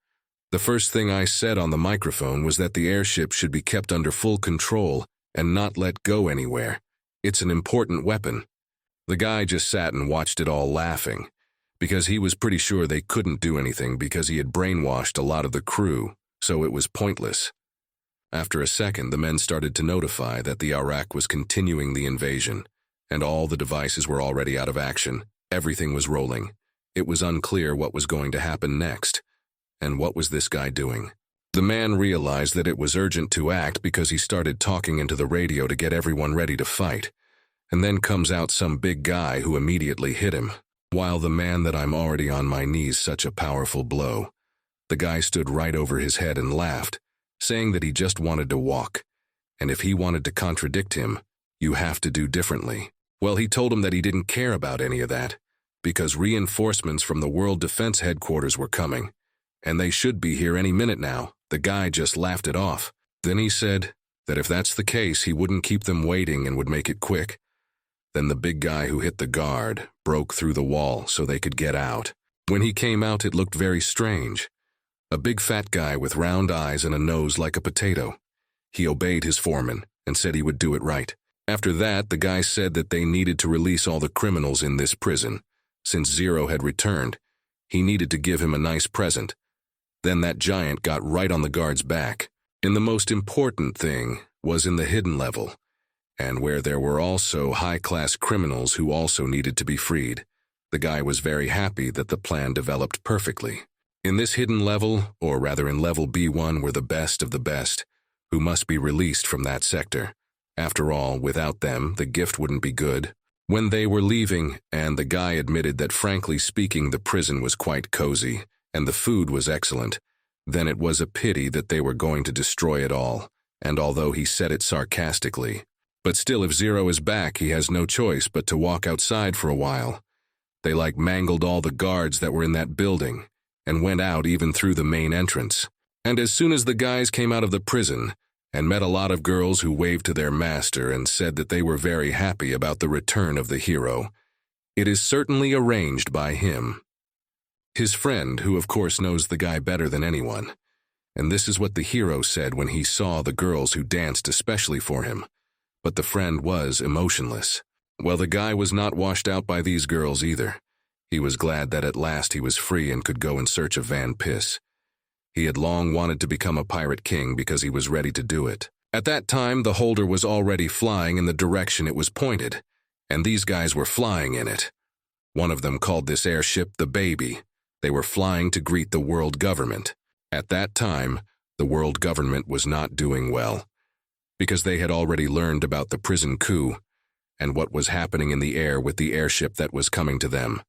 The first thing I said on the microphone was that the airship should be kept under full control and not let go anywhere. It's an important weapon. The guy just sat and watched it all laughing, because he was pretty sure they couldn't do anything because he had brainwashed a lot of the crew, so it was pointless. After a second, the men started to notify that the Iraq was continuing the invasion, and all the devices were already out of action. Everything was rolling. It was unclear what was going to happen next. And what was this guy doing? The man realized that it was urgent to act because he started talking into the radio to get everyone ready to fight. And then comes out some big guy who immediately hit him. While the man that I'm already on my knees, such a powerful blow. The guy stood right over his head and laughed, saying that he just wanted to walk. And if he wanted to contradict him, you have to do differently. Well, he told him that he didn't care about any of that, because reinforcements from the World Defense Headquarters were coming, and they should be here any minute now. The guy just laughed it off. Then he said that if that's the case, he wouldn't keep them waiting and would make it quick. Then the big guy who hit the guard broke through the wall so they could get out. When he came out, it looked very strange. A big fat guy with round eyes and a nose like a potato. He obeyed his foreman and said he would do it right. After that, the guy said that they needed to release all the criminals in this prison. Since Zero had returned, he needed to give him a nice present. Then that giant got right on the guard's back. And the most important thing was in the hidden level, and where there were also high-class criminals who also needed to be freed. The guy was very happy that the plan developed perfectly. In this hidden level, or rather in level B1, were the best of the best, who must be released from that sector. After all, without them, the gift wouldn't be good. When they were leaving, and the guy admitted that frankly speaking the prison was quite cozy, and the food was excellent, then it was a pity that they were going to destroy it all, and although he said it sarcastically. But still, if Zero is back, he has no choice but to walk outside for a while. They mangled all the guards that were in that building, and went out even through the main entrance. And as soon as the guys came out of the prison, and met a lot of girls who waved to their master and said that they were very happy about the return of the hero, it is certainly arranged by him. His friend, who of course knows the guy better than anyone. And this is what the hero said when he saw the girls who danced especially for him. But the friend was emotionless. Well, the guy was not washed out by these girls either. He was glad that at last he was free and could go in search of Van Piss. He had long wanted to become a pirate king because he was ready to do it. At that time, the holder was already flying in the direction it was pointed, and these guys were flying in it. One of them called this airship the Baby. They were flying to greet the world government. At that time, the world government was not doing well, because they had already learned about the prison coup and what was happening in the air with the airship that was coming to them.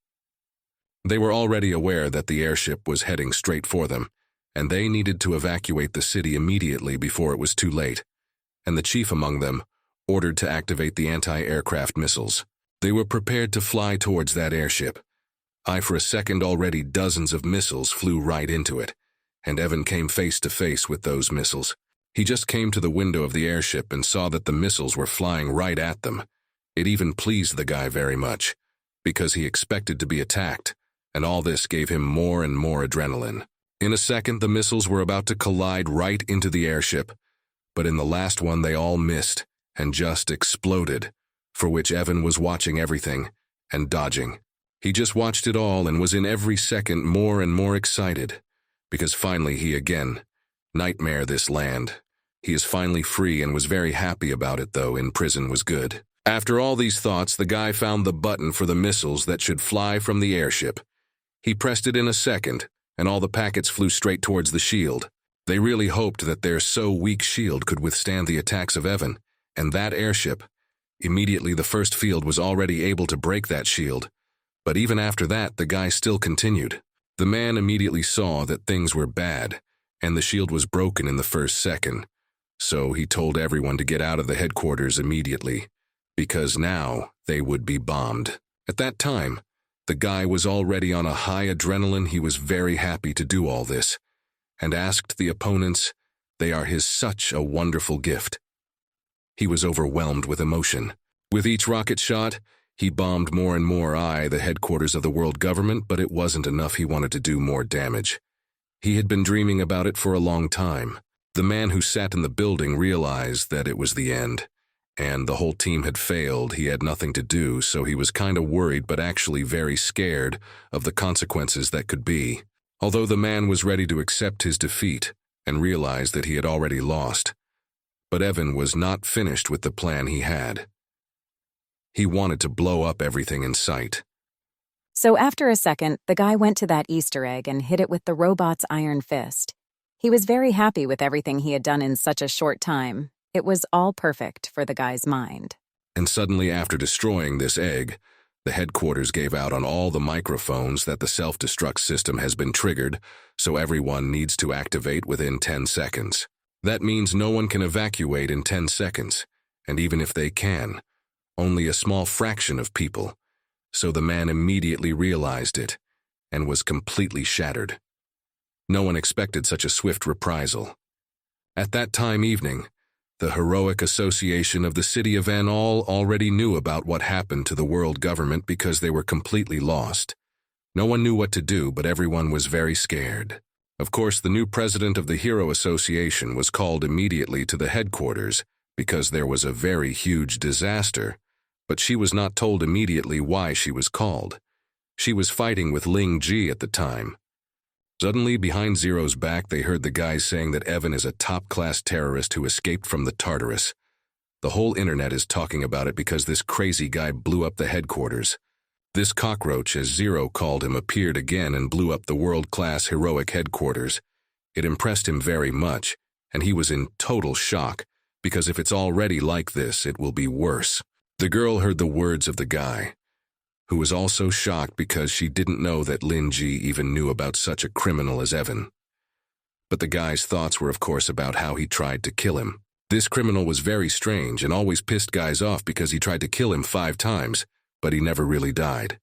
They were already aware that the airship was heading straight for them, and they needed to evacuate the city immediately before it was too late, and the chief among them ordered to activate the anti-aircraft missiles. They were prepared to fly towards that airship. For a second already dozens of missiles flew right into it, and Evan came face to face with those missiles. He just came to the window of the airship and saw that the missiles were flying right at them. It even pleased the guy very much, because he expected to be attacked, and all this gave him more and more adrenaline. In a second, the missiles were about to collide right into the airship, but in the last one they all missed and just exploded, for which Evan was watching everything and dodging. He just watched it all and was in every second more and more excited, because finally he again, nightmare this land. He is finally free and was very happy about it, though in prison was good. After all these thoughts, the guy found the button for the missiles that should fly from the airship. He pressed it in a second, and all the packets flew straight towards the shield. They really hoped that their so weak shield could withstand the attacks of Evan, and that airship. Immediately the first field was already able to break that shield, but even after that the guy still continued. The man immediately saw that things were bad, and the shield was broken in the first second, so he told everyone to get out of the headquarters immediately, because now they would be bombed. At that time, the guy was already on a high adrenaline. He was very happy to do all this, and asked the opponents, they are his such a wonderful gift. He was overwhelmed with emotion. With each rocket shot, he bombed more and more the headquarters of the world government, but it wasn't enough. He wanted to do more damage. He had been dreaming about it for a long time. The man who sat in the building realized that it was the end, and the whole team had failed. He had nothing to do, so he was kind of worried but actually very scared of the consequences that could be. Although the man was ready to accept his defeat and realized that he had already lost. But Evan was not finished with the plan he had. He wanted to blow up everything in sight. So after a second, the guy went to that Easter egg and hit it with the robot's iron fist. He was very happy with everything he had done in such a short time. It was all perfect for the guy's mind. And suddenly, after destroying this egg, the headquarters gave out on all the microphones that the self-destruct system has been triggered, so everyone needs to activate within 10 seconds. That means no one can evacuate in 10 seconds, and even if they can, only a small fraction of people. So the man immediately realized it, and was completely shattered. No one expected such a swift reprisal. At that time evening, the heroic association of the city of Anal already knew about what happened to the world government because they were completely lost. No one knew what to do, but everyone was very scared. Of course, the new president of the Hero Association was called immediately to the headquarters because there was a very huge disaster, but she was not told immediately why she was called. She was fighting with Ling Ji at the time. Suddenly, behind Zero's back, they heard the guys saying that Evan is a top-class terrorist who escaped from the Tartarus. The whole internet is talking about it because this crazy guy blew up the headquarters. This cockroach, as Zero called him, appeared again and blew up the world-class heroic headquarters. It impressed him very much, and he was in total shock, because if it's already like this, it will be worse. The girl heard the words of the guy, who was also shocked because she didn't know that Lin Ji even knew about such a criminal as Evan. But the guy's thoughts were of course about how he tried to kill him. This criminal was very strange and always pissed guys off because he tried to kill him 5 times, but he never really died.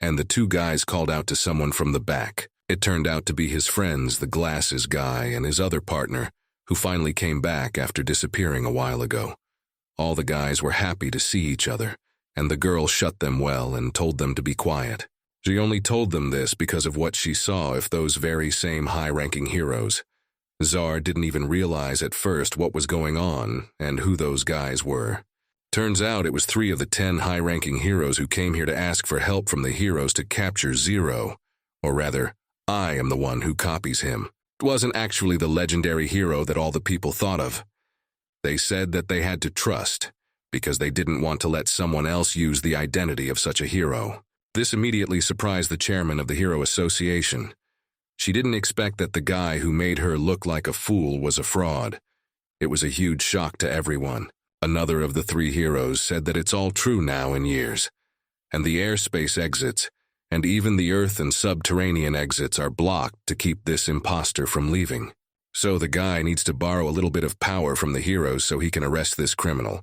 And the 2 guys called out to someone from the back. It turned out to be his friends, the glasses guy and his other partner, who finally came back after disappearing a while ago. All the guys were happy to see each other, and the girl shut them well and told them to be quiet. She only told them this because of what she saw of those very same high-ranking heroes. Czar didn't even realize at first what was going on and who those guys were. Turns out it was 3 of the 10 high-ranking heroes who came here to ask for help from the heroes to capture Zero. Or rather, I am the one who copies him. It wasn't actually the legendary hero that all the people thought of. They said that they had to trust, because they didn't want to let someone else use the identity of such a hero. This immediately surprised the chairman of the Hero Association. She didn't expect that the guy who made her look like a fool was a fraud. It was a huge shock to everyone. Another of the 3 heroes said that it's all true now in years, and the airspace exits, and even the earth and subterranean exits are blocked to keep this imposter from leaving. So the guy needs to borrow a little bit of power from the heroes so he can arrest this criminal.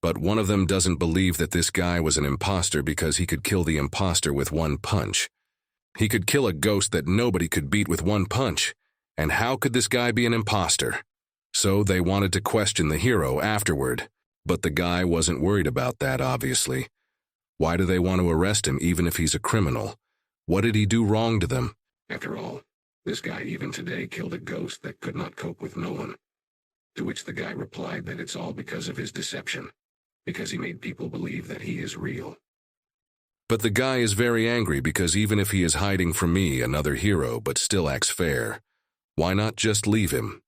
But one of them doesn't believe that this guy was an imposter because he could kill the imposter with 1 punch. He could kill a ghost that nobody could beat with 1 punch. And how could this guy be an imposter? So they wanted to question the hero afterward. But the guy wasn't worried about that, obviously. Why do they want to arrest him even if he's a criminal? What did he do wrong to them? After all, this guy even today killed a ghost that could not cope with no one. To which the guy replied that it's all because of his deception, because he made people believe that he is real. But the guy is very angry because even if he is hiding from me, another hero, but still acts fair, why not just leave him?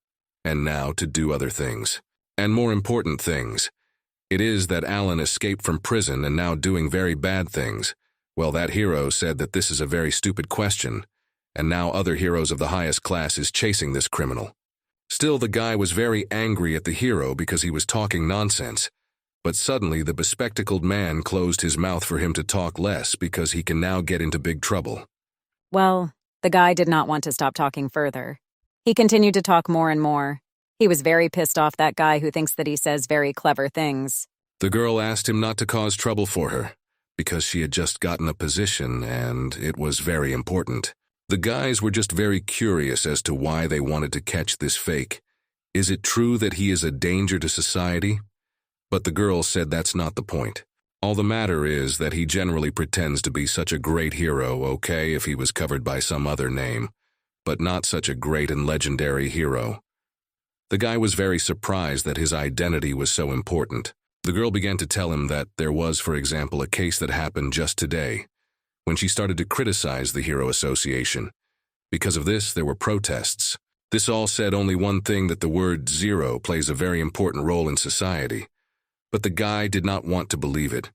And now to do other things. And more important things. It is that Alan escaped from prison and now doing very bad things. Well, that hero said that this is a very stupid question, and now other heroes of the highest class is chasing this criminal. Still, the guy was very angry at the hero because he was talking nonsense. But suddenly the bespectacled man closed his mouth for him to talk less because he can now get into big trouble. Well, the guy did not want to stop talking further. He continued to talk more and more. He was very pissed off that guy who thinks that he says very clever things. The girl asked him not to cause trouble for her, because she had just gotten a position and it was very important. The guys were just very curious as to why they wanted to catch this fake. Is it true that he is a danger to society? But the girl said that's not the point. All the matter is that he generally pretends to be such a great hero, okay, if he was covered by some other name, but not such a great and legendary hero. The guy was very surprised that his identity was so important. The girl began to tell him that there was, for example, a case that happened just today, when she started to criticize the Hero Association. Because of this, there were protests. This all said only one thing, that the word zero plays a very important role in society. But the guy did not want to believe it.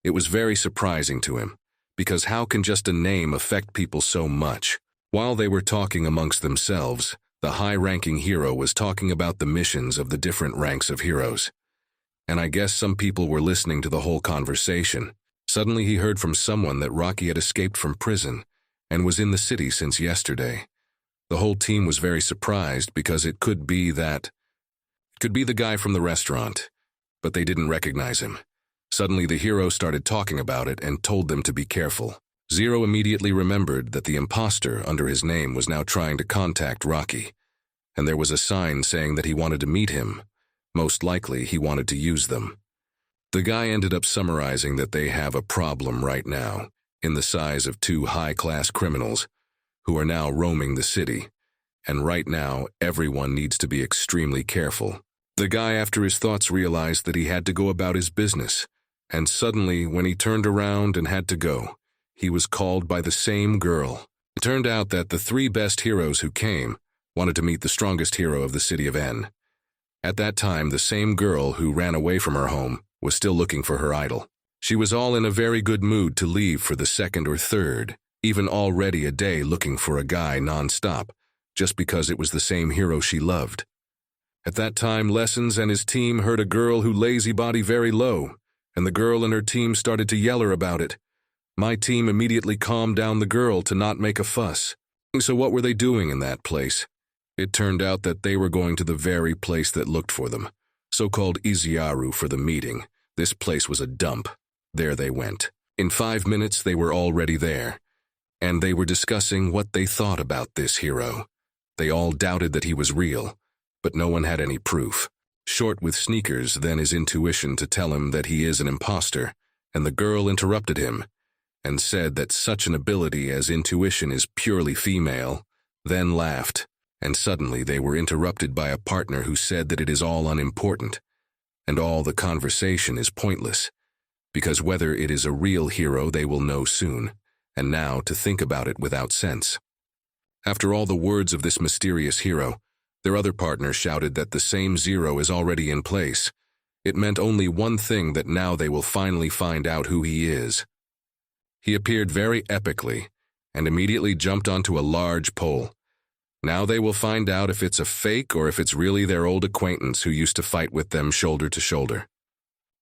It was very surprising to him, because how can just a name affect people so much? While they were talking amongst themselves, the high-ranking hero was talking about the missions of the different ranks of heroes. And I guess some people were listening to the whole conversation. Suddenly he heard from someone that Rocky had escaped from prison and was in the city since yesterday. The whole team was very surprised because it could be the guy from the restaurant, but they didn't recognize him. Suddenly the hero started talking about it and told them to be careful. Zero immediately remembered that the imposter under his name was now trying to contact Rocky, and there was a sign saying that he wanted to meet him. Most likely he wanted to use them. The guy ended up summarizing that they have a problem right now, in the size of 2 high-class criminals, who are now roaming the city, and right now everyone needs to be extremely careful. The guy, after his thoughts, realized that he had to go about his business, and suddenly, when he turned around and had to go, he was called by the same girl. It turned out that the 3 best heroes who came wanted to meet the strongest hero of the city of N. At that time, the same girl who ran away from her home was still looking for her idol. She was all in a very good mood to leave for the 2nd or 3rd, even already a day looking for a guy non-stop, just because it was the same hero she loved. At that time, Lessons and his team heard a girl who lazy body very low. and the girl and her team started to yell her about it. My team immediately calmed down the girl to not make a fuss. So what were they doing in that place? It turned out that they were going to the very place that looked for them, so-called Iziaru, for the meeting. This place was a dump. There they went. In 5 minutes, they were already there, and they were discussing what they thought about this hero. They all doubted that he was real, but no one had any proof. Short with sneakers, then his intuition to tell him that he is an imposter, and the girl interrupted him and said that such an ability as intuition is purely female, then laughed, and suddenly they were interrupted by a partner who said that it is all unimportant, and all the conversation is pointless, because whether it is a real hero they will know soon, and now to think about it without sense. After all the words of this mysterious hero, their other partner shouted that the same zero is already in place. It meant only one thing, that now they will finally find out who he is. He appeared very epically and immediately jumped onto a large pole. Now they will find out if it's a fake or if it's really their old acquaintance who used to fight with them shoulder to shoulder.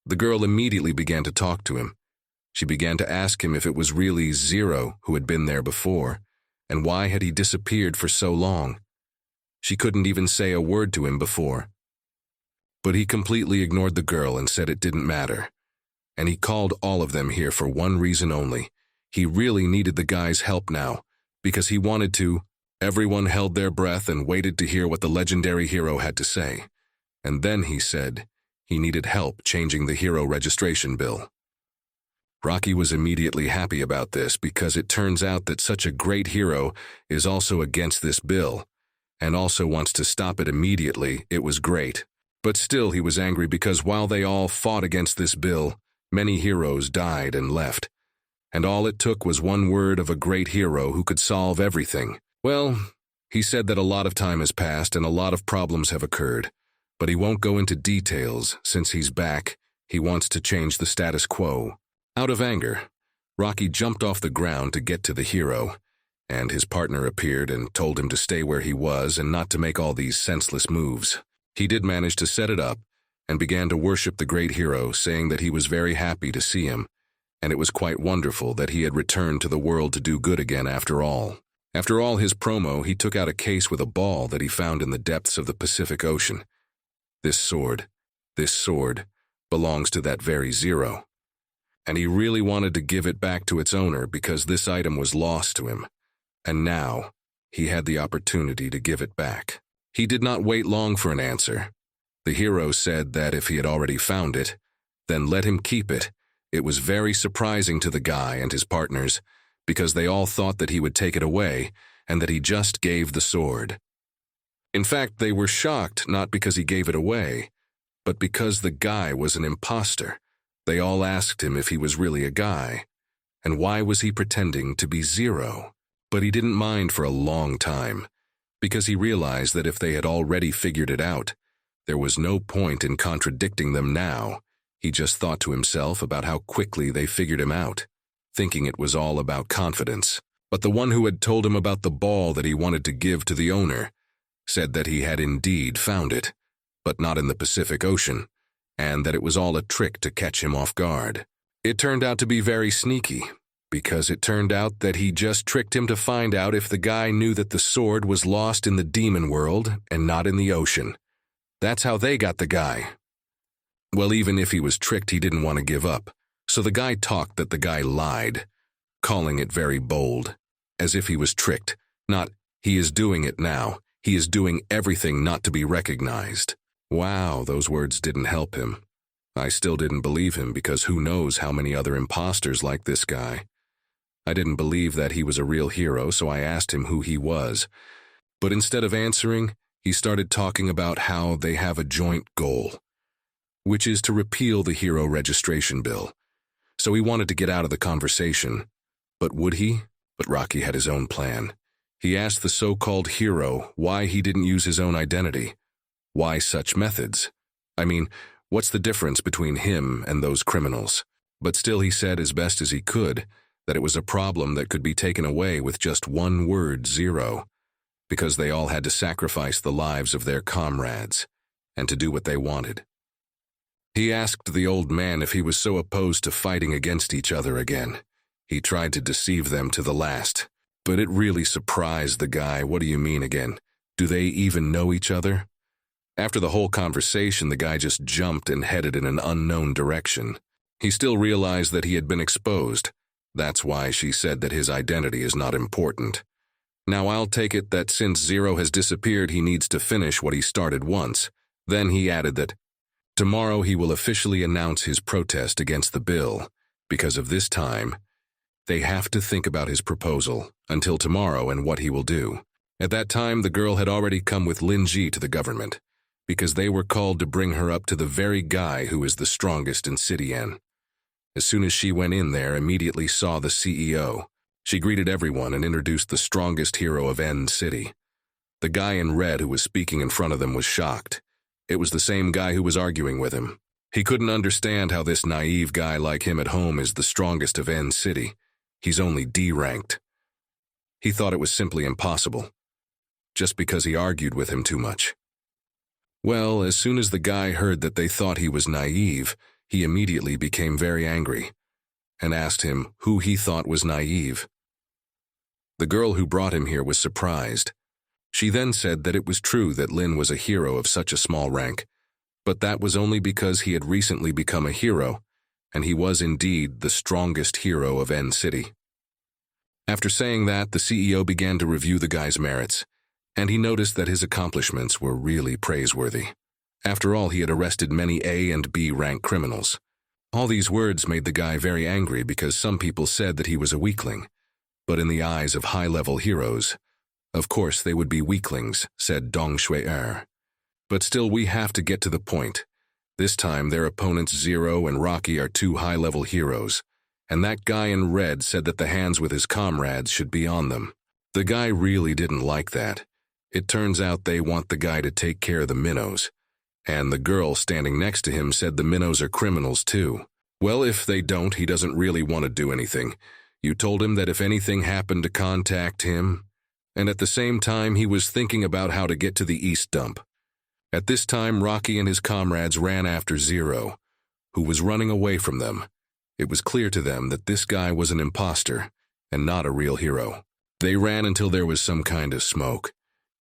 The girl immediately began to talk to him. She began to ask him if it was really Zero who had been there before, and why had he disappeared for so long. She couldn't even say a word to him before. But he completely ignored the girl and said it didn't matter. And he called all of them here for one reason only. He really needed the guy's help now, because he wanted to. Everyone held their breath and waited to hear what the legendary hero had to say. And then he said he needed help changing the hero registration bill. Rocky was immediately happy about this, because it turns out that such a great hero is also against this bill, and also wants to stop it immediately. It was great. But still he was angry, because while they all fought against this bill, many heroes died and left. And all it took was one word of a great hero who could solve everything. Well, he said that a lot of time has passed and a lot of problems have occurred, but he won't go into details since he's back. He wants to change the status quo. Out of anger, Rocky jumped off the ground to get to the hero, and his partner appeared and told him to stay where he was and not to make all these senseless moves. He did manage to set it up and began to worship the great hero, saying that he was very happy to see him, and it was quite wonderful that he had returned to the world to do good again after all. After all his promo, he took out a case with a ball that he found in the depths of the Pacific Ocean. This sword belongs to that very Zero. And he really wanted to give it back to its owner, because this item was lost to him. And now, he had the opportunity to give it back. He did not wait long for an answer. The hero said that if he had already found it, then let him keep it. It was very surprising to the guy and his partners, because they all thought that he would take it away, and that he just gave the sword. In fact, they were shocked not because he gave it away, but because the guy was an imposter. They all asked him if he was really a guy, and why was he pretending to be Zero. But he didn't mind for a long time, because he realized that if they had already figured it out, there was no point in contradicting them now. He just thought to himself about how quickly they figured him out, thinking it was all about confidence. But the one who had told him about the ball that he wanted to give to the owner said that he had indeed found it, but not in the Pacific Ocean, and that it was all a trick to catch him off guard. It turned out to be very sneaky, because it turned out that he just tricked him to find out if the guy knew that the sword was lost in the demon world and not in the ocean. That's how they got the guy. Well, even if he was tricked, he didn't want to give up. So the guy talked that the guy lied, calling it very bold, as if he was tricked. Not, he is doing it now. He is doing everything not to be recognized. Wow, those words didn't help him. I still didn't believe him, because who knows how many other imposters like this guy. I didn't believe that he was a real hero, so I asked him who he was. But instead of answering, he started talking about how they have a joint goal, which is to repeal the hero registration bill. So he wanted to get out of the conversation. But would he? But Rocky had his own plan. He asked the so-called hero why he didn't use his own identity. Why such methods? I mean, what's the difference between him and those criminals? But still he said as best as he could that it was a problem that could be taken away with just one word, Zero, because they all had to sacrifice the lives of their comrades and to do what they wanted. He asked the old man if he was so opposed to fighting against each other again. He tried to deceive them to the last, but it really surprised the guy. What do you mean again? Do they even know each other? After the whole conversation, the guy just jumped and headed in an unknown direction. He still realized that he had been exposed. That's why she said that his identity is not important. Now I'll take it that since Zero has disappeared, he needs to finish what he started once. Then he added that tomorrow he will officially announce his protest against the bill. Because of this time, they have to think about his proposal until tomorrow and what he will do. At that time, the girl had already come with Lin Ji to the government, because they were called to bring her up to the very guy who is the strongest in City N. As soon as she went in there, immediately saw the CEO. She greeted everyone and introduced the strongest hero of N City. The guy in red who was speaking in front of them was shocked. It was the same guy who was arguing with him. He couldn't understand how this naive guy like him at home is the strongest of N City. He's only D-ranked. He thought it was simply impossible, just because he argued with him too much. Well, as soon as the guy heard that they thought he was naive, he immediately became very angry and asked him who he thought was naive. The girl who brought him here was surprised. She then said that it was true that Lin was a hero of such a small rank, but that was only because he had recently become a hero, and he was indeed the strongest hero of N City. After saying that, the CEO began to review the guy's merits, and he noticed that his accomplishments were really praiseworthy. After all, he had arrested many A and B rank criminals. All these words made the guy very angry because some people said that he was a weakling, but in the eyes of high-level heroes, of course they would be weaklings, said Dong Shui-er. But still, we have to get to the point. This time, their opponents Zero and Rocky are two high-level heroes, and that guy in red said that the hands with his comrades should be on them. The guy really didn't like that. It turns out they want the guy to take care of the minnows, and the girl standing next to him said the minnows are criminals too. Well, if they don't, he doesn't really want to do anything. You told him that if anything happened to contact him, and at the same time he was thinking about how to get to the East Dump. At this time, Rocky and his comrades ran after Zero, who was running away from them. It was clear to them that this guy was an imposter and not a real hero. They ran until there was some kind of smoke.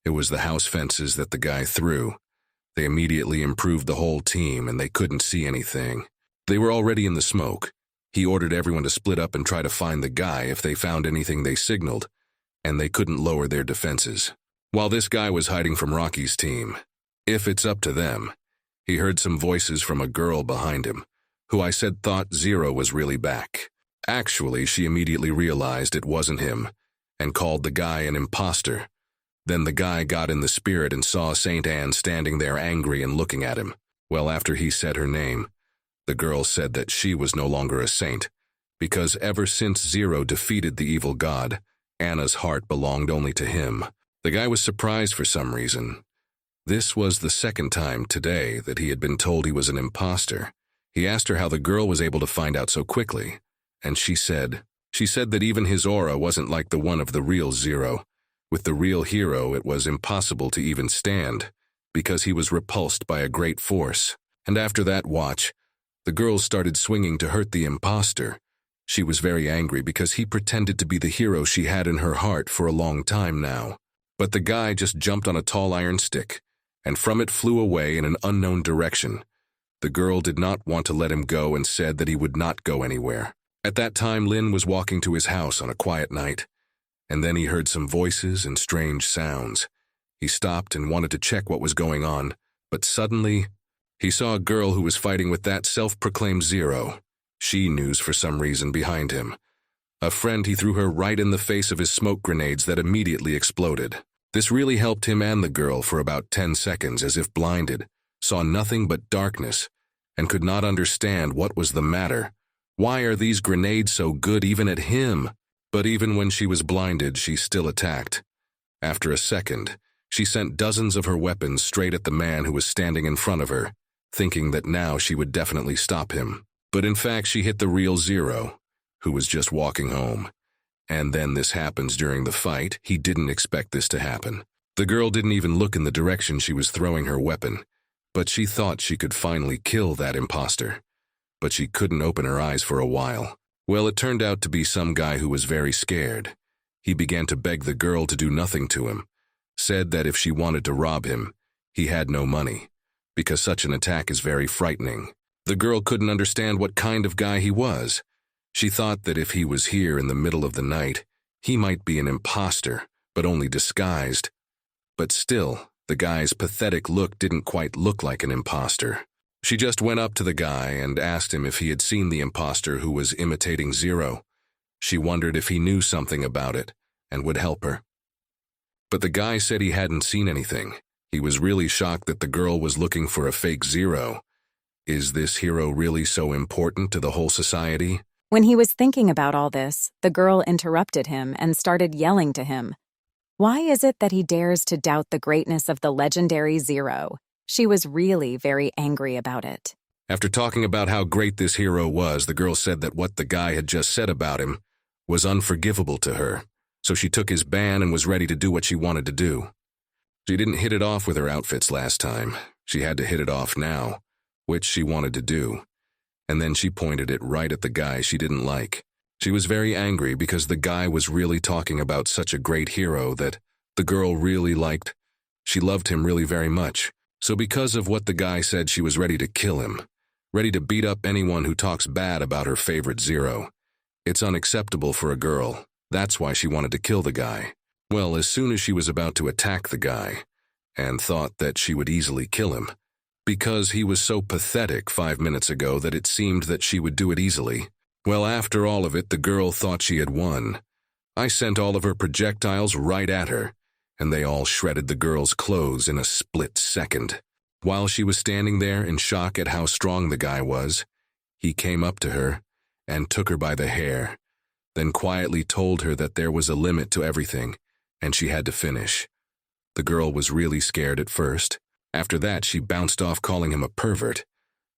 It was the house fences that the guy threw. They immediately improved the whole team and they couldn't see anything. They were already in the smoke. He ordered everyone to split up and try to find the guy. If they found anything, they signaled, and they couldn't lower their defenses. While this guy was hiding from Rocky's team, if it's up to them, he heard some voices from a girl behind him, who I said thought Zero was really back. Actually, she immediately realized it wasn't him, and called the guy an imposter. Then the guy got in the spirit and saw Saint Anne standing there angry and looking at him. Well, after he said her name, the girl said that she was no longer a saint, because ever since Zero defeated the evil god, Anna's heart belonged only to him. The guy was surprised for some reason. This was the second time today that he had been told he was an imposter. He asked her how the girl was able to find out so quickly, and she said that even his aura wasn't like the one of the real Zero. With the real hero, it was impossible to even stand, because he was repulsed by a great force. And after that watch, the girl started swinging to hurt the imposter. She was very angry because he pretended to be the hero she had in her heart for a long time now. But the guy just jumped on a tall iron stick, and from it flew away in an unknown direction. The girl did not want to let him go and said that he would not go anywhere. At that time, Lin was walking to his house on a quiet night, and then he heard some voices and strange sounds. He stopped and wanted to check what was going on, but suddenly, he saw a girl who was fighting with that self-proclaimed Zero. She knew for some reason behind him. A friend, he threw her right in the face of his smoke grenades that immediately exploded. This really helped him and the girl for about 10 seconds, as if blinded, saw nothing but darkness, and could not understand what was the matter. Why are these grenades so good even at him? But even when she was blinded, she still attacked. After a second, she sent dozens of her weapons straight at the man who was standing in front of her, thinking that now she would definitely stop him. But in fact, she hit the real Zero, who was just walking home. And then this happens during the fight. He didn't expect this to happen. The girl didn't even look in the direction she was throwing her weapon. But she thought she could finally kill that imposter. But she couldn't open her eyes for a while. Well, it turned out to be some guy who was very scared. He began to beg the girl to do nothing to him, said that if she wanted to rob him, he had no money, because such an attack is very frightening. The girl couldn't understand what kind of guy he was. She thought that if he was here in the middle of the night, he might be an imposter, but only disguised. But still, the guy's pathetic look didn't quite look like an imposter. She just went up to the guy and asked him if he had seen the imposter who was imitating Zero. She wondered if he knew something about it and would help her. But the guy said he hadn't seen anything. He was really shocked that the girl was looking for a fake Zero. Is this hero really so important to the whole society? When he was thinking about all this, the girl interrupted him and started yelling to him. Why is it that he dares to doubt the greatness of the legendary Zero? She was really very angry about it. After talking about how great this hero was, the girl said that what the guy had just said about him was unforgivable to her, so she took his ban and was ready to do what she wanted to do. She didn't hit it off with her outfits last time. She had to hit it off now, which she wanted to do. And then she pointed it right at the guy she didn't like. She was very angry because the guy was really talking about such a great hero that the girl really liked. She loved him really very much. So because of what the guy said, she was ready to kill him, ready to beat up anyone who talks bad about her favorite Zero. It's unacceptable for a girl. That's why she wanted to kill the guy. Well, as soon as she was about to attack the guy, and thought that she would easily kill him, because he was so pathetic 5 minutes ago that it seemed that she would do it easily. Well, after all of it, the girl thought she had won. I sent all of her projectiles right at her, and they all shredded the girl's clothes in a split second. While she was standing there in shock at how strong the guy was, he came up to her and took her by the hair, then quietly told her that there was a limit to everything, and she had to finish. The girl was really scared at first. After that, she bounced off calling him a pervert.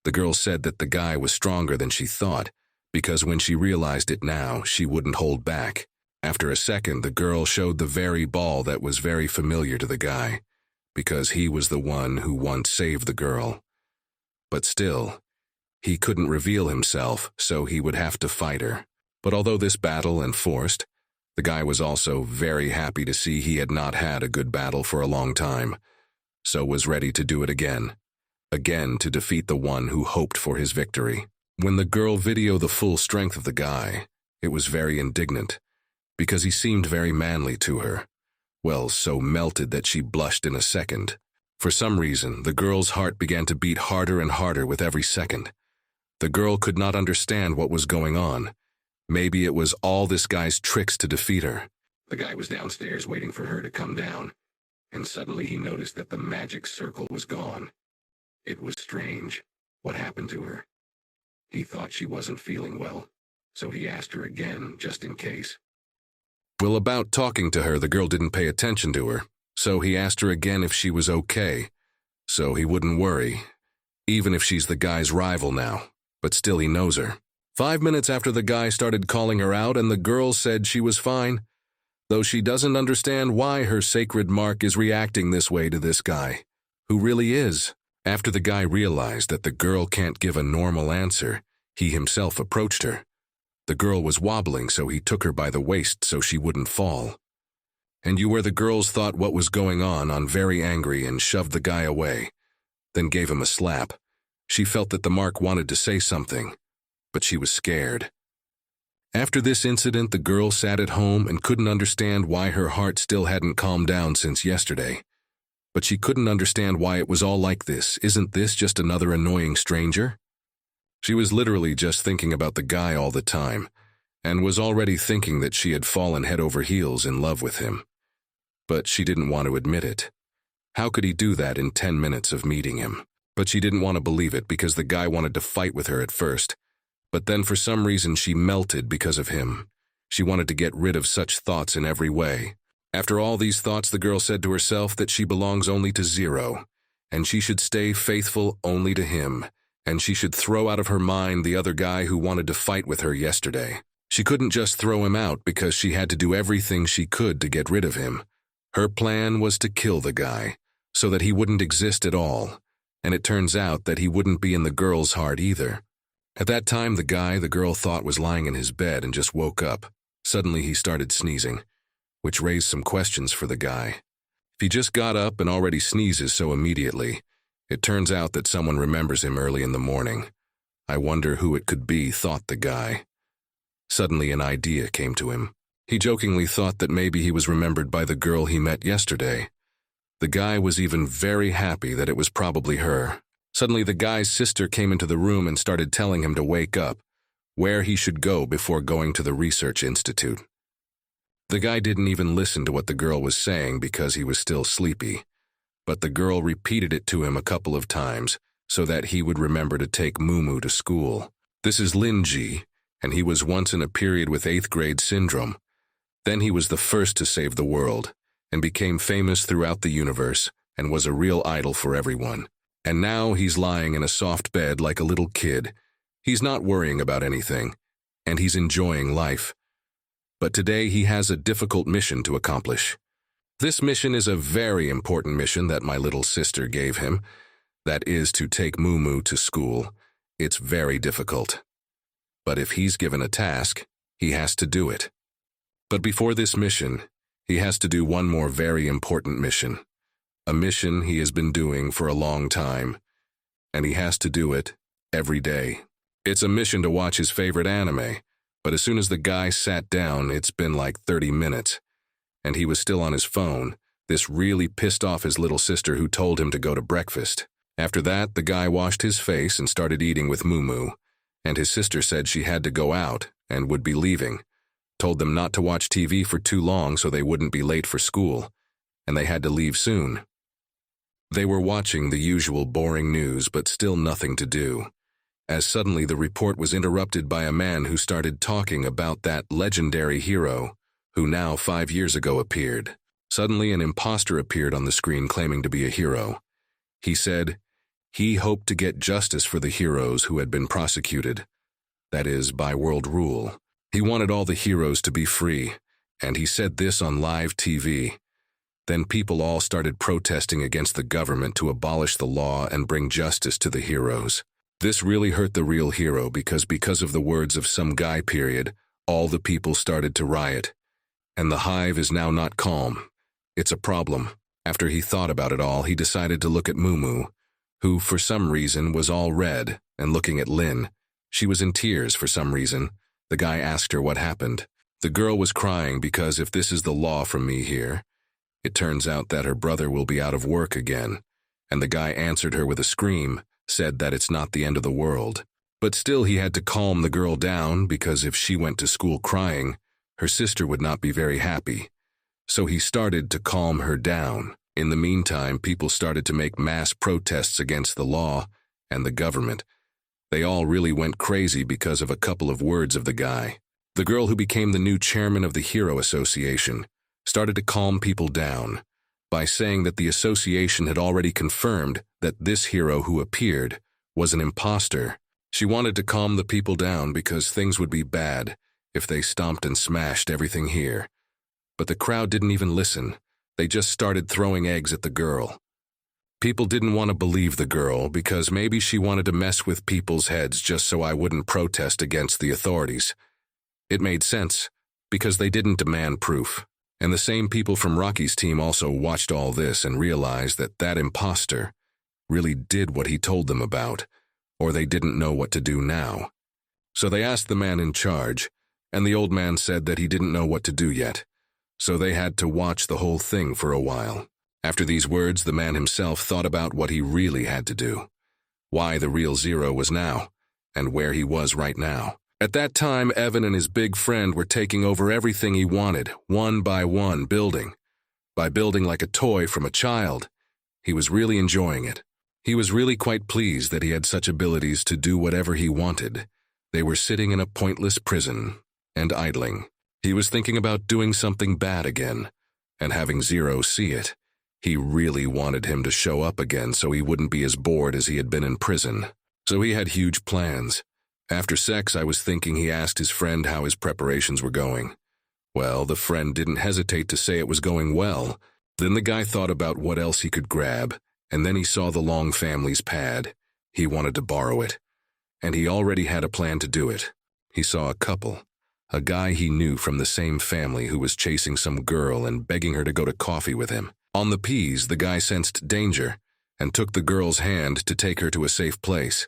The girl said that the guy was stronger than she thought, because when she realized it now, she wouldn't hold back. After a second, the girl showed the very ball that was very familiar to the guy, because he was the one who once saved the girl. But still, he couldn't reveal himself, so he would have to fight her. But although this battle enforced, the guy was also very happy to see he had not had a good battle for a long time, so was ready to do it again to defeat the one who hoped for his victory. When the girl videoed the full strength of the guy, it was very indignant, because he seemed very manly to her. Well, so melted that she blushed in a second. For some reason, the girl's heart began to beat harder and harder with every second. The girl could not understand what was going on. Maybe it was all this guy's tricks to defeat her. The guy was downstairs waiting for her to come down, and suddenly he noticed that the magic circle was gone. It was strange. What happened to her? He thought she wasn't feeling well, so he asked her again, just in case. Well, about talking to her, the girl didn't pay attention to her, so he asked her again if she was okay, so he wouldn't worry, even if she's the guy's rival now, but still he knows her. 5 minutes after the guy started calling her out and the girl said she was fine, though she doesn't understand why her sacred mark is reacting this way to this guy, who really is. After the guy realized that the girl can't give a normal answer, he himself approached her. The girl was wobbling, so he took her by the waist so she wouldn't fall. And you where the girls thought what was going on very angry and shoved the guy away, then gave him a slap. She felt that the mark wanted to say something, but she was scared. After this incident, the girl sat at home and couldn't understand why her heart still hadn't calmed down since yesterday. But she couldn't understand why it was all like this. Isn't this just another annoying stranger? She was literally just thinking about the guy all the time, and was already thinking that she had fallen head over heels in love with him. But she didn't want to admit it. How could he do that in 10 minutes of meeting him? But she didn't want to believe it because the guy wanted to fight with her at first. But then for some reason she melted because of him. She wanted to get rid of such thoughts in every way. After all these thoughts, the girl said to herself that she belongs only to Zero, and she should stay faithful only to him, and she should throw out of her mind the other guy who wanted to fight with her yesterday. She couldn't just throw him out because she had to do everything she could to get rid of him. Her plan was to kill the guy, so that he wouldn't exist at all. and it turns out that he wouldn't be in the girl's heart either. At that time, the guy the girl thought was lying in his bed and just woke up. Suddenly, he started sneezing, which raised some questions for the guy. If he just got up and already sneezes so immediately, it turns out that someone remembers him early in the morning. I wonder who it could be, thought the guy. Suddenly, an idea came to him. He jokingly thought that maybe he was remembered by the girl he met yesterday. The guy was even very happy that it was probably her. Suddenly, the guy's sister came into the room and started telling him to wake up, where he should go before going to the research institute. The guy didn't even listen to what the girl was saying because he was still sleepy, but the girl repeated it to him a couple of times so that he would remember to take Mumu to school. This is Linji, and he was once in a period with 8th grade syndrome. Then he was the first to save the world, and became famous throughout the universe, and was a real idol for everyone. And now he's lying in a soft bed like a little kid. He's not worrying about anything, and he's enjoying life. But today he has a difficult mission to accomplish. This mission is a very important mission that my little sister gave him. That is to take Mumu to school. It's very difficult. But if he's given a task, he has to do it. But before this mission, he has to do one more very important mission. A mission he has been doing for a long time, and he has to do it every day. It's a mission to watch his favorite anime, but as soon as the guy sat down, it's been like 30 minutes, and he was still on his phone. This really pissed off his little sister, who told him to go to breakfast. After that, the guy washed his face and started eating with Mumu, and his sister said she had to go out and would be leaving. Told them not to watch TV for too long so they wouldn't be late for school, and they had to leave soon. They were watching the usual boring news, but still nothing to do, as suddenly the report was interrupted by a man who started talking about that legendary hero who now 5 years ago appeared. Suddenly an imposter appeared on the screen claiming to be a hero. He said he hoped to get justice for the heroes who had been prosecuted, that is, by world rule. He wanted all the heroes to be free, and he said this on live TV. Then people all started protesting against the government to abolish the law and bring justice to the heroes. This really hurt the real hero because of the words of some guy period, all the people started to riot. And the hive is now not calm. It's a problem. After he thought about it all, he decided to look at Mumu, who for some reason was all red, and looking at Lin. She was in tears for some reason. The guy asked her what happened. The girl was crying because if this is the law from me here, it turns out that her brother will be out of work again. And the guy answered her with a scream, said that it's not the end of the world. But still he had to calm the girl down because if she went to school crying, her sister would not be very happy. So he started to calm her down. In the meantime, people started to make mass protests against the law and the government. They all really went crazy because of a couple of words of the guy. The girl who became the new chairman of the Hero Association started to calm people down by saying that the association had already confirmed that this hero who appeared was an imposter. She wanted to calm the people down because things would be bad if they stomped and smashed everything here. But the crowd didn't even listen. They just started throwing eggs at the girl. People didn't want to believe the girl because maybe she wanted to mess with people's heads just so I wouldn't protest against the authorities. It made sense because they didn't demand proof. And the same people from Rocky's team also watched all this and realized that that imposter really did what he told them about, or they didn't know what to do now. So they asked the man in charge, and the old man said that he didn't know what to do yet. So they had to watch the whole thing for a while. After these words, the man himself thought about what he really had to do, why the real Zero was now, and where he was right now. At that time, Evan and his big friend were taking over everything he wanted, one by one, building. By building like a toy from a child, he was really enjoying it. He was really quite pleased that he had such abilities to do whatever he wanted. They were sitting in a pointless prison and idling. He was thinking about doing something bad again, and having Zero see it. He really wanted him to show up again so he wouldn't be as bored as he had been in prison. So he had huge plans. After sex, I was thinking he asked his friend how his preparations were going. Well, the friend didn't hesitate to say it was going well. Then the guy thought about what else he could grab, And then he saw the Long family's pad. He wanted to borrow it. And he already had a plan to do it. He saw a couple, a guy he knew from the same family who was chasing some girl and begging her to go to coffee with him. On the P's, the guy sensed danger and took the girl's hand to take her to a safe place.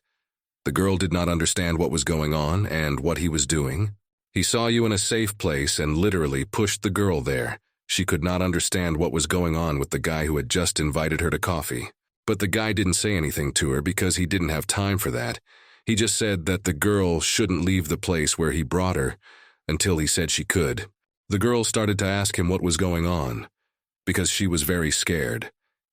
The girl did not understand what was going on and what he was doing. He saw you in a safe place and literally pushed the girl there. She could not understand what was going on with the guy who had just invited her to coffee. But the guy didn't say anything to her because he didn't have time for that. He just said that the girl shouldn't leave the place where he brought her until he said she could. The girl started to ask him what was going on because she was very scared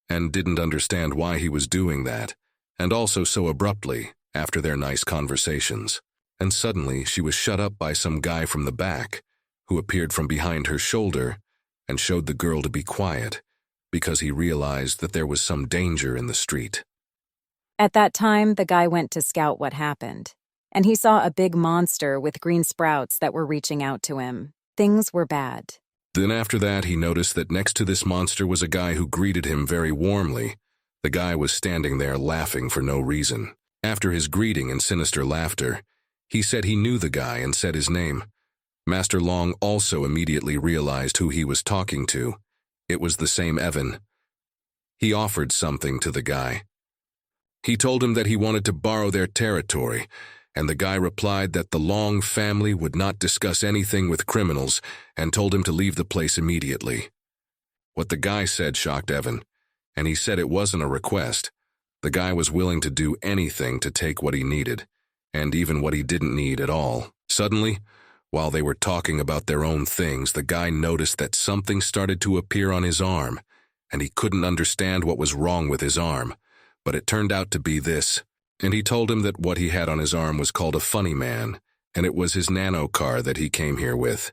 and didn't understand why he was doing that, and also so abruptly after their nice conversations. And suddenly she was shut up by some guy from the back who appeared from behind her shoulder and showed the girl to be quiet because he realized that there was some danger in the street. At that time, the guy went to scout what happened, and he saw a big monster with green sprouts that were reaching out to him. Things were bad. Then after that, he noticed that next to this monster was a guy who greeted him very warmly. The guy was standing there laughing for no reason. After his greeting and sinister laughter, he said he knew the guy and said his name. Master Long also immediately realized who he was talking to. It was the same Evan. He offered something to the guy. He told him that he wanted to borrow their territory, and the guy replied that the Long family would not discuss anything with criminals and told him to leave the place immediately. What the guy said shocked Evan, and he said it wasn't a request. The guy was willing to do anything to take what he needed, and even what he didn't need at all. Suddenly, while they were talking about their own things, the guy noticed that something started to appear on his arm, and he couldn't understand what was wrong with his arm, but it turned out to be this. And he told him that what he had on his arm was called a funny man, and it was his nano car that he came here with.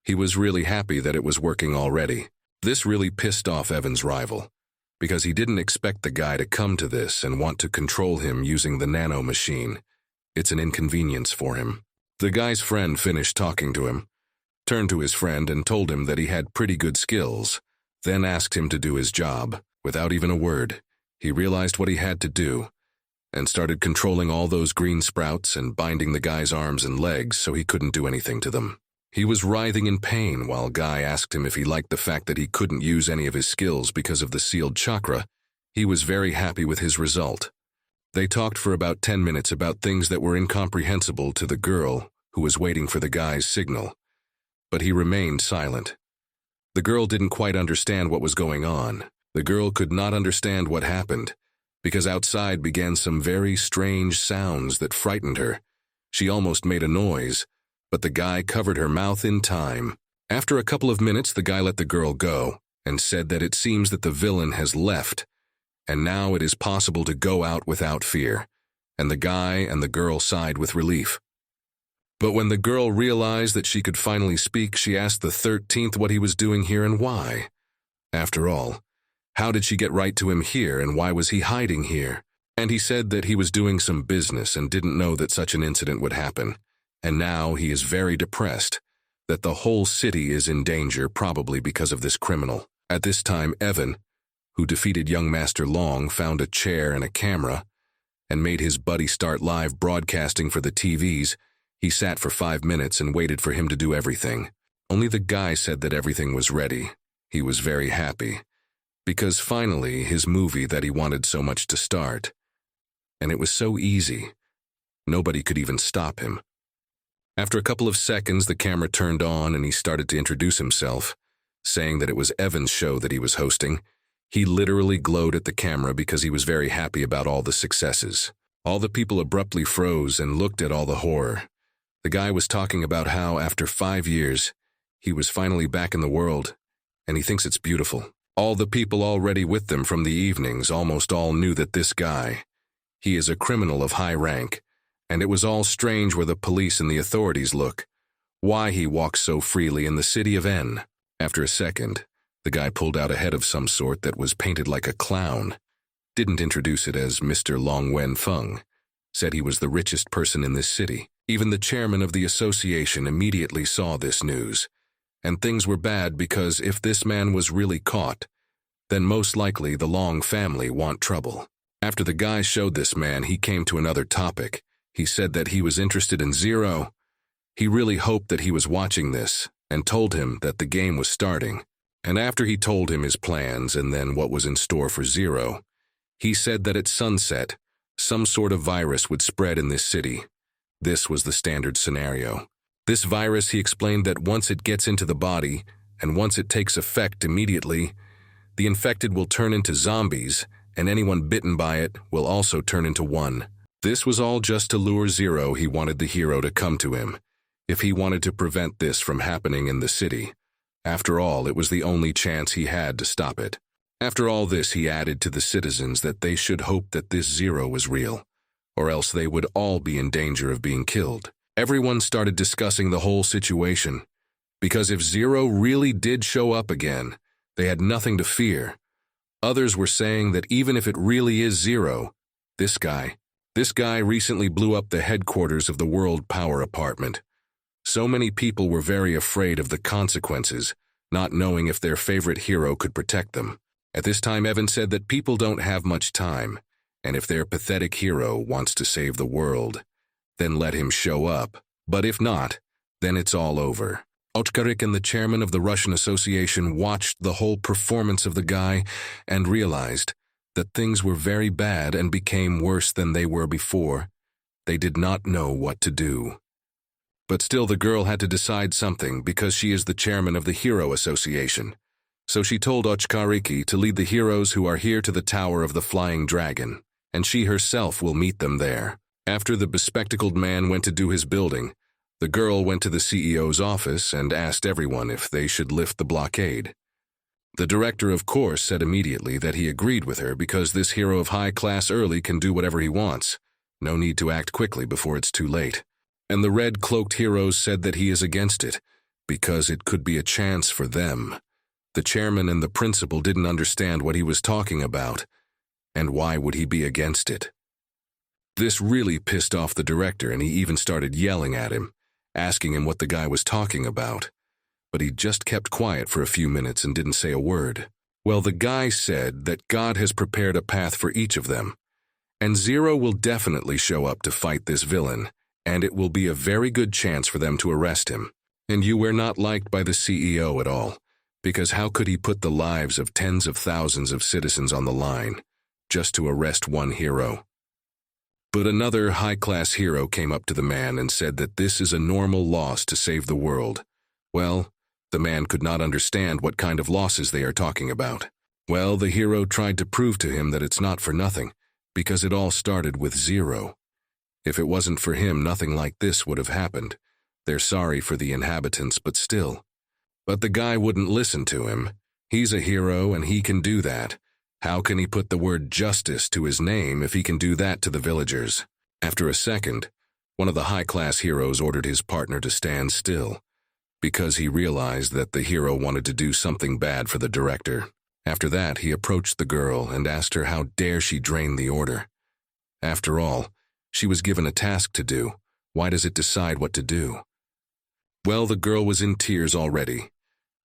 He was really happy that it was working already. This really pissed off Evan's rival, because he didn't expect the guy to come to this and want to control him using the nano machine. It's an inconvenience for him. The guy's friend finished talking to him, turned to his friend and told him that he had pretty good skills, then asked him to do his job. Without even a word, he realized what he had to do, and started controlling all those green sprouts and binding the guy's arms and legs so he couldn't do anything to them. He was writhing in pain while Guy asked him if he liked the fact that he couldn't use any of his skills because of the sealed chakra. He was very happy with his result. They talked for about 10 minutes about things that were incomprehensible to the girl who was waiting for the guy's signal, but he remained silent. The girl didn't quite understand what was going on. The girl could not understand what happened, because outside began some very strange sounds that frightened her. She almost made a noise, but the guy covered her mouth in time. After a couple of minutes, the guy let the girl go and said that it seems that the villain has left, and now it is possible to go out without fear, and the guy and the girl sighed with relief. But when the girl realized that she could finally speak, she asked the 13th what he was doing here and why. After all, how did she get right to him here, and why was he hiding here? And he said that he was doing some business and didn't know that such an incident would happen. And now he is very depressed, that the whole city is in danger probably because of this criminal. At this time, Evan, who defeated young Master Long, found a chair and a camera and made his buddy start live broadcasting for the TVs. He sat for 5 minutes and waited for him to do everything. Only the guy said that everything was ready. He was very happy, because finally his movie that he wanted so much to start. And it was so easy. Nobody could even stop him. After a couple of seconds, the camera turned on and he started to introduce himself, saying that it was Evan's show that he was hosting. He literally glowed at the camera because he was very happy about all the successes. All the people abruptly froze and looked at all the horror. The guy was talking about how, after 5 years, he was finally back in the world, and he thinks it's beautiful. All the people already with them from the evenings almost all knew that this guy, he is a criminal of high rank, and it was all strange where the police and the authorities look, why he walks so freely in the city of N. After a second, the guy pulled out a head of some sort that was painted like a clown, didn't introduce it as Mr. Long Wen Feng, said he was the richest person in this city. Even the chairman of the association immediately saw this news, and things were bad because if this man was really caught, then most likely the Long family want trouble. After the guy showed this man, he came to another topic. He said that he was interested in Zero. He really hoped that he was watching this and told him that the game was starting. And after he told him his plans and then what was in store for Zero, he said that at sunset, some sort of virus would spread in this city. This was the standard scenario. This virus, he explained, that once it gets into the body, and once it takes effect immediately, the infected will turn into zombies, and anyone bitten by it will also turn into one. This was all just to lure Zero. He wanted the hero to come to him, if he wanted to prevent this from happening in the city. After all, it was the only chance he had to stop it. After all this, he added to the citizens that they should hope that this Zero was real, or else they would all be in danger of being killed. Everyone started discussing the whole situation, because if Zero really did show up again, they had nothing to fear. Others were saying that even if it really is Zero, this guy recently blew up the headquarters of the World Power Apartment. So many people were very afraid of the consequences, not knowing if their favorite hero could protect them. At this time, Evan said that people don't have much time, and if their pathetic hero wants to save the world, then let him show up. But if not, then it's all over. Ochkarik and the chairman of the Russian Association watched the whole performance of the guy and realized that things were very bad and became worse than they were before. They did not know what to do. But still, the girl had to decide something because she is the chairman of the Hero Association. So she told Ochkariki to lead the heroes who are here to the Tower of the Flying Dragon, and she herself will meet them there. After the bespectacled man went to do his building, the girl went to the CEO's office and asked everyone if they should lift the blockade. The director, of course, said immediately that he agreed with her because this hero of high class early can do whatever he wants. No need to act quickly before it's too late. And the red-cloaked heroes said that he is against it, because it could be a chance for them. The chairman and the principal didn't understand what he was talking about, and why would he be against it? This really pissed off the director, and he even started yelling at him, asking him what the guy was talking about. But he just kept quiet for a few minutes and didn't say a word. Well, the guy said that God has prepared a path for each of them, and Zero will definitely show up to fight this villain, and it will be a very good chance for them to arrest him. And you were not liked by the CEO at all, because how could he put the lives of tens of thousands of citizens on the line, just to arrest one hero? But another high-class hero came up to the man and said that this is a normal loss to save the world. Well, the man could not understand what kind of losses they are talking about. Well, the hero tried to prove to him that it's not for nothing, because it all started with Zero. If it wasn't for him, nothing like this would have happened. They're sorry for the inhabitants, but still. But the guy wouldn't listen to him. He's a hero and he can do that. How can he put the word justice to his name if he can do that to the villagers? After a second, one of the high-class heroes ordered his partner to stand still, because he realized that the hero wanted to do something bad for the director. After that, he approached the girl and asked her how dare she drain the order. After all, she was given a task to do. Why does it decide what to do? Well, the girl was in tears already,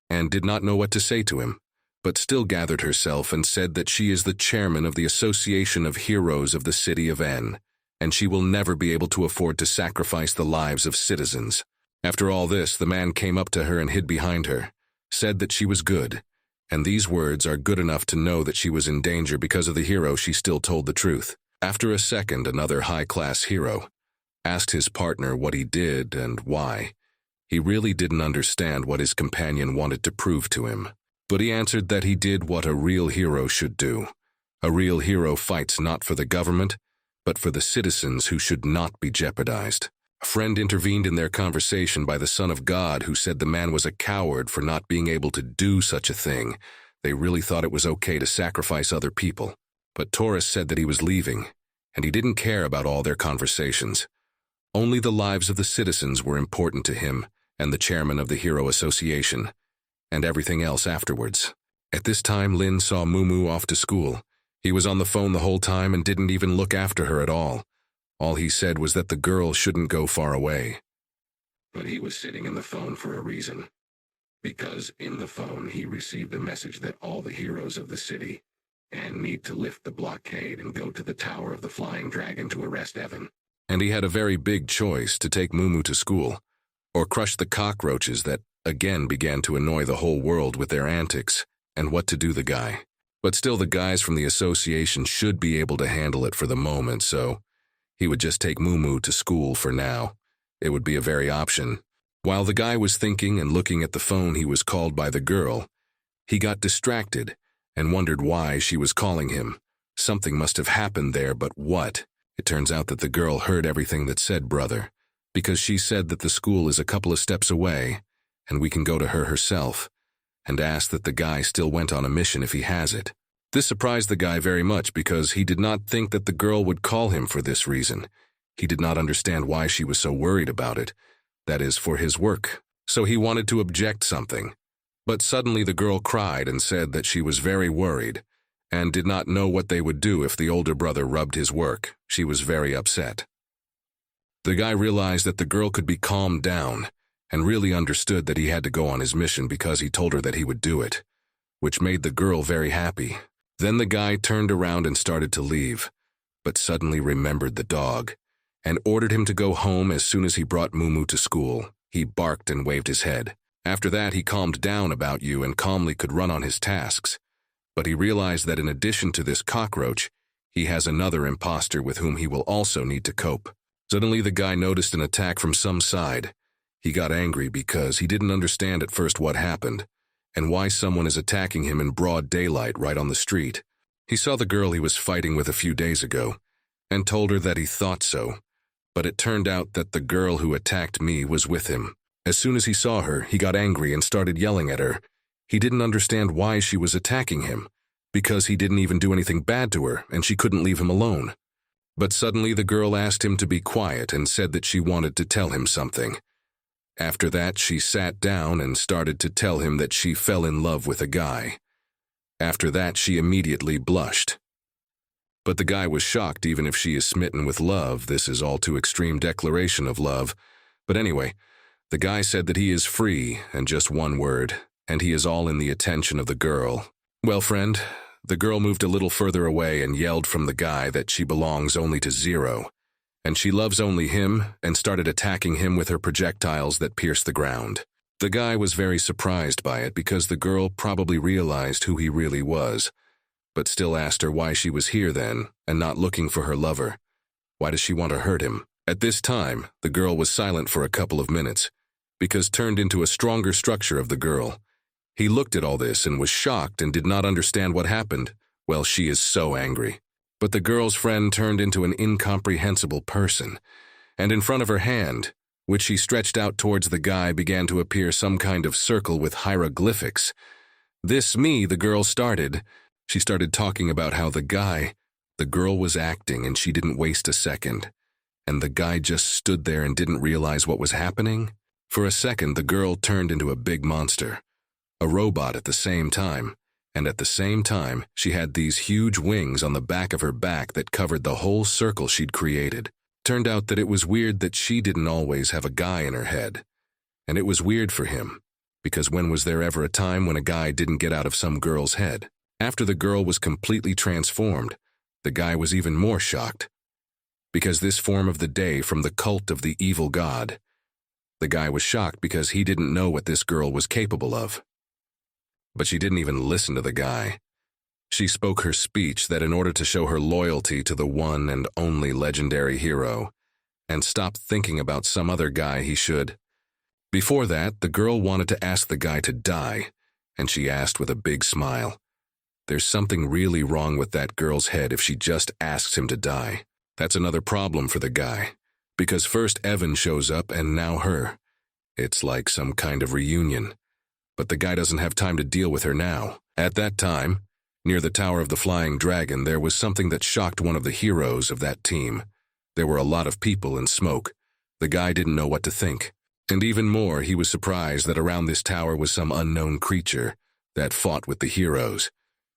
and did not know what to say to him, but still gathered herself and said that she is the chairman of the Association of Heroes of the City of N, and she will never be able to afford to sacrifice the lives of citizens. After all this, the man came up to her and hid behind her, said that she was good, and these words are good enough to know that she was in danger because of the hero. She still told the truth. After a second, another high-class hero asked his partner what he did and why. He really didn't understand what his companion wanted to prove to him, but he answered that he did what a real hero should do. A real hero fights not for the government, but for the citizens who should not be jeopardized. A friend intervened in their conversation by the Son of God, who said the man was a coward for not being able to do such a thing. They really thought it was okay to sacrifice other people. But Taurus said that he was leaving, and he didn't care about all their conversations. Only the lives of the citizens were important to him and the chairman of the Hero Association, and everything else afterwards. At this time, Lin saw Mumu off to school. He was on the phone the whole time and didn't even look after her at all. All he said was that the girl shouldn't go far away. But he was sitting in the phone for a reason. because in the phone he received a message that all the heroes of the city and need to lift the blockade and go to the Tower of the Flying Dragon to arrest Evan. And he had a very big choice to take Mumu to school, or crush the cockroaches that again began to annoy the whole world with their antics, and what to do the guy. But still the guys from the association should be able to handle it for the moment, so he would just take Mumu to school for now. It would be a very option. While the guy was thinking and looking at the phone, he was called by the girl. He got distracted and wondered why she was calling him. Something must have happened there, but what? It turns out that the girl heard everything that said brother, because she said that the school is a couple of steps away, and we can go to her herself, and asked that the guy still went on a mission if he has it. This surprised the guy very much because he did not think that the girl would call him for this reason. He did not understand why she was so worried about it, that is, for his work. So he wanted to object something. But suddenly the girl cried and said that she was very worried and did not know what they would do if the older brother rubbed his work. She was very upset. The guy realized that the girl could be calmed down and really understood that he had to go on his mission because he told her that he would do it, which made the girl very happy. Then the guy turned around and started to leave, but suddenly remembered the dog and ordered him to go home as soon as he brought Mumu to school. He barked and waved his head. After that, he calmed down about you and calmly could run on his tasks. But he realized that in addition to this cockroach, he has another imposter with whom he will also need to cope. Suddenly, the guy noticed an attack from some side. He got angry because he didn't understand at first what happened and why someone is attacking him in broad daylight right on the street. He saw the girl he was fighting with a few days ago and told her that he thought so, but it turned out that the girl who attacked me was with him. As soon as he saw her, he got angry and started yelling at her. He didn't understand why she was attacking him, because he didn't even do anything bad to her and she couldn't leave him alone. But suddenly the girl asked him to be quiet and said that she wanted to tell him something. After that, she sat down and started to tell him that she fell in love with a guy. After that, she immediately blushed. But the guy was shocked. Even if she is smitten with love, this is all too extreme declaration of love. But anyway, the guy said that he is free, and just one word, and he is all in the attention of the girl. Well, friend, the girl moved a little further away and yelled from the guy that she belongs only to Zero, and she loves only him, and started attacking him with her projectiles that pierced the ground. The guy was very surprised by it because the girl probably realized who he really was, but still asked her why she was here then and not looking for her lover. Why does she want to hurt him? At this time, the girl was silent for a couple of minutes, because turned into a stronger structure of the girl. He looked at all this and was shocked and did not understand what happened. Well, she is so angry. But the girl's friend turned into an incomprehensible person, and in front of her hand, which she stretched out towards the guy, began to appear some kind of circle with hieroglyphics. This me, the girl started. She started talking about how the girl was acting and she didn't waste a second. And the guy just stood there and didn't realize what was happening. For a second, the girl turned into a big monster, a robot at the same time. And at the same time, she had these huge wings on the back of her back that covered the whole circle she'd created. Turned out that it was weird that she didn't always have a guy in her head. And it was weird for him, because when was there ever a time when a guy didn't get out of some girl's head? After the girl was completely transformed, the guy was even more shocked, because this form of the day from the cult of the evil god. The guy was shocked because he didn't know what this girl was capable of. But she didn't even listen to the guy. She spoke her speech that in order to show her loyalty to the one and only legendary hero, and stop thinking about some other guy he should. Before that, the girl wanted to ask the guy to die, and she asked with a big smile. There's something really wrong with that girl's head if she just asks him to die. That's another problem for the guy, because first Evan shows up and now her. It's like some kind of reunion. But the guy doesn't have time to deal with her now. At that time, near the Tower of the Flying Dragon, there was something that shocked one of the heroes of that team. There were a lot of people and smoke. The guy didn't know what to think. And even more, he was surprised that around this tower was some unknown creature that fought with the heroes.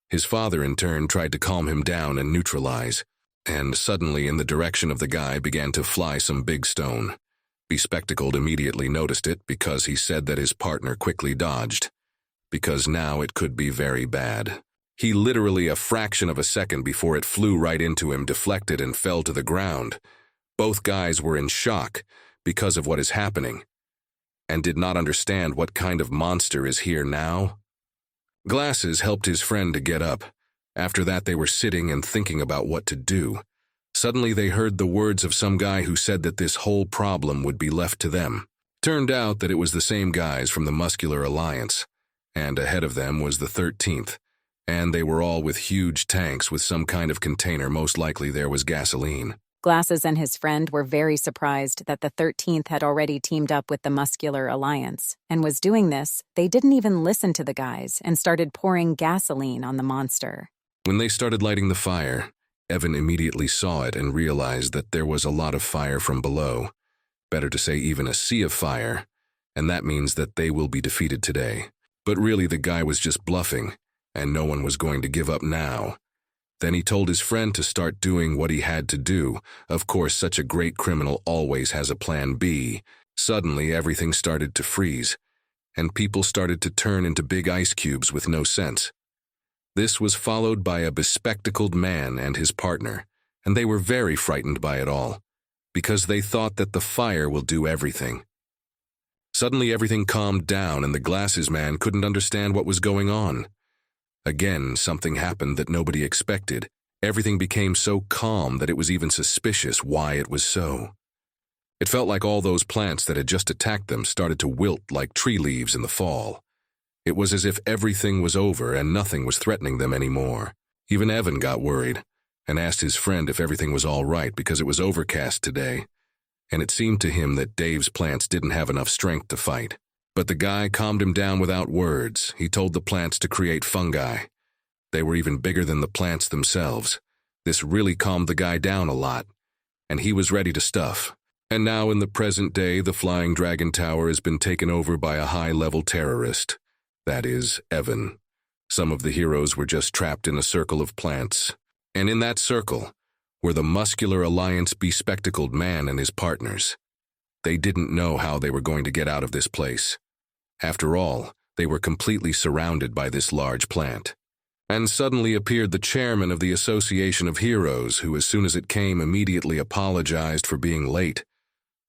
His father, in turn, tried to calm him down and neutralize. And suddenly, in the direction of the guy, began to fly some big stone. Bespectacled immediately noticed it because he said that his partner quickly dodged, because now it could be very bad. He literally a fraction of a second before it flew right into him, deflected and fell to the ground. Both guys were in shock because of what is happening, and did not understand what kind of monster is here now. Glasses helped his friend to get up. After that they were sitting and thinking about what to do. Suddenly they heard the words of some guy who said that this whole problem would be left to them. Turned out that it was the same guys from the Muscular Alliance, and ahead of them was the 13th, and they were all with huge tanks with some kind of container. Most likely there was gasoline. Glasses and his friend were very surprised that the 13th had already teamed up with the Muscular Alliance, and was doing this. They didn't even listen to the guys and started pouring gasoline on the monster. When they started lighting the fire, Evan immediately saw it and realized that there was a lot of fire from below. Better to say even a sea of fire, and that means that they will be defeated today. But really the guy was just bluffing, and no one was going to give up now. Then he told his friend to start doing what he had to do. Of course, such a great criminal always has a plan B. Suddenly everything started to freeze, and people started to turn into big ice cubes with no sense. This was followed by a bespectacled man and his partner, and they were very frightened by it all, because they thought that the fire will do everything. Suddenly everything calmed down and the glasses man couldn't understand what was going on. Again, something happened that nobody expected. Everything became so calm that it was even suspicious why it was so. It felt like all those plants that had just attacked them started to wilt like tree leaves in the fall. It was as if everything was over and nothing was threatening them anymore. Even Evan got worried and asked his friend if everything was all right because it was overcast today, and it seemed to him that Dave's plants didn't have enough strength to fight. But the guy calmed him down without words. He told the plants to create fungi. They were even bigger than the plants themselves. This really calmed the guy down a lot, and he was ready to stuff. And now in the present day, the Flying Dragon Tower has been taken over by a high-level terrorist. That is, Evan. Some of the heroes were just trapped in a circle of plants. And in that circle were the Muscular Alliance bespectacled man and his partners. They didn't know how they were going to get out of this place. After all, they were completely surrounded by this large plant. And suddenly appeared the chairman of the Association of Heroes, who as soon as it came immediately apologized for being late.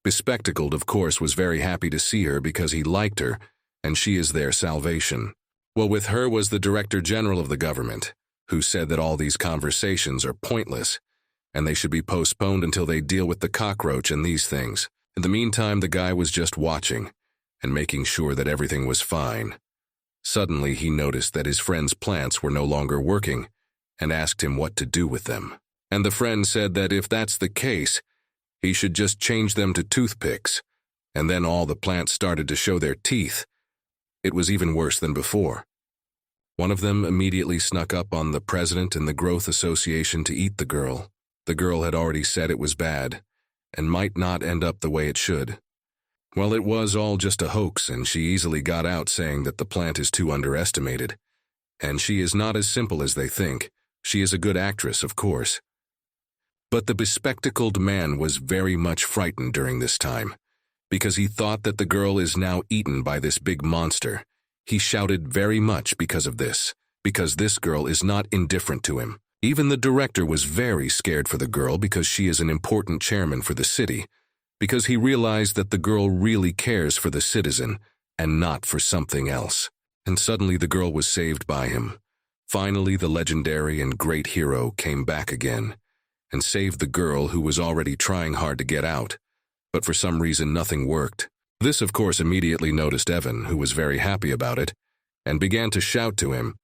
Bespectacled, of course, was very happy to see her because he liked her, and she is their salvation. Well, with her was the Director General of the government, who said that all these conversations are pointless, and they should be postponed until they deal with the cockroach and these things. In the meantime, the guy was just watching, and making sure that everything was fine. Suddenly, he noticed that his friend's plants were no longer working, and asked him what to do with them. And the friend said that if that's the case, he should just change them to toothpicks, and then all the plants started to show their teeth. It was even worse than before. One of them immediately snuck up on the president and the Growth Association to eat the girl. The girl had already said it was bad, and might not end up the way it should. Well, it was all just a hoax, and she easily got out saying that the plant is too underestimated. And she is not as simple as they think. She is a good actress, of course. But the bespectacled man was very much frightened during this time, because he thought that the girl is now eaten by this big monster. He shouted very much because of this, because this girl is not indifferent to him. Even the director was very scared for the girl because she is an important chairman for the city, because he realized that the girl really cares for the citizen and not for something else. And suddenly the girl was saved by him. Finally, the legendary and great hero came back again and saved the girl who was already trying hard to get out, but for some reason nothing worked. This, of course, immediately noticed Evan, who was very happy about it, and began to shout to him.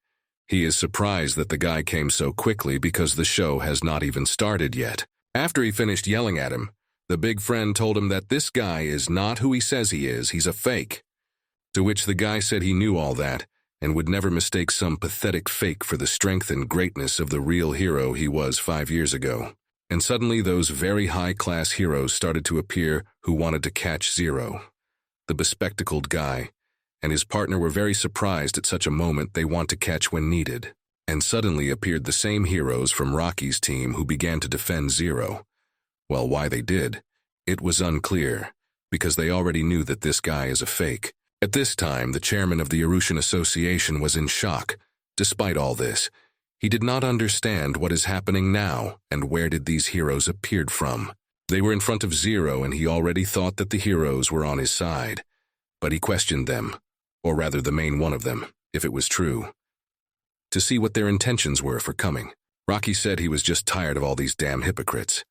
He is surprised that the guy came so quickly because the show has not even started yet. After he finished yelling at him, the big friend told him that this guy is not who he says he is, he's a fake. To which the guy said he knew all that, and would never mistake some pathetic fake for the strength and greatness of the real hero he was 5 years ago. And suddenly those very high-class heroes started to appear who wanted to catch Zero. The bespectacled guy and his partner were very surprised at such a moment they want to catch when needed. And suddenly appeared the same heroes from Rocky's team who began to defend Zero. Well, why they did, it was unclear, because they already knew that this guy is a fake. At this time, the chairman of the Arushan Association was in shock. Despite all this, he did not understand what is happening now and where did these heroes appeared from. They were in front of Zero and he already thought that the heroes were on his side. But he questioned them, or rather the main one of them, if it was true, to see what their intentions were for coming. Rocky said he was just tired of all these damn hypocrites.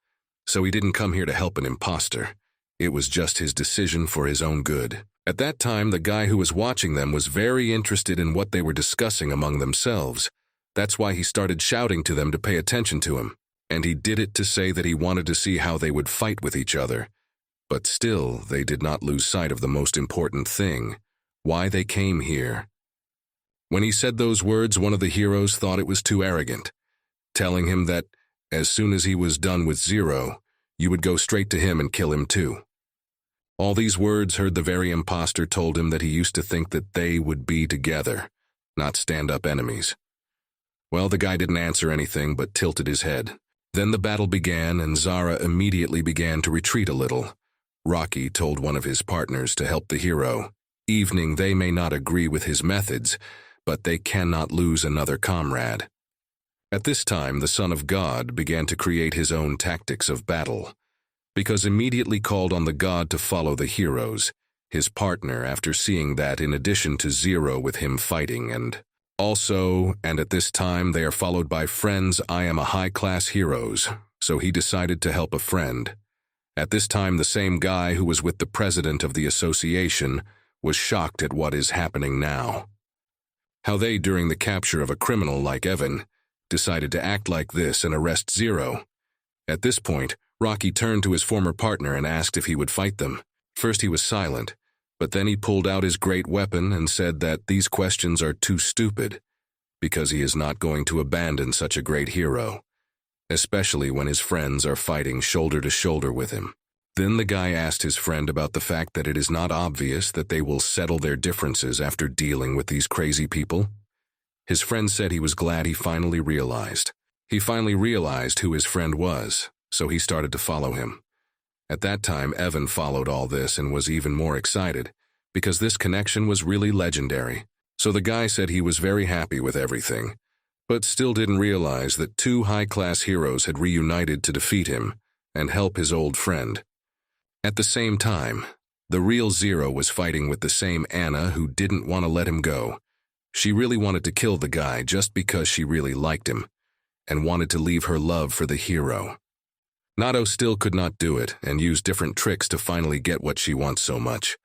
So he didn't come here to help an imposter. It was just his decision for his own good. At that time, the guy who was watching them was very interested in what they were discussing among themselves. That's why he started shouting to them to pay attention to him. And he did it to say that he wanted to see how they would fight with each other. But still, they did not lose sight of the most important thing, why they came here. When he said those words, one of the heroes thought it was too arrogant, telling him that as soon as he was done with Zero, you would go straight to him and kill him too. All these words heard the very imposter told him that he used to think that they would be together, not stand-up enemies. Well, the guy didn't answer anything but tilted his head. Then the battle began and Zara immediately began to retreat a little. Rocky told one of his partners to help the hero. Evening, they may not agree with his methods, but they cannot lose another comrade. At this time, the Son of God began to create his own tactics of battle, because immediately called on the god to follow the heroes, his partner after seeing that in addition to Zero with him fighting and at this time they are followed by friends. I am a high-class heroes, so he decided to help a friend. At this time, the same guy who was with the president of the association was shocked at what is happening now. How they, during the capture of a criminal like Evan, decided to act like this and arrest Zero. At this point, Rocky turned to his former partner and asked if he would fight them. First he was silent, but then he pulled out his great weapon and said that these questions are too stupid, because he is not going to abandon such a great hero, especially when his friends are fighting shoulder to shoulder with him. Then the guy asked his friend about the fact that it is not obvious that they will settle their differences after dealing with these crazy people. His friend said he was glad he finally realized. He finally realized who his friend was, so he started to follow him. At that time, Evan followed all this and was even more excited, because this connection was really legendary. So the guy said he was very happy with everything, but still didn't realize that two high-class heroes had reunited to defeat him and help his old friend. At the same time, the real Zero was fighting with the same Anna who didn't want to let him go. She really wanted to kill the guy just because she really liked him, and wanted to leave her love for the hero. Nato still could not do it and used different tricks to finally get what she wants so much.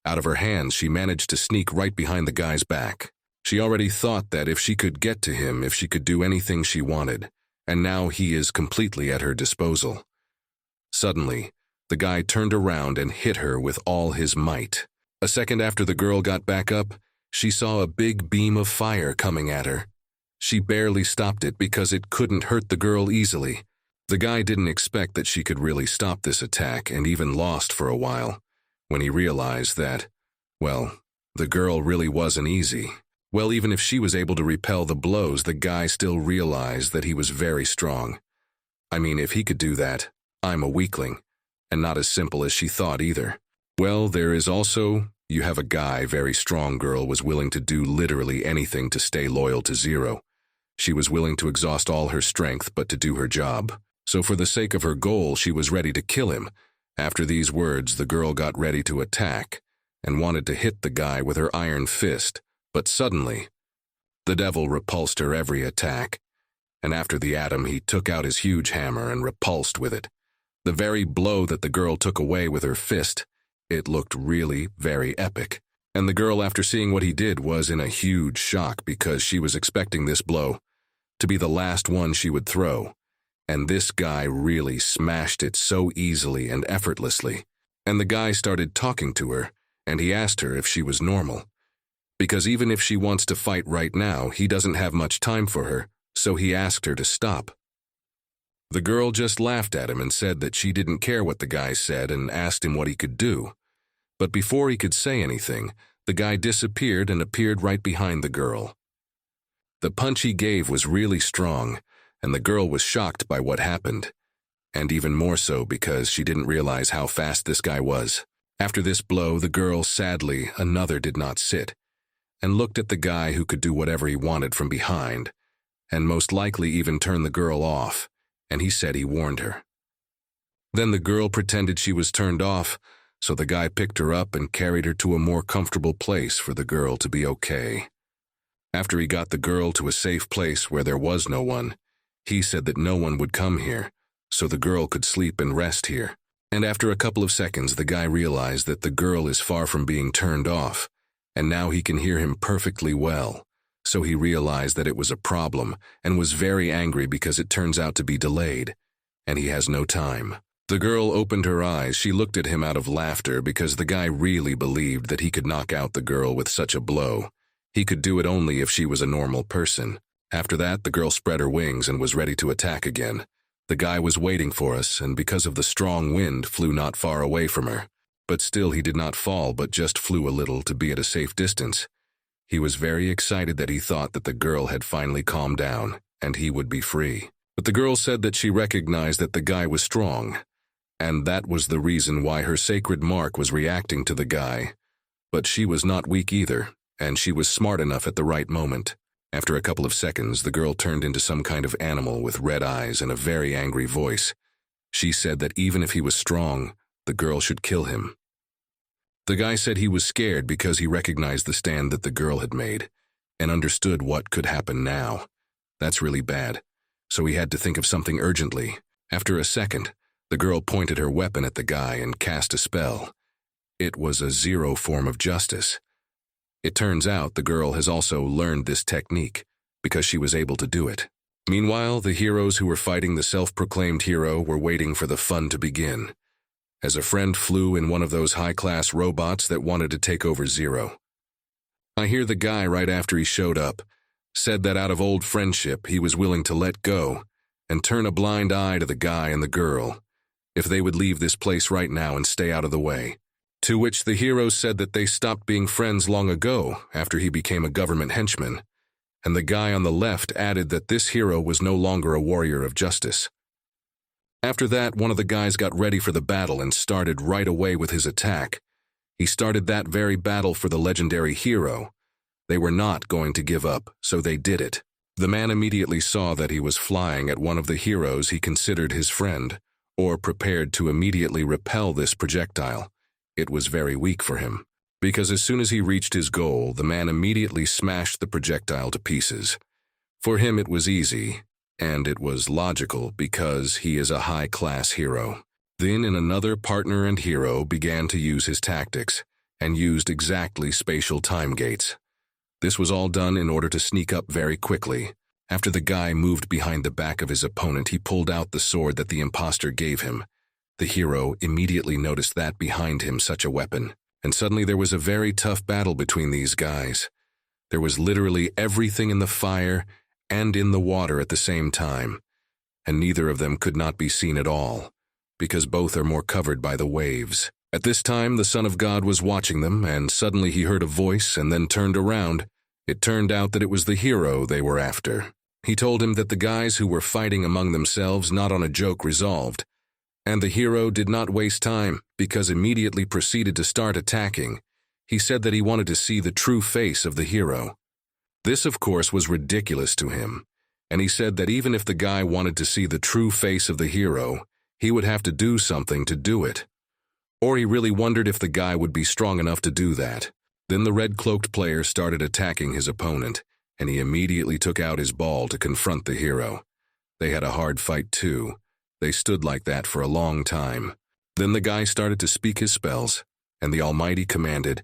Out of her hands, she managed to sneak right behind the guy's back. She already thought that if she could get to him, if she could do anything she wanted, and now he is completely at her disposal. Suddenly, the guy turned around and hit her with all his might. A second after the girl got back up, she saw a big beam of fire coming at her. She barely stopped it because it couldn't hurt the girl easily. The guy didn't expect that she could really stop this attack and even lost for a while, when he realized that, well, the girl really wasn't easy. Well, even if she was able to repel the blows, the guy still realized that he was very strong. I mean, if he could do that, I'm a weakling, and not as simple as she thought either. Well, there is also, you have a guy, very strong girl was willing to do literally anything to stay loyal to Zero. She was willing to exhaust all her strength but to do her job. So for the sake of her goal, she was ready to kill him. After these words, the girl got ready to attack and wanted to hit the guy with her iron fist, but suddenly, the devil repulsed her every attack, and after the atom, he took out his huge hammer and repulsed with it. The very blow that the girl took away with her fist, it looked really very epic. And the girl, after seeing what he did, was in a huge shock because she was expecting this blow to be the last one she would throw. And this guy really smashed it so easily and effortlessly. And the guy started talking to her, and he asked her if she was normal. Because even if she wants to fight right now, he doesn't have much time for her, so he asked her to stop. The girl just laughed at him and said that she didn't care what the guy said and asked him what he could do. But before he could say anything, the guy disappeared and appeared right behind the girl. The punch he gave was really strong, and the girl was shocked by what happened, and even more so because she didn't realize how fast this guy was. After this blow, the girl, sadly, another did not sit, and looked at the guy who could do whatever he wanted from behind, and most likely even turn the girl off, and he said he warned her. Then the girl pretended she was turned off, so the guy picked her up and carried her to a more comfortable place for the girl to be okay. After he got the girl to a safe place where there was no one, he said that no one would come here, so the girl could sleep and rest here. And after a couple of seconds, the guy realized that the girl is far from being turned off, and now he can hear him perfectly well. So he realized that it was a problem and was very angry because it turns out to be delayed, and he has no time. The girl opened her eyes. She looked at him out of laughter because the guy really believed that he could knock out the girl with such a blow. He could do it only if she was a normal person. After that, the girl spread her wings and was ready to attack again. The guy was waiting for us, and because of the strong wind, flew not far away from her. But still he did not fall, but just flew a little to be at a safe distance. He was very excited that he thought that the girl had finally calmed down, and he would be free. But the girl said that she recognized that the guy was strong, and that was the reason why her sacred mark was reacting to the guy. But she was not weak either, and she was smart enough at the right moment. After a couple of seconds, the girl turned into some kind of animal with red eyes and a very angry voice. She said that even if he was strong, the girl should kill him. The guy said he was scared because he recognized the stand that the girl had made, and understood what could happen now. That's really bad, so he had to think of something urgently. After a second, the girl pointed her weapon at the guy and cast a spell. It was a zero form of justice. It turns out the girl has also learned this technique because she was able to do it. Meanwhile, the heroes who were fighting the self-proclaimed hero were waiting for the fun to begin, as a friend flew in one of those high-class robots that wanted to take over Zero. I hear the guy right after he showed up said that out of old friendship he was willing to let go and turn a blind eye to the guy and the girl if they would leave this place right now and stay out of the way. To which the heroes said that they stopped being friends long ago after he became a government henchman, and the guy on the left added that this hero was no longer a warrior of justice. After that, one of the guys got ready for the battle and started right away with his attack. He started that very battle for the legendary hero. They were not going to give up, so they did it. The man immediately saw that he was flying at one of the heroes he considered his friend, or prepared to immediately repel this projectile. It was very weak for him, because as soon as he reached his goal, the man immediately smashed the projectile to pieces. For him it was easy, and it was logical because he is a high-class hero. Then another partner and hero began to use his tactics, and used exactly spatial time gates. This was all done in order to sneak up very quickly. After the guy moved behind the back of his opponent, he pulled out the sword that the imposter gave him. The hero immediately noticed that behind him such a weapon, and suddenly there was a very tough battle between these guys. There was literally everything in the fire and in the water at the same time, and neither of them could not be seen at all, because both are more covered by the waves. At this time, the Son of God was watching them, and suddenly he heard a voice and then turned around. It turned out that it was the hero they were after. He told him that the guys who were fighting among themselves not on a joke resolved, and the hero did not waste time because immediately proceeded to start attacking. He said that he wanted to see the true face of the hero. This, of course, was ridiculous to him, and he said that even if the guy wanted to see the true face of the hero, he would have to do something to do it. Or he really wondered if the guy would be strong enough to do that. Then the red-cloaked player started attacking his opponent, and he immediately took out his ball to confront the hero. They had a hard fight too. They stood like that for a long time. Then the guy started to speak his spells, and the Almighty commanded,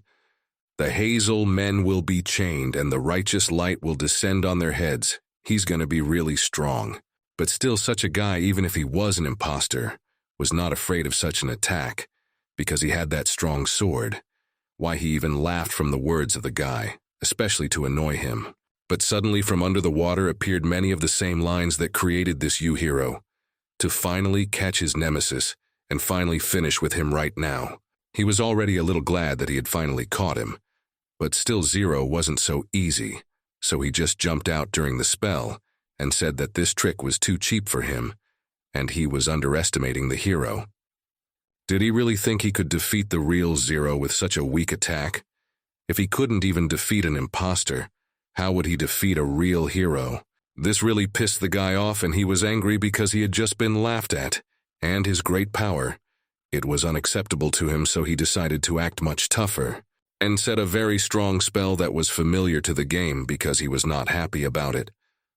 "The Hazel men will be chained, and the righteous light will descend on their heads." He's going to be really strong. But still, such a guy, even if he was an imposter, was not afraid of such an attack, because he had that strong sword. Why, he even laughed from the words of the guy, especially to annoy him. But suddenly from under the water appeared many of the same lines that created this hero, to finally catch his nemesis and finally finish with him right now. He was already a little glad that he had finally caught him, but still Zero wasn't so easy, so he just jumped out during the spell and said that this trick was too cheap for him, and he was underestimating the hero. Did he really think he could defeat the real Zero with such a weak attack? If he couldn't even defeat an imposter, how would he defeat a real hero? This really pissed the guy off, and he was angry because he had just been laughed at, and his great power. It was unacceptable to him, so he decided to act much tougher, and said a very strong spell that was familiar to the game because he was not happy about it.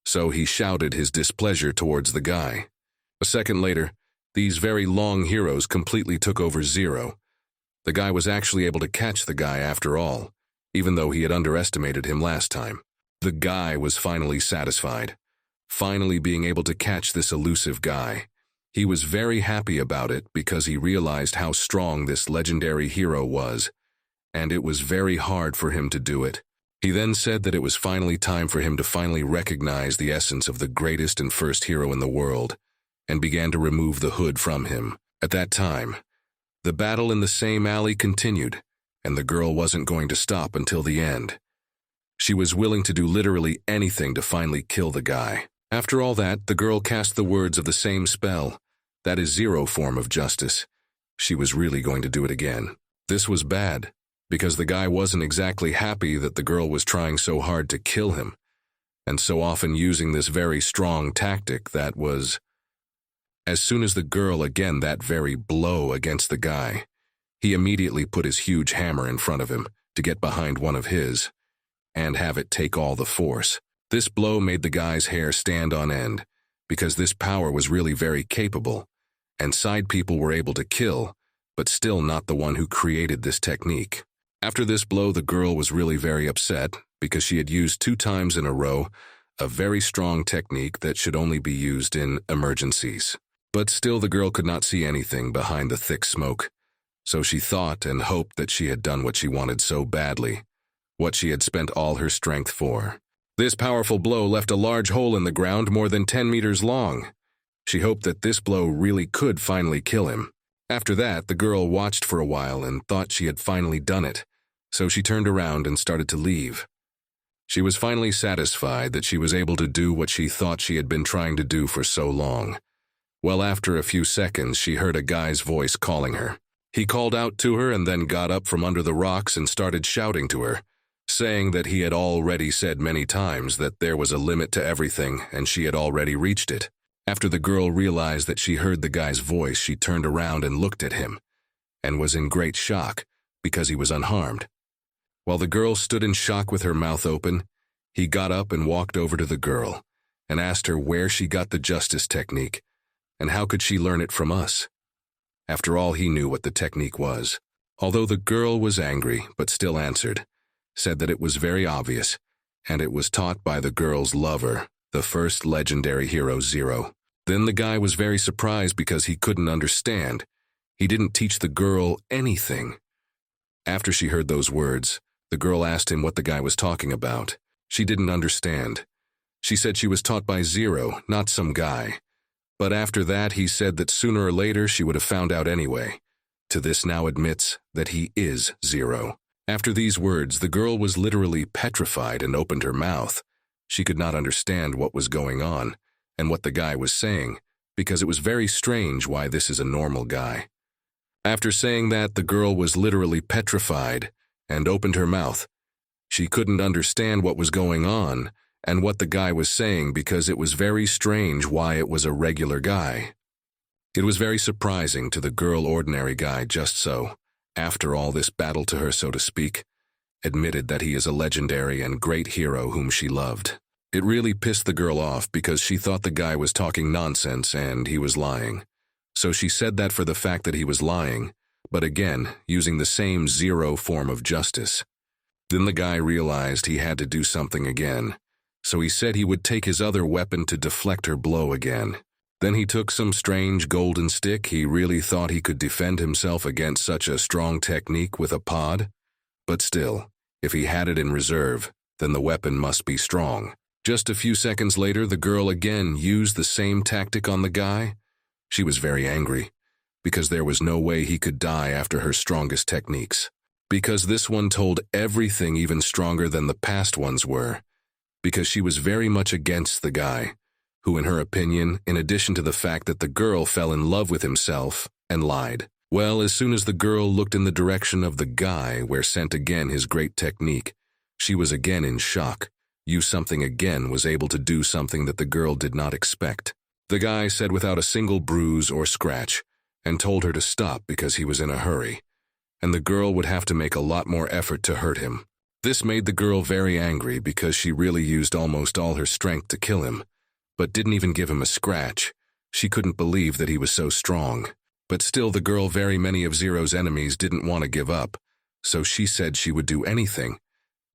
So he shouted his displeasure towards the guy. A second later, these very long heroes completely took over Zero. The guy was actually able to catch the guy after all, even though he had underestimated him last time. The guy was finally satisfied, finally being able to catch this elusive guy. He was very happy about it because he realized how strong this legendary hero was, and it was very hard for him to do it. He then said that it was finally time for him to finally recognize the essence of the greatest and first hero in the world, and began to remove the hood from him. At that time, the battle in the same alley continued, and the girl wasn't going to stop until the end. She was willing to do literally anything to finally kill the guy. After all that, the girl cast the words of the same spell, that is Zero form of justice. She was really going to do it again. This was bad, because the guy wasn't exactly happy that the girl was trying so hard to kill him, and so often using this very strong tactic that was... As soon as the girl again that very blow against the guy, he immediately put his huge hammer in front of him to get behind one of his, and have it take all the force. This blow made the guy's hair stand on end, because this power was really very capable, and side people were able to kill, but still not the one who created this technique. After this blow, the girl was really very upset, because she had used 2 times in a row a very strong technique that should only be used in emergencies. But still the girl could not see anything behind the thick smoke, so she thought and hoped that she had done what she wanted so badly, what she had spent all her strength for. This powerful blow left a large hole in the ground more than 10 meters long. She hoped that this blow really could finally kill him. After that, the girl watched for a while and thought she had finally done it, so she turned around and started to leave. She was finally satisfied that she was able to do what she thought she had been trying to do for so long. Well, after a few seconds, she heard a guy's voice calling her. He called out to her and then got up from under the rocks and started shouting to her, saying that he had already said many times that there was a limit to everything and she had already reached it. After the girl realized that she heard the guy's voice, she turned around and looked at him, and was in great shock because he was unharmed. While the girl stood in shock with her mouth open, he got up and walked over to the girl and asked her where she got the justice technique and how could she learn it from us. After all, he knew what the technique was. Although the girl was angry, but still answered, said that it was very obvious, and it was taught by the girl's lover, the first legendary hero Zero. Then the guy was very surprised because he couldn't understand. He didn't teach the girl anything. After she heard those words, the girl asked him what the guy was talking about. She didn't understand. She said she was taught by Zero, not some guy. But after that, he said that sooner or later she would have found out anyway. To this now admits that he is Zero. After these words, the girl was literally petrified and opened her mouth. She could not understand what was going on and what the guy was saying, because it was very strange why this is a normal guy. After saying that, the girl was literally petrified and opened her mouth. She couldn't understand what was going on and what the guy was saying because it was very strange why it was a regular guy. It was very surprising to the girl ordinary guy just so, after all this battle to her so to speak, admitted that he is a legendary and great hero whom she loved. It really pissed the girl off because she thought the guy was talking nonsense and he was lying. So she said that for the fact that he was lying, but again, using the same Zero form of justice. Then the guy realized he had to do something again, so he said he would take his other weapon to deflect her blow again. Then he took some strange golden stick. He really thought he could defend himself against such a strong technique with a pod. But still, if he had it in reserve, then the weapon must be strong. Just a few seconds later, the girl again used the same tactic on the guy. She was very angry, because there was no way he could die after her strongest techniques. Because this one told everything even stronger than the past ones were. Because she was very much against the guy, who in her opinion, in addition to the fact that the girl fell in love with himself and lied. Well, as soon as the girl looked in the direction of the guy where sent again his great technique, she was again in shock. Something again was able to do something that the girl did not expect. The guy said without a single bruise or scratch, and told her to stop because he was in a hurry, and the girl would have to make a lot more effort to hurt him. This made the girl very angry because she really used almost all her strength to kill him, but didn't even give him a scratch. She couldn't believe that he was so strong. But still, the girl, very many of Zero's enemies, didn't want to give up, so she said she would do anything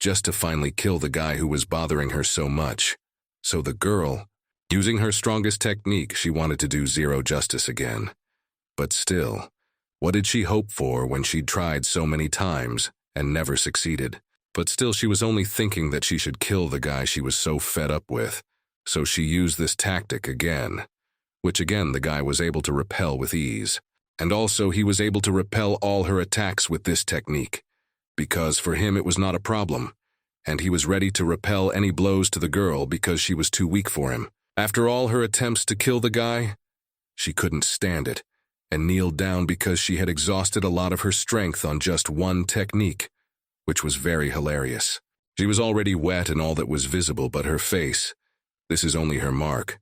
just to finally kill the guy who was bothering her so much. So the girl, using her strongest technique, she wanted to do Zero justice again. But still, what did she hope for when she'd tried so many times and never succeeded? But still, she was only thinking that she should kill the guy she was so fed up with, so she used this tactic again, which again the guy was able to repel with ease. And also he was able to repel all her attacks with this technique, because for him it was not a problem, and he was ready to repel any blows to the girl because she was too weak for him. After all her attempts to kill the guy, she couldn't stand it, and kneeled down because she had exhausted a lot of her strength on just one technique, which was very hilarious. She was already wet and all that was visible but her face. This is only her mark,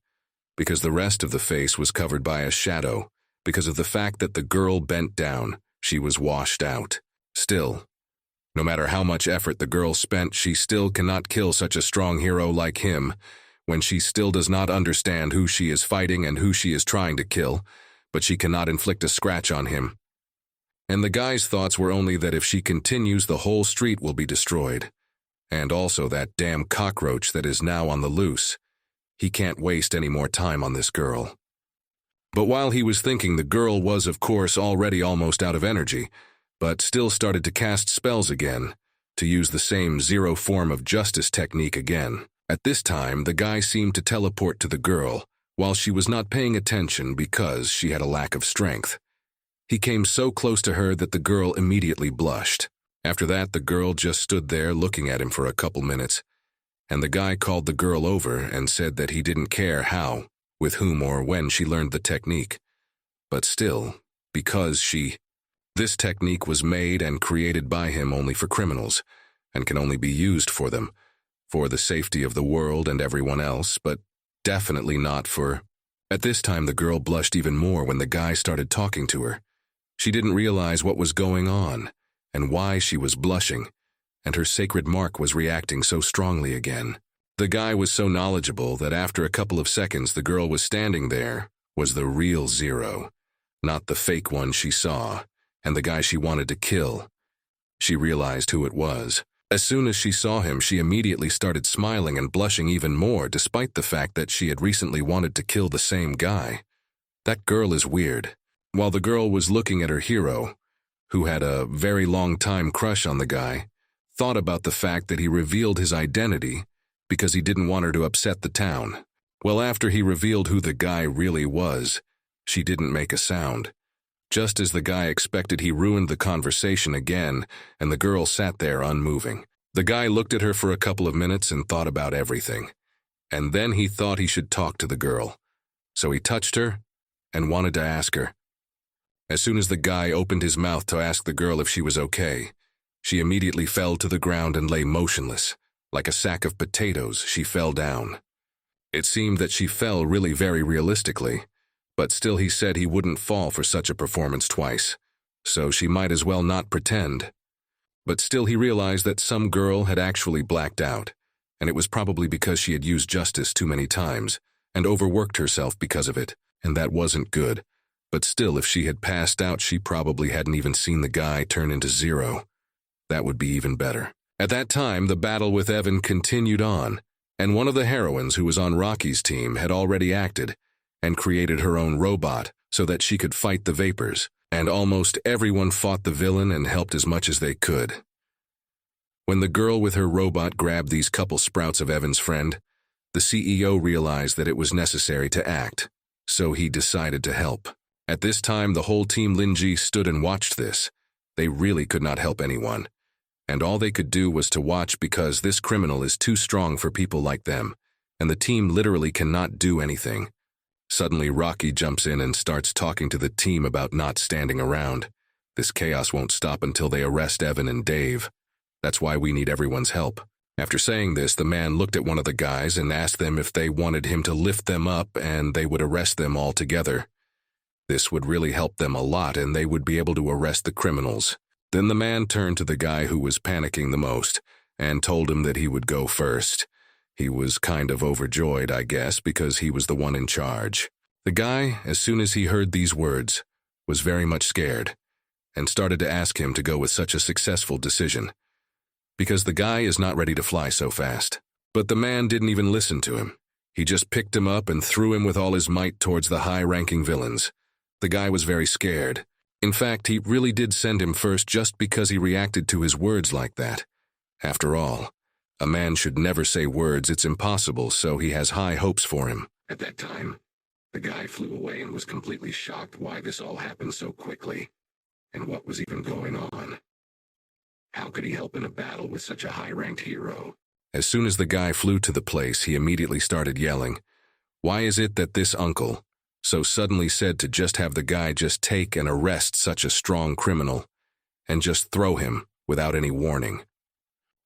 because the rest of the face was covered by a shadow. Because of the fact that the girl bent down, she was washed out. Still, no matter how much effort the girl spent, she still cannot kill such a strong hero like him, when she still does not understand who she is fighting and who she is trying to kill, but she cannot inflict a scratch on him. And the guy's thoughts were only that if she continues, the whole street will be destroyed. And also that damn cockroach that is now on the loose. He can't waste any more time on this girl. But while he was thinking, the girl was, of course, already almost out of energy, but still started to cast spells again, to use the same Zero form of justice technique again. At this time, the guy seemed to teleport to the girl, while she was not paying attention because she had a lack of strength. He came so close to her that the girl immediately blushed. After that, the girl just stood there looking at him for a couple minutes, and the guy called the girl over and said that he didn't care how, with whom or when she learned the technique. But still, because this technique was made and created by him only for criminals, and can only be used for them, for the safety of the world and everyone else, but definitely not for... At this time, the girl blushed even more when the guy started talking to her. She didn't realize what was going on, and why she was blushing, and her sacred mark was reacting so strongly again. The guy was so knowledgeable that after a couple of seconds the girl was standing there was the real Zero, not the fake one she saw, and the guy she wanted to kill. She realized who it was. As soon as she saw him, she immediately started smiling and blushing even more, despite the fact that she had recently wanted to kill the same guy. That girl is weird. While the girl was looking at her hero, who had a very long time crush on the guy, thought about the fact that he revealed his identity because he didn't want her to upset the town. Well, after he revealed who the guy really was, she didn't make a sound. Just as the guy expected, he ruined the conversation again, and the girl sat there unmoving. The guy looked at her for a couple of minutes and thought about everything. And then he thought he should talk to the girl. So he touched her and wanted to ask her. As soon as the guy opened his mouth to ask the girl if she was okay, she immediately fell to the ground and lay motionless. Like a sack of potatoes, she fell down. It seemed that she fell really very realistically, but still he said he wouldn't fall for such a performance twice, so she might as well not pretend. But still he realized that some girl had actually blacked out, and it was probably because she had used justice too many times and overworked herself because of it, and that wasn't good. But still, if she had passed out, she probably hadn't even seen the guy turn into Zero. That would be even better. At that time, the battle with Evan continued on, and one of the heroines who was on Rocky's team had already acted and created her own robot so that she could fight the Vapors, and almost everyone fought the villain and helped as much as they could. When the girl with her robot grabbed these couple sprouts of Evan's friend, the CEO realized that it was necessary to act, so he decided to help. At this time, the whole team Linji stood and watched this. They really could not help anyone. And all they could do was to watch because this criminal is too strong for people like them, and the team literally cannot do anything. Suddenly, Rocky jumps in and starts talking to the team about not standing around. This chaos won't stop until they arrest Evan and Dave. That's why we need everyone's help. After saying this, the man looked at one of the guys and asked them if they wanted him to lift them up and they would arrest them all together. This would really help them a lot and they would be able to arrest the criminals. Then the man turned to the guy who was panicking the most and told him that he would go first. He was kind of overjoyed, I guess, because he was the one in charge. The guy, as soon as he heard these words, was very much scared and started to ask him to go with such a successful decision, because the guy is not ready to fly so fast. But the man didn't even listen to him. He just picked him up and threw him with all his might towards the high-ranking villains. The guy was very scared. In fact, he really did send him first just because he reacted to his words like that. After all, a man should never say words it's impossible, so he has high hopes for him. At that time, the guy flew away and was completely shocked why this all happened so quickly, and what was even going on. How could he help in a battle with such a high-ranked hero? As soon as the guy flew to the place, he immediately started yelling, "Why is it that this uncle so suddenly said to just have the guy just take and arrest such a strong criminal and just throw him without any warning?"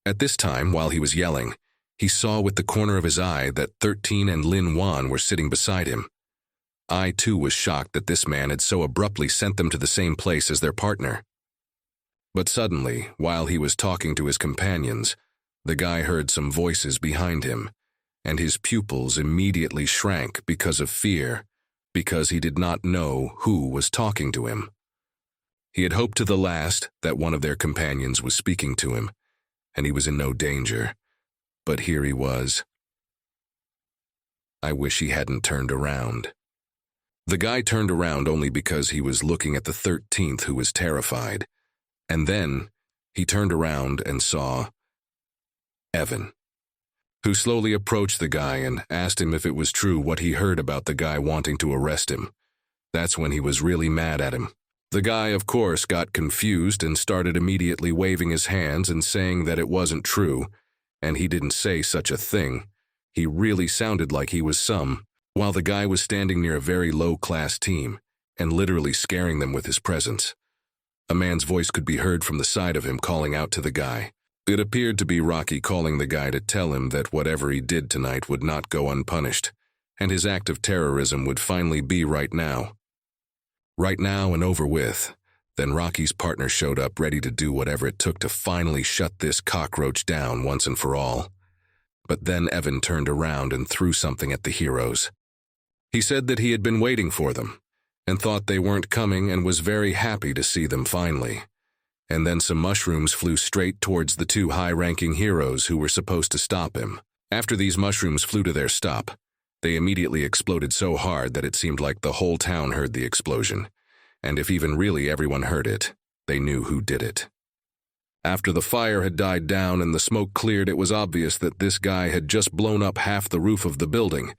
At this time, while he was yelling, he saw with the corner of his eye that 13 and Lin Wan were sitting beside him. I, too, was shocked that this man had so abruptly sent them to the same place as their partner. But suddenly, while he was talking to his companions, the guy heard some voices behind him, and his pupils immediately shrank because of fear, because he did not know who was talking to him. He had hoped to the last that one of their companions was speaking to him, and he was in no danger. But here he was. I wish he hadn't turned around. The guy turned around only because he was looking at the 13th, who was terrified. And then he turned around and saw Evan, who slowly approached the guy and asked him if it was true what he heard about the guy wanting to arrest him. That's when he was really mad at him. The guy, of course, got confused and started immediately waving his hands and saying that it wasn't true, and he didn't say such a thing. He really sounded like he was some, while the guy was standing near a very low-class team and literally scaring them with his presence. A man's voice could be heard from the side of him calling out to the guy. It appeared to be Rocky calling the guy to tell him that whatever he did tonight would not go unpunished, and his act of terrorism would finally be right now. Right now and over with. Then Rocky's partner showed up ready to do whatever it took to finally shut this cockroach down once and for all. But then Evan turned around and threw something at the heroes. He said that he had been waiting for them, and thought they weren't coming and was very happy to see them finally. And then some mushrooms flew straight towards the two high-ranking heroes who were supposed to stop him. After these mushrooms flew to their stop, they immediately exploded so hard that it seemed like the whole town heard the explosion. And if even really everyone heard it, they knew who did it. After the fire had died down and the smoke cleared, it was obvious that this guy had just blown up half the roof of the building.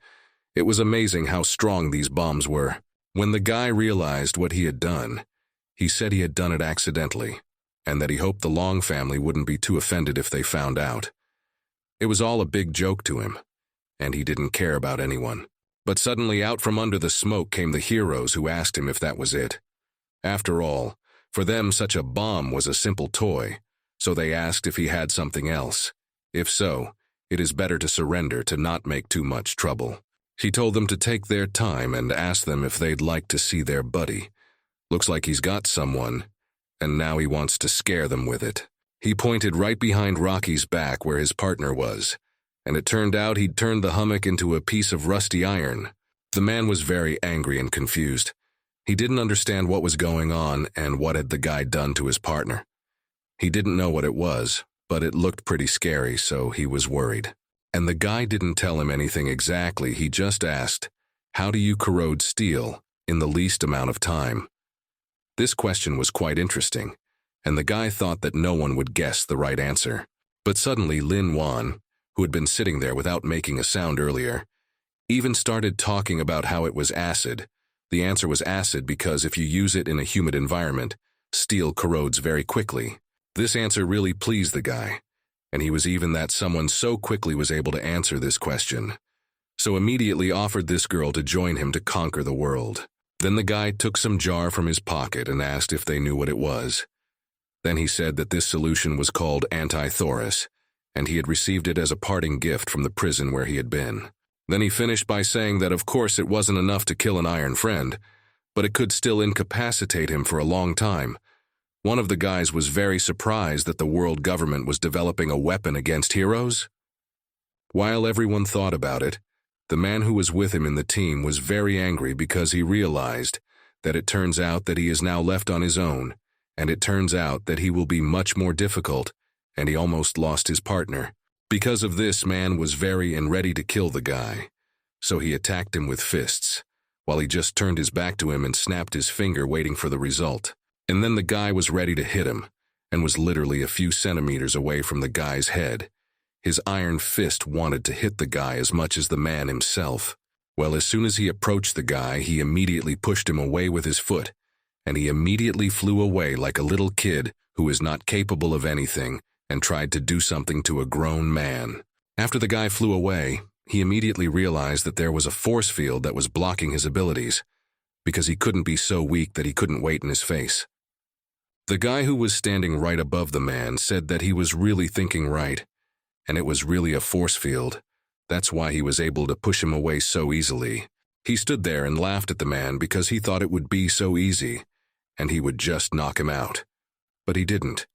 It was amazing how strong these bombs were. When the guy realized what he had done, he said he had done it accidentally, and that he hoped the Long family wouldn't be too offended if they found out. It was all a big joke to him, and he didn't care about anyone. But suddenly out from under the smoke came the heroes who asked him if that was it. After all, for them such a bomb was a simple toy, so they asked if he had something else. If so, it is better to surrender to not make too much trouble. He told them to take their time and asked them if they'd like to see their buddy. Looks like he's got someone, and now he wants to scare them with it. He pointed right behind Rocky's back where his partner was, and it turned out he'd turned the hummock into a piece of rusty iron. The man was very angry and confused. He didn't understand what was going on and what had the guy done to his partner. He didn't know what it was, but it looked pretty scary, so he was worried. And the guy didn't tell him anything exactly, he just asked, "How do you corrode steel in the least amount of time?" This question was quite interesting, and the guy thought that no one would guess the right answer. But suddenly Lin Wan, who had been sitting there without making a sound earlier, even started talking about how it was acid. The answer was acid because if you use it in a humid environment, steel corrodes very quickly. This answer really pleased the guy, and he was even that someone so quickly was able to answer this question. so immediately offered this girl to join him to conquer the world. Then the guy took some jar from his pocket and asked if they knew what it was. Then he said that this solution was called anti-Thoris, and he had received it as a parting gift from the prison where he had been. Then he finished by saying that of course it wasn't enough to kill an iron friend, but it could still incapacitate him for a long time. One of the guys was very surprised that the world government was developing a weapon against heroes. While everyone thought about it, the man who was with him in the team was very angry because he realized that it turns out that he is now left on his own, and it turns out that he will be much more difficult, and he almost lost his partner. Because of this, man was very and ready to kill the guy, so he attacked him with fists, while he just turned his back to him and snapped his finger waiting for the result. And then the guy was ready to hit him, and was literally a few centimeters away from the guy's head. His iron fist wanted to hit the guy as much as the man himself. Well, as soon as he approached the guy, he immediately pushed him away with his foot, and he immediately flew away like a little kid who is not capable of anything and tried to do something to a grown man. After the guy flew away, he immediately realized that there was a force field that was blocking his abilities, because he couldn't be so weak that he couldn't wait in his face. The guy who was standing right above the man said that he was really thinking right, and it was really a force field. That's why he was able to push him away so easily. He stood there and laughed at the man because he thought it would be so easy, and he would just knock him out. But he didn't.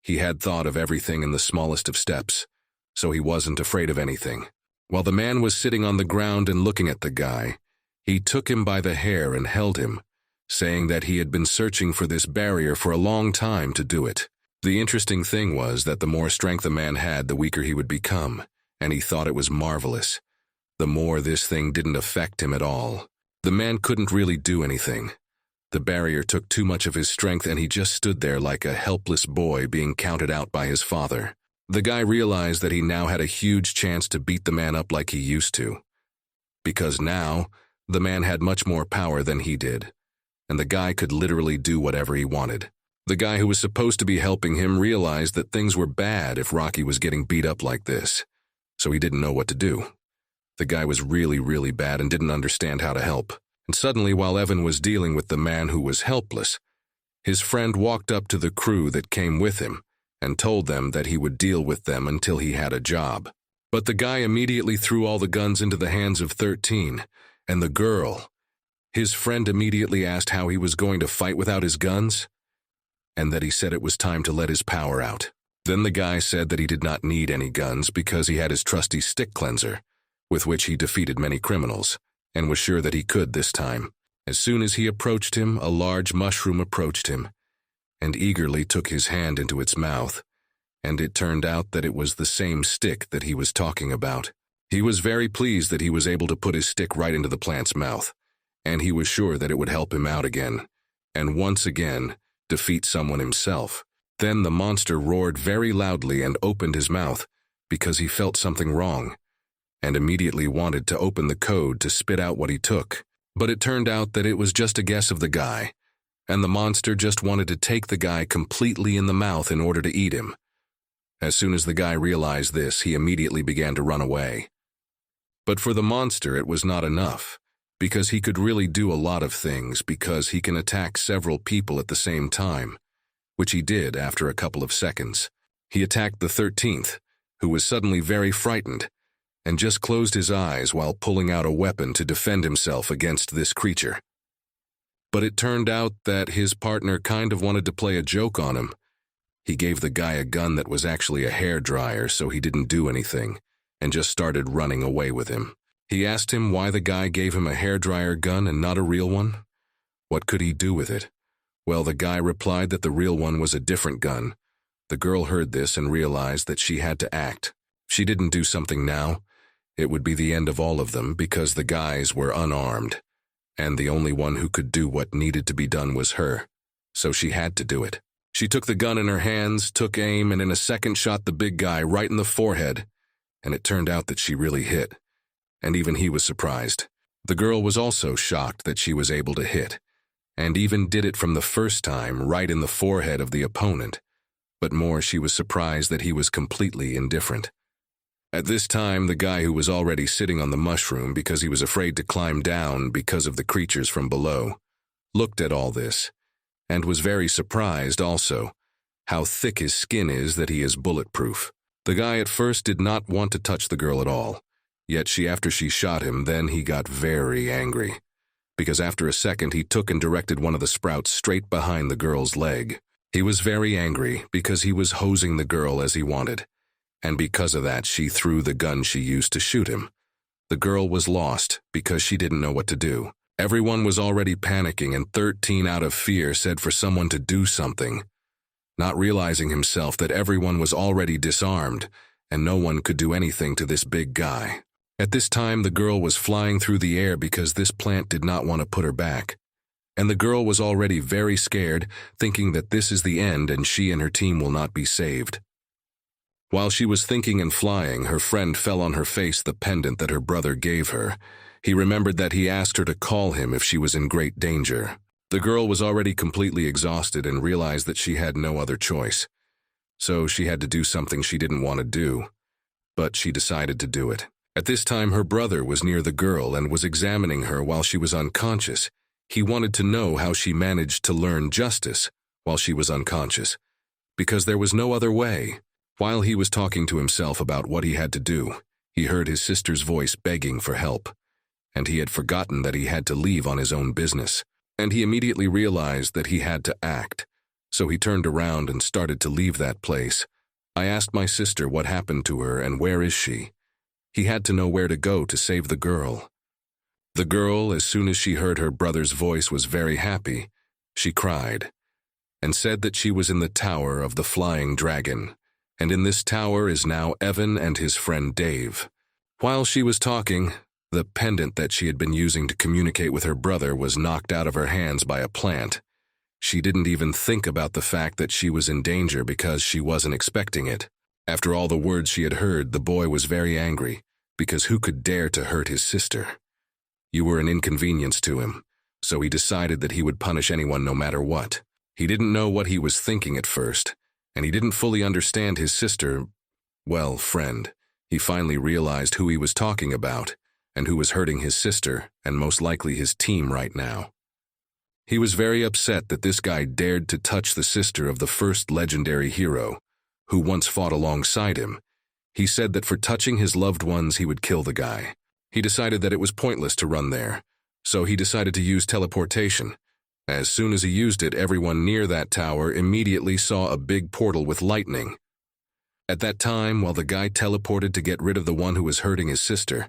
He had thought of everything in the smallest of steps, so he wasn't afraid of anything. While the man was sitting on the ground and looking at the guy, he took him by the hair and held him, saying that he had been searching for this barrier for a long time to do it. The interesting thing was that the more strength a man had, the weaker he would become, and he thought it was marvelous. The more this thing didn't affect him at all. The man couldn't really do anything. The barrier took too much of his strength, and he just stood there like a helpless boy being counted out by his father. The guy realized that he now had a huge chance to beat the man up like he used to. Because now, the man had much more power than he did, and the guy could literally do whatever he wanted. The guy who was supposed to be helping him realized that things were bad if Rocky was getting beat up like this, so he didn't know what to do. The guy was really, really bad and didn't understand how to help. And suddenly, while Evan was dealing with the man who was helpless, his friend walked up to the crew that came with him and told them that he would deal with them until he had a job. But the guy immediately threw all the guns into the hands of 13, and the girl. His friend immediately asked how he was going to fight without his guns, and that he said it was time to let his power out. Then the guy said that he did not need any guns because he had his trusty stick cleanser, with which he defeated many criminals, and was sure that he could this time. As soon as he approached him, a large mushroom approached him, and eagerly took his hand into its mouth, and it turned out that it was the same stick that he was talking about. He was very pleased that he was able to put his stick right into the plant's mouth, and he was sure that it would help him out again, and once again, defeat someone himself. Then the monster roared very loudly and opened his mouth because he felt something wrong, and immediately wanted to open the code to spit out what he took. But it turned out that it was just a guess of the guy, and the monster just wanted to take the guy completely in the mouth in order to eat him. As soon as the guy realized this, he immediately began to run away. But for the monster, it was not enough, because he could really do a lot of things because he can attack several people at the same time, which he did after a couple of seconds. He attacked the 13th, who was suddenly very frightened, and just closed his eyes while pulling out a weapon to defend himself against this creature. But it turned out that his partner kind of wanted to play a joke on him. He gave the guy a gun that was actually a hairdryer, so he didn't do anything, and just started running away with him. He asked him why the guy gave him a hairdryer gun and not a real one. What could he do with it? Well, the guy replied that the real one was a different gun. The girl heard this and realized that she had to act. If she didn't do something now, it would be the end of all of them because the guys were unarmed, and the only one who could do what needed to be done was her. So she had to do it. She took the gun in her hands, took aim, and in a second shot the big guy right in the forehead, and it turned out that she really hit. And even he was surprised. The girl was also shocked that she was able to hit, and even did it from the first time right in the forehead of the opponent. But more, she was surprised that he was completely indifferent. At this time, the guy who was already sitting on the mushroom because he was afraid to climb down because of the creatures from below, looked at all this, and was very surprised also how thick his skin is that he is bulletproof. The guy at first did not want to touch the girl at all, yet after she shot him, then he got very angry, because after a second he took and directed one of the sprouts straight behind the girl's leg. He was very angry because he was hosing the girl as he wanted, and because of that she threw the gun she used to shoot him. The girl was lost because she didn't know what to do. Everyone was already panicking, and 13 out of fear said for someone to do something, not realizing himself that everyone was already disarmed and no one could do anything to this big guy. At this time, the girl was flying through the air because this plant did not want to put her back. And the girl was already very scared, thinking that this is the end and she and her team will not be saved. While she was thinking and flying, her friend fell on her face the pendant that her brother gave her. He remembered that he asked her to call him if she was in great danger. The girl was already completely exhausted and realized that she had no other choice. So she had to do something she didn't want to do, but she decided to do it. At this time, her brother was near the girl and was examining her while she was unconscious. He wanted to know how she managed to learn justice while she was unconscious, because there was no other way. While he was talking to himself about what he had to do, he heard his sister's voice begging for help, and he had forgotten that he had to leave on his own business. And he immediately realized that he had to act, so he turned around and started to leave that place. I asked my sister what happened to her and where is she. He had to know where to go to save the girl. The girl, as soon as she heard her brother's voice, was very happy. She cried and said that she was in the tower of the flying dragon, and in this tower is now Evan and his friend Dave. While she was talking, the pendant that she had been using to communicate with her brother was knocked out of her hands by a plant. She didn't even think about the fact that she was in danger because she wasn't expecting it. After all the words she had heard, the boy was very angry, because who could dare to hurt his sister? You were an inconvenience to him, so he decided that he would punish anyone no matter what. He didn't know what he was thinking at first, and he didn't fully understand his sister, friend. He finally realized who he was talking about, and who was hurting his sister, and most likely his team right now. He was very upset that this guy dared to touch the sister of the first legendary hero, who once fought alongside him. He said that for touching his loved ones he would kill the guy. He decided that it was pointless to run there, so he decided to use teleportation. As soon as he used it, everyone near that tower immediately saw a big portal with lightning. At that time, while the guy teleported to get rid of the one who was hurting his sister,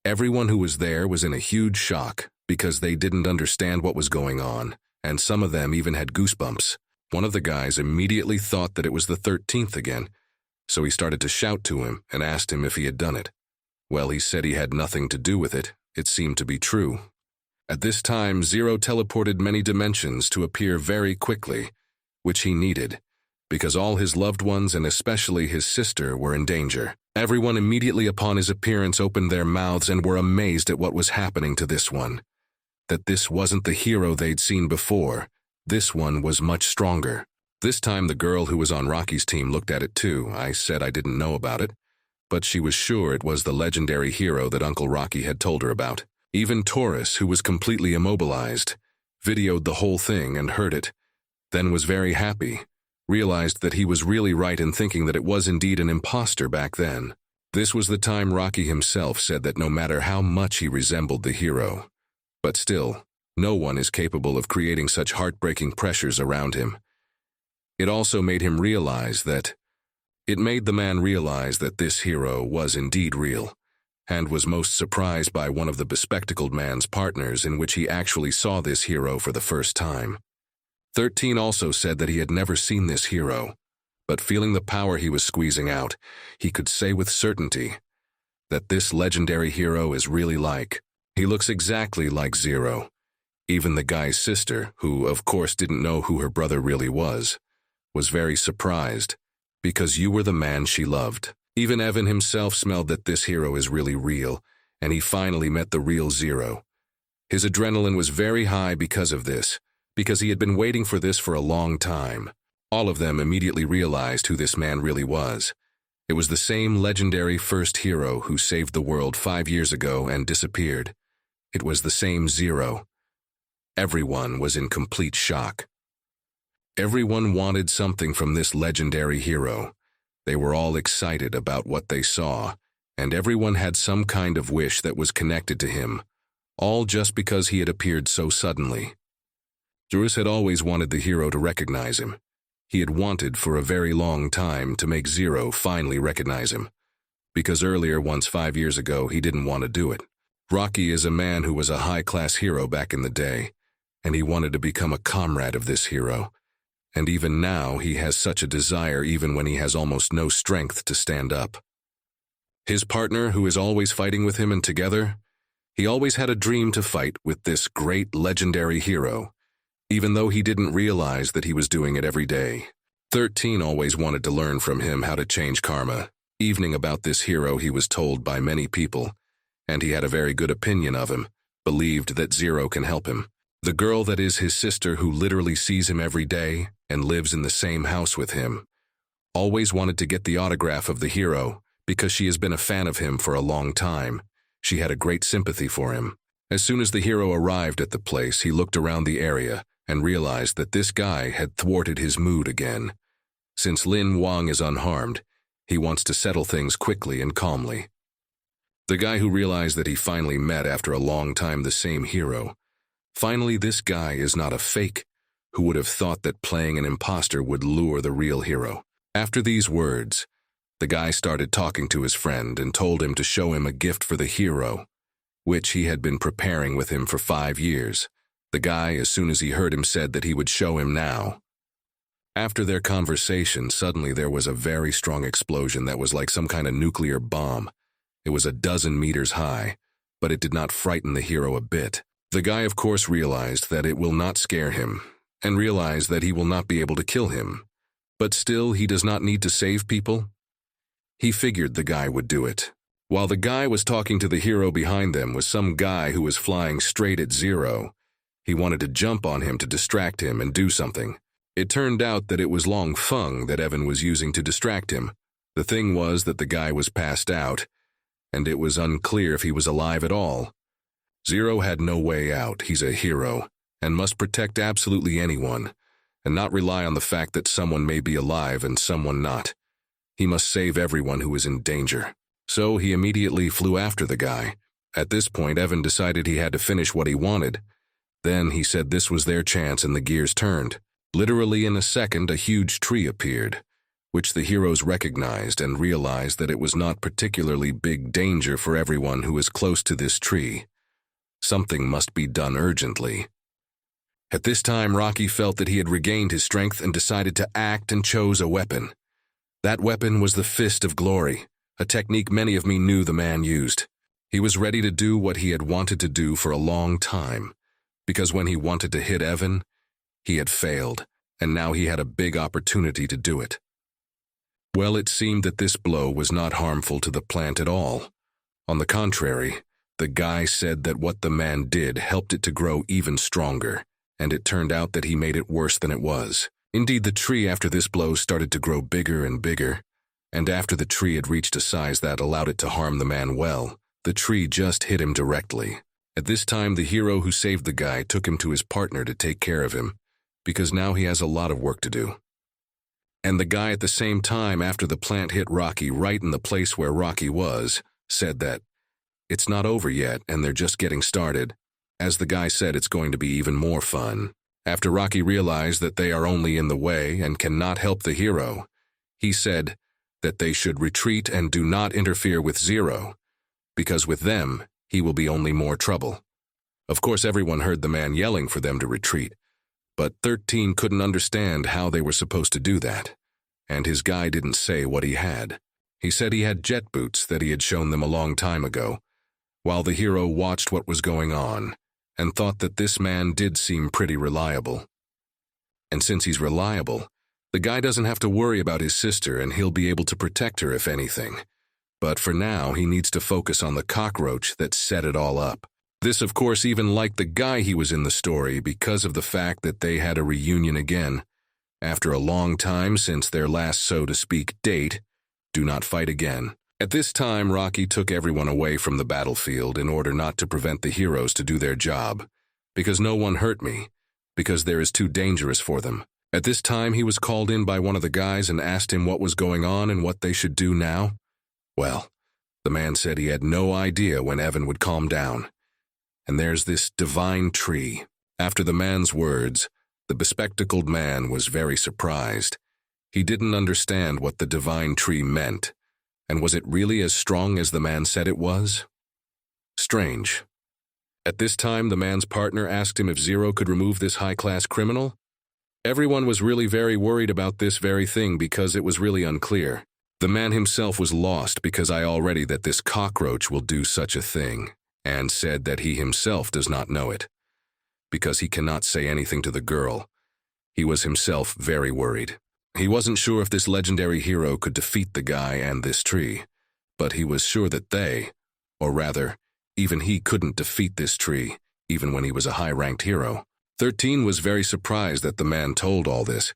everyone who was there was in a huge shock because they didn't understand what was going on, and some of them even had goosebumps. One of the guys immediately thought that it was the 13th again, so he started to shout to him and asked him if he had done it. Well, he said he had nothing to do with it. It seemed to be true. At this time, Zero teleported many dimensions to appear very quickly, which he needed, because all his loved ones and especially his sister were in danger. Everyone immediately upon his appearance opened their mouths and were amazed at what was happening to this one. That this wasn't the hero they'd seen before. This one was much stronger. This time the girl who was on Rocky's team looked at it too. I said I didn't know about it, but she was sure it was the legendary hero that Uncle Rocky had told her about. Even Taurus, who was completely immobilized, videoed the whole thing and heard it, then was very happy, realized that he was really right in thinking that it was indeed an imposter back then. This was the time Rocky himself said that no matter how much he resembled the hero, but still, no one is capable of creating such heartbreaking pressures around him. It also made him realize that It made the man realize that this hero was indeed real, and was most surprised by one of the bespectacled man's partners in which he actually saw this hero for the first time. 13 also said that he had never seen this hero, but feeling the power he was squeezing out, he could say with certainty that this legendary hero is really like. He looks exactly like Zero. Even the guy's sister, who of course didn't know who her brother really was very surprised, because you were the man she loved. Even Evan himself smelled that this hero is really real, and he finally met the real Zero. His adrenaline was very high because of this, because he had been waiting for this for a long time. All of them immediately realized who this man really was, It was the same legendary first hero who saved the world 5 years ago and disappeared. It was the same Zero. Everyone was in complete shock. Everyone wanted something from this legendary hero. They were all excited about what they saw, and everyone had some kind of wish that was connected to him, all just because he had appeared so suddenly. Juris had always wanted the hero to recognize him. He had wanted for a very long time to make Zero finally recognize him, because earlier, once 5 years ago, he didn't want to do it. Rocky is a man who was a high-class hero back in the day, and he wanted to become a comrade of this hero. And even now, he has such a desire even when he has almost no strength to stand up. His partner, who is always fighting with him and together, he always had a dream to fight with this great legendary hero, even though he didn't realize that he was doing it every day. 13 always wanted to learn from him how to change karma. Evening about this hero he was told by many people, and he had a very good opinion of him, believed that Zero can help him. The girl that is his sister, who literally sees him every day and lives in the same house with him, always wanted to get the autograph of the hero because she has been a fan of him for a long time. She had a great sympathy for him. As soon as the hero arrived at the place, he looked around the area and realized that this guy had thwarted his mood again. Since Lin Wang is unharmed, he wants to settle things quickly and calmly. The guy who realized that he finally met after a long time the same hero. Finally, this guy is not a fake. Who would have thought that playing an imposter would lure the real hero? After these words, the guy started talking to his friend and told him to show him a gift for the hero, which he had been preparing with him for 5 years. The guy, as soon as he heard him, said that he would show him now. After their conversation, suddenly there was a very strong explosion that was like some kind of nuclear bomb. It was a dozen meters high, but it did not frighten the hero a bit. The guy, of course, realized that it will not scare him, and realized that he will not be able to kill him. But still, he does not need to save people. He figured the guy would do it. While the guy was talking to the hero, behind them was some guy who was flying straight at Zero. He wanted to jump on him to distract him and do something. It turned out that it was Long Feng that Evan was using to distract him. The thing was that the guy was passed out, and it was unclear if he was alive at all. Zero had no way out. He's a hero, and must protect absolutely anyone, and not rely on the fact that someone may be alive and someone not. He must save everyone who is in danger. So he immediately flew after the guy. At this point, Evan decided he had to finish what he wanted. Then he said this was their chance, and the gears turned. Literally in a second, a huge tree appeared, which the heroes recognized and realized that it was not particularly big danger for everyone who is close to this tree. Something must be done urgently. At this time, Rocky felt that he had regained his strength and decided to act and chose a weapon. That weapon was the Fist of Glory, a technique many of me knew the man used. He was ready to do what he had wanted to do for a long time, because when he wanted to hit Evan, he had failed, and now he had a big opportunity to do it. Well, it seemed that this blow was not harmful to the plant at all. On the contrary, the guy said that what the man did helped it to grow even stronger, and it turned out that he made it worse than it was. Indeed, the tree after this blow started to grow bigger and bigger, and after the tree had reached a size that allowed it to harm the man well, the tree just hit him directly. At this time, the hero who saved the guy took him to his partner to take care of him, because now he has a lot of work to do. And the guy at the same time, after the plant hit Rocky right in the place where Rocky was, said that it's not over yet and they're just getting started. As the guy said, it's going to be even more fun. After Rocky realized that they are only in the way and cannot help the hero, he said that they should retreat and do not interfere with Zero, because with them, he will be only more trouble. Of course, everyone heard the man yelling for them to retreat, but 13 couldn't understand how they were supposed to do that, and his guy didn't say what he had. He said he had jet boots that he had shown them a long time ago, while the hero watched what was going on, and thought that this man did seem pretty reliable. And since he's reliable, the guy doesn't have to worry about his sister and he'll be able to protect her if anything. But for now, he needs to focus on the cockroach that set it all up. This, of course, even liked the guy he was in the story because of the fact that they had a reunion again. After a long time since their last, so to speak, date, Do not fight again. At this time, Rocky took everyone away from the battlefield in order not to prevent the heroes to do their job. Because no one hurt me. Because there is too dangerous for them. At this time, he was called in by one of the guys and asked him what was going on and what they should do now. Well, the man said he had no idea when Evan would calm down. And there's this divine tree. After the man's words, the bespectacled man was very surprised. He didn't understand what the divine tree meant. And was it really as strong as the man said it was? Strange. At this time, the man's partner asked him if Zero could remove this high-class criminal. Everyone was really very worried about this very thing because it was really unclear. The man himself was lost because I already that this cockroach will do such a thing, and said that he himself does not know it. Because he cannot say anything to the girl. He was himself very worried. He wasn't sure if this legendary hero could defeat the guy and this tree, but he was sure that they, or rather, even he couldn't defeat this tree, even when he was a high-ranked hero. 13 was very surprised that the man told all this.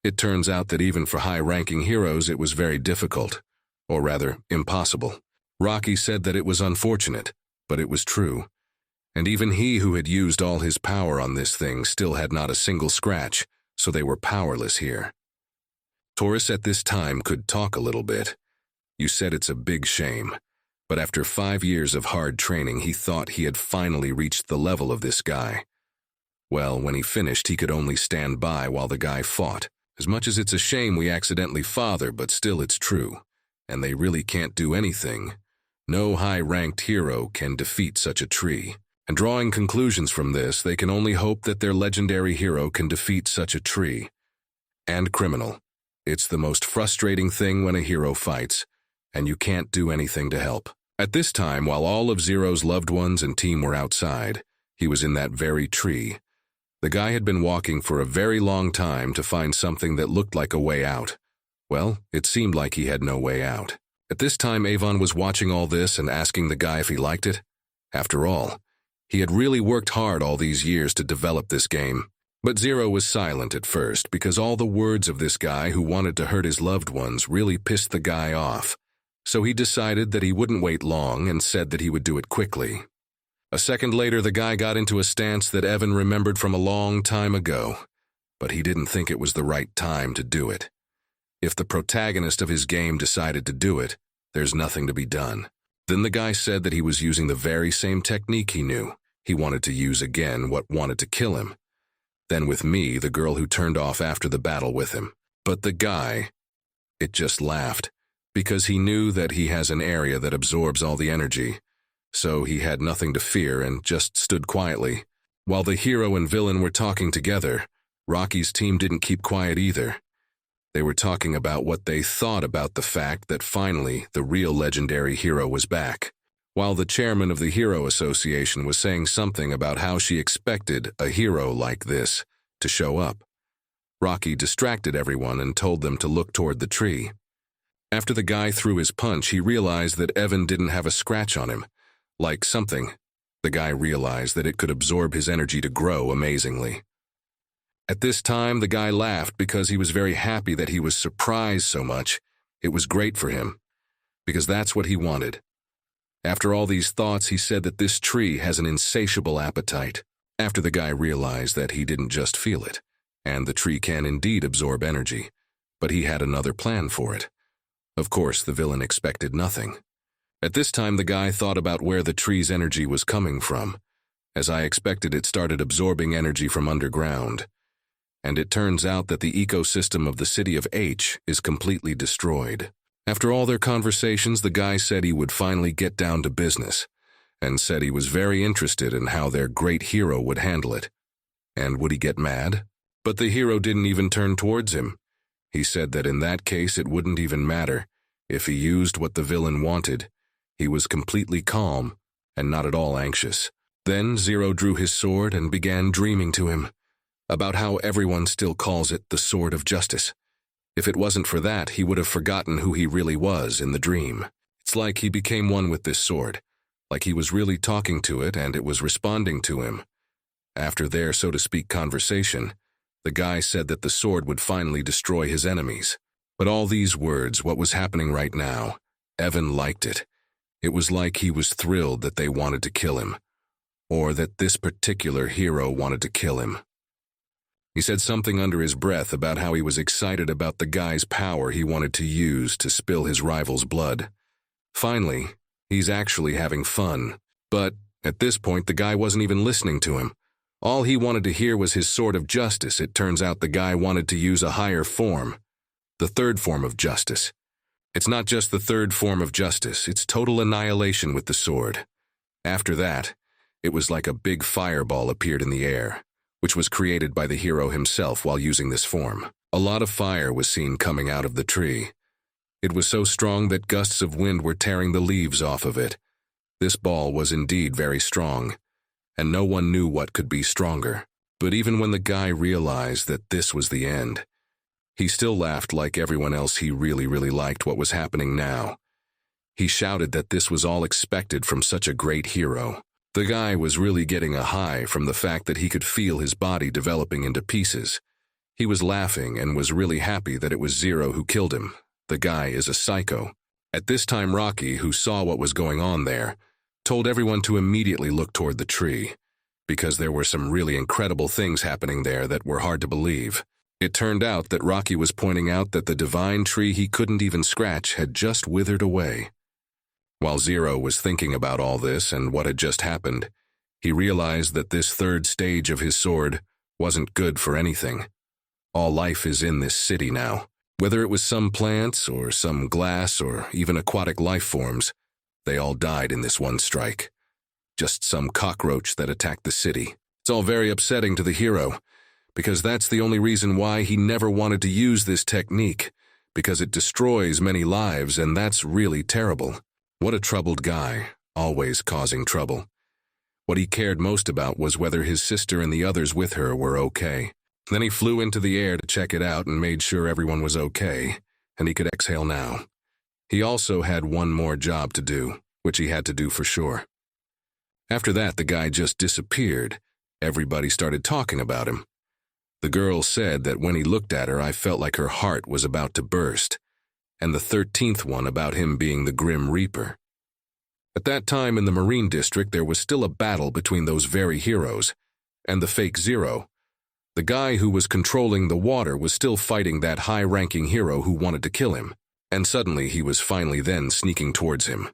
It turns out that even for high-ranking heroes it was very difficult, or rather, impossible. Rocky said that it was unfortunate, but it was true. And even he who had used all his power on this thing still had not a single scratch, so they were powerless here. Taurus at this time could talk a little bit. You said it's a big shame, but after 5 years of hard training he thought he had finally reached the level of this guy. Well, when he finished he could only stand by while the guy fought. As much as it's a shame we accidentally father, but still it's true. And they really can't do anything. No high-ranked hero can defeat such a tree. And drawing conclusions from this, they can only hope that their legendary hero can defeat such a tree. And criminal. It's the most frustrating thing when a hero fights, and you can't do anything to help. At this time, while all of Zero's loved ones and team were outside, he was in that very tree. The guy had been walking for a very long time to find something that looked like a way out. Well, it seemed like he had no way out. At this time, Avon was watching all this and asking the guy if he liked it. After all, he had really worked hard all these years to develop this game. But Zero was silent at first because all the words of this guy who wanted to hurt his loved ones really pissed the guy off. So he decided that he wouldn't wait long and said that he would do it quickly. A second later, the guy got into a stance that Evan remembered from a long time ago, but he didn't think it was the right time to do it. If the protagonist of his game decided to do it, there's nothing to be done. Then the guy said that he was using the very same technique he knew. He wanted to use again what wanted to kill him. Then with me, the girl who turned off after the battle with him. But the guy, it just laughed, because he knew that he has an area that absorbs all the energy. So he had nothing to fear and just stood quietly. While the hero and villain were talking together, Rocky's team didn't keep quiet either. They were talking about what they thought about the fact that finally the real legendary hero was back. While the chairman of the Hero Association was saying something about how she expected a hero like this to show up. Rocky distracted everyone and told them to look toward the tree. After the guy threw his punch, he realized that Evan didn't have a scratch on him. Like something, the guy realized that it could absorb his energy to grow amazingly. At this time, the guy laughed because he was very happy that he was surprised so much. It was great for him, because that's what he wanted. After all these thoughts, he said that this tree has an insatiable appetite. After the guy realized that he didn't just feel it, and the tree can indeed absorb energy, but he had another plan for it. Of course, the villain expected nothing. At this time, the guy thought about where the tree's energy was coming from. As I expected, it started absorbing energy from underground. And it turns out that the ecosystem of the city of H is completely destroyed. After all their conversations, the guy said he would finally get down to business, and said he was very interested in how their great hero would handle it. And would he get mad? But the hero didn't even turn towards him. He said that in that case it wouldn't even matter. If he used what the villain wanted, he was completely calm and not at all anxious. Then Zero drew his sword and began dreaming to him about how everyone still calls it the Sword of Justice. If it wasn't for that, he would have forgotten who he really was in the dream. It's like he became one with this sword, like he was really talking to it and it was responding to him. After their, so to speak, conversation, the guy said that the sword would finally destroy his enemies. But all these words, what was happening right now, Evan liked it. It was like he was thrilled that they wanted to kill him, or that this particular hero wanted to kill him. He said something under his breath about how he was excited about the guy's power he wanted to use to spill his rival's blood. Finally, he's actually having fun. But at this point, the guy wasn't even listening to him. All he wanted to hear was his sword of justice. It turns out the guy wanted to use a higher form, the third form of justice. It's not just the third form of justice, it's total annihilation with the sword. After that, it was like a big fireball appeared in the air, which was created by the hero himself while using this form. A lot of fire was seen coming out of the tree. It was so strong that gusts of wind were tearing the leaves off of it. This ball was indeed very strong, and no one knew what could be stronger. But even when the guy realized that this was the end, he still laughed like everyone else. He really liked what was happening now. He shouted that this was all expected from such a great hero. The guy was really getting a high from the fact that he could feel his body developing into pieces. He was laughing and was really happy that it was Zero who killed him. The guy is a psycho. At this time, Rocky, who saw what was going on there, told everyone to immediately look toward the tree, because there were some really incredible things happening there that were hard to believe. It turned out that Rocky was pointing out that the divine tree he couldn't even scratch had just withered away. While Zero was thinking about all this and what had just happened, he realized that this third stage of his sword wasn't good for anything. All life is in this city now. Whether it was some plants or some glass or even aquatic life forms, they all died in this one strike. Just some cockroach that attacked the city. It's all very upsetting to the hero, because that's the only reason why he never wanted to use this technique, because it destroys many lives, and that's really terrible. What a troubled guy, always causing trouble. What he cared most about was whether his sister and the others with her were okay. Then he flew into the air to check it out and made sure everyone was okay, and he could exhale now. He also had one more job to do, which he had to do for sure. After that, the guy just disappeared. Everybody started talking about him. The girl said that when he looked at her, I felt like her heart was about to burst, and the 13th one about him being the Grim Reaper. At that time in the Marine District, there was still a battle between those very heroes and the fake Zero. The guy who was controlling the water was still fighting that high-ranking hero who wanted to kill him, and suddenly he was finally then sneaking towards him.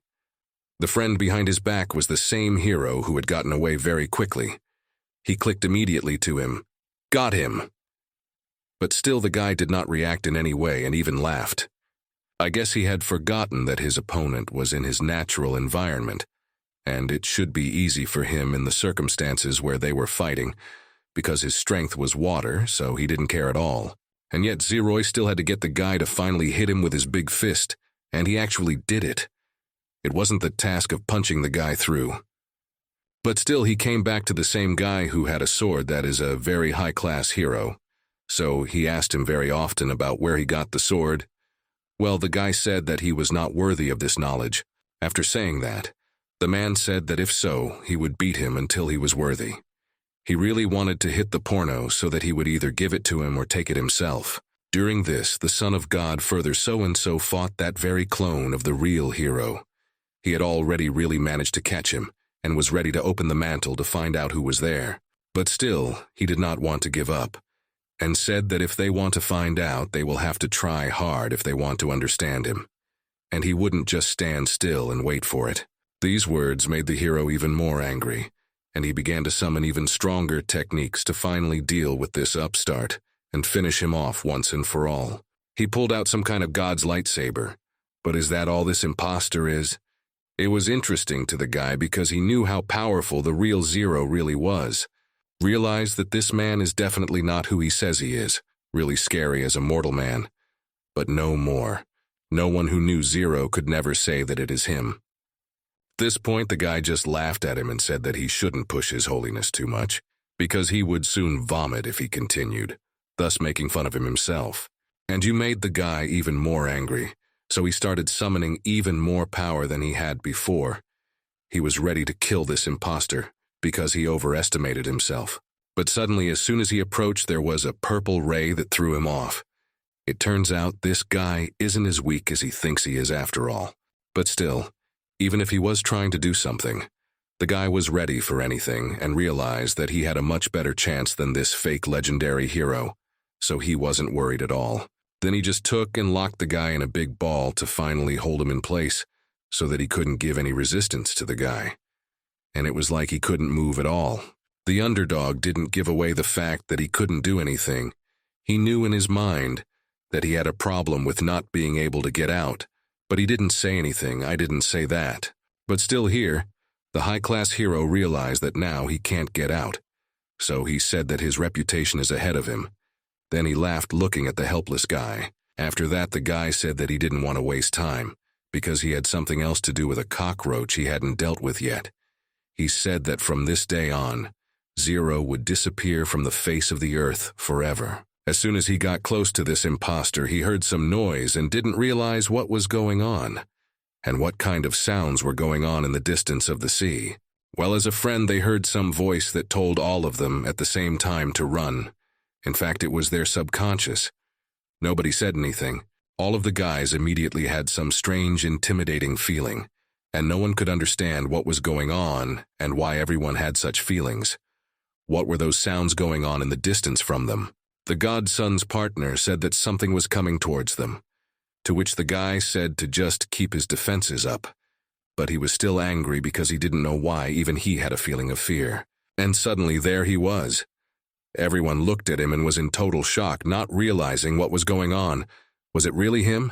The friend behind his back was the same hero who had gotten away very quickly. He clicked immediately to him. Got him! But still the guy did not react in any way and even laughed. I guess he had forgotten that his opponent was in his natural environment, and it should be easy for him in the circumstances where they were fighting, because his strength was water, so he didn't care at all. And yet Zeroy still had to get the guy to finally hit him with his big fist, and he actually did it. It wasn't the task of punching the guy through. But still he came back to the same guy who had a sword that is a very high-class hero. So he asked him very often about where he got the sword. Well, the guy said that he was not worthy of this knowledge. After saying that, the man said that if so, he would beat him until he was worthy. He really wanted to hit the porno so that he would either give it to him or take it himself. During this, the Son of God further so-and-so fought that very clone of the real hero. He had already really managed to catch him, and was ready to open the mantle to find out who was there. But still, he did not want to give up, and said that if they want to find out, they will have to try hard if they want to understand him. And he wouldn't just stand still and wait for it. These words made the hero even more angry, and he began to summon even stronger techniques to finally deal with this upstart and finish him off once and for all. He pulled out some kind of god's lightsaber, but is that all this imposter is? It was interesting to the guy because he knew how powerful the real Zero really was. Realized that this man is definitely not who he says he is, really scary as a mortal man. But no more. No one who knew Zero could never say that it is him. At this point, the guy just laughed at him and said that he shouldn't push his holiness too much, because he would soon vomit if he continued, thus making fun of him himself. And you made the guy even more angry, so he started summoning even more power than he had before. He was ready to kill this imposter, because he overestimated himself. But suddenly, as soon as he approached, there was a purple ray that threw him off. It turns out this guy isn't as weak as he thinks he is after all. But still, even if he was trying to do something, the guy was ready for anything and realized that he had a much better chance than this fake legendary hero, so he wasn't worried at all. Then he just took and locked the guy in a big ball to finally hold him in place so that he couldn't give any resistance to the guy. And it was like he couldn't move at all. The underdog didn't give away the fact that he couldn't do anything. He knew in his mind that he had a problem with not being able to get out, but he didn't say anything. I didn't say that. But still here, the high-class hero realized that now he can't get out. So he said that his reputation is ahead of him. Then he laughed looking at the helpless guy. After that, the guy said that he didn't want to waste time because he had something else to do with a cockroach he hadn't dealt with yet. He said that from this day on, Zero would disappear from the face of the earth forever. As soon as he got close to this imposter, he heard some noise and didn't realize what was going on and what kind of sounds were going on in the distance of the sea. Well, as a friend, they heard some voice that told all of them at the same time to run. In fact, it was their subconscious. Nobody said anything. All of the guys immediately had some strange, intimidating feeling, and no one could understand what was going on and why everyone had such feelings. What were those sounds going on in the distance from them? The godson's partner said that something was coming towards them, to which the guy said to just keep his defenses up. But he was still angry because he didn't know why even he had a feeling of fear. And suddenly there he was. Everyone looked at him and was in total shock, not realizing what was going on. Was it really him?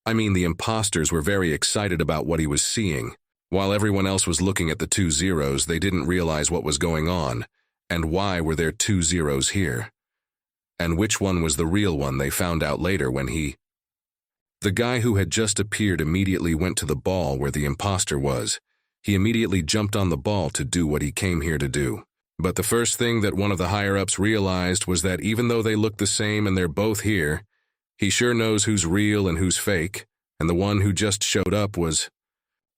I mean, the imposters were very excited about what he was seeing. While everyone else was looking at the two zeros, they didn't realize what was going on. And why were there two zeros here? And which one was the real one they found out later when The guy who had just appeared immediately went to the ball where the imposter was. He immediately jumped on the ball to do what he came here to do. But the first thing that one of the higher-ups realized was that even though they look the same and they're both here, he sure knows who's real and who's fake, and the one who just showed up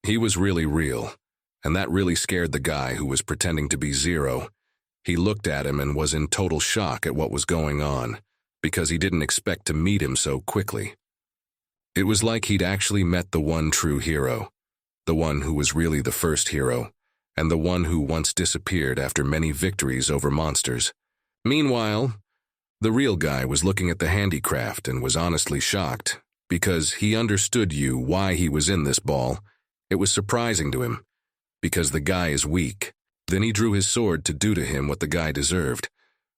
he was really real, and that really scared the guy who was pretending to be Zero. He looked at him and was in total shock at what was going on, because he didn't expect to meet him so quickly. It was like he'd actually met the one true hero, the one who was really the first hero, and the one who once disappeared after many victories over monsters. Meanwhile, the real guy was looking at the handicraft and was honestly shocked, because he understood why he was in this ball. It was surprising to him, because the guy is weak. Then he drew his sword to do to him what the guy deserved,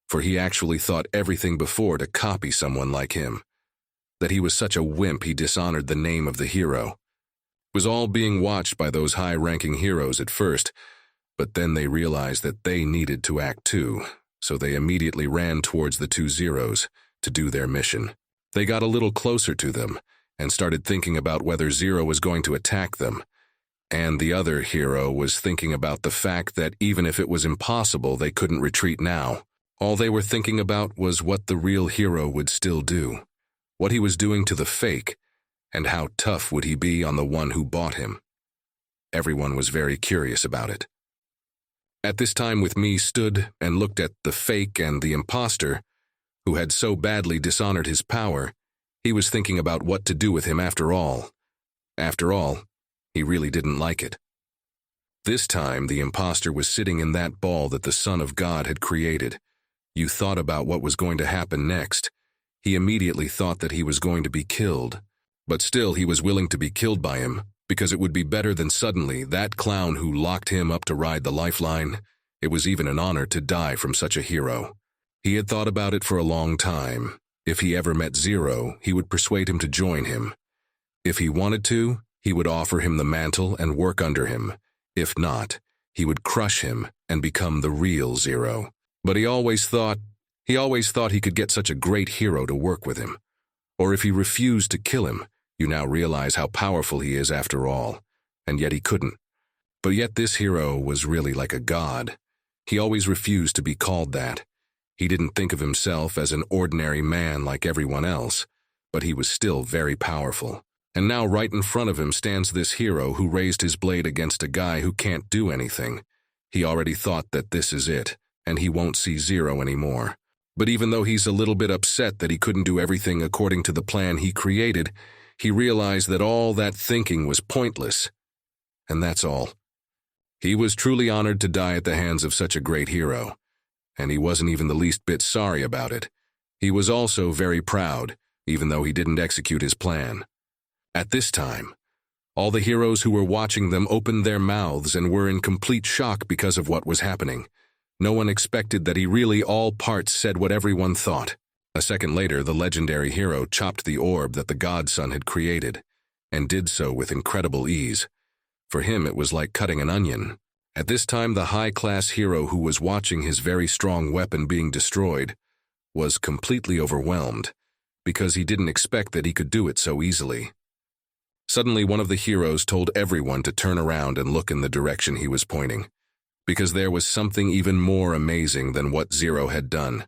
for he actually thought everything before to copy someone like him. That he was such a wimp he dishonored the name of the hero. It was all being watched by those high-ranking heroes at first, but then they realized that they needed to act too, so they immediately ran towards the two zeros to do their mission. They got a little closer to them and started thinking about whether Zero was going to attack them. And the other hero was thinking about the fact that even if it was impossible, they couldn't retreat now. All they were thinking about was what the real hero would still do, what he was doing to the fake, and how tough would he be on the one who bought him. Everyone was very curious about it. At this time, with me stood and looked at the fake and the imposter, who had so badly dishonored his power. He was thinking about what to do with him after all. After all, he really didn't like it. This time, the imposter was sitting in that ball that the Son of God had created. You thought about what was going to happen next. He immediately thought that he was going to be killed. But still, he was willing to be killed by him, because it would be better than suddenly that clown who locked him up to ride the lifeline. It was even an honor to die from such a hero. He had thought about it for a long time. If he ever met Zero, he would persuade him to join him. If he wanted to, he would offer him the mantle and work under him. If not, he would crush him and become the real Zero. But he always thought he could get such a great hero to work with him. Or if he refused to kill him, you now realize how powerful he is after all. And yet he couldn't. But yet this hero was really like a god. He always refused to be called that. He didn't think of himself as an ordinary man like everyone else, but he was still very powerful. And now right in front of him stands this hero who raised his blade against a guy who can't do anything. He already thought that this is it, and he won't see Zero anymore. But even though he's a little bit upset that he couldn't do everything according to the plan he created, he realized that all that thinking was pointless. And that's all. He was truly honored to die at the hands of such a great hero, and he wasn't even the least bit sorry about it. He was also very proud, even though he didn't execute his plan. At this time, all the heroes who were watching them opened their mouths and were in complete shock because of what was happening. No one expected that he really all parts said what everyone thought. A second later, the legendary hero chopped the orb that the godson had created, and did so with incredible ease. For him, it was like cutting an onion. At this time, the high-class hero who was watching his very strong weapon being destroyed was completely overwhelmed, because he didn't expect that he could do it so easily. Suddenly, one of the heroes told everyone to turn around and look in the direction he was pointing, because there was something even more amazing than what Zero had done.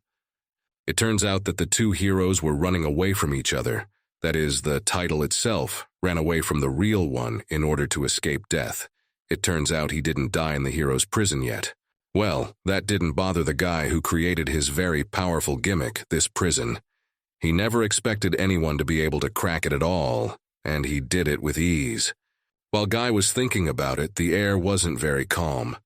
It turns out that the two heroes were running away from each other. That is, the title itself ran away from the real one in order to escape death. It turns out he didn't die in the hero's prison yet. Well, that didn't bother the guy who created his very powerful gimmick, this prison. He never expected anyone to be able to crack it at all, and he did it with ease. While Guy was thinking about it, the air wasn't very calm.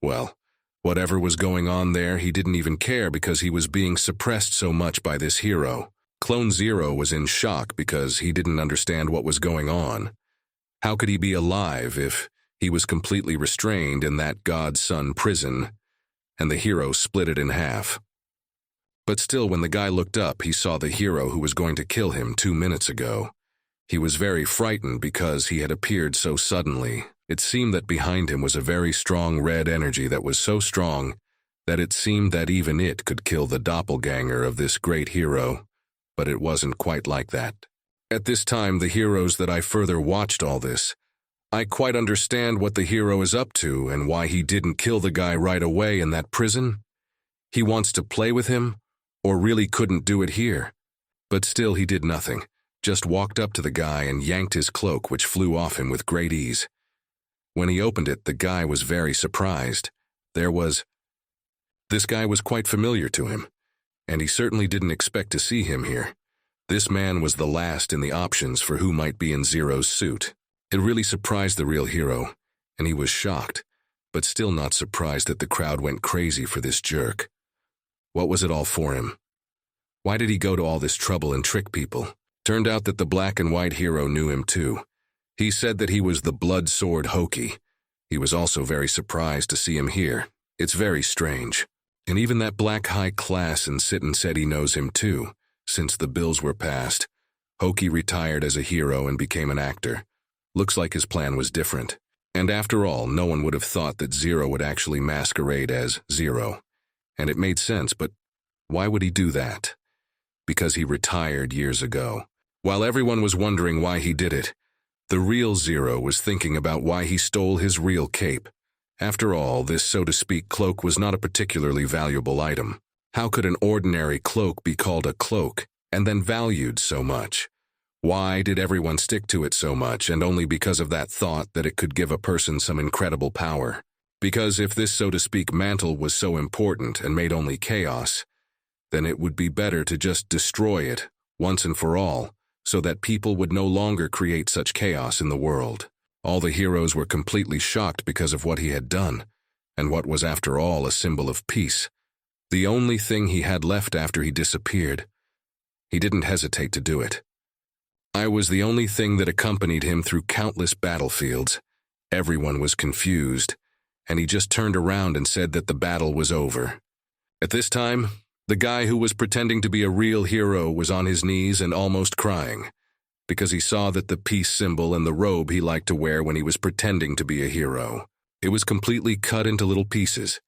Well, whatever was going on there, he didn't even care because he was being suppressed so much by this hero. Clone Zero was in shock because he didn't understand what was going on. How could he be alive if he was completely restrained in that godson prison, and the hero split it in half? But still, when the guy looked up, he saw the hero who was going to kill him 2 minutes ago. He was very frightened because he had appeared so suddenly. It seemed that behind him was a very strong red energy that was so strong that it seemed that even it could kill the doppelganger of this great hero, but it wasn't quite like that. At this time, the heroes that I further watched all this, I quite understand what the hero is up to and why he didn't kill the guy right away in that prison. He wants to play with him, or really couldn't do it here. But still he did nothing, just walked up to the guy and yanked his cloak, which flew off him with great ease. When he opened it, the guy was very surprised. This guy was quite familiar to him, and he certainly didn't expect to see him here. This man was the last in the options for who might be in Zero's suit. It really surprised the real hero, and he was shocked, but still not surprised that the crowd went crazy for this jerk. What was it all for him? Why did he go to all this trouble and trick people? Turned out that the black and white hero knew him too. He said that he was the blood sword Hoki. He was also very surprised to see him here. It's very strange. And even that black high class in Sitten said he knows him too, since the bills were passed. Hoki retired as a hero and became an actor. Looks like his plan was different. And after all, no one would have thought that Zero would actually masquerade as Zero. And it made sense, but why would he do that? Because he retired years ago. While everyone was wondering why he did it, the real Zero was thinking about why he stole his real cape. After all, this so-to-speak cloak was not a particularly valuable item. How could an ordinary cloak be called a cloak and then valued so much? Why did everyone stick to it so much, and only because of that thought that it could give a person some incredible power? Because if this so-to-speak mantle was so important and made only chaos, then it would be better to just destroy it once and for all, so that people would no longer create such chaos in the world. All the heroes were completely shocked because of what he had done, and what was after all a symbol of peace. The only thing he had left after he disappeared. He didn't hesitate to do it. I was the only thing that accompanied him through countless battlefields. Everyone was confused, and he just turned around and said that the battle was over. At this time, the guy who was pretending to be a real hero was on his knees and almost crying, because he saw that the peace symbol and the robe he liked to wear when he was pretending to be a hero, it was completely cut into little pieces.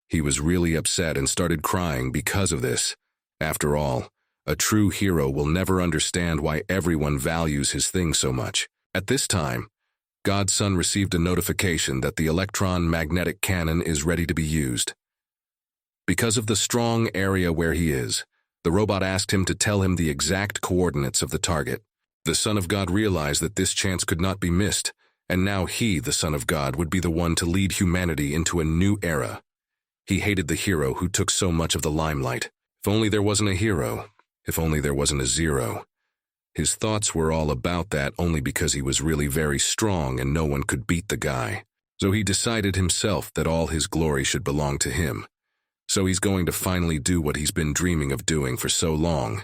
He was really upset and started crying because of this. After all, a true hero will never understand why everyone values his thing so much. At this time, Godson received a notification that the electron magnetic cannon is ready to be used. Because of the strong area where he is, the robot asked him to tell him the exact coordinates of the target. The Son of God realized that this chance could not be missed, and now he, the Son of God, would be the one to lead humanity into a new era. He hated the hero who took so much of the limelight. If only there wasn't a hero. If only there wasn't a Zero. His thoughts were all about that only because he was really very strong and no one could beat the guy. So he decided himself that all his glory should belong to him. So he's going to finally do what he's been dreaming of doing for so long,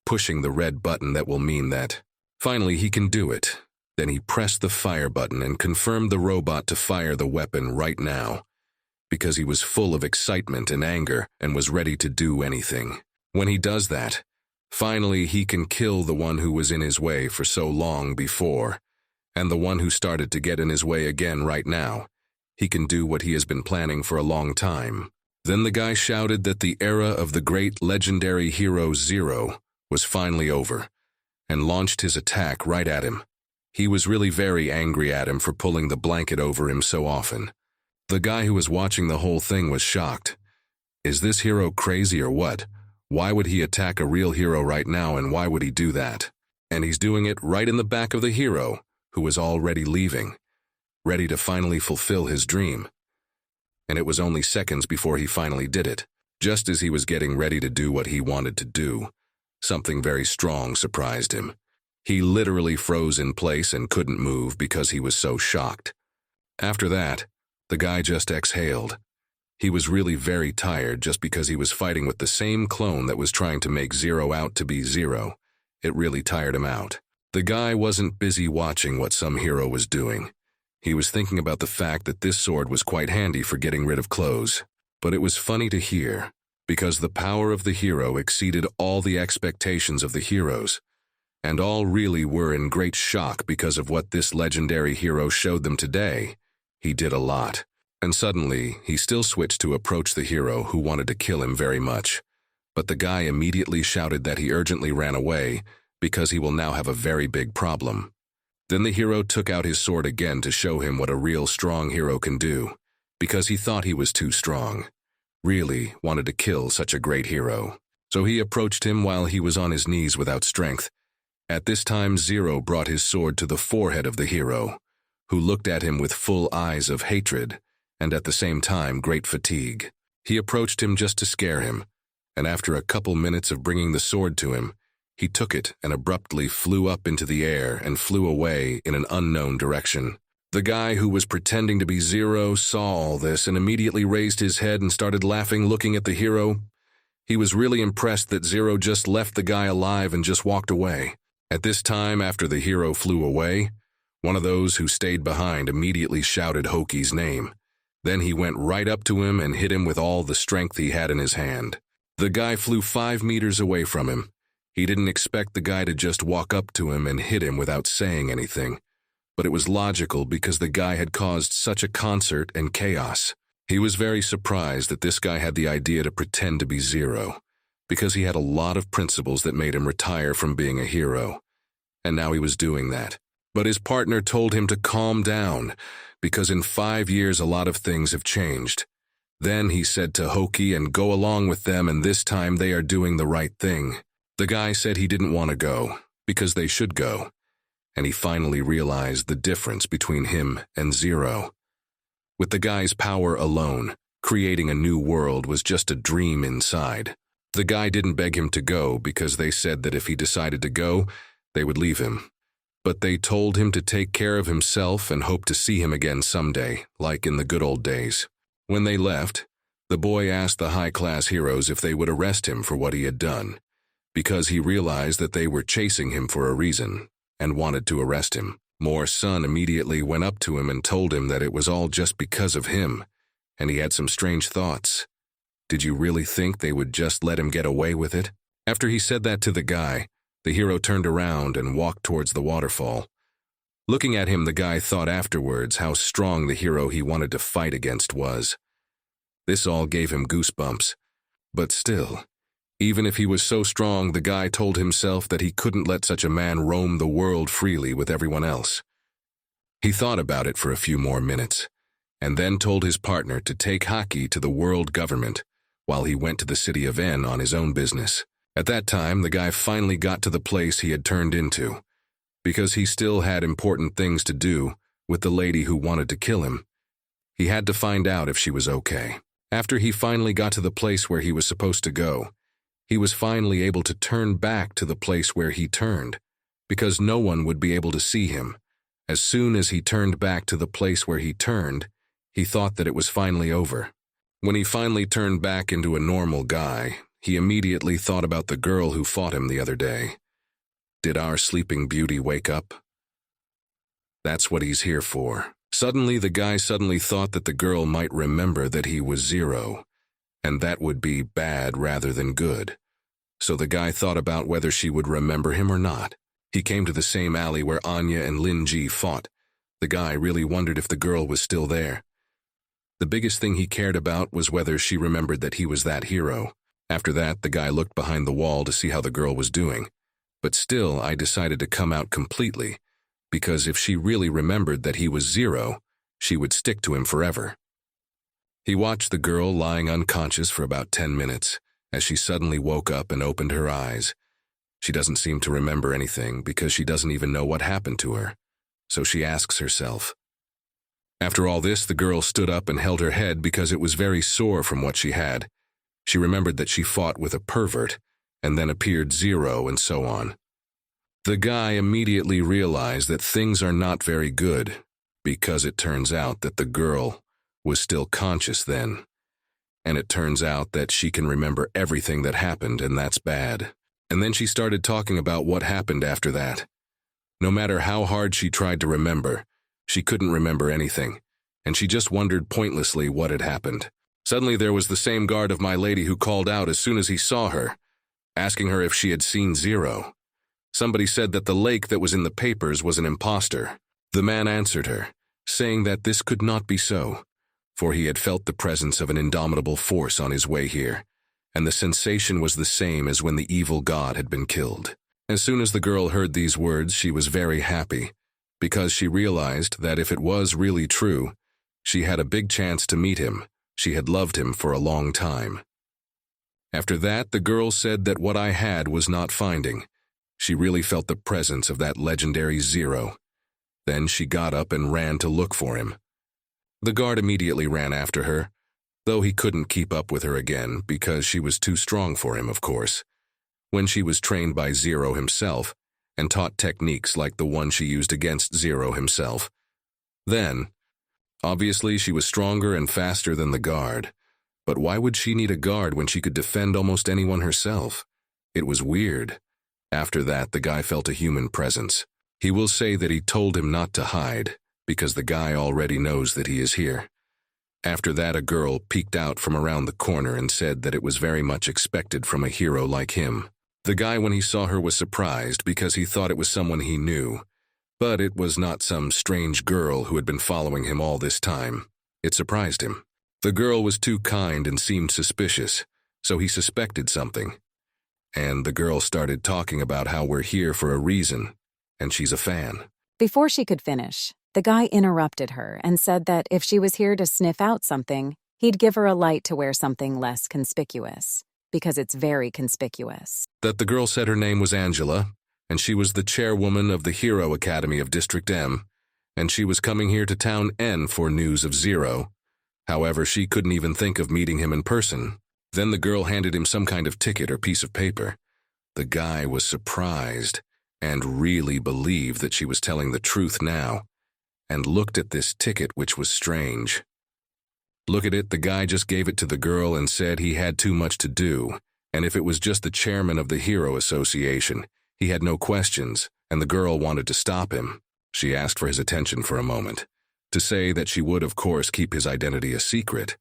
pushing the red button that will mean that finally he can do it. Then he pressed the fire button and confirmed the robot to fire the weapon right now, because he was full of excitement and anger and was ready to do anything. When he does that, finally he can kill the one who was in his way for so long before, and the one who started to get in his way again right now. He can do what he has been planning for a long time. Then the guy shouted that the era of the great legendary hero Zero was finally over, and launched his attack right at him. He was really very angry at him for pulling the blanket over him so often. The guy who was watching the whole thing was shocked. Is this hero crazy or what? Why would he attack a real hero right now, and why would he do that? And he's doing it right in the back of the hero, who was already leaving, ready to finally fulfill his dream. And it was only seconds before he finally did it. Just as he was getting ready to do what he wanted to do, something very strong surprised him. He literally froze in place and couldn't move because he was so shocked. After that, the guy just exhaled. He was really very tired just because he was fighting with the same clone that was trying to make Zero out to be Zero. It really tired him out. The guy wasn't busy watching what some hero was doing. He was thinking about the fact that this sword was quite handy for getting rid of clothes. But it was funny to hear, because the power of the hero exceeded all the expectations of the heroes, and all really were in great shock because of what this legendary hero showed them today. He did a lot. And suddenly, he still switched to approach the hero who wanted to kill him very much. But the guy immediately shouted that he urgently ran away because he will now have a very big problem. Then the hero took out his sword again to show him what a real strong hero can do, because he thought he was too strong. Really wanted to kill such a great hero. So he approached him while he was on his knees without strength. At this time, Zero brought his sword to the forehead of the hero, who looked at him with full eyes of hatred, and at the same time great fatigue. He approached him just to scare him, and after a couple minutes of bringing the sword to him, he took it and abruptly flew up into the air and flew away in an unknown direction. The guy who was pretending to be Zero saw all this and immediately raised his head and started laughing, looking at the hero. He was really impressed that Zero just left the guy alive and just walked away. At this time, after the hero flew away, one of those who stayed behind immediately shouted Hoki's name. Then he went right up to him and hit him with all the strength he had in his hand. The guy flew 5 meters away from him. He didn't expect the guy to just walk up to him and hit him without saying anything. But it was logical because the guy had caused such a concert and chaos. He was very surprised that this guy had the idea to pretend to be Zero, because he had a lot of principles that made him retire from being a hero. And now he was doing that. But his partner told him to calm down, because in 5 years a lot of things have changed. Then he said to Hoki and go along with them, and this time they are doing the right thing. The guy said he didn't want to go, because they should go. And he finally realized the difference between him and Zero. With the guy's power alone, creating a new world was just a dream inside. The guy didn't beg him to go because they said that if he decided to go, they would leave him. But they told him to take care of himself and hope to see him again someday, like in the good old days. When they left, the boy asked the high-class heroes if they would arrest him for what he had done, because he realized that they were chasing him for a reason and wanted to arrest him. Moore's son immediately went up to him and told him that it was all just because of him, and he had some strange thoughts. Did you really think they would just let him get away with it? After he said that to the guy, the hero turned around and walked towards the waterfall. Looking at him, the guy thought afterwards how strong the hero he wanted to fight against was. This all gave him goosebumps. But still, even if he was so strong, the guy told himself that he couldn't let such a man roam the world freely with everyone else. He thought about it for a few more minutes, and then told his partner to take Haki to the world government, while he went to the city of N on his own business. At that time, the guy finally got to the place he had turned into, because he still had important things to do with the lady who wanted to kill him. He had to find out if she was okay. After he finally got to the place where he was supposed to go, He was finally able to turn back to the place where he turned, because no one would be able to see him. As soon as he turned back to the place where he turned, he thought that it was finally over. When he finally turned back into a normal guy, he immediately thought about the girl who fought him the other day. Did our sleeping beauty wake up? That's what he's here for. Suddenly, the guy thought that the girl might remember that he was Zero, and that would be bad rather than good. So the guy thought about whether she would remember him or not. He came to the same alley where Anya and Lin Ji fought. The guy really wondered if the girl was still there. The biggest thing he cared about was whether she remembered that he was that hero. After that, the guy looked behind the wall to see how the girl was doing. But still, I decided to come out completely, because if she really remembered that he was Zero, she would stick to him forever. He watched the girl lying unconscious for about 10 minutes, as she suddenly woke up and opened her eyes. She doesn't seem to remember anything because she doesn't even know what happened to her. So she asks herself. After all this, the girl stood up and held her head because it was very sore from what she had. She remembered that she fought with a pervert, and then appeared Zero and so on. The guy immediately realized that things are not very good, because it turns out that the girl was still conscious then. And it turns out that she can remember everything that happened, and that's bad. And then she started talking about what happened after that. No matter how hard she tried to remember, she couldn't remember anything, and she just wondered pointlessly what had happened. Suddenly there was the same guard of my lady who called out as soon as he saw her, asking her if she had seen Zero. Somebody said that the lake that was in the papers was an imposter. The man answered her, saying that this could not be so, for he had felt the presence of an indomitable force on his way here, and the sensation was the same as when the evil god had been killed. As soon as the girl heard these words, she was very happy, because she realized that if it was really true, she had a big chance to meet him. She had loved him for a long time. After that, the girl said that what I had was not finding. She really felt the presence of that legendary Zero. Then she got up and ran to look for him. The guard immediately ran after her, though he couldn't keep up with her again because she was too strong for him, of course. When she was trained by Zero himself and taught techniques like the one she used against Zero himself. Then, obviously she was stronger and faster than the guard, but why would she need a guard when she could defend almost anyone herself? It was weird. After that, the guy felt a human presence. He will say that he told him not to hide, because the guy already knows that he is here. After that, a girl peeked out from around the corner and said that it was very much expected from a hero like him. The guy, when he saw her, was surprised because he thought it was someone he knew, but it was not some strange girl who had been following him all this time. It surprised him. The girl was too kind and seemed suspicious, so he suspected something. And the girl started talking about how we're here for a reason, and she's a fan. Before she could finish, the guy interrupted her and said that if she was here to sniff out something, he'd give her a light to wear something less conspicuous, because it's very conspicuous. That the girl said her name was Angela, and she was the chairwoman of the Hero Academy of District M, and she was coming here to Town N for news of Zero. However, she couldn't even think of meeting him in person. Then the girl handed him some kind of ticket or piece of paper. The guy was surprised and really believed that she was telling the truth now, and looked at this ticket, which was strange. Look at it, the guy just gave it to the girl and said he had too much to do, and if it was just the chairman of the Hero Association, he had no questions, and the girl wanted to stop him. She asked for his attention for a moment, to say that she would, of course, keep his identity a secret,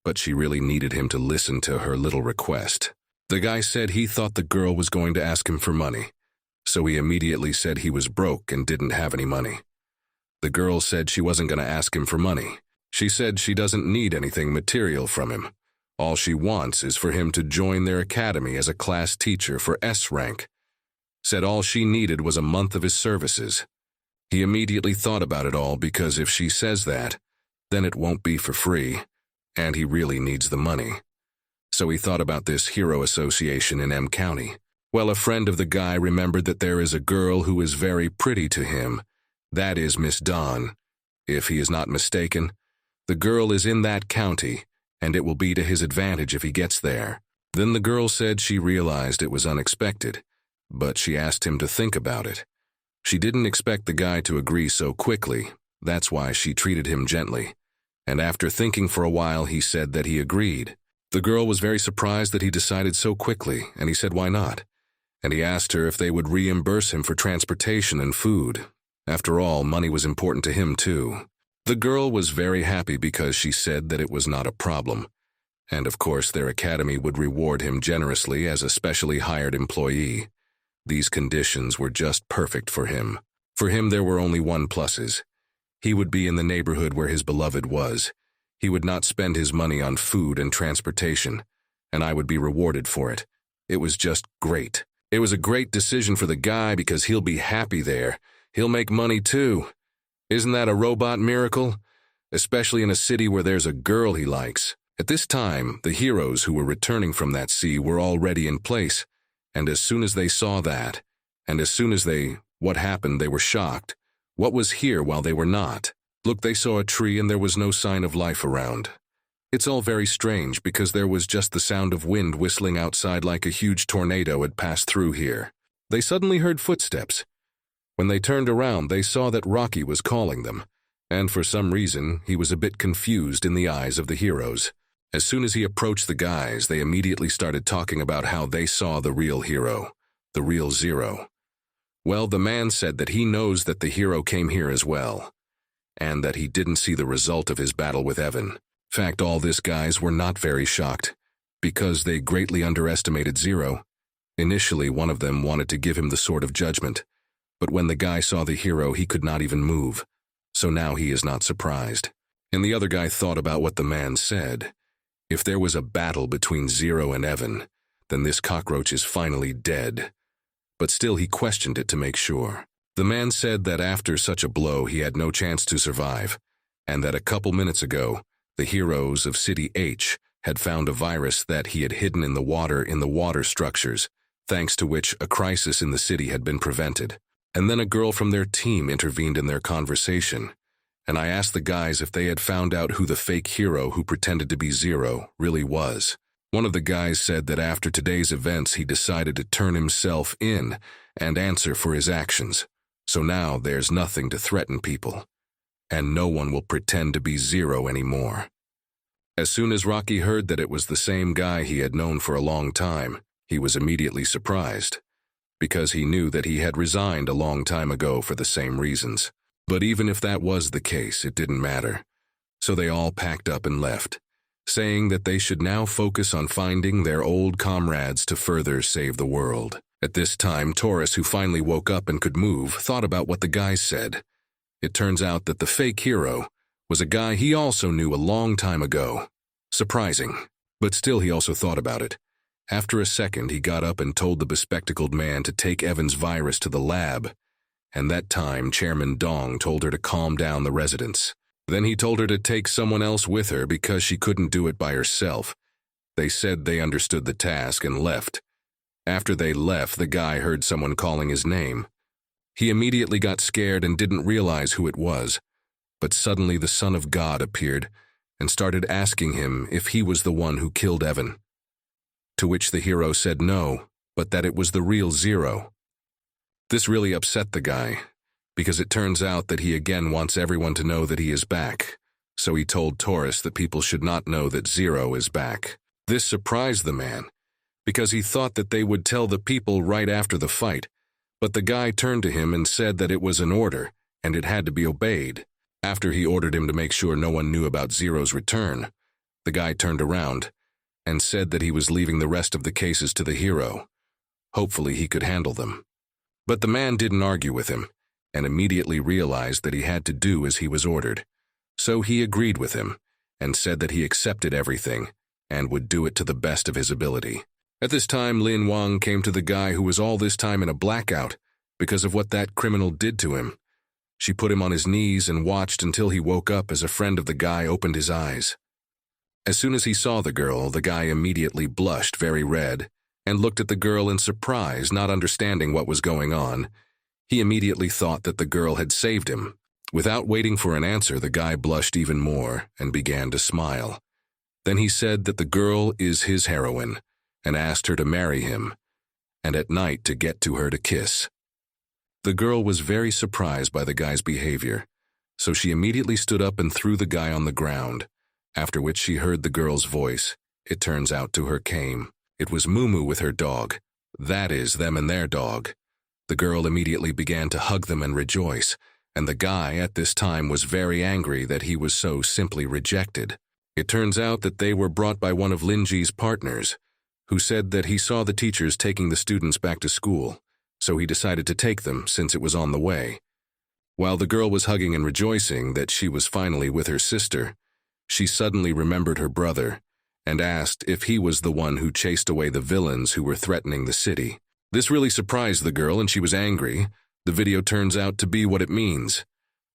but she really needed him to listen to her little request. The guy said he thought the girl was going to ask him for money, so he immediately said he was broke and didn't have any money. The girl said she wasn't going to ask him for money. She said she doesn't need anything material from him. All she wants is for him to join their academy as a class teacher for S rank. Said all she needed was a month of his services. He immediately thought about it all because if she says that, then it won't be for free, and he really needs the money. So he thought about this Hero Association in M County. Well, a friend of the guy remembered that there is a girl who is very pretty to him. That is Miss Dawn. If he is not mistaken, the girl is in that county, and it will be to his advantage if he gets there. Then the girl said she realized it was unexpected, but she asked him to think about it. She didn't expect the guy to agree so quickly. That's why she treated him gently. And after thinking for a while, he said that he agreed. The girl was very surprised that he decided so quickly, and he said why not. And he asked her if they would reimburse him for transportation and food. After all, money was important to him too. The girl was very happy because she said that it was not a problem. And of course, their academy would reward him generously as a specially hired employee. These conditions were just perfect for him. For him, there were only one pluses. He would be in the neighborhood where his beloved was. He would not spend his money on food and transportation, and I would be rewarded for it. It was just great. It was a great decision for the guy because he'll be happy there. He'll make money too. Isn't that a robot miracle? Especially in a city where there's a girl he likes. At this time, the heroes who were returning from that sea were already in place, and as soon as they saw that, and as soon as what happened, they were shocked. What was here while they were not? Look, they saw a tree and there was no sign of life around. It's all very strange because there was just the sound of wind whistling outside like a huge tornado had passed through here. They suddenly heard footsteps. When they turned around, they saw that Rocky was calling them, and for some reason, he was a bit confused in the eyes of the heroes. As soon as he approached the guys, they immediately started talking about how they saw the real hero, the real Zero. Well, the man said that he knows that the hero came here as well, and that he didn't see the result of his battle with Evan. In fact, all these guys were not very shocked, because they greatly underestimated Zero. Initially, one of them wanted to give him the sword of judgment, but when the guy saw the hero, he could not even move, so now he is not surprised. And the other guy thought about what the man said. If there was a battle between Zero and Evan, then this cockroach is finally dead. But still he questioned it to make sure. The man said that after such a blow he had no chance to survive, and that a couple minutes ago, the heroes of City H had found a virus that he had hidden in the water structures, thanks to which a crisis in the city had been prevented. And then a girl from their team intervened in their conversation, and I asked the guys if they had found out who the fake hero who pretended to be Zero really was. One of the guys said that after today's events he decided to turn himself in and answer for his actions. So now there's nothing to threaten people, and no one will pretend to be Zero anymore. As soon as Rocky heard that it was the same guy he had known for a long time, he was immediately surprised, because he knew that he had resigned a long time ago for the same reasons. But even if that was the case, it didn't matter. So they all packed up and left, saying that they should now focus on finding their old comrades to further save the world. At this time, Taurus, who finally woke up and could move, thought about what the guys said. It turns out that the fake hero was a guy he also knew a long time ago. Surprising, but still he also thought about it. After a second, he got up and told the bespectacled man to take Evan's virus to the lab, and that time Chairman Dong told her to calm down the residents. Then he told her to take someone else with her because she couldn't do it by herself. They said they understood the task and left. After they left, the guy heard someone calling his name. He immediately got scared and didn't realize who it was, but suddenly the Son of God appeared and started asking him if he was the one who killed Evan. To which the hero said no, but that it was the real Zero. This really upset the guy, because it turns out that he again wants everyone to know that he is back, so he told Taurus that people should not know that Zero is back. This surprised the man, because he thought that they would tell the people right after the fight, but the guy turned to him and said that it was an order, and it had to be obeyed. After he ordered him to make sure no one knew about Zero's return, the guy turned around and said that he was leaving the rest of the cases to the hero. Hopefully he could handle them. But the man didn't argue with him, and immediately realized that he had to do as he was ordered. So he agreed with him, and said that he accepted everything, and would do it to the best of his ability. At this time, Lin Wang came to the guy who was all this time in a blackout because of what that criminal did to him. She put him on his knees and watched until he woke up as a friend of the guy opened his eyes. As soon as he saw the girl, the guy immediately blushed very red and looked at the girl in surprise, not understanding what was going on. He immediately thought that the girl had saved him. Without waiting for an answer, the guy blushed even more and began to smile. Then he said that the girl is his heroine, and asked her to marry him, and at night to get to her to kiss. The girl was very surprised by the guy's behavior, so she immediately stood up and threw the guy on the ground, after which she heard the girl's voice. It turns out to her came. It was Mumu with her dog. That is, them and their dog. The girl immediately began to hug them and rejoice, and the guy at this time was very angry that he was so simply rejected. It turns out that they were brought by one of Linji's partners, who said that he saw the teachers taking the students back to school, so he decided to take them since it was on the way. While the girl was hugging and rejoicing that she was finally with her sister, she suddenly remembered her brother and asked if he was the one who chased away the villains who were threatening the city. This really surprised the girl and she was angry. The video turns out to be what it means.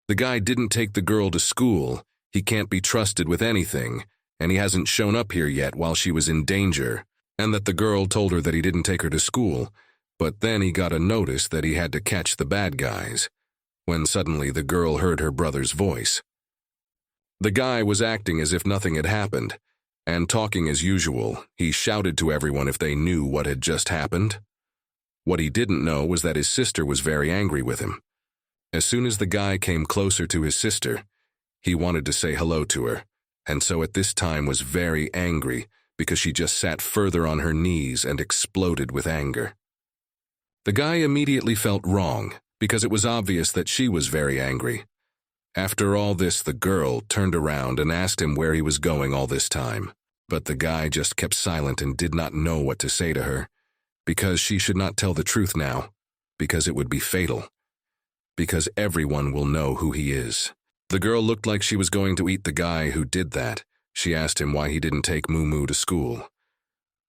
The guy didn't take the girl to school, he can't be trusted with anything, and he hasn't shown up here yet while she was in danger, and that the girl told her that he didn't take her to school, but then he got a notice that he had to catch the bad guys, when suddenly the girl heard her brother's voice. The guy was acting as if nothing had happened, and talking as usual. He shouted to everyone if they knew what had just happened. What he didn't know was that his sister was very angry with him. As soon as the guy came closer to his sister, he wanted to say hello to her, and so at this time was very angry because she just sat further on her knees and exploded with anger. The guy immediately felt wrong because it was obvious that she was very angry. After all this, the girl turned around and asked him where he was going all this time, but the guy just kept silent and did not know what to say to her, because she should not tell the truth now, because it would be fatal, because everyone will know who he is. The girl looked like she was going to eat the guy who did that. She asked him why he didn't take Mumu to school.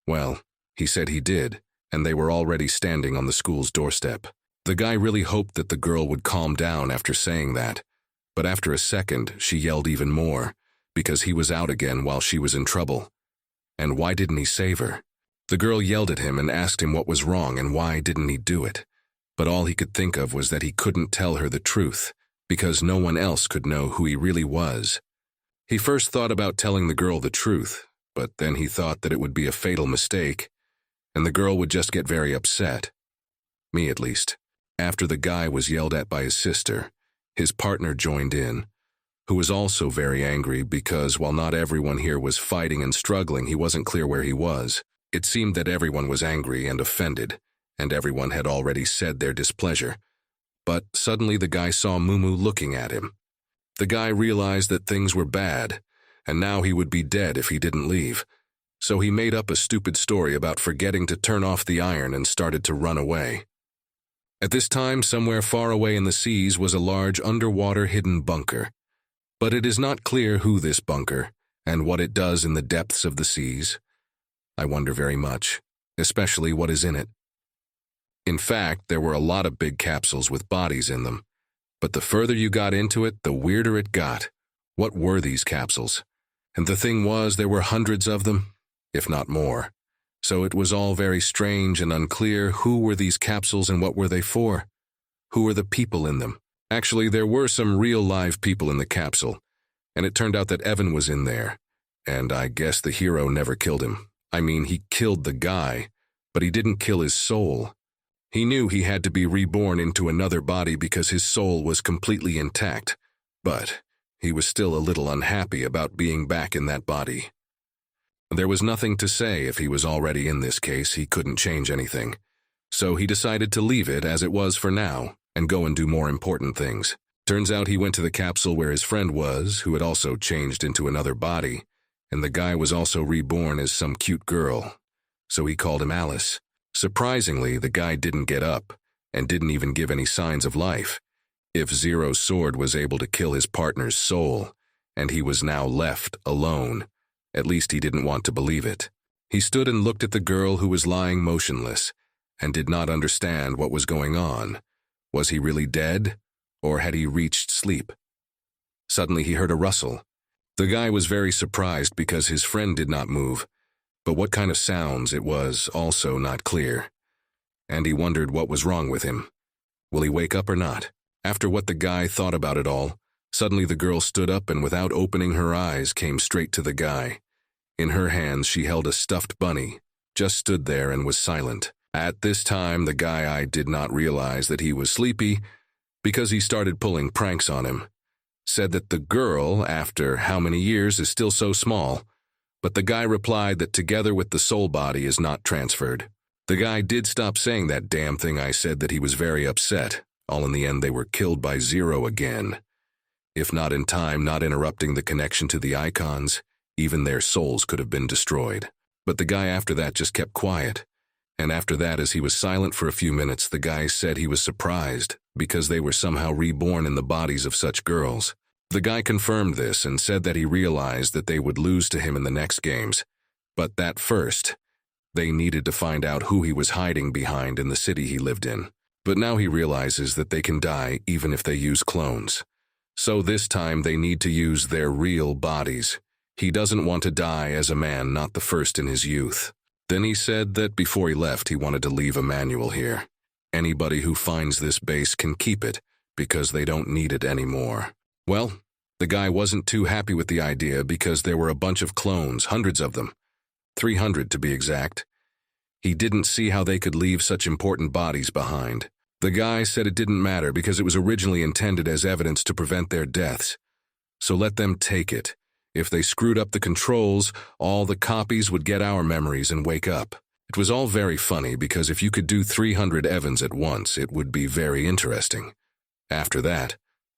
Well, he said he did, and they were already standing on the school's doorstep. The guy really hoped that the girl would calm down after saying that, but after a second, she yelled even more, because he was out again while she was in trouble. And why didn't he save her? The girl yelled at him and asked him what was wrong and why didn't he do it. But all he could think of was that he couldn't tell her the truth, because no one else could know who he really was. He first thought about telling the girl the truth, but then he thought that it would be a fatal mistake, and the girl would just get very upset. Me, at least. After the guy was yelled at by his sister, his partner joined in, who was also very angry because while not everyone here was fighting and struggling, he wasn't clear where he was. It seemed that everyone was angry and offended, and everyone had already said their displeasure. But suddenly the guy saw Mumu looking at him. The guy realized that things were bad, and now he would be dead if he didn't leave. So he made up a stupid story about forgetting to turn off the iron and started to run away. At this time, somewhere far away in the seas was a large underwater hidden bunker. But it is not clear who this bunker and what it does in the depths of the seas. I wonder very much, especially what is in it. In fact, there were a lot of big capsules with bodies in them, but the further you got into it, the weirder it got. What were these capsules? And the thing was, there were hundreds of them, if not more. So it was all very strange and unclear who were these capsules and what were they for? Who were the people in them? Actually, there were some real live people in the capsule, and it turned out that Evan was in there, and I guess the hero never killed him. I mean, he killed the guy, but he didn't kill his soul. He knew he had to be reborn into another body because his soul was completely intact, but he was still a little unhappy about being back in that body. There was nothing to say if he was already in this case. He couldn't change anything. So he decided to leave it as it was for now and go and do more important things. Turns out he went to the capsule where his friend was, who had also changed into another body, and the guy was also reborn as some cute girl. So he called him Alice. Surprisingly, the guy didn't get up and didn't even give any signs of life. If Zero's sword was able to kill his partner's soul, and he was now left alone, at least he didn't want to believe it. He stood and looked at the girl who was lying motionless and did not understand what was going on. Was he really dead, or had he reached sleep? Suddenly he heard a rustle. The guy was very surprised because his friend did not move, but what kind of sounds it was also not clear. And he wondered what was wrong with him. Will he wake up or not? After what the guy thought about it all, suddenly the girl stood up and without opening her eyes came straight to the guy. In her hands she held a stuffed bunny, just stood there and was silent. At this time, the guy did not realize that he was sleepy because he started pulling pranks on him. Said that the girl, after how many years, is still so small, but the guy replied that together with the soul body is not transferred. The guy did stop saying that damn thing I said that he was very upset. All in the end, they were killed by Zero again. If not in time, not interrupting the connection to the icons, even their souls could have been destroyed. But the guy after that just kept quiet. And after that, as he was silent for a few minutes, the guy said he was surprised because they were somehow reborn in the bodies of such girls. The guy confirmed this and said that he realized that they would lose to him in the next games, but that first, they needed to find out who he was hiding behind in the city he lived in. But now he realizes that they can die even if they use clones. So this time they need to use their real bodies. He doesn't want to die as a man, not the first in his youth. Then he said that before he left, he wanted to leave a manual here. Anybody who finds this base can keep it because they don't need it anymore. Well, the guy wasn't too happy with the idea because there were a bunch of clones, hundreds of them. 300 to be exact. He didn't see how they could leave such important bodies behind. The guy said it didn't matter because it was originally intended as evidence to prevent their deaths. So let them take it. If they screwed up the controls, all the copies would get our memories and wake up. It was all very funny because if you could do 300 Evans at once, it would be very interesting. After that,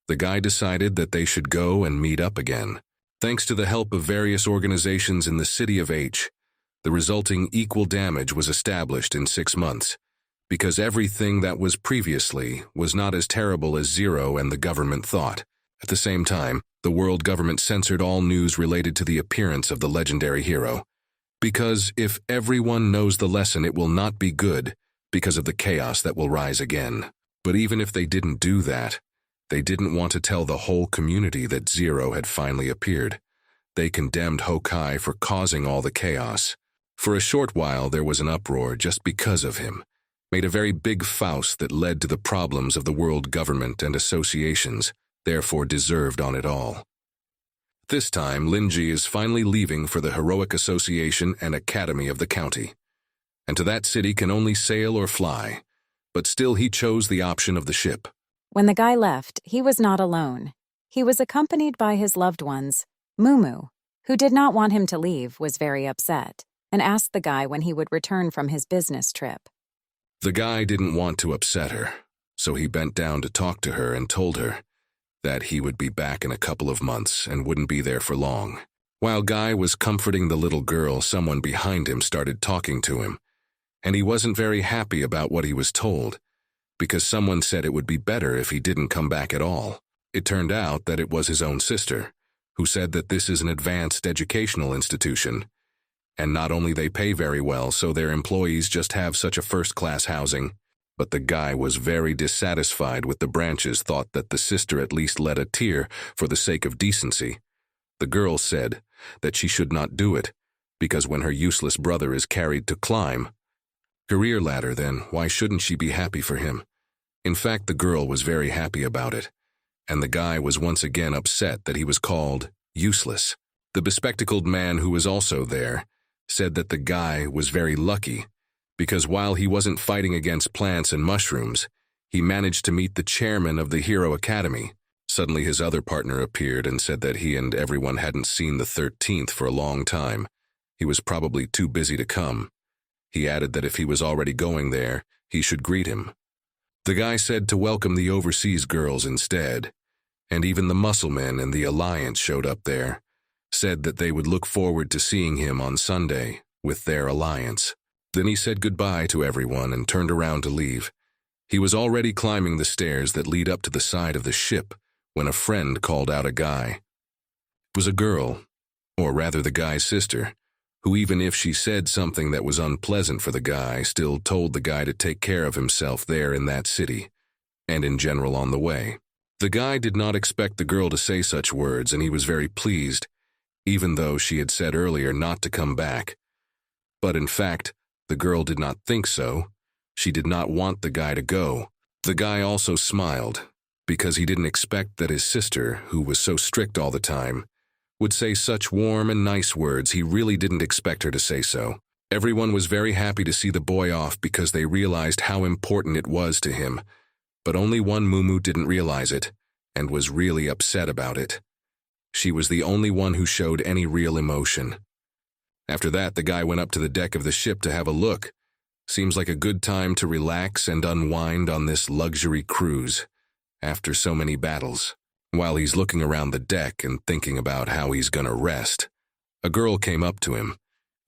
the guy decided that they should go and meet up again. Thanks to the help of various organizations in the city of H, the resulting equal damage was established in 6 months, because everything that was previously was not as terrible as Zero and the government thought. At the same time, the world government censored all news related to the appearance of the legendary hero. Because if everyone knows the lesson, it will not be good because of the chaos that will rise again. But even if they didn't do that, they didn't want to tell the whole community that Zero had finally appeared. They condemned Hokai for causing all the chaos. For a short while, there was an uproar just because of him. Made a very big fuss that led to the problems of the world government and associations, therefore deserved on it all. This time, Linji is finally leaving for the Heroic Association and Academy of the county. And to that city can only sail or fly, but still he chose the option of the ship. When the guy left, he was not alone. He was accompanied by his loved ones. Mumu, who did not want him to leave, was very upset and asked the guy when he would return from his business trip. The guy didn't want to upset her, so he bent down to talk to her and told her that he would be back in a couple of months and wouldn't be there for long. While Guy was comforting the little girl, someone behind him started talking to him, and he wasn't very happy about what he was told, because someone said it would be better if he didn't come back at all. It turned out that it was his own sister, who said that this is an advanced educational institution, and not only they pay very well, so their employees just have such a first-class housing. But the guy was very dissatisfied with the branches, thought that the sister at least let a tear for the sake of decency. The girl said that she should not do it, because when her useless brother is carried to climb career ladder, then why shouldn't she be happy for him? In fact, the girl was very happy about it, and the guy was once again upset that he was called useless. The bespectacled man who was also there said that the guy was very lucky, because while he wasn't fighting against plants and mushrooms, he managed to meet the chairman of the Hero Academy. Suddenly his other partner appeared and said that he and everyone hadn't seen the 13th for a long time. He was probably too busy to come. He added that if he was already going there, he should greet him. The guy said to welcome the overseas girls instead, and even the muscle men and the Alliance showed up there, said that they would look forward to seeing him on Sunday with their Alliance. Then he said goodbye to everyone and turned around to leave. He was already climbing the stairs that lead up to the side of the ship when a friend called out a guy. It was a girl, or rather the guy's sister, who even if she said something that was unpleasant for the guy, still told the guy to take care of himself there in that city, and in general on the way. The guy did not expect the girl to say such words, and he was very pleased, even though she had said earlier not to come back. But in fact, the girl did not think so. She did not want the guy to go. The guy also smiled, because he didn't expect that his sister, who was so strict all the time, would say such warm and nice words. He really didn't expect her to say so. Everyone was very happy to see the boy off because they realized how important it was to him, but only one Mumu didn't realize it and was really upset about it. She was the only one who showed any real emotion. After that, the guy went up to the deck of the ship to have a look. Seems like a good time to relax and unwind on this luxury cruise after so many battles. While he's looking around the deck and thinking about how he's gonna rest, a girl came up to him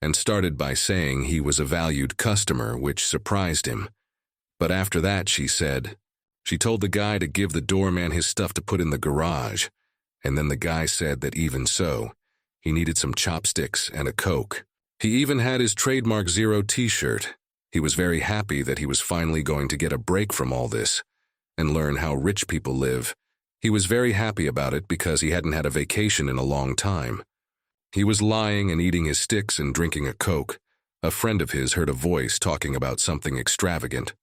and started by saying he was a valued customer, which surprised him. But after that, she told the guy to give the doorman his stuff to put in the garage, and then the guy said that even so, he needed some chopsticks and a Coke. He even had his trademark Zero t-shirt. He was very happy that he was finally going to get a break from all this and learn how rich people live. He was very happy about it because he hadn't had a vacation in a long time. He was lying and eating his sticks and drinking a Coke. A friend of his heard a voice talking about something extravagant.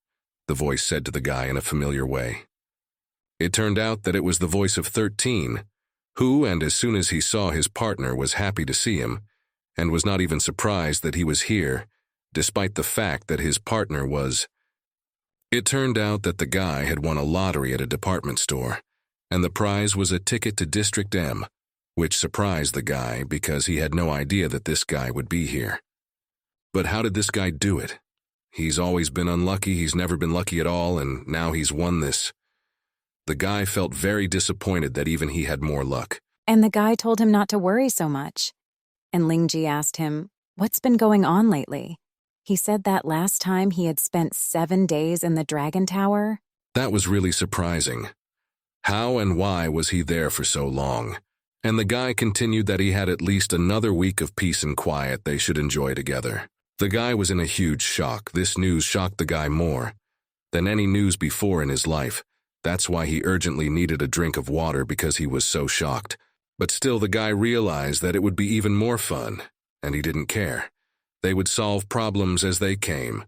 The voice said to the guy in a familiar way. It turned out that it was the voice of 13, who, and as soon as he saw his partner, was happy to see him, and was not even surprised that he was here, despite the fact that his partner was. It turned out that the guy had won a lottery at a department store, and the prize was a ticket to District M, which surprised the guy because he had no idea that this guy would be here. But how did this guy do it? He's always been unlucky, he's never been lucky at all, and now he's won this. The guy felt very disappointed that even he had more luck. And the guy told him not to worry so much. And Lingji asked him, "What's been going on lately?" He said that last time he had spent 7 days in the Dragon Tower. That was really surprising. How and why was he there for so long? And the guy continued that he had at least another week of peace and quiet they should enjoy together. The guy was in a huge shock. This news shocked the guy more than any news before in his life. That's why he urgently needed a drink of water, because he was so shocked. But still, the guy realized that it would be even more fun, and he didn't care. They would solve problems as they came,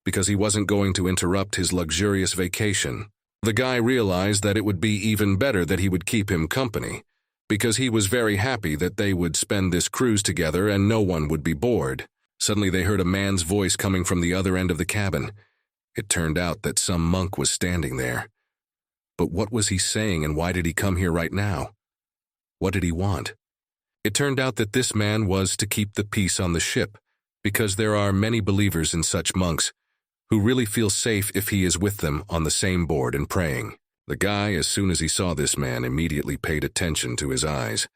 because he wasn't going to interrupt his luxurious vacation. The guy realized that it would be even better that he would keep him company, because he was very happy that they would spend this cruise together and no one would be bored. Suddenly they heard a man's voice coming from the other end of the cabin. It turned out that some monk was standing there. But what was he saying, and why did he come here right now? What did he want? It turned out that this man was to keep the peace on the ship, because there are many believers in such monks who really feel safe if he is with them on the same board and praying. The guy, as soon as he saw this man, immediately paid attention to his eyes.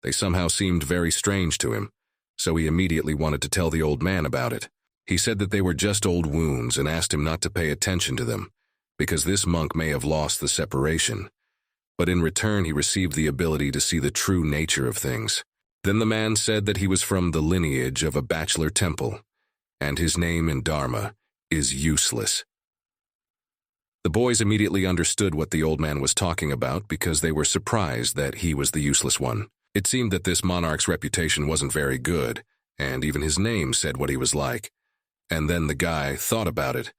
They somehow seemed very strange to him, so he immediately wanted to tell the old man about it. He said that they were just old wounds and asked him not to pay attention to them, because this monk may have lost the separation. But in return, he received the ability to see the true nature of things. Then the man said that he was from the lineage of a bachelor temple, and his name in Dharma is useless. The boys immediately understood what the old man was talking about because they were surprised that he was the useless one. It seemed that this monarch's reputation wasn't very good, and even his name said what he was like. And then the guy thought about it.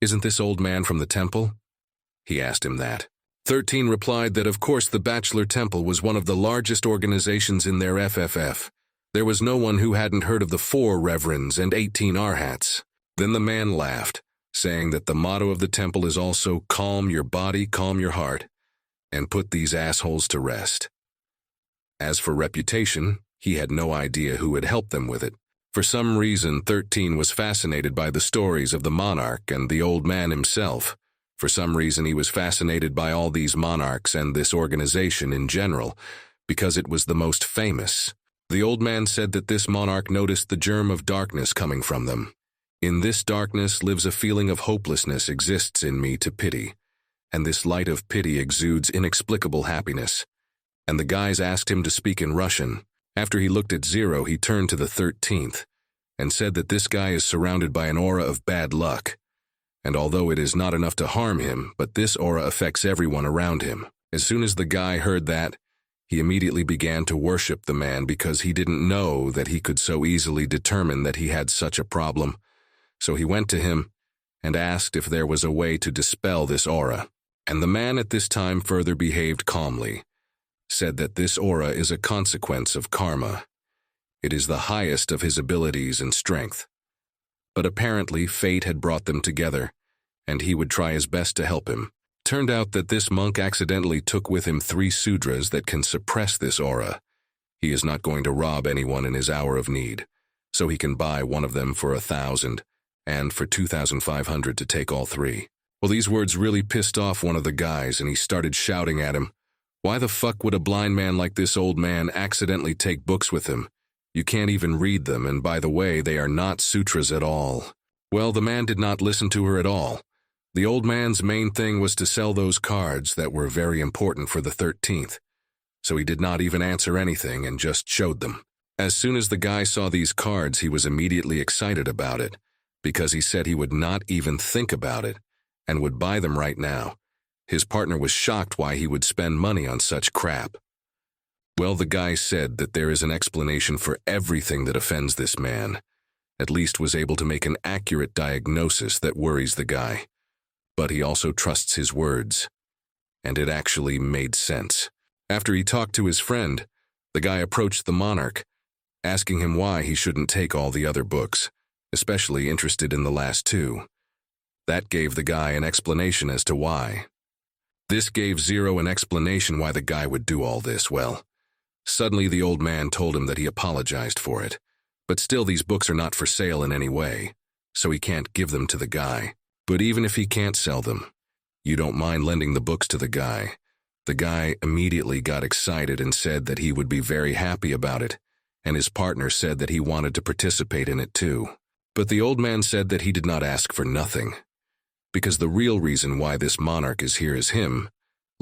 "Isn't this old man from the temple?" He asked him that. 13 replied that of course the Bachelor Temple was one of the largest organizations in their FFF. There was no one who hadn't heard of the 4 Reverends and 18 Arhats. Then the man laughed, saying that the motto of the temple is also calm your body, calm your heart, and put these assholes to rest. As for reputation, he had no idea who had helped them with it. For some reason, 13 was fascinated by the stories of the monarch and the old man himself. For some reason, he was fascinated by all these monarchs and this organization in general, because it was the most famous. The old man said that this monarch noticed the germ of darkness coming from them. "In this darkness lives a feeling of hopelessness exists in me to pity, and this light of pity exudes inexplicable happiness." And the guys asked him to speak in Russian. After he looked at Zero, he turned to the 13th and said that this guy is surrounded by an aura of bad luck. And although it is not enough to harm him, but this aura affects everyone around him. As soon as the guy heard that, he immediately began to worship the man because he didn't know that he could so easily determine that he had such a problem. So he went to him and asked if there was a way to dispel this aura. And the man at this time further behaved calmly, said that this aura is a consequence of karma. It is the highest of his abilities and strength. but apparently fate had brought them together, and he would try his best to help him. Turned out that this monk accidentally took with him 3 sudras that can suppress this aura. He is not going to rob anyone in his hour of need, so he can buy one of them for 1,000, and for 2,500 to take all 3. Well, these words really pissed off one of the guys, and he started shouting at him, "Why the fuck would a blind man like this old man accidentally take books with him? You can't even read them, and by the way, they are not sutras at all." Well, the man did not listen to her at all. The old man's main thing was to sell those cards that were very important for the 13th, so he did not even answer anything and just showed them. As soon as the guy saw these cards, he was immediately excited about it, because he said he would not even think about it, and would buy them right now. His partner was shocked why he would spend money on such crap. Well, the guy said that there is an explanation for everything that offends this man, at least was able to make an accurate diagnosis that worries the guy. But he also trusts his words, and it actually made sense. After he talked to his friend, the guy approached the monarch, asking him why he shouldn't take all the other books, especially interested in the last 2. That gave the guy an explanation as to why. This gave Zero an explanation why the guy would do all this. Well, suddenly the old man told him that he apologized for it, but still these books are not for sale in any way, so he can't give them to the guy. But even if he can't sell them, you don't mind lending the books to the guy. The guy immediately got excited and said that he would be very happy about it, and his partner said that he wanted to participate in it too. But the old man said that he did not ask for nothing, because the real reason why this monarch is here is him.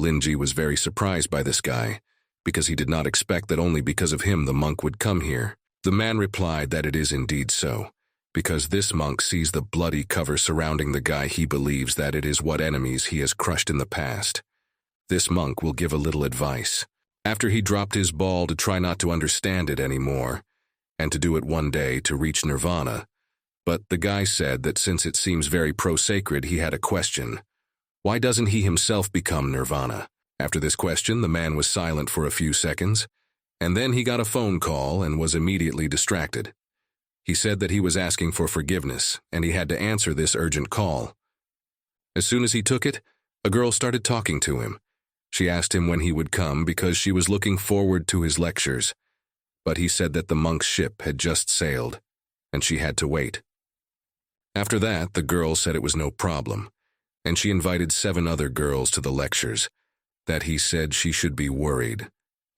Linji was very surprised by this guy, because he did not expect that only because of him the monk would come here. The man replied that it is indeed so, because this monk sees the bloody cover surrounding the guy. He believes that it is what enemies he has crushed in the past. This monk will give a little advice. After he dropped his ball to try not to understand it anymore, and to do it one day to reach nirvana, but the guy said that since it seems very pro-sacred, he had a question. Why doesn't he himself become nirvana? After this question, the man was silent for a few seconds, and then he got a phone call and was immediately distracted. He said that he was asking for forgiveness, and he had to answer this urgent call. As soon as he took it, a girl started talking to him. She asked him when he would come because she was looking forward to his lectures, but he said that the monk's ship had just sailed, and she had to wait. After that, the girl said it was no problem, and she invited 7 other girls to the lectures, that he said she should be worried,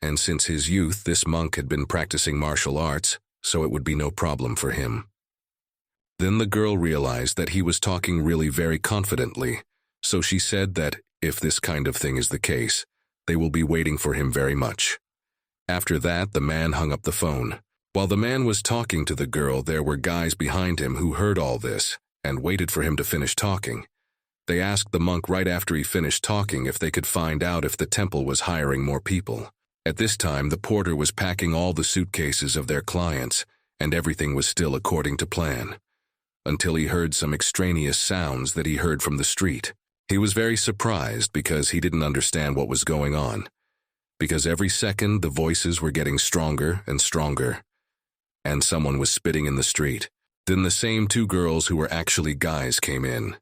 and since his youth this monk had been practicing martial arts, so it would be no problem for him. Then the girl realized that he was talking really very confidently, so she said that if this kind of thing is the case, they will be waiting for him very much. After that, the man hung up the phone. While the man was talking to the girl, there were guys behind him who heard all this and waited for him to finish talking. They asked the monk right after he finished talking if they could find out if the temple was hiring more people. At this time, the porter was packing all the suitcases of their clients, and everything was still according to plan, until he heard some extraneous sounds that he heard from the street. He was very surprised because he didn't understand what was going on, because every second the voices were getting stronger and stronger, and someone was spitting in the street. Then the same 2 girls who were actually guys came in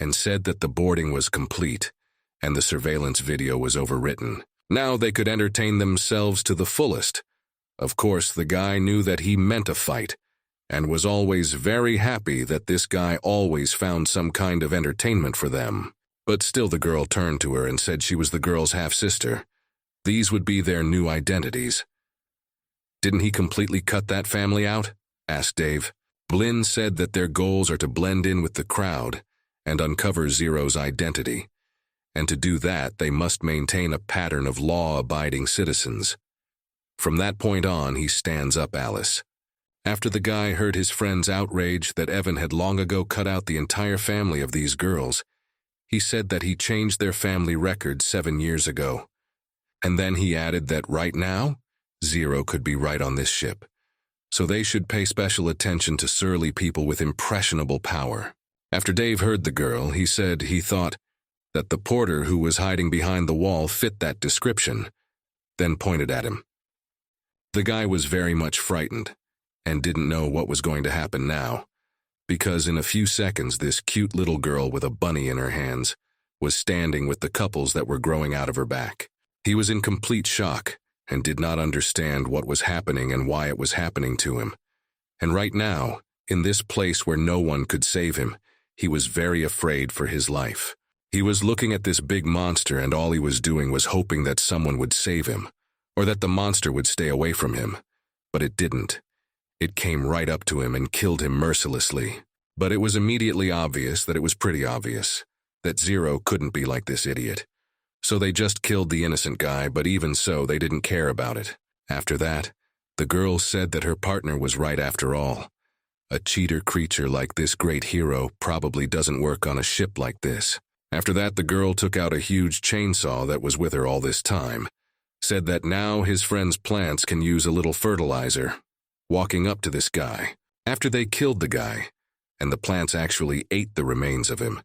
and said that the boarding was complete and the surveillance video was overwritten. Now they could entertain themselves to the fullest. Of course, the guy knew that he meant a fight and was always very happy that this guy always found some kind of entertainment for them. But still the girl turned to her and said she was the girl's half-sister. These would be their new identities. Didn't he completely cut that family out? Asked Dave. Blinn said that their goals are to blend in with the crowd and uncover Zero's identity, and to do that they must maintain a pattern of law-abiding citizens. From that point on, he stands up Alice. After the guy heard his friend's outrage that Evan had long ago cut out the entire family of these girls, he said that he changed their family record 7 years ago. And then he added that right now, Zero could be right on this ship, so they should pay special attention to surly people with impressionable power. After Dave heard the girl, he said he thought that the porter who was hiding behind the wall fit that description, then pointed at him. The guy was very much frightened and didn't know what was going to happen now, because in a few seconds this cute little girl with a bunny in her hands was standing with the couples that were growing out of her back. He was in complete shock and did not understand what was happening and why it was happening to him. And right now, in this place where no one could save him, he was very afraid for his life. He was looking at this big monster, and all he was doing was hoping that someone would save him, or that the monster would stay away from him. But it didn't. It came right up to him and killed him mercilessly. But it was immediately obvious that it was pretty obvious that Zero couldn't be like this idiot. So they just killed the innocent guy, but even so, they didn't care about it. After that, the girl said that her partner was right after all. A cheater creature like this great hero probably doesn't work on a ship like this. After that, the girl took out a huge chainsaw that was with her all this time, said that now his friend's plants can use a little fertilizer, walking up to this guy. After they killed the guy, and the plants actually ate the remains of him,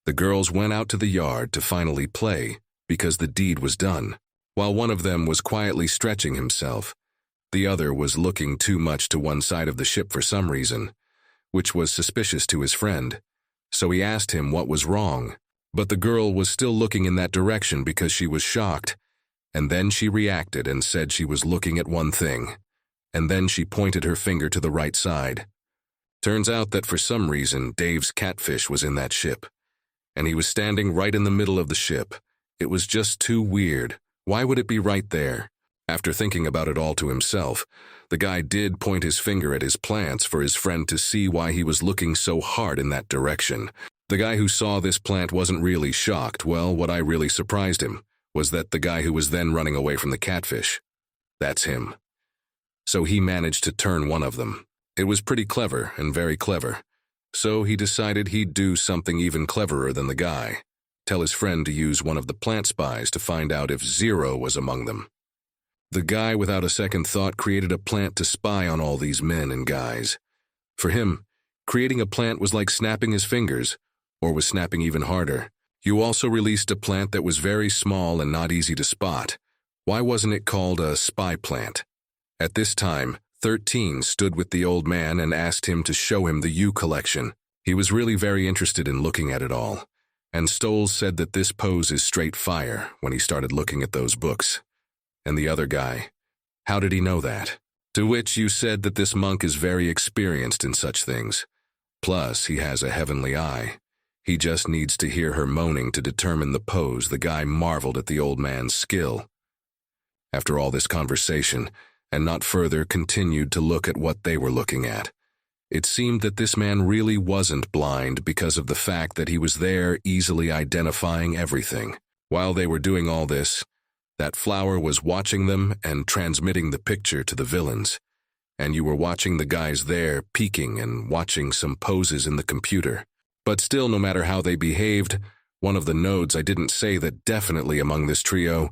the girls went out to the yard to finally play because the deed was done. While one of them was quietly stretching himself, the other was looking too much to one side of the ship for some reason, which was suspicious to his friend. So he asked him what was wrong, but the girl was still looking in that direction because she was shocked, and then she reacted and said she was looking at one thing, and then she pointed her finger to the right side. Turns out that for some reason Dave's catfish was in that ship, and he was standing right in the middle of the ship. It was just too weird. Why would it be right there? After thinking about it all to himself, the guy did point his finger at his plants for his friend to see why he was looking so hard in that direction. The guy who saw this plant wasn't really shocked. Well, what I really surprised him was that the guy who was then running away from the catfish, that's him. So he managed to turn one of them. It was pretty clever and very clever. So he decided he'd do something even cleverer than the guy. Tell his friend to use one of the plant spies to find out if Zero was among them. The guy, without a second thought, created a plant to spy on all these men and guys. For him, creating a plant was like snapping his fingers, or was snapping even harder. You also released a plant that was very small and not easy to spot. Why wasn't it called a spy plant? At this time, 13 stood with the old man and asked him to show him the U collection. He was really very interested in looking at it all. And Stoles said that this pose is straight fire when he started looking at those books. And the other guy, how did he know that? To which you said that this monk is very experienced in such things. Plus, he has a heavenly eye. He just needs to hear her moaning to determine the pose. The guy marveled at the old man's skill. After all this conversation, and not further, continued to look at what they were looking at. It seemed that this man really wasn't blind because of the fact that he was there easily identifying everything. While they were doing all this, that flower was watching them and transmitting the picture to the villains. And you were watching the guys there peeking and watching some poses in the computer. But still, no matter how they behaved, one of the nodes I didn't say that definitely among this trio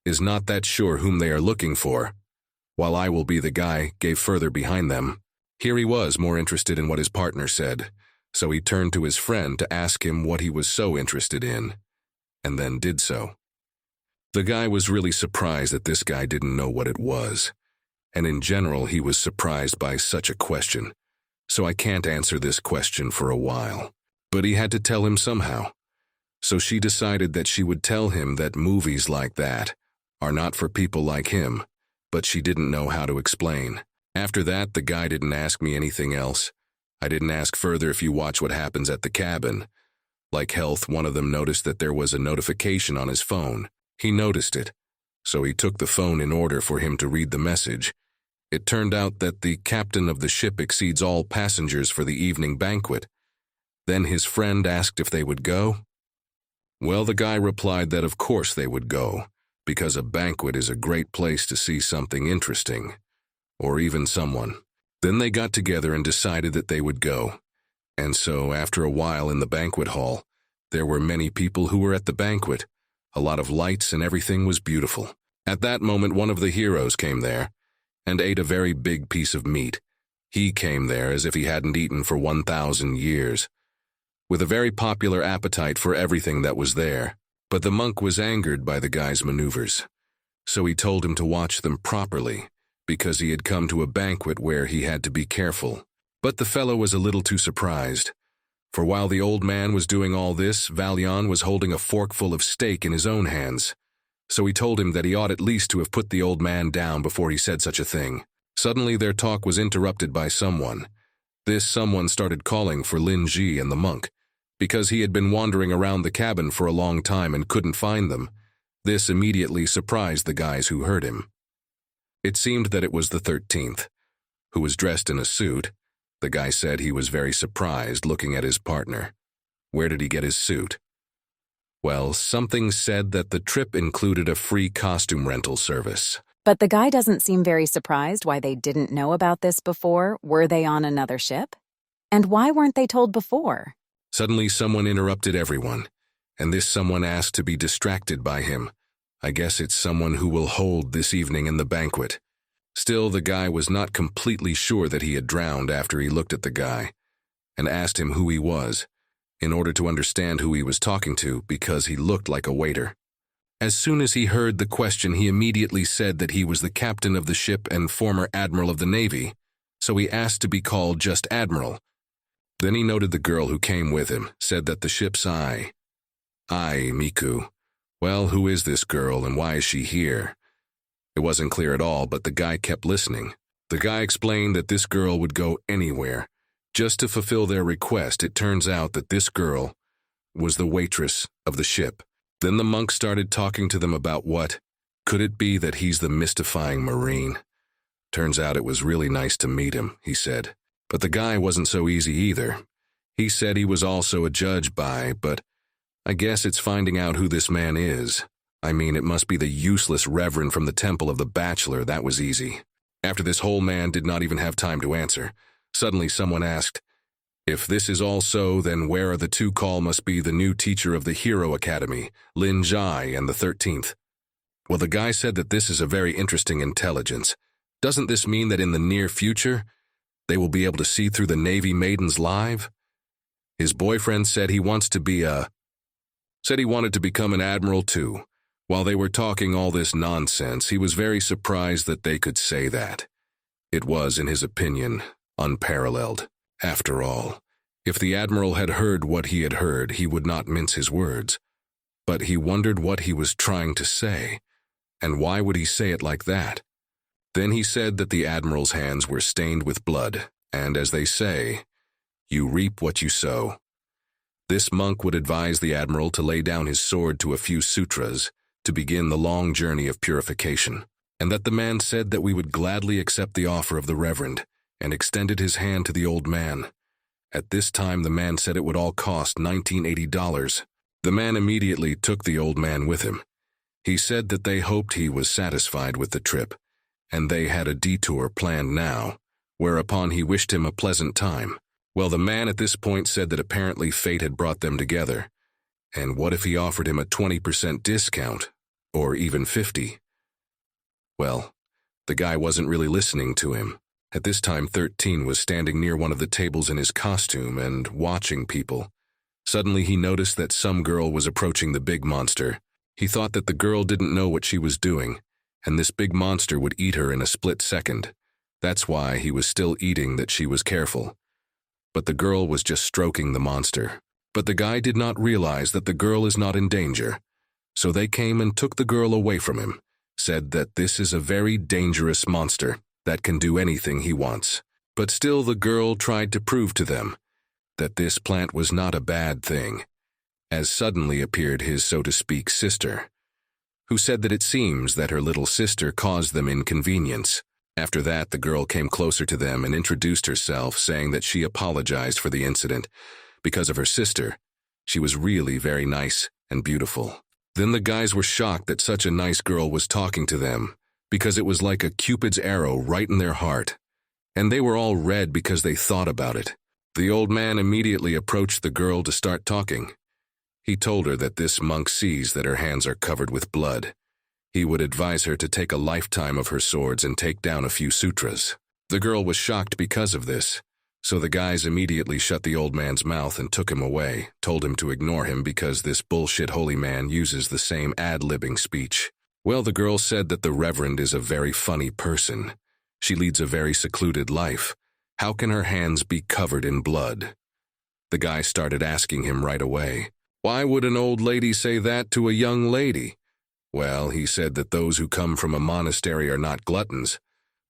is not that sure whom they are looking for, while I will be the guy gave further behind them. Here he was more interested in what his partner said, so he turned to his friend to ask him what he was so interested in, and then did so. The guy was really surprised that this guy didn't know what it was, and in general he was surprised by such a question, so I can't answer this question for a while. But he had to tell him somehow. So she decided that she would tell him that movies like that are not for people like him, but she didn't know how to explain. After that, the guy didn't ask me anything else. I didn't ask further if you watch what happens at the cabin. Like health, one of them noticed that there was a notification on his phone. He noticed it, so he took the phone in order for him to read the message. It turned out that the captain of the ship exceeds all passengers for the evening banquet. Then his friend asked if they would go. Well, the guy replied that of course they would go, because a banquet is a great place to see something interesting, or even someone. Then they got together and decided that they would go. And so, after a while in the banquet hall, there were many people who were at the banquet. A lot of lights and everything was beautiful. At that moment, one of the heroes came there and ate a very big piece of meat. He came there as if he hadn't eaten for 1,000 years, with a very popular appetite for everything that was there. But the monk was angered by the guy's maneuvers, so he told him to watch them properly, because he had come to a banquet where he had to be careful. But the fellow was a little too surprised. For while the old man was doing all this, Valion was holding a forkful of steak in his own hands. So he told him that he ought at least to have put the old man down before he said such a thing. Suddenly their talk was interrupted by someone. This someone started calling for Lin Ji and the monk, because he had been wandering around the cabin for a long time and couldn't find them. This immediately surprised the guys who heard him. It seemed that it was the 13th, who was dressed in a suit. The guy said he was very surprised looking at his partner. Where did he get his suit? Well, something said that the trip included a free costume rental service. But the guy doesn't seem very surprised why they didn't know about this before. Were they on another ship? And why weren't they told before? Suddenly someone interrupted everyone, and this someone asked to be distracted by him. I guess it's someone who will hold this evening in the banquet. Still, the guy was not completely sure that he had drowned after he looked at the guy and asked him who he was, in order to understand who he was talking to, because he looked like a waiter. As soon as he heard the question, he immediately said that he was the captain of the ship and former admiral of the Navy, so he asked to be called just Admiral. Then he noted the girl who came with him, said that the ship's Miku. Well, who is this girl and why is she here? It wasn't clear at all, but the guy kept listening. The guy explained that this girl would go anywhere, just to fulfill their request. It turns out that this girl was the waitress of the ship. Then the monk started talking to them about what could it be that he's the mystifying Marine. Turns out it was really nice to meet him, he said. But the guy wasn't so easy either. He said he was also a judge but I guess it's finding out who this man is. I mean, it must be the useless reverend from the Temple of the Bachelor. That was easy. After this whole man did not even have time to answer. Suddenly someone asked, if this is all so, then where are the two? Call must be the new teacher of the Hero Academy, Lin Jai, and the 13th. Well, the guy said that this is a very interesting intelligence. Doesn't this mean that in the near future, they will be able to see through the Navy maidens live? His boyfriend said he wanted to become an admiral too. While they were talking all this nonsense, he was very surprised that they could say that. It was, in his opinion, unparalleled. After all, if the admiral had heard what he had heard, he would not mince his words. But he wondered what he was trying to say, and why would he say it like that? Then he said that the admiral's hands were stained with blood, and as they say, you reap what you sow. This monk would advise the admiral to lay down his sword to a few sutras to begin the long journey of purification, and that the man said that we would gladly accept the offer of the reverend, and extended his hand to the old man. At this time, the man said it would all cost $1980. The man immediately took the old man with him. He said that they hoped he was satisfied with the trip, and they had a detour planned now, whereupon he wished him a pleasant time. Well, the man at this point said that apparently fate had brought them together, and what if he offered him a 20% discount, or even 50? Well, the guy wasn't really listening to him. At this time, 13 was standing near one of the tables in his costume and watching people. Suddenly he noticed that some girl was approaching the big monster. He thought that the girl didn't know what she was doing, and this big monster would eat her in a split second. That's why he was still eating, that she was careful. But the girl was just stroking the monster. But the guy did not realize that the girl is not in danger. So they came and took the girl away from him, said that this is a very dangerous monster that can do anything he wants. But still the girl tried to prove to them that this plant was not a bad thing, as suddenly appeared his, so to speak, sister, who said that it seems that her little sister caused them inconvenience. After that, the girl came closer to them and introduced herself, saying that she apologized for the incident because of her sister. She was really very nice and beautiful. Then the guys were shocked that such a nice girl was talking to them, because it was like a Cupid's arrow right in their heart, and they were all red because they thought about it. The old man immediately approached the girl to start talking. He told her that this monk sees that her hands are covered with blood. He would advise her to take a lifetime of her swords and take down a few sutras. The girl was shocked because of this, so the guys immediately shut the old man's mouth and took him away, told him to ignore him because this bullshit holy man uses the same ad-libbing speech. Well, the girl said that the reverend is a very funny person. She leads a very secluded life, How can her hands be covered in blood? The guy started asking him right away, why would an old lady say that to a young lady? Well, he said that those who come from a monastery are not gluttons,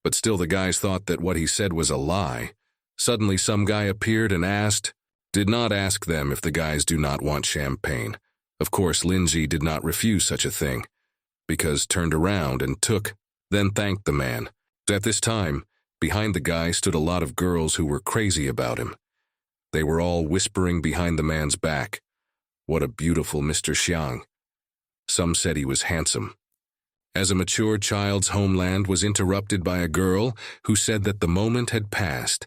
but still the guys thought that what he said was a lie. Suddenly some guy appeared and did not ask them if the guys do not want champagne. Of course, Lindsay did not refuse such a thing, because turned around and then thanked the man. At this time, behind the guy stood a lot of girls who were crazy about him. They were all whispering behind the man's back, "What a beautiful Mr. Xiang." Some said he was handsome. As a mature child's homeland was interrupted by a girl who said that the moment had passed,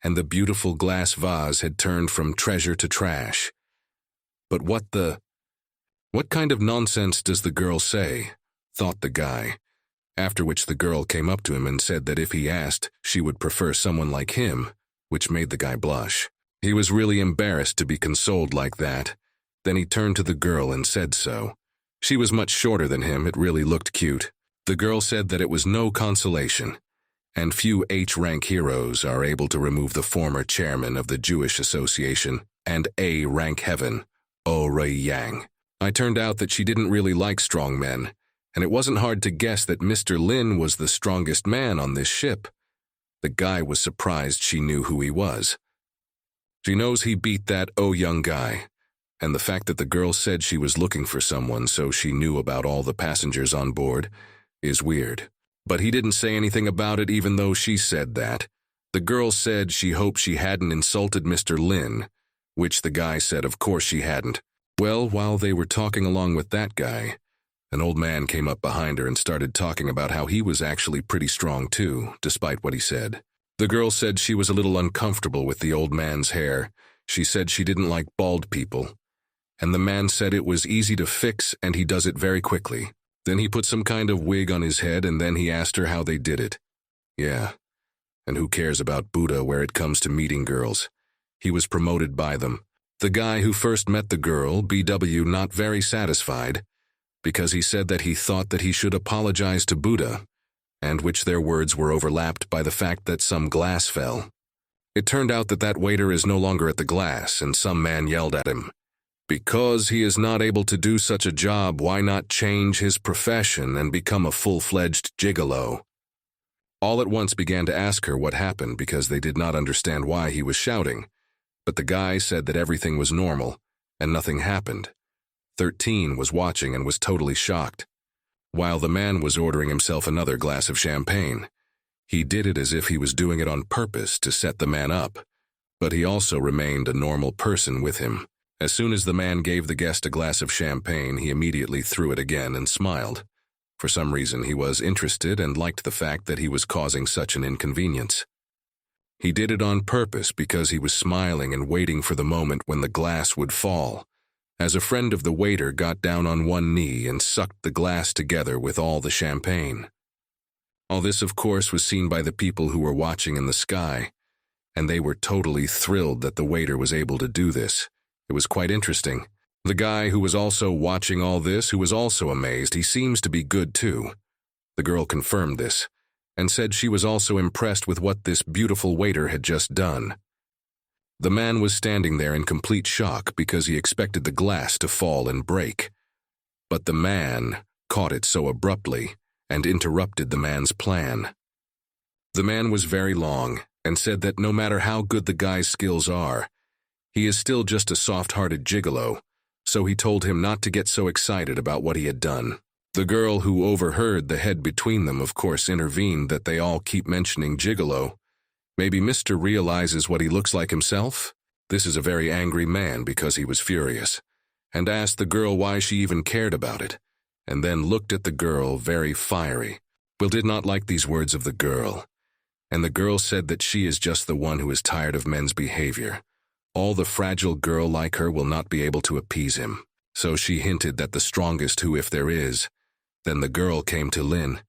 and the beautiful glass vase had turned from treasure to trash. But what kind of nonsense does the girl say? Thought the guy. After which the girl came up to him and said that if he asked, she would prefer someone like him, which made the guy blush. He was really embarrassed to be consoled like that. Then he turned to the girl and said so. She was much shorter than him, it really looked cute. The girl said that it was no consolation, and few H-rank heroes are able to remove the former chairman of the Jewish Association and A-rank heaven, O-Ray Yang. I turned out that she didn't really like strong men, and it wasn't hard to guess that Mr. Lin was the strongest man on this ship. The guy was surprised she knew who he was. She knows he beat that young guy, and the fact that the girl said she was looking for someone so she knew about all the passengers on board is weird. But he didn't say anything about it even though she said that. The girl said she hoped she hadn't insulted Mr. Lin, which the guy said of course she hadn't. Well, while they were talking along with that guy, an old man came up behind her and started talking about how he was actually pretty strong too, despite what he said. The girl said she was a little uncomfortable with the old man's hair. She said she didn't like bald people. And the man said it was easy to fix and he does it very quickly. Then he put some kind of wig on his head and then he asked her how they did it. Yeah, and who cares about Buddha where it comes to meeting girls? He was promoted by them. The guy who first met the girl, BW, not very satisfied, because he said that he thought that he should apologize to Buddha, and which their words were overlapped by the fact that some glass fell. It turned out that that waiter is no longer at the glass, and some man yelled at him, "Because he is not able to do such a job, why not change his profession and become a full-fledged gigolo?" All at once began to ask her what happened because they did not understand why he was shouting, but the guy said that everything was normal and nothing happened. 13 was watching and was totally shocked. While the man was ordering himself another glass of champagne, he did it as if he was doing it on purpose to set the man up, but he also remained a normal person with him. As soon as the man gave the guest a glass of champagne, he immediately threw it again and smiled. For some reason, he was interested and liked the fact that he was causing such an inconvenience. He did it on purpose because he was smiling and waiting for the moment when the glass would fall, as a friend of the waiter got down on one knee and sucked the glass together with all the champagne. All this, of course, was seen by the people who were watching in the sky, and they were totally thrilled that the waiter was able to do this. It was quite interesting. The guy who was also watching all this, who was also amazed, he seems to be good too. The girl confirmed this, and said she was also impressed with what this beautiful waiter had just done. The man was standing there in complete shock because he expected the glass to fall and break. But the man caught it so abruptly and interrupted the man's plan. The man was very long and said that no matter how good the guy's skills are, he is still just a soft-hearted gigolo, so he told him not to get so excited about what he had done. The girl who overheard the head between them, of course, intervened that they all keep mentioning gigolo. Maybe Mr. realizes what he looks like himself? This is a very angry man because he was furious, and asked the girl why she even cared about it, and then looked at the girl very fiery. Will did not like these words of the girl, and the girl said that she is just the one who is tired of men's behavior. All the fragile girl like her will not be able to appease him. So she hinted that the strongest who, if there is. Then the girl came to Lin.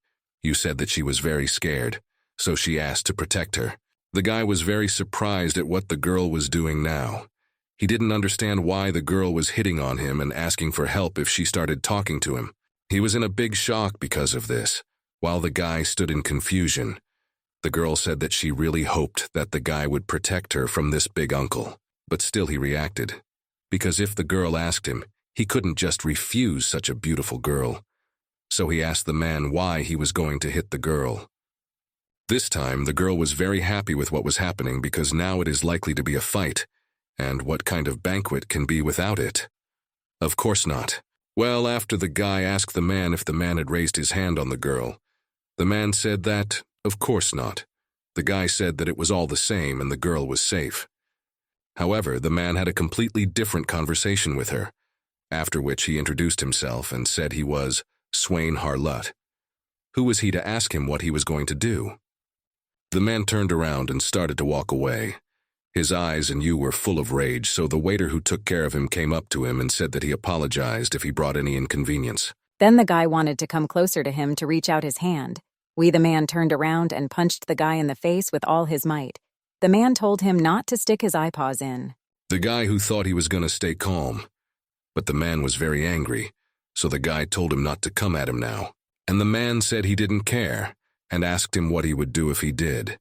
You said that she was very scared, so she asked to protect her. The guy was very surprised at what the girl was doing now. He didn't understand why the girl was hitting on him and asking for help if she started talking to him. He was in a big shock because of this, while the guy stood in confusion. The girl said that she really hoped that the guy would protect her from this big uncle, but still he reacted, because if the girl asked him, he couldn't just refuse such a beautiful girl. So he asked the man why he was going to hit the girl. This time, the girl was very happy with what was happening because now it is likely to be a fight, and what kind of banquet can be without it? Of course not. Well, after the guy asked the man if the man had raised his hand on the girl, the man said that, of course not. The guy said that it was all the same and the girl was safe. However, the man had a completely different conversation with her, after which he introduced himself and said he was Swain Harlut. Who was he to ask him what he was going to do? The man turned around and started to walk away. His eyes and you were full of rage, so the waiter who took care of him came up to him and said that he apologized if he brought any inconvenience. Then the guy wanted to come closer to him to reach out his hand. The man turned around and punched the guy in the face with all his might. The man told him not to stick his eyepaws in. The guy who thought he was going to stay calm. But the man was very angry, so the guy told him not to come at him now. And the man said he didn't care, and asked him what he would do if he did.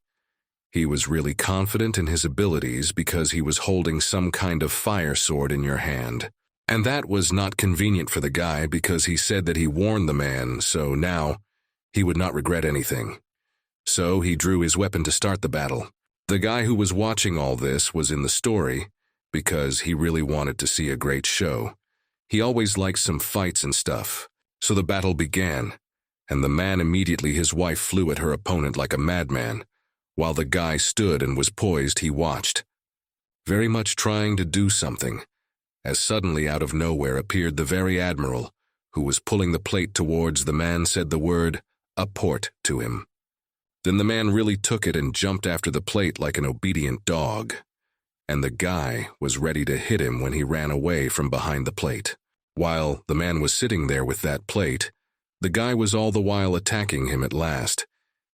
He was really confident in his abilities because he was holding some kind of fire sword in your hand. And that was not convenient for the guy because he said that he warned the man, so now he would not regret anything. So he drew his weapon to start the battle. The guy who was watching all this was in the story because he really wanted to see a great show. He always liked some fights and stuff. So the battle began, and the man immediately his wife flew at her opponent like a madman. While the guy stood and was poised, he watched, very much trying to do something, as suddenly out of nowhere appeared the very admiral, who was pulling the plate towards the man said the word, "A port," to him. Then the man really took it and jumped after the plate like an obedient dog, and the guy was ready to hit him when he ran away from behind the plate. While the man was sitting there with that plate, the guy was all the while attacking him at last.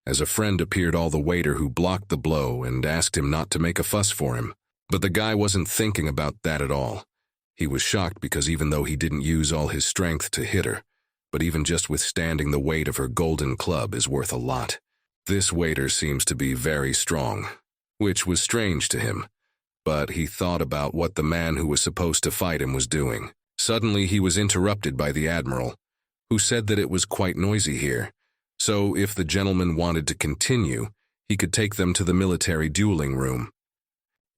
As a friend appeared the waiter who blocked the blow and asked him not to make a fuss for him. But the guy wasn't thinking about that at all. He was shocked because even though he didn't use all his strength to hit her, but even just withstanding the weight of her golden club is worth a lot. This waiter seems to be very strong, which was strange to him. But he thought about what the man who was supposed to fight him was doing. Suddenly he was interrupted by the admiral, who said that it was quite noisy here. So if the gentleman wanted to continue, he could take them to the military dueling room.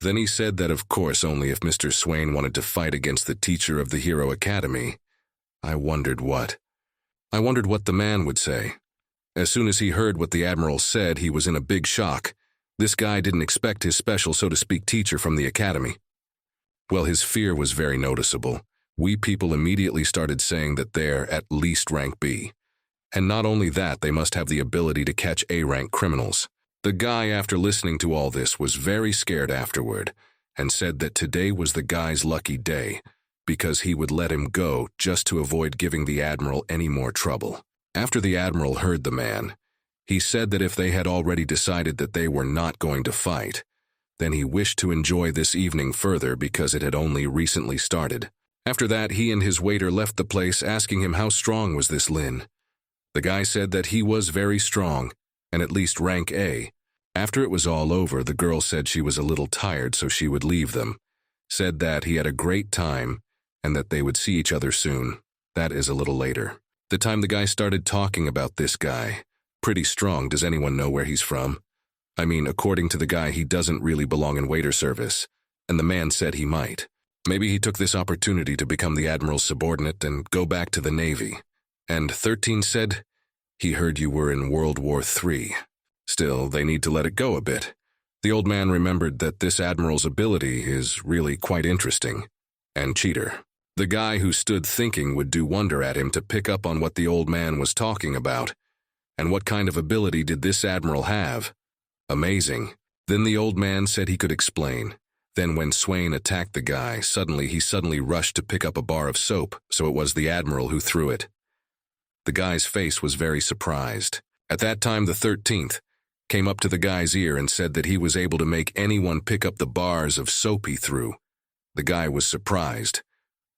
Then he said that of course only if Mr. Swain wanted to fight against the teacher of the Hero Academy. I wondered what the man would say. As soon as he heard what the admiral said, he was in a big shock. This guy didn't expect his special, so to speak, teacher from the academy. Well, his fear was very noticeable. We people immediately started saying that they're at least rank B. And not only that, they must have the ability to catch A-rank criminals. The guy, after listening to all this, was very scared afterward and said that today was the guy's lucky day because he would let him go just to avoid giving the admiral any more trouble. After the admiral heard the man, he said that if they had already decided that they were not going to fight, then he wished to enjoy this evening further because it had only recently started. After that, he and his waiter left the place asking him how strong was this Lin. The guy said that he was very strong, and at least rank A. After it was all over, the girl said she was a little tired, so she would leave them. Said that he had a great time, and that they would see each other soon. That is a little later. The time the guy started talking about this guy. Pretty strong. Does anyone know where he's from? I mean, according to the guy, he doesn't really belong in waiter service, and the man said he might. Maybe he took this opportunity to become the admiral's subordinate and go back to the Navy. And 13 said, he heard you were in World War III. Still, they need to let it go a bit. The old man remembered that this admiral's ability is really quite interesting. And cheater. The guy who stood thinking would do wonder at him to pick up on what the old man was talking about. And what kind of ability did this admiral have? Amazing. Then the old man said he could explain. Then when Swain attacked the guy, he suddenly rushed to pick up a bar of soap, so it was the admiral who threw it. The guy's face was very surprised. At that time, the 13th came up to the guy's ear and said that he was able to make anyone pick up the bars of soap he threw. The guy was surprised.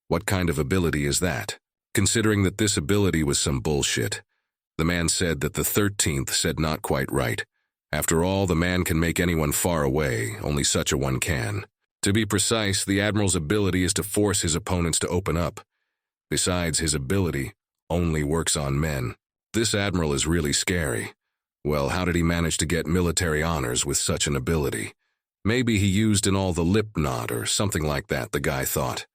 What kind of ability is that? Considering that this ability was some bullshit. The man said that the 13th said not quite right, After all, the man can make anyone far away, only such a one can. To be precise, the Admiral's ability is to force his opponents to open up. Besides, his ability only works on men. This Admiral is really scary. Well, how did he manage to get military honors with such an ability? Maybe he used in all the lip knot or something like that, the guy thought.